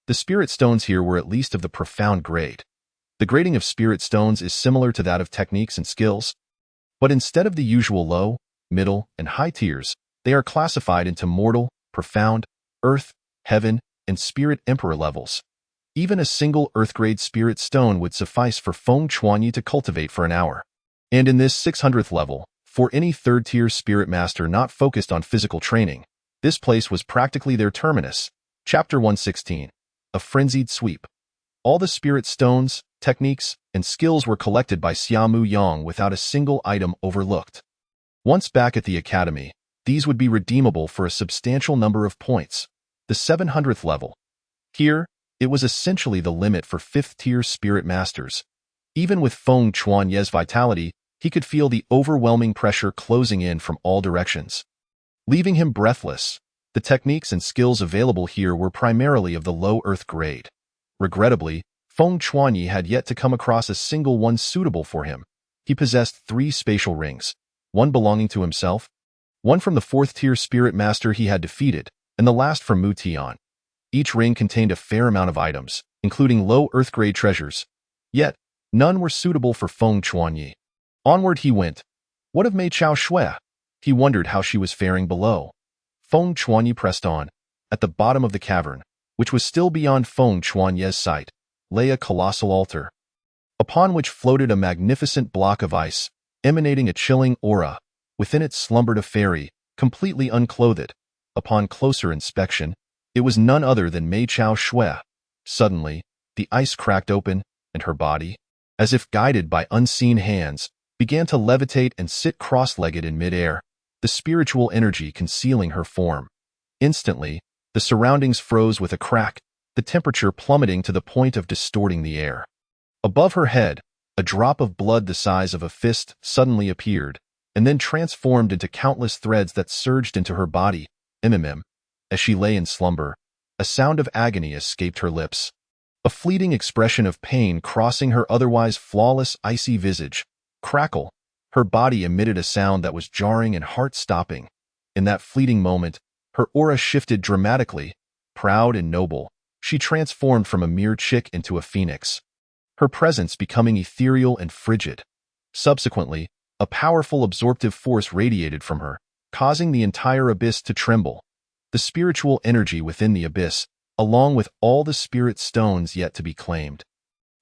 The spirit stones here were at least of the profound grade. The grading of spirit stones is similar to that of techniques and skills, but instead of the usual low, middle, and high tiers, they are classified into mortal, profound, earth, heaven, and spirit emperor levels. Even a single earth-grade spirit stone would suffice for Feng Chuanyi to cultivate for an hour. And in this 600th level, for any third-tier spirit master not focused on physical training, this place was practically their terminus. Chapter 116. A Frenzied Sweep. All the spirit stones, techniques, and skills were collected by Xiaomu Yang without a single item overlooked. Once back at the academy, these would be redeemable for a substantial number of points. The 700th level. Here, it was essentially the limit for 5th-tier spirit masters. Even with Feng Chuanye's vitality, he could feel the overwhelming pressure closing in from all directions, leaving him breathless. The techniques and skills available here were primarily of the low earth grade. Regrettably, Feng Chuanyi had yet to come across a single one suitable for him. He possessed 3 spatial rings, one belonging to himself, one from the 4th-tier spirit master he had defeated, and the last from Mu Tian. Each ring contained a fair amount of items, including low earth-grade treasures. Yet, none were suitable for Feng Chuanyi. Onward he went. What of Mei Chao Shui? He wondered how she was faring below. Feng Chuanyi pressed on. At the bottom of the cavern, which was still beyond Feng Chuanyi's sight, lay a colossal altar, upon which floated a magnificent block of ice, emanating a chilling aura. Within it slumbered a fairy, completely unclothed. Upon closer inspection, it was none other than Mei Chao Shui. Suddenly, the ice cracked open, and her body, as if guided by unseen hands, began to levitate and sit cross-legged in mid-air, the spiritual energy concealing her form. Instantly, the surroundings froze with a crack, the temperature plummeting to the point of distorting the air. Above her head, a drop of blood the size of a fist suddenly appeared, and then transformed into countless threads that surged into her body. As she lay in slumber, a sound of agony escaped her lips, a fleeting expression of pain crossing her otherwise flawless icy visage. Crackle! Her body emitted a sound that was jarring and heart-stopping. In that fleeting moment, her aura shifted dramatically. Proud and noble, she transformed from a mere chick into a phoenix, her presence becoming ethereal and frigid. Subsequently, a powerful absorptive force radiated from her, causing the entire abyss to tremble. The spiritual energy within the abyss, along with all the spirit stones yet to be claimed,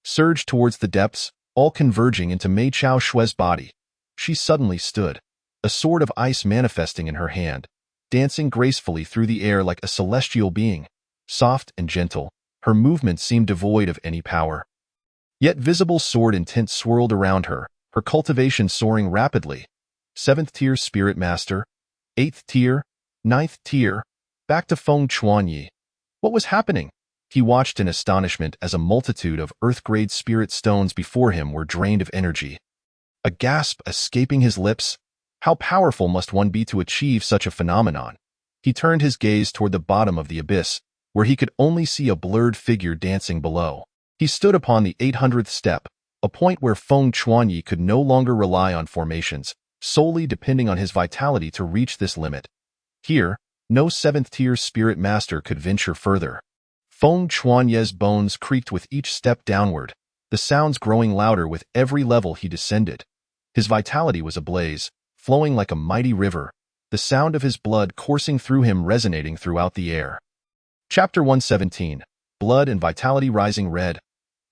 surged towards the depths, all converging into Mei Chao Shue's body. She suddenly stood, a sword of ice manifesting in her hand, dancing gracefully through the air like a celestial being. Soft and gentle, her movements seemed devoid of any power. Yet visible sword intent swirled around her, her cultivation soaring rapidly. 7th tier Spirit Master, 8th tier, 9th tier, back to Feng Chuanyi. What was happening? He watched in astonishment as a multitude of earth-grade spirit stones before him were drained of energy. A gasp escaping his lips. How powerful must one be to achieve such a phenomenon? He turned his gaze toward the bottom of the abyss, where he could only see a blurred figure dancing below. He stood upon the 800th step, a point where Feng Chuanyi could no longer rely on formations, solely depending on his vitality to reach this limit. Here, no 7th-tier spirit master could venture further. Feng Chuanyi's bones creaked with each step downward, the sounds growing louder with every level he descended. His vitality was ablaze, flowing like a mighty river, the sound of his blood coursing through him resonating throughout the air. Chapter 117. Blood and Vitality Rising Red.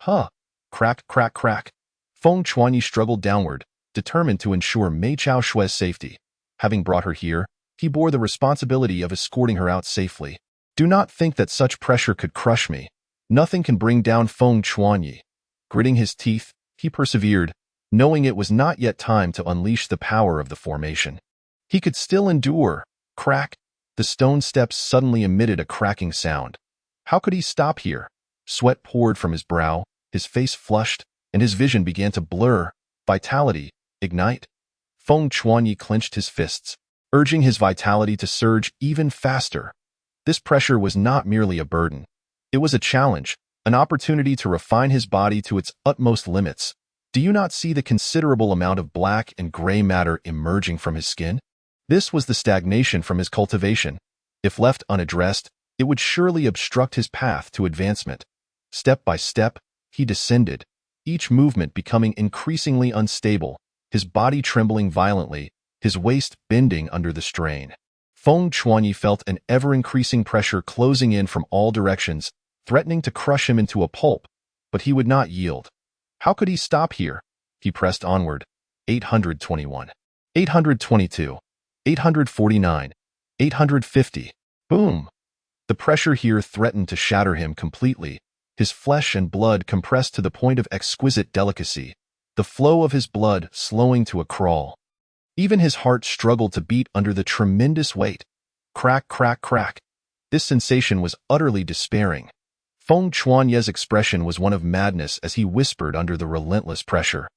Huh. Crack, crack, crack. Feng Chuanyi struggled downward, determined to ensure Mei Chao Shue's safety. Having brought her here, he bore the responsibility of escorting her out safely. Do not think that such pressure could crush me. Nothing can bring down Feng Chuanyi. Gritting his teeth, he persevered, knowing it was not yet time to unleash the power of the formation. He could still endure. Crack. The stone steps suddenly emitted a cracking sound. How could he stop here? Sweat poured from his brow, his face flushed, and his vision began to blur. Vitality, ignite. Feng Chuanyi clenched his fists, urging his vitality to surge even faster. This pressure was not merely a burden. It was a challenge, an opportunity to refine his body to its utmost limits. Do you not see the considerable amount of black and gray matter emerging from his skin? This was the stagnation from his cultivation. If left unaddressed, it would surely obstruct his path to advancement. Step by step, he descended, each movement becoming increasingly unstable, his body trembling violently, his waist bending under the strain. Feng Chuanyi felt an ever-increasing pressure closing in from all directions, threatening to crush him into a pulp, but he would not yield. How could he stop here? He pressed onward. 821. 822. 849. 850. Boom! The pressure here threatened to shatter him completely, his flesh and blood compressed to the point of exquisite delicacy, the flow of his blood slowing to a crawl. Even his heart struggled to beat under the tremendous weight. Crack, crack, crack. This sensation was utterly despairing. Feng Chuanyi's expression was one of madness as he whispered under the relentless pressure.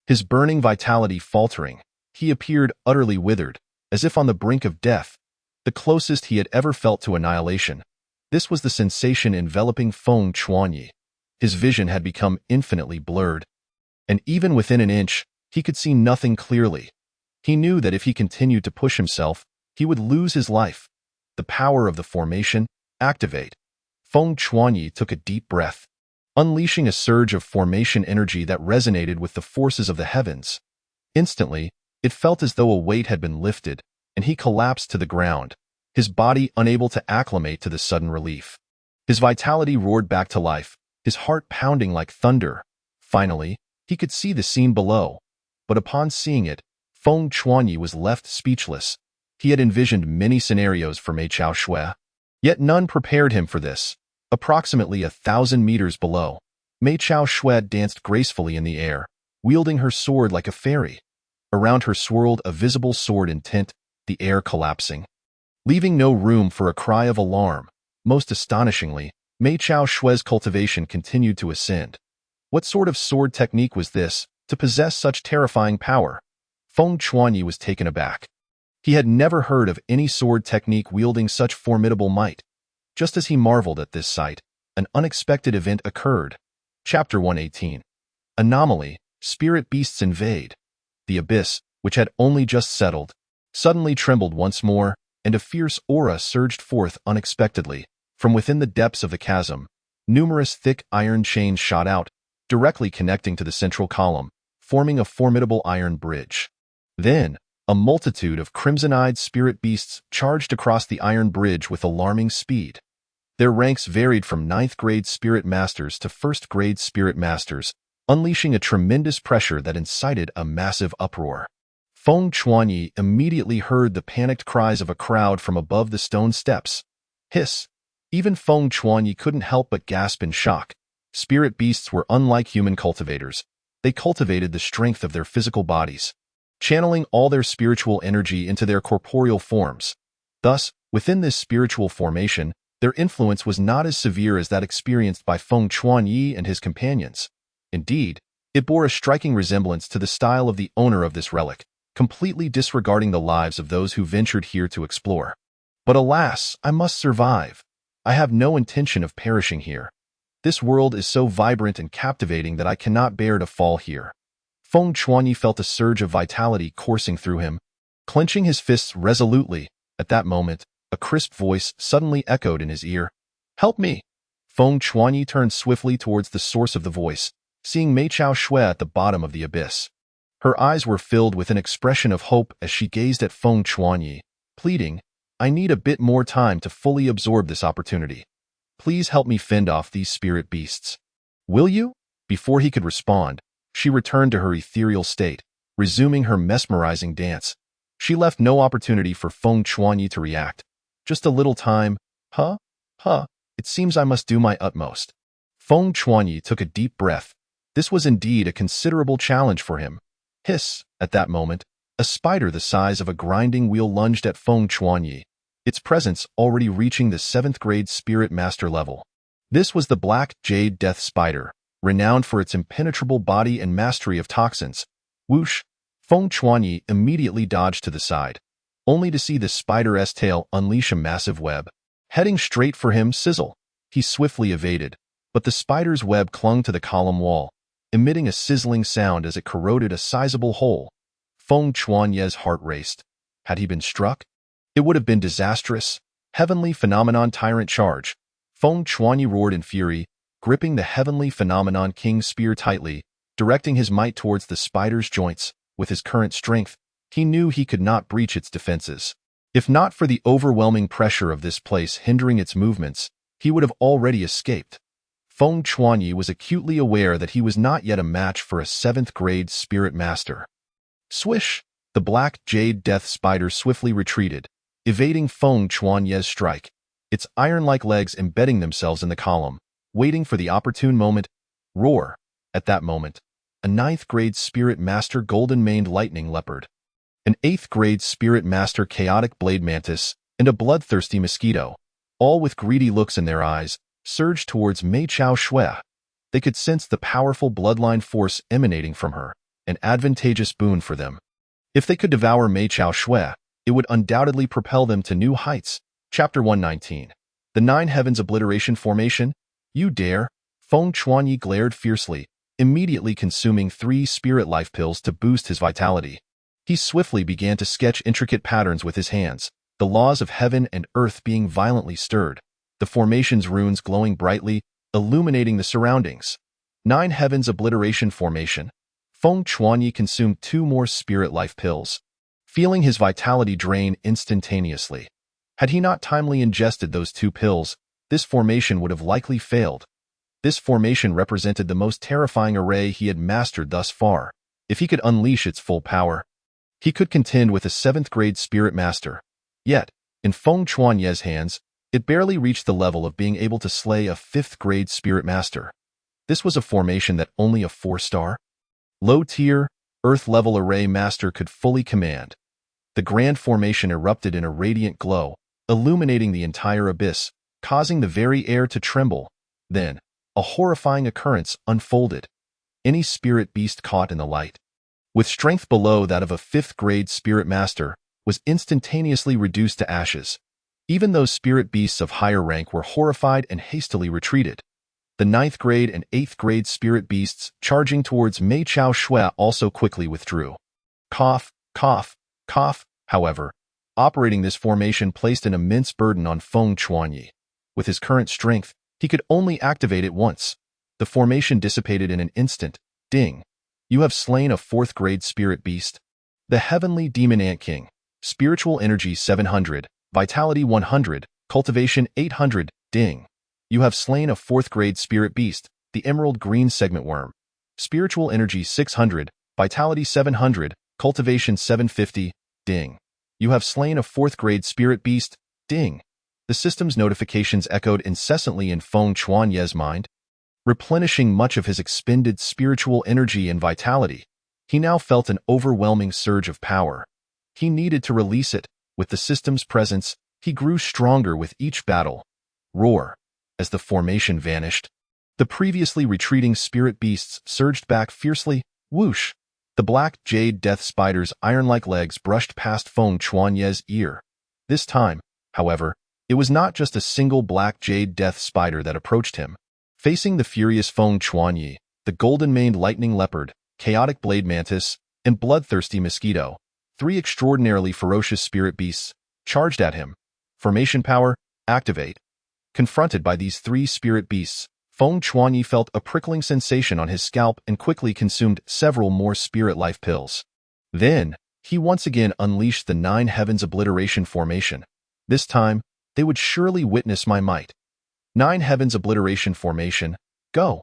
His burning vitality faltering, he appeared utterly withered, as if on the brink of death, the closest he had ever felt to annihilation. This was the sensation enveloping Feng Chuanyi. His vision had become infinitely blurred, and even within an inch, he could see nothing clearly. He knew that if he continued to push himself, he would lose his life. The power of the formation, activate. Feng Chuanyi took a deep breath, unleashing a surge of formation energy that resonated with the forces of the heavens. Instantly, it felt as though a weight had been lifted, and he collapsed to the ground, his body unable to acclimate to the sudden relief. His vitality roared back to life, his heart pounding like thunder. Finally, he could see the scene below, but upon seeing it, Feng Chuanyi was left speechless. He had envisioned many scenarios for Mei Chao Shue, yet none prepared him for this. Approximately 1,000 meters below, Mei Chao Shue danced gracefully in the air, wielding her sword like a fairy. Around her swirled a visible sword intent, the air collapsing, leaving no room for a cry of alarm. Most astonishingly, Mei Chao Shue's cultivation continued to ascend. What sort of sword technique was this, to possess such terrifying power? Feng Chuanyi was taken aback. He had never heard of any sword technique wielding such formidable might. Just as he marveled at this sight, an unexpected event occurred. Chapter 118. Anomaly, Spirit Beasts Invade. The abyss, which had only just settled, suddenly trembled once more, and a fierce aura surged forth unexpectedly. From within the depths of the chasm, numerous thick iron chains shot out, directly connecting to the central column, forming a formidable iron bridge. Then, a multitude of crimson-eyed spirit beasts charged across the iron bridge with alarming speed. Their ranks varied from ninth-grade spirit masters to first-grade spirit masters, unleashing a tremendous pressure that incited a massive uproar. Feng Chuanyi immediately heard the panicked cries of a crowd from above the stone steps. Hiss! Even Feng Chuanyi couldn't help but gasp in shock. Spirit beasts were unlike human cultivators. They cultivated the strength of their physical bodies, channeling all their spiritual energy into their corporeal forms. Thus, within this spiritual formation, their influence was not as severe as that experienced by Feng Chuanyi and his companions. Indeed, it bore a striking resemblance to the style of the owner of this relic, completely disregarding the lives of those who ventured here to explore. But alas, I must survive. I have no intention of perishing here. This world is so vibrant and captivating that I cannot bear to fall here. Feng Chuanyi felt a surge of vitality coursing through him. Clenching his fists resolutely, at that moment, a crisp voice suddenly echoed in his ear. "Help me!" Feng Chuanyi turned swiftly towards the source of the voice, seeing Mei Chao Shui at the bottom of the abyss. Her eyes were filled with an expression of hope as she gazed at Feng Chuanyi, pleading, "I need a bit more time to fully absorb this opportunity. Please help me fend off these spirit beasts." "Will you?" Before he could respond, she returned to her ethereal state, resuming her mesmerizing dance. She left no opportunity for Feng Chuanyi to react. "Just a little time, huh? It seems I must do my utmost." Feng Chuanyi took a deep breath. This was indeed a considerable challenge for him. Hiss! At that moment, a spider the size of a grinding wheel lunged at Feng Chuanyi, its presence already reaching the 7th grade spirit master level. This was the black jade death spider, renowned for its impenetrable body and mastery of toxins. Whoosh! Feng Chuanyi immediately dodged to the side, only to see the spider's tail unleash a massive web. Heading straight for him, sizzle! He swiftly evaded, but the spider's web clung to the column wall, emitting a sizzling sound as it corroded a sizable hole. Feng Chuanyi's heart raced. Had he been struck? It would have been disastrous. Heavenly Phenomenon Tyrant Charge. Feng Chuanyi roared in fury, gripping the Heavenly Phenomenon King Spear tightly, directing his might towards the spider's joints. With his current strength, he knew he could not breach its defenses. If not for the overwhelming pressure of this place hindering its movements, he would have already escaped. Feng Chuanyi was acutely aware that he was not yet a match for a 7th grade spirit master. Swish! The black jade death spider swiftly retreated, evading Feng Chuanyi's strike, its iron-like legs embedding themselves in the column, waiting for the opportune moment. Roar! At that moment, a 9th grade spirit master golden-maned lightning leopard, an 8th grade spirit master chaotic blade mantis, and a bloodthirsty mosquito, all with greedy looks in their eyes, surged towards Mei Chao Shui. They could sense the powerful bloodline force emanating from her, an advantageous boon for them. If they could devour Mei Chao Shui, it would undoubtedly propel them to new heights. Chapter 119. The Nine Heavens Obliteration Formation. You dare? Feng Chuanyi glared fiercely, immediately consuming 3 spirit life pills to boost his vitality. He swiftly began to sketch intricate patterns with his hands, the laws of heaven and earth being violently stirred, the formation's runes glowing brightly, illuminating the surroundings. 9 Heavens Obliteration Formation. Feng Chuanyi consumed 2 more spirit life pills, feeling his vitality drain instantaneously. Had he not timely ingested those 2 pills, this formation would have likely failed. This formation represented the most terrifying array he had mastered thus far. If he could unleash its full power, he could contend with a 7th grade spirit master. Yet, in Feng Chuanyi's hands, it barely reached the level of being able to slay a 5th grade spirit master. This was a formation that only a 4-star, low-tier, Earth-level array master could fully command. The grand formation erupted in a radiant glow, illuminating the entire abyss, causing the very air to tremble. Then, a horrifying occurrence unfolded. Any spirit beast caught in the light, with strength below that of a 5th grade spirit master, was instantaneously reduced to ashes. Even those spirit beasts of higher rank were horrified and hastily retreated. The 9th grade and 8th grade spirit beasts charging towards Mei Chao Shui also quickly withdrew. Cough, Cough, cough, however, operating this formation placed an immense burden on Feng Chuanyi. With his current strength, he could only activate it once. The formation dissipated in an instant. Ding. You have slain a 4th-grade spirit beast. The Heavenly Demon Ant King. Spiritual Energy 700, Vitality 100, Cultivation 800, Ding. You have slain a 4th-grade spirit beast, the Emerald Green Segment Worm. Spiritual Energy 600, Vitality 700, Cultivation 750, Ding. You have slain a 4th-grade spirit beast, Ding. The system's notifications echoed incessantly in Feng Chuanye's mind, replenishing much of his expended spiritual energy and vitality. He now felt an overwhelming surge of power. He needed to release it. With the system's presence, he grew stronger with each battle. Roar. As the formation vanished, the previously retreating spirit beasts surged back fiercely. Whoosh! The black jade death spider's iron-like legs brushed past Feng Chuanye's ear. This time, however, it was not just a single black jade death spider that approached him. Facing the furious Feng Chuanyi, the golden-maned lightning leopard, chaotic blade mantis, and bloodthirsty mosquito, 3 extraordinarily ferocious spirit beasts, charged at him. Formation power, activate. Confronted by these 3 spirit beasts, Feng Chuanyi felt a prickling sensation on his scalp and quickly consumed several more spirit life pills. Then, he once again unleashed the 9 Heavens Obliteration Formation. This time, they would surely witness my might. 9 Heavens Obliteration Formation, go!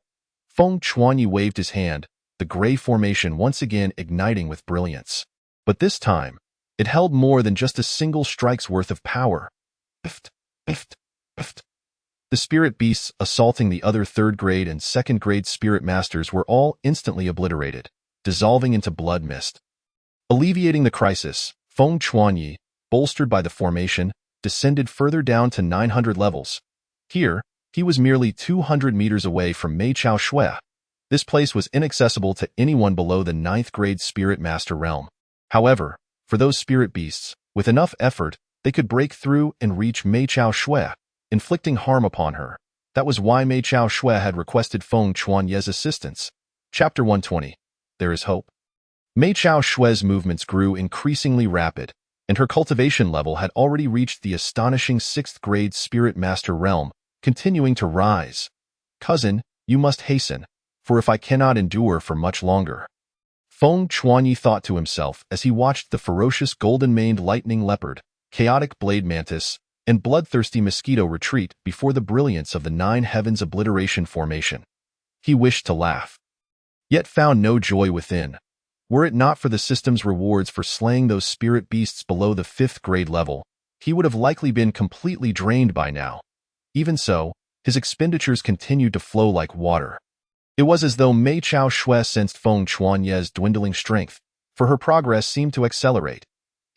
Feng Chuanyi waved his hand, the gray formation once again igniting with brilliance. But this time, it held more than just a single strike's worth of power. Bift, bift, bift. The spirit beasts assaulting the other 3rd-grade and 2nd-grade spirit masters were all instantly obliterated, dissolving into blood mist. Alleviating the crisis, Feng Chuanyi, bolstered by the formation, descended further down to 900 levels. Here, he was merely 200 meters away from Mei Chao Shui. This place was inaccessible to anyone below the 9th-grade spirit master realm. However, for those spirit beasts, with enough effort, they could break through and reach Mei Chao Shui, inflicting harm upon her. That was why Mei Chao Shui had requested Feng Chuanye's assistance. Chapter 120. There is hope. Mei Chao Shui's movements grew increasingly rapid, and her cultivation level had already reached the astonishing 6th-grade spirit master realm, continuing to rise. Cousin, you must hasten, for if I cannot endure for much longer. Feng Chuanyi thought to himself as he watched the ferocious golden-maned lightning leopard, chaotic blade mantis, and bloodthirsty mosquito retreat before the brilliance of the 9 Heavens Obliteration Formation. He wished to laugh, yet found no joy within. Were it not for the system's rewards for slaying those spirit beasts below the 5th-grade level, he would have likely been completely drained by now. Even so, his expenditures continued to flow like water. It was as though Mei Chao Shui sensed Feng Chuanye's dwindling strength, for her progress seemed to accelerate.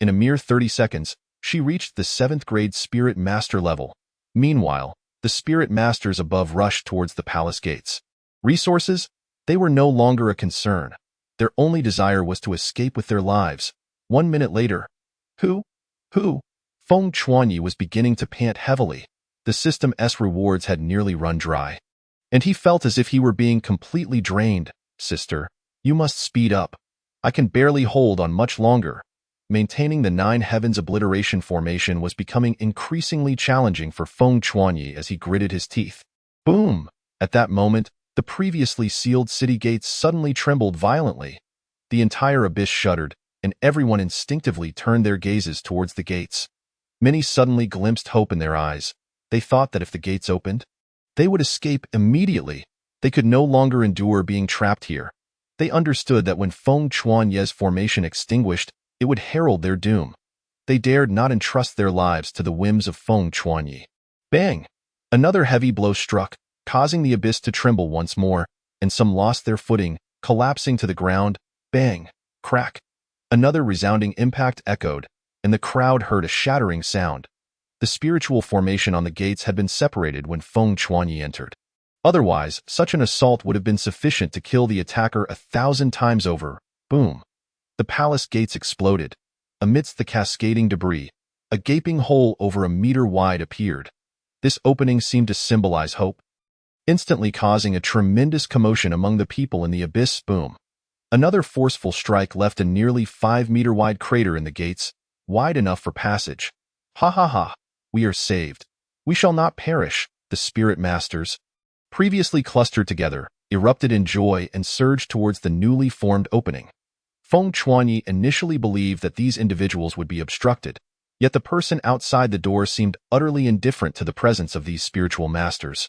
In a mere 30 seconds, she reached the 7th-grade spirit master level. Meanwhile, the spirit masters above rushed towards the palace gates. Resources? They were no longer a concern. Their only desire was to escape with their lives. 1 minute later, Who? Feng Chuanyi was beginning to pant heavily. The system's rewards had nearly run dry, and he felt as if he were being completely drained. Sister, you must speed up. I can barely hold on much longer. Maintaining the 9 Heavens Obliteration Formation was becoming increasingly challenging for Feng Chuanyi as he gritted his teeth. Boom! At that moment, the previously sealed city gates suddenly trembled violently. The entire abyss shuddered, and everyone instinctively turned their gazes towards the gates. Many suddenly glimpsed hope in their eyes. They thought that if the gates opened, they would escape immediately. They could no longer endure being trapped here. They understood that when Feng Chuanye's formation extinguished, it would herald their doom. They dared not entrust their lives to the whims of Feng Chuanyi. Bang! Another heavy blow struck, causing the abyss to tremble once more, and some lost their footing, collapsing to the ground. Bang! Crack! Another resounding impact echoed, and the crowd heard a shattering sound. The spiritual formation on the gates had been separated when Feng Chuanyi entered. Otherwise, such an assault would have been sufficient to kill the attacker 1,000 times over. Boom! The palace gates exploded. Amidst the cascading debris, a gaping hole over a meter wide appeared. This opening seemed to symbolize hope, instantly causing a tremendous commotion among the people in the abyss. Boom! Another forceful strike left a nearly 5-meter-wide crater in the gates, wide enough for passage. Ha ha ha, we are saved. We shall not perish, the spirit masters, previously clustered together, erupted in joy and surged towards the newly formed opening. Feng Chuanyi initially believed that these individuals would be obstructed, yet the person outside the door seemed utterly indifferent to the presence of these spiritual masters,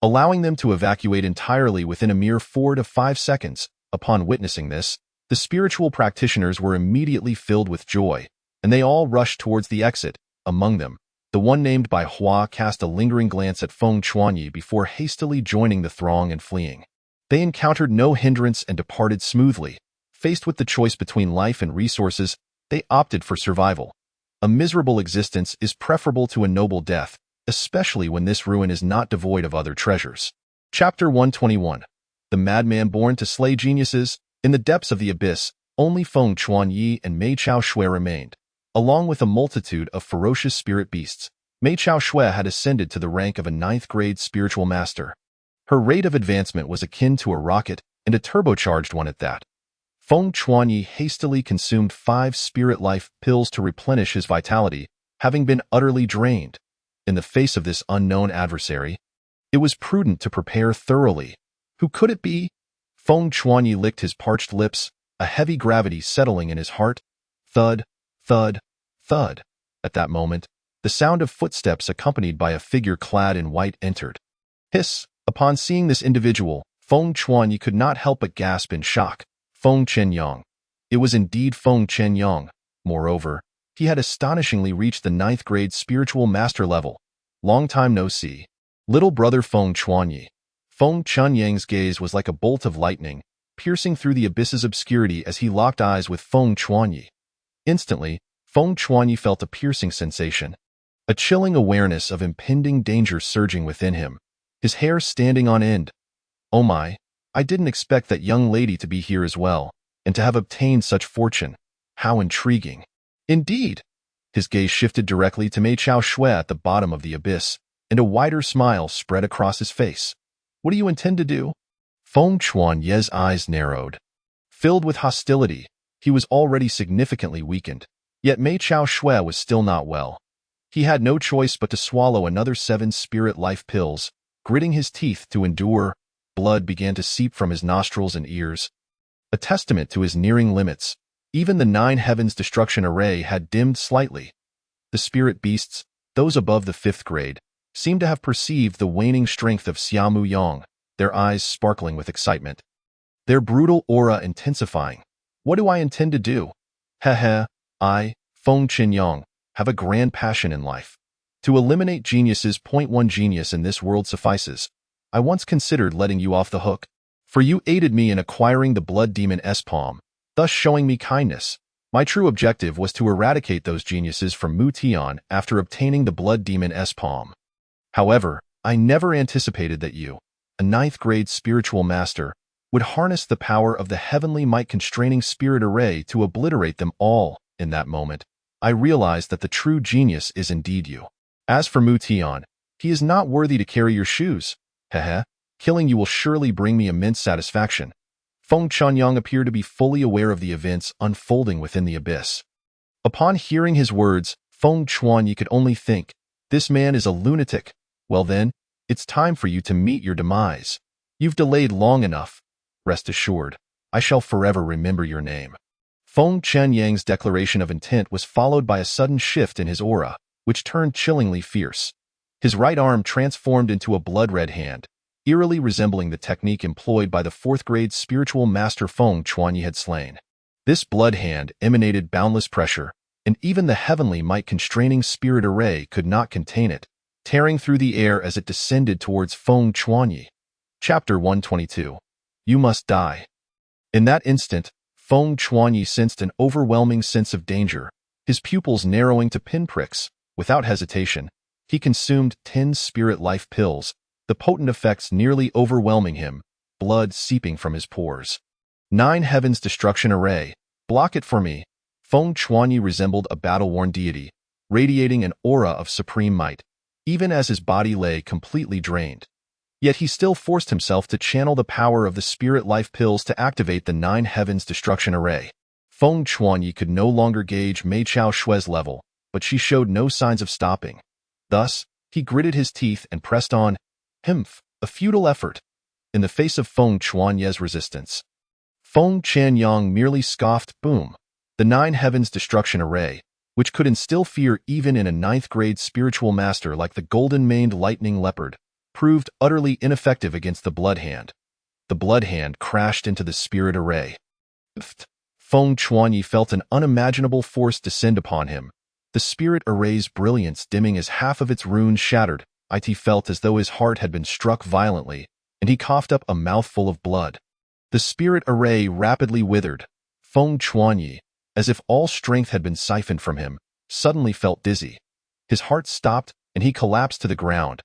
allowing them to evacuate entirely within a mere 4 to 5 seconds. Upon witnessing this, the spiritual practitioners were immediately filled with joy, and they all rushed towards the exit. Among them, the one named by Hua cast a lingering glance at Feng Chuanyi before hastily joining the throng and fleeing. They encountered no hindrance and departed smoothly. Faced with the choice between life and resources, they opted for survival. A miserable existence is preferable to a noble death, especially when this ruin is not devoid of other treasures. Chapter 121. The Madman Born to Slay Geniuses. In the depths of the abyss, only Feng Chuanyi and Mei Chao Shui remained. Along with a multitude of ferocious spirit beasts, Mei Chao Shui had ascended to the rank of a 9th-grade spiritual master. Her rate of advancement was akin to a rocket, and a turbocharged one at that. Feng Chuanyi hastily consumed 5 spirit life pills to replenish his vitality, having been utterly drained. In the face of this unknown adversary, it was prudent to prepare thoroughly. Who could it be? Feng Chuanyi licked his parched lips, a heavy gravity settling in his heart. Thud, thud, thud. At that moment, the sound of footsteps accompanied by a figure clad in white entered. Hiss! Upon seeing this individual, Feng Chuanyi could not help but gasp in shock. Feng Chenyang. It was indeed Feng Chenyang. Moreover, he had astonishingly reached the 9th-grade spiritual master level. Long time no see. Little brother Feng Chuanyi. Feng Chenyang's gaze was like a bolt of lightning, piercing through the abyss's obscurity as he locked eyes with Feng Chuanyi. Instantly, Feng Chuanyi felt a piercing sensation, a chilling awareness of impending danger surging within him, his hair standing on end. Oh my, I didn't expect that young lady to be here as well, and to have obtained such fortune. How intriguing. Indeed. His gaze shifted directly to Mei Chao Shui at the bottom of the abyss, and a wider smile spread across his face. What do you intend to do? Feng Chuanyi's eyes narrowed. Filled with hostility, he was already significantly weakened, yet Mei Chao Shui was still not well. He had no choice but to swallow another 7 spirit life pills, gritting his teeth to endure. Blood began to seep from his nostrils and ears, a testament to his nearing limits. Even the 9 heavens destruction array had dimmed slightly. The spirit beasts, those above the 5th grade, seemed to have perceived the waning strength of Xiaomu Yang, their eyes sparkling with excitement, their brutal aura intensifying. What do I intend to do? Heh, I, Feng Chenyang, have a grand passion in life. To eliminate geniuses. 1 genius in this world suffices. I once considered letting you off the hook, for you aided me in acquiring the blood demon S-Palm, thus showing me kindness. My true objective was to eradicate those geniuses from Mu Tian after obtaining the blood demon S-Palm. However, I never anticipated that you, a 9th-grade spiritual master, would harness the power of the heavenly might-constraining spirit array to obliterate them all. In that moment, I realized that the true genius is indeed you. As for Mu Tian, he is not worthy to carry your shoes. Heh, killing you will surely bring me immense satisfaction. Feng Chenyang appeared to be fully aware of the events unfolding within the abyss. Upon hearing his words, Feng Chuanyi could only think, this man is a lunatic. Well then, it's time for you to meet your demise. You've delayed long enough. Rest assured, I shall forever remember your name. Feng Chenyang's declaration of intent was followed by a sudden shift in his aura, which turned chillingly fierce. His right arm transformed into a blood-red hand, eerily resembling the technique employed by the 4th-grade spiritual master Feng Chuanyi had slain. This blood hand emanated boundless pressure, and even the heavenly might-constraining spirit array could not contain it, tearing through the air as it descended towards Feng Chuanyi. Chapter 122. You must die. In that instant, Feng Chuanyi sensed an overwhelming sense of danger, his pupils narrowing to pinpricks. Without hesitation, he consumed 10 spirit life pills, the potent effects nearly overwhelming him, blood seeping from his pores. 9 heavens destruction array, block it for me. Feng Chuanyi resembled a battle-worn deity, radiating an aura of supreme might, even as his body lay completely drained. Yet he still forced himself to channel the power of the spirit life pills to activate the 9 heavens destruction array. Feng Chuanyi could no longer gauge Mei Chao Shue's level, but she showed no signs of stopping. Thus, he gritted his teeth and pressed on, a futile effort, in the face of Feng Chuanye's resistance. Feng Chanyang merely scoffed, boom. The 9 heavens destruction array, which could instill fear even in a 9th-grade spiritual master like the golden-maned lightning leopard, proved utterly ineffective against the Blood Hand. The Blood Hand crashed into the spirit array. Feng Chuanyi felt an unimaginable force descend upon him, the spirit array's brilliance dimming as half of its runes shattered. It felt as though his heart had been struck violently, and he coughed up a mouthful of blood. The spirit array rapidly withered. Feng Chuanyi, as if all strength had been siphoned from him, suddenly felt dizzy. His heart stopped, and he collapsed to the ground.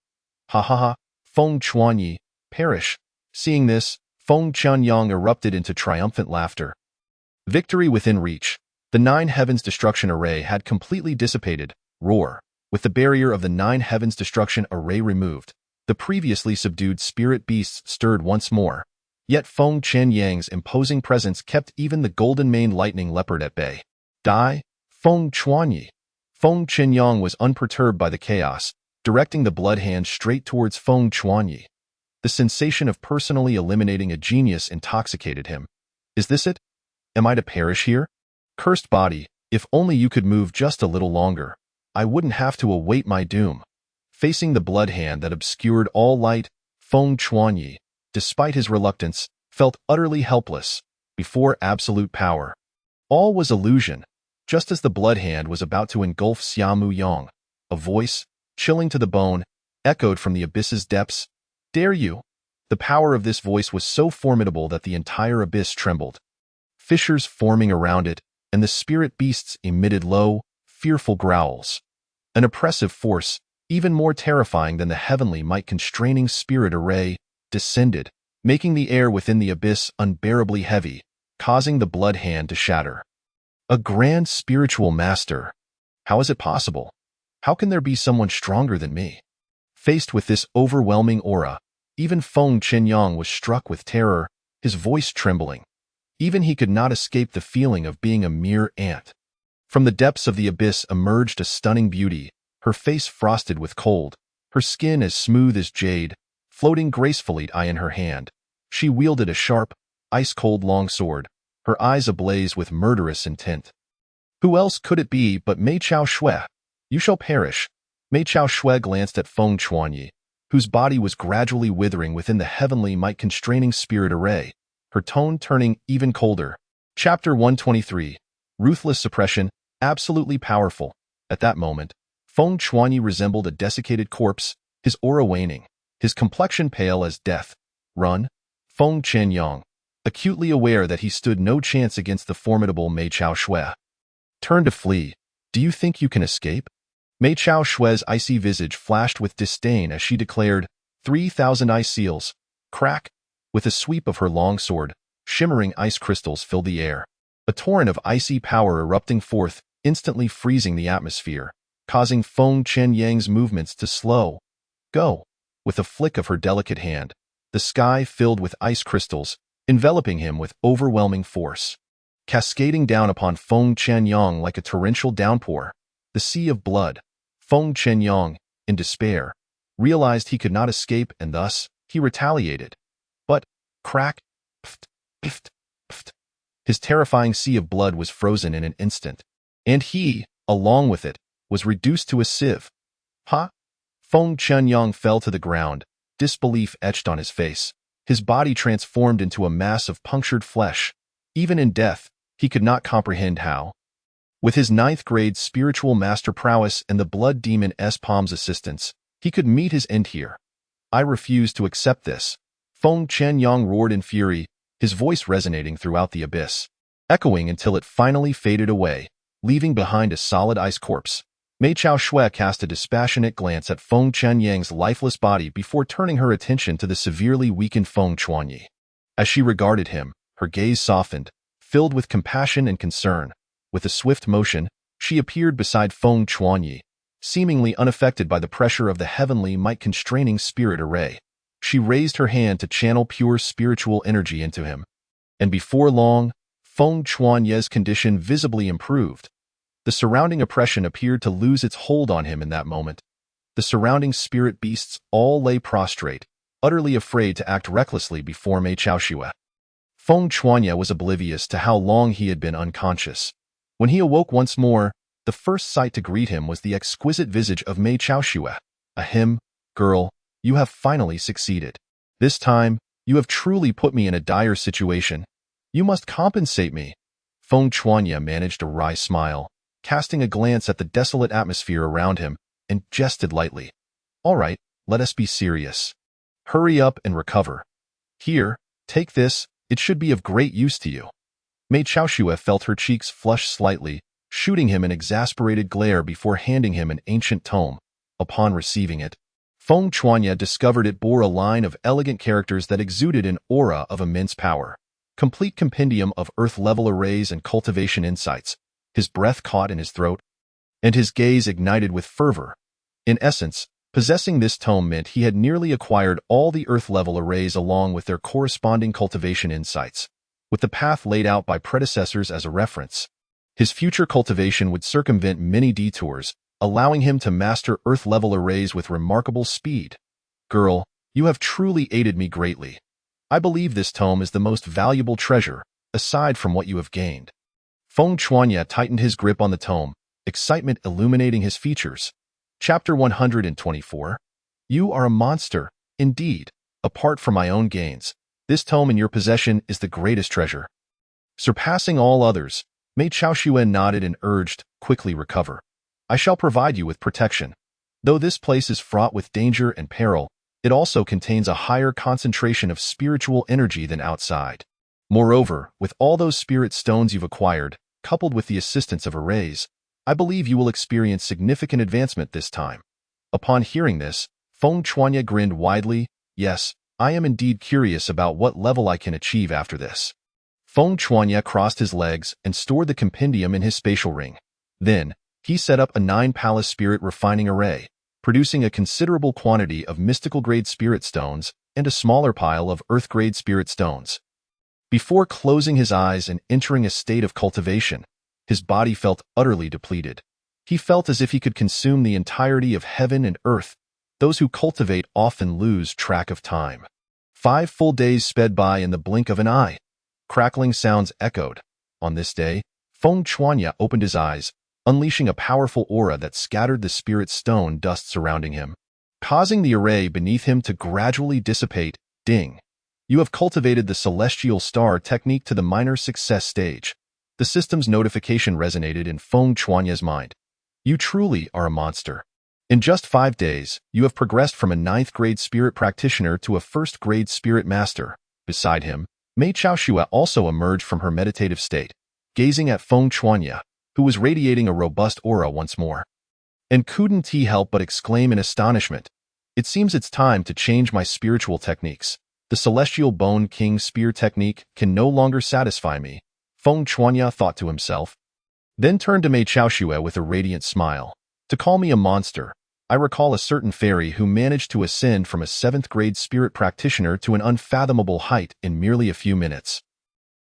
Ha ha ha, Feng Chuanyi, perish. Seeing this, Feng Chanyang erupted into triumphant laughter. Victory within reach. The 9 heavens destruction array had completely dissipated. Roar. With the barrier of the 9 heavens destruction array removed, the previously subdued spirit beasts stirred once more. Yet Feng Chanyang's imposing presence kept even the golden-maned lightning leopard at bay. Die, Feng Chuanyi. Feng Chanyang was unperturbed by the chaos, directing the Blood Hand straight towards Feng Chuanyi. The sensation of personally eliminating a genius intoxicated him. Is this it? Am I to perish here? Cursed body, if only you could move just a little longer, I wouldn't have to await my doom. Facing the Blood Hand that obscured all light, Feng Chuanyi, despite his reluctance, felt utterly helpless before absolute power. All was illusion. Just as the Blood Hand was about to engulf Xiamu Yang, a voice, chilling to the bone, echoed from the abyss's depths. Dare you? The power of this voice was so formidable that the entire abyss trembled. Fissures forming around it, and the spirit beasts emitted low, fearful growls. An oppressive force, even more terrifying than the heavenly might-constraining spirit array, descended, making the air within the abyss unbearably heavy, causing the Blood Hand to shatter. A grand spiritual master. How is it possible? How can there be someone stronger than me? Faced with this overwhelming aura, even Feng Chanyang was struck with terror, his voice trembling. Even he could not escape the feeling of being a mere ant. From the depths of the abyss emerged a stunning beauty, her face frosted with cold, her skin as smooth as jade, floating gracefully in her hand. She wielded a sharp, ice-cold longsword, her eyes ablaze with murderous intent. Who else could it be but Mei Chao Shui? You shall perish. Mei Chao Shui glanced at Feng Chuanyi, whose body was gradually withering within the heavenly might-constraining spirit array, her tone turning even colder. Chapter 123. Ruthless suppression, absolutely powerful. At that moment, Feng Chuanyi resembled a desiccated corpse, his aura waning, his complexion pale as death. Run, Feng Chanyang, acutely aware that he stood no chance against the formidable Mei Chao Shui. Turn to flee. Do you think you can escape? Mei Chao Shui's icy visage flashed with disdain as she declared, 3,000 ice seals. Crack! With a sweep of her long sword, shimmering ice crystals filled the air. A torrent of icy power erupting forth, instantly freezing the atmosphere, causing Feng Chanyang's movements to slow. Go! With a flick of her delicate hand, the sky filled with ice crystals, enveloping him with overwhelming force. Cascading down upon Feng Chanyang like a torrential downpour, the sea of blood. Feng Chanyang, in despair, realized he could not escape and thus, he retaliated. But, crack, pft, pft, pft. His terrifying sea of blood was frozen in an instant, and he, along with it, was reduced to a sieve. Ha! Feng Chanyang fell to the ground, disbelief etched on his face. His body transformed into a mass of punctured flesh. Even in death, he could not comprehend how. With his 9th-grade spiritual master prowess and the blood demon S-Palm's assistance, he could meet his end here. I refuse to accept this. Feng Chanyang roared in fury, his voice resonating throughout the abyss, echoing until it finally faded away, leaving behind a solid ice corpse. Mei Chao Shui cast a dispassionate glance at Feng Chanyang's lifeless body before turning her attention to the severely weakened Feng Chuanyi. As she regarded him, her gaze softened, filled with compassion and concern. With a swift motion, she appeared beside Feng Chuanyi, seemingly unaffected by the pressure of the heavenly might-constraining spirit array. She raised her hand to channel pure spiritual energy into him. And before long, Feng Chuanye's condition visibly improved. The surrounding oppression appeared to lose its hold on him in that moment. The surrounding spirit beasts all lay prostrate, utterly afraid to act recklessly before Mei Chaoxue. Feng Chuanye was oblivious to how long he had been unconscious. When he awoke once more, the first sight to greet him was the exquisite visage of Mei Chaoxue. Ahem, girl, you have finally succeeded. This time, you have truly put me in a dire situation. You must compensate me. Feng Chuanye managed a wry smile, casting a glance at the desolate atmosphere around him, and jested lightly. All right, let us be serious. Hurry up and recover. Here, take this, it should be of great use to you. Mei Chaoxue felt her cheeks flush slightly, shooting him an exasperated glare before handing him an ancient tome. Upon receiving it, Feng Chuanye discovered it bore a line of elegant characters that exuded an aura of immense power. Complete compendium of earth-level arrays and cultivation insights. His breath caught in his throat, and his gaze ignited with fervor. In essence, possessing this tome meant he had nearly acquired all the earth-level arrays along with their corresponding cultivation insights. With the path laid out by predecessors as a reference, his future cultivation would circumvent many detours, allowing him to master earth-level arrays with remarkable speed. Girl, you have truly aided me greatly. I believe this tome is the most valuable treasure, aside from what you have gained. Feng Chuanye tightened his grip on the tome, excitement illuminating his features. Chapter 124. You are a monster, indeed. Apart from my own gains, this tome in your possession is the greatest treasure. Surpassing all others, Mei Chaoxue nodded and urged, quickly recover. I shall provide you with protection. Though this place is fraught with danger and peril, it also contains a higher concentration of spiritual energy than outside. Moreover, with all those spirit stones you've acquired, coupled with the assistance of arrays, I believe you will experience significant advancement this time. Upon hearing this, Feng Chuanye grinned widely. Yes, I am indeed curious about what level I can achieve after this. Feng Chuanye crossed his legs and stored the compendium in his spatial ring. Then, he set up a 9-palace spirit refining array, producing a considerable quantity of mystical-grade spirit stones and a smaller pile of earth-grade spirit stones. Before closing his eyes and entering a state of cultivation, his body felt utterly depleted. He felt as if he could consume the entirety of heaven and earth. Those who cultivate often lose track of time. 5 full days sped by in the blink of an eye. Crackling sounds echoed. On this day, Feng Chuanye opened his eyes, unleashing a powerful aura that scattered the spirit stone dust surrounding him, causing the array beneath him to gradually dissipate. Ding! You have cultivated the celestial star technique to the minor success stage. The system's notification resonated in Feng Chuanye's mind. You truly are a monster. In just 5 days, you have progressed from a 9th-grade spirit practitioner to a 1st-grade spirit master. Beside him, Mei Chaoxue also emerged from her meditative state, gazing at Feng Chuanye, who was radiating a robust aura once more. And couldn't he help but exclaim in astonishment, "It seems it's time to change my spiritual techniques. The Celestial Bone King Spear technique can no longer satisfy me," Feng Chuanye thought to himself. Then turned to Mei Chaoxue with a radiant smile. "To call me a monster, I recall a certain fairy who managed to ascend from a 7th-grade spirit practitioner to an unfathomable height in merely a few minutes.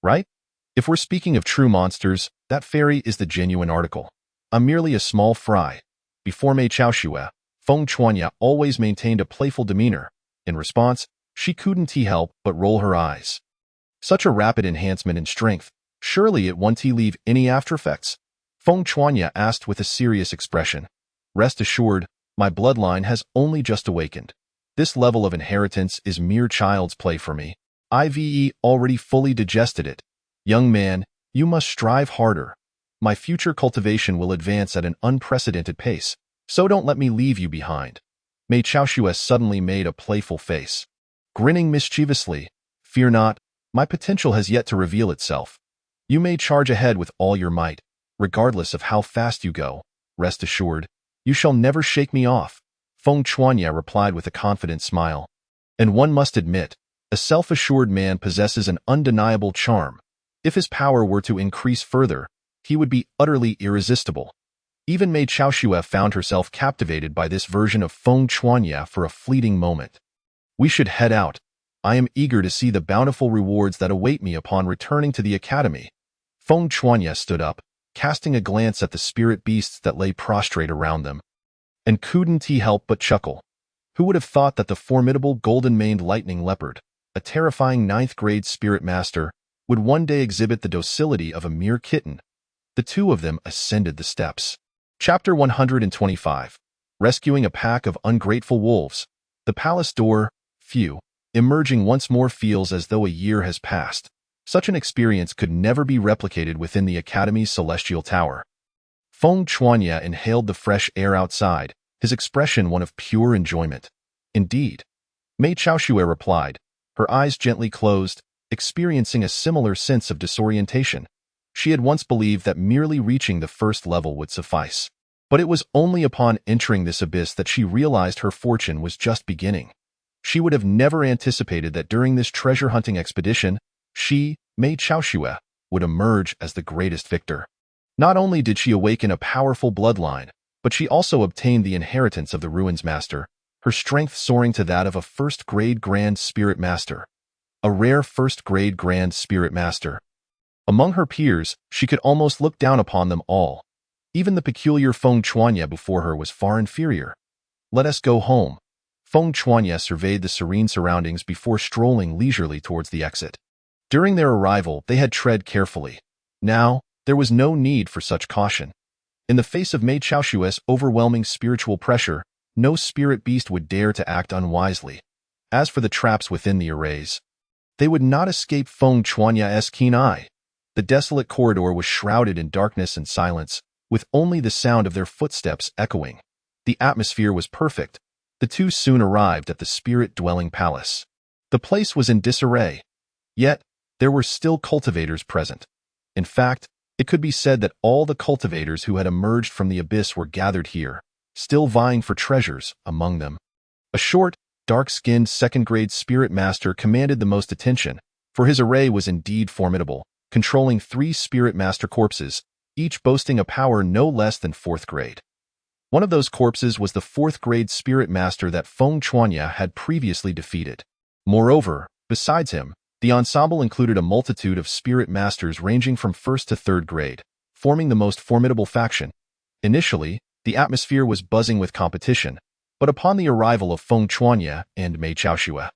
Right? If we're speaking of true monsters, that fairy is the genuine article. I'm merely a small fry." Before Mei Chaoxue, Feng Chuanye always maintained a playful demeanor. In response, she couldn't help but roll her eyes. Such a rapid enhancement in strength, surely it won't leave any aftereffects? Feng Chuanye asked with a serious expression. "Rest assured, my bloodline has only just awakened. This level of inheritance is mere child's play for me. I've already fully digested it. Young man, you must strive harder. My future cultivation will advance at an unprecedented pace, so don't let me leave you behind." Mei Chaoxue suddenly made a playful face. Grinning mischievously, "Fear not, my potential has yet to reveal itself. You may charge ahead with all your might, regardless of how fast you go. Rest assured, you shall never shake me off," Feng Chuanye replied with a confident smile. And one must admit, a self-assured man possesses an undeniable charm. If his power were to increase further, he would be utterly irresistible. Even Mei Chaoxue found herself captivated by this version of Feng Chuanye for a fleeting moment. We should head out. I am eager to see the bountiful rewards that await me upon returning to the academy. Feng Chuanya stood up, casting a glance at the spirit beasts that lay prostrate around them. And couldn't he help but chuckle? Who would have thought that the formidable golden-maned lightning leopard, a terrifying ninth-grade spirit master, would one day exhibit the docility of a mere kitten? The two of them ascended the steps. Chapter 125. Rescuing a pack of ungrateful wolves. The palace door, emerging once more feels as though a year has passed. Such an experience could never be replicated within the Academy's celestial tower. Feng Chuanya inhaled the fresh air outside, his expression one of pure enjoyment. Indeed. Mei Chaoxue replied, her eyes gently closed, experiencing a similar sense of disorientation. She had once believed that merely reaching the first level would suffice. But it was only upon entering this abyss that she realized her fortune was just beginning. She would have never anticipated that during this treasure-hunting expedition, she, Mei Chaoxue, would emerge as the greatest victor. Not only did she awaken a powerful bloodline, but she also obtained the inheritance of the Ruins Master, her strength soaring to that of a first-grade Grand Spirit Master. A rare first-grade Grand Spirit Master. Among her peers, she could almost look down upon them all. Even the peculiar Feng Chuanya before her was far inferior. Let us go home. Feng Chuanya surveyed the serene surroundings before strolling leisurely towards the exit. During their arrival, they had tread carefully. Now, there was no need for such caution. In the face of Mei Chaoxue's overwhelming spiritual pressure, no spirit beast would dare to act unwisely. As for the traps within the arrays, they would not escape Feng Chuanya's keen eye. The desolate corridor was shrouded in darkness and silence, with only the sound of their footsteps echoing. The atmosphere was perfect. The two soon arrived at the spirit-dwelling palace. The place was in disarray. Yet, there were still cultivators present. In fact, it could be said that all the cultivators who had emerged from the abyss were gathered here, still vying for treasures among them. A short, dark-skinned second-grade spirit master commanded the most attention, for his array was indeed formidable, controlling 3 spirit master corpses, each boasting a power no less than 4th grade. One of those corpses was the 4th grade spirit master that Feng Chuanya had previously defeated. Moreover, besides him, the ensemble included a multitude of spirit masters ranging from 1st to 3rd grade, forming the most formidable faction. Initially, the atmosphere was buzzing with competition, but upon the arrival of Feng Chuanya and Mei Chaoxue,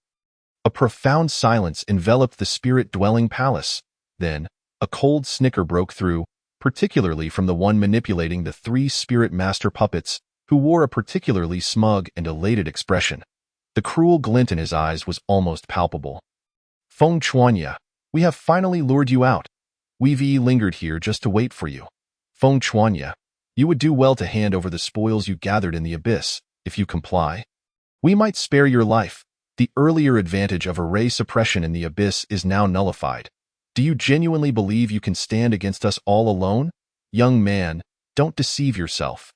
a profound silence enveloped the spirit-dwelling palace. Then, a cold snicker broke through, particularly from the one manipulating the 3 spirit master puppets, who wore a particularly smug and elated expression. The cruel glint in his eyes was almost palpable. Feng Chuanya, we have finally lured you out. We've lingered here just to wait for you. Feng Chuanya, you would do well to hand over the spoils you gathered in the abyss, if you comply. We might spare your life. The earlier advantage of array suppression in the abyss is now nullified. Do you genuinely believe you can stand against us all alone? Young man, don't deceive yourself.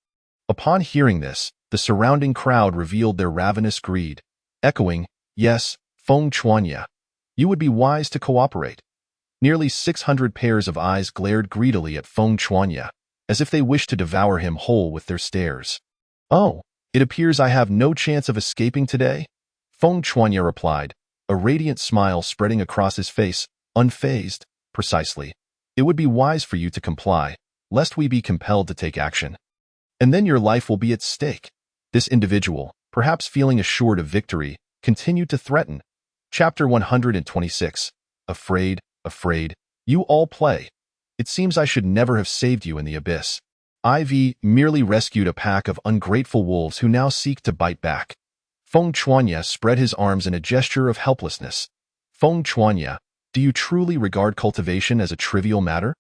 Upon hearing this, the surrounding crowd revealed their ravenous greed, echoing, yes, Feng Chuanya, you would be wise to cooperate. Nearly 600 pairs of eyes glared greedily at Feng Chuanya, as if they wished to devour him whole with their stares. Oh, it appears I have no chance of escaping today? Feng Chuanya replied, a radiant smile spreading across his face. Unfazed, precisely. It would be wise for you to comply, lest we be compelled to take action. And then your life will be at stake. This individual, perhaps feeling assured of victory, continued to threaten. Chapter 126. Afraid, you all play. It seems I should never have saved you in the abyss. I've merely rescued a pack of ungrateful wolves who now seek to bite back. Feng Chuanya spread his arms in a gesture of helplessness. Feng Chuanya, do you truly regard cultivation as a trivial matter?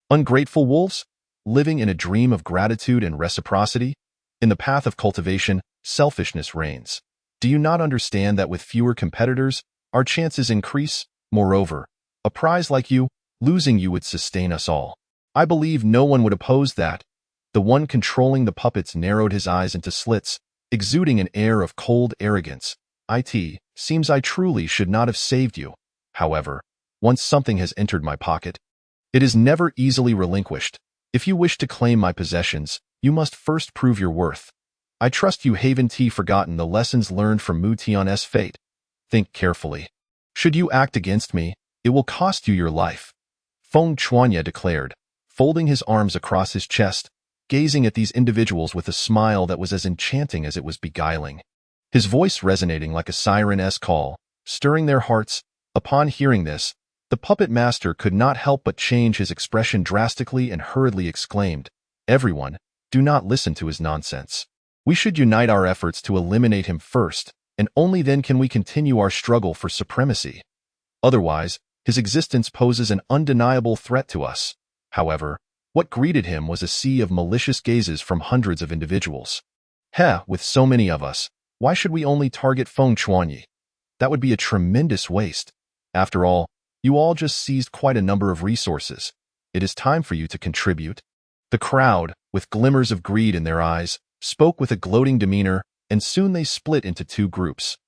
Ungrateful wolves? Living in a dream of gratitude and reciprocity? In the path of cultivation, selfishness reigns. Do you not understand that with fewer competitors, our chances increase? Moreover, a prize like you, losing you would sustain us all. I believe no one would oppose that. The one controlling the puppets narrowed his eyes into slits, exuding an air of cold arrogance. It seems I truly should not have saved you. However, once something has entered my pocket, it is never easily relinquished. If you wish to claim my possessions, you must first prove your worth. I trust you haven't forgotten the lessons learned from Mu Tian's fate. Think carefully. Should you act against me, it will cost you your life, Feng Chuanye declared, folding his arms across his chest, gazing at these individuals with a smile that was as enchanting as it was beguiling. His voice resonating like a siren-esque call, stirring their hearts. Upon hearing this, the puppet master could not help but change his expression drastically and hurriedly exclaimed, "Everyone, do not listen to his nonsense. We should unite our efforts to eliminate him first, and only then can we continue our struggle for supremacy. Otherwise, his existence poses an undeniable threat to us." However, what greeted him was a sea of malicious gazes from hundreds of individuals. With so many of us, why should we only target Feng Chuanye? That would be a tremendous waste. After all, you all just seized quite a number of resources. It is time for you to contribute. The crowd, with glimmers of greed in their eyes, spoke with a gloating demeanor, and soon they split into two groups.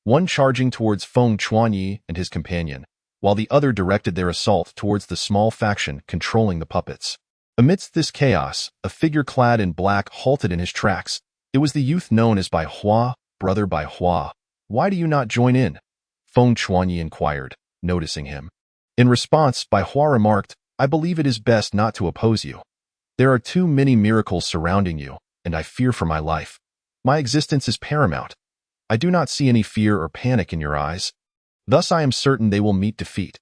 One charging towards Feng Chuanye and his companion, while the other directed their assault towards the small faction controlling the puppets. Amidst this chaos, a figure clad in black halted in his tracks. It was the youth known as Bai Hua, brother Bai Hua. "Why do you not join in?" Feng Chuanye inquired, noticing him. In response, Bai Hua remarked, "I believe it is best not to oppose you. There are too many miracles surrounding you, and I fear for my life. My existence is paramount. I do not see any fear or panic in your eyes. Thus I am certain they will meet defeat.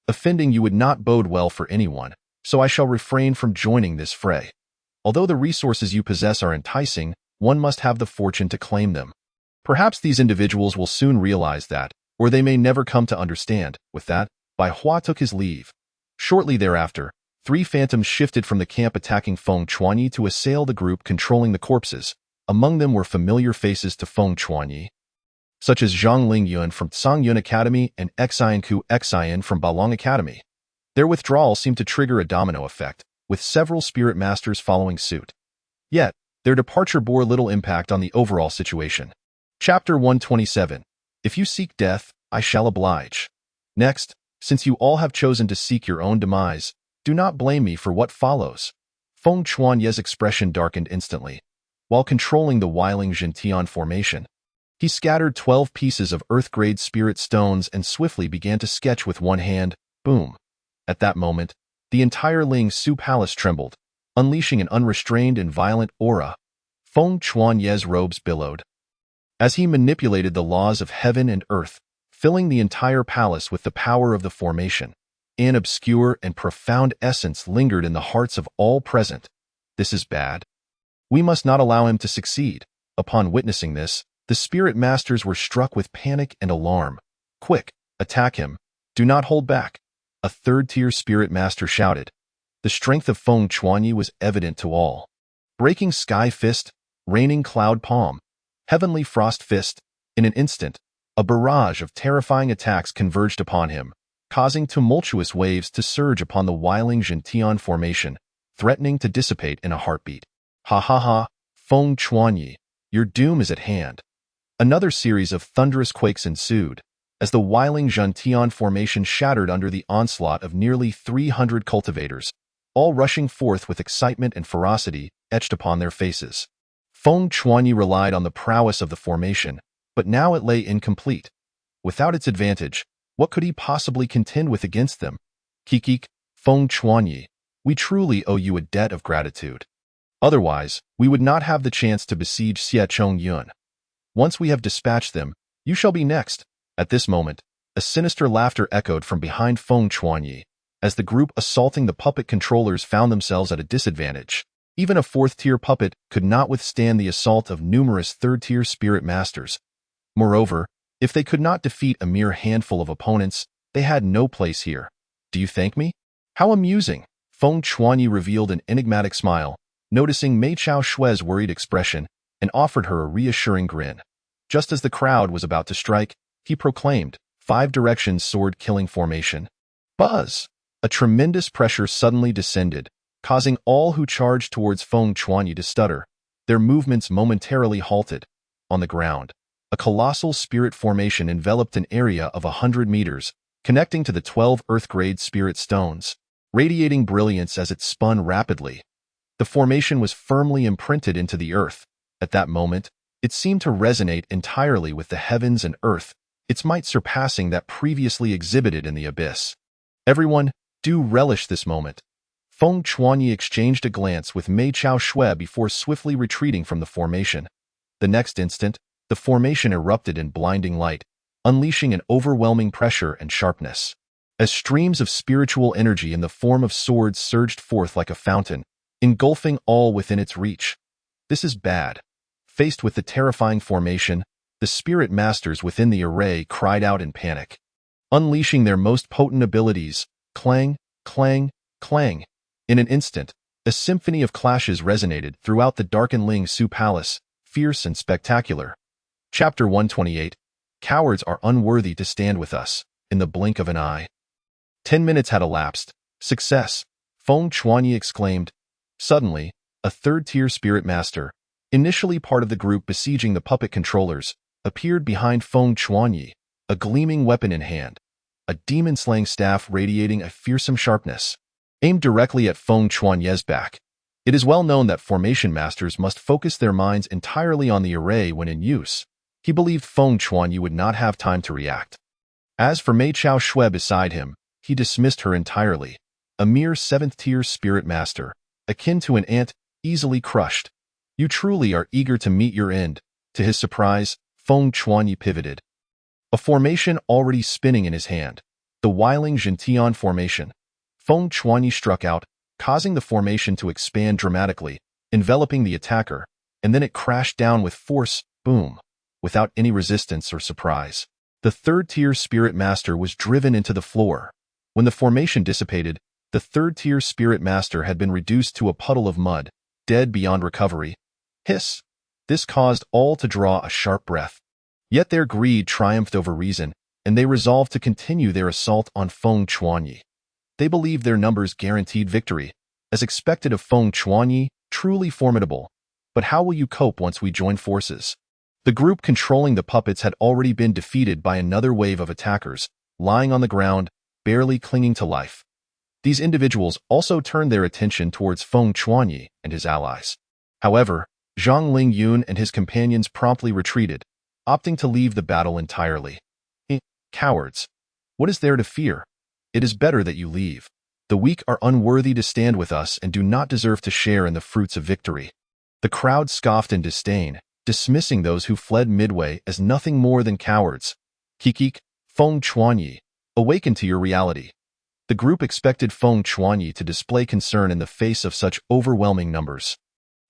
Offending you would not bode well for anyone, so I shall refrain from joining this fray. Although the resources you possess are enticing, one must have the fortune to claim them. Perhaps these individuals will soon realize that, or they may never come to understand." With that, Bai Hua took his leave. Shortly thereafter, three phantoms shifted from the camp attacking Feng Chuanye to assail the group controlling the corpses. Among them were familiar faces to Feng Chuanye, such as Zhang Lingyun from Tsangyun Academy and Xian Ku Xian from Balong Academy. Their withdrawal seemed to trigger a domino effect, with several spirit masters following suit. Yet, their departure bore little impact on the overall situation. Chapter 127. If you seek death, I shall oblige. Next, since you all have chosen to seek your own demise, do not blame me for what follows. Feng Chuanye's expression darkened instantly. While controlling the Weiling Jintian formation, he scattered 12 pieces of earth-grade spirit stones and swiftly began to sketch with one hand. Boom! At that moment, the entire Ling Su palace trembled, unleashing an unrestrained and violent aura. Feng Chuanye's robes billowed as he manipulated the laws of heaven and earth, filling the entire palace with the power of the formation. An obscure and profound essence lingered in the hearts of all present. This is bad. We must not allow him to succeed. Upon witnessing this, the spirit masters were struck with panic and alarm. Quick, attack him. Do not hold back. A third-tier spirit master shouted. The strength of Feng Chuanye was evident to all. Breaking Sky Fist, Raining Cloud Palm, Heavenly Frost Fist. In an instant, a barrage of terrifying attacks converged upon him, causing tumultuous waves to surge upon the Weiling Jintian formation, threatening to dissipate in a heartbeat. Ha ha ha, Feng Chuanye, your doom is at hand. Another series of thunderous quakes ensued, as the Weiling Jintian formation shattered under the onslaught of nearly 300 cultivators, all rushing forth with excitement and ferocity etched upon their faces. Feng Chuanye relied on the prowess of the formation, but now it lay incomplete. Without its advantage, what could he possibly contend with against them? Kikik, Feng Chuanye, we truly owe you a debt of gratitude. Otherwise, we would not have the chance to besiege Xiechong Yun. Once we have dispatched them, you shall be next. At this moment, a sinister laughter echoed from behind Feng Chuanye, as the group assaulting the puppet controllers found themselves at a disadvantage. Even a fourth-tier puppet could not withstand the assault of numerous third-tier spirit masters. Moreover, if they could not defeat a mere handful of opponents, they had no place here. Do you thank me? How amusing! Feng Chuanye revealed an enigmatic smile, noticing Mei Chao Shue's worried expression, and offered her a reassuring grin. Just as the crowd was about to strike, he proclaimed, 5 directions sword-killing formation. Buzz! A tremendous pressure suddenly descended, causing all who charged towards Feng Chuanye to stutter. Their movements momentarily halted. On the ground, a colossal spirit formation enveloped an area of 100 meters, connecting to the 12 earth-grade spirit stones, radiating brilliance as it spun rapidly. The formation was firmly imprinted into the earth. At that moment, it seemed to resonate entirely with the heavens and earth, its might surpassing that previously exhibited in the abyss. Everyone, do relish this moment. Feng Chuanyi exchanged a glance with Mei Chao Shui before swiftly retreating from the formation. The next instant, the formation erupted in blinding light, unleashing an overwhelming pressure and sharpness. As streams of spiritual energy in the form of swords surged forth like a fountain, engulfing all within its reach. This is bad. Faced with the terrifying formation, the spirit masters within the array cried out in panic. Unleashing their most potent abilities, clang, clang, clang. In an instant, a symphony of clashes resonated throughout the darkened Ling Su Palace, fierce and spectacular. Chapter 128. Cowards are unworthy to stand with us, in the blink of an eye. 10 minutes had elapsed. Success! Feng Chuanyi exclaimed. Suddenly, a third-tier spirit master, initially part of the group besieging the puppet controllers, appeared behind Feng Chuanyi, a gleaming weapon in hand, a demon-slaying staff radiating a fearsome sharpness, aimed directly at Feng Chuanyi's back. It is well known that formation masters must focus their minds entirely on the array when in use. He believed Feng Chuanyi would not have time to react. As for Mei Chao Shui beside him, he dismissed her entirely. A mere 7th-tier spirit master, akin to an ant, easily crushed. You truly are eager to meet your end. To his surprise, Feng Chuanyi pivoted. A formation already spinning in his hand. The Weiling Jintian formation. Feng Chuanyi struck out, causing the formation to expand dramatically, enveloping the attacker, and then it crashed down with force, boom, without any resistance or surprise. The third-tier spirit master was driven into the floor. When the formation dissipated, the third-tier spirit master had been reduced to a puddle of mud, dead beyond recovery. Hiss! This caused all to draw a sharp breath. Yet their greed triumphed over reason, and they resolved to continue their assault on Feng Chuanyi. They believed their numbers guaranteed victory, as expected of Feng Chuanyi, truly formidable. But how will you cope once we join forces? The group controlling the puppets had already been defeated by another wave of attackers, lying on the ground, barely clinging to life. These individuals also turned their attention towards Feng Chuanyi and his allies. However, Zhang Lingyun and his companions promptly retreated, opting to leave the battle entirely. Cowards! What is there to fear? It is better that you leave. The weak are unworthy to stand with us and do not deserve to share in the fruits of victory. The crowd scoffed in disdain, dismissing those who fled midway as nothing more than cowards. Kikik, Feng Chuanyi, awaken to your reality. The group expected Feng Chuanyi to display concern in the face of such overwhelming numbers.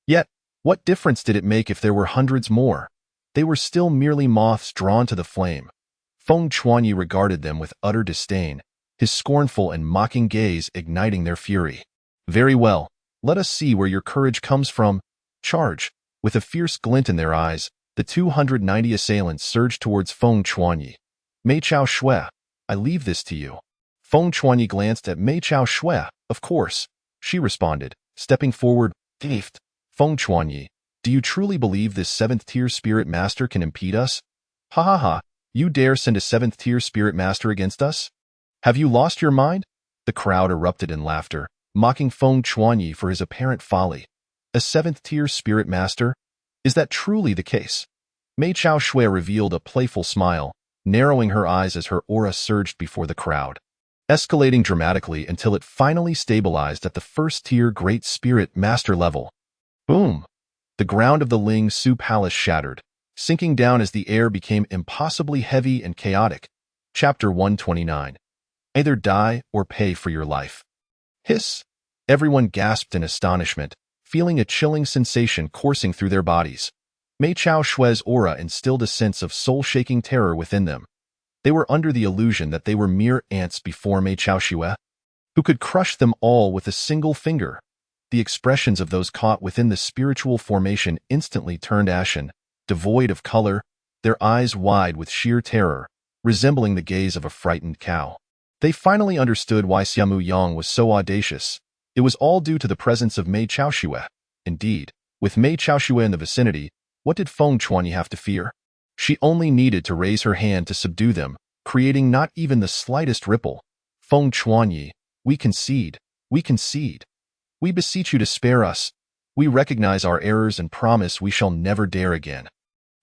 Yet, what difference did it make if there were hundreds more? They were still merely moths drawn to the flame. Feng Chuanyi regarded them with utter disdain, his scornful and mocking gaze igniting their fury. Very well, let us see where your courage comes from. Charge! With a fierce glint in their eyes, the 290 assailants surged towards Feng Chuanyi. Mei Chao Shui, I leave this to you. Feng Chuanyi glanced at Mei Chao Shui. Of course, she responded, stepping forward. Thief! Feng Chuanyi, do you truly believe this 7th-tier spirit master can impede us? Ha ha ha, you dare send a 7th-tier spirit master against us? Have you lost your mind? The crowd erupted in laughter, mocking Feng Chuanyi for his apparent folly. A 7th-tier spirit master? Is that truly the case? Mei Chao Shui revealed a playful smile, narrowing her eyes as her aura surged before the crowd, escalating dramatically until it finally stabilized at the 1st-tier Great Spirit Master level. Boom! The ground of the Ling Su Palace shattered, sinking down as the air became impossibly heavy and chaotic. Chapter 129. Either die or pay for your life. Hiss! Everyone gasped in astonishment, feeling a chilling sensation coursing through their bodies. Mei Chao Shui's aura instilled a sense of soul-shaking terror within them. They were under the illusion that they were mere ants before Mei Chao Shui, who could crush them all with a single finger. The expressions of those caught within the spiritual formation instantly turned ashen, devoid of color, their eyes wide with sheer terror, resembling the gaze of a frightened cow. They finally understood why Xiamu Yang was so audacious. It was all due to the presence of Mei Chao Shui. Indeed, with Mei Chao Shui in the vicinity, what did Feng Chuanyi have to fear? She only needed to raise her hand to subdue them, creating not even the slightest ripple. Feng Chuanyi, we concede. We concede. We beseech you to spare us. We recognize our errors and promise we shall never dare again.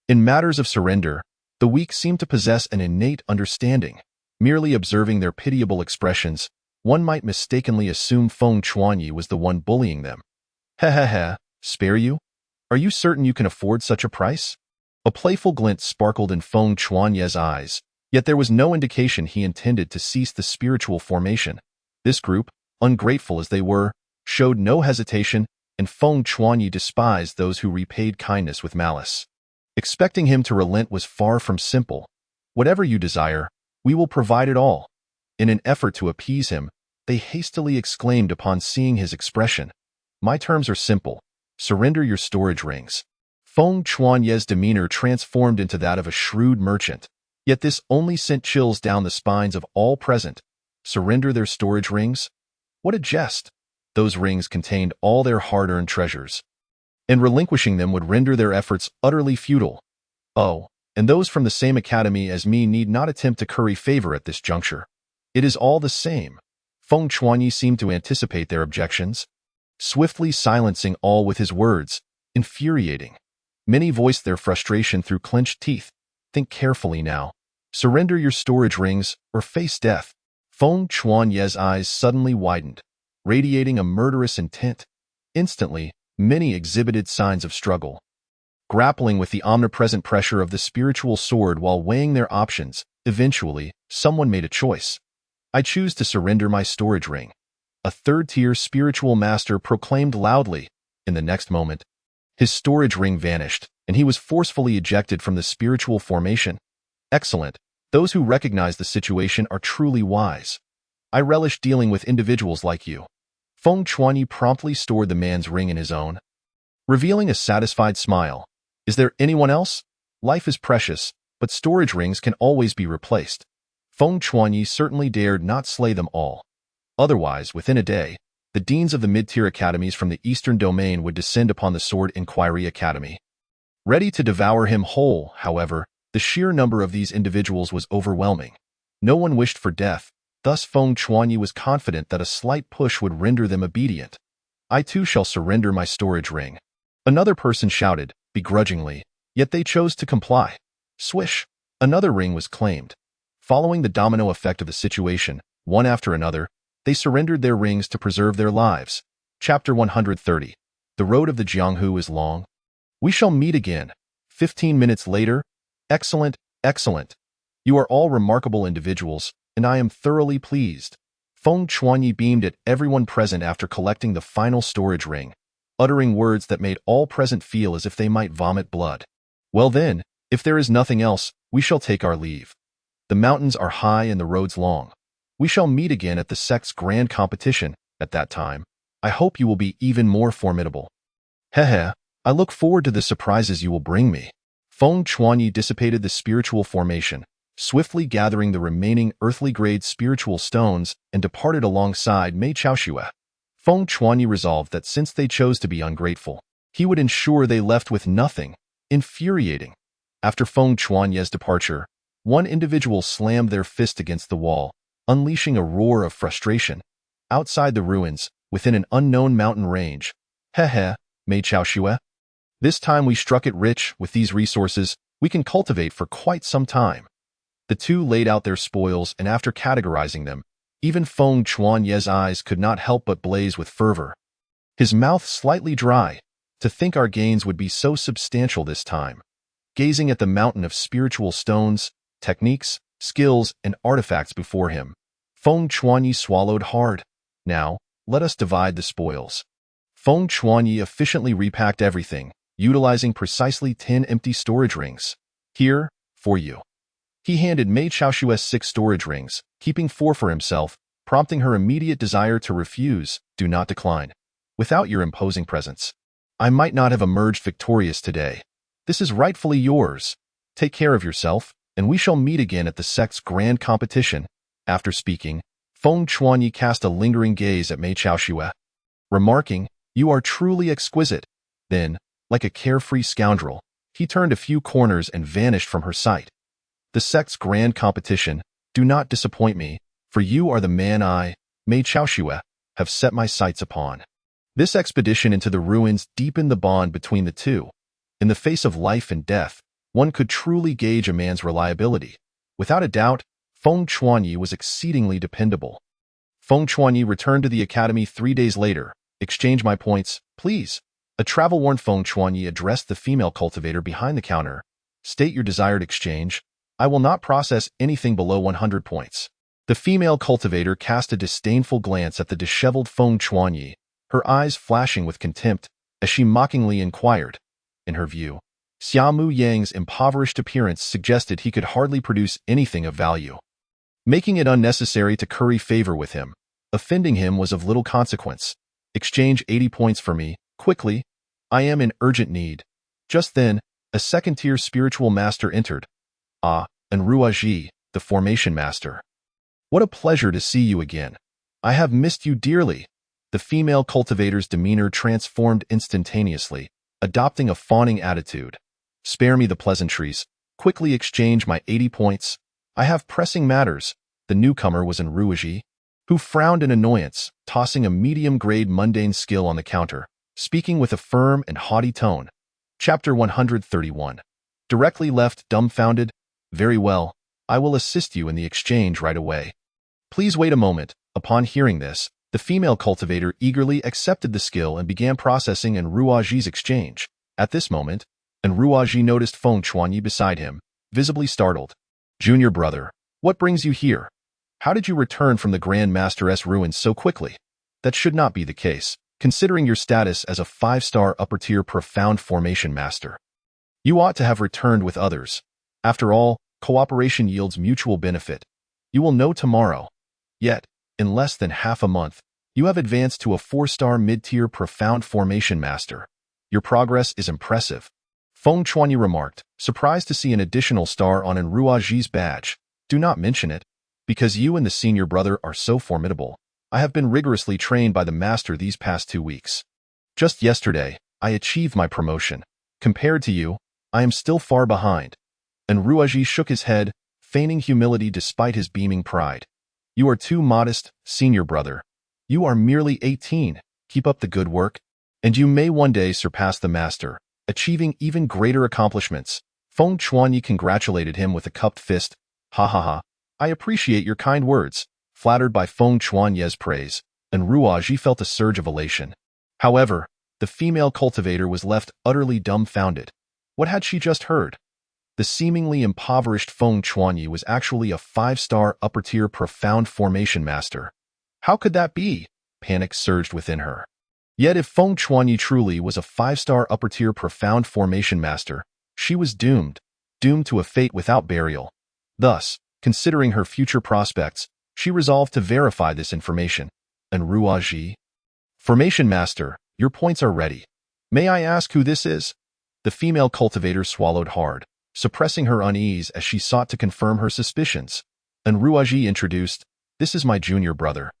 In matters of surrender, The weak seemed to possess an innate understanding. Merely observing their pitiable expressions, one might mistakenly assume Feng Chuanyi was the one bullying them. Heh, spare you? Are you certain you can afford such a price? A playful glint sparkled in Feng Chuanye's eyes, yet there was no indication he intended to cease the spiritual formation. This group, ungrateful as they were, showed no hesitation, and Feng Chuanyi despised those who repaid kindness with malice. Expecting him to relent was far from simple. Whatever you desire, we will provide it all. In an effort to appease him, they hastily exclaimed upon seeing his expression. My terms are simple. Surrender your storage rings. Feng Chuanye's demeanor transformed into that of a shrewd merchant. Yet this only sent chills down the spines of all present. Surrender their storage rings? What a jest! Those rings contained all their hard-earned treasures, and relinquishing them would render their efforts utterly futile. Oh, and those from the same academy as me need not attempt to curry favor at this juncture. It is all the same. Feng Chuanyi seemed to anticipate their objections, swiftly silencing all with his words. Infuriating. Many voiced their frustration through clenched teeth. Think carefully now. Surrender your storage rings or face death. Feng Chuanye's eyes suddenly widened, radiating a murderous intent. Instantly, many exhibited signs of struggle, grappling with the omnipresent pressure of the spiritual sword while weighing their options. Eventually, someone made a choice. I choose to surrender my storage ring. A third-tier spiritual master proclaimed loudly. In the next moment, his storage ring vanished, and he was forcefully ejected from the spiritual formation. Excellent. Those who recognize the situation are truly wise. I relish dealing with individuals like you. Feng Chuanyi promptly stored the man's ring in his own, revealing a satisfied smile. Is there anyone else? Life is precious, but storage rings can always be replaced. Feng Chuanyi certainly dared not slay them all. Otherwise, within a day, the deans of the mid-tier academies from the Eastern Domain would descend upon the Sword Inquiry Academy. Ready to devour him whole, however, the sheer number of these individuals was overwhelming. No one wished for death, thus Feng Chuanyi was confident that a slight push would render them obedient. I too shall surrender my storage ring. Another person shouted, begrudgingly, yet they chose to comply. Swish! Another ring was claimed. Following the domino effect of the situation, one after another, they surrendered their rings to preserve their lives. Chapter 130. The road of the Jianghu is long. We shall meet again. 15 minutes later. Excellent, excellent. You are all remarkable individuals, and I am thoroughly pleased. Feng Chuanyi beamed at everyone present after collecting the final storage ring, uttering words that made all present feel as if they might vomit blood. Well then, if there is nothing else, we shall take our leave. The mountains are high and the roads long. We shall meet again at the sect's grand competition. At that time, I hope you will be even more formidable. Hehe, I look forward to the surprises you will bring me. Feng Chuanyi dissipated the spiritual formation, swiftly gathering the remaining earthly-grade spiritual stones and departed alongside Mei Chaoxue. Feng Chuanyi resolved that since they chose to be ungrateful, he would ensure they left with nothing. Infuriating. After Feng Chuanyi's departure, one individual slammed their fist against the wall, unleashing a roar of frustration. Outside the ruins, within an unknown mountain range. Hehe, Mei Chaoxue. This time we struck it rich. With these resources, we can cultivate for quite some time. The two laid out their spoils, and after categorizing them, even Feng Chuanyi's eyes could not help but blaze with fervor. His mouth slightly dry. To think our gains would be so substantial this time. Gazing at the mountain of spiritual stones, techniques, skills, and artifacts before him, Feng Chuanyi swallowed hard. Now, let us divide the spoils. Feng Chuanyi efficiently repacked everything, utilizing precisely 10 empty storage rings. Here, for you. He handed Mei Chaoxue 6 storage rings, keeping 4 for himself, prompting her immediate desire to refuse. Do not decline. Without your imposing presence, I might not have emerged victorious today. This is rightfully yours. Take care of yourself, and we shall meet again at the sect's grand competition. After speaking, Feng Chuanyi cast a lingering gaze at Mei Chaoxue, remarking, You are truly exquisite. Then, like a carefree scoundrel, he turned a few corners and vanished from her sight. The sect's grand competition, do not disappoint me, for you are the man I, Mei Chaoxue, have set my sights upon. This expedition into the ruins deepened the bond between the two. In the face of life and death, one could truly gauge a man's reliability. Without a doubt, Feng Chuanyi was exceedingly dependable. Feng Chuanyi returned to the academy 3 days later. Exchange my points, please. A travel-worn Feng Chuanyi addressed the female cultivator behind the counter. State your desired exchange. I will not process anything below 100 points. The female cultivator cast a disdainful glance at the disheveled Feng Chuanyi, her eyes flashing with contempt as she mockingly inquired. In her view, Xiaomu Yang's impoverished appearance suggested he could hardly produce anything of value, making it unnecessary to curry favor with him. Offending him was of little consequence. Exchange 80 points for me, quickly. I am in urgent need. Just then, a second-tier spiritual master entered. Ah, and Ruaji, the formation master. What a pleasure to see you again. I have missed you dearly. The female cultivator's demeanor transformed instantaneously, adopting a fawning attitude. Spare me the pleasantries. Quickly exchange my 80 points. I have pressing matters. The newcomer was in Ruaji, who frowned in annoyance, tossing a medium-grade mundane skill on the counter, speaking with a firm and haughty tone. Chapter 131. Directly left dumbfounded. Very well. I will assist you in the exchange right away. Please wait a moment. Upon hearing this, the female cultivator eagerly accepted the skill and began processing in Ruaji's exchange. At this moment, and Ruaji noticed Feng Chuanyi beside him, visibly startled. Junior brother, what brings you here? How did you return from the Grand Master's ruins so quickly? That should not be the case, considering your status as a 5-star upper-tier profound formation master. You ought to have returned with others. After all, cooperation yields mutual benefit. You will know tomorrow. Yet, in less than half a month, you have advanced to a 4-star mid-tier profound formation master. Your progress is impressive. Feng Chuanyi remarked, surprised to see an additional star on Ruaji's badge. Do not mention it. Because you and the senior brother are so formidable, I have been rigorously trained by the master these past 2 weeks. Just yesterday, I achieved my promotion. Compared to you, I am still far behind. And Ruaji shook his head, feigning humility despite his beaming pride. You are too modest, senior brother. You are merely 18. Keep up the good work, and you may one day surpass the master, achieving even greater accomplishments. Feng Chuanyi congratulated him with a cupped fist. Ha ha ha. I appreciate your kind words. Flattered by Feng Chuanyi's praise, and Ruaji felt a surge of elation. However, the female cultivator was left utterly dumbfounded. What had she just heard? The seemingly impoverished Feng Chuanyi was actually a 5-star upper-tier profound formation master. How could that be? Panic surged within her. Yet if Feng Chuanyi truly was a 5-star upper-tier profound formation master, she was doomed to a fate without burial. Thus, considering her future prospects, she resolved to verify this information. And Ruaji? Formation master, your points are ready. May I ask who this is? The female cultivator swallowed hard, suppressing her unease as she sought to confirm her suspicions. And Ruaji introduced, this is my junior brother.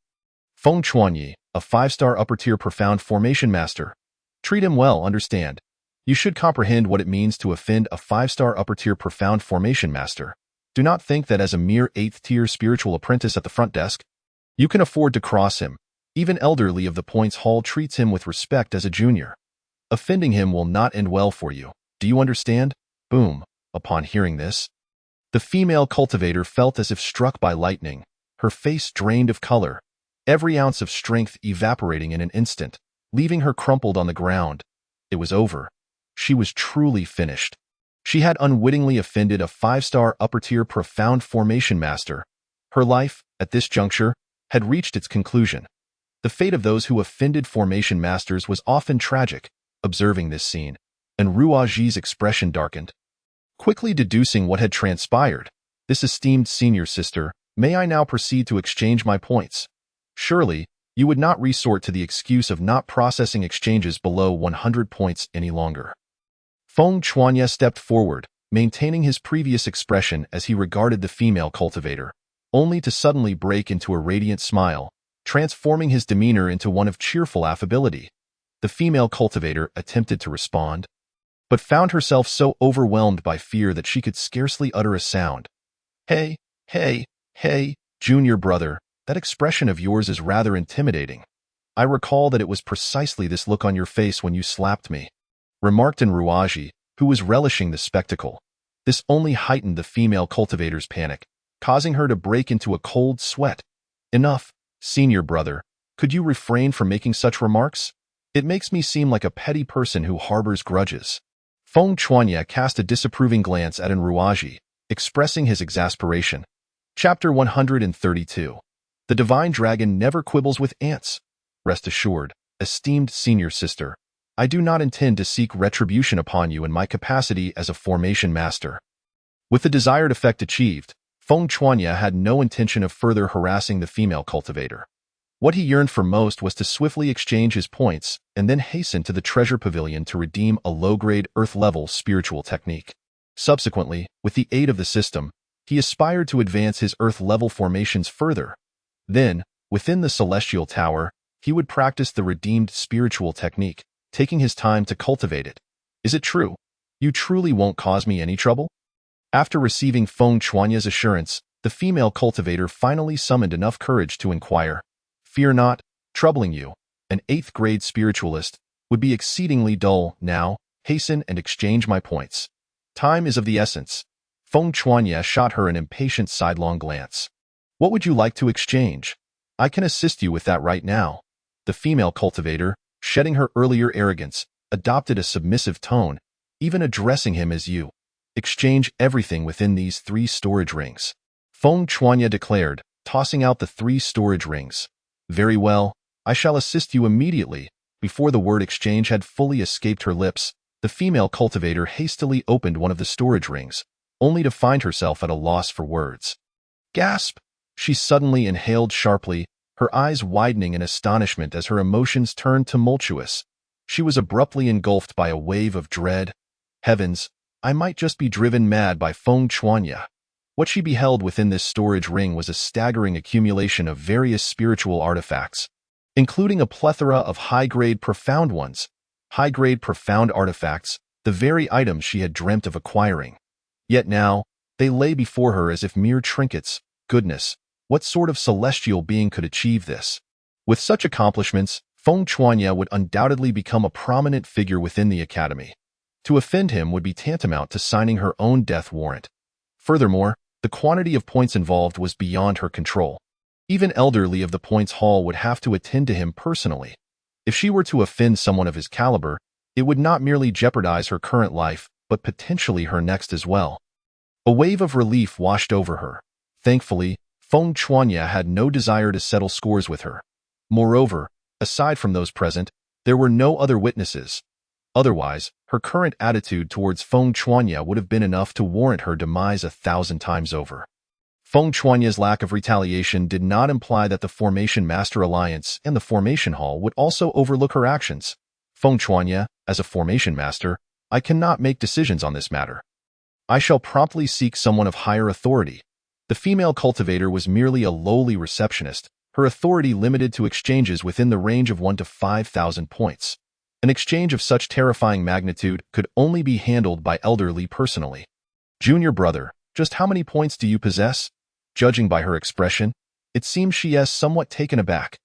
Feng Chuanyi, a 5-star upper-tier profound formation master. Treat him well, understand. You should comprehend what it means to offend a 5-star upper-tier profound formation master. Do not think that as a mere 8th-tier spiritual apprentice at the front desk, you can afford to cross him. Even elderly of the Points Hall treats him with respect as a junior. Offending him will not end well for you. Do you understand? Boom. Upon hearing this, the female cultivator felt as if struck by lightning, her face drained of color, every ounce of strength evaporating in an instant, leaving her crumpled on the ground. It was over. She was truly finished. She had unwittingly offended a 5-star upper-tier profound formation master. Her life, at this juncture, had reached its conclusion. The fate of those who offended formation masters was often tragic. Observing this scene, and Ruaji's expression darkened. Quickly deducing what had transpired, this esteemed senior sister, may I now proceed to exchange my points? Surely, you would not resort to the excuse of not processing exchanges below 100 points any longer. Feng Chuanyi stepped forward, maintaining his previous expression as he regarded the female cultivator, only to suddenly break into a radiant smile, transforming his demeanor into one of cheerful affability. The female cultivator attempted to respond, but found herself so overwhelmed by fear that she could scarcely utter a sound. Hey, junior brother, that expression of yours is rather intimidating. I recall that it was precisely this look on your face when you slapped me, remarked Ruaji, who was relishing the spectacle. This only heightened the female cultivator's panic, causing her to break into a cold sweat. Enough, senior brother. Could you refrain from making such remarks? It makes me seem like a petty person who harbors grudges. Feng Chuanya cast a disapproving glance at Enruaji, expressing his exasperation. Chapter 132. The Divine Dragon never quibbles with ants. Rest assured, esteemed senior sister, I do not intend to seek retribution upon you in my capacity as a formation master. With the desired effect achieved, Feng Chuanya had no intention of further harassing the female cultivator. What he yearned for most was to swiftly exchange his points and then hasten to the treasure pavilion to redeem a low-grade Earth-level spiritual technique. Subsequently, with the aid of the system, he aspired to advance his Earth-level formations further. Then, within the Celestial Tower, he would practice the redeemed spiritual technique, taking his time to cultivate it. Is it true? You truly won't cause me any trouble? After receiving Feng Chuanya's assurance, the female cultivator finally summoned enough courage to inquire. Fear not, troubling you, an 8th-grade spiritualist, would be exceedingly dull. Now, hasten and exchange my points. Time is of the essence. Feng Chuanya shot her an impatient sidelong glance. What would you like to exchange? I can assist you with that right now. The female cultivator, shedding her earlier arrogance, adopted a submissive tone, even addressing him as you. Exchange everything within these 3 storage rings. Feng Chuanya declared, tossing out the 3 storage rings. Very well, I shall assist you immediately. Before the word exchange had fully escaped her lips, the female cultivator hastily opened one of the storage rings, only to find herself at a loss for words. Gasp! She suddenly inhaled sharply, her eyes widening in astonishment as her emotions turned tumultuous. She was abruptly engulfed by a wave of dread. Heavens, I might just be driven mad by Feng Chuanya. What she beheld within this storage ring was a staggering accumulation of various spiritual artifacts, including a plethora of high-grade profound ones. High-grade profound artifacts, the very items she had dreamt of acquiring. Yet now, they lay before her as if mere trinkets. Goodness, what sort of celestial being could achieve this? With such accomplishments, Feng Chuanya would undoubtedly become a prominent figure within the academy. To offend him would be tantamount to signing her own death warrant. Furthermore, the quantity of points involved was beyond her control. Even elderly of the points hall would have to attend to him personally. If she were to offend someone of his caliber, it would not merely jeopardize her current life, but potentially her next as well. A wave of relief washed over her. Thankfully, Feng Chuanya had no desire to settle scores with her. Moreover, aside from those present, there were no other witnesses. Otherwise, her current attitude towards Feng Chuanya would have been enough to warrant her demise 1,000 times over. Feng Chuanya's lack of retaliation did not imply that the Formation Master Alliance and the Formation Hall would also overlook her actions. Feng Chuanya, as a Formation Master, I cannot make decisions on this matter. I shall promptly seek someone of higher authority. The female cultivator was merely a lowly receptionist, her authority limited to exchanges within the range of 1 to 5,000 points. An exchange of such terrifying magnitude could only be handled by elderly personally. Junior brother, just how many points do you possess? Judging by her expression, it seems she is somewhat taken aback.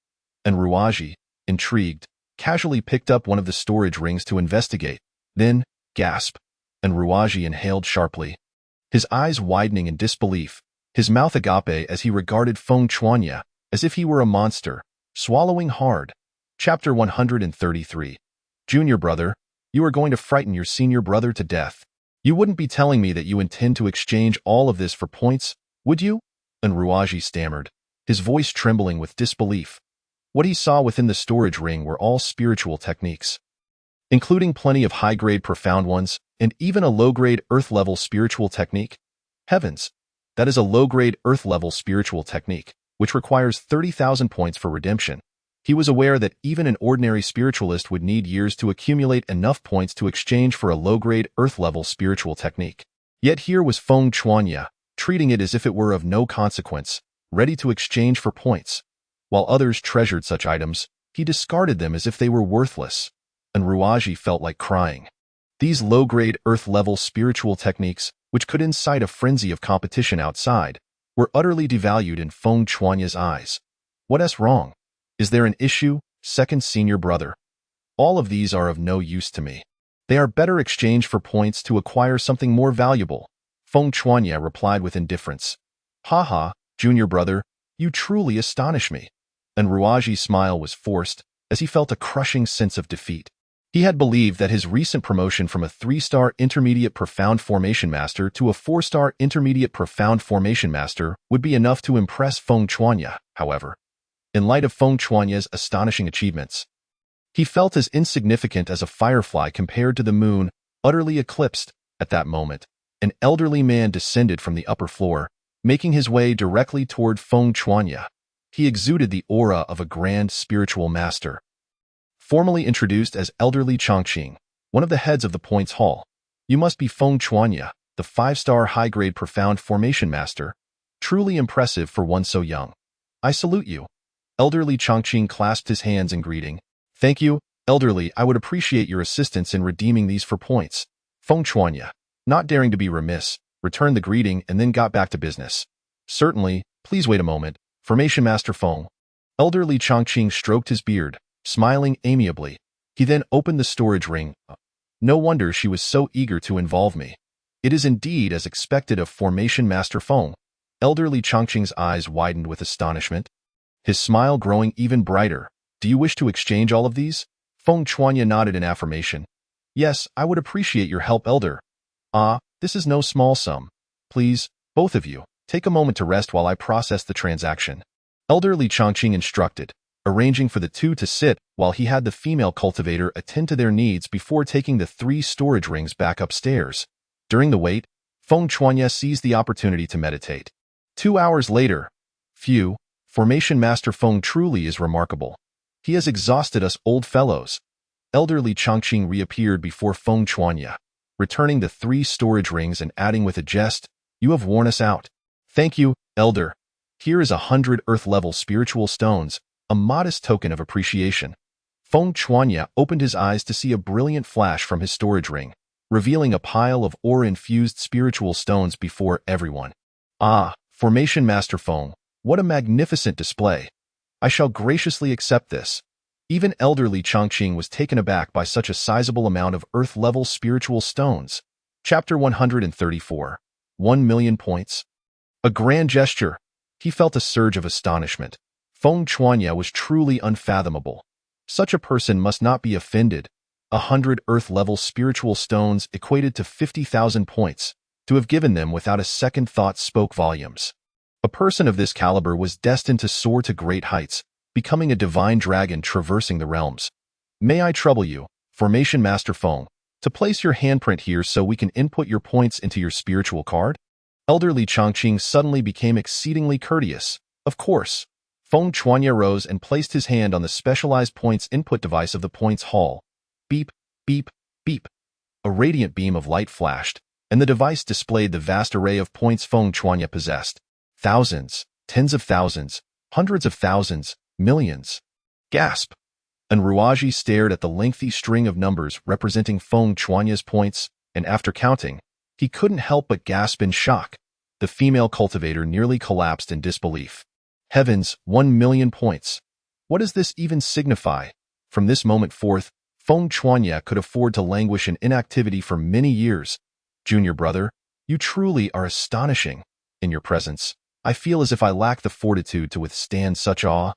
And Ruaji, intrigued, casually picked up one of the storage rings to investigate. Then, gasp, and Ruaji inhaled sharply. His eyes widening in disbelief, his mouth agape as he regarded Feng Chuanya, as if he were a monster, swallowing hard. Chapter 133. Junior brother, you are going to frighten your senior brother to death. You wouldn't be telling me that you intend to exchange all of this for points, would you? And Ruaji stammered, his voice trembling with disbelief. What he saw within the storage ring were all spiritual techniques, including plenty of high-grade profound ones, and even a low-grade earth-level spiritual technique. Heavens, that is a low-grade earth-level spiritual technique, which requires 30,000 points for redemption. He was aware that even an ordinary spiritualist would need years to accumulate enough points to exchange for a low-grade earth-level spiritual technique. Yet here was Feng Chuanya, treating it as if it were of no consequence, ready to exchange for points. While others treasured such items, he discarded them as if they were worthless. And Ruaji felt like crying. These low-grade earth-level spiritual techniques, which could incite a frenzy of competition outside, were utterly devalued in Feng Chuanya's eyes. What's wrong? Is there an issue, second senior brother? All of these are of no use to me. They are better exchanged for points to acquire something more valuable. Feng Chuanya replied with indifference. Haha, junior brother, you truly astonish me. And Ruaji's smile was forced, as he felt a crushing sense of defeat. He had believed that his recent promotion from a 3-star Intermediate Profound Formation Master to a 4-star Intermediate Profound Formation Master would be enough to impress Feng Chuanya, however. In light of Feng Chuanya's astonishing achievements, he felt as insignificant as a firefly compared to the moon, utterly eclipsed. At that moment, an elderly man descended from the upper floor, making his way directly toward Feng Chuanya. He exuded the aura of a grand spiritual master. Formally introduced as Elderly Chongqing, one of the heads of the Points Hall, you must be Feng Chuanya, the 5-star high-grade Profound Formation Master. Truly impressive for one so young. I salute you. Elderly Chongqing clasped his hands in greeting. Thank you, Elderly. I would appreciate your assistance in redeeming these for points. Feng Chuanya, not daring to be remiss, returned the greeting and then got back to business. Certainly, please wait a moment. Formation Master Feng. Elderly Chongqing stroked his beard, smiling amiably. He then opened the storage ring. No wonder she was so eager to involve me. It is indeed as expected of Formation Master Feng. Elderly Chongqing's eyes widened with astonishment, his smile growing even brighter. Do you wish to exchange all of these? Feng Chuanya nodded in affirmation. Yes, I would appreciate your help, Elder. Ah, this is no small sum. Please, both of you, take a moment to rest while I process the transaction. Elderly Chongqing instructed, arranging for the two to sit while he had the female cultivator attend to their needs before taking the 3 storage rings back upstairs. During the wait, Feng Chuanya seized the opportunity to meditate. 2 hours later, phew, Formation Master Feng truly is remarkable. He has exhausted us old fellows. Elderly Chongqing reappeared before Feng Chuanya, returning the 3 storage rings and adding with a jest, you have worn us out. Thank you, Elder. Here is 100 Earth-level spiritual stones, a modest token of appreciation. Feng Chuanya opened his eyes to see a brilliant flash from his storage ring, revealing a pile of ore-infused spiritual stones before everyone. Ah, Formation Master Feng, what a magnificent display. I shall graciously accept this. Even Elderly Chongqing was taken aback by such a sizable amount of Earth-level spiritual stones. Chapter 134. 1 million points. A grand gesture. He felt a surge of astonishment. Feng Chuanya was truly unfathomable. Such a person must not be offended. 100 Earth-level spiritual stones equated to 50,000 points. To have given them without a second thought spoke volumes. A person of this caliber was destined to soar to great heights, becoming a divine dragon traversing the realms. May I trouble you, Formation Master Feng, to place your handprint here so we can input your points into your spiritual card? Elderly Chongqing suddenly became exceedingly courteous. Of course. Feng Chuanya rose and placed his hand on the specialized points input device of the Points Hall. Beep, beep, beep. A radiant beam of light flashed, and the device displayed the vast array of points Feng Chuanya possessed. Thousands, tens of thousands, hundreds of thousands, millions. Gasp! And Ruaji stared at the lengthy string of numbers representing Feng Chuanya's points, and after counting, he couldn't help but gasp in shock. The female cultivator nearly collapsed in disbelief. Heavens, 1 million points. What does this even signify? From this moment forth, Feng Chuanya could afford to languish in inactivity for many years. Junior brother, you truly are astonishing. In your presence, I feel as if I lack the fortitude to withstand such awe.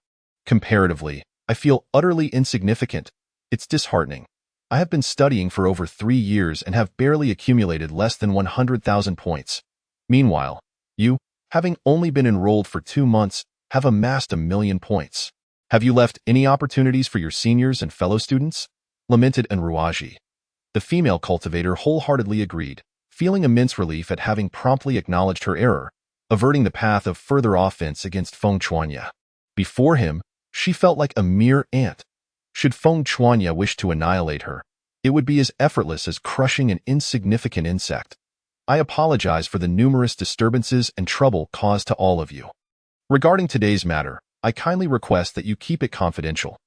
Comparatively, I feel utterly insignificant. It's disheartening. I have been studying for over 3 years and have barely accumulated less than 100,000 points. Meanwhile, you, having only been enrolled for 2 months, have amassed 1 million points. Have you left any opportunities for your seniors and fellow students? Lamented Ruaji. The female cultivator wholeheartedly agreed, feeling immense relief at having promptly acknowledged her error, averting the path of further offense against Feng Chuanya. Before him, she felt like a mere ant. Should Feng Chuanya wish to annihilate her, it would be as effortless as crushing an insignificant insect. I apologize for the numerous disturbances and trouble caused to all of you. Regarding today's matter, I kindly request that you keep it confidential.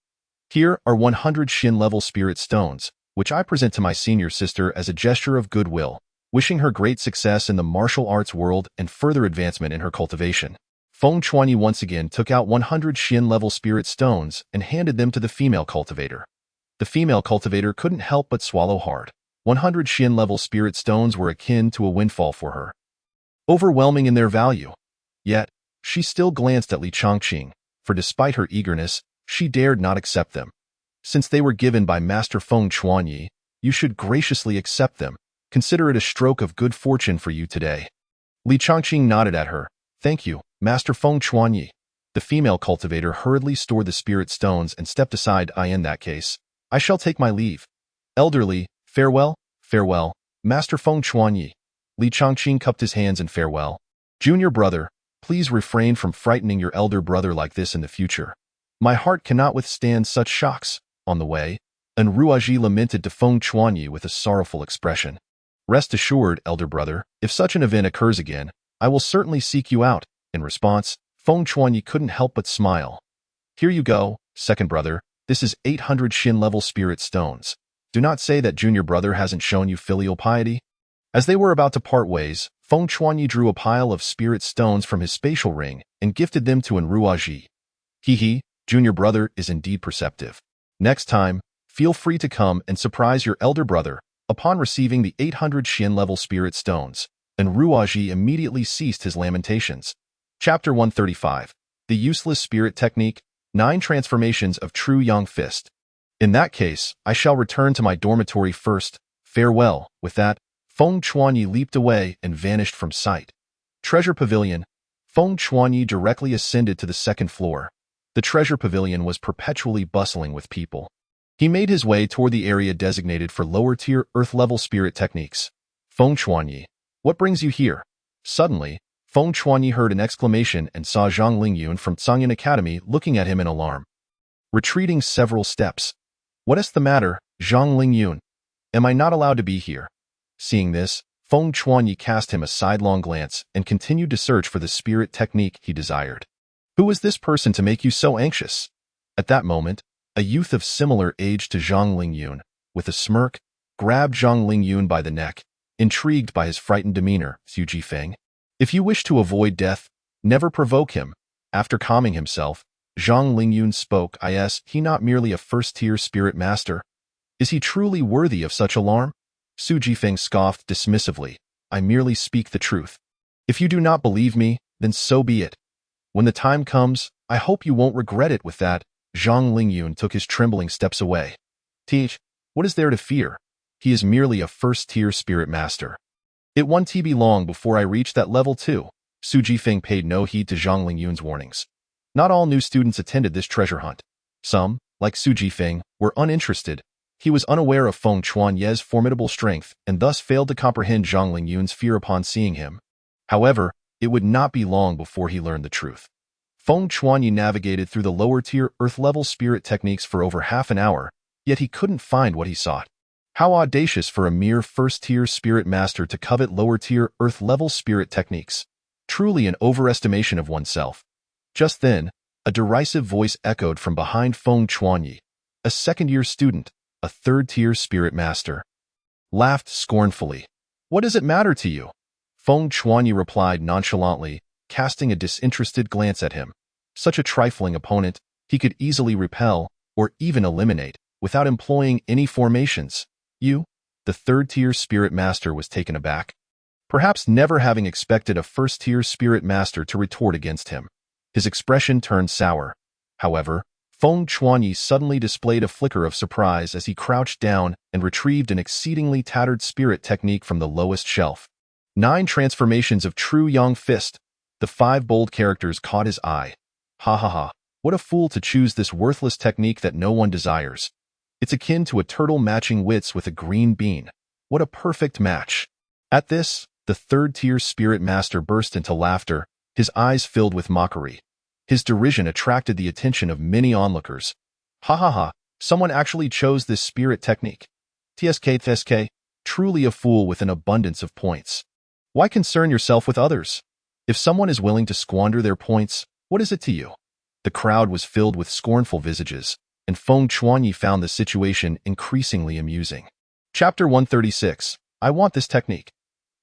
Here are 100 Shin-level spirit stones, which I present to my senior sister as a gesture of goodwill, wishing her great success in the martial arts world and further advancement in her cultivation. Feng Chuanya once again took out 100 Shin-level spirit stones and handed them to the female cultivator. The female cultivator couldn't help but swallow hard. 100 Shin-level spirit stones were akin to a windfall for her. overwhelming in their value. Yet, she still glanced at Li Chongqing, for despite her eagerness, she dared not accept them. Since they were given by Master Feng Chuanyi, you should graciously accept them. Consider it a stroke of good fortune for you today. Li Chongqing nodded at her. Thank you, Master Feng Chuanyi. The female cultivator hurriedly stored the spirit stones and stepped aside. In that case, I shall take my leave. Elderly, farewell, farewell, Master Feng Chuanyi. Li Chongqing cupped his hands in farewell. Junior brother, please refrain from frightening your elder brother like this in the future. My heart cannot withstand such shocks. On the way, and Ruaji lamented to Feng Chuanyi with a sorrowful expression. Rest assured, elder brother, if such an event occurs again, I will certainly seek you out. In response, Feng Chuanyi couldn't help but smile. Here you go, second brother, this is 800 Shin-level spirit stones. Do not say that junior brother hasn't shown you filial piety. As they were about to part ways, Feng Chuanyi drew a pile of spirit stones from his spatial ring and gifted them to Enruaji. Hee, junior brother is indeed perceptive. Next time, feel free to come and surprise your elder brother. Upon receiving the 800 Shin-level spirit stones, Enruaji immediately ceased his lamentations. Chapter 135. The Useless Spirit Technique, 9 Transformations of True Yang Fist. In that case, I shall return to my dormitory first. Farewell. With that, Feng Chuanyi leaped away and vanished from sight. Treasure Pavilion. Feng Chuanyi directly ascended to the second floor. The treasure pavilion was perpetually bustling with people. He made his way toward the area designated for lower-tier Earth-level spirit techniques. Feng Chuanyi, what brings you here? Suddenly, Feng Chuanyi heard an exclamation and saw Zhang Lingyun from Tsangyan Academy looking at him in alarm. Retreating several steps. What is the matter, Zhang Lingyun? Am I not allowed to be here? Seeing this, Feng Chuanyi cast him a sidelong glance and continued to search for the spirit technique he desired. Who is this person to make you so anxious? At that moment, a youth of similar age to Zhang Lingyun, with a smirk, grabbed Zhang Lingyun by the neck, intrigued by his frightened demeanor. Xu Jifeng, if you wish to avoid death, never provoke him. After calming himself, Zhang Lingyun spoke. Is he not merely a first-tier spirit master? Is he truly worthy of such alarm? Xu Jifeng scoffed dismissively. I merely speak the truth. If you do not believe me, then so be it. When the time comes, I hope you won't regret it. With that, Zhang Lingyun took his trembling steps away. Teach, what is there to fear? He is merely a first-tier spirit master. It won't be long before I reach that level too. Xu Jifeng paid no heed to Zhang Lingyun's warnings. Not all new students attended this treasure hunt. Some, like Xu Jifeng, were uninterested. He was unaware of Feng Chuanyi's formidable strength and thus failed to comprehend Zhang Lingyun's fear upon seeing him. However, it would not be long before he learned the truth. Feng Chuanyi navigated through the lower-tier Earth-level spirit techniques for over half an hour, yet he couldn't find what he sought. How audacious for a mere first-tier spirit master to covet lower-tier Earth-level spirit techniques. Truly an overestimation of oneself. Just then, a derisive voice echoed from behind Feng Chuanyi. A second-year student, a third-tier spirit master, laughed scornfully. What does it matter to you? Feng Chuanyi replied nonchalantly, casting a disinterested glance at him. Such a trifling opponent, he could easily repel, or even eliminate, without employing any formations. You? The third-tier spirit master was taken aback, perhaps never having expected a first-tier spirit master to retort against him. His expression turned sour. However, Feng Chuanyi suddenly displayed a flicker of surprise as he crouched down and retrieved an exceedingly tattered spirit technique from the lowest shelf. 9 Transformations of True Yang Fist. The 5 bold characters caught his eye. Ha ha ha, what a fool to choose this worthless technique that no one desires. It's akin to a turtle matching wits with a green bean. What a perfect match. At this, the third-tier spirit master burst into laughter, his eyes filled with mockery. His derision attracted the attention of many onlookers. Ha ha ha, someone actually chose this spirit technique. TSK, truly a fool with an abundance of points. Why concern yourself with others? If someone is willing to squander their points, what is it to you? The crowd was filled with scornful visages, and Feng Chuanyi found the situation increasingly amusing. Chapter 136. I want this technique.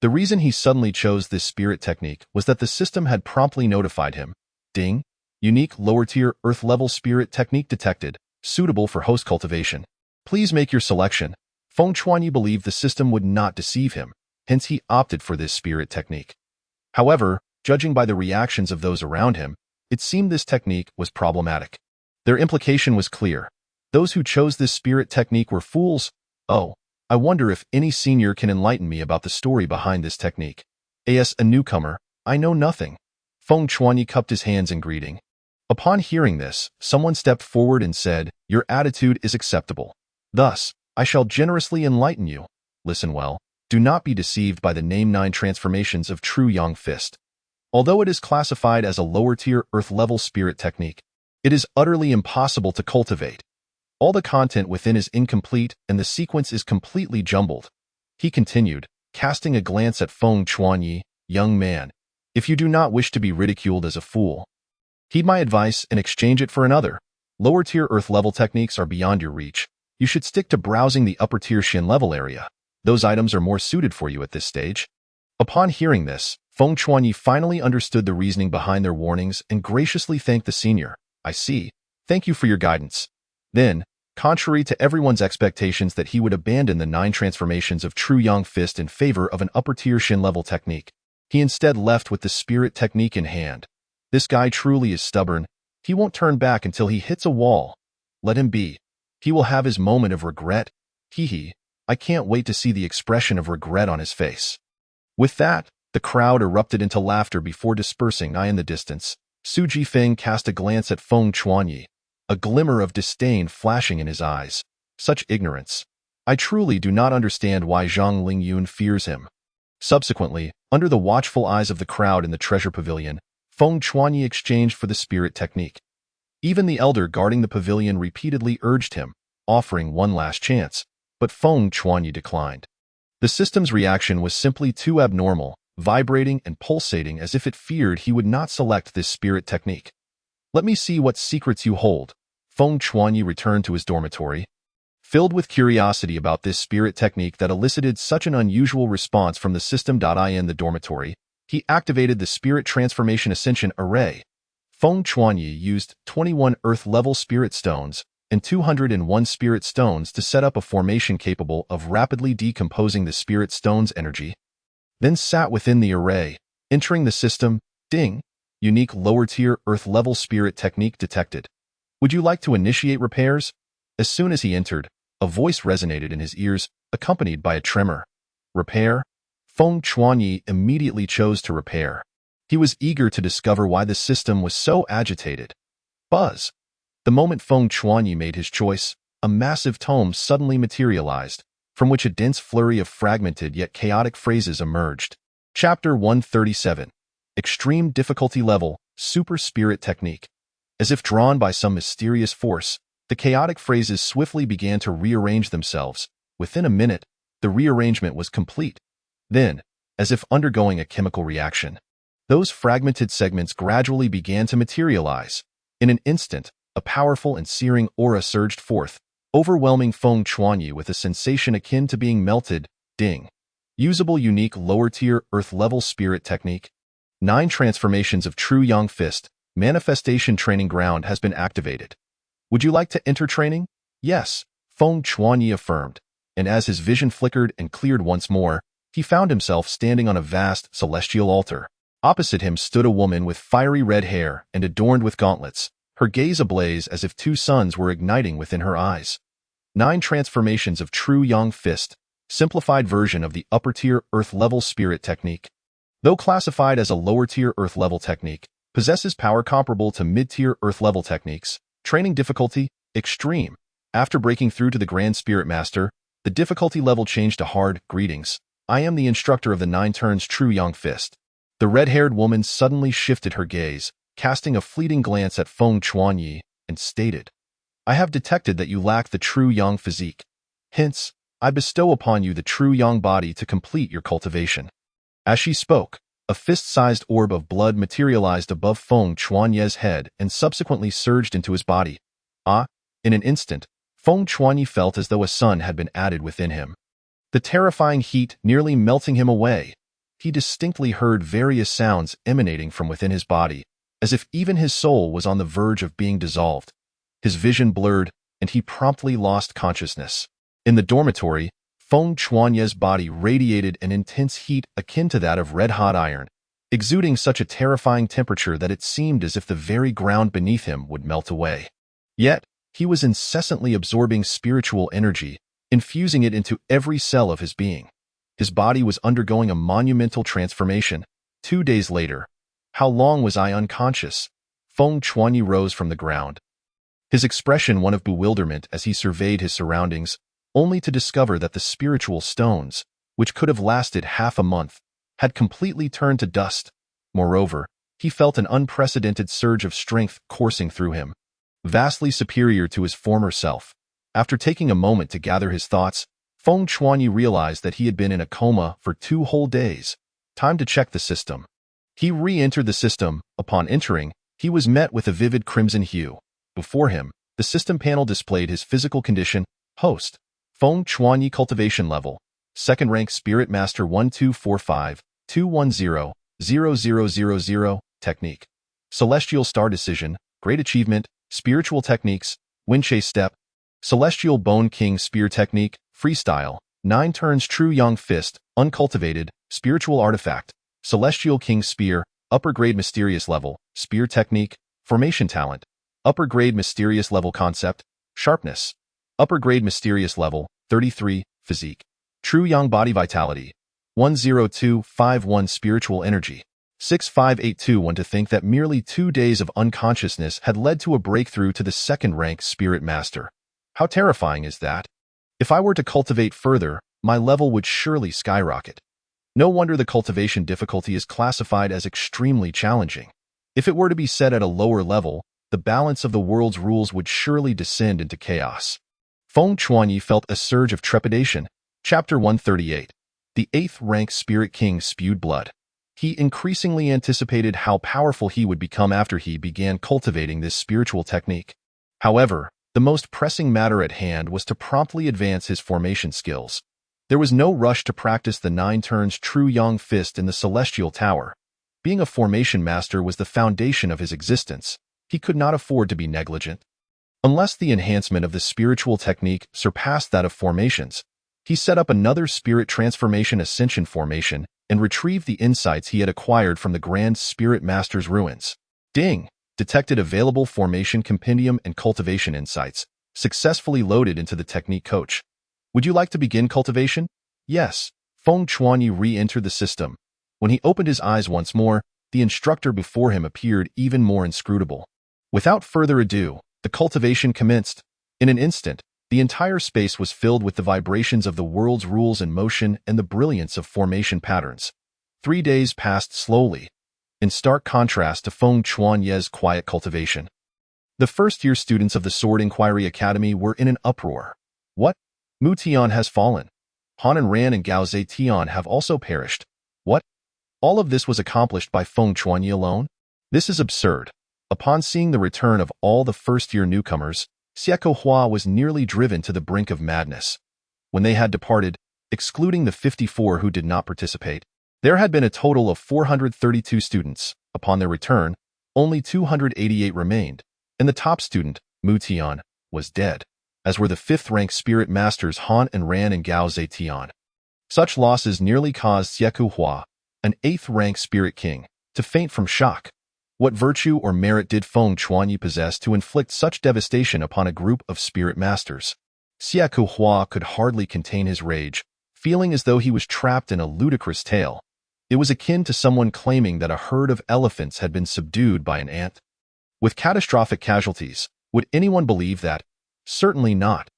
The reason he suddenly chose this spirit technique was that the system had promptly notified him. Ding! Unique lower-tier Earth-level spirit technique detected, suitable for host cultivation. Please make your selection. Feng Chuanyi believed the system would not deceive him, hence he opted for this spirit technique. However, judging by the reactions of those around him, it seemed this technique was problematic. Their implication was clear. Those who chose this spirit technique were fools. Oh, I wonder if any senior can enlighten me about the story behind this technique. As a newcomer, I know nothing. Feng Chuanyi cupped his hands in greeting. Upon hearing this, someone stepped forward and said, "Your attitude is acceptable. Thus, I shall generously enlighten you. Listen well. Do not be deceived by the name 9 transformations of True Yang Fist. Although it is classified as a lower-tier Earth-level spirit technique, it is utterly impossible to cultivate. All the content within is incomplete and the sequence is completely jumbled." He continued, casting a glance at Feng Chuanyi. "Young man, if you do not wish to be ridiculed as a fool, heed my advice and exchange it for another. Lower-tier Earth-level techniques are beyond your reach. You should stick to browsing the upper-tier Shin-level area. Those items are more suited for you at this stage." Upon hearing this, Feng Chuanyi finally understood the reasoning behind their warnings and graciously thanked the senior. "I see. Thank you for your guidance." Then, contrary to everyone's expectations that he would abandon the 9 transformations of True Yang Fist in favor of an upper-tier Shin-level technique, he instead left with the spirit technique in hand. This guy truly is stubborn. He won't turn back until he hits a wall. Let him be. He will have his moment of regret. Hee. I can't wait to see the expression of regret on his face. With that, the crowd erupted into laughter before dispersing. In the distance, Su Jifeng cast a glance at Feng Chuanyi, a glimmer of disdain flashing in his eyes. Such ignorance. I truly do not understand why Zhang Lingyun fears him. Subsequently, under the watchful eyes of the crowd in the treasure pavilion, Feng Chuanyi exchanged for the spirit technique. Even the elder guarding the pavilion repeatedly urged him, offering one last chance, but Feng Chuanyi declined. The system's reaction was simply too abnormal, vibrating and pulsating as if it feared he would not select this spirit technique. "Let me see what secrets you hold." Feng Chuanyi returned to his dormitory. Filled with curiosity about this spirit technique that elicited such an unusual response from the system. In the dormitory, he activated the Spirit Transformation Ascension Array. Feng Chuanyi used 21 Earth-level Spirit Stones and 201 Spirit Stones to set up a formation capable of rapidly decomposing the Spirit Stone's energy, then sat within the array, entering the system. Ding! Unique lower-tier Earth-level Spirit Technique detected. Would you like to initiate repairs? As soon as he entered, a voice resonated in his ears, accompanied by a tremor. Repair? Feng Chuanyi immediately chose to repair. He was eager to discover why the system was so agitated. Buzz! The moment Feng Chuanyi made his choice, a massive tome suddenly materialized, from which a dense flurry of fragmented yet chaotic phrases emerged. Chapter 137. Extreme Difficulty Level, Super Spirit Technique. As if drawn by some mysterious force, the chaotic phrases swiftly began to rearrange themselves. Within a minute, the rearrangement was complete. Then, as if undergoing a chemical reaction, those fragmented segments gradually began to materialize. In an instant, a powerful and searing aura surged forth, overwhelming Feng Chuanyi with a sensation akin to being melted. Ding! Usable unique lower-tier Earth-level spirit technique. 9 transformations of True Yang Fist, Manifestation Training Ground has been activated. Would you like to enter training? Yes, Feng Chuanyi affirmed, and as his vision flickered and cleared once more, he found himself standing on a vast celestial altar. Opposite him stood a woman with fiery red hair and adorned with gauntlets, her gaze ablaze as if 2 suns were igniting within her eyes. 9 transformations of True Yang Fist, simplified version of the upper-tier Earth-level spirit technique. Though classified as a lower-tier Earth-level technique, possesses power comparable to mid-tier Earth-level techniques. Training difficulty, extreme. After breaking through to the Grand Spirit Master, the difficulty level changed to hard. Greetings. I am the instructor of the 9 turns True Yang Fist. The red-haired woman suddenly shifted her gaze, casting a fleeting glance at Feng Chuanyi, and stated, I have detected that you lack the True Yang physique. Hence, I bestow upon you the True Yang body to complete your cultivation. As she spoke, a fist-sized orb of blood materialized above Feng Chuanyi's head and subsequently surged into his body. In an instant, Feng Chuanyi felt as though a sun had been added within him. The terrifying heat nearly melting him away. He distinctly heard various sounds emanating from within his body, as if even his soul was on the verge of being dissolved. His vision blurred, and he promptly lost consciousness. In the dormitory, Feng Chuanyi's body radiated an intense heat akin to that of red-hot iron. exuding such a terrifying temperature that it seemed as if the very ground beneath him would melt away. Yet, he was incessantly absorbing spiritual energy, infusing it into every cell of his being. His body was undergoing a monumental transformation. 2 days later, how long was I unconscious? Feng Chuanyi rose from the ground, his expression one of bewilderment as he surveyed his surroundings, only to discover that the spiritual stones, which could have lasted half a month, had completely turned to dust. Moreover, he felt an unprecedented surge of strength coursing through him, vastly superior to his former self. After taking a moment to gather his thoughts, Feng Chuanyi realized that he had been in a coma for 2 whole days. Time to check the system. He re-entered the system. Upon entering, he was met with a vivid crimson hue. Before him, the system panel displayed his physical condition: Host, Feng Chuanyi Cultivation Level, 2nd Rank Spirit Master 1245-210-0000. Technique: Celestial Star Decision, Great Achievement, Spiritual Techniques, Winchase Step, Celestial Bone King Spear Technique, Freestyle, 9 turns True Yang Fist, Uncultivated, Spiritual Artifact, Celestial King Spear, Upper Grade Mysterious Level, Spear Technique, Formation Talent, Upper Grade Mysterious Level Concept, Sharpness, Upper Grade Mysterious Level, 33, Physique, True Yang Body Vitality, 10251 Spiritual Energy, 65821. To think that merely 2 days of unconsciousness had led to a breakthrough to the 2nd rank Spirit Master. How terrifying is that? If I were to cultivate further, my level would surely skyrocket. No wonder the cultivation difficulty is classified as extremely challenging. If it were to be set at a lower level, the balance of the world's rules would surely descend into chaos. Feng Chuanyi felt a surge of trepidation. Chapter 138. The 8th rank Spirit King spewed blood. He increasingly anticipated how powerful he would become after he began cultivating this spiritual technique. However, the most pressing matter at hand was to promptly advance his formation skills. There was no rush to practice the 9 turns True Yang Fist in the Celestial Tower. Being a formation master was the foundation of his existence. He could not afford to be negligent. Unless the enhancement of the spiritual technique surpassed that of formations, he set up another Spirit Transformation Ascension formation and retrieved the insights he had acquired from the Grand Spirit Master's ruins. Ding! Detected available formation compendium and cultivation insights, successfully loaded into the technique coach. Would you like to begin cultivation? Yes. Feng Chuanyi re-entered the system. When he opened his eyes once more, the instructor before him appeared even more inscrutable. Without further ado, the cultivation commenced. In an instant, the entire space was filled with the vibrations of the world's rules in motion and the brilliance of formation patterns. 3 days passed slowly, in stark contrast to Feng Chuanyi's quiet cultivation. The first-year students of the Sword Inquiry Academy were in an uproar. What? Mu Tian has fallen. Han and Ran and Gao Zetian have also perished. What? All of this was accomplished by Feng Chuanyi alone? This is absurd. Upon seeing the return of all the first-year newcomers, Xieko Hua was nearly driven to the brink of madness. When they had departed, excluding the 54 who did not participate, there had been a total of 432 students. Upon their return, only 288 remained, and the top student, Mu Tian, was dead, as were the 5th-rank Spirit Masters Han and Ran and Gao Zetian. Such losses nearly caused Xieko Hua, an 8th-rank Spirit King, to faint from shock. What virtue or merit did Feng Chuanyi possess to inflict such devastation upon a group of Spirit Masters? Xieko Hua could hardly contain his rage, feeling as though he was trapped in a ludicrous tale. It was akin to someone claiming that a herd of elephants had been subdued by an ant. With catastrophic casualties, would anyone believe that? Certainly not.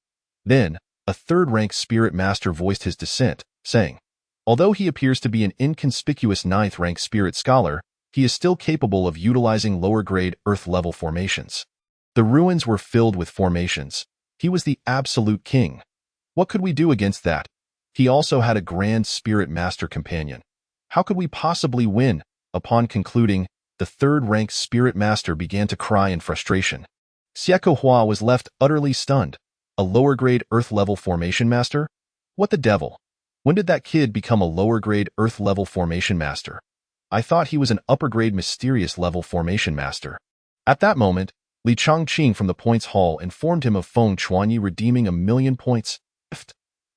Then, a 3rd-rank Spirit Master voiced his dissent, saying, although he appears to be an inconspicuous 9th-rank Spirit Scholar, he is still capable of utilizing lower-grade Earth-level formations. The ruins were filled with formations. He was the absolute king. What could we do against that? He also had a Grand Spirit Master companion. How could we possibly win? Upon concluding, the 3rd-rank Spirit Master began to cry in frustration. Xieko Hua was left utterly stunned. A lower-grade Earth-level formation master? What the devil? When did that kid become a lower-grade Earth-level formation master? I thought he was an upper-grade mysterious-level formation master. At that moment, Li Chongqing from the Points Hall informed him of Feng Chuanyi redeeming 1,000,000 points.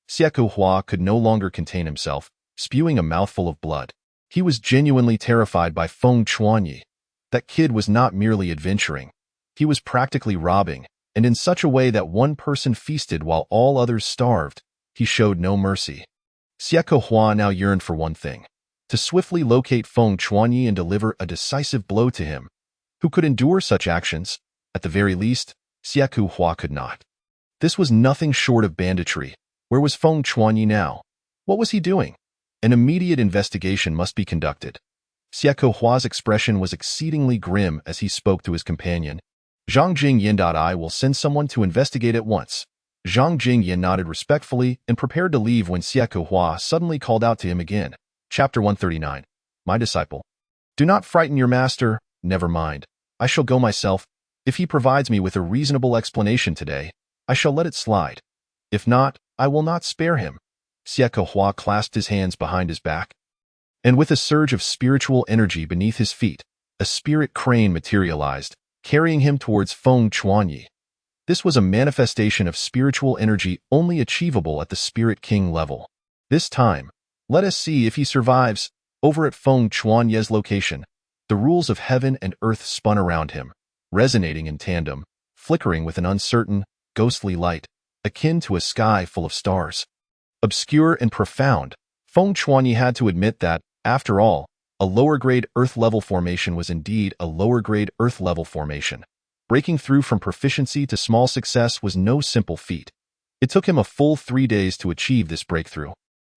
Xieko Hua could no longer contain himself, spewing a mouthful of blood. He was genuinely terrified by Feng Chuanyi. That kid was not merely adventuring. He was practically robbing, and in such a way that one person feasted while all others starved. He showed no mercy. Xieko Hua now yearned for one thing: to swiftly locate Feng Chuanyi and deliver a decisive blow to him. Who could endure such actions? At the very least, Xieko Hua could not. This was nothing short of banditry. Where was Feng Chuanyi now? What was he doing? An immediate investigation must be conducted. Xieko Hua's expression was exceedingly grim as he spoke to his companion. Zhang Jingyan. I will send someone to investigate at once. Zhang Jingyan nodded respectfully and prepared to leave when Xieko Hua suddenly called out to him again. Chapter 139. My disciple. Do not frighten your master. Never mind. I shall go myself. If he provides me with a reasonable explanation today, I shall let it slide. If not, I will not spare him. Xieko Hua clasped his hands behind his back, and with a surge of spiritual energy beneath his feet, a spirit crane materialized, carrying him towards Feng Chuanyi. This was a manifestation of spiritual energy only achievable at the Spirit King level. This time, let us see if he survives. Over at Feng Chuanyi's location, the rules of heaven and earth spun around him, resonating in tandem, flickering with an uncertain, ghostly light, akin to a sky full of stars. Obscure and profound, Feng Chuanyi had to admit that, after all, a lower-grade Earth-level formation was indeed a lower-grade Earth-level formation. Breaking through from proficiency to small success was no simple feat. It took him a full 3 days to achieve this breakthrough.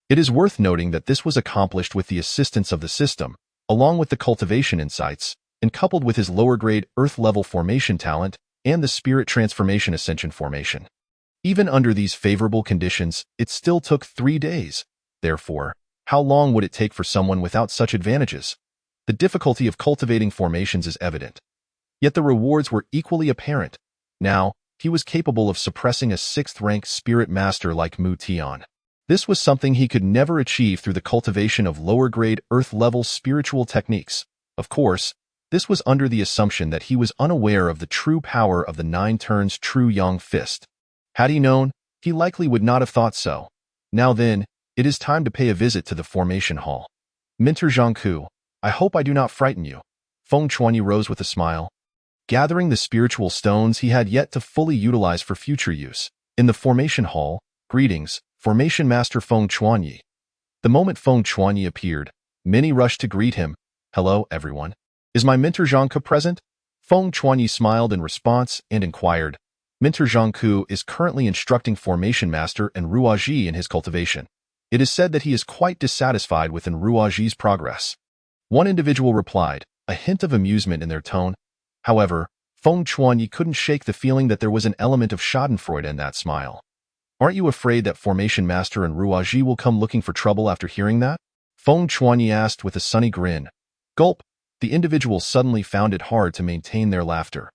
It is worth noting that this was accomplished with the assistance of the system, along with the cultivation insights, and coupled with his lower-grade Earth-level formation talent and the Spirit Transformation Ascension formation. Even under these favorable conditions, it still took 3 days. Therefore, how long would it take for someone without such advantages? The difficulty of cultivating formations is evident. Yet the rewards were equally apparent. Now, he was capable of suppressing a 6th-rank spirit master like Mu Tian. This was something he could never achieve through the cultivation of lower-grade Earth-level spiritual techniques. Of course, this was under the assumption that he was unaware of the true power of the 9 turns True Yang Fist. Had he known, he likely would not have thought so. Now then, it is time to pay a visit to the formation hall. Mentor Zhangku, I hope I do not frighten you. Feng Chuanyi rose with a smile. Gathering the spiritual stones he had yet to fully utilize for future use. In the formation hall, greetings, Formation Master Feng Chuanyi. The moment Feng Chuanyi appeared, many rushed to greet him. Hello, everyone. Is my mentor Zhangku present? Feng Chuanyi smiled in response and inquired. Mentor Zhangku is currently instructing Formation Master Enruaji in his cultivation. It is said that he is quite dissatisfied with Enruaji's progress. One individual replied, a hint of amusement in their tone. However, Feng Chuanyi couldn't shake the feeling that there was an element of schadenfreude in that smile. Aren't you afraid that Formation Master Enruaji will come looking for trouble after hearing that? Feng Chuanyi asked with a sunny grin. Gulp! The individual suddenly found it hard to maintain their laughter.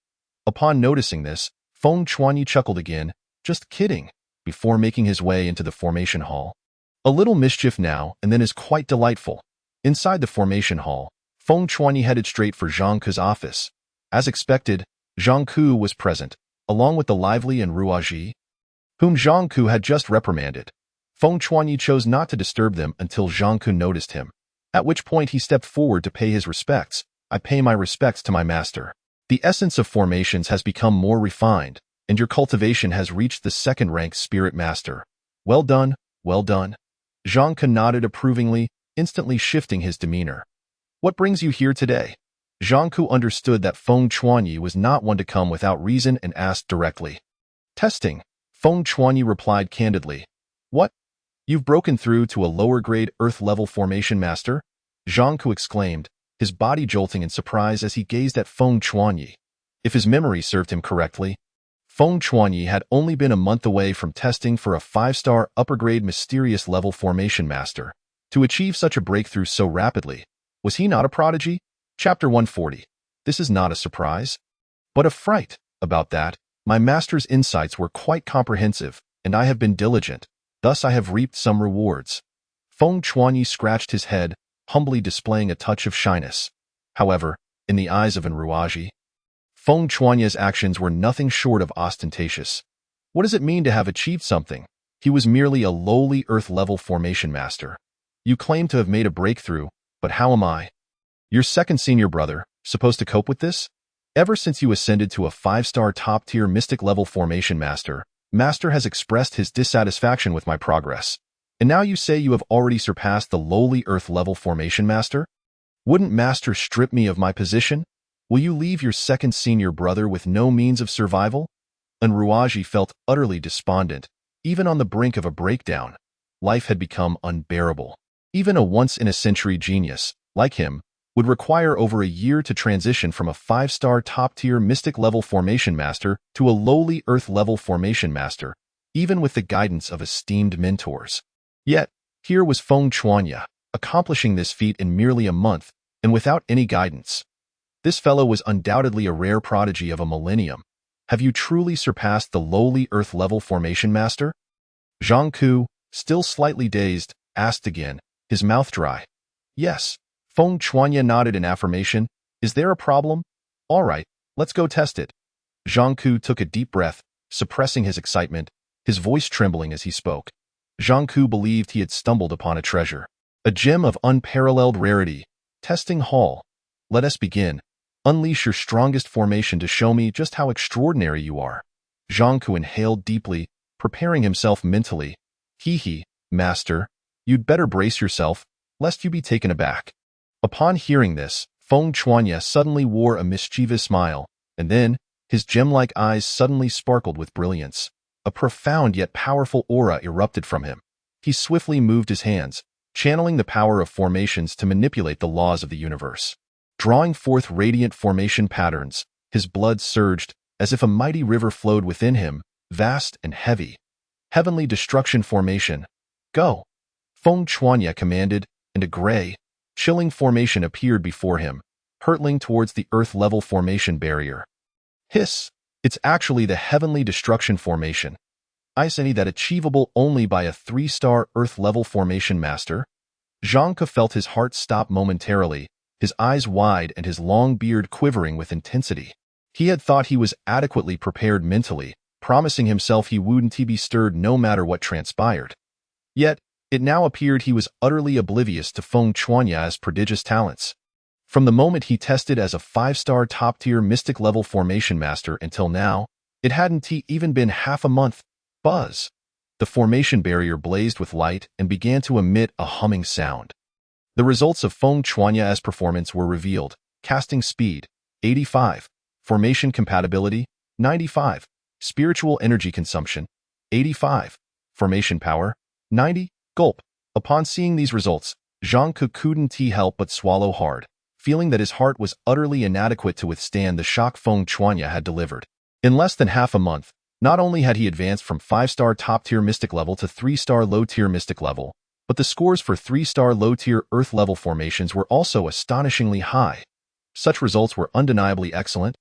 Upon noticing this, Feng Chuanyi chuckled again, just kidding, before making his way into the formation hall. A little mischief now and then is quite delightful. Inside the formation hall, Feng Chuanyi headed straight for Zhangku's office. As expected, Zhangku was present, along with the lively Enruaji, whom Zhangku had just reprimanded. Feng Chuanyi chose not to disturb them until Zhangku noticed him, at which point he stepped forward to pay his respects. I pay my respects to my master. The essence of formations has become more refined, and your cultivation has reached the 2nd-rank Spirit Master. Well done, well done. Zhangku nodded approvingly, instantly shifting his demeanor. What brings you here today? Zhangku understood that Feng Chuanyi was not one to come without reason and asked directly. Testing. Feng Chuanyi replied candidly. What? You've broken through to a lower-grade Earth-level formation master? Zhangku exclaimed, his body jolting in surprise as he gazed at Feng Chuanyi. If his memory served him correctly, Feng Chuanyi had only been a month away from testing for a 5-star upper-grade mysterious level formation master. To achieve such a breakthrough so rapidly, was he not a prodigy? Chapter 140. This is not a surprise, but a fright. About that, my master's insights were quite comprehensive, and I have been diligent. Thus I have reaped some rewards. Feng Chuanyi scratched his head, humbly displaying a touch of shyness. However, in the eyes of Enruaji, Feng Chuanyi's actions were nothing short of ostentatious. What does it mean to have achieved something? He was merely a lowly Earth-level formation master. You claim to have made a breakthrough, But how am I, your second senior brother, supposed to cope with this? Ever since you ascended to a 5-star top-tier mystic-level formation master, Master has expressed his dissatisfaction with my progress. And now you say you have already surpassed the lowly Earth-level formation master? Wouldn't Master strip me of my position? Will you leave your second senior brother with no means of survival? And Ruaji felt utterly despondent, even on the brink of a breakdown. Life had become unbearable. Even a once-in-a-century genius, like him, would require over a year to transition from a 5-star top-tier mystic-level formation master to a lowly Earth-level formation master, even with the guidance of esteemed mentors. Yet, here was Feng Chuanya, accomplishing this feat in merely a month, and without any guidance. This fellow was undoubtedly a rare prodigy of a millennium. Have you truly surpassed the lowly Earth-level formation master? Zhang Ku, still slightly dazed, asked again, his mouth dry. Yes. Feng Chuanya nodded in affirmation. Is there a problem? All right, let's go test it. Zhang Ku took a deep breath, suppressing his excitement, his voice trembling as he spoke. Zhang Ku believed he had stumbled upon a treasure. A gem of unparalleled rarity. Testing Hall. Let us begin. Unleash your strongest formation to show me just how extraordinary you are. Zhang Ku inhaled deeply, preparing himself mentally. Hee, Master, you'd better brace yourself, lest you be taken aback. Upon hearing this, Feng Chuanya suddenly wore a mischievous smile, and then, his gem-like eyes suddenly sparkled with brilliance. A profound yet powerful aura erupted from him. He swiftly moved his hands, channeling the power of formations to manipulate the laws of the universe. Drawing forth radiant formation patterns, his blood surged, as if a mighty river flowed within him, vast and heavy. Heavenly Destruction Formation. Go! Feng Chuanya commanded, and a gray, chilling formation appeared before him, hurtling towards the Earth-level formation barrier. Hiss! It's actually the Heavenly Destruction Formation. I say that achievable only by a 3-star Earth-level formation master. Zhang Ke felt his heart stop momentarily, his eyes wide and his long beard quivering with intensity. He had thought he was adequately prepared mentally, promising himself he wouldn't be stirred no matter what transpired. Yet, it now appeared he was utterly oblivious to Feng Chuanya's prodigious talents. From the moment he tested as a 5-star top-tier mystic-level formation master until now, it hadn't even been half a month. Buzz! The formation barrier blazed with light and began to emit a humming sound. The results of Feng Chuanya's performance were revealed. Casting speed, 85. Formation compatibility, 95. Spiritual energy consumption, 85. Formation power, 90. Gulp. Upon seeing these results, Zhang Ke couldn't help but swallow hard, feeling that his heart was utterly inadequate to withstand the shock Feng Chuanya had delivered. In less than half a month, not only had he advanced from 5-star top-tier mystic level to 3-star low-tier mystic level, but the scores for 3-star low-tier Earth-level formations were also astonishingly high. Such results were undeniably excellent,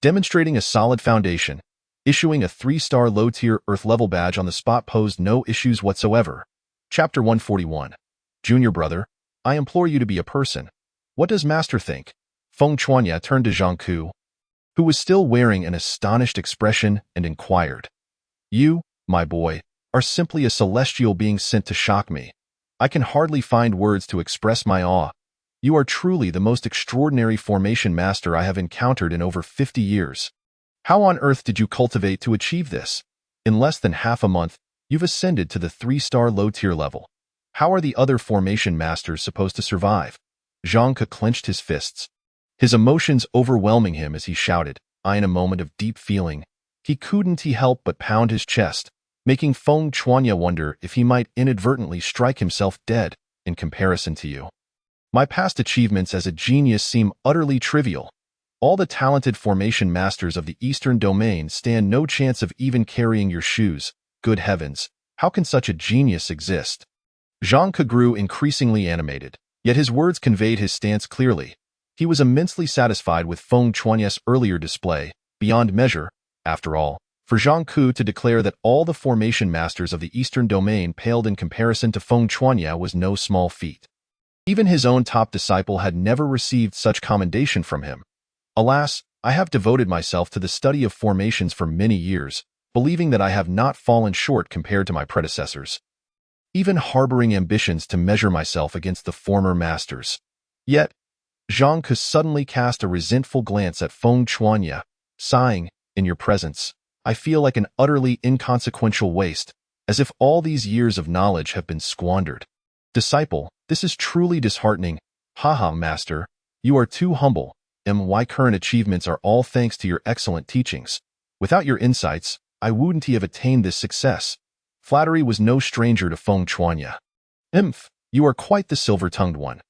demonstrating a solid foundation. Issuing a 3-star low-tier Earth-level badge on the spot posed no issues whatsoever. Chapter 141. Junior brother, I implore you to be a person. What does Master think? Feng Chuanya turned to Zhang Ku, who was still wearing an astonished expression, and inquired. You, my boy, are simply a celestial being sent to shock me. I can hardly find words to express my awe. You are truly the most extraordinary formation master I have encountered in over 50 years. How on earth did you cultivate to achieve this? In less than half a month, you've ascended to the 3-star low-tier level. How are the other formation masters supposed to survive? Zhang Ke clenched his fists, his emotions overwhelming him as he shouted. In a moment of deep feeling, he couldn't help but pound his chest, making Feng Chuanya wonder if he might inadvertently strike himself dead in comparison to you. My past achievements as a genius seem utterly trivial. All the talented formation masters of the Eastern Domain stand no chance of even carrying your shoes. Good heavens, how can such a genius exist? Zhang Ke grew increasingly animated, yet his words conveyed his stance clearly. He was immensely satisfied with Feng Chuanya's earlier display, beyond measure, after all, for Zhang Ke to declare that all the formation masters of the Eastern Domain paled in comparison to Feng Chuanya was no small feat. Even his own top disciple had never received such commendation from him. Alas, I have devoted myself to the study of formations for many years, believing that I have not fallen short compared to my predecessors. Even harboring ambitions to measure myself against the former masters, Yet, Zhang Ke suddenly cast a resentful glance at Feng Chuanya, sighing, "In your presence, I feel like an utterly inconsequential waste, as if all these years of knowledge have been squandered. Disciple, this is truly disheartening. Haha, master, you are too humble, and my current achievements are all thanks to your excellent teachings. Without your insights, I wouldn't have attained this success." Flattery was no stranger to Feng Chuanya. "Imph, you are quite the silver-tongued one.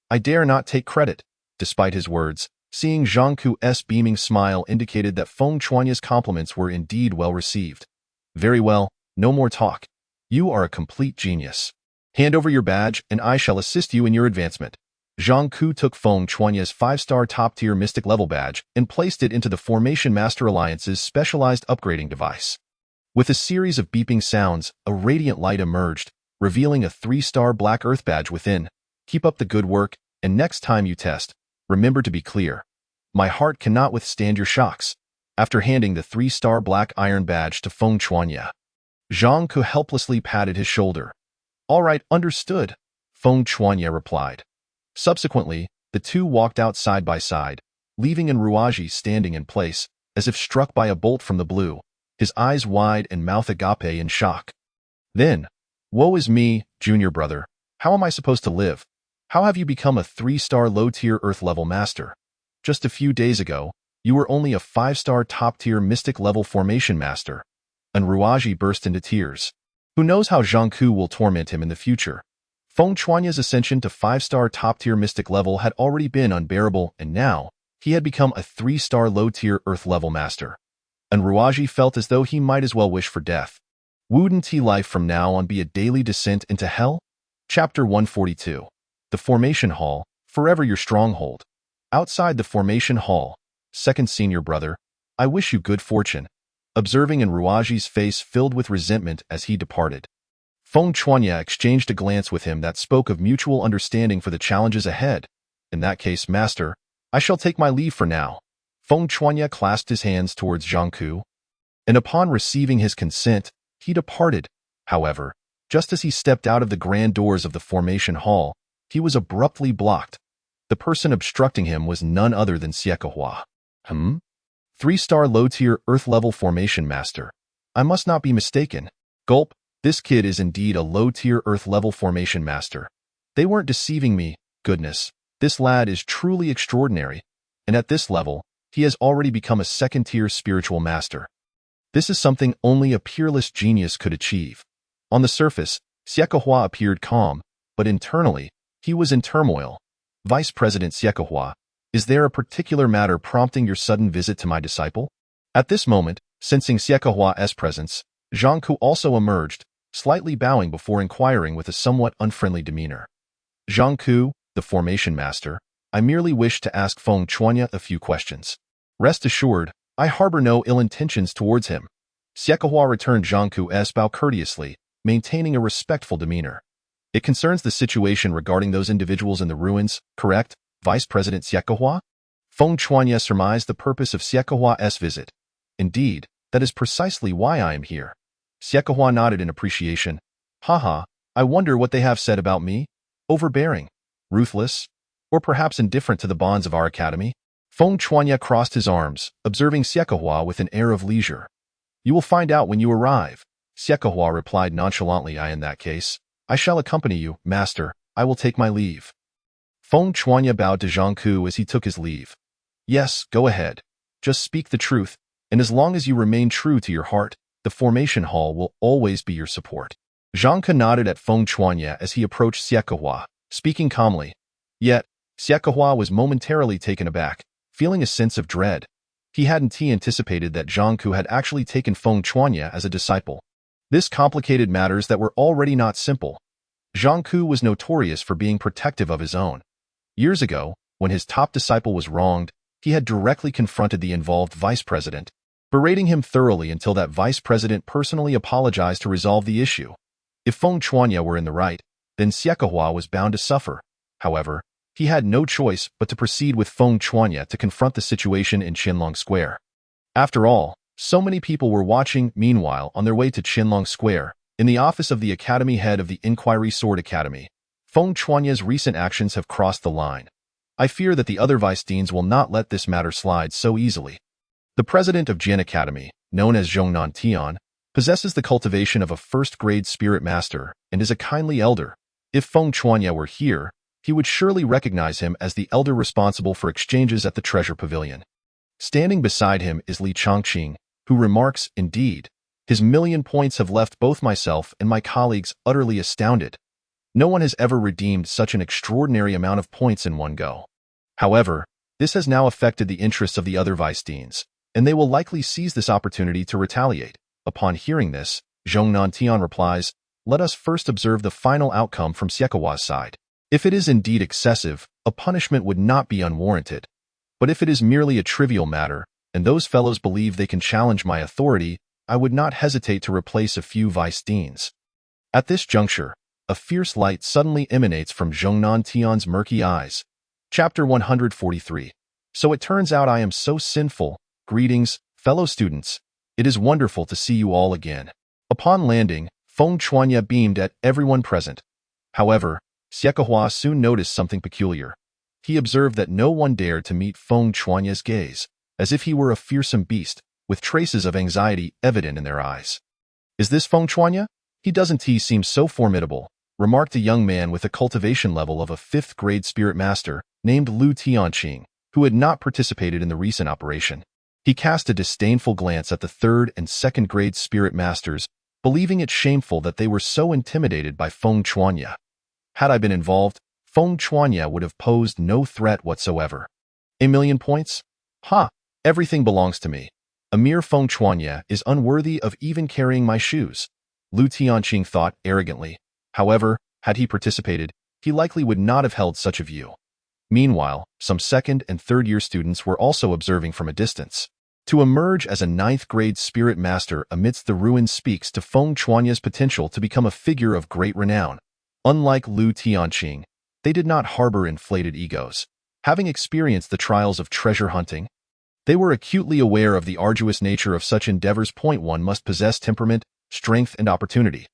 I dare not take credit." Despite his words, seeing Zhang Ku's beaming smile indicated that Feng Chuanya's compliments were indeed well received. "Very well, no more talk. You are a complete genius. Hand over your badge, and I shall assist you in your advancement." Zhang Ku took Feng Chuanya's 5-star top-tier Mystic level badge and placed it into the Formation Master Alliance's specialized upgrading device. With a series of beeping sounds, a radiant light emerged, revealing a 3-star Black Earth badge within. "Keep up the good work, and next time you test, remember to be clear. My heart cannot withstand your shocks." After handing the 3-star Black Iron badge to Feng Chuanya, Zhang Ku helplessly patted his shoulder. "All right, understood," Feng Chuanya replied. Subsequently, the two walked out side by side, leaving Enruaji standing in place, as if struck by a bolt from the blue, his eyes wide and mouth agape in shock. Then, "Woe is me, junior brother. How am I supposed to live? How have you become a 3-star low-tier Earth-level master? Just a few days ago, you were only a 5-star top-tier Mystic-level formation master." Enruaji burst into tears. Who knows how Zhang Ku will torment him in the future? Feng Chuanya's ascension to 5-star top-tier Mystic level had already been unbearable, and now, he had become a 3-star low-tier Earth-level master. Enruaji felt as though he might as well wish for death. Wouldn't he life from now on be a daily descent into hell? Chapter 142. The Formation Hall, forever your stronghold. Outside the Formation Hall, second senior brother, "I wish you good fortune," observing Enruaji's face filled with resentment as he departed. Feng Chuanya exchanged a glance with him that spoke of mutual understanding for the challenges ahead. "In that case, master, I shall take my leave for now." Feng Chuanya clasped his hands towards Zhang Ku, and upon receiving his consent, he departed. However, just as he stepped out of the grand doors of the Formation Hall, he was abruptly blocked. The person obstructing him was none other than Siekahua. 3-star low-tier Earth-level formation master. I must not be mistaken. Gulp, this kid is indeed a low-tier Earth-level formation master. They weren't deceiving me. Goodness, this lad is truly extraordinary. And at this level, he has already become a 2nd-tier spiritual master. This is something only a peerless genius could achieve. On the surface, Siekahua appeared calm, but internally, he was in turmoil. "Vice President Siekahua, is there a particular matter prompting your sudden visit to my disciple?" At this moment, sensing Siekahua's presence, Zhang Ku also emerged, slightly bowing before inquiring with a somewhat unfriendly demeanor. "Zhang Ku, the formation master, I merely wish to ask Feng Chuanya a few questions." "Rest assured, I harbor no ill intentions towards him." Siekahua returned Zhang Ku's bow courteously, maintaining a respectful demeanor. "It concerns the situation regarding those individuals in the ruins, correct, Vice President Siekahua?" Feng Chuanya surmised the purpose of Siekahua's visit. "Indeed, that is precisely why I am here." Siekahua nodded in appreciation. "Haha, I wonder what they have said about me? Overbearing? Ruthless? Or perhaps indifferent to the bonds of our academy?" Feng Chuanya crossed his arms, observing Siekahua with an air of leisure. "You will find out when you arrive." Siekahua replied nonchalantly. "In that case, I shall accompany you, master. I will take my leave." Feng Chuanya bowed to Zhang Ku as he took his leave. "Yes, go ahead. Just speak the truth, and as long as you remain true to your heart, the Formation Hall will always be your support." Zhang Ku nodded at Feng Chuanya as he approached Siekahua, speaking calmly. Yet, Siekahua was momentarily taken aback, feeling a sense of dread. He hadn't anticipated that Zhang Ku had actually taken Feng Chuanya as a disciple. This complicated matters that were already not simple. Zhang Ku was notorious for being protective of his own. Years ago, when his top disciple was wronged, he had directly confronted the involved vice president, berating him thoroughly until that vice president personally apologized to resolve the issue. If Feng Chuanya were in the right, then Siekahua was bound to suffer. However, he had no choice but to proceed with Feng Chuanya to confront the situation in Qianlong Square. After all, so many people were watching. Meanwhile, on their way to Qianlong Square, in the office of the academy head of the Inquiry Sword Academy, Feng Chuanya's recent actions have crossed the line. I fear that the other vice-deans will not let this matter slide so easily. The president of Jian Academy, known as Zhongnan Tian, possesses the cultivation of a first-grade spirit master and is a kindly elder. If Feng Chuanya were here, he would surely recognize him as the elder responsible for exchanges at the treasure pavilion. Standing beside him is Li Chongqing, who remarks, "Indeed, his 1,000,000 points have left both myself and my colleagues utterly astounded. No one has ever redeemed such an extraordinary amount of points in one go." However, this has now affected the interests of the other vice-deans, and they will likely seize this opportunity to retaliate. Upon hearing this, Zhongnan Tian replies, "Let us first observe the final outcome from Xiekawa's side. If it is indeed excessive, a punishment would not be unwarranted. But if it is merely a trivial matter, and those fellows believe they can challenge my authority, I would not hesitate to replace a few vice-deans." At this juncture, a fierce light suddenly emanates from Zhongnan Tian's murky eyes. Chapter 143. So it turns out I am so sinful. Greetings, fellow students. It is wonderful to see you all again. Upon landing, Feng Chuanya beamed at everyone present. However, Xiekahua soon noticed something peculiar. He observed that no one dared to meet Feng Chuanya's gaze, as if he were a fearsome beast, with traces of anxiety evident in their eyes. "Is this Feng Chuanya? He doesn't seem so formidable," remarked a young man with a cultivation level of a 5th-grade spirit master named Lu Tianqing, who had not participated in the recent operation. He cast a disdainful glance at the 3rd and 2nd-grade spirit masters, believing it shameful that they were so intimidated by Feng Chuanya. Had I been involved, Feng Chuanya would have posed no threat whatsoever. 1,000,000 points? Ha! Everything belongs to me. A mere Feng Chuanya is unworthy of even carrying my shoes, Lu Tianqing thought arrogantly. However, had he participated, he likely would not have held such a view. Meanwhile, some 2nd and 3rd-year students were also observing from a distance. To emerge as a 9th-grade spirit master amidst the ruins speaks to Feng Chuanya's potential to become a figure of great renown. Unlike Lu Tianqing, they did not harbor inflated egos. Having experienced the trials of treasure hunting, they were acutely aware of the arduous nature of such endeavors. One must possess temperament, strength, and opportunity.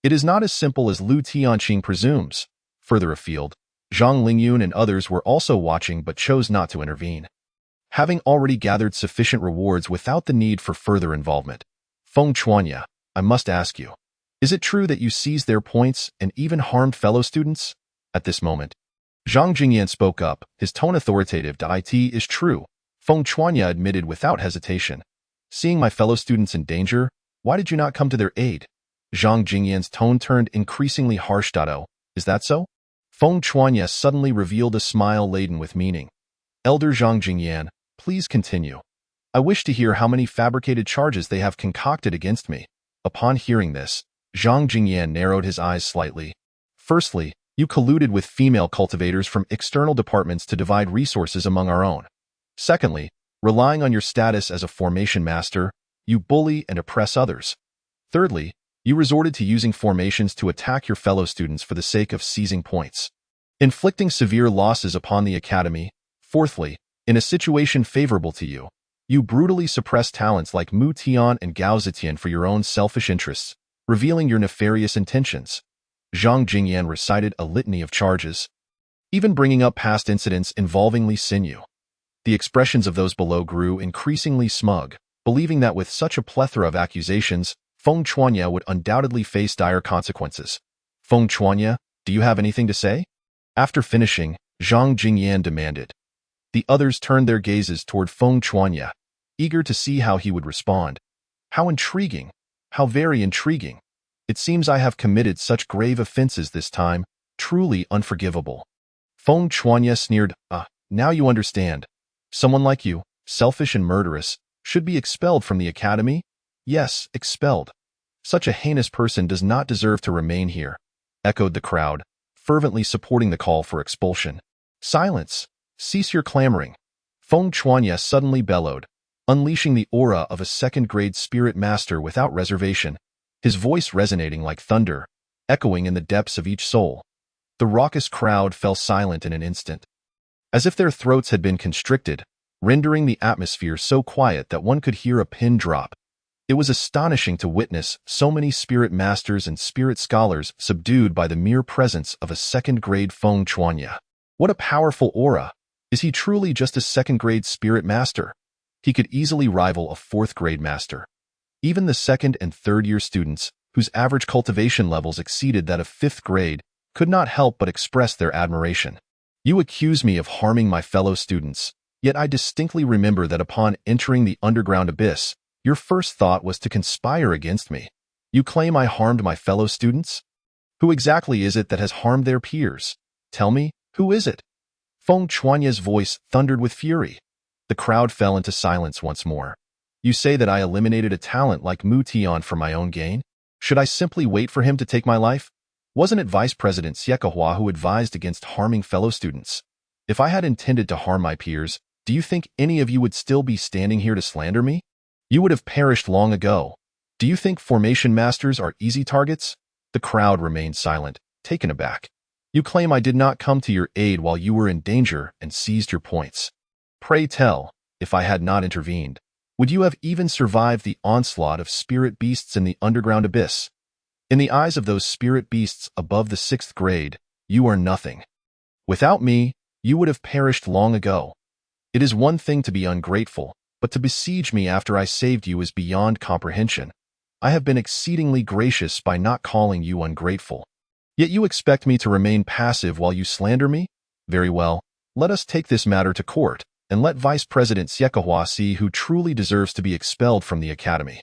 It is not as simple as Lu Tianqing presumes. Further afield, Zhang Lingyun and others were also watching but chose not to intervene, having already gathered sufficient rewards without the need for further involvement. Feng Chuanya, I must ask you, is it true that you seized their points and even harmed fellow students? At this moment, Zhang Jingyan spoke up, his tone authoritative. "It is true," Feng Chuanya admitted without hesitation. "Seeing my fellow students in danger, why did you not come to their aid?" Zhang Jingyan's tone turned increasingly harsh. "Oh, is that so?" Feng Chuanya suddenly revealed a smile laden with meaning. "Elder Zhang Jingyan, please continue. I wish to hear how many fabricated charges they have concocted against me." Upon hearing this, Zhang Jingyan narrowed his eyes slightly. "Firstly, you colluded with female cultivators from external departments to divide resources among our own. Secondly, relying on your status as a formation master, you bully and oppress others. Thirdly, you resorted to using formations to attack your fellow students for the sake of seizing points, inflicting severe losses upon the academy. Fourthly, in a situation favorable to you, you brutally suppress talents like Mu Tian and Gao Zetian for your own selfish interests, revealing your nefarious intentions." Zhang Jingyan recited a litany of charges, even bringing up past incidents involving Li Xinyu. The expressions of those below grew increasingly smug, believing that with such a plethora of accusations, Feng Chuanya would undoubtedly face dire consequences. "Feng Chuanya, do you have anything to say?" After finishing, Zhang Jingyan demanded. The others turned their gazes toward Feng Chuanya, eager to see how he would respond. How intriguing! How very intriguing! It seems I have committed such grave offenses this time, truly unforgivable. Feng Chuanya sneered. Now you understand. Someone like you, selfish and murderous, should be expelled from the academy? Yes, expelled. Such a heinous person does not deserve to remain here," echoed the crowd, fervently supporting the call for expulsion. "Silence! Cease your clamoring," Feng Chuanya suddenly bellowed, unleashing the aura of a 2nd-grade spirit master without reservation, his voice resonating like thunder, echoing in the depths of each soul. The raucous crowd fell silent in an instant, as if their throats had been constricted, rendering the atmosphere so quiet that one could hear a pin drop. It was astonishing to witness so many spirit masters and spirit scholars subdued by the mere presence of a 2nd-grade Feng Chuanya. What a powerful aura! Is he truly just a second-grade spirit master? He could easily rival a fourth-grade master. Even the second and third-year students, whose average cultivation levels exceeded that of fifth grade, could not help but express their admiration. You accuse me of harming my fellow students, yet I distinctly remember that upon entering the underground abyss, your first thought was to conspire against me. You claim I harmed my fellow students? Who exactly is it that has harmed their peers? Tell me, who is it? Feng Chuanya's voice thundered with fury. The crowd fell into silence once more. You say that I eliminated a talent like Mu Tian for my own gain? Should I simply wait for him to take my life? Wasn't it Vice President Xiekahua who advised against harming fellow students? If I had intended to harm my peers, do you think any of you would still be standing here to slander me? You would have perished long ago. Do you think formation masters are easy targets? The crowd remained silent, taken aback. You claim I did not come to your aid while you were in danger and seized your points. Pray tell, if I had not intervened, would you have even survived the onslaught of spirit beasts in the underground abyss? In the eyes of those spirit beasts above the sixth grade, you are nothing. Without me, you would have perished long ago. It is one thing to be ungrateful, but to besiege me after I saved you is beyond comprehension. I have been exceedingly gracious by not calling you ungrateful. Yet you expect me to remain passive while you slander me? Very well, let us take this matter to court, and let Vice President Xiekahua see who truly deserves to be expelled from the academy.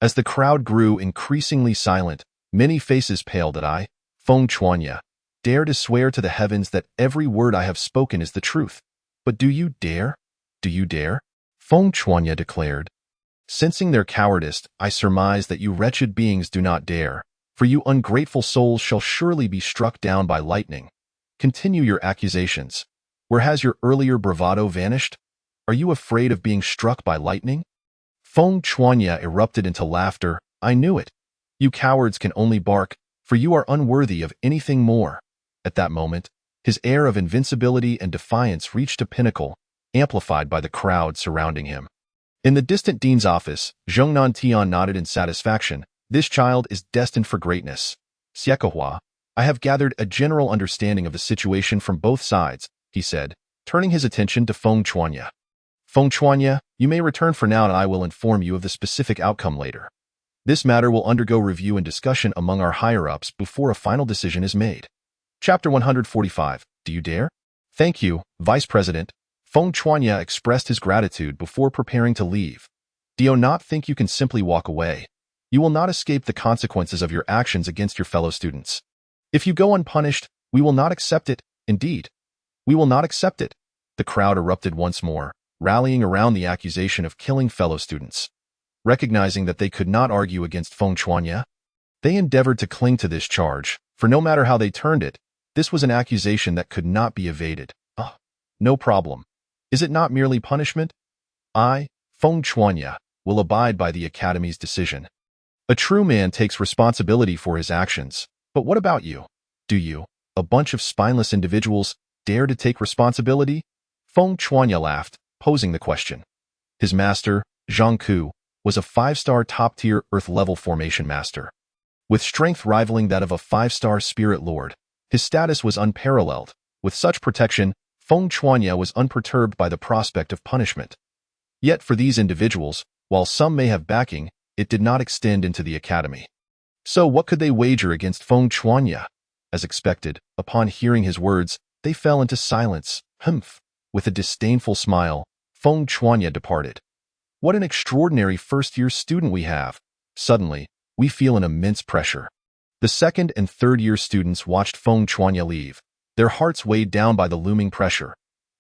As the crowd grew increasingly silent, many faces paled. I, Feng Chuanya, dare to swear to the heavens that every word I have spoken is the truth. But do you dare? Do you dare? Feng Chuanya declared. Sensing their cowardice, I surmise that you wretched beings do not dare, for you ungrateful souls shall surely be struck down by lightning. Continue your accusations. Where has your earlier bravado vanished? Are you afraid of being struck by lightning? Feng Chuanya erupted into laughter. I knew it. You cowards can only bark, for you are unworthy of anything more. At that moment, his air of invincibility and defiance reached a pinnacle, amplified by the crowd surrounding him. In the distant dean's office, Zheng Nantian nodded in satisfaction. This child is destined for greatness. Xiekahua, I have gathered a general understanding of the situation from both sides, he said, turning his attention to Feng Chuanya. Feng Chuanya, you may return for now and I will inform you of the specific outcome later. This matter will undergo review and discussion among our higher-ups before a final decision is made. Chapter 145. Do you dare? Thank you, Vice President. Feng Chuanya expressed his gratitude before preparing to leave. Do you not think you can simply walk away? You will not escape the consequences of your actions against your fellow students. If you go unpunished, we will not accept it. Indeed, we will not accept it. The crowd erupted once more, rallying around the accusation of killing fellow students. Recognizing that they could not argue against Feng Chuanya, they endeavored to cling to this charge, for no matter how they turned it, this was an accusation that could not be evaded. No problem. Is it not merely punishment? I, Feng Chuanya, will abide by the Academy's decision. A true man takes responsibility for his actions. But what about you? Do you, a bunch of spineless individuals, dare to take responsibility? Feng Chuanya laughed, posing the question. His master, Zhang Ku, was a 5-star top-tier Earth-level formation master. With strength rivaling that of a 5-star spirit lord, his status was unparalleled. With such protection, Feng Chuanya was unperturbed by the prospect of punishment. Yet for these individuals, while some may have backing, it did not extend into the academy. So what could they wager against Feng Chuanya? As expected, upon hearing his words, they fell into silence. Humph! With a disdainful smile, Feng Chuanya departed. What an extraordinary first-year student we have! Suddenly, we feel an immense pressure. The second and third-year students watched Feng Chuanya leave, their hearts weighed down by the looming pressure.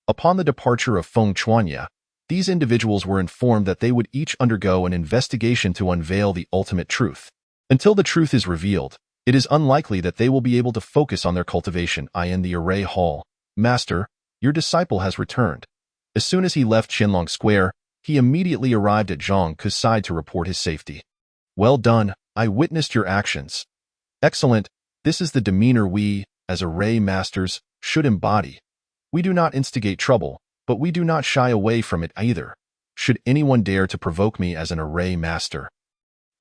Upon the departure of Feng Chuanya, these individuals were informed that they would each undergo an investigation to unveil the ultimate truth. Until the truth is revealed, it is unlikely that they will be able to focus on their cultivation. In the array hall. Master, your disciple has returned. As soon as he left Qianlong Square, he immediately arrived at Zhang Ku's side to report his safety. Well done, I witnessed your actions. Excellent, this is the demeanor we, as array masters, should embody. We do not instigate trouble, but we do not shy away from it either. Should anyone dare to provoke me as an array master,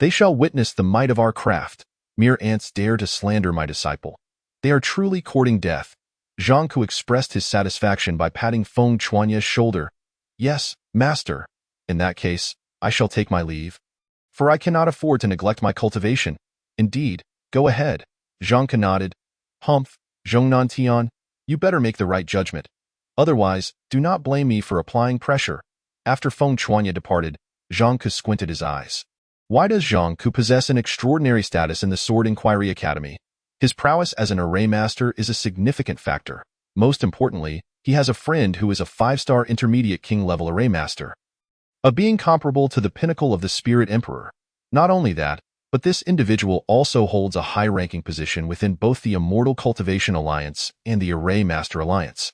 they shall witness the might of our craft. Mere ants dare to slander my disciple. They are truly courting death. Zhang Ku expressed his satisfaction by patting Feng Chuanya's shoulder. Yes, master. In that case, I shall take my leave. For I cannot afford to neglect my cultivation. Indeed, go ahead. Zhang Ku nodded. Humph, Zhongnan Tian, you better make the right judgment. Otherwise, do not blame me for applying pressure. After Feng Chuanya departed, Zhang Ku squinted his eyes. Why does Zhang Ku possess an extraordinary status in the Sword Inquiry Academy? His prowess as an array master is a significant factor. Most importantly, he has a friend who is a 5-star intermediate king-level array master, a being comparable to the pinnacle of the Spirit Emperor. Not only that, but this individual also holds a high-ranking position within both the Immortal Cultivation Alliance and the Array Master Alliance,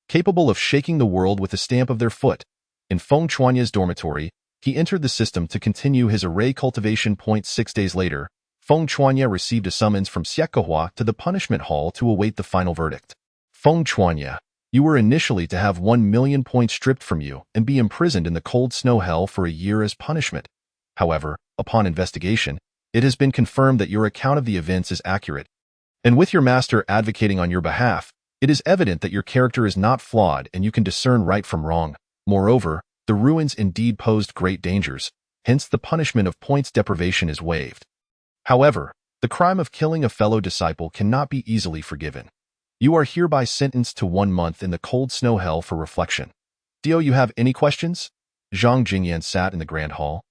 capable of shaking the world with the stamp of their foot. In Feng Chuanya's dormitory, he entered the system to continue his array cultivation. 6 days later, Feng Chuanya received a summons from Xiekahua to the punishment hall to await the final verdict. Feng Chuanya, you were initially to have 1 million points stripped from you and be imprisoned in the cold snow hell for a year as punishment. However, upon investigation, it has been confirmed that your account of the events is accurate. And with your master advocating on your behalf, it is evident that your character is not flawed and you can discern right from wrong. Moreover, the ruins indeed posed great dangers, hence the punishment of points deprivation is waived. However, the crime of killing a fellow disciple cannot be easily forgiven. You are hereby sentenced to 1 month in the cold snow hell for reflection. Do you have any questions? Zhang Jingyan sat in the grand hall,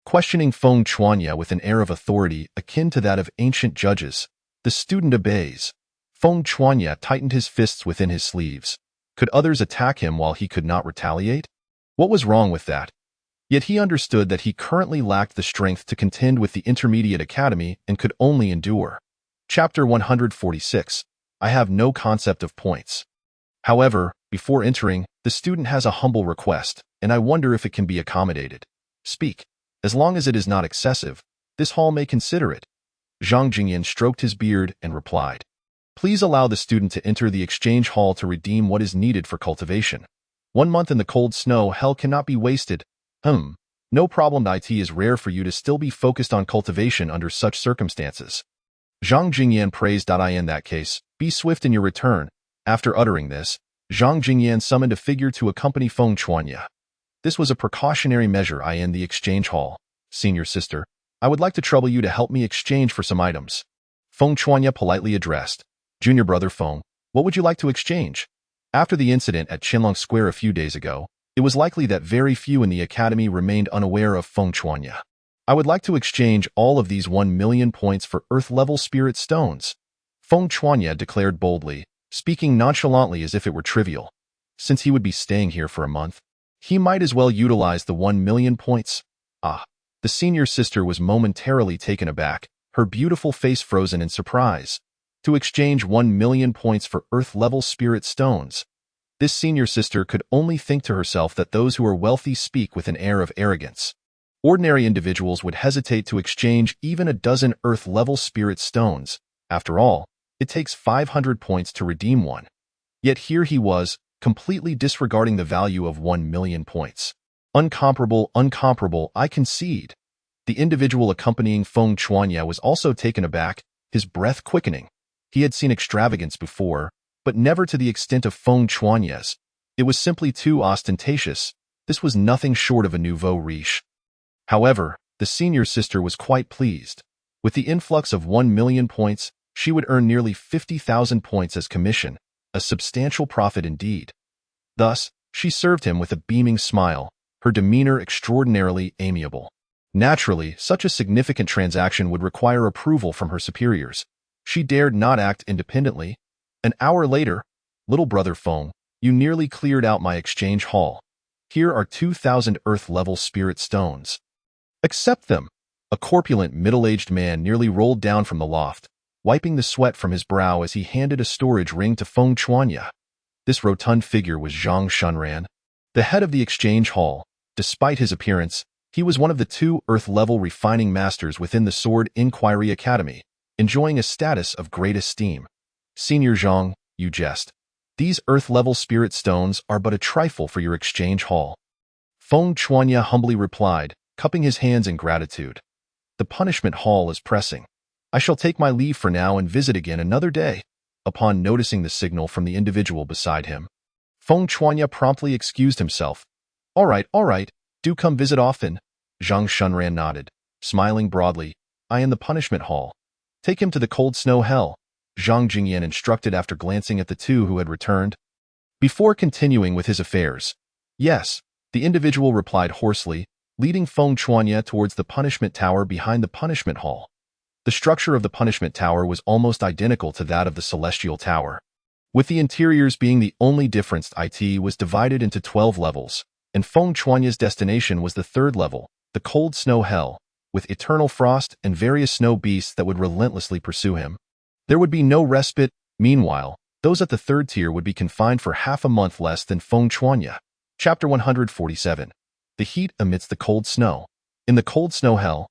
questioning Feng Chuanya with an air of authority akin to that of ancient judges. The student obeys. Feng Chuanya tightened his fists within his sleeves. Could others attack him while he could not retaliate? What was wrong with that? Yet he understood that he currently lacked the strength to contend with the Intermediate Academy and could only endure. Chapter 146. I have no concept of points. However, before entering, the student has a humble request, and I wonder if it can be accommodated. Speak. As long as it is not excessive, this hall may consider it. Zhang Jingyan stroked his beard and replied. Please allow the student to enter the exchange hall to redeem what is needed for cultivation. 1 month in the cold snow hell cannot be wasted. No problem. It is rare for you to still be focused on cultivation under such circumstances. Zhang Jingyan praised. In that case, be swift in your return. After uttering this, Zhang Jingyan summoned a figure to accompany Feng Chuanya. This was a precautionary measure in the exchange hall. Senior sister, I would like to trouble you to help me exchange for some items. Feng Chuanya politely addressed. Junior brother Feng, what would you like to exchange? After the incident at Qinlong Square a few days ago, it was likely that very few in the academy remained unaware of Feng Chuanya. I would like to exchange all of these 1 million points for Earth-level spirit stones. Feng Chuanya declared boldly, speaking nonchalantly as if it were trivial. Since he would be staying here for a month, he might as well utilize the 1 million points. The senior sister was momentarily taken aback, her beautiful face frozen in surprise. To exchange 1 million points for Earth-level spirit stones. This senior sister could only think to herself that those who are wealthy speak with an air of arrogance. Ordinary individuals would hesitate to exchange even a dozen Earth-level spirit stones. After all, it takes 500 points to redeem one. Yet here he was, completely disregarding the value of 1 million points. Uncomparable, I concede. The individual accompanying Feng Chuanya was also taken aback, his breath quickening. He had seen extravagance before, but never to the extent of Feng Chuanya's. It was simply too ostentatious. This was nothing short of a nouveau riche. However, the senior sister was quite pleased. With the influx of 1 million points, she would earn nearly 50,000 points as commission, a substantial profit indeed. Thus, she served him with a beaming smile, her demeanor extraordinarily amiable. Naturally, such a significant transaction would require approval from her superiors. She dared not act independently. An hour later, little brother Feng, you nearly cleared out my exchange hall. Here are 2,000 Earth-level spirit stones. Accept them. A corpulent, middle-aged man nearly rolled down from the loft, wiping the sweat from his brow as he handed a storage ring to Feng Chuanya. This rotund figure was Zhang Shunran, the head of the exchange hall. Despite his appearance, he was one of the 2 Earth-level refining masters within the Sword Inquiry Academy, enjoying a status of great esteem. Senior Zhang, you jest. These Earth-level spirit stones are but a trifle for your exchange hall. Feng Chuanya humbly replied, cupping his hands in gratitude. The punishment hall is pressing. I shall take my leave for now and visit again another day. upon noticing the signal from the individual beside him. Feng Chuanya promptly excused himself. All right, do come visit often. Zhang Shunran nodded, smiling broadly. I in the punishment hall. Take him to the cold snow hell, Zhang Jingyan instructed after glancing at the two who had returned. Before continuing with his affairs. Yes, the individual replied hoarsely, leading Feng Chuanya towards the punishment tower behind the punishment hall. The structure of the punishment tower was almost identical to that of the celestial tower, with the interiors being the only difference. It was divided into 12 levels, and Feng Chuanya's destination was the third level, the cold snow hell, with eternal frost and various snow beasts that would relentlessly pursue him. There would be no respite. Meanwhile, those at the third tier would be confined for half a month less than Feng Chuanya. Chapter 147. The heat amidst the cold snow. In the cold snow hell.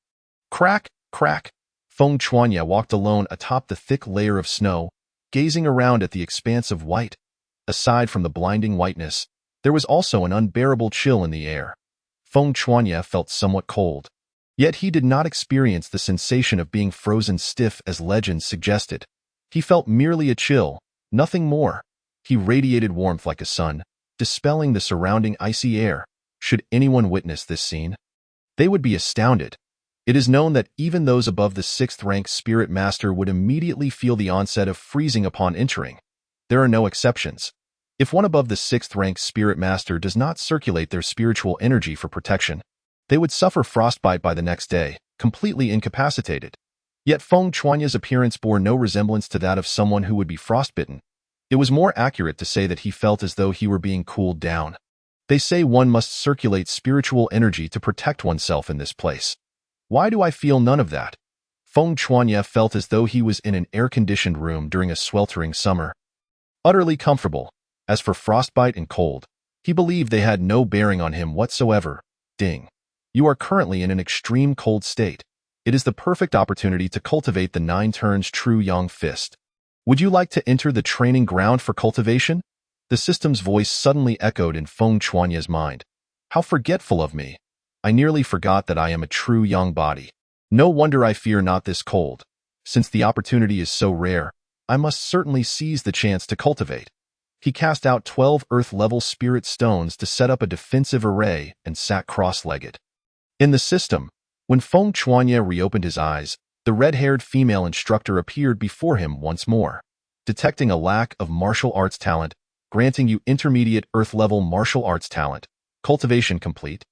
Crack, crack. Feng Chuanya walked alone atop the thick layer of snow, gazing around at the expanse of white. Aside from the blinding whiteness, there was also an unbearable chill in the air. Feng Chuanya felt somewhat cold. Yet he did not experience the sensation of being frozen stiff as legends suggested. He felt merely a chill, nothing more. He radiated warmth like a sun, dispelling the surrounding icy air. Should anyone witness this scene, they would be astounded. It is known that even those above the 6th rank Spirit Master would immediately feel the onset of freezing upon entering. There are no exceptions. If one above the 6th rank Spirit Master does not circulate their spiritual energy for protection, they would suffer frostbite by the next day, completely incapacitated. Yet Feng Chuanya's appearance bore no resemblance to that of someone who would be frostbitten. It was more accurate to say that he felt as though he were being cooled down. They say one must circulate spiritual energy to protect oneself in this place. Why do I feel none of that? Feng Chuanya felt as though he was in an air-conditioned room during a sweltering summer. Utterly comfortable. As for frostbite and cold, he believed they had no bearing on him whatsoever. Ding. You are currently in an extreme cold state. It is the perfect opportunity to cultivate the 9 turns true Yang Fist. Would you like to enter the training ground for cultivation? The system's voice suddenly echoed in Feng Chuanya's mind. How forgetful of me. I nearly forgot that I am a true Yang body. No wonder I fear not this cold. Since the opportunity is so rare, I must certainly seize the chance to cultivate. He cast out 12 earth-level spirit stones to set up a defensive array and sat cross-legged. In the system, when Feng Chuanya reopened his eyes, the red-haired female instructor appeared before him once more, detecting a lack of martial arts talent, granting you intermediate earth-level martial arts talent. Cultivation complete.